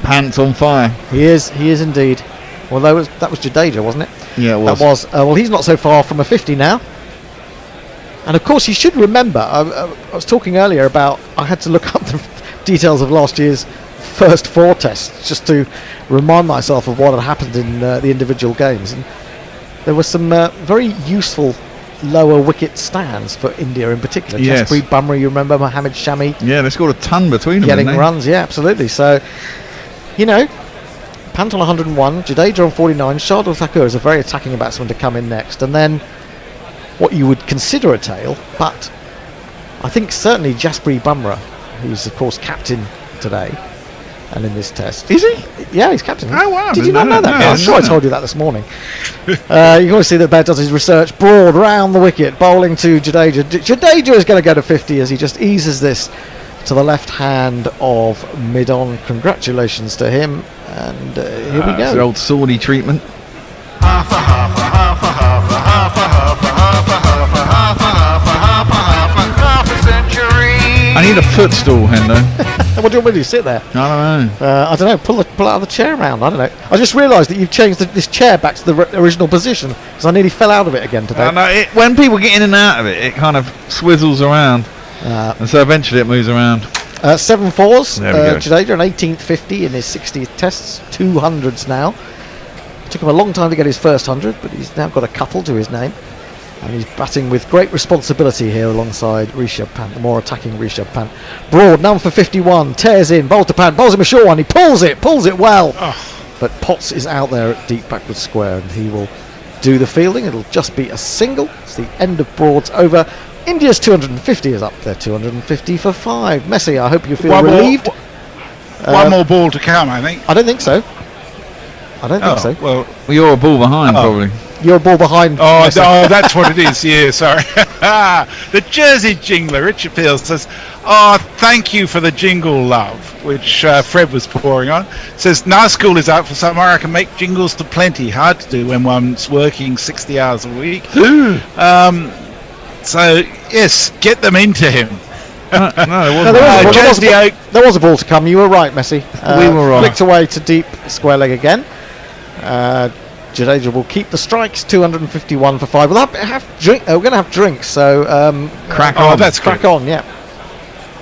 Pants on fire. He is indeed. Well, that was Jadeja, wasn't it? Yeah, it was. That was. Well, he's not so far from a 50 now. And of course, you should remember, I was talking earlier about I had to look up the details of last year's first 4 tests just to remind myself of what had happened in the individual games. And there were some very useful lower wicket stands for India in particular. Yes. Jasprit Bumrah, you remember, Mohammad Shami. Yeah, they scored a ton between them. Getting runs, yeah, absolutely. So, you know, Pant on 101, Jadeja on 49, Shardul Thakur is a very attacking batsman to come in next, and then what you would consider a tail, but I think certainly Jasprit Bumrah, who's of course captain today and in this test. Is he? Yeah, he's captain. Oh wow. Did you not know that? I'm sure I told you that this morning. You can always see that Bear does his research. Broad round the wicket, bowling to Jadeja. Jadeja is going to go to 50 as he just eases this to the left hand of mid-on. Congratulations to him, and here we go. It's the old Saudi treatment. I need a footstool, Hendo. What do you want me to do, sit there? I don't know. I don't know, pull out of the chair around, I don't know. I just realised that you've changed this chair back to the original position, because I nearly fell out of it again today. When people get in and out of it, it kind of swizzles around, and so eventually it moves around. 7 fours, There we go. Jadeja, an 18th 50 in his 60th tests, 200s now. It took him a long time to get his first 100, but he's now got a couple to his name. And he's batting with great responsibility here alongside Rishabh Pant, the more attacking Rishabh Pant. Broad, none for 51, tears in, bowls to Pant, bowls him a short one, he pulls it well. But Potts is out there at deep backward square, and he will do the fielding. It'll just be a single. It's the end of Broad's over. India's 250 is up there, 250 for 5. Messi, I hope you feel relieved. One more ball to come, I think. I don't think so. I don't think so. Well, you're a ball behind, probably. You're a ball behind. Oh, that's what it is. Yeah, sorry. The Jersey jingler, Richard Peels, says, "Oh, thank you for the jingle, love," which Fred was pouring on. Says, "Now school is out for summer, I can make jingles to plenty. Hard to do when one's working 60 hours a week." So, yes, get them into him. There was a ball to come. You were right, Messi. We were right. Flicked away to deep square leg again. Jadeja will keep the strikes, 251 for 5. We're going to have drinks, so crack on. That's crack good. on, yeah.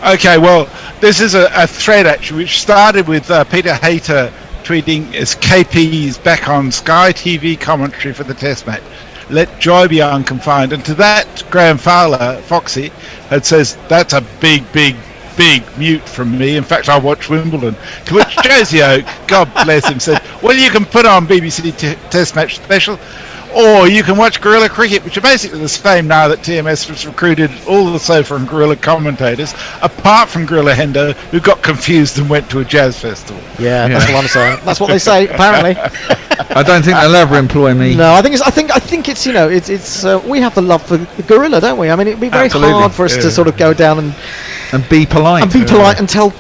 Okay, well, this is a thread actually which started with Peter Hayter tweeting as KP's back on Sky TV commentary for the Test match. Let joy be unconfined. And to that, Graham Fowler, Foxy, says that's a big mute from me. In fact, I watch Wimbledon. To which Josie Oak, God bless him, said, well, you can put on BBC Test Match Special, or you can watch Guerrilla Cricket, which are basically the same now that TMS has recruited all the sofa and Guerrilla commentators, apart from Guerrilla Hendo, who got confused and went to a jazz festival. Yeah, that's what I'm saying. That's what they say, apparently. I don't think they'll ever employ me. No, I think it's we have the love for the gorilla, don't we? I mean, it'd be very hard for us to sort of go down and be polite. And be polite and tell,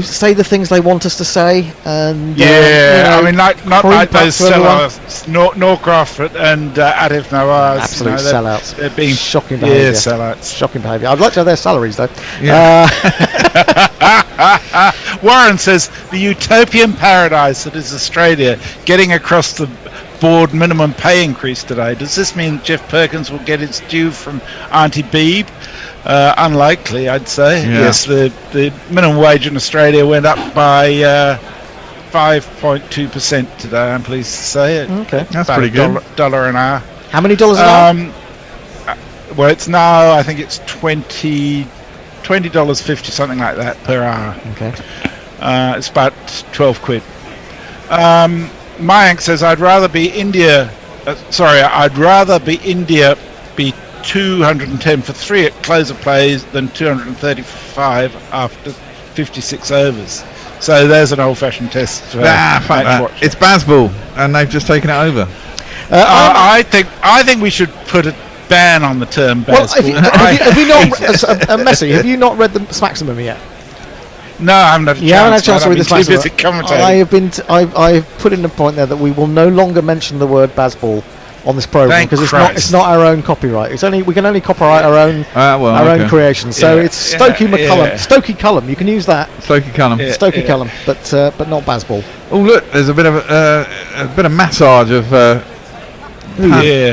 say the things they want us to say. And I mean, not like those sellouts, Norcroft and Adif Nawaz. Absolute sellouts. They're being shocking behaviour. Yeah, sellouts. Shocking behaviour. I'd like to have their salaries though. Yeah. Warren says the utopian paradise that is Australia getting across the board minimum pay increase today. Does this mean Jeff Perkins will get its due from Auntie Beeb? Unlikely, I'd say. Yeah. Yes, the minimum wage in Australia went up by 5.2% today, I'm pleased to say. Okay. That's pretty good. Dollar an hour. How many dollars an hour? Well, it's now, I think it's $20.50, something like that per hour. Okay. It's about 12 quid. Mayank says, I'd rather be India be 210 for 3 at close of plays than 235 after 56 overs. So there's an old-fashioned test. Fuck that. It's Bazball, and they've just taken it over. I think we should put a ban on the term Bazball. Have you not, Messi? Have you not read the Maximum yet? No, I haven't had a chance. You haven't had a chance to read the Maximum. Too busy commentating. I've put in a point there that we will no longer mention the word Bazball on this program because it's not our own copyright. We can only copyright our own own creation. So it's Stokey McCullum, Stokey Cullum. You can use that. Stokey Cullum. Stokey Cullum, but not Bazball. Oh look, there's a bit of massage of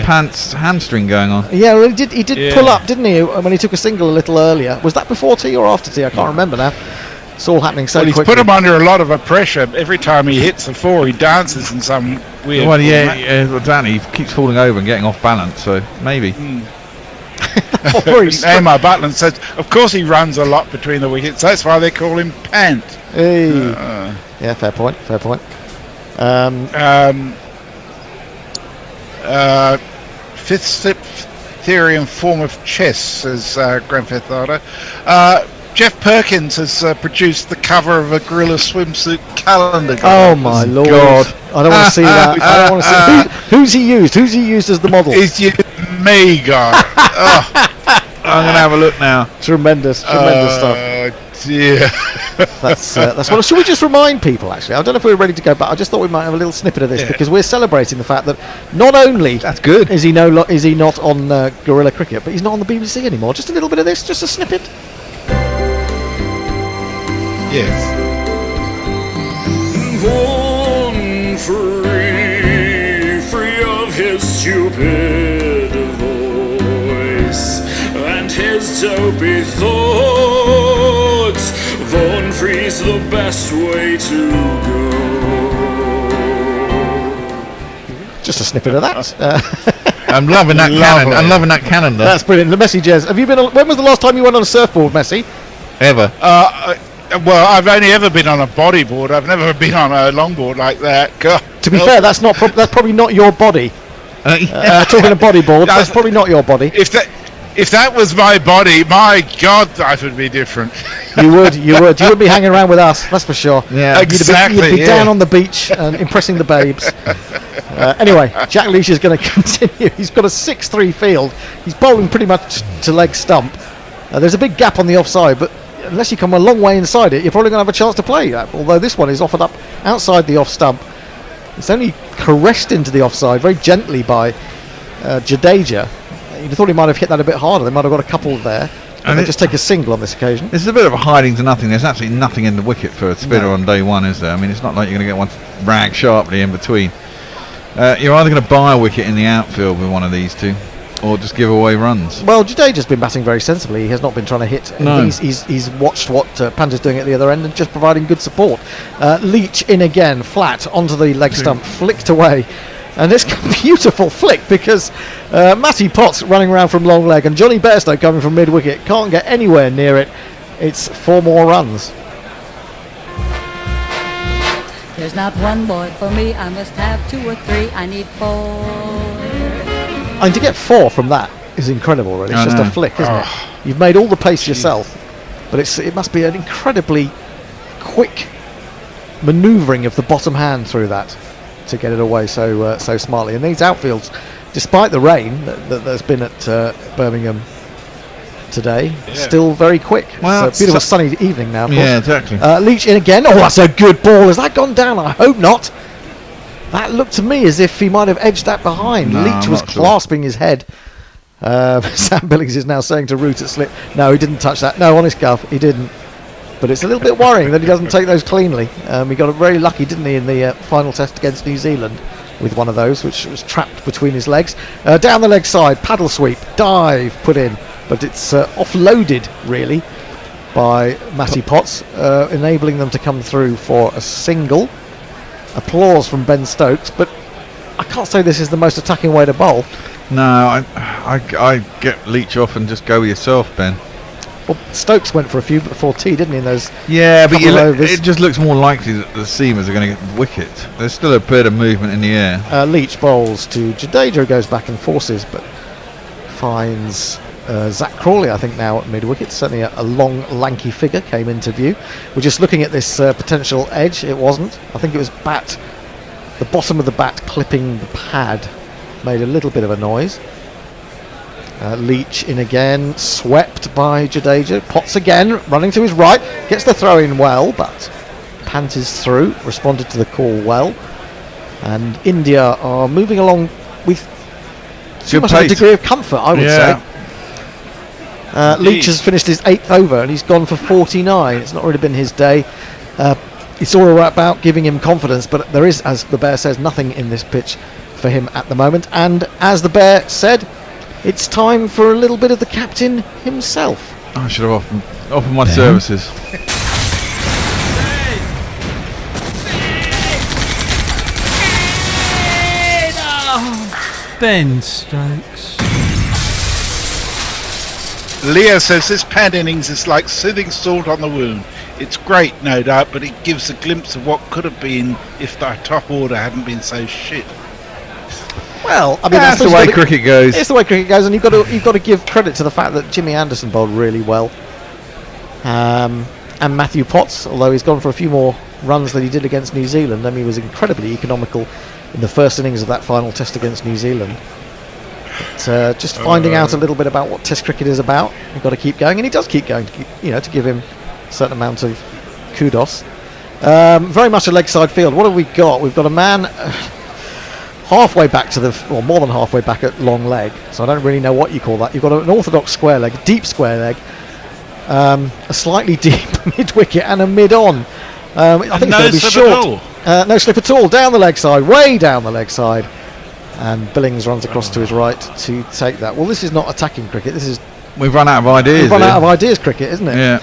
Pant's hamstring going on. Yeah, well, he did pull up, didn't he? When he took a single a little earlier. Was that before tea or after tea? I can't remember now. It's all happening so quickly. He's put him under a lot of pressure. Every time he hits the 4, he dances in some weird. Well, Danny keeps falling over and getting off balance, so maybe. Amar Butland says, of course he runs a lot between the wickets. That's why they call him Pant. Hey. Yeah, fair point. Fifth theory and form of chess, says Grand Theft Auto. Jeff Perkins has produced the cover of a gorilla swimsuit calendar. Oh my lord! God. I don't want to see that. I don't want to see. Who's he used? Who's he used as the model? It's me, guy. I'm gonna have a look now. Tremendous stuff. Yeah. That's what. Should we just remind people? Actually, I don't know if we're ready to go back. I just thought we might have a little snippet of this because we're celebrating the fact that not only that's good is he not on Gorilla Cricket, but he's not on the BBC anymore. Just a little bit of this, just a snippet. Yes. Born free of his stupid voice and his dopey thoughts. Born free's the best way to go. Just a snippet of that. I'm loving that cannon. I'm loving that cannon. That's brilliant. The Messi Jez. Have you been? When was the last time you went on a surfboard, Messi? Ever? Well, I've only ever been on a bodyboard. I've never been on a longboard like that. God. To be fair, that's probably not your body. Talking of bodyboard, that's probably not your body. If that was my body, my God, that would be different. You would. You would be hanging around with us. That's for sure. Yeah, exactly. You'd be down on the beach and impressing the babes. Anyway, Jack Leach is going to continue. He's got a 6-3 field. He's bowling pretty much to leg stump. There's a big gap on the offside, but unless you come a long way inside it, you're probably going to have a chance to play that. Although this one is offered up outside the off stump. It's only caressed into the offside very gently by Jadeja. You'd have thought he might have hit that a bit harder. They might have got a couple there. And they just take a single on this occasion. This is a bit of a hiding to nothing. There's absolutely nothing in the wicket for a spinner on day one, is there? I mean, it's not like you're going to get one rag sharply in between. You're either going to buy a wicket in the outfield with one of these two, or just give away runs. Well, Jadeja's been batting very sensibly. He has not been trying to hit. No. He's watched what Pant is doing at the other end and just providing good support. Leach in again, flat onto the leg stump, flicked away. And it's a beautiful flick because Matty Potts running around from long leg and Johnny Bairstow coming from mid wicket can't get anywhere near it. It's 4 more runs. There's not one boy for me. I must have 2 or 3. I need 4. And to get 4 from that is incredible, really. It's just a flick, isn't it? You've made all the pace yourself, but it must be an incredibly quick manoeuvring of the bottom hand through that. to get it away so smartly. And these outfields, despite the rain that's been at Birmingham today, still very quick. Well, it's a beautiful sunny evening now. Of course. Yeah, exactly. Leach in again. Oh, that's a good ball. Has that gone down? I hope not. That looked to me as if he might have edged that behind. No, Leach I'm was not sure. clasping his head. Sam Billings is now saying to Root at slip, no, he didn't touch that. No, on his cuff, he didn't. But it's a little bit worrying that he doesn't take those cleanly. He got very lucky, didn't he, in the final test against New Zealand with one of those, which was trapped between his legs. Down the leg side, paddle sweep, dive, put in. But it's offloaded, really, by Matty Potts, enabling them to come through for a single. Applause from Ben Stokes, but I can't say this is the most attacking way to bowl. No, I get Leach off and just go with yourself, Ben. Well, Stokes went for a few before tea, didn't he? In those yeah, but overs. it just looks more likely that the seamers are going to get the wicket. There's still a bit of movement in the air. Leach bowls to Jadeja, who goes back and forces, but finds Zach Crawley, I think, now at mid-wicket. Certainly a long, lanky figure came into view. We're just looking at this potential edge. It wasn't. I think it was the bottom of the bat clipping the pad made a little bit of a noise. Leach in again, swept by Jadeja. Potts again, running to his right, gets the throw in well, but Pant is through, responded to the call well. And India are moving along with too much of a degree of comfort, I would say. Leach has finished his 8th over and he's gone for 49. It's not really been his day. It's all about giving him confidence, but there is, as the Bear says, nothing in this pitch for him at the moment. And as the Bear said, it's time for a little bit of the captain himself. I should have offered my services. Ben Stokes. Leo says this Pant innings is like soothing salt on the wound. It's great, no doubt, but it gives a glimpse of what could have been if the top order hadn't been so shit. Well, I mean, that's the way cricket goes. It's the way cricket goes, and you've got to give credit to the fact that Jimmy Anderson bowled really well, and Matthew Potts, although he's gone for a few more runs than he did against New Zealand. I mean, he was incredibly economical in the first innings of that final test against New Zealand. But, just finding out a little bit about what Test cricket is about. You've got to keep going, and he does keep going. To give him a certain amount of kudos. Very much a leg side field. What have we got? We've got a man halfway back more than halfway back at long leg. So I don't really know what you call that. You've got an orthodox square leg, deep square leg, a slightly deep mid wicket, and a mid on. I think it's going to be short. No slip at all. Down the leg side, way down the leg side. And Billings runs across to his right to take that. Well, this is not attacking cricket. This is... We've run out of ideas. We've run out of ideas cricket, isn't it? Yeah.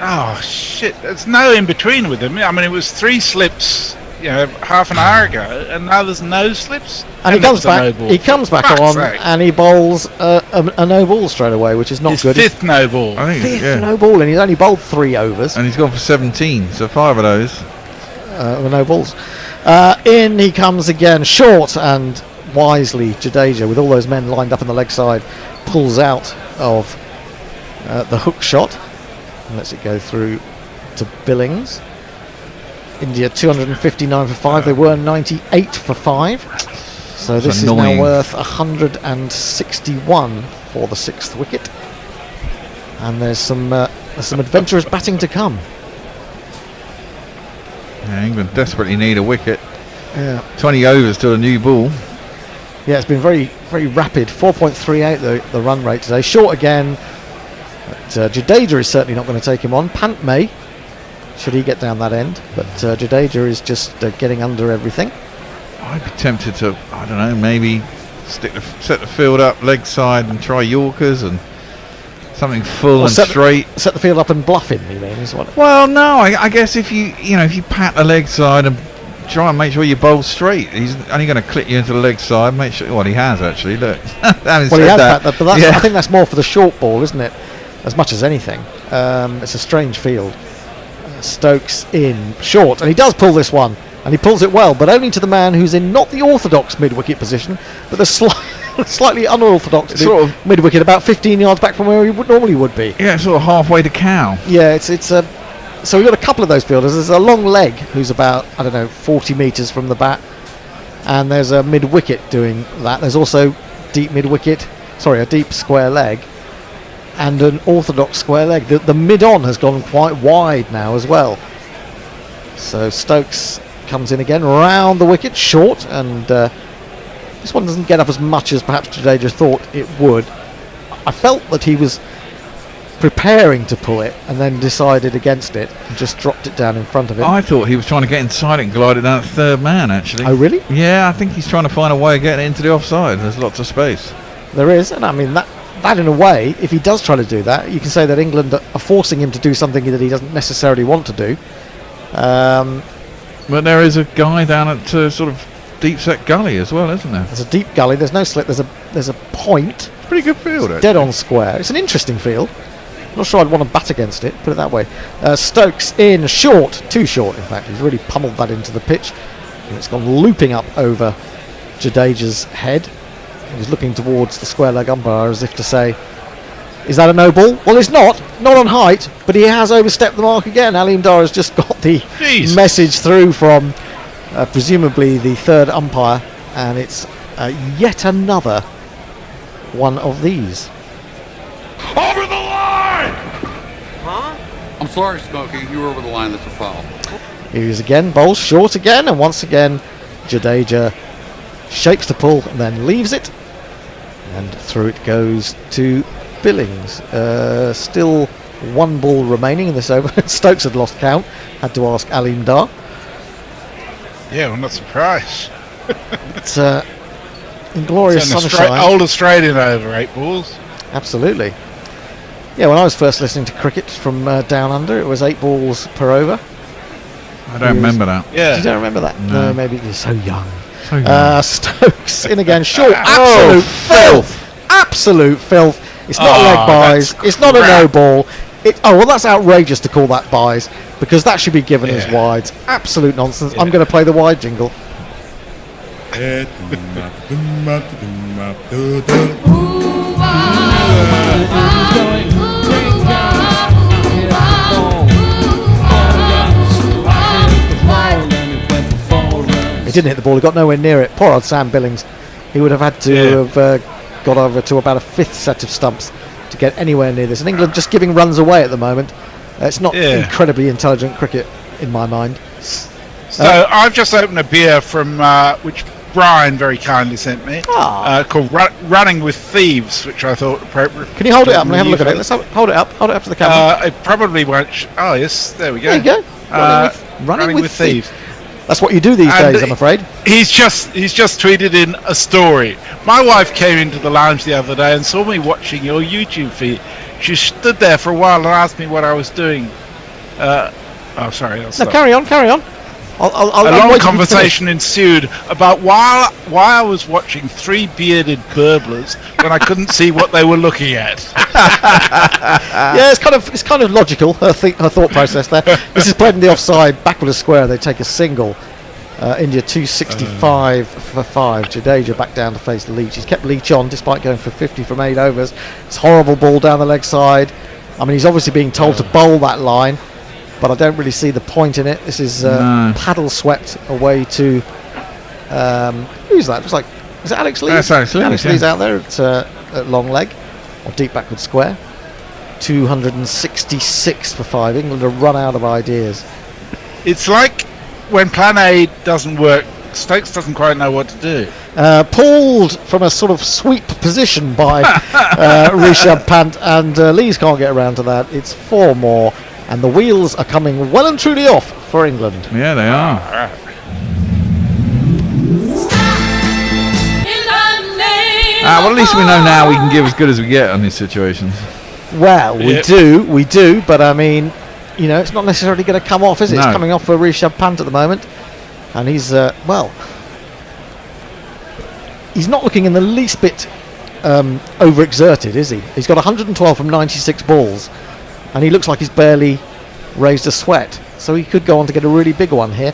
Oh, shit. There's no in-between with him. I mean, it was 3 slips, half an hour ago, and now there's no slips. And he comes back. He comes back on, and he bowls a no ball straight away, which is not his good. 5th no ball. I think Fifth no ball, and he's only bowled 3 overs. And he's gone for 17, so 5 of those. No balls. In he comes again, short, and wisely Jadeja, with all those men lined up in the leg side, pulls out of the hook shot and lets it go through to Billings. India 259 for 5. They were 98 for 5. So That's this annoying. is now worth 161 for the 6th wicket. And there's some adventurous batting to come. Yeah, England desperately need a wicket. Yeah. 20 overs to a new ball. Yeah, it's been very, very rapid. 4.38 the run rate today. Short again. But Jadeja is certainly not going to take him on. Pant may, should he get down that end. But Jadeja is just getting under everything. I'd be tempted to, I don't know, maybe set the field up leg side and try Yorkers and something full and straight. Set the field up and bluff him, you mean? Is what? Well, no, I guess if you pat the leg side and try and make sure you bowl straight, he's only going to clip you into the leg side. Make sure. Well, he has actually. Look, well, he has that, but that's, I think that's more for the short ball, isn't it? As much as anything. It's a strange field. Stokes in short, and he does pull this one, and he pulls it well, but only to the man who's in not the orthodox mid-wicket position, but the slightly unorthodox mid-wicket, about 15 yards back from where he normally would be. Yeah, sort of halfway to cow. Yeah, it's a. So we've got a couple of those fielders. There's a long leg who's about, 40 metres from the bat. and there's a mid-wicket doing that. There's also deep mid-wicket, a deep square leg, and an orthodox square leg. The mid-on has gone quite wide now as well. So Stokes comes in again, round the wicket, short, and this one doesn't get up as much as perhaps Jadeja thought it would. I felt that he was preparing to pull it and then decided against it and just dropped it down in front of him. I thought he was trying to get inside it and glide it down at third man, actually. Oh, really? Yeah, I think he's trying to find a way of getting it into the offside. There's lots of space. There is, and I mean, that in a way, if he does try to do that, you can say that England are forcing him to do something that he doesn't necessarily want to do. But there is a guy down at sort of deep set gully as well, isn't there? There's a deep gully, there's no slit, there's a point. It's a pretty good field, actually. Dead on square. It's an interesting field. Not sure I'd want to bat against it, put it that way. Stokes in short, too short in fact. He's really pummeled that into the pitch. And it's gone looping up over Jadeja's head. He's looking towards the square leg umpire as if to say, is that a no ball? Well, it's not on height, but he has overstepped the mark again. Aleem Dar has just got the message through from presumably the third umpire, and it's yet another one of these. Over the line! Huh? I'm sorry, Smokey. You were over the line. That's a foul. Here he is again, bowls short again, and once again Jadeja shapes the pull and then leaves it, and through it goes to Billings. Still one ball remaining in this over. Stokes had lost count, had to ask Aleem Dar. Yeah, I'm not surprised. It's inglorious It's an sunshine. old Australian over 8 balls. Absolutely. Yeah, when I was first listening to cricket from down under, it was 8 balls per over. I don't remember that. Yeah. You don't remember that? No, maybe you're so young. So young. Stokes in again, short. Absolute filth. Absolute filth. It's not leg buys. It's not a no ball. That's outrageous to call that buys, because that should be given as wides. Absolute nonsense. I'm going to play the wide jingle. He didn't hit the ball. He got nowhere near it. Poor old Sam Billings. He would have had to have got over to about a 5th set of stumps to get anywhere near this. And England just giving runs away at the moment. It's not incredibly intelligent cricket in my mind. So I've just opened a beer from which Brian very kindly sent me, called Running with Thieves, which I thought appropriate. Can you hold it up and have a look at it? Let's hold it up. Hold it up to the camera. It probably won't. Oh yes, there we go. There you go. Running with Thieves. That's what you do these days, I'm afraid. He's just tweeted in a story. My wife came into the lounge the other day and saw me watching your YouTube feed. She stood there for a while and asked me what I was doing. Sorry. No, carry on. A long conversation ensued about why I was watching 3 bearded burblers when I couldn't see what they were looking at. Yeah, it's kind of logical, her thought process there. This is played in the offside, backward of square. They take a single. India 265 for 5. Jadeja back down to face Leach. He's kept Leach on despite going for 50 from 8 overs. It's horrible ball down the leg side. I mean, he's obviously being told to bowl that line, but I don't really see the point in it. This is paddle swept away to who's that? Looks like, is it Alex Lee? That's Alex Lee. Alex Lee's out there at long leg or deep backward square. 266 for 5. England are run out of ideas. It's like when Plan A doesn't work, Stokes doesn't quite know what to do. Pulled from a sort of sweep position by Rishabh Pant, and Lees can't get around to that. It's 4 more. And the wheels are coming well and truly off for England. Yeah, they are. Well, at least we know now we can give as good as we get on these situations. Well, we do, but I mean, it's not necessarily going to come off, is it? No. It's coming off for Rishabh Pant at the moment. And he's, he's not looking in the least bit overexerted, is he? He's got 112 from 96 balls. And he looks like he's barely raised a sweat. So he could go on to get a really big one here.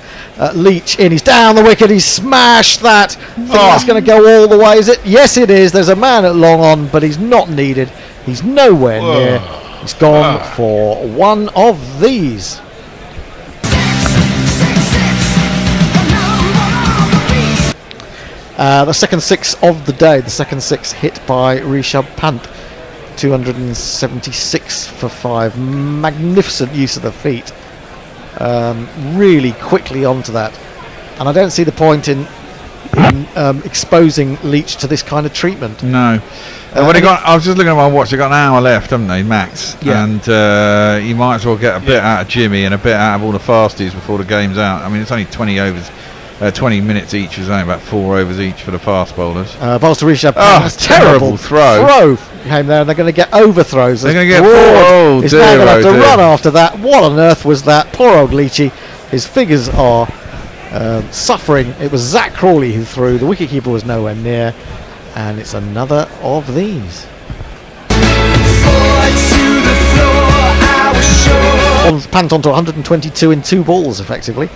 Leach in, he's down the wicket, he's smashed that. Think that's going to go all the way, is it? Yes, it is. There's a man at long on, but he's not needed. He's nowhere near. He's gone for one of these. The second six of the day, the second six hit by Rishabh Pant, 276 for 5. Magnificent use of the feet. Really quickly onto that. And I don't see the point in exposing Leach to this kind of treatment. No. I was just looking at my watch. They've got an hour left, haven't they, max? Yeah. And you might as well get a bit out of Jimmy and a bit out of all the fasties before the game's out. I mean, it's only 20 overs. 20 minutes each, is only about 4 overs each for the fast bowlers. Bowls to Rishabh Pant. Terrible throw came there, and they're going to get overthrows. They're going to get Broad is now going to have to run after that. What on earth was that? Poor old Leachy. His figures are suffering. It was Zach Crawley who threw. The wicketkeeper was nowhere near, and it's another of these. Pant onto 122 in 2 balls, effectively.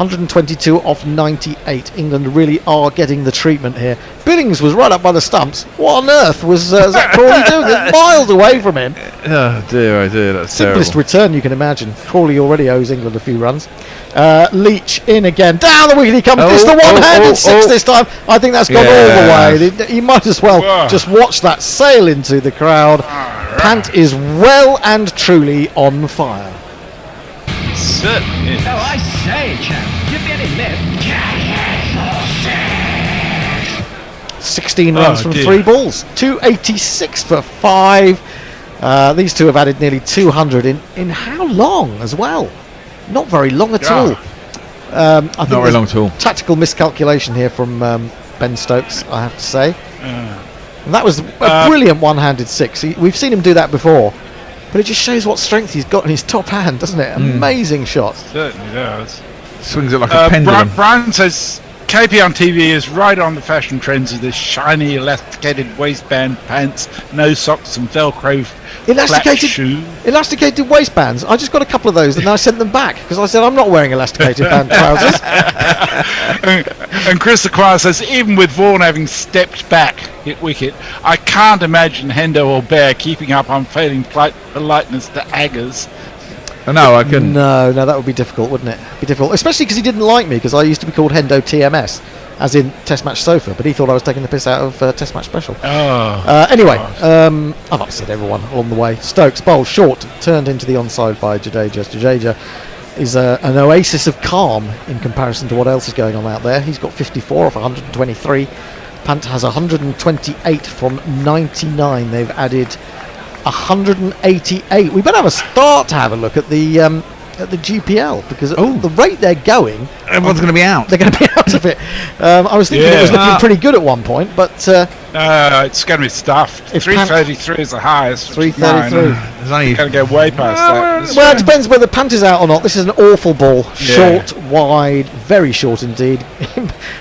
122 off 98. England really are getting the treatment here. Billings was right up by the stumps. What on earth was Zach Crawley doing? It's miles away from him. Oh dear, that's simplest terrible. Return you can imagine. Crawley already owes England a few runs. Leach in again. Down the wicket he comes. It's the one-handed six this time. I think that's gone all the way. He might as well just watch that sail into the crowd. Pant is well and truly on fire. Certainly is. Oh, I say, champ, give me any lift. 16 runs from 3 balls. 286 for 5. These two have added nearly 200 in how long as well? Not very long at all. I think not very long at all. Tactical miscalculation here from Ben Stokes, I have to say. And that was a brilliant one-handed six. We've seen him do that before. But it just shows what strength he's got in his top hand, doesn't it? Amazing shot. Certainly does. Swings it like a pendulum. Brian says KP on TV is right on the fashion trends of this shiny elasticated waistband pants, no socks and Velcro flat shoe. Elasticated waistbands. I just got a couple of those and I sent them back because I said I'm not wearing elasticated band trousers. And Chris Acquire says even with Vaughan having stepped back hit wicket, I can't imagine Hendo or Bear keeping up unfailing politeness to Aggers. No, I couldn't. No, that would be difficult, wouldn't it? Be difficult, especially because he didn't like me because I used to be called Hendo TMS, as in Test Match Sofa, but he thought I was taking the piss out of Test Match Special. Anyway, I've upset everyone along the way. Stokes bowled short, turned into the onside by Jadeja. Jadeja is an oasis of calm in comparison to what else is going on out there. He's got 54 off 123. Pant has 128 from 99. They've added 188. We better have a start to have a look at the GPL because at the rate they're going, everyone's going to be out. They're going to be out of it. I was thinking it was looking pretty good at one point, but it's going to be stuffed. 333 is the highest. 333. It's only going to go way past that. Well, it depends whether Pant is out or not. This is an awful ball, short, wide, very short indeed.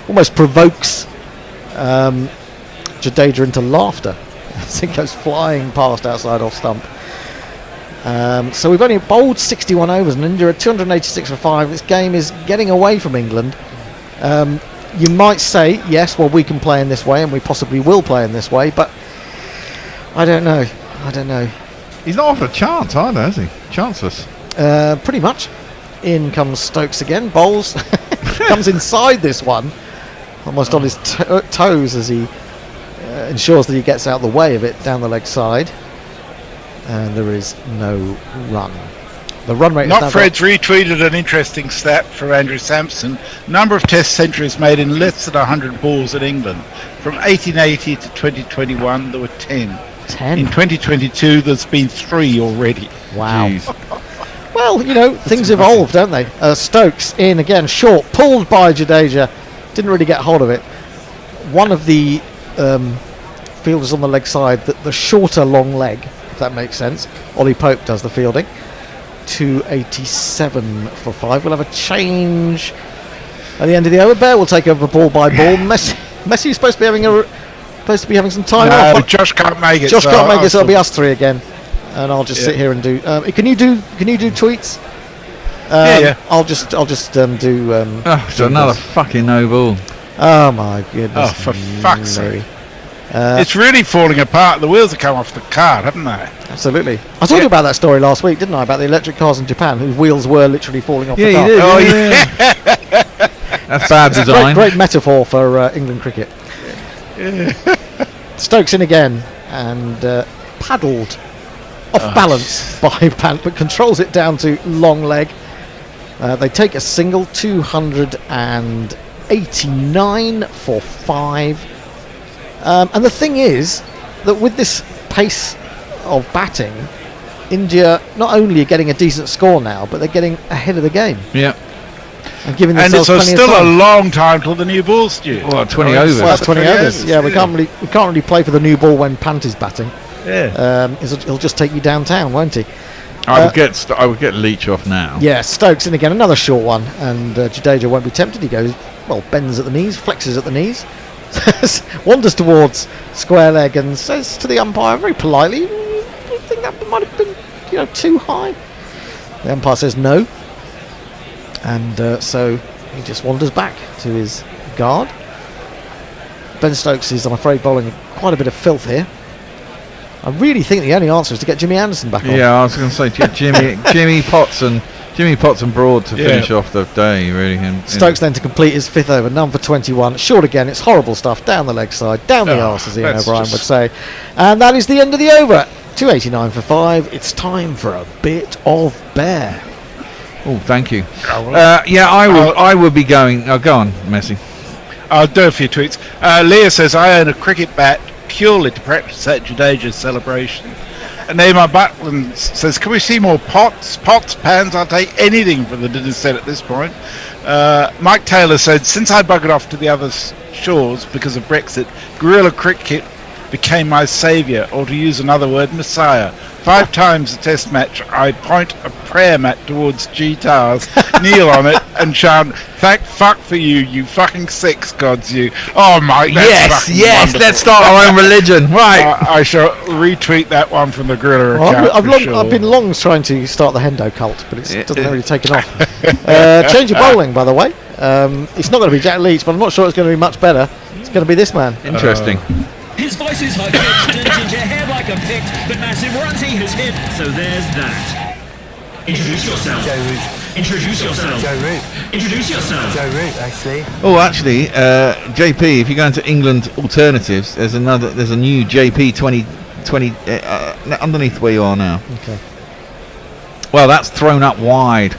Almost provokes Jadeja into laughter. It goes flying past outside off stump. So we've only bowled 61 overs and India are 286 for 5. This game is getting away from England. You might say, yes, well, we can play in this way and we possibly will play in this way, but I don't know. He's not offered a chance either, has he? Chanceless. Pretty much. In comes Stokes again. Bowls. Comes inside this one. Almost on his toes as he ensures that he gets out the way of it down the leg side. And there is no run. The run rate Not Fred's retweeted an interesting stat for Andrew Sampson. Number of test centuries made in less than 100 balls in England. From 1880 to 2021 there were 10. 10? In 2022 there's been 3 already. Wow. Well, things evolve, don't they? Stokes in again, short, pulled by Jadeja. Didn't really get hold of it. One of the fielders on the leg side, the shorter long leg, if that makes sense. Ollie Pope does the fielding. 287 for 5. We'll have a change at the end of the over. Bear will take over ball by ball. Messi is supposed to be having some time off. Josh can't make it. Josh can't make it, so it'll be us 3 again. And I'll just sit here and do. Can you do tweets? I'll just do. It's another fucking no ball. Oh my goodness! Oh, for fuck's sake! It's really falling apart. The wheels have come off the car, haven't they? Absolutely. I told you about that story last week, didn't I? About the electric cars in Japan whose wheels were literally falling off the car. You did. That's bad design. Great metaphor for England cricket. Stokes in again and paddled off balance by Pant, but controls it down to long leg. They take a single, 289 for 5. And the thing is that with this pace of batting, India not only are getting a decent score now, but they're getting ahead of the game. Yeah. And giving And themselves it's plenty of still a time. long time till the new ball's due. Well, 20 overs. Well, 20 overs. Yeah, we can't really play for the new ball when Pant is batting. Yeah. He'll just take you downtown, won't he? I would get Leach off now. Yeah, Stokes in again, another short one, and Jadeja won't be tempted. He goes, bends at the knees, flexes at the knees, wanders towards square leg, and says to the umpire very politely, "Do you think that might have been, too high?" The umpire says no, and so he just wanders back to his guard. Ben Stokes is, I'm afraid, bowling quite a bit of filth here. I really think the only answer is to get Jimmy Anderson back on. Yeah, I was going to say Jimmy Potts and Broad to finish off the day, really. Stokes then to complete his 5th over, number 21. Short again, it's horrible stuff. Down the leg side, down the arse, as Ian O'Brien would say. And that is the end of the over. 289 for 5. It's time for a bit of bear. Oh, thank you. I would be going. Oh, go on, Messi. I'll do a few tweets. Leah says, I own a cricket bat purely to practice at Jadeja's celebration. And Neymar Butland says, can we see more pots, pans? I'll take anything from the dinner set at this point. Mike Taylor said, since I buggered off to the other shores because of Brexit, guerrilla cricket became my saviour, or to use another word, messiah. 5 times a test match, I point a prayer mat towards G-Tars, kneel on it, and chant, thank fuck for you, you fucking sex gods, you. Oh, Mike, that's wonderful. Let's start our own religion. Right. I shall retweet that one from the Guerrilla account. I've been long trying to start the Hendo cult, but it doesn't really take it off. Change of bowling, by the way. It's not going to be Jack Leach, but I'm not sure it's going to be much better. It's going to be this man. Interesting. His voice is high-pitched and ginger hair like a pick, but massive runs he has hit, so there's that. Introduce yourself. Joe Root. Introduce yourself. Joe Root. Introduce yourself. Joe Root, actually. Oh, actually, JP, if you go into England alternatives, there's a new JP 2020 underneath where you are now. Okay. Well, that's thrown up wide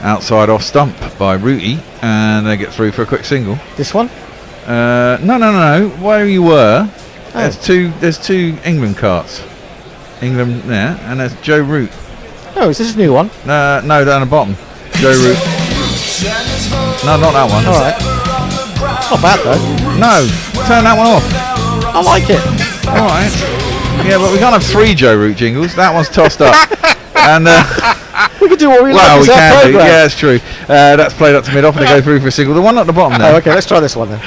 outside off stump by Rooty, and they get through for a quick single. This one? No. Where you were, there's two England carts. England there, and there's Joe Root. Oh, is this a new one? No, down the bottom. Joe Root. No, not that one. Alright. Not bad though. No, turn that one off. I like it. Alright. Yeah, but we can't have 3 Joe Root jingles. That one's tossed up. And we can do what we like. Well, we can do. Program. Yeah, it's true. That's played up to mid off and they go through for a single. The one at the bottom there. Oh, okay, let's try this one then.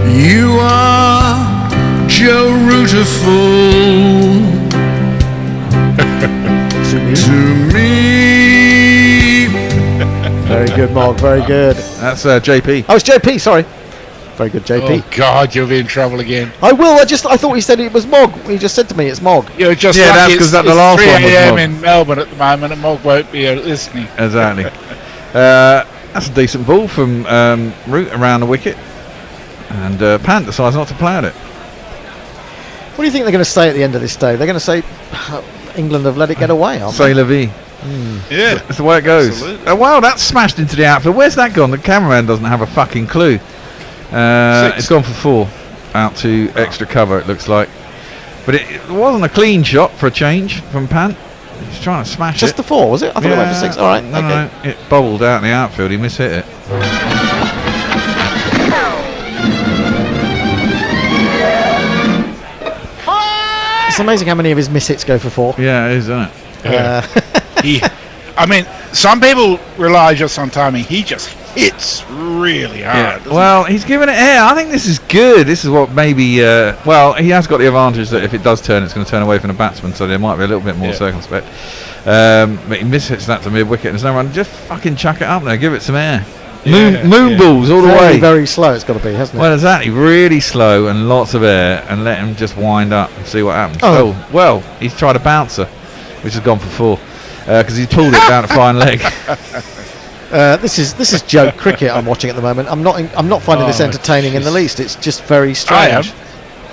You are Joe Rootiful to me. Very good, Mog. Very good. That's JP. Oh, it's JP. Sorry. Very good, JP. Oh God, you'll be in trouble again. I will. I thought he said it was Mog. He just said to me it's Mog. You're just that's because that the last 3 one was a.m. Mog. in Melbourne at the moment, and Mog won't be listening. Exactly. That's a decent ball from Root around the wicket, and Pant decides not to play at it. What do you think they're going to say at the end of this day? They're going to say England have let it get away, aren't Say they? la vie. Yeah, that's the way it goes. Wow, that's smashed into the outfield. Where's that gone? The cameraman doesn't have a fucking clue. It's gone for 4 out to extra cover, it looks like. But it wasn't a clean shot for a change from Pant. He's trying to smash Just it. the 4, was it? I thought it went for 6. All right. No, it bobbled out in the outfield. He mishit it. It's amazing how many of his mishits go for 4. Yeah, it is, isn't it? I mean, some people rely just on timing. He just hits really hard. Well, he's giving it air. I think this is good. This is what maybe. He has got the advantage that if it does turn, it's going to turn away from the batsman, so they might be a little bit more circumspect. But he mishits that to mid wicket. There's no run. Just fucking chuck it up there. Give it some air. Moon balls all the way. Very slow. It's got to be, hasn't it? Well, exactly. Really slow and lots of air, and let him just wind up and see what happens. Oh well, he's tried a bouncer, which has gone for 4 because he's pulled it down to fine leg. This is joke cricket I'm watching at the moment. I'm not finding this entertaining in the least. It's just very strange.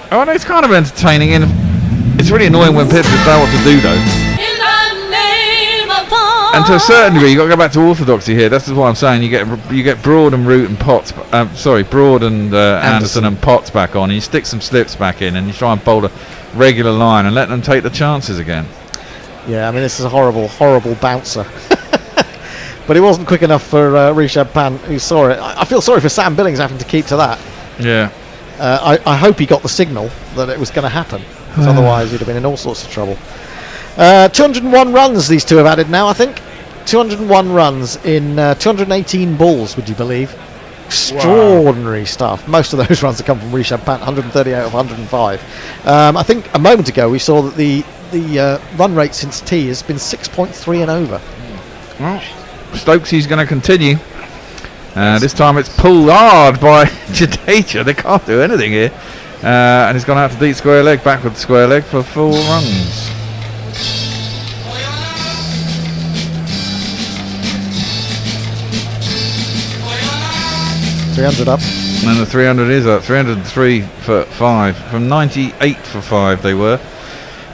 Oh, no, it's kind of entertaining, and it's really annoying when people don't know what to do, though. And to a certain degree, you've got to go back to orthodoxy here. That's what I'm saying. You get Broad and Root and Potts. Broad and Anderson and Potts back on, and you stick some slips back in, and you try and bowl a regular line and let them take the chances again. Yeah, I mean, this is a horrible, horrible bouncer. But it wasn't quick enough for Rishabh Pant, who saw it. I feel sorry for Sam Billings having to keep to that. Yeah. I hope he got the signal that it was going to happen, because otherwise he'd have been in all sorts of trouble. 201 runs these two have added now, I think. 201 runs in 218 balls, would you believe? Extraordinary stuff. Most of those runs have come from Rishabh Pant, 138 of 105. I think a moment ago we saw that the run rate since tee has been 6.3 and over. Well, Stokesy's going to continue. This time it's pulled hard by Jadeja. They can't do anything here. And he's gone out to deep square leg, backward square leg for 4 runs. 300 up. And the 300 is up. 303 for 5. From 98 for 5 they were.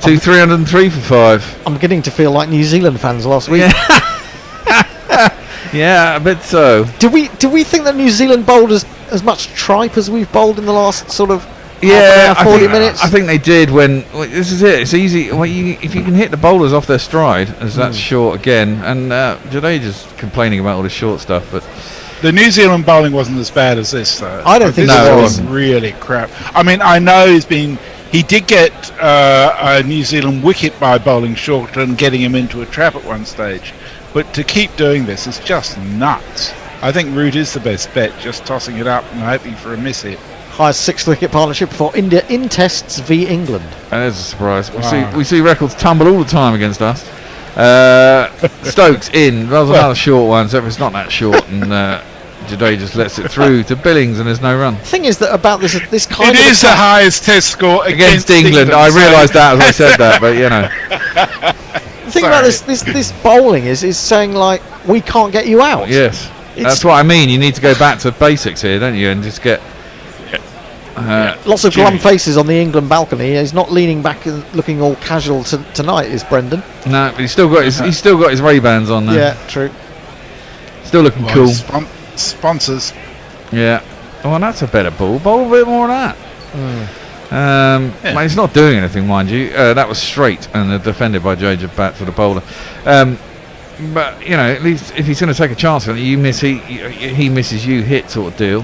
To 303 for 5. I'm beginning to feel like New Zealand fans last week. Yeah, a bit so. Do we think that New Zealand bowled as much tripe as we've bowled in the last sort of 40 minutes? I think they did when this is it. It's easy if you can hit the bowlers off their stride, as that's short again. And Jadeja's complaining about all this short stuff, but the New Zealand bowling wasn't as bad as this, though. I don't think this it was really crap. I mean, I know he did get a New Zealand wicket by bowling short and getting him into a trap at one stage. But to keep doing this is just nuts. I think Root is the best bet, just tossing it up and hoping for a miss hit. Highest 6-wicket partnership for India in tests v England. That is a surprise. We see records tumble all the time against us. Stokes in. That was another short one, so if it's not that short, and Jadeja just lets it through to Billings, and there's no run. The thing is that about this kind of... It is the highest test score against England. I realised that as I said that, but you know. The thing about this bowling is saying, like, we can't get you out. Yes. That's what I mean. You need to go back to basics here, don't you, and just get... lots of glum faces on the England balcony. He's not leaning back and looking all casual tonight, is Brendan? No, but he's still got his Ray-Bans on there. Yeah, true. Still looking cool. Sponsors. Yeah. Oh, and that's a better ball. Bowl a bit more of that. Well, he's not doing anything, mind you. That was straight and defended by Jadeja back to the bowler. But you know, at least if he's going to take a chance on it, you miss, he misses, you hit, sort of deal.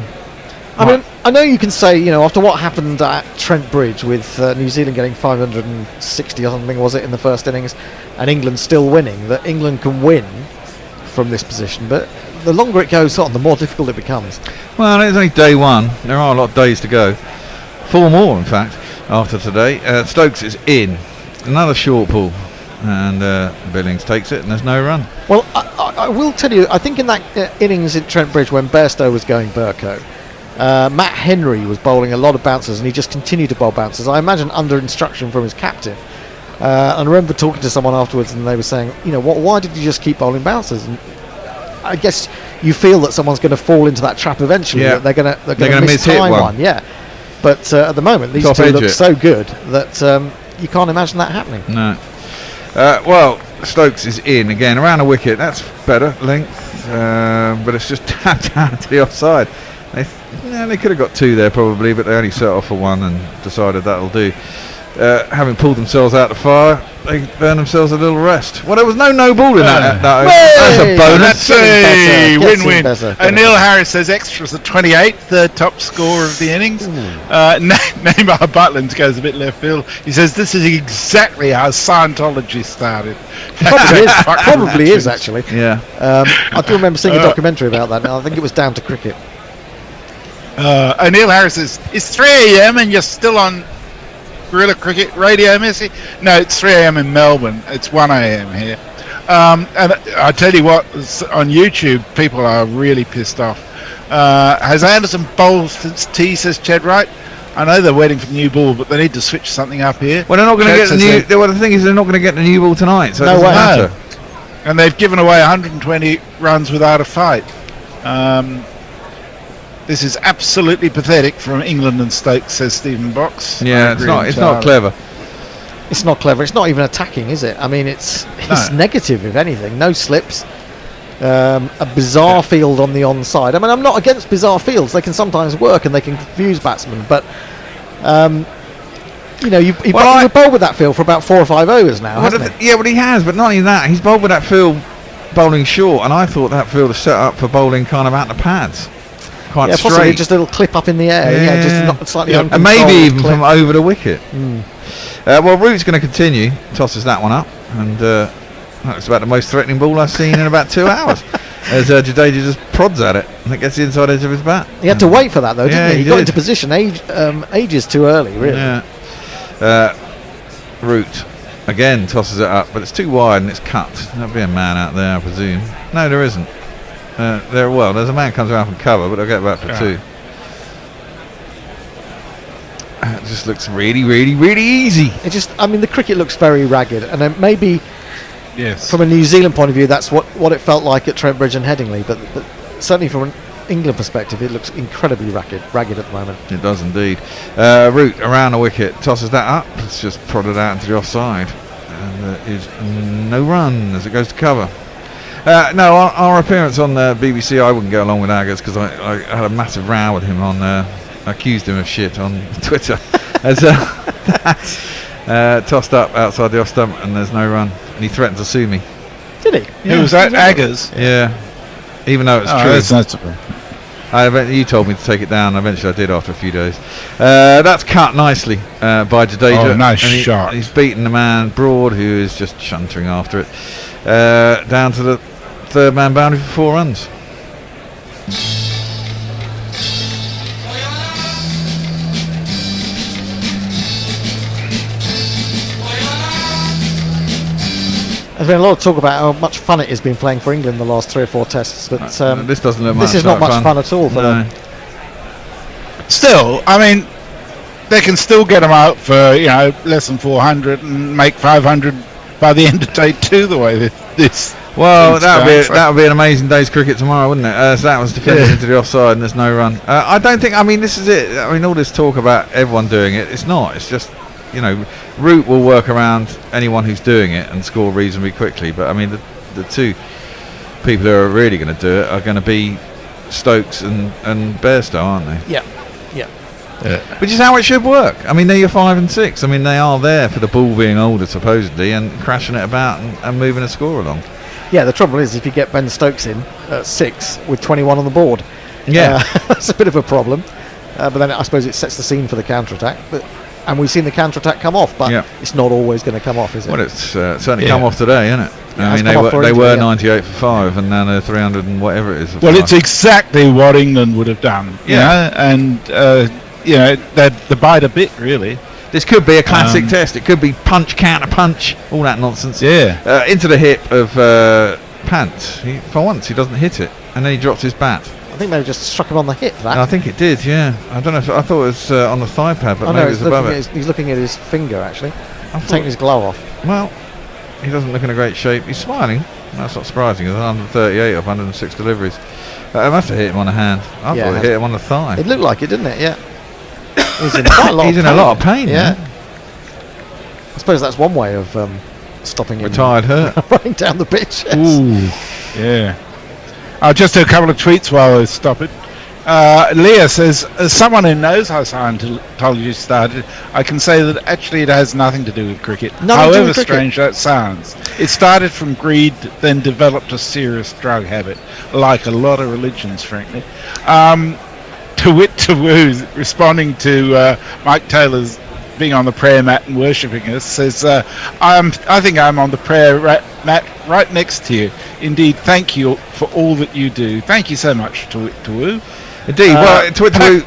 I mean, I know you can say, you know, after what happened at Trent Bridge with New Zealand getting 560 or something, was it, in the first innings, and England still winning, that England can win from this position. But the longer it goes on, the more difficult it becomes. Well, it's only day one. There are a lot of days to go. 4 more, in fact, after today. Stokes is in. Another short ball. And Billings takes it, and there's no run. Well, I will tell you, I think in that innings at Trent Bridge when Bairstow was going Burko, Matt Henry was bowling a lot of bouncers, and he just continued to bowl bouncers, I imagine under instruction from his captain. And I remember talking to someone afterwards, and they were saying, you know, why did you just keep bowling bouncers? And I guess you feel that someone's going to fall into that trap eventually. Yeah. That they're going to miss time one. Yeah. But at the moment, these two look so good that you can't imagine that happening. No. Well, Stokes is in again around a wicket. That's better length, but it's just tapped out to the offside. They could have got 2 there probably, but they only set off for 1 and decided that'll do. Having pulled themselves out the fire, they earn themselves a little rest. Well, there was no ball in that. That's a bonus. That's a win-win. Neil Harris says extras at 28, third top scorer of the innings. Neymar Butland goes a bit left field. He says this is exactly how Scientology started. Probably is actually. Yeah. I do remember seeing a documentary about that. Now I think it was down to cricket. Neil Harris says, it's 3 a.m. and you're still on Guerrilla Cricket Radio, Messi? No, it's 3 a.m. in Melbourne. It's 1 a.m. here. And I tell you what, on YouTube, people are really pissed off. Has Anderson bowled since tea, says Chad Wright? I know they're waiting for the new ball, but they need to switch something up here. Well, they're not going to get the new... Well, the thing is, they're not going to get the new ball tonight, so it doesn't matter. And they've given away 120 runs without a fight. This is absolutely pathetic from England and Stokes, says Stephen Box. Yeah, it's not clever. It's not clever. It's not even attacking, is it? I mean, it's negative, if anything. No slips. A bizarre field on the onside. I mean, I'm not against bizarre fields. They can sometimes work and they can confuse batsmen. But, you've bowled with that field for about 4 or 5 overs now, hasn't he? Yeah, but he has. But not only that, he's bowled with that field bowling short. And I thought that field was set up for bowling kind of out the pads. Quite straight. Possibly just a little clip up in the air. Yeah, just not slightly and maybe even from over the wicket. Well, Root's going to continue. Tosses that one up. And that's about the most threatening ball I've seen in about 2 hours. As Jadeja just prods at it and it gets the inside edge of his bat. He had to wait for that though, didn't he? He got into position ages too early, really. Yeah. Root again tosses it up, but it's too wide and it's cut. There'll be a man out there, I presume. No, there isn't. There's a man comes around from cover, but they'll get back for 2. It just looks really, really, really easy. The cricket looks very ragged, and then maybe from a New Zealand point of view, that's what it felt like at Trent Bridge and Headingley. But certainly from an England perspective, it looks incredibly ragged at the moment. It does indeed. Root around the wicket, tosses that up. It's just prodded out into the offside, and there is no run as it goes to cover. No, our appearance on the BBC, I wouldn't get along with Aggers because I had a massive row with him on. I accused him of shit on Twitter as tossed up outside the off stump and there's no run, and he threatened to sue me. Did he? Yeah, it was that Aggers. Yeah, even though it's true. That's sensible. You told me to take it down. Eventually, I did after a few days. That's cut nicely by Jadeja. Oh, nice shot. He's beaten the man Broad, who is just chuntering after it, down to the third man boundary for 4 runs. There's been a lot of talk about how much fun it has been playing for England the last 3 or 4 tests, but this doesn't look much. This is not much fun at all for them. Still, I mean, they can still get them out for less than 400 and make 500 by the end of day 2. The way this. Well, that would be an amazing day's cricket tomorrow, wouldn't it? So that was defended into the offside and there's no run. I don't think. I mean, this is it. I mean, all this talk about everyone doing it. It's not. It's just. Root will work around anyone who's doing it and score reasonably quickly. But I mean, the 2 people who are really going to do it are going to be Stokes and Bairstow, aren't they? Yeah. Which is how it should work. I mean, they're your 5 and 6. I mean, they are there for the ball being older, supposedly, and crashing it about and moving a score along. Yeah, the trouble is if you get Ben Stokes in at 6 with 21 on the board, that's a bit of a problem. But then I suppose it sets the scene for the counter-attack. And we've seen the counter-attack come off, but it's not always going to come off, is it? Well, it's certainly come off today, isn't it? Yeah, I mean, they were 98 for 5, and now they're 300 and whatever it is. Well, it's exactly what England would have done. And they bite a bit, really. This could be a classic test. It could be punch, counter punch, all that nonsense. Yeah. Into the hip of Pant. For once, he doesn't hit it, and then he drops his bat. I think they just struck him on the hip. I think it did, yeah. I don't know. I thought it was on the thigh pad, but maybe it was above it. He's looking at his finger, actually. Taking his glove off. Well, he doesn't look in a great shape. He's smiling. That's not surprising. He's 138 of 106 deliveries. I must have hit him on the hand. I thought it hit him on the thigh. It looked like it, didn't it? Yeah. He's in quite a lot. He's in a lot of pain. Yeah. I suppose that's one way of stopping him. Retired hurt. Running down the pitch. Yes. Ooh. Yeah. I'll just do a couple of tweets while I stop it. Leah says, as someone who knows how Scientology started, I can say that actually it has nothing to do with cricket. However strange that sounds. It started from greed, then developed a serious drug habit, like a lot of religions, frankly. To wit to woo, responding to Mike Taylor's being on the prayer mat and worshipping us, says, I think I'm on the prayer mat right next to you. Indeed, thank you for all that you do. Thank you so much, to wit to woo. Indeed, well, to wit to woo,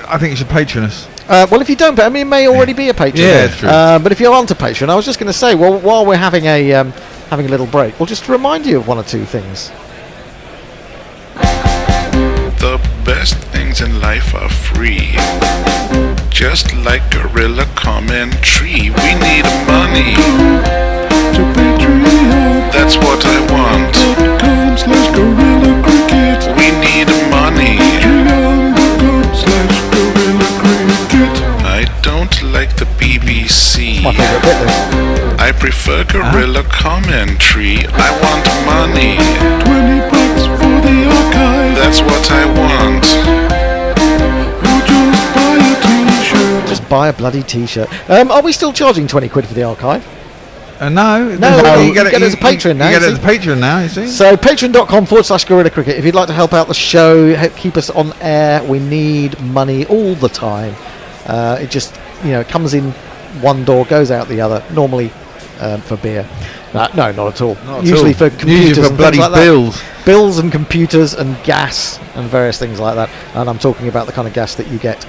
I think you should patron us. Well, if you don't, I mean, it may already be a patron. Yeah, it's true. But if you're onto Patreon, I was just going to say, well, while we're having a little break, we'll just remind you of 1 or 2 things. The best things in life are free. Just like Gorilla Commentary, we need money. To Patreon. That's what I want. .com/Gorilla Cricket. We need money. I prefer guerrilla commentary. I want money. $20 for the archive. That's what I want. Just buy a bloody t-shirt. Are we still charging 20 quid for the archive? No, you get it as a patron now. You get it as a patron now, you see. So patreon.com/Gorilla Cricket. If you'd like to help out the show, keep us on air, we need money all the time. It just, comes in one door, goes out the other, normally for beer. No, not at all. Usually for computers and bloody things like bills. That. Bills and computers and gas and various things like that. And I'm talking about the kind of gas that you get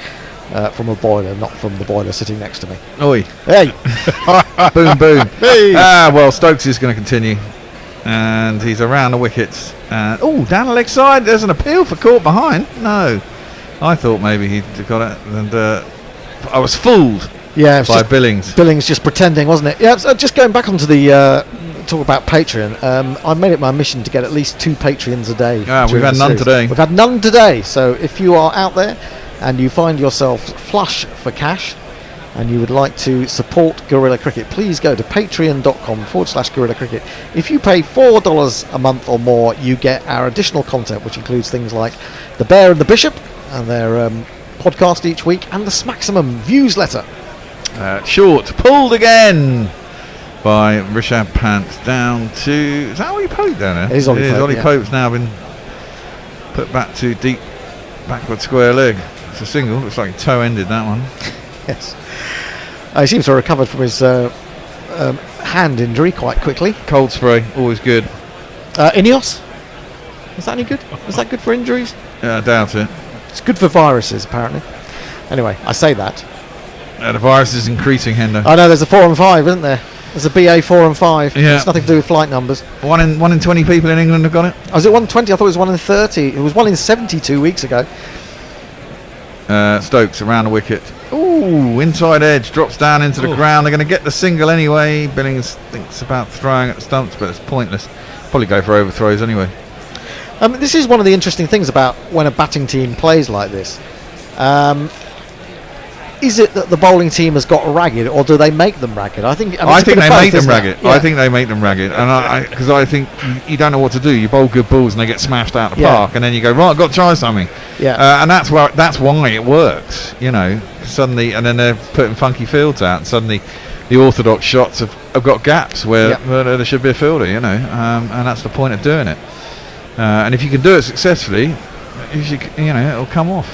from a boiler, not from the boiler sitting next to me. Oi. Hey. Boom, boom. Hey. Well, Stokes is going to continue. And he's around the wickets. Down the leg side. There's an appeal for caught behind. No. I thought maybe he'd got it. And I was fooled by Billings. Billings just pretending, wasn't it? Yeah, so just going back onto the talk about Patreon. I made it my mission to get at least 2 Patreons a day. We've had none today. We've had none today. So if you are out there and you find yourself flush for cash and you would like to support Gorilla Cricket, please go to patreon.com/Gorilla Cricket. If you pay $4 a month or more, you get our additional content, which includes things like The Bear and the Bishop and their podcast each week, and the Smaximum Views letter. Short, pulled again by Rishabh Pant down to... Is that Ollie Pope down there? It is Ollie Pope, Ollie Pope's now been put back to deep backward square leg. It's a single. Looks like he toe-ended that one. Yes. He seems to have recovered from his hand injury quite quickly. Cold spray, always good. Ineos? Is that any good? Is that good for injuries? Yeah, I doubt it. It's good for viruses, apparently. Anyway, I say that. The virus is increasing, Hendo. I know, there's a 4 and 5, isn't there? There's a BA 4 and 5. Yeah. It's nothing to do with flight numbers. 1 in 20 people in England have got it. Was it 1 in 20? I thought it was 1 in 30. It was 1 in 72 weeks ago. Stokes around the wicket. Ooh, inside edge, drops down into the ground. They're going to get the single anyway. Billings thinks about throwing at the stumps, but it's pointless. Probably go for overthrows anyway. This is one of the interesting things about when a batting team plays like this. Is it that the bowling team has got ragged, or do they make them ragged? I think they make them ragged. Yeah. I think they make them ragged, and because I think you don't know what to do. You bowl good balls and they get smashed out of the park, and then you go, right, I've got to try something. Yeah. And that's why it works. Suddenly, and then they're putting funky fields out, and suddenly the orthodox shots have got gaps where there should be a fielder. And that's the point of doing it. And if you can do it successfully, it'll come off.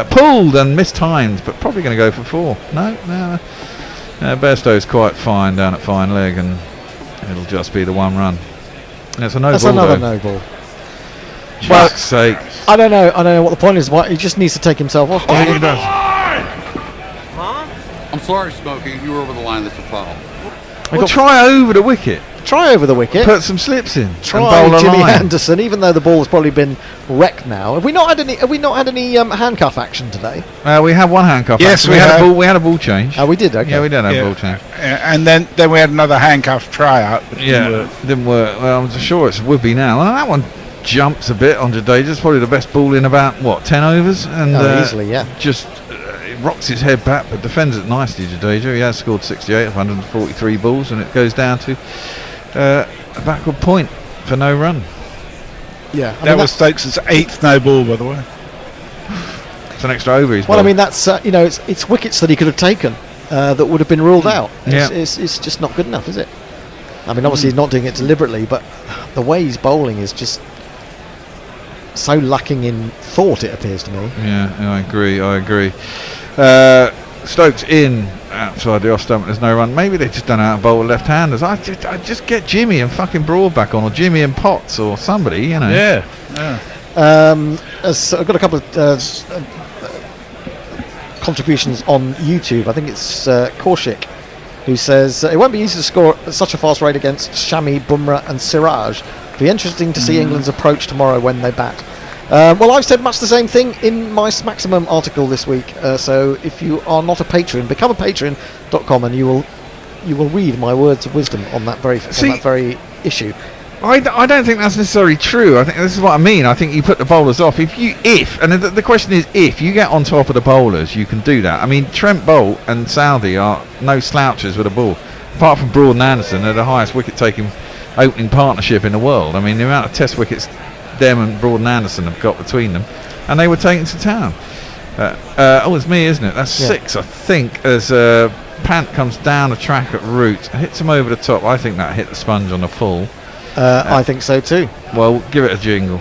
Pulled and mistimed, but probably going to go for 4. No. Bairstow's quite fine down at fine leg, and it'll just be the 1 run. That's a no ball. That's another no ball. Fuck's sake. I don't know what the point is. He just needs to take himself off. Over the line! I'm sorry, Smokey. You were over the line. That's a foul. Well, try over the wicket. Try over the wicket. Put some slips in. Try Jimmy Anderson, even though the ball's probably been wrecked now. Have we not had any handcuff action today? We had one handcuff. Yes, action. We had a ball change. Oh, we did. Okay. Yeah, we did have a ball change. And then we had another handcuff tryout. But didn't work. Well, I'm sure it would be now. And that one jumps a bit on Jadeja. It's probably the best ball in about 10 overs, and easily, yeah. Just it rocks his head back, but defends it nicely. Jadeja. He has scored 68 of 143 balls, and it goes down to a backward point for no run. Yeah, that was Stokes' 8th no ball, by the way. It's an extra over. Well, I mean, that's it's wickets that he could have taken that would have been ruled out. It's just not good enough, is it? I mean, obviously he's not doing it deliberately, but the way he's bowling is just so lacking in thought, it appears to me. Yeah, I agree. Stokes in outside the off stump. There's no run. Maybe they just don't know how to bowl left-handers. I just get Jimmy and fucking Broad back on, or Jimmy and Potts, or somebody. Yeah. I've got a couple of contributions on YouTube. I think it's Kaushik, who says it won't be easy to score at such a fast rate against Shami, Bumrah and Siraj. It'll be interesting to see England's approach tomorrow when they bat. Well, I've said much the same thing in my Smaximum article this week. So if you are not a patron, become a patron.com, and you will read my words of wisdom on that very issue. I don't think that's necessarily true. I think this is what I mean. I think you put the bowlers off. And the question is, if you get on top of the bowlers, you can do that. I mean, Trent Bolt and Southey are no slouches with a ball. apart from Broad and Anderson, they're the highest wicket-taking opening partnership in the world. I mean, the amount of Test wickets them and Broad and Anderson have got between them, and they were taken to town. It's me, isn't it? That's 6, I think, as Pant comes down the track at route, hits him over the top. I think that hit the sponge on the full. I think so too. Well, give it a jingle.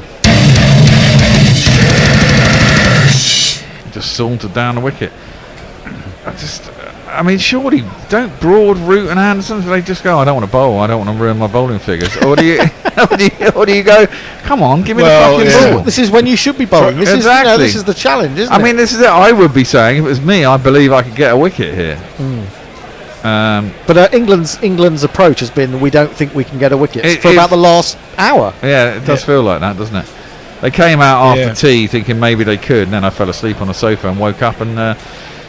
Just sauntered down the wicket. I mean, surely don't Broad, Root and Anderson, they just go, I don't want to bowl, I don't want to ruin my bowling figures. Or do you or do you go, come on, give me the fucking ball. This is when you should be bowling. This exactly. this is the challenge, isn't it? I mean, this is it. I would be saying, if it was me, I believe I could get a wicket here. But England's approach has been, we don't think we can get a wicket for about the last hour. Yeah, it does feel like that, doesn't it? They came out after tea thinking maybe they could, and then I fell asleep on the sofa and woke up and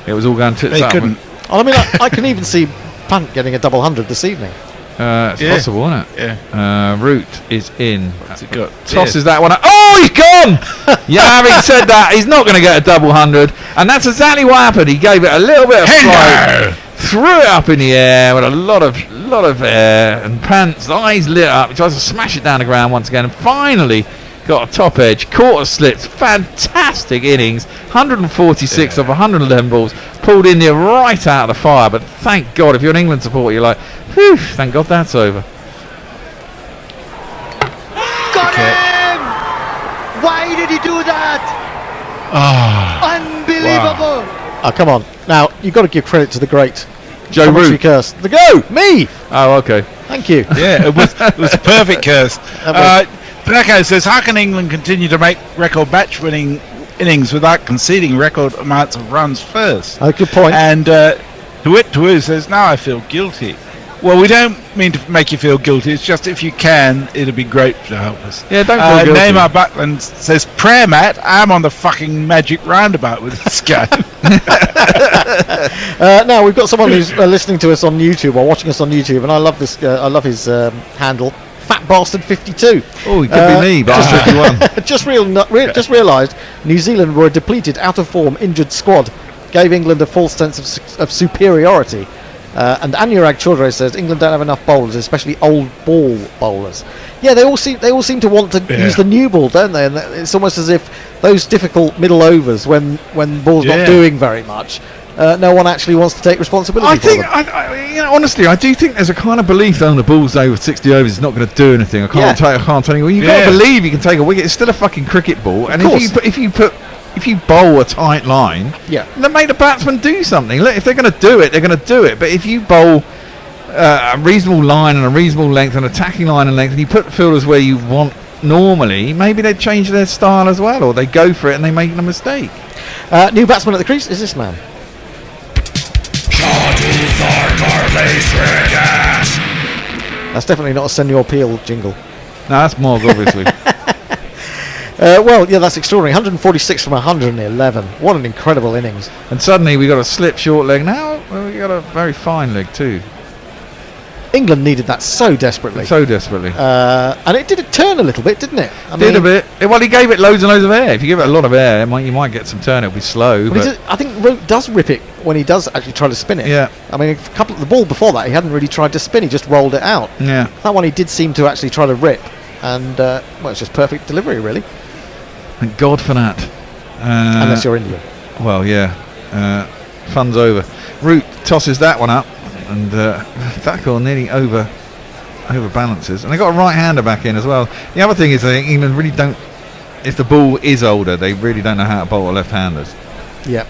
it was all going tits up. Couldn't. I mean, I can even see Pant getting a double 100 this evening. It's possible, isn't it? Yeah. Root is in. What's he got? Tosses that one up. Oh, he's gone! Yeah, having said that, he's not going to get a double 100, and that's exactly what happened. He gave it a little bit of flight, threw it up in the air with a lot of air, and Pant's eyes lit up. He tries to smash it down the ground once again, and finally got a top edge, caught a slips, fantastic innings, 146 of 111 balls, pulled India right out of the fire. But thank God, if you're an England supporter, you're like, whew, thank God that's over. Got him! Why did he do that? Unbelievable! Wow. Oh, come on. Now, you've got to give credit to the great Joe Root. Curse. The go! Me! Oh, okay. Thank you. Yeah, it was a perfect curse. Pinocchio says, how can England continue to make record match-winning innings without conceding record amounts of runs first? Oh, good point. And Tuit says, now I feel guilty. Well, we don't mean to make you feel guilty. It's just if you can, it'd be great to help us. Yeah, don't feel guilty. Neymar Buckland says, prayer mat, I'm on the fucking magic roundabout with this guy. Now, we've got someone who's listening to us on YouTube or watching us on YouTube, and I love this. I love his handle. Fat Bastard 52. Oh, it could be me, but I'm 51. Just realised New Zealand were a depleted, out of form, injured squad. Gave England a false sense of superiority. And Anurag Chaudhary says England don't have enough bowlers, especially old ball bowlers. Yeah, they all seem to want to use the new ball, don't they? And it's almost as if those difficult middle overs, when the ball's not doing very much, no one actually wants to take responsibility for them. Honestly, I do think there's a kind of belief that on the ball's over 60 overs, it's not going to do anything. I can't tell you. Well, you've got to believe you can take a wicket. It's still a fucking cricket ball, and if you bowl a tight line, then make the batsman do something. Look, if they're going to do it, they're going to do it. But if you bowl a reasonable line and a reasonable length, an attacking line and length, and you put the fielders where you want normally, maybe they change their style as well, or they go for it and they make a mistake. New batsman at the crease is this man. That's definitely not a Senor Peel jingle. No, that's Morg, obviously. Well, yeah, that's extraordinary. 146 from 111. What an incredible innings. And suddenly we got a slip short leg. Now we got a very fine leg too. England needed that so desperately. And it did turn a little bit, didn't it? A bit. Well, he gave it loads and loads of air. If you give it a lot of air, you might get some turn. It'll be slow. But I think Root does rip it when he does actually try to spin it. Yeah. I mean, the ball before that, he hadn't really tried to spin. He just rolled it out. Yeah. That one he did seem to actually try to rip. And, it's just perfect delivery, really. Thank God for that. Unless you're Indian. Well, yeah. Fun's over. Root tosses that one up. And Thakur nearly overbalances, and they got a right-hander back in as well. The other thing is, I think England really don't. If the ball is older, they really don't know how to bowl left-handers. Yeah.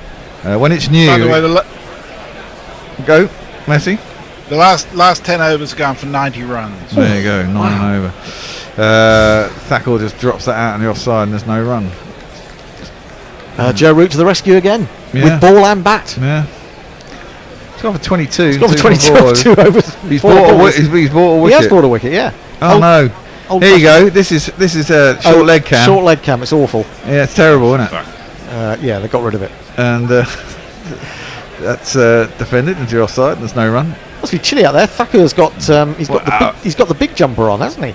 When it's new. By the way, go, Messi. The last 10 overs are going for 90 runs. There you go, 9 over. Thakur just drops that out on the offside, and there's no run. Joe Root to the rescue again with ball and bat. Yeah. He's gone for 22. He's gone for 22 overs. He's bought a wicket. He has bought a wicket, yeah. Oh no! Here you go. This is a short leg cam. Short leg cam. It's awful. Yeah, it's terrible, isn't it? Yeah, they got rid of it. And that's defended into offside. There's no run. Must be chilly out there. Thakur's got he's got the big jumper on, hasn't he?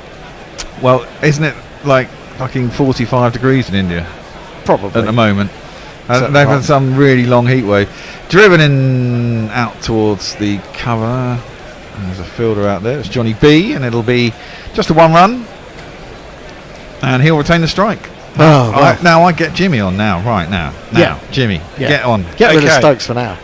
Well, isn't it like fucking 45 degrees in India? Probably at the moment. They've had some really long heat wave. Driven in out towards the cover. There's a fielder out there. It's Johnny B, and it'll be just a 1 run, and he'll retain the strike. Oh, wow. Now I get Jimmy on now. Right now, Jimmy, get on. Get rid of Stokes for now.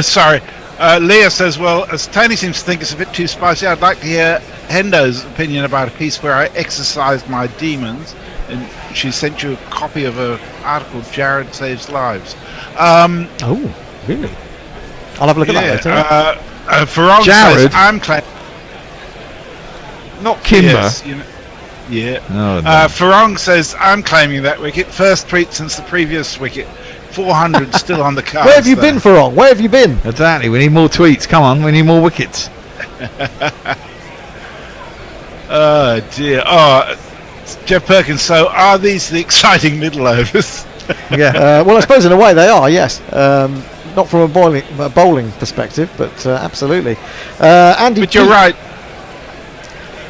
Sorry. Leah says, well, as Tony seems to think it's a bit too spicy, I'd like to hear Hendo's opinion about a piece where I exercised my demons. And she sent you a copy of an article, Jared Saves Lives. Oh, really? I'll have a look at that later. Farong Jared? says, I'm claiming... Not Kimber. Yes, yeah. Oh, no. Farong says, I'm claiming that wicket. First tweet since the previous wicket. 400 still on the cards. Where have you been, Farong? Where have you been? Exactly. We need more tweets. Come on, we need more wickets. Oh, dear. Oh, Jeff Perkins, so are these the exciting middle overs? Yeah. Well, I suppose in a way they are, yes. Not from a bowling perspective, but absolutely. Andy, but you're right.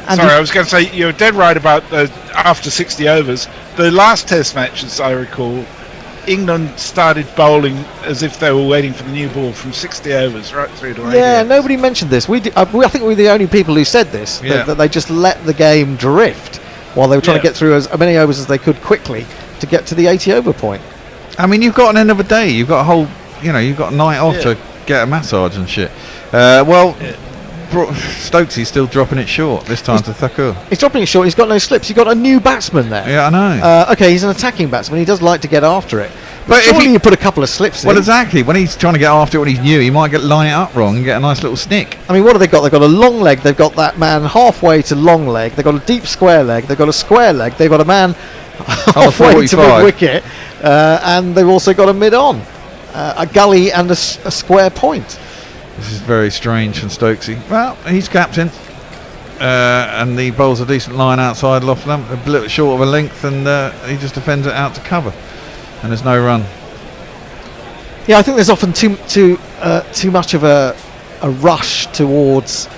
Andy, Sorry, I was going to say, you're dead right about the after 60 overs. The last test match, as I recall, England started bowling as if they were waiting for the new ball from 60 overs right through to 80 yeah, overs. nobody mentioned this. I think we were the only people who said this, that they just let the game drift while they were trying to get through as many overs as they could quickly to get to the 80 over point. I mean, you've got an end of a day. You've got a whole, you've got a night off to get a massage and shit. Stokes's still dropping it short this time to Thakur. He's dropping it short. He's got no slips. You've got a new batsman there. Yeah, I know. Okay, he's an attacking batsman. He does like to get after it. But surely you put a couple of slips in. Well, exactly. When he's trying to get after it when he's new, he might line it up wrong and get a nice little snick. I mean, what have they got? They've got a long leg. They've got that man halfway to long leg. They've got a deep square leg. They've got a square leg. They've got a man halfway to mid wicket. And they've also got a mid-on. A gully and a square point. This is very strange from Stokesy. Well, he's captain. And he bowls a decent line outside off them, a little short of a length, and he just defends it out to cover. And there's no run. Yeah, I think there's often too much of a rush towards.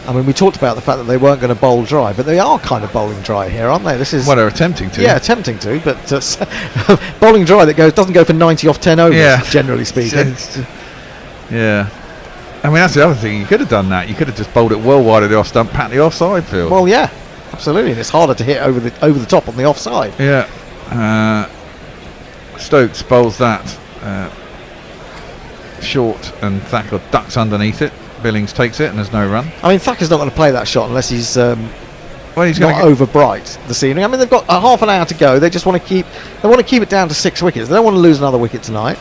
I mean, we talked about the fact that they weren't going to bowl dry, but they are kind of bowling dry here, aren't they? This is they're attempting to. Yeah, attempting to, but bowling dry that doesn't go for 90 off 10 overs, generally speaking. Yeah. I mean, that's the other thing. You could have done that. You could have just bowled it well wide of the off stump, pat the offside field. Well, yeah, absolutely. And it's harder to hit over the top on the offside. Yeah. Stokes bowls that short, and Thacker ducks underneath it. Billings takes it, and there's no run. I mean, Thacker's not going to play that shot unless he's he's not over bright this evening. I mean, they've got a half an hour to go. They just want to keep it down to 6 wickets. They don't want to lose another wicket tonight.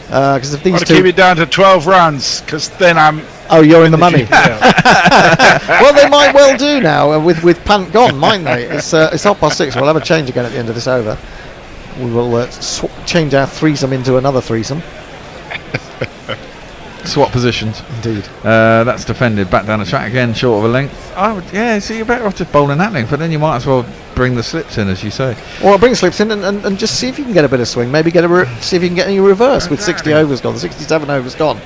Because if these I want to keep it down to 12 runs, because then I'm... Oh, you're in the money. Well, they might well do now with Pant gone, mightn't they? It's 6:30. We'll have a change again at the end of this over. We will change our threesome into another threesome. Swap positions. Indeed. That's defended back down the track again, short of a length. So you're better off just bowling that length, but then you might as well bring the slips in, as you say. Well, bring slips in and just see if you can get a bit of swing. Maybe see if you can get any reverse with 60 overs gone, 67 overs gone.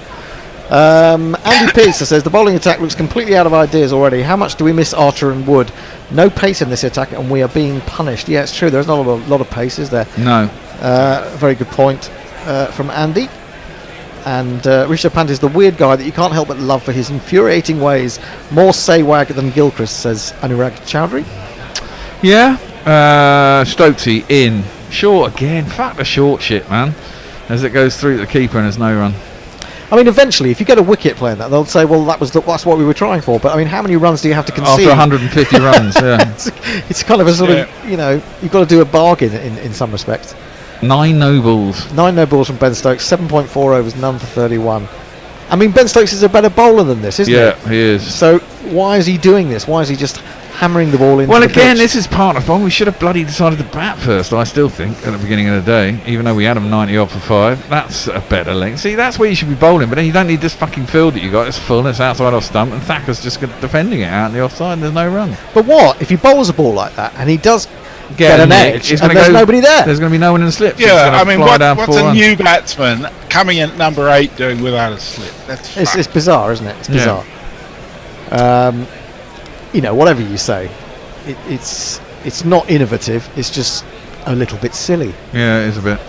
Andy Pearce says the bowling attack looks completely out of ideas already. How much do we miss Archer and Wood? No pace in this attack, and we are being punished. Yeah, it's true. There's not a lot of pace, is there? No. Very good point from Andy. And Rishabh Pant is the weird guy that you can't help but love for his infuriating ways. More Sehwag than Gilchrist, says Anurag Chowdhury. Yeah. Stokesy in. Short again. Fuck the short shit, man. As it goes through the keeper and there's no run. I mean, eventually, if you get a wicket playing that, they'll say, well, that's what we were trying for. But, I mean, how many runs do you have to concede? After 150 runs, yeah. It's kind of a sort of, you've got to do a bargain in some respects. 9 no balls. 9 no balls from Ben Stokes, 7.4 overs, none for 31. I mean, Ben Stokes is a better bowler than this, isn't he? Yeah, he is. So why is he doing this? Why is he just hammering the ball into the pitch? This is part of we should have bloody decided to bat first, I still think, at the beginning of the day, even though we had him 90 off for 5. That's a better length. See, that's where you should be bowling, but then you don't need this fucking field that you got. It's full, it's outside off stump, and Thacker's just defending it out in the offside, and there's no run. But what if he bowls a ball like that and he does get an edge and there's nobody there? There's going to be no one in the slips. Yeah, I mean, what's a new batsman coming in at number 8 doing without a slip? It's bizarre, isn't it? It's bizarre. Whatever you say, it's not innovative. It's just a little bit silly. Yeah, it is a bit.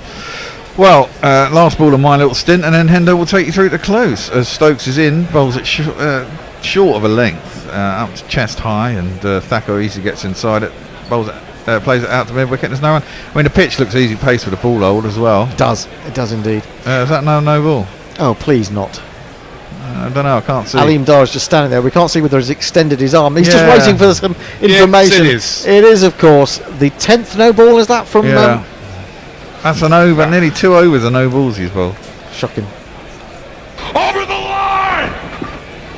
Well, last ball of my little stint, and then Hendo will take you through to close as Stokes is in, bowls it short of a length, up to chest high, and Thacker easily gets inside it, bowls it, plays it out to mid wicket. There's no one. I mean, the pitch looks easy pace with the ball hold as well. It does indeed. Is that no ball? Oh, please not. I don't know. I can't see. Aleem Dar is just standing there. We can't see whether he's extended his arm. He's just waiting for some information. Yes, it is, of course, the 10th no ball. Is that from? Yeah. That's an over. Nearly 2 overs of no balls he's bowled. Shocking. Over the line!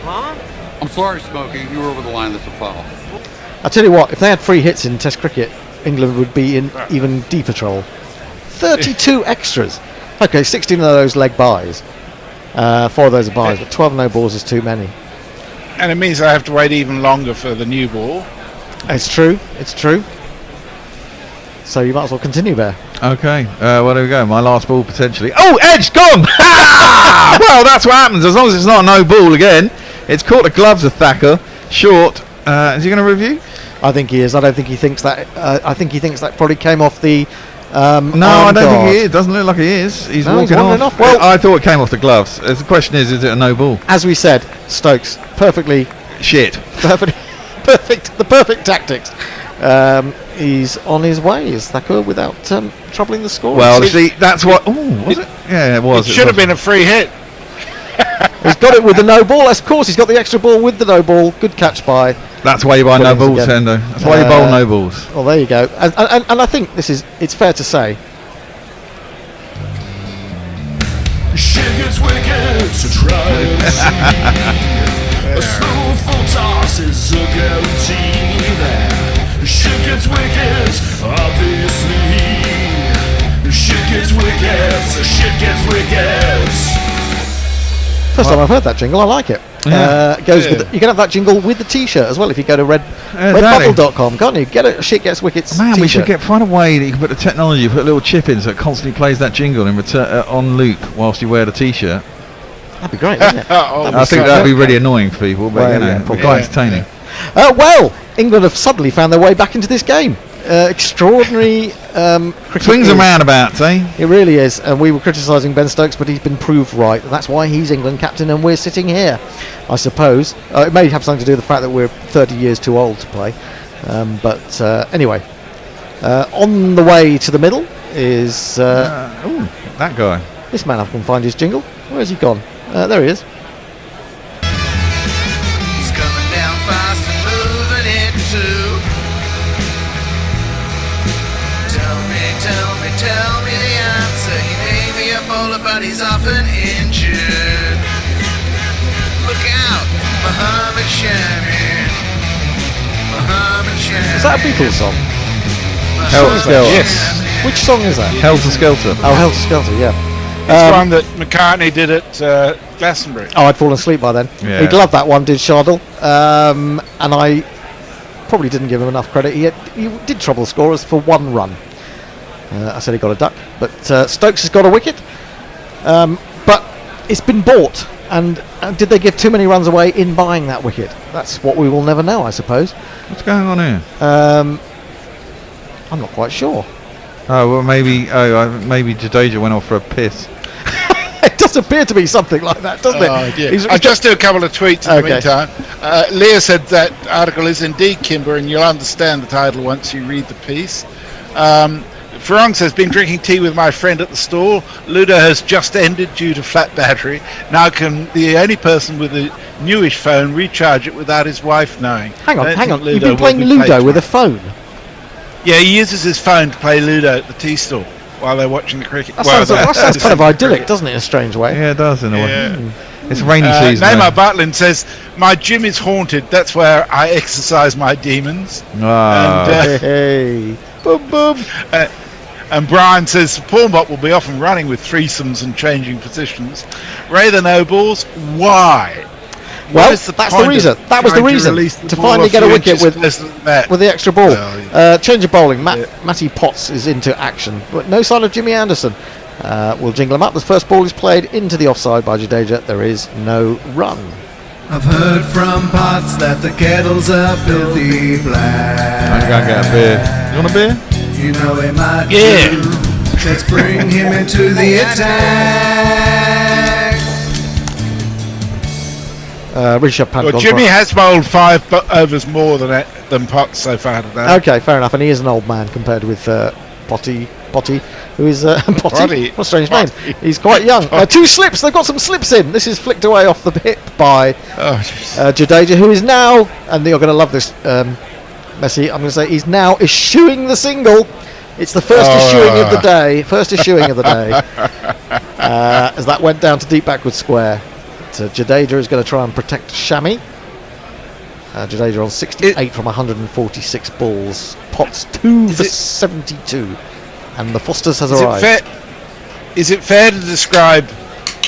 Huh? I'm sorry, Smokey. You were over the line. That's a foul. I tell you what, if they had 3 hits in Test cricket, England would be in even deeper trouble. 32 extras. Okay, 16 of those leg buys. 4 of those are buys, but 12 no balls is too many. And it means I have to wait even longer for the new ball. It's true. So you might as well continue there. Okay, well there we go. My last ball potentially. Oh, edge gone! Well, that's what happens as long as it's not a no ball again. It's caught the gloves of Thacker. Short. Is he going to review? I think he is. I don't think he thinks that. I think he thinks that probably came off the. No, I don't think he is. Doesn't look like he is. He's walking off. Well, I thought it came off the gloves. The question is it a no ball? As we said, Stokes perfectly shit. Perfect. The perfect tactics. He's on his way, is Thacker, without troubling the score. Well, see, that's what. Oh, was it? Yeah, it was. It should have been a free hit. He's got it with the no ball. Of course, he's got the extra ball with the no ball. Good catch by. That's why you buy no balls, Hendo. That's why you bowl no balls. Well, there you go. And I think it's fair to say. Shit gets wicked, so try and see. A smooth full toss is a guarantee that shit gets wicked, obviously. Shit gets wicked, so shit gets wicked. First time I've heard that jingle, I like it. Yeah. With you can have that jingle with the T-shirt as well if you go to redbubble.com, can't you? Get a shit gets wickets. Man, t-shirt. we should find a way that you can put the technology, put a little chip in so it constantly plays that jingle in return on loop whilst you wear the T-shirt. That'd be great, wouldn't it? I think that'd be really annoying for people, but quite entertaining. Well, England have suddenly found their way back into this game. Extraordinary cricket. Swings and roundabouts, eh? It really is. And we were criticising Ben Stokes, but he's been proved right. That's why he's England captain and we're sitting here, I suppose. It may have something to do with the fact that we're 30 years too old to play. But anyway, on the way to the middle is... that guy. This man, I can find his jingle. Where's he gone? There he is. He's coming down fast and moving it too. Tell me the answer. He may be a bowler, but he's often injured. Look out, Muhammad Shami. Is that a Beatles song? Helter Skelter. Yes. Which song is that? Helter Skelter. Oh, Helter Skelter, yeah. It's one that McCartney did at Glastonbury. Oh, I'd fallen asleep by then. Yeah. He'd loved that one, did Shardle. And I probably didn't give him enough credit. He did trouble the scorers for 1 run. I said he got a duck, but Stokes has got a wicket. But it's been bought, and did they give too many runs away in buying that wicket? That's what we will never know, I suppose. What's going on here? I'm not quite sure. Oh, well, maybe Jadeja went off for a piss. It does appear to be something like that, doesn't it? I'll just do a couple of tweets in the meantime. Leah said that article is indeed Kimber, and you'll understand the title once you read the piece. Farong says, been drinking tea with my friend at the store. Ludo has just ended due to flat battery. Now can the only person with a newish phone recharge it without his wife knowing. Hang on. You've been playing Ludo with a phone? Yeah, he uses his phone to play Ludo at the tea store while they're watching the cricket. That sounds kind of idyllic, doesn't it, in a strange way? Yeah, it does in a way. It's rainy season. Neymar Butlin says, my gym is haunted. That's where I exercise my demons. Hey. Boom, boom. And Brian says Pornbot will be off and running with threesomes and changing positions. Ray the no balls, why? Well, that's the reason. That was the reason to finally get a wicket with the extra ball. Change of bowling. Matty Potts is into action, but no sign of Jimmy Anderson. We'll jingle him up. The first ball is played into the offside by Jadeja. There is no run. I've heard from Potts that the kettle's a filthy black. I'm going to get a beer. You want a beer? You know he might Yeah. Let's bring him into the attack. Rishabh Pant. Well, Jimmy has bowled 5 overs more than Potts so far today. Okay, fair enough. And he is an old man compared with Potty, who is Potty. What a strange name. He's quite young. 2 slips. They've got some slips in. This is flicked away off the hip by Jadeja, who is now, and you're going to love this, Messi, I'm going to say he's now eschewing the single. It's the first eschewing of the day. As that went down to deep backward square. Jadeja is going to try and protect Shami. Jadeja on 68 from 146 balls. Potts 2 for 72. And the Fosters has arrived. Is it fair to describe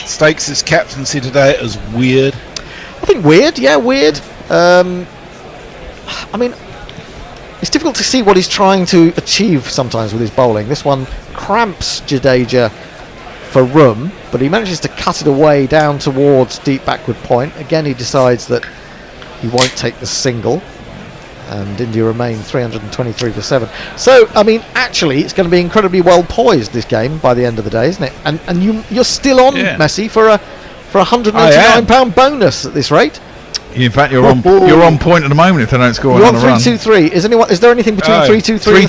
Stokes' captaincy today as weird? I think weird, yeah, weird. I mean, it's difficult to see what he's trying to achieve sometimes with his bowling. This one cramps Jadeja for room, but he manages to cut it away down towards deep backward point. Again, he decides that he won't take the single, and India remain 323 for 7. So, I mean, actually, it's going to be incredibly well poised, this game, by the end of the day, isn't it? And you're still on, Messi, for a £199 bonus at this rate. In fact, you're on point at the moment if they don't score another run. 3-2-3. Is there anything between 3-2-3 and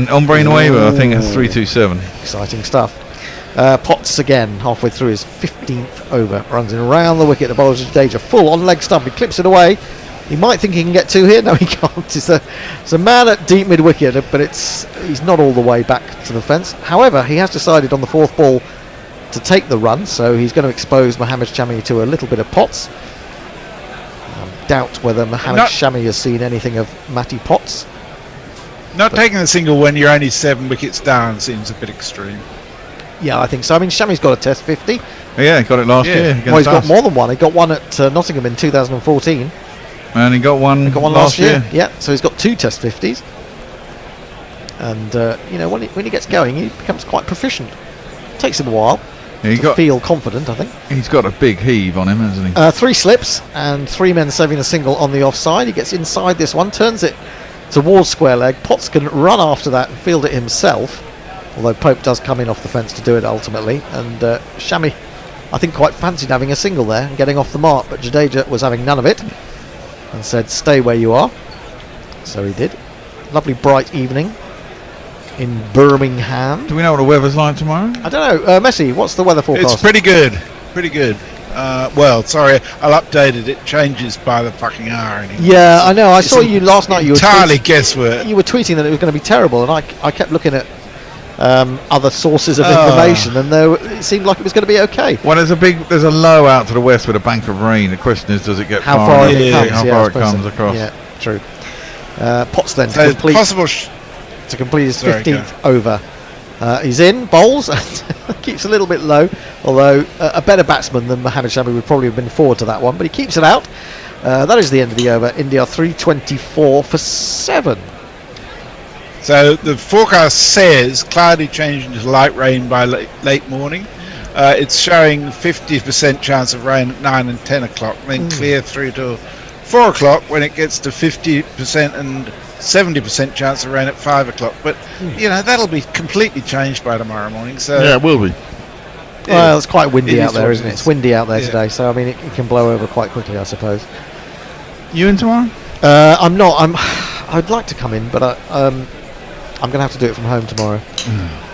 3-2-7 on Brainwaver, I think it's 3-2-7. Exciting stuff. Potts again, halfway through his 15th over, runs in around the wicket. The bowler Jadeja full on leg stump. He clips it away. He might think he can get 2 here. No, he can't. It's a man at deep mid wicket, but he's not all the way back to the fence. However, he has decided on the 4th ball to take the run, so he's going to expose Mohammad Shami to a little bit of Potts. I doubt whether Mohammad Shami has seen anything of Matty Potts. Not taking the single when you're only 7 wickets down seems a bit extreme. Yeah, I think so. I mean, Shami's got a Test 50. Yeah, he got it last year. Well, he's got more than one. He got one at Nottingham in 2014. And he got one last year. Yeah, so he's got 2 Test 50s. And, when he gets going, he becomes quite proficient. Takes him a while to feel confident, I think. He's got a big heave on him, hasn't he? 3 slips and 3 men saving a single on the offside. He gets inside this one, turns it towards square leg. Potts can run after that and field it himself. Although Pope does come in off the fence to do it ultimately. And Shami, I think, quite fancied having a single there and getting off the mark. But Jadeja was having none of it and said, stay where you are. So he did. Lovely bright evening in Birmingham. Do we know what the weather's like tomorrow? I don't know. Messi, what's the weather forecast? It's pretty good. I'll update it. It changes by the fucking hour anymore. Yeah, I know. I saw you last night. You were entirely guesswork. You were tweeting that it was going to be terrible, and I kept looking at other sources of information, and it seemed like it was going to be okay. Well, there's a low out to the west with a bank of rain. The question is, does it get how far it comes across? Yeah, true. Potts then so to complete his 15th over. He's in, bowls, and keeps a little bit low, although a better batsman than Mohammad Shami would probably have been forward to that one, but he keeps it out. That is the end of the over. India 324 for 7. So the forecast says cloudy changing to light rain by late morning. It's showing 50% chance of rain at 9 and 10 o'clock, then clear through to 4 o'clock when it gets to 50% and 70% chance of rain at 5 o'clock. But, that'll be completely changed by tomorrow morning. So yeah, it will be. Well, it's quite windy out there, isn't it? It's windy out there today, so, I mean, it can blow over quite quickly, I suppose. You in tomorrow? I'm not. I'd like to come in, but I'm going to have to do it from home tomorrow.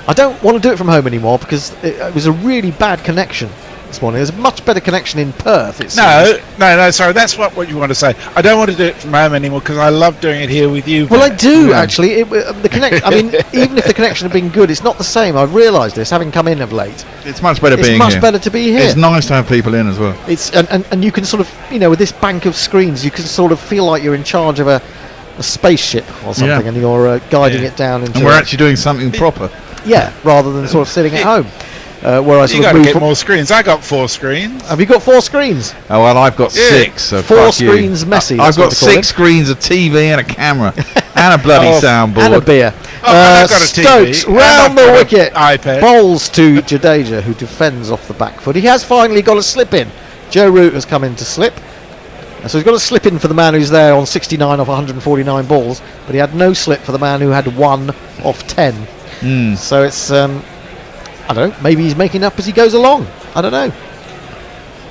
I don't want to do it from home anymore because it was a really bad connection this morning. There's a much better connection in Perth. No, sorry, that's what you want to say. I don't want to do it from home anymore because I love doing it here with you. Well, I do actually. The connection. I mean, even if the connection had been good, it's not the same. I've realised this, having come in of late. It's much better being here. It's much better to be here. It's nice to have people in as well. It's and you can sort of, with this bank of screens, you can sort of feel like you're in charge of a spaceship or something, and you're guiding it down into. And we're actually doing something proper. Yeah, rather than sort of sitting at home. Where I you got to get more screens. I got 4 screens. Have you got 4 screens? Oh well, I've got 6. So 4 screens, Messi. I've got 6 screens, a TV, and a camera, and a bloody soundboard, and a beer. I've got a TV. Stokes round the wicket, iPad. bowls to Jadeja, who defends off the back foot. He has finally got a slip in. Joe Root has come in to slip. So he's got a slip in for the man who's there on 69 off 149 balls, but he had no slip for the man who had 1 off 10. So it's I don't know, maybe he's making up as he goes along. I don't know.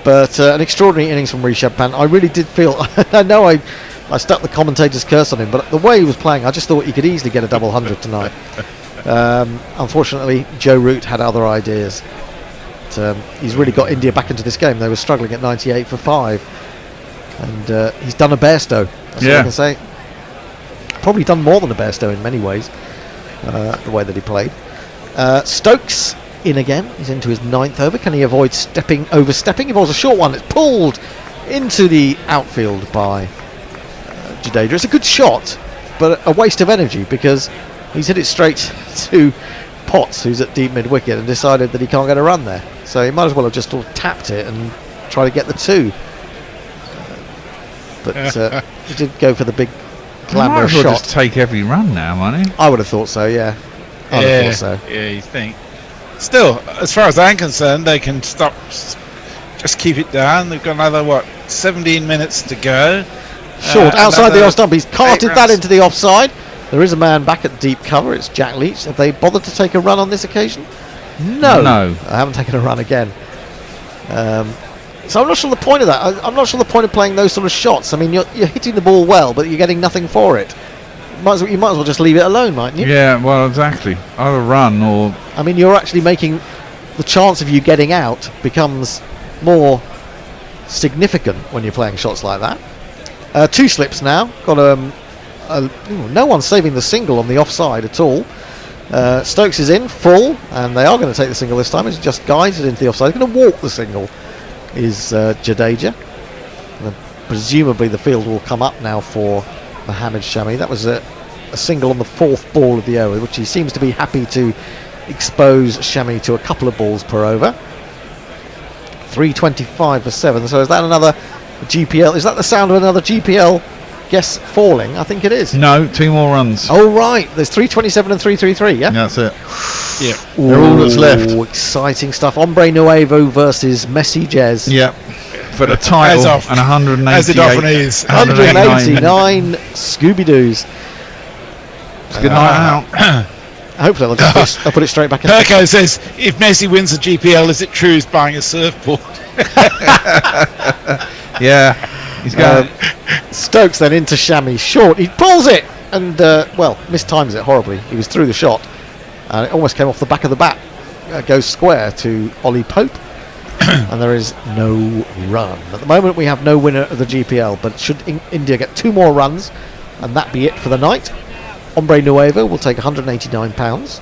But an extraordinary innings from Rishabh Pant. I really did feel, I know I stuck the commentator's curse on him, but the way he was playing, I just thought he could easily get a double 100 tonight. Unfortunately, Joe Root had other ideas. But, he's really got India back into this game. They were struggling at 98 for 5. And he's done a Bairstow, that's all I can say. Probably done more than a Bairstow in many ways, the way that he played. Stokes in again. He's into his 9th over. Can he avoid overstepping? He bowls a short one. It's pulled into the outfield by Jadeja. It's a good shot, but a waste of energy because he's hit it straight to Potts, who's at deep mid wicket, and decided that he can't get a run there. So he might as well have just tapped it and try to get the 2. But he did go for the big glamorous shot. Just take every run now, money. I would have thought so. Yeah. I would have thought so. Yeah, you think. Still, as far as I'm concerned, they can stop. Just keep it down. They've got another 17 minutes to go. Short outside the off stump. He's carted that into the offside. There is a man back at deep cover. It's Jack Leach. Have they bothered to take a run on this occasion? No. I haven't taken a run again. So I'm not sure the point of that. I'm not sure the point of playing those sort of shots. I mean, you're hitting the ball well, but you're getting nothing for it. You might as well just leave it alone, mightn't you? Yeah, well, exactly. Either run or... I mean, you're actually making... The chance of you getting out becomes more significant when you're playing shots like that. 2 slips now. Got no one's saving the single on the offside at all. Stokes is in, full, and they are going to take the single this time. It's just guided into the offside. He's going to walk the single, is Jadeja. And presumably the field will come up now for Mohammad Shami. That was a single on the 4th ball of the over, which he seems to be happy to expose Shami to a couple of balls per over. 325 for 7. So is that another GPL? Is that the sound of another GPL guess falling? I think it is. No, 2 more runs. Oh right, there's 327 and 333. Yeah, that's it. Yeah, they're all that's left. Exciting stuff. Hombre Nuevo versus Messi Jez. Yep. For the title and 188. As it often is. 189 Scooby-Doos. Good night out. Hopefully they'll put it straight back in. Perko says, if Messi wins the GPL, is it true he's buying a surfboard? Yeah, he's going. Stokes then into Shami. Short. He pulls it and, mistimes it horribly. He was through the shot. And it almost came off the back of the bat. Goes square to Ollie Pope. And there is no run. At the moment we have no winner of the GPL, but should India get 2 more runs and that be it for the night, Hombre Nuevo will take £189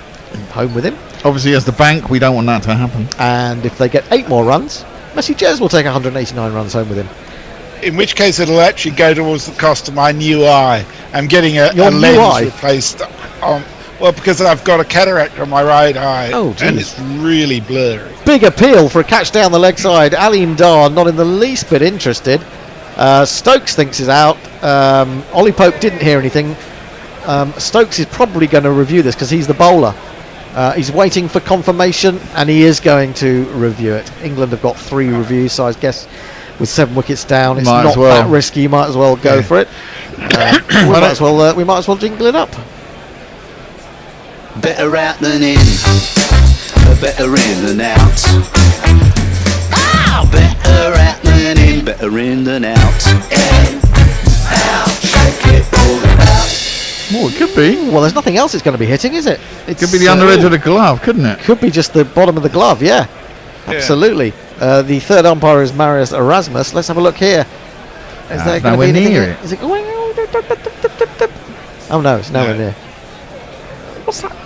home with him. Obviously as the bank we don't want that to happen. And if they get 8 more runs, Messi Jez will take 189 runs home with him. In which case it'll actually go towards the cost of my new eye. I'm getting a lens replaced on... Well, because I've got a cataract on my right eye, and it's really blurry. Big appeal for a catch down the leg side. Aleem Dar not in the least bit interested. Stokes thinks he's out. Ollie Pope didn't hear anything. Stokes is probably going to review this because he's the bowler. He's waiting for confirmation, and he is going to review it. England have got 3 reviews, so I guess with 7 wickets down, it's not that risky. You might as well go for it. We might as well jingle it up. Better out than in, better in than out. Ah, better out than in, better in than out. In, out, shake it, pull it out. Well, it could be. Well, there's nothing else it's going to be hitting, is it? It could be the under edge of the glove, couldn't it? Could be just the bottom of the glove, yeah. Absolutely. The third umpire is Marius Erasmus. Let's have a look here. Is there going to be anything near it? Is it going? Oh no, it's nowhere near. What's that?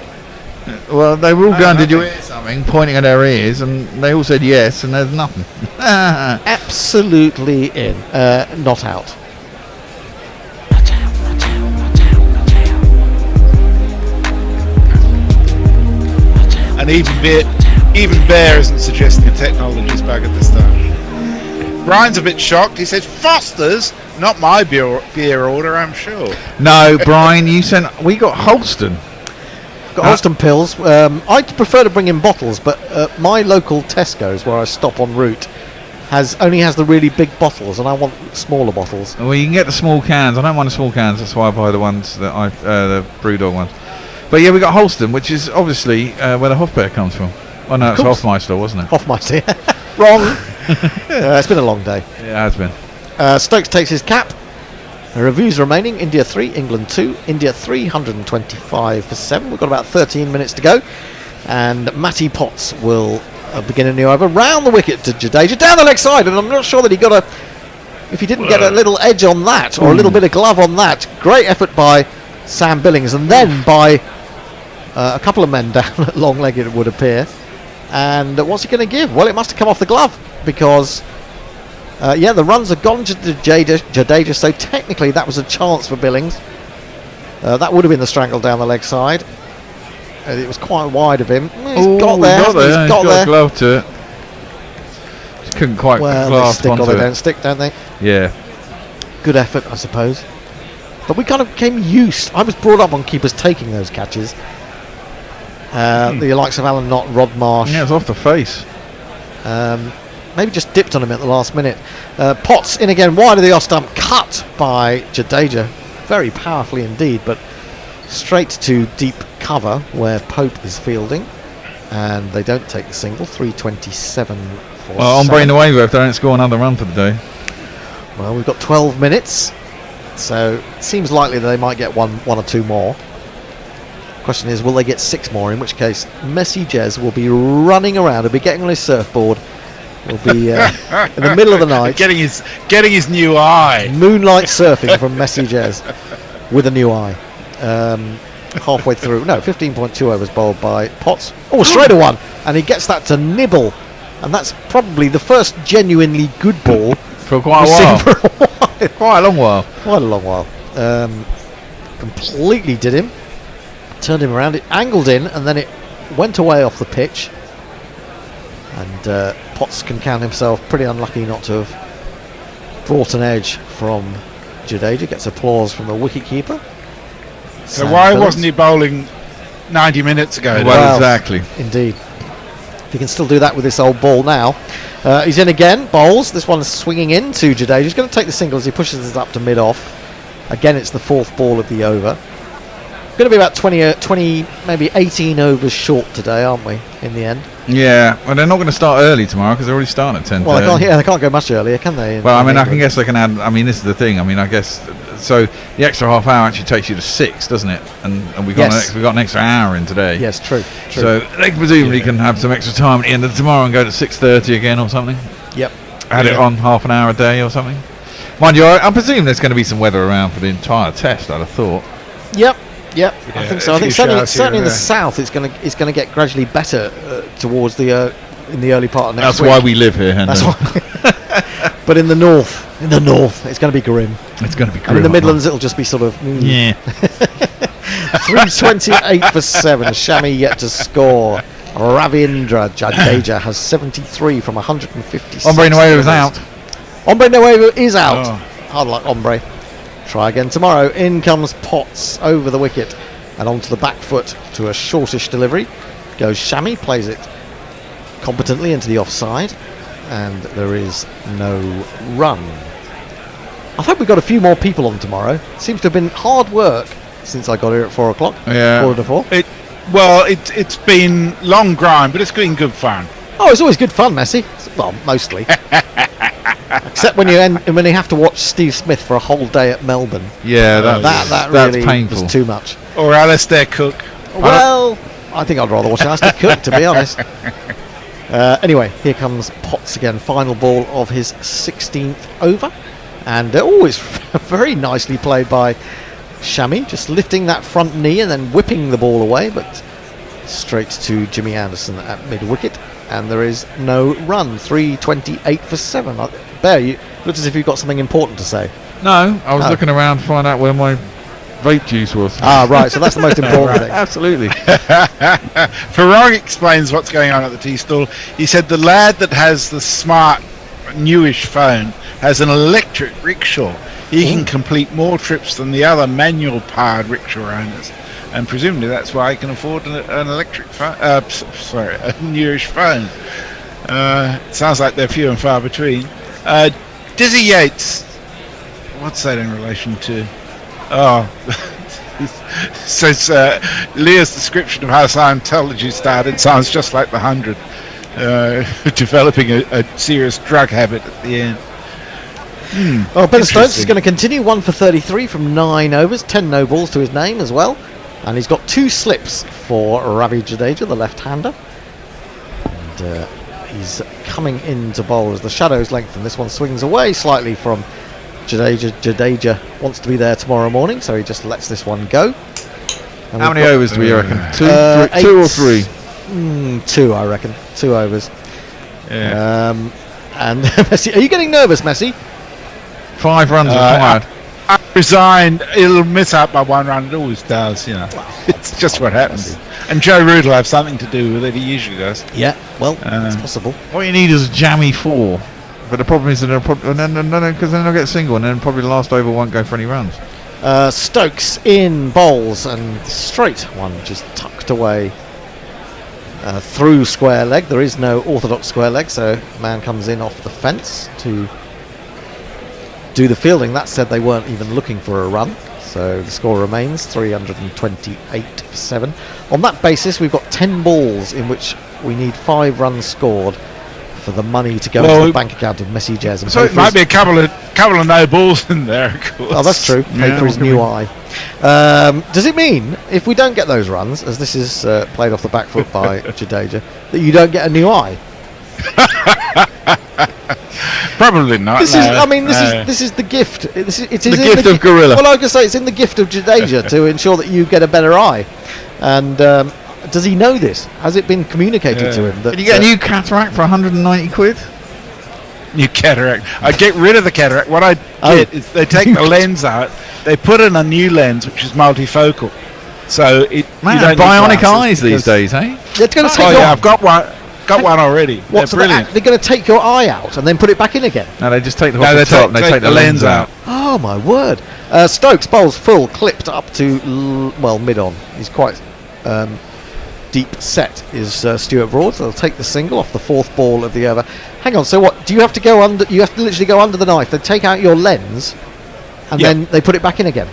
Well, they were all going, did you hear something, pointing at their ears, and they all said yes, and there's nothing. Absolutely in. Not out. And even Bear isn't suggesting the technology's back at the start. Brian's a bit shocked. He said, Foster's, not my beer order, I'm sure. No, Brian, we got Holston. Holston pills. I'd prefer to bring in bottles, but my local Tesco's, where I stop en route, only has the really big bottles, and I want smaller bottles. Well, you can get the small cans. I don't mind the small cans. That's why I buy the ones that the Brewdog ones. But yeah, we got Holston, which is obviously where the Hofbeer comes from. Oh no, it's Hofmeister, wasn't it? Hofmeister. Wrong. It's been a long day. Yeah, it has been. Stokes takes his cap. Reviews remaining. India 3, England 2. India 325 for 7. We've got about 13 minutes to go. And Matty Potts will begin a new over. Round the wicket to Jadeja. Down the leg side. And I'm not sure that he got a... If he didn't get a little edge on that, or a little bit of glove on that. Great effort by Sam Billings. And then by a couple of men down at long leg, it would appear. And what's he going to give? Well, it must have come off the glove. Because... the runs have gone to Jadeja, so technically that was a chance for Billings. That would have been the strangle down the leg side. It was quite wide of him. He's got there. He's got there. A glove to it. Just couldn't quite grasp they stick onto or they it. don't stick, don't they? Yeah. Good effort, I suppose. But we kind of became used. I was brought up on keepers taking those catches. The likes of Alan Knott, Rod Marsh. Yeah, it was off the face. Maybe just dipped on him at the last minute. Potts in again, wide of the off stump, cut by Jadeja. Very powerfully indeed, but straight to deep cover where Pope is fielding. And they don't take the single. 327 for Hombre in the way if they don't score another run for the day. Well, we've got 12 minutes. So it seems likely that they might get one or two more. Question is, will they get 6 more? In which case, Messi Jez will be running around. He'll be getting on his surfboard. Will be in the middle of the night, getting his new eye. Moonlight surfing from Messi Jez with a new eye. Halfway through, 15.2 overs bowled by Potts. Oh, straight a one, and he gets that to nibble, and that's probably the first genuinely good ball for quite a while. Quite a long while. Quite a long while. Completely did him. Turned him around. It angled in, and then it went away off the pitch. And Potts can count himself pretty unlucky not to have brought an edge from Jadeja. Gets applause from the wicketkeeper. So why wasn't he bowling 90 minutes ago? Well, exactly. Indeed. If he can still do that with this old ball now. He's in again, bowls. This one's swinging into Jadeja. He's going to take the single as he pushes it up to mid-off. Again, it's the 4th ball of the over. Going to be about 20, maybe 18 overs short today, aren't we, in the end? Yeah, well, they're not going to start early tomorrow because they're already starting at 10:30. Well, they can't go much earlier, can they? Well, I mean, I can guess they can add. I mean, this is the thing. I mean, I guess so. The extra half hour actually takes you to 6, doesn't it? And we got an extra hour in today. Yes, true. So they presumably can have some extra time at the end of tomorrow and go to 6:30 again or something. Yep. Add it on half an hour a day or something. Mind you, I presume there's going to be some weather around for the entire test. I'd have thought. Yep. Yeah, I think so. I think certainly in the south, it's going to get gradually better towards the in the early part of next week. That's why we live here, Hendon. But in the north, it's going to be grim. It's going to be grim. And in the Midlands, it'll just be sort of 328 for 7. Shami yet to score. Ravindra Jadeja has 73 from 156. Hombre Nuevo is out. Hombre Nuevo is out. Hard luck, Hombre. Try again tomorrow. In comes Potts over the wicket and onto the back foot to a shortish delivery. Goes Shami, plays it competently into the offside, and there is no run. I hope we've got a few more people on tomorrow. Seems to have been hard work since I got here at 4 o'clock. Yeah. 4 to 4. It's been long grind, but it's been good fun. Oh, it's always good fun, Messi. Well, mostly. Except when you have to watch Steve Smith for a whole day at Melbourne. Yeah, that that's really painful. was too much. Or Alistair Cook. Well, I think I'd rather watch Alistair Cook, to be honest. Anyway, here comes Potts again. Final ball of his 16th over. And always very nicely played by Shami, just lifting that front knee and then whipping the ball away, but straight to Jimmy Anderson at mid-wicket. And there is no run. 328 for 7. Bear, you looked as if you've got something important to say. No, I was looking around to find out where my vape juice was. Ah, right, so that's the most important thing. Absolutely. Farag explains what's going on at the tea stall. He said the lad that has the smart, newish phone has an electric rickshaw. He can complete more trips than the other manual-powered rickshaw owners. And presumably that's why he can afford an electric phone. A newish phone. Sounds like they're few and far between. Dizzy Yates. What's that in relation to? Oh, Says Leah's description of how Scientology started sounds just like the 100, developing a serious drug habit at the end. Well, Ben Stokes is going to continue, 1 for 33 from 9 overs, 10 no balls to his name as well, and he's got 2 slips for Ravi Jadeja, the left-hander, and he's coming into bowl as the shadows lengthen. This one swings away slightly from Jadeja. Jadeja wants to be there tomorrow morning, so he just lets this one go. And how many overs do we reckon? 2 or 3? 2, I reckon. 2 overs. Yeah. And Messi, are you getting nervous, Messi? 5 runs required. I resigned. It'll miss out by 1 run. It always does, you know. It's just what happens. And Joe Root will have something to do with it. He usually does. Yeah, well, it's possible. What you need is a jammy 4. But the problem is that because then they'll get single, and then probably the last over won't go for any runs. Stokes in bowls, and straight one just tucked away through square leg. There is no orthodox square leg, so man comes in off the fence to do the fielding. That said, they weren't even looking for a run, so the score remains 328 for 7. On that basis, we've got 10 balls in which we need 5 runs scored for the money to go into the bank account of Messi Jez. And so it might be a couple of no balls in there, of course. Oh, that's true. Pay for his new eye. Does it mean, if we don't get those runs, as this is played off the back foot by Jadeja, that you don't get a new eye? Probably not. This is the gift. It is the gift of Gorilla. Well, I can say it's in the gift of Jadeja to ensure that you get a better eye. And does he know this? Has it been communicated to him? That, Can you get a new cataract for 190 quid? New cataract. I get rid of the cataract. What I get is they take the lens out, they put in a new lens which is multifocal. So it bionic eyes these days, eh? It's going to take I've got one. Got one already. What's brilliant? They're going to take your eye out and then put it back in again. No, they just take the top and they take the lens out. Oh my word! Stokes bowls full, clipped up to mid on. He's quite deep set. Is Stuart Broad? So they'll take the single off the 4th ball of the over. Hang on. So what? Do you have to go under? You have to literally go under the knife. They take out your lens, and then they put it back in again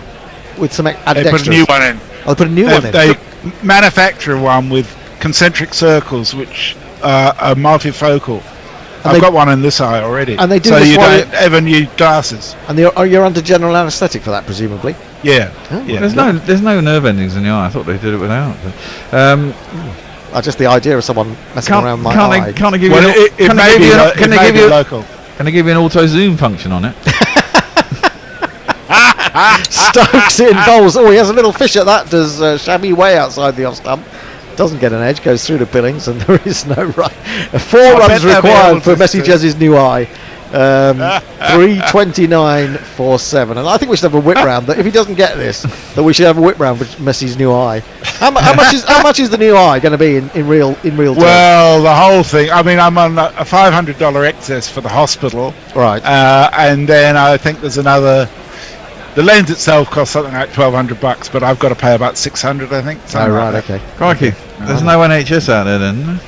with some added extras. They put a new one in. Oh, they put a new one in. They manufacture one with concentric circles, which are multifocal. I've got one in this eye already. And they do so this you don't ever need glasses. And you're under general anaesthetic for that, presumably. Yeah. Yeah. There's no nerve endings in the eye. I thought they did it without. Just the idea of someone messing around my eye. Can they give you an auto zoom function on it? Stokes in bowls. Oh, he has a little fish at that. Does Shabby way outside the off stump. Doesn't get an edge, goes through to Billings, and there is no run. 4 runs required for Messi Jez's new eye. 329 for 7. And I think we should have a whip round. That if he doesn't get this, that we should have a whip round for Messi's new eye. How much is the new eye going to be in real terms? Well, the whole thing. I mean, I'm on a $500 excess for the hospital, right? And then I think there's another. The lens itself costs something like $1,200, but I've got to pay about $600, I think. Oh, right, okay. Crikey, there's no NHS out there then.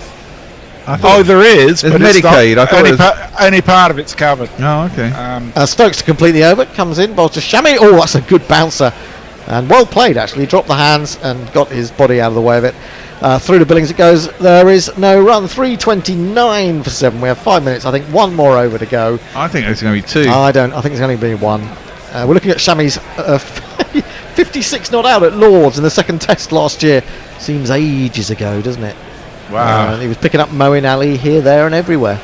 There is. There's but Medicaid. I thought only part of it's covered. Oh, okay. Stokes to complete the over, comes in, bowls to Shami. Oh, that's a good bouncer, and well played actually. He dropped the hands and got his body out of the way of it. Through to Billings it goes. There is no run. 329 for 7. We have 5 minutes. I think 1 more over to go. I think it's going to be 2. I think it's going to be 1. We're looking at Shami's 56 not out at Lords in the second test last year. Seems ages ago, doesn't it? Wow. He was picking up Moeen Ali here, there and everywhere.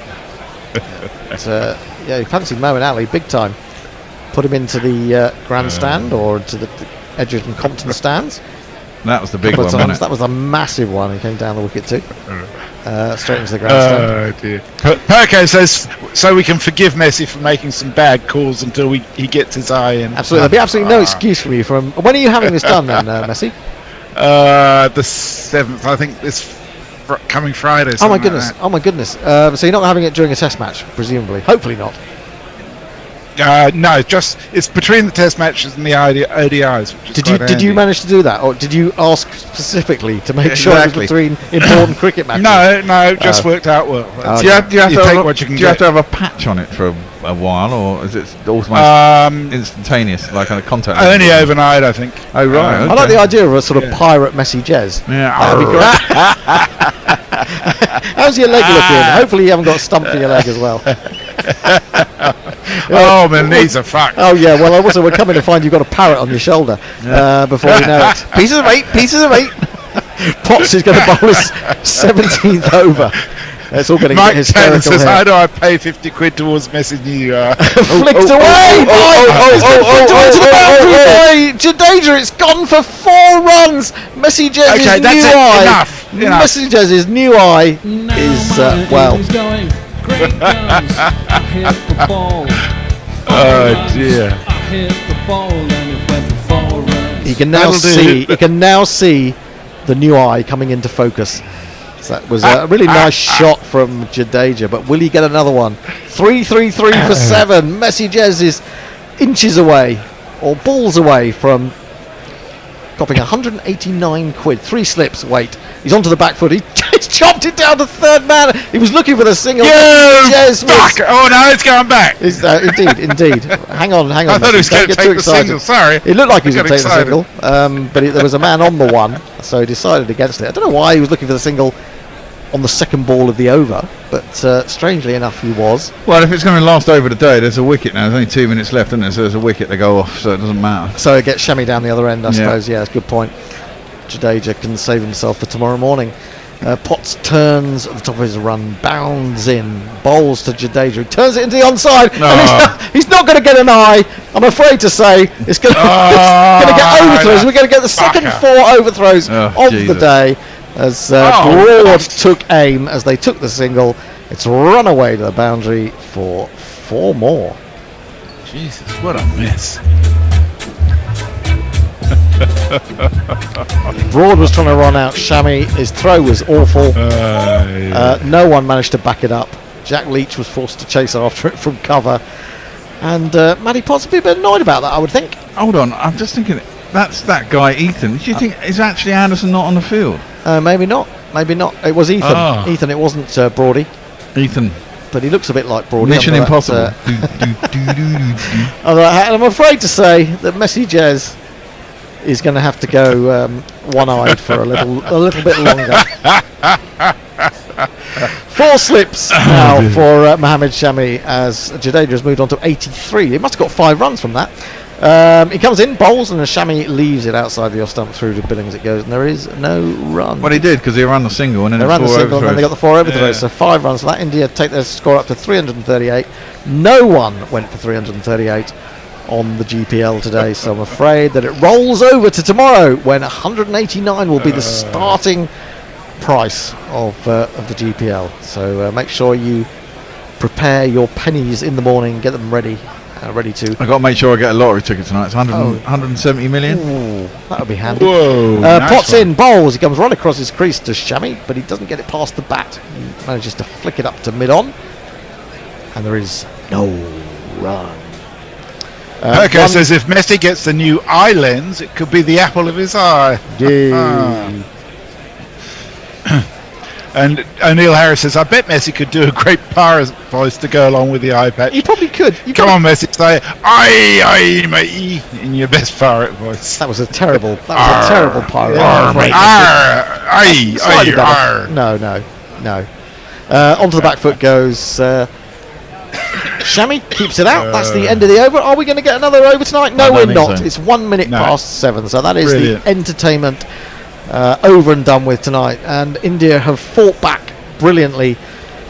He fancied Moeen Ali big time. Put him into the grandstand or into the Edgerton Compton stands. That was the big one, wasn't it? That was a massive one. He came down the wicket too. Straight into the grandstand. Oh dear. Perko says, so we can forgive Messi for making some bad calls until he gets his eye in. Absolutely. There'll be absolutely no excuse for you. When are you having this done then, Messi? The 7th, I think this coming Friday. Oh my goodness! So you're not having it during a test match, presumably? Hopefully not. No, just it's between the Test matches and the ODIs. Which is Did quite you handy. manage to do that, or did you ask specifically to make sure it was between important cricket matches? No, it just worked out well. Do you have to get. have a patch on it for a while, or is it automatically instantaneous, like on a contact? Only overnight, I think. Oh right. I like the idea of a sort of pirate Messi Jez. Yeah. That'd be great. How's your leg looking? Hopefully you haven't got a stump for your leg as well. Oh, my knees are fucked. Oh yeah, well also we're coming to find you've got a parrot on your shoulder before we know it. Pieces of eight. Potts is going to bowl his 17th over. It's all going to get Mike Tanner hysterical says, here. how do I pay 50 quid towards Messi New Year? Flicked away! Towards the boundary by Jadeja. It's gone for 4 runs. Messi Jez's Okay, that's new it. eye. Enough. Messi Jez's new eye is well. Great guns. I hit the ball. Oh dear. I hit the ball and it went for 4 runs. He can now see the new eye coming into focus. So that was a really nice shot from Jadeja, but will he get another one? 3 for 7. Messi Jez is inches away, or balls away from copping 189 quid. 3 slips. Wait, he's onto the back foot. He's chopped it down to third man. He was looking for the single. Jez Fuck! Oh no, it's going back. Indeed. Hang on. I thought he was going to take the single. Sorry. It looked like he was going to take the excited. single, but there was a man on the one, so he decided against it. I don't know why he was looking for the single on the second ball of the over, but strangely enough he was. Well, if it's going to last over the day, there's a wicket now. There's only 2 minutes left, isn't there? So there's a wicket to go off, so it doesn't matter. So it gets Shami down the other end, I suppose. Yeah, that's a good point. Jadeja can save himself for tomorrow morning. Potts turns at the top of his run, bounds in, bowls to Jadeja, who turns it into the onside, and he's not going to get an eye. I'm afraid to say it's going to get overthrows. We're going to get the second 4 overthrows of the day. As Broad took aim as they took the single. It's run away to the boundary for 4 more. Jesus, what a mess. Broad was trying to run out Shami. His throw was awful. No one managed to back it up. Jack Leach was forced to chase after it from cover. And Matty Potts would be a bit annoyed about that, I would think. Hold on, I'm just thinking, that's that guy Ethan. Do you think is actually Anderson not on the field? Maybe not. It was Ethan. Ethan, it wasn't Broady. Ethan. But he looks a bit like Broady. Mission Impossible. I'm afraid to say that Messi Jez is going to have to go one-eyed for a little bit longer. 4 slips now for Mohamed Shami as Jadeja has moved on to 83. He must have got 5 runs from that. He comes in, bowls, and Shami leaves it outside the off stump through to Billings it goes, and there is no run. Well, he did, because he ran the single and then they ran the single and then they got the 4 overthrows, Yeah. so 5 runs for that. India take their score up to 338. No one went for 338 on the GPL today, so I'm afraid that it rolls over to tomorrow when 189 will be the starting price of the GPL. So make sure you prepare your pennies in the morning, get them ready to. I've got to make sure I get a lottery ticket tonight. It's 170 million. Ooh, that would be handy. Whoa, nice Potts one. in, bowls. He comes right across his crease to Shami, but he doesn't get it past the bat. He manages to flick it up to mid-on, and there is no run. Okay, says if Messi gets the new eye lens, it could be the apple of his eye. Yeah. And O'Neill Harris says, I bet Messi could do a great power voice to go along with the eye patch. He probably could. Come on, Messi, say, aye, mate, in your best pirate voice. That was a terrible pirate. Aye, No. Onto the back foot goes Shami, keeps it out. That's the end of the over. Are we going to get another over tonight? No, we're not. So. It's 1 minute past 7, so that is Brilliant. the entertainment over and done with tonight. And India have fought back brilliantly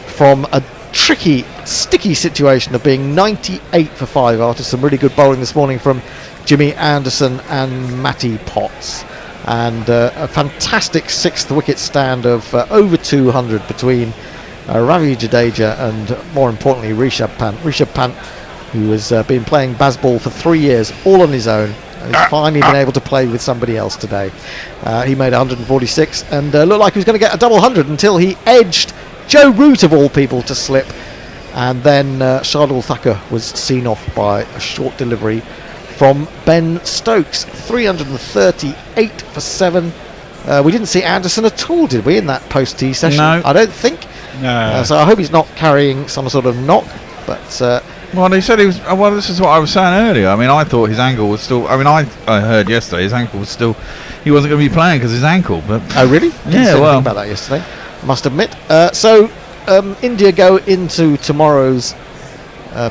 from a tricky, sticky situation of being 98 for 5 after some really good bowling this morning from Jimmy Anderson and Matty Potts. And a fantastic 6th wicket stand of over 200 between Ravi Jadeja and, more importantly, Rishabh Pant. Rishabh Pant, who has been playing baseball for 3 years all on his own, and he's finally been able to play with somebody else today. He made 146 and looked like he was going to get a double 100 until he edged Joe Root, of all people, to slip And then Shardul Thakur was seen off by a short delivery from Ben Stokes, 338 for 7. We didn't see Anderson at all, did we, in that post-tee session? No. I don't think. No. So I hope he's not carrying some sort of knock. But well, they said he was. Well, this is what I was saying earlier. I mean, I thought his ankle was still. I mean, I heard yesterday his ankle was still. He wasn't going to be playing because his ankle. But oh, really? Didn't say anything about that yesterday, I must admit. So India go into tomorrow's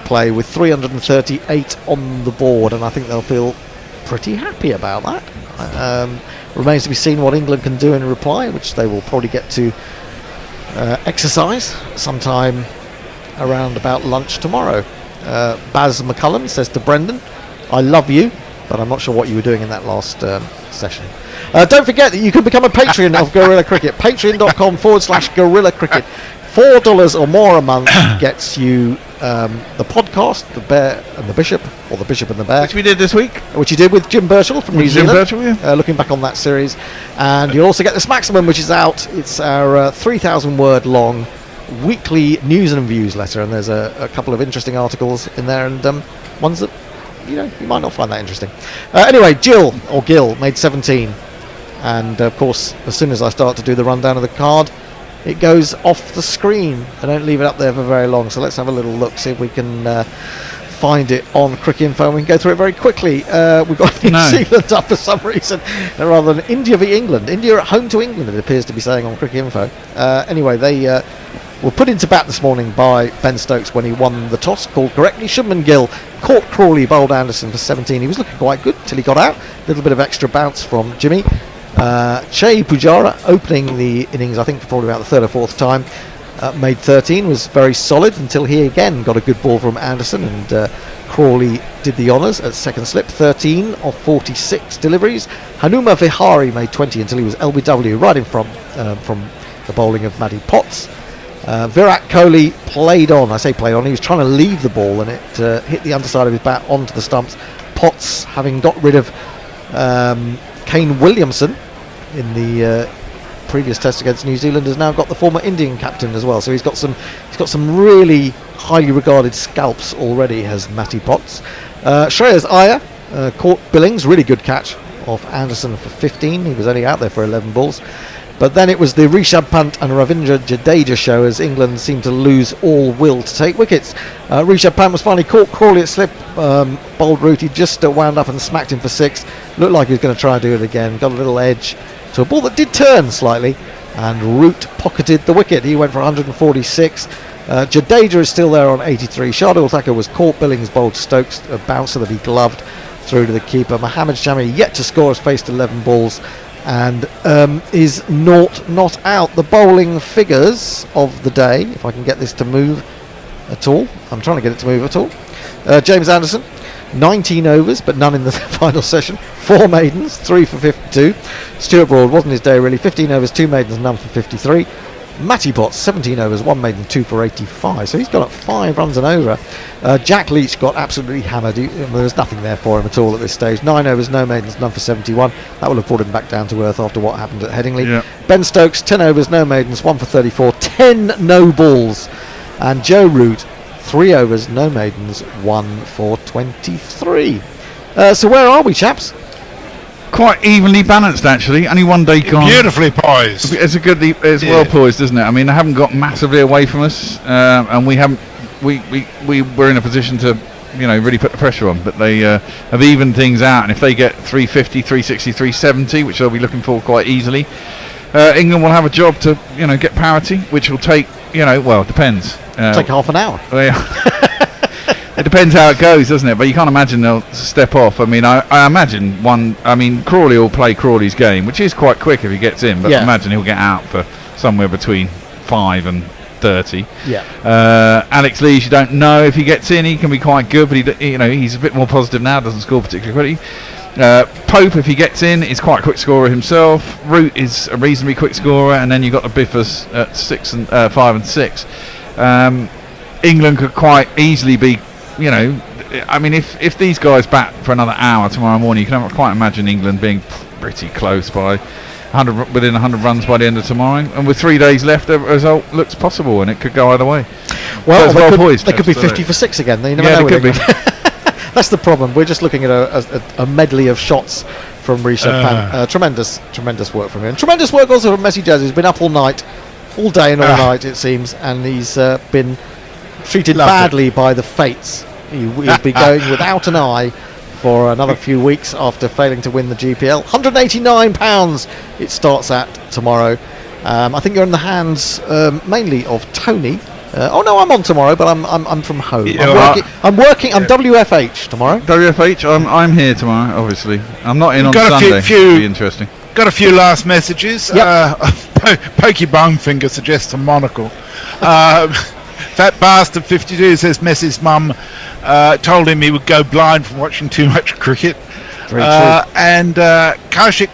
play with 338 on the board, and I think they'll feel pretty happy about that. Remains to be seen what England can do in reply, which they will probably get to exercise sometime around about lunch tomorrow. Baz McCullum says to Brendan, I love you, but I'm not sure what you were doing in that last session. Don't forget that you can become a patron of Guerrilla Cricket. Patreon.com/Guerrilla Cricket. $4 or more a month gets you the podcast, The Bear and the Bishop, or The Bishop and the Bear. Which we did this week. Which you did with Jim Birchall from New Jim Zealand. Birchall, yeah. Looking back on that series. And you'll also get This Maximum, which is out. It's our 3,000 word long weekly news and views letter. And there's a couple of interesting articles in there, and ones that, you might not find that interesting. Anyway, Gil made 17. And of course, as soon as I start to do the rundown of the card, it goes off the screen. I don't leave it up there for very long, so let's have a little look, see if we can find it on Cricket Info, and we can go through it very quickly. We've got New Zealand up for some reason, rather than India v England. India at home to England, it appears to be saying on Cricket Info. Anyway, they were put into bat this morning by Ben Stokes when he won the toss, called correctly. Shubman Gill caught Crawley, bowled Anderson for 17. He was looking quite good till he got out. A little bit of extra bounce from Jimmy. Che Pujara opening the innings, I think for probably about the third or fourth time, made 13, was very solid until he again got a good ball from Anderson, and Crawley did the honours at second slip, 13 of 46 deliveries. Hanuma Vihari made 20 until he was LBW right in from the bowling of Matty Potts. Virat Kohli played on, he was trying to leave the ball, and it hit the underside of his bat onto the stumps. Potts, having got rid of Kane Williamson in the previous test against New Zealand, has now got the former Indian captain as well, so he's got some really highly regarded scalps already, has Matty Potts. Shreyas Iyer caught Billings, really good catch off Anderson for 15. He was only out there for 11 balls. But then it was the Rishabh Pant and Ravindra Jadeja show as England seemed to lose all will to take wickets. Rishabh Pant was finally caught Crawley at slip, bowled Root. He just wound up and smacked him for 6. Looked like he was going to try and do it again. Got a little edge to a ball that did turn slightly, and Root pocketed the wicket. He went for 146. Jadeja is still there on 83. Shardul Thakur was caught. Billings bowled Stokes, a bouncer that he gloved through to the keeper. Mohammad Shami yet to score, has faced 11 balls. And is not out. The bowling figures of the day, if I can get this to move at all. I'm trying to get it to move at all. James Anderson, 19 overs, but none in the final session. 4 maidens, 3 for 52. Stuart Broad wasn't his day really. 15 overs, 2 maidens, none for 53. Matty Potts, 17 overs, 1 maiden, 2 for 85. So he's got up 5 runs and over. Jack Leach got absolutely hammered. There was nothing there for him at all at this stage. 9 overs, no maidens, none for 71. That will have brought him back down to earth after what happened at Headingley. Yeah. Ben Stokes, 10 overs, no maidens, 1 for 34. 10 no balls. And Joe Root, 3 overs, no maidens, 1 for 23. So where are we, chaps? Quite evenly balanced, actually. Only one day gone. Beautifully poised. It's well poised, isn't it? I mean, they haven't got massively away from us, and we haven't. We were in a position to, really put the pressure on. But they have evened things out, and if they get 350, 360, 370, which they'll be looking for quite easily, England will have a job to, get parity, which will take, it depends. Take half an hour. It depends how it goes, doesn't it? But you can't imagine they'll step off. I mean, I imagine Crawley will play Crawley's game, which is quite quick if he gets in, but imagine he'll get out for somewhere between 5 and 30. Yeah. Alex Lees, you don't know if he gets in. He can be quite good, but he's a bit more positive now, doesn't score particularly quickly. Pope, if he gets in, is quite a quick scorer himself. Root is a reasonably quick scorer, and then you've got the Biffers at 5 and 6. England could quite easily be, if these guys bat for another hour tomorrow morning, you can quite imagine England being pretty close by within 100 runs by the end of tomorrow, and with 3 days left, the result looks possible, and it could go either way. Well, So it's they could be so 50 for 6 again. You never Yeah, know they where could they're going. That's the problem. We're just looking at a medley of shots from Rishabh Pant. Tremendous work from him. Tremendous work also from Messi Jazz, who's been up all night, all day and all night it seems, and he's been treated badly by the fates. He'll be going without an eye for another few weeks after failing to win the GPL. £189 it starts at tomorrow. I think you're in the hands mainly of Tony. Oh no, I'm on tomorrow, but I'm from home. I'm working. I'm WFH tomorrow. WFH. I'm here tomorrow. Obviously, I'm not in on got Sunday. few Be interesting. Got a few last messages. Yep. Pokey Bonefinger suggests a monocle. Fat Bastard 52 says Messi's mum told him he would go blind from watching too much cricket. Very true. And Kaushik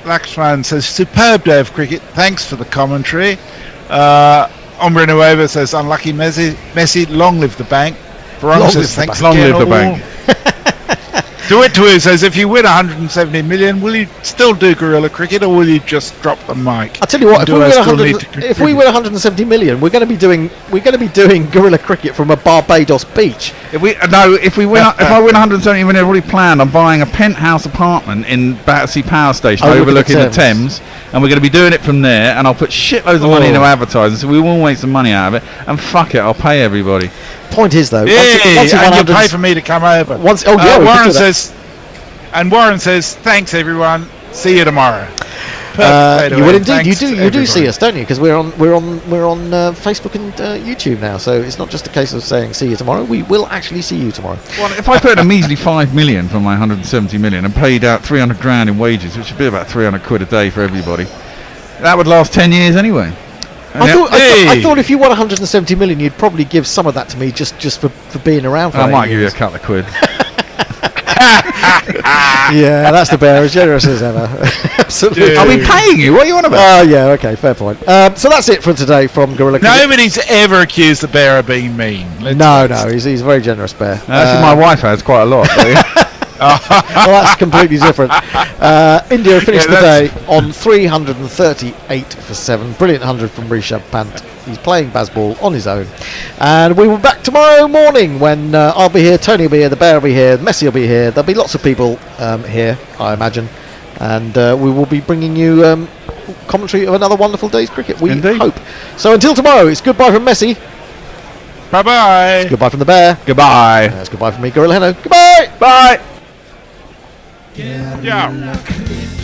Lakshman says superb day of cricket. Thanks for the commentary. Ombre Nueva says unlucky Messi, long live the bank. Varane says thanks long again. live the bank. Tuitu says if you win 170 million, will you still do guerrilla cricket or will you just drop the mic? I'll tell you what, if we win 170 million, we're going to be doing guerrilla cricket from a Barbados beach. If I win 170 million, I've already planned. I'm buying a penthouse apartment in Battersea Power Station overlooking the Thames, and we're going to be doing it from there. And I'll put shitloads of money into advertising, so we will make some money out of it. And fuck it, I'll pay everybody. Point is though, once and you pay for me to come over. Warren says thanks everyone. See you tomorrow. You will indeed. You do see us, don't you? Because we're on Facebook and YouTube now. So it's not just a case of saying see you tomorrow. We will actually see you tomorrow. Well, if I put in a measly 5 million from my 170 million and paid out 300 grand in wages, which would be about 300 quid a day for everybody, that would last 10 years anyway. I thought if you won 170 million, you'd probably give some of that to me just for being around for I might give you a couple of quid. Yeah, that's the bear, as generous as ever. Absolutely. Are we paying you? What are you on about? Oh, yeah, okay, fair point. So that's it for today from Gorilla Cricket. Nobody's ever accused the bear of being mean. No, he's a very generous bear. Actually, my wife has quite a lot. Well, that's completely different. India finished the day on 338 for 7. Brilliant 100 from Rishabh Pant. He's playing baseball on his own. And we will be back tomorrow morning when I'll be here, Tony will be here, the bear will be here, Messi will be here. There'll be lots of people here, I imagine. And we will be bringing you commentary of another wonderful day's cricket, we hope. So until tomorrow, it's goodbye from Messi. Bye-bye. It's goodbye from the bear. Goodbye. It's goodbye from me, Gorilla Heno. Goodbye. Bye. Yeah.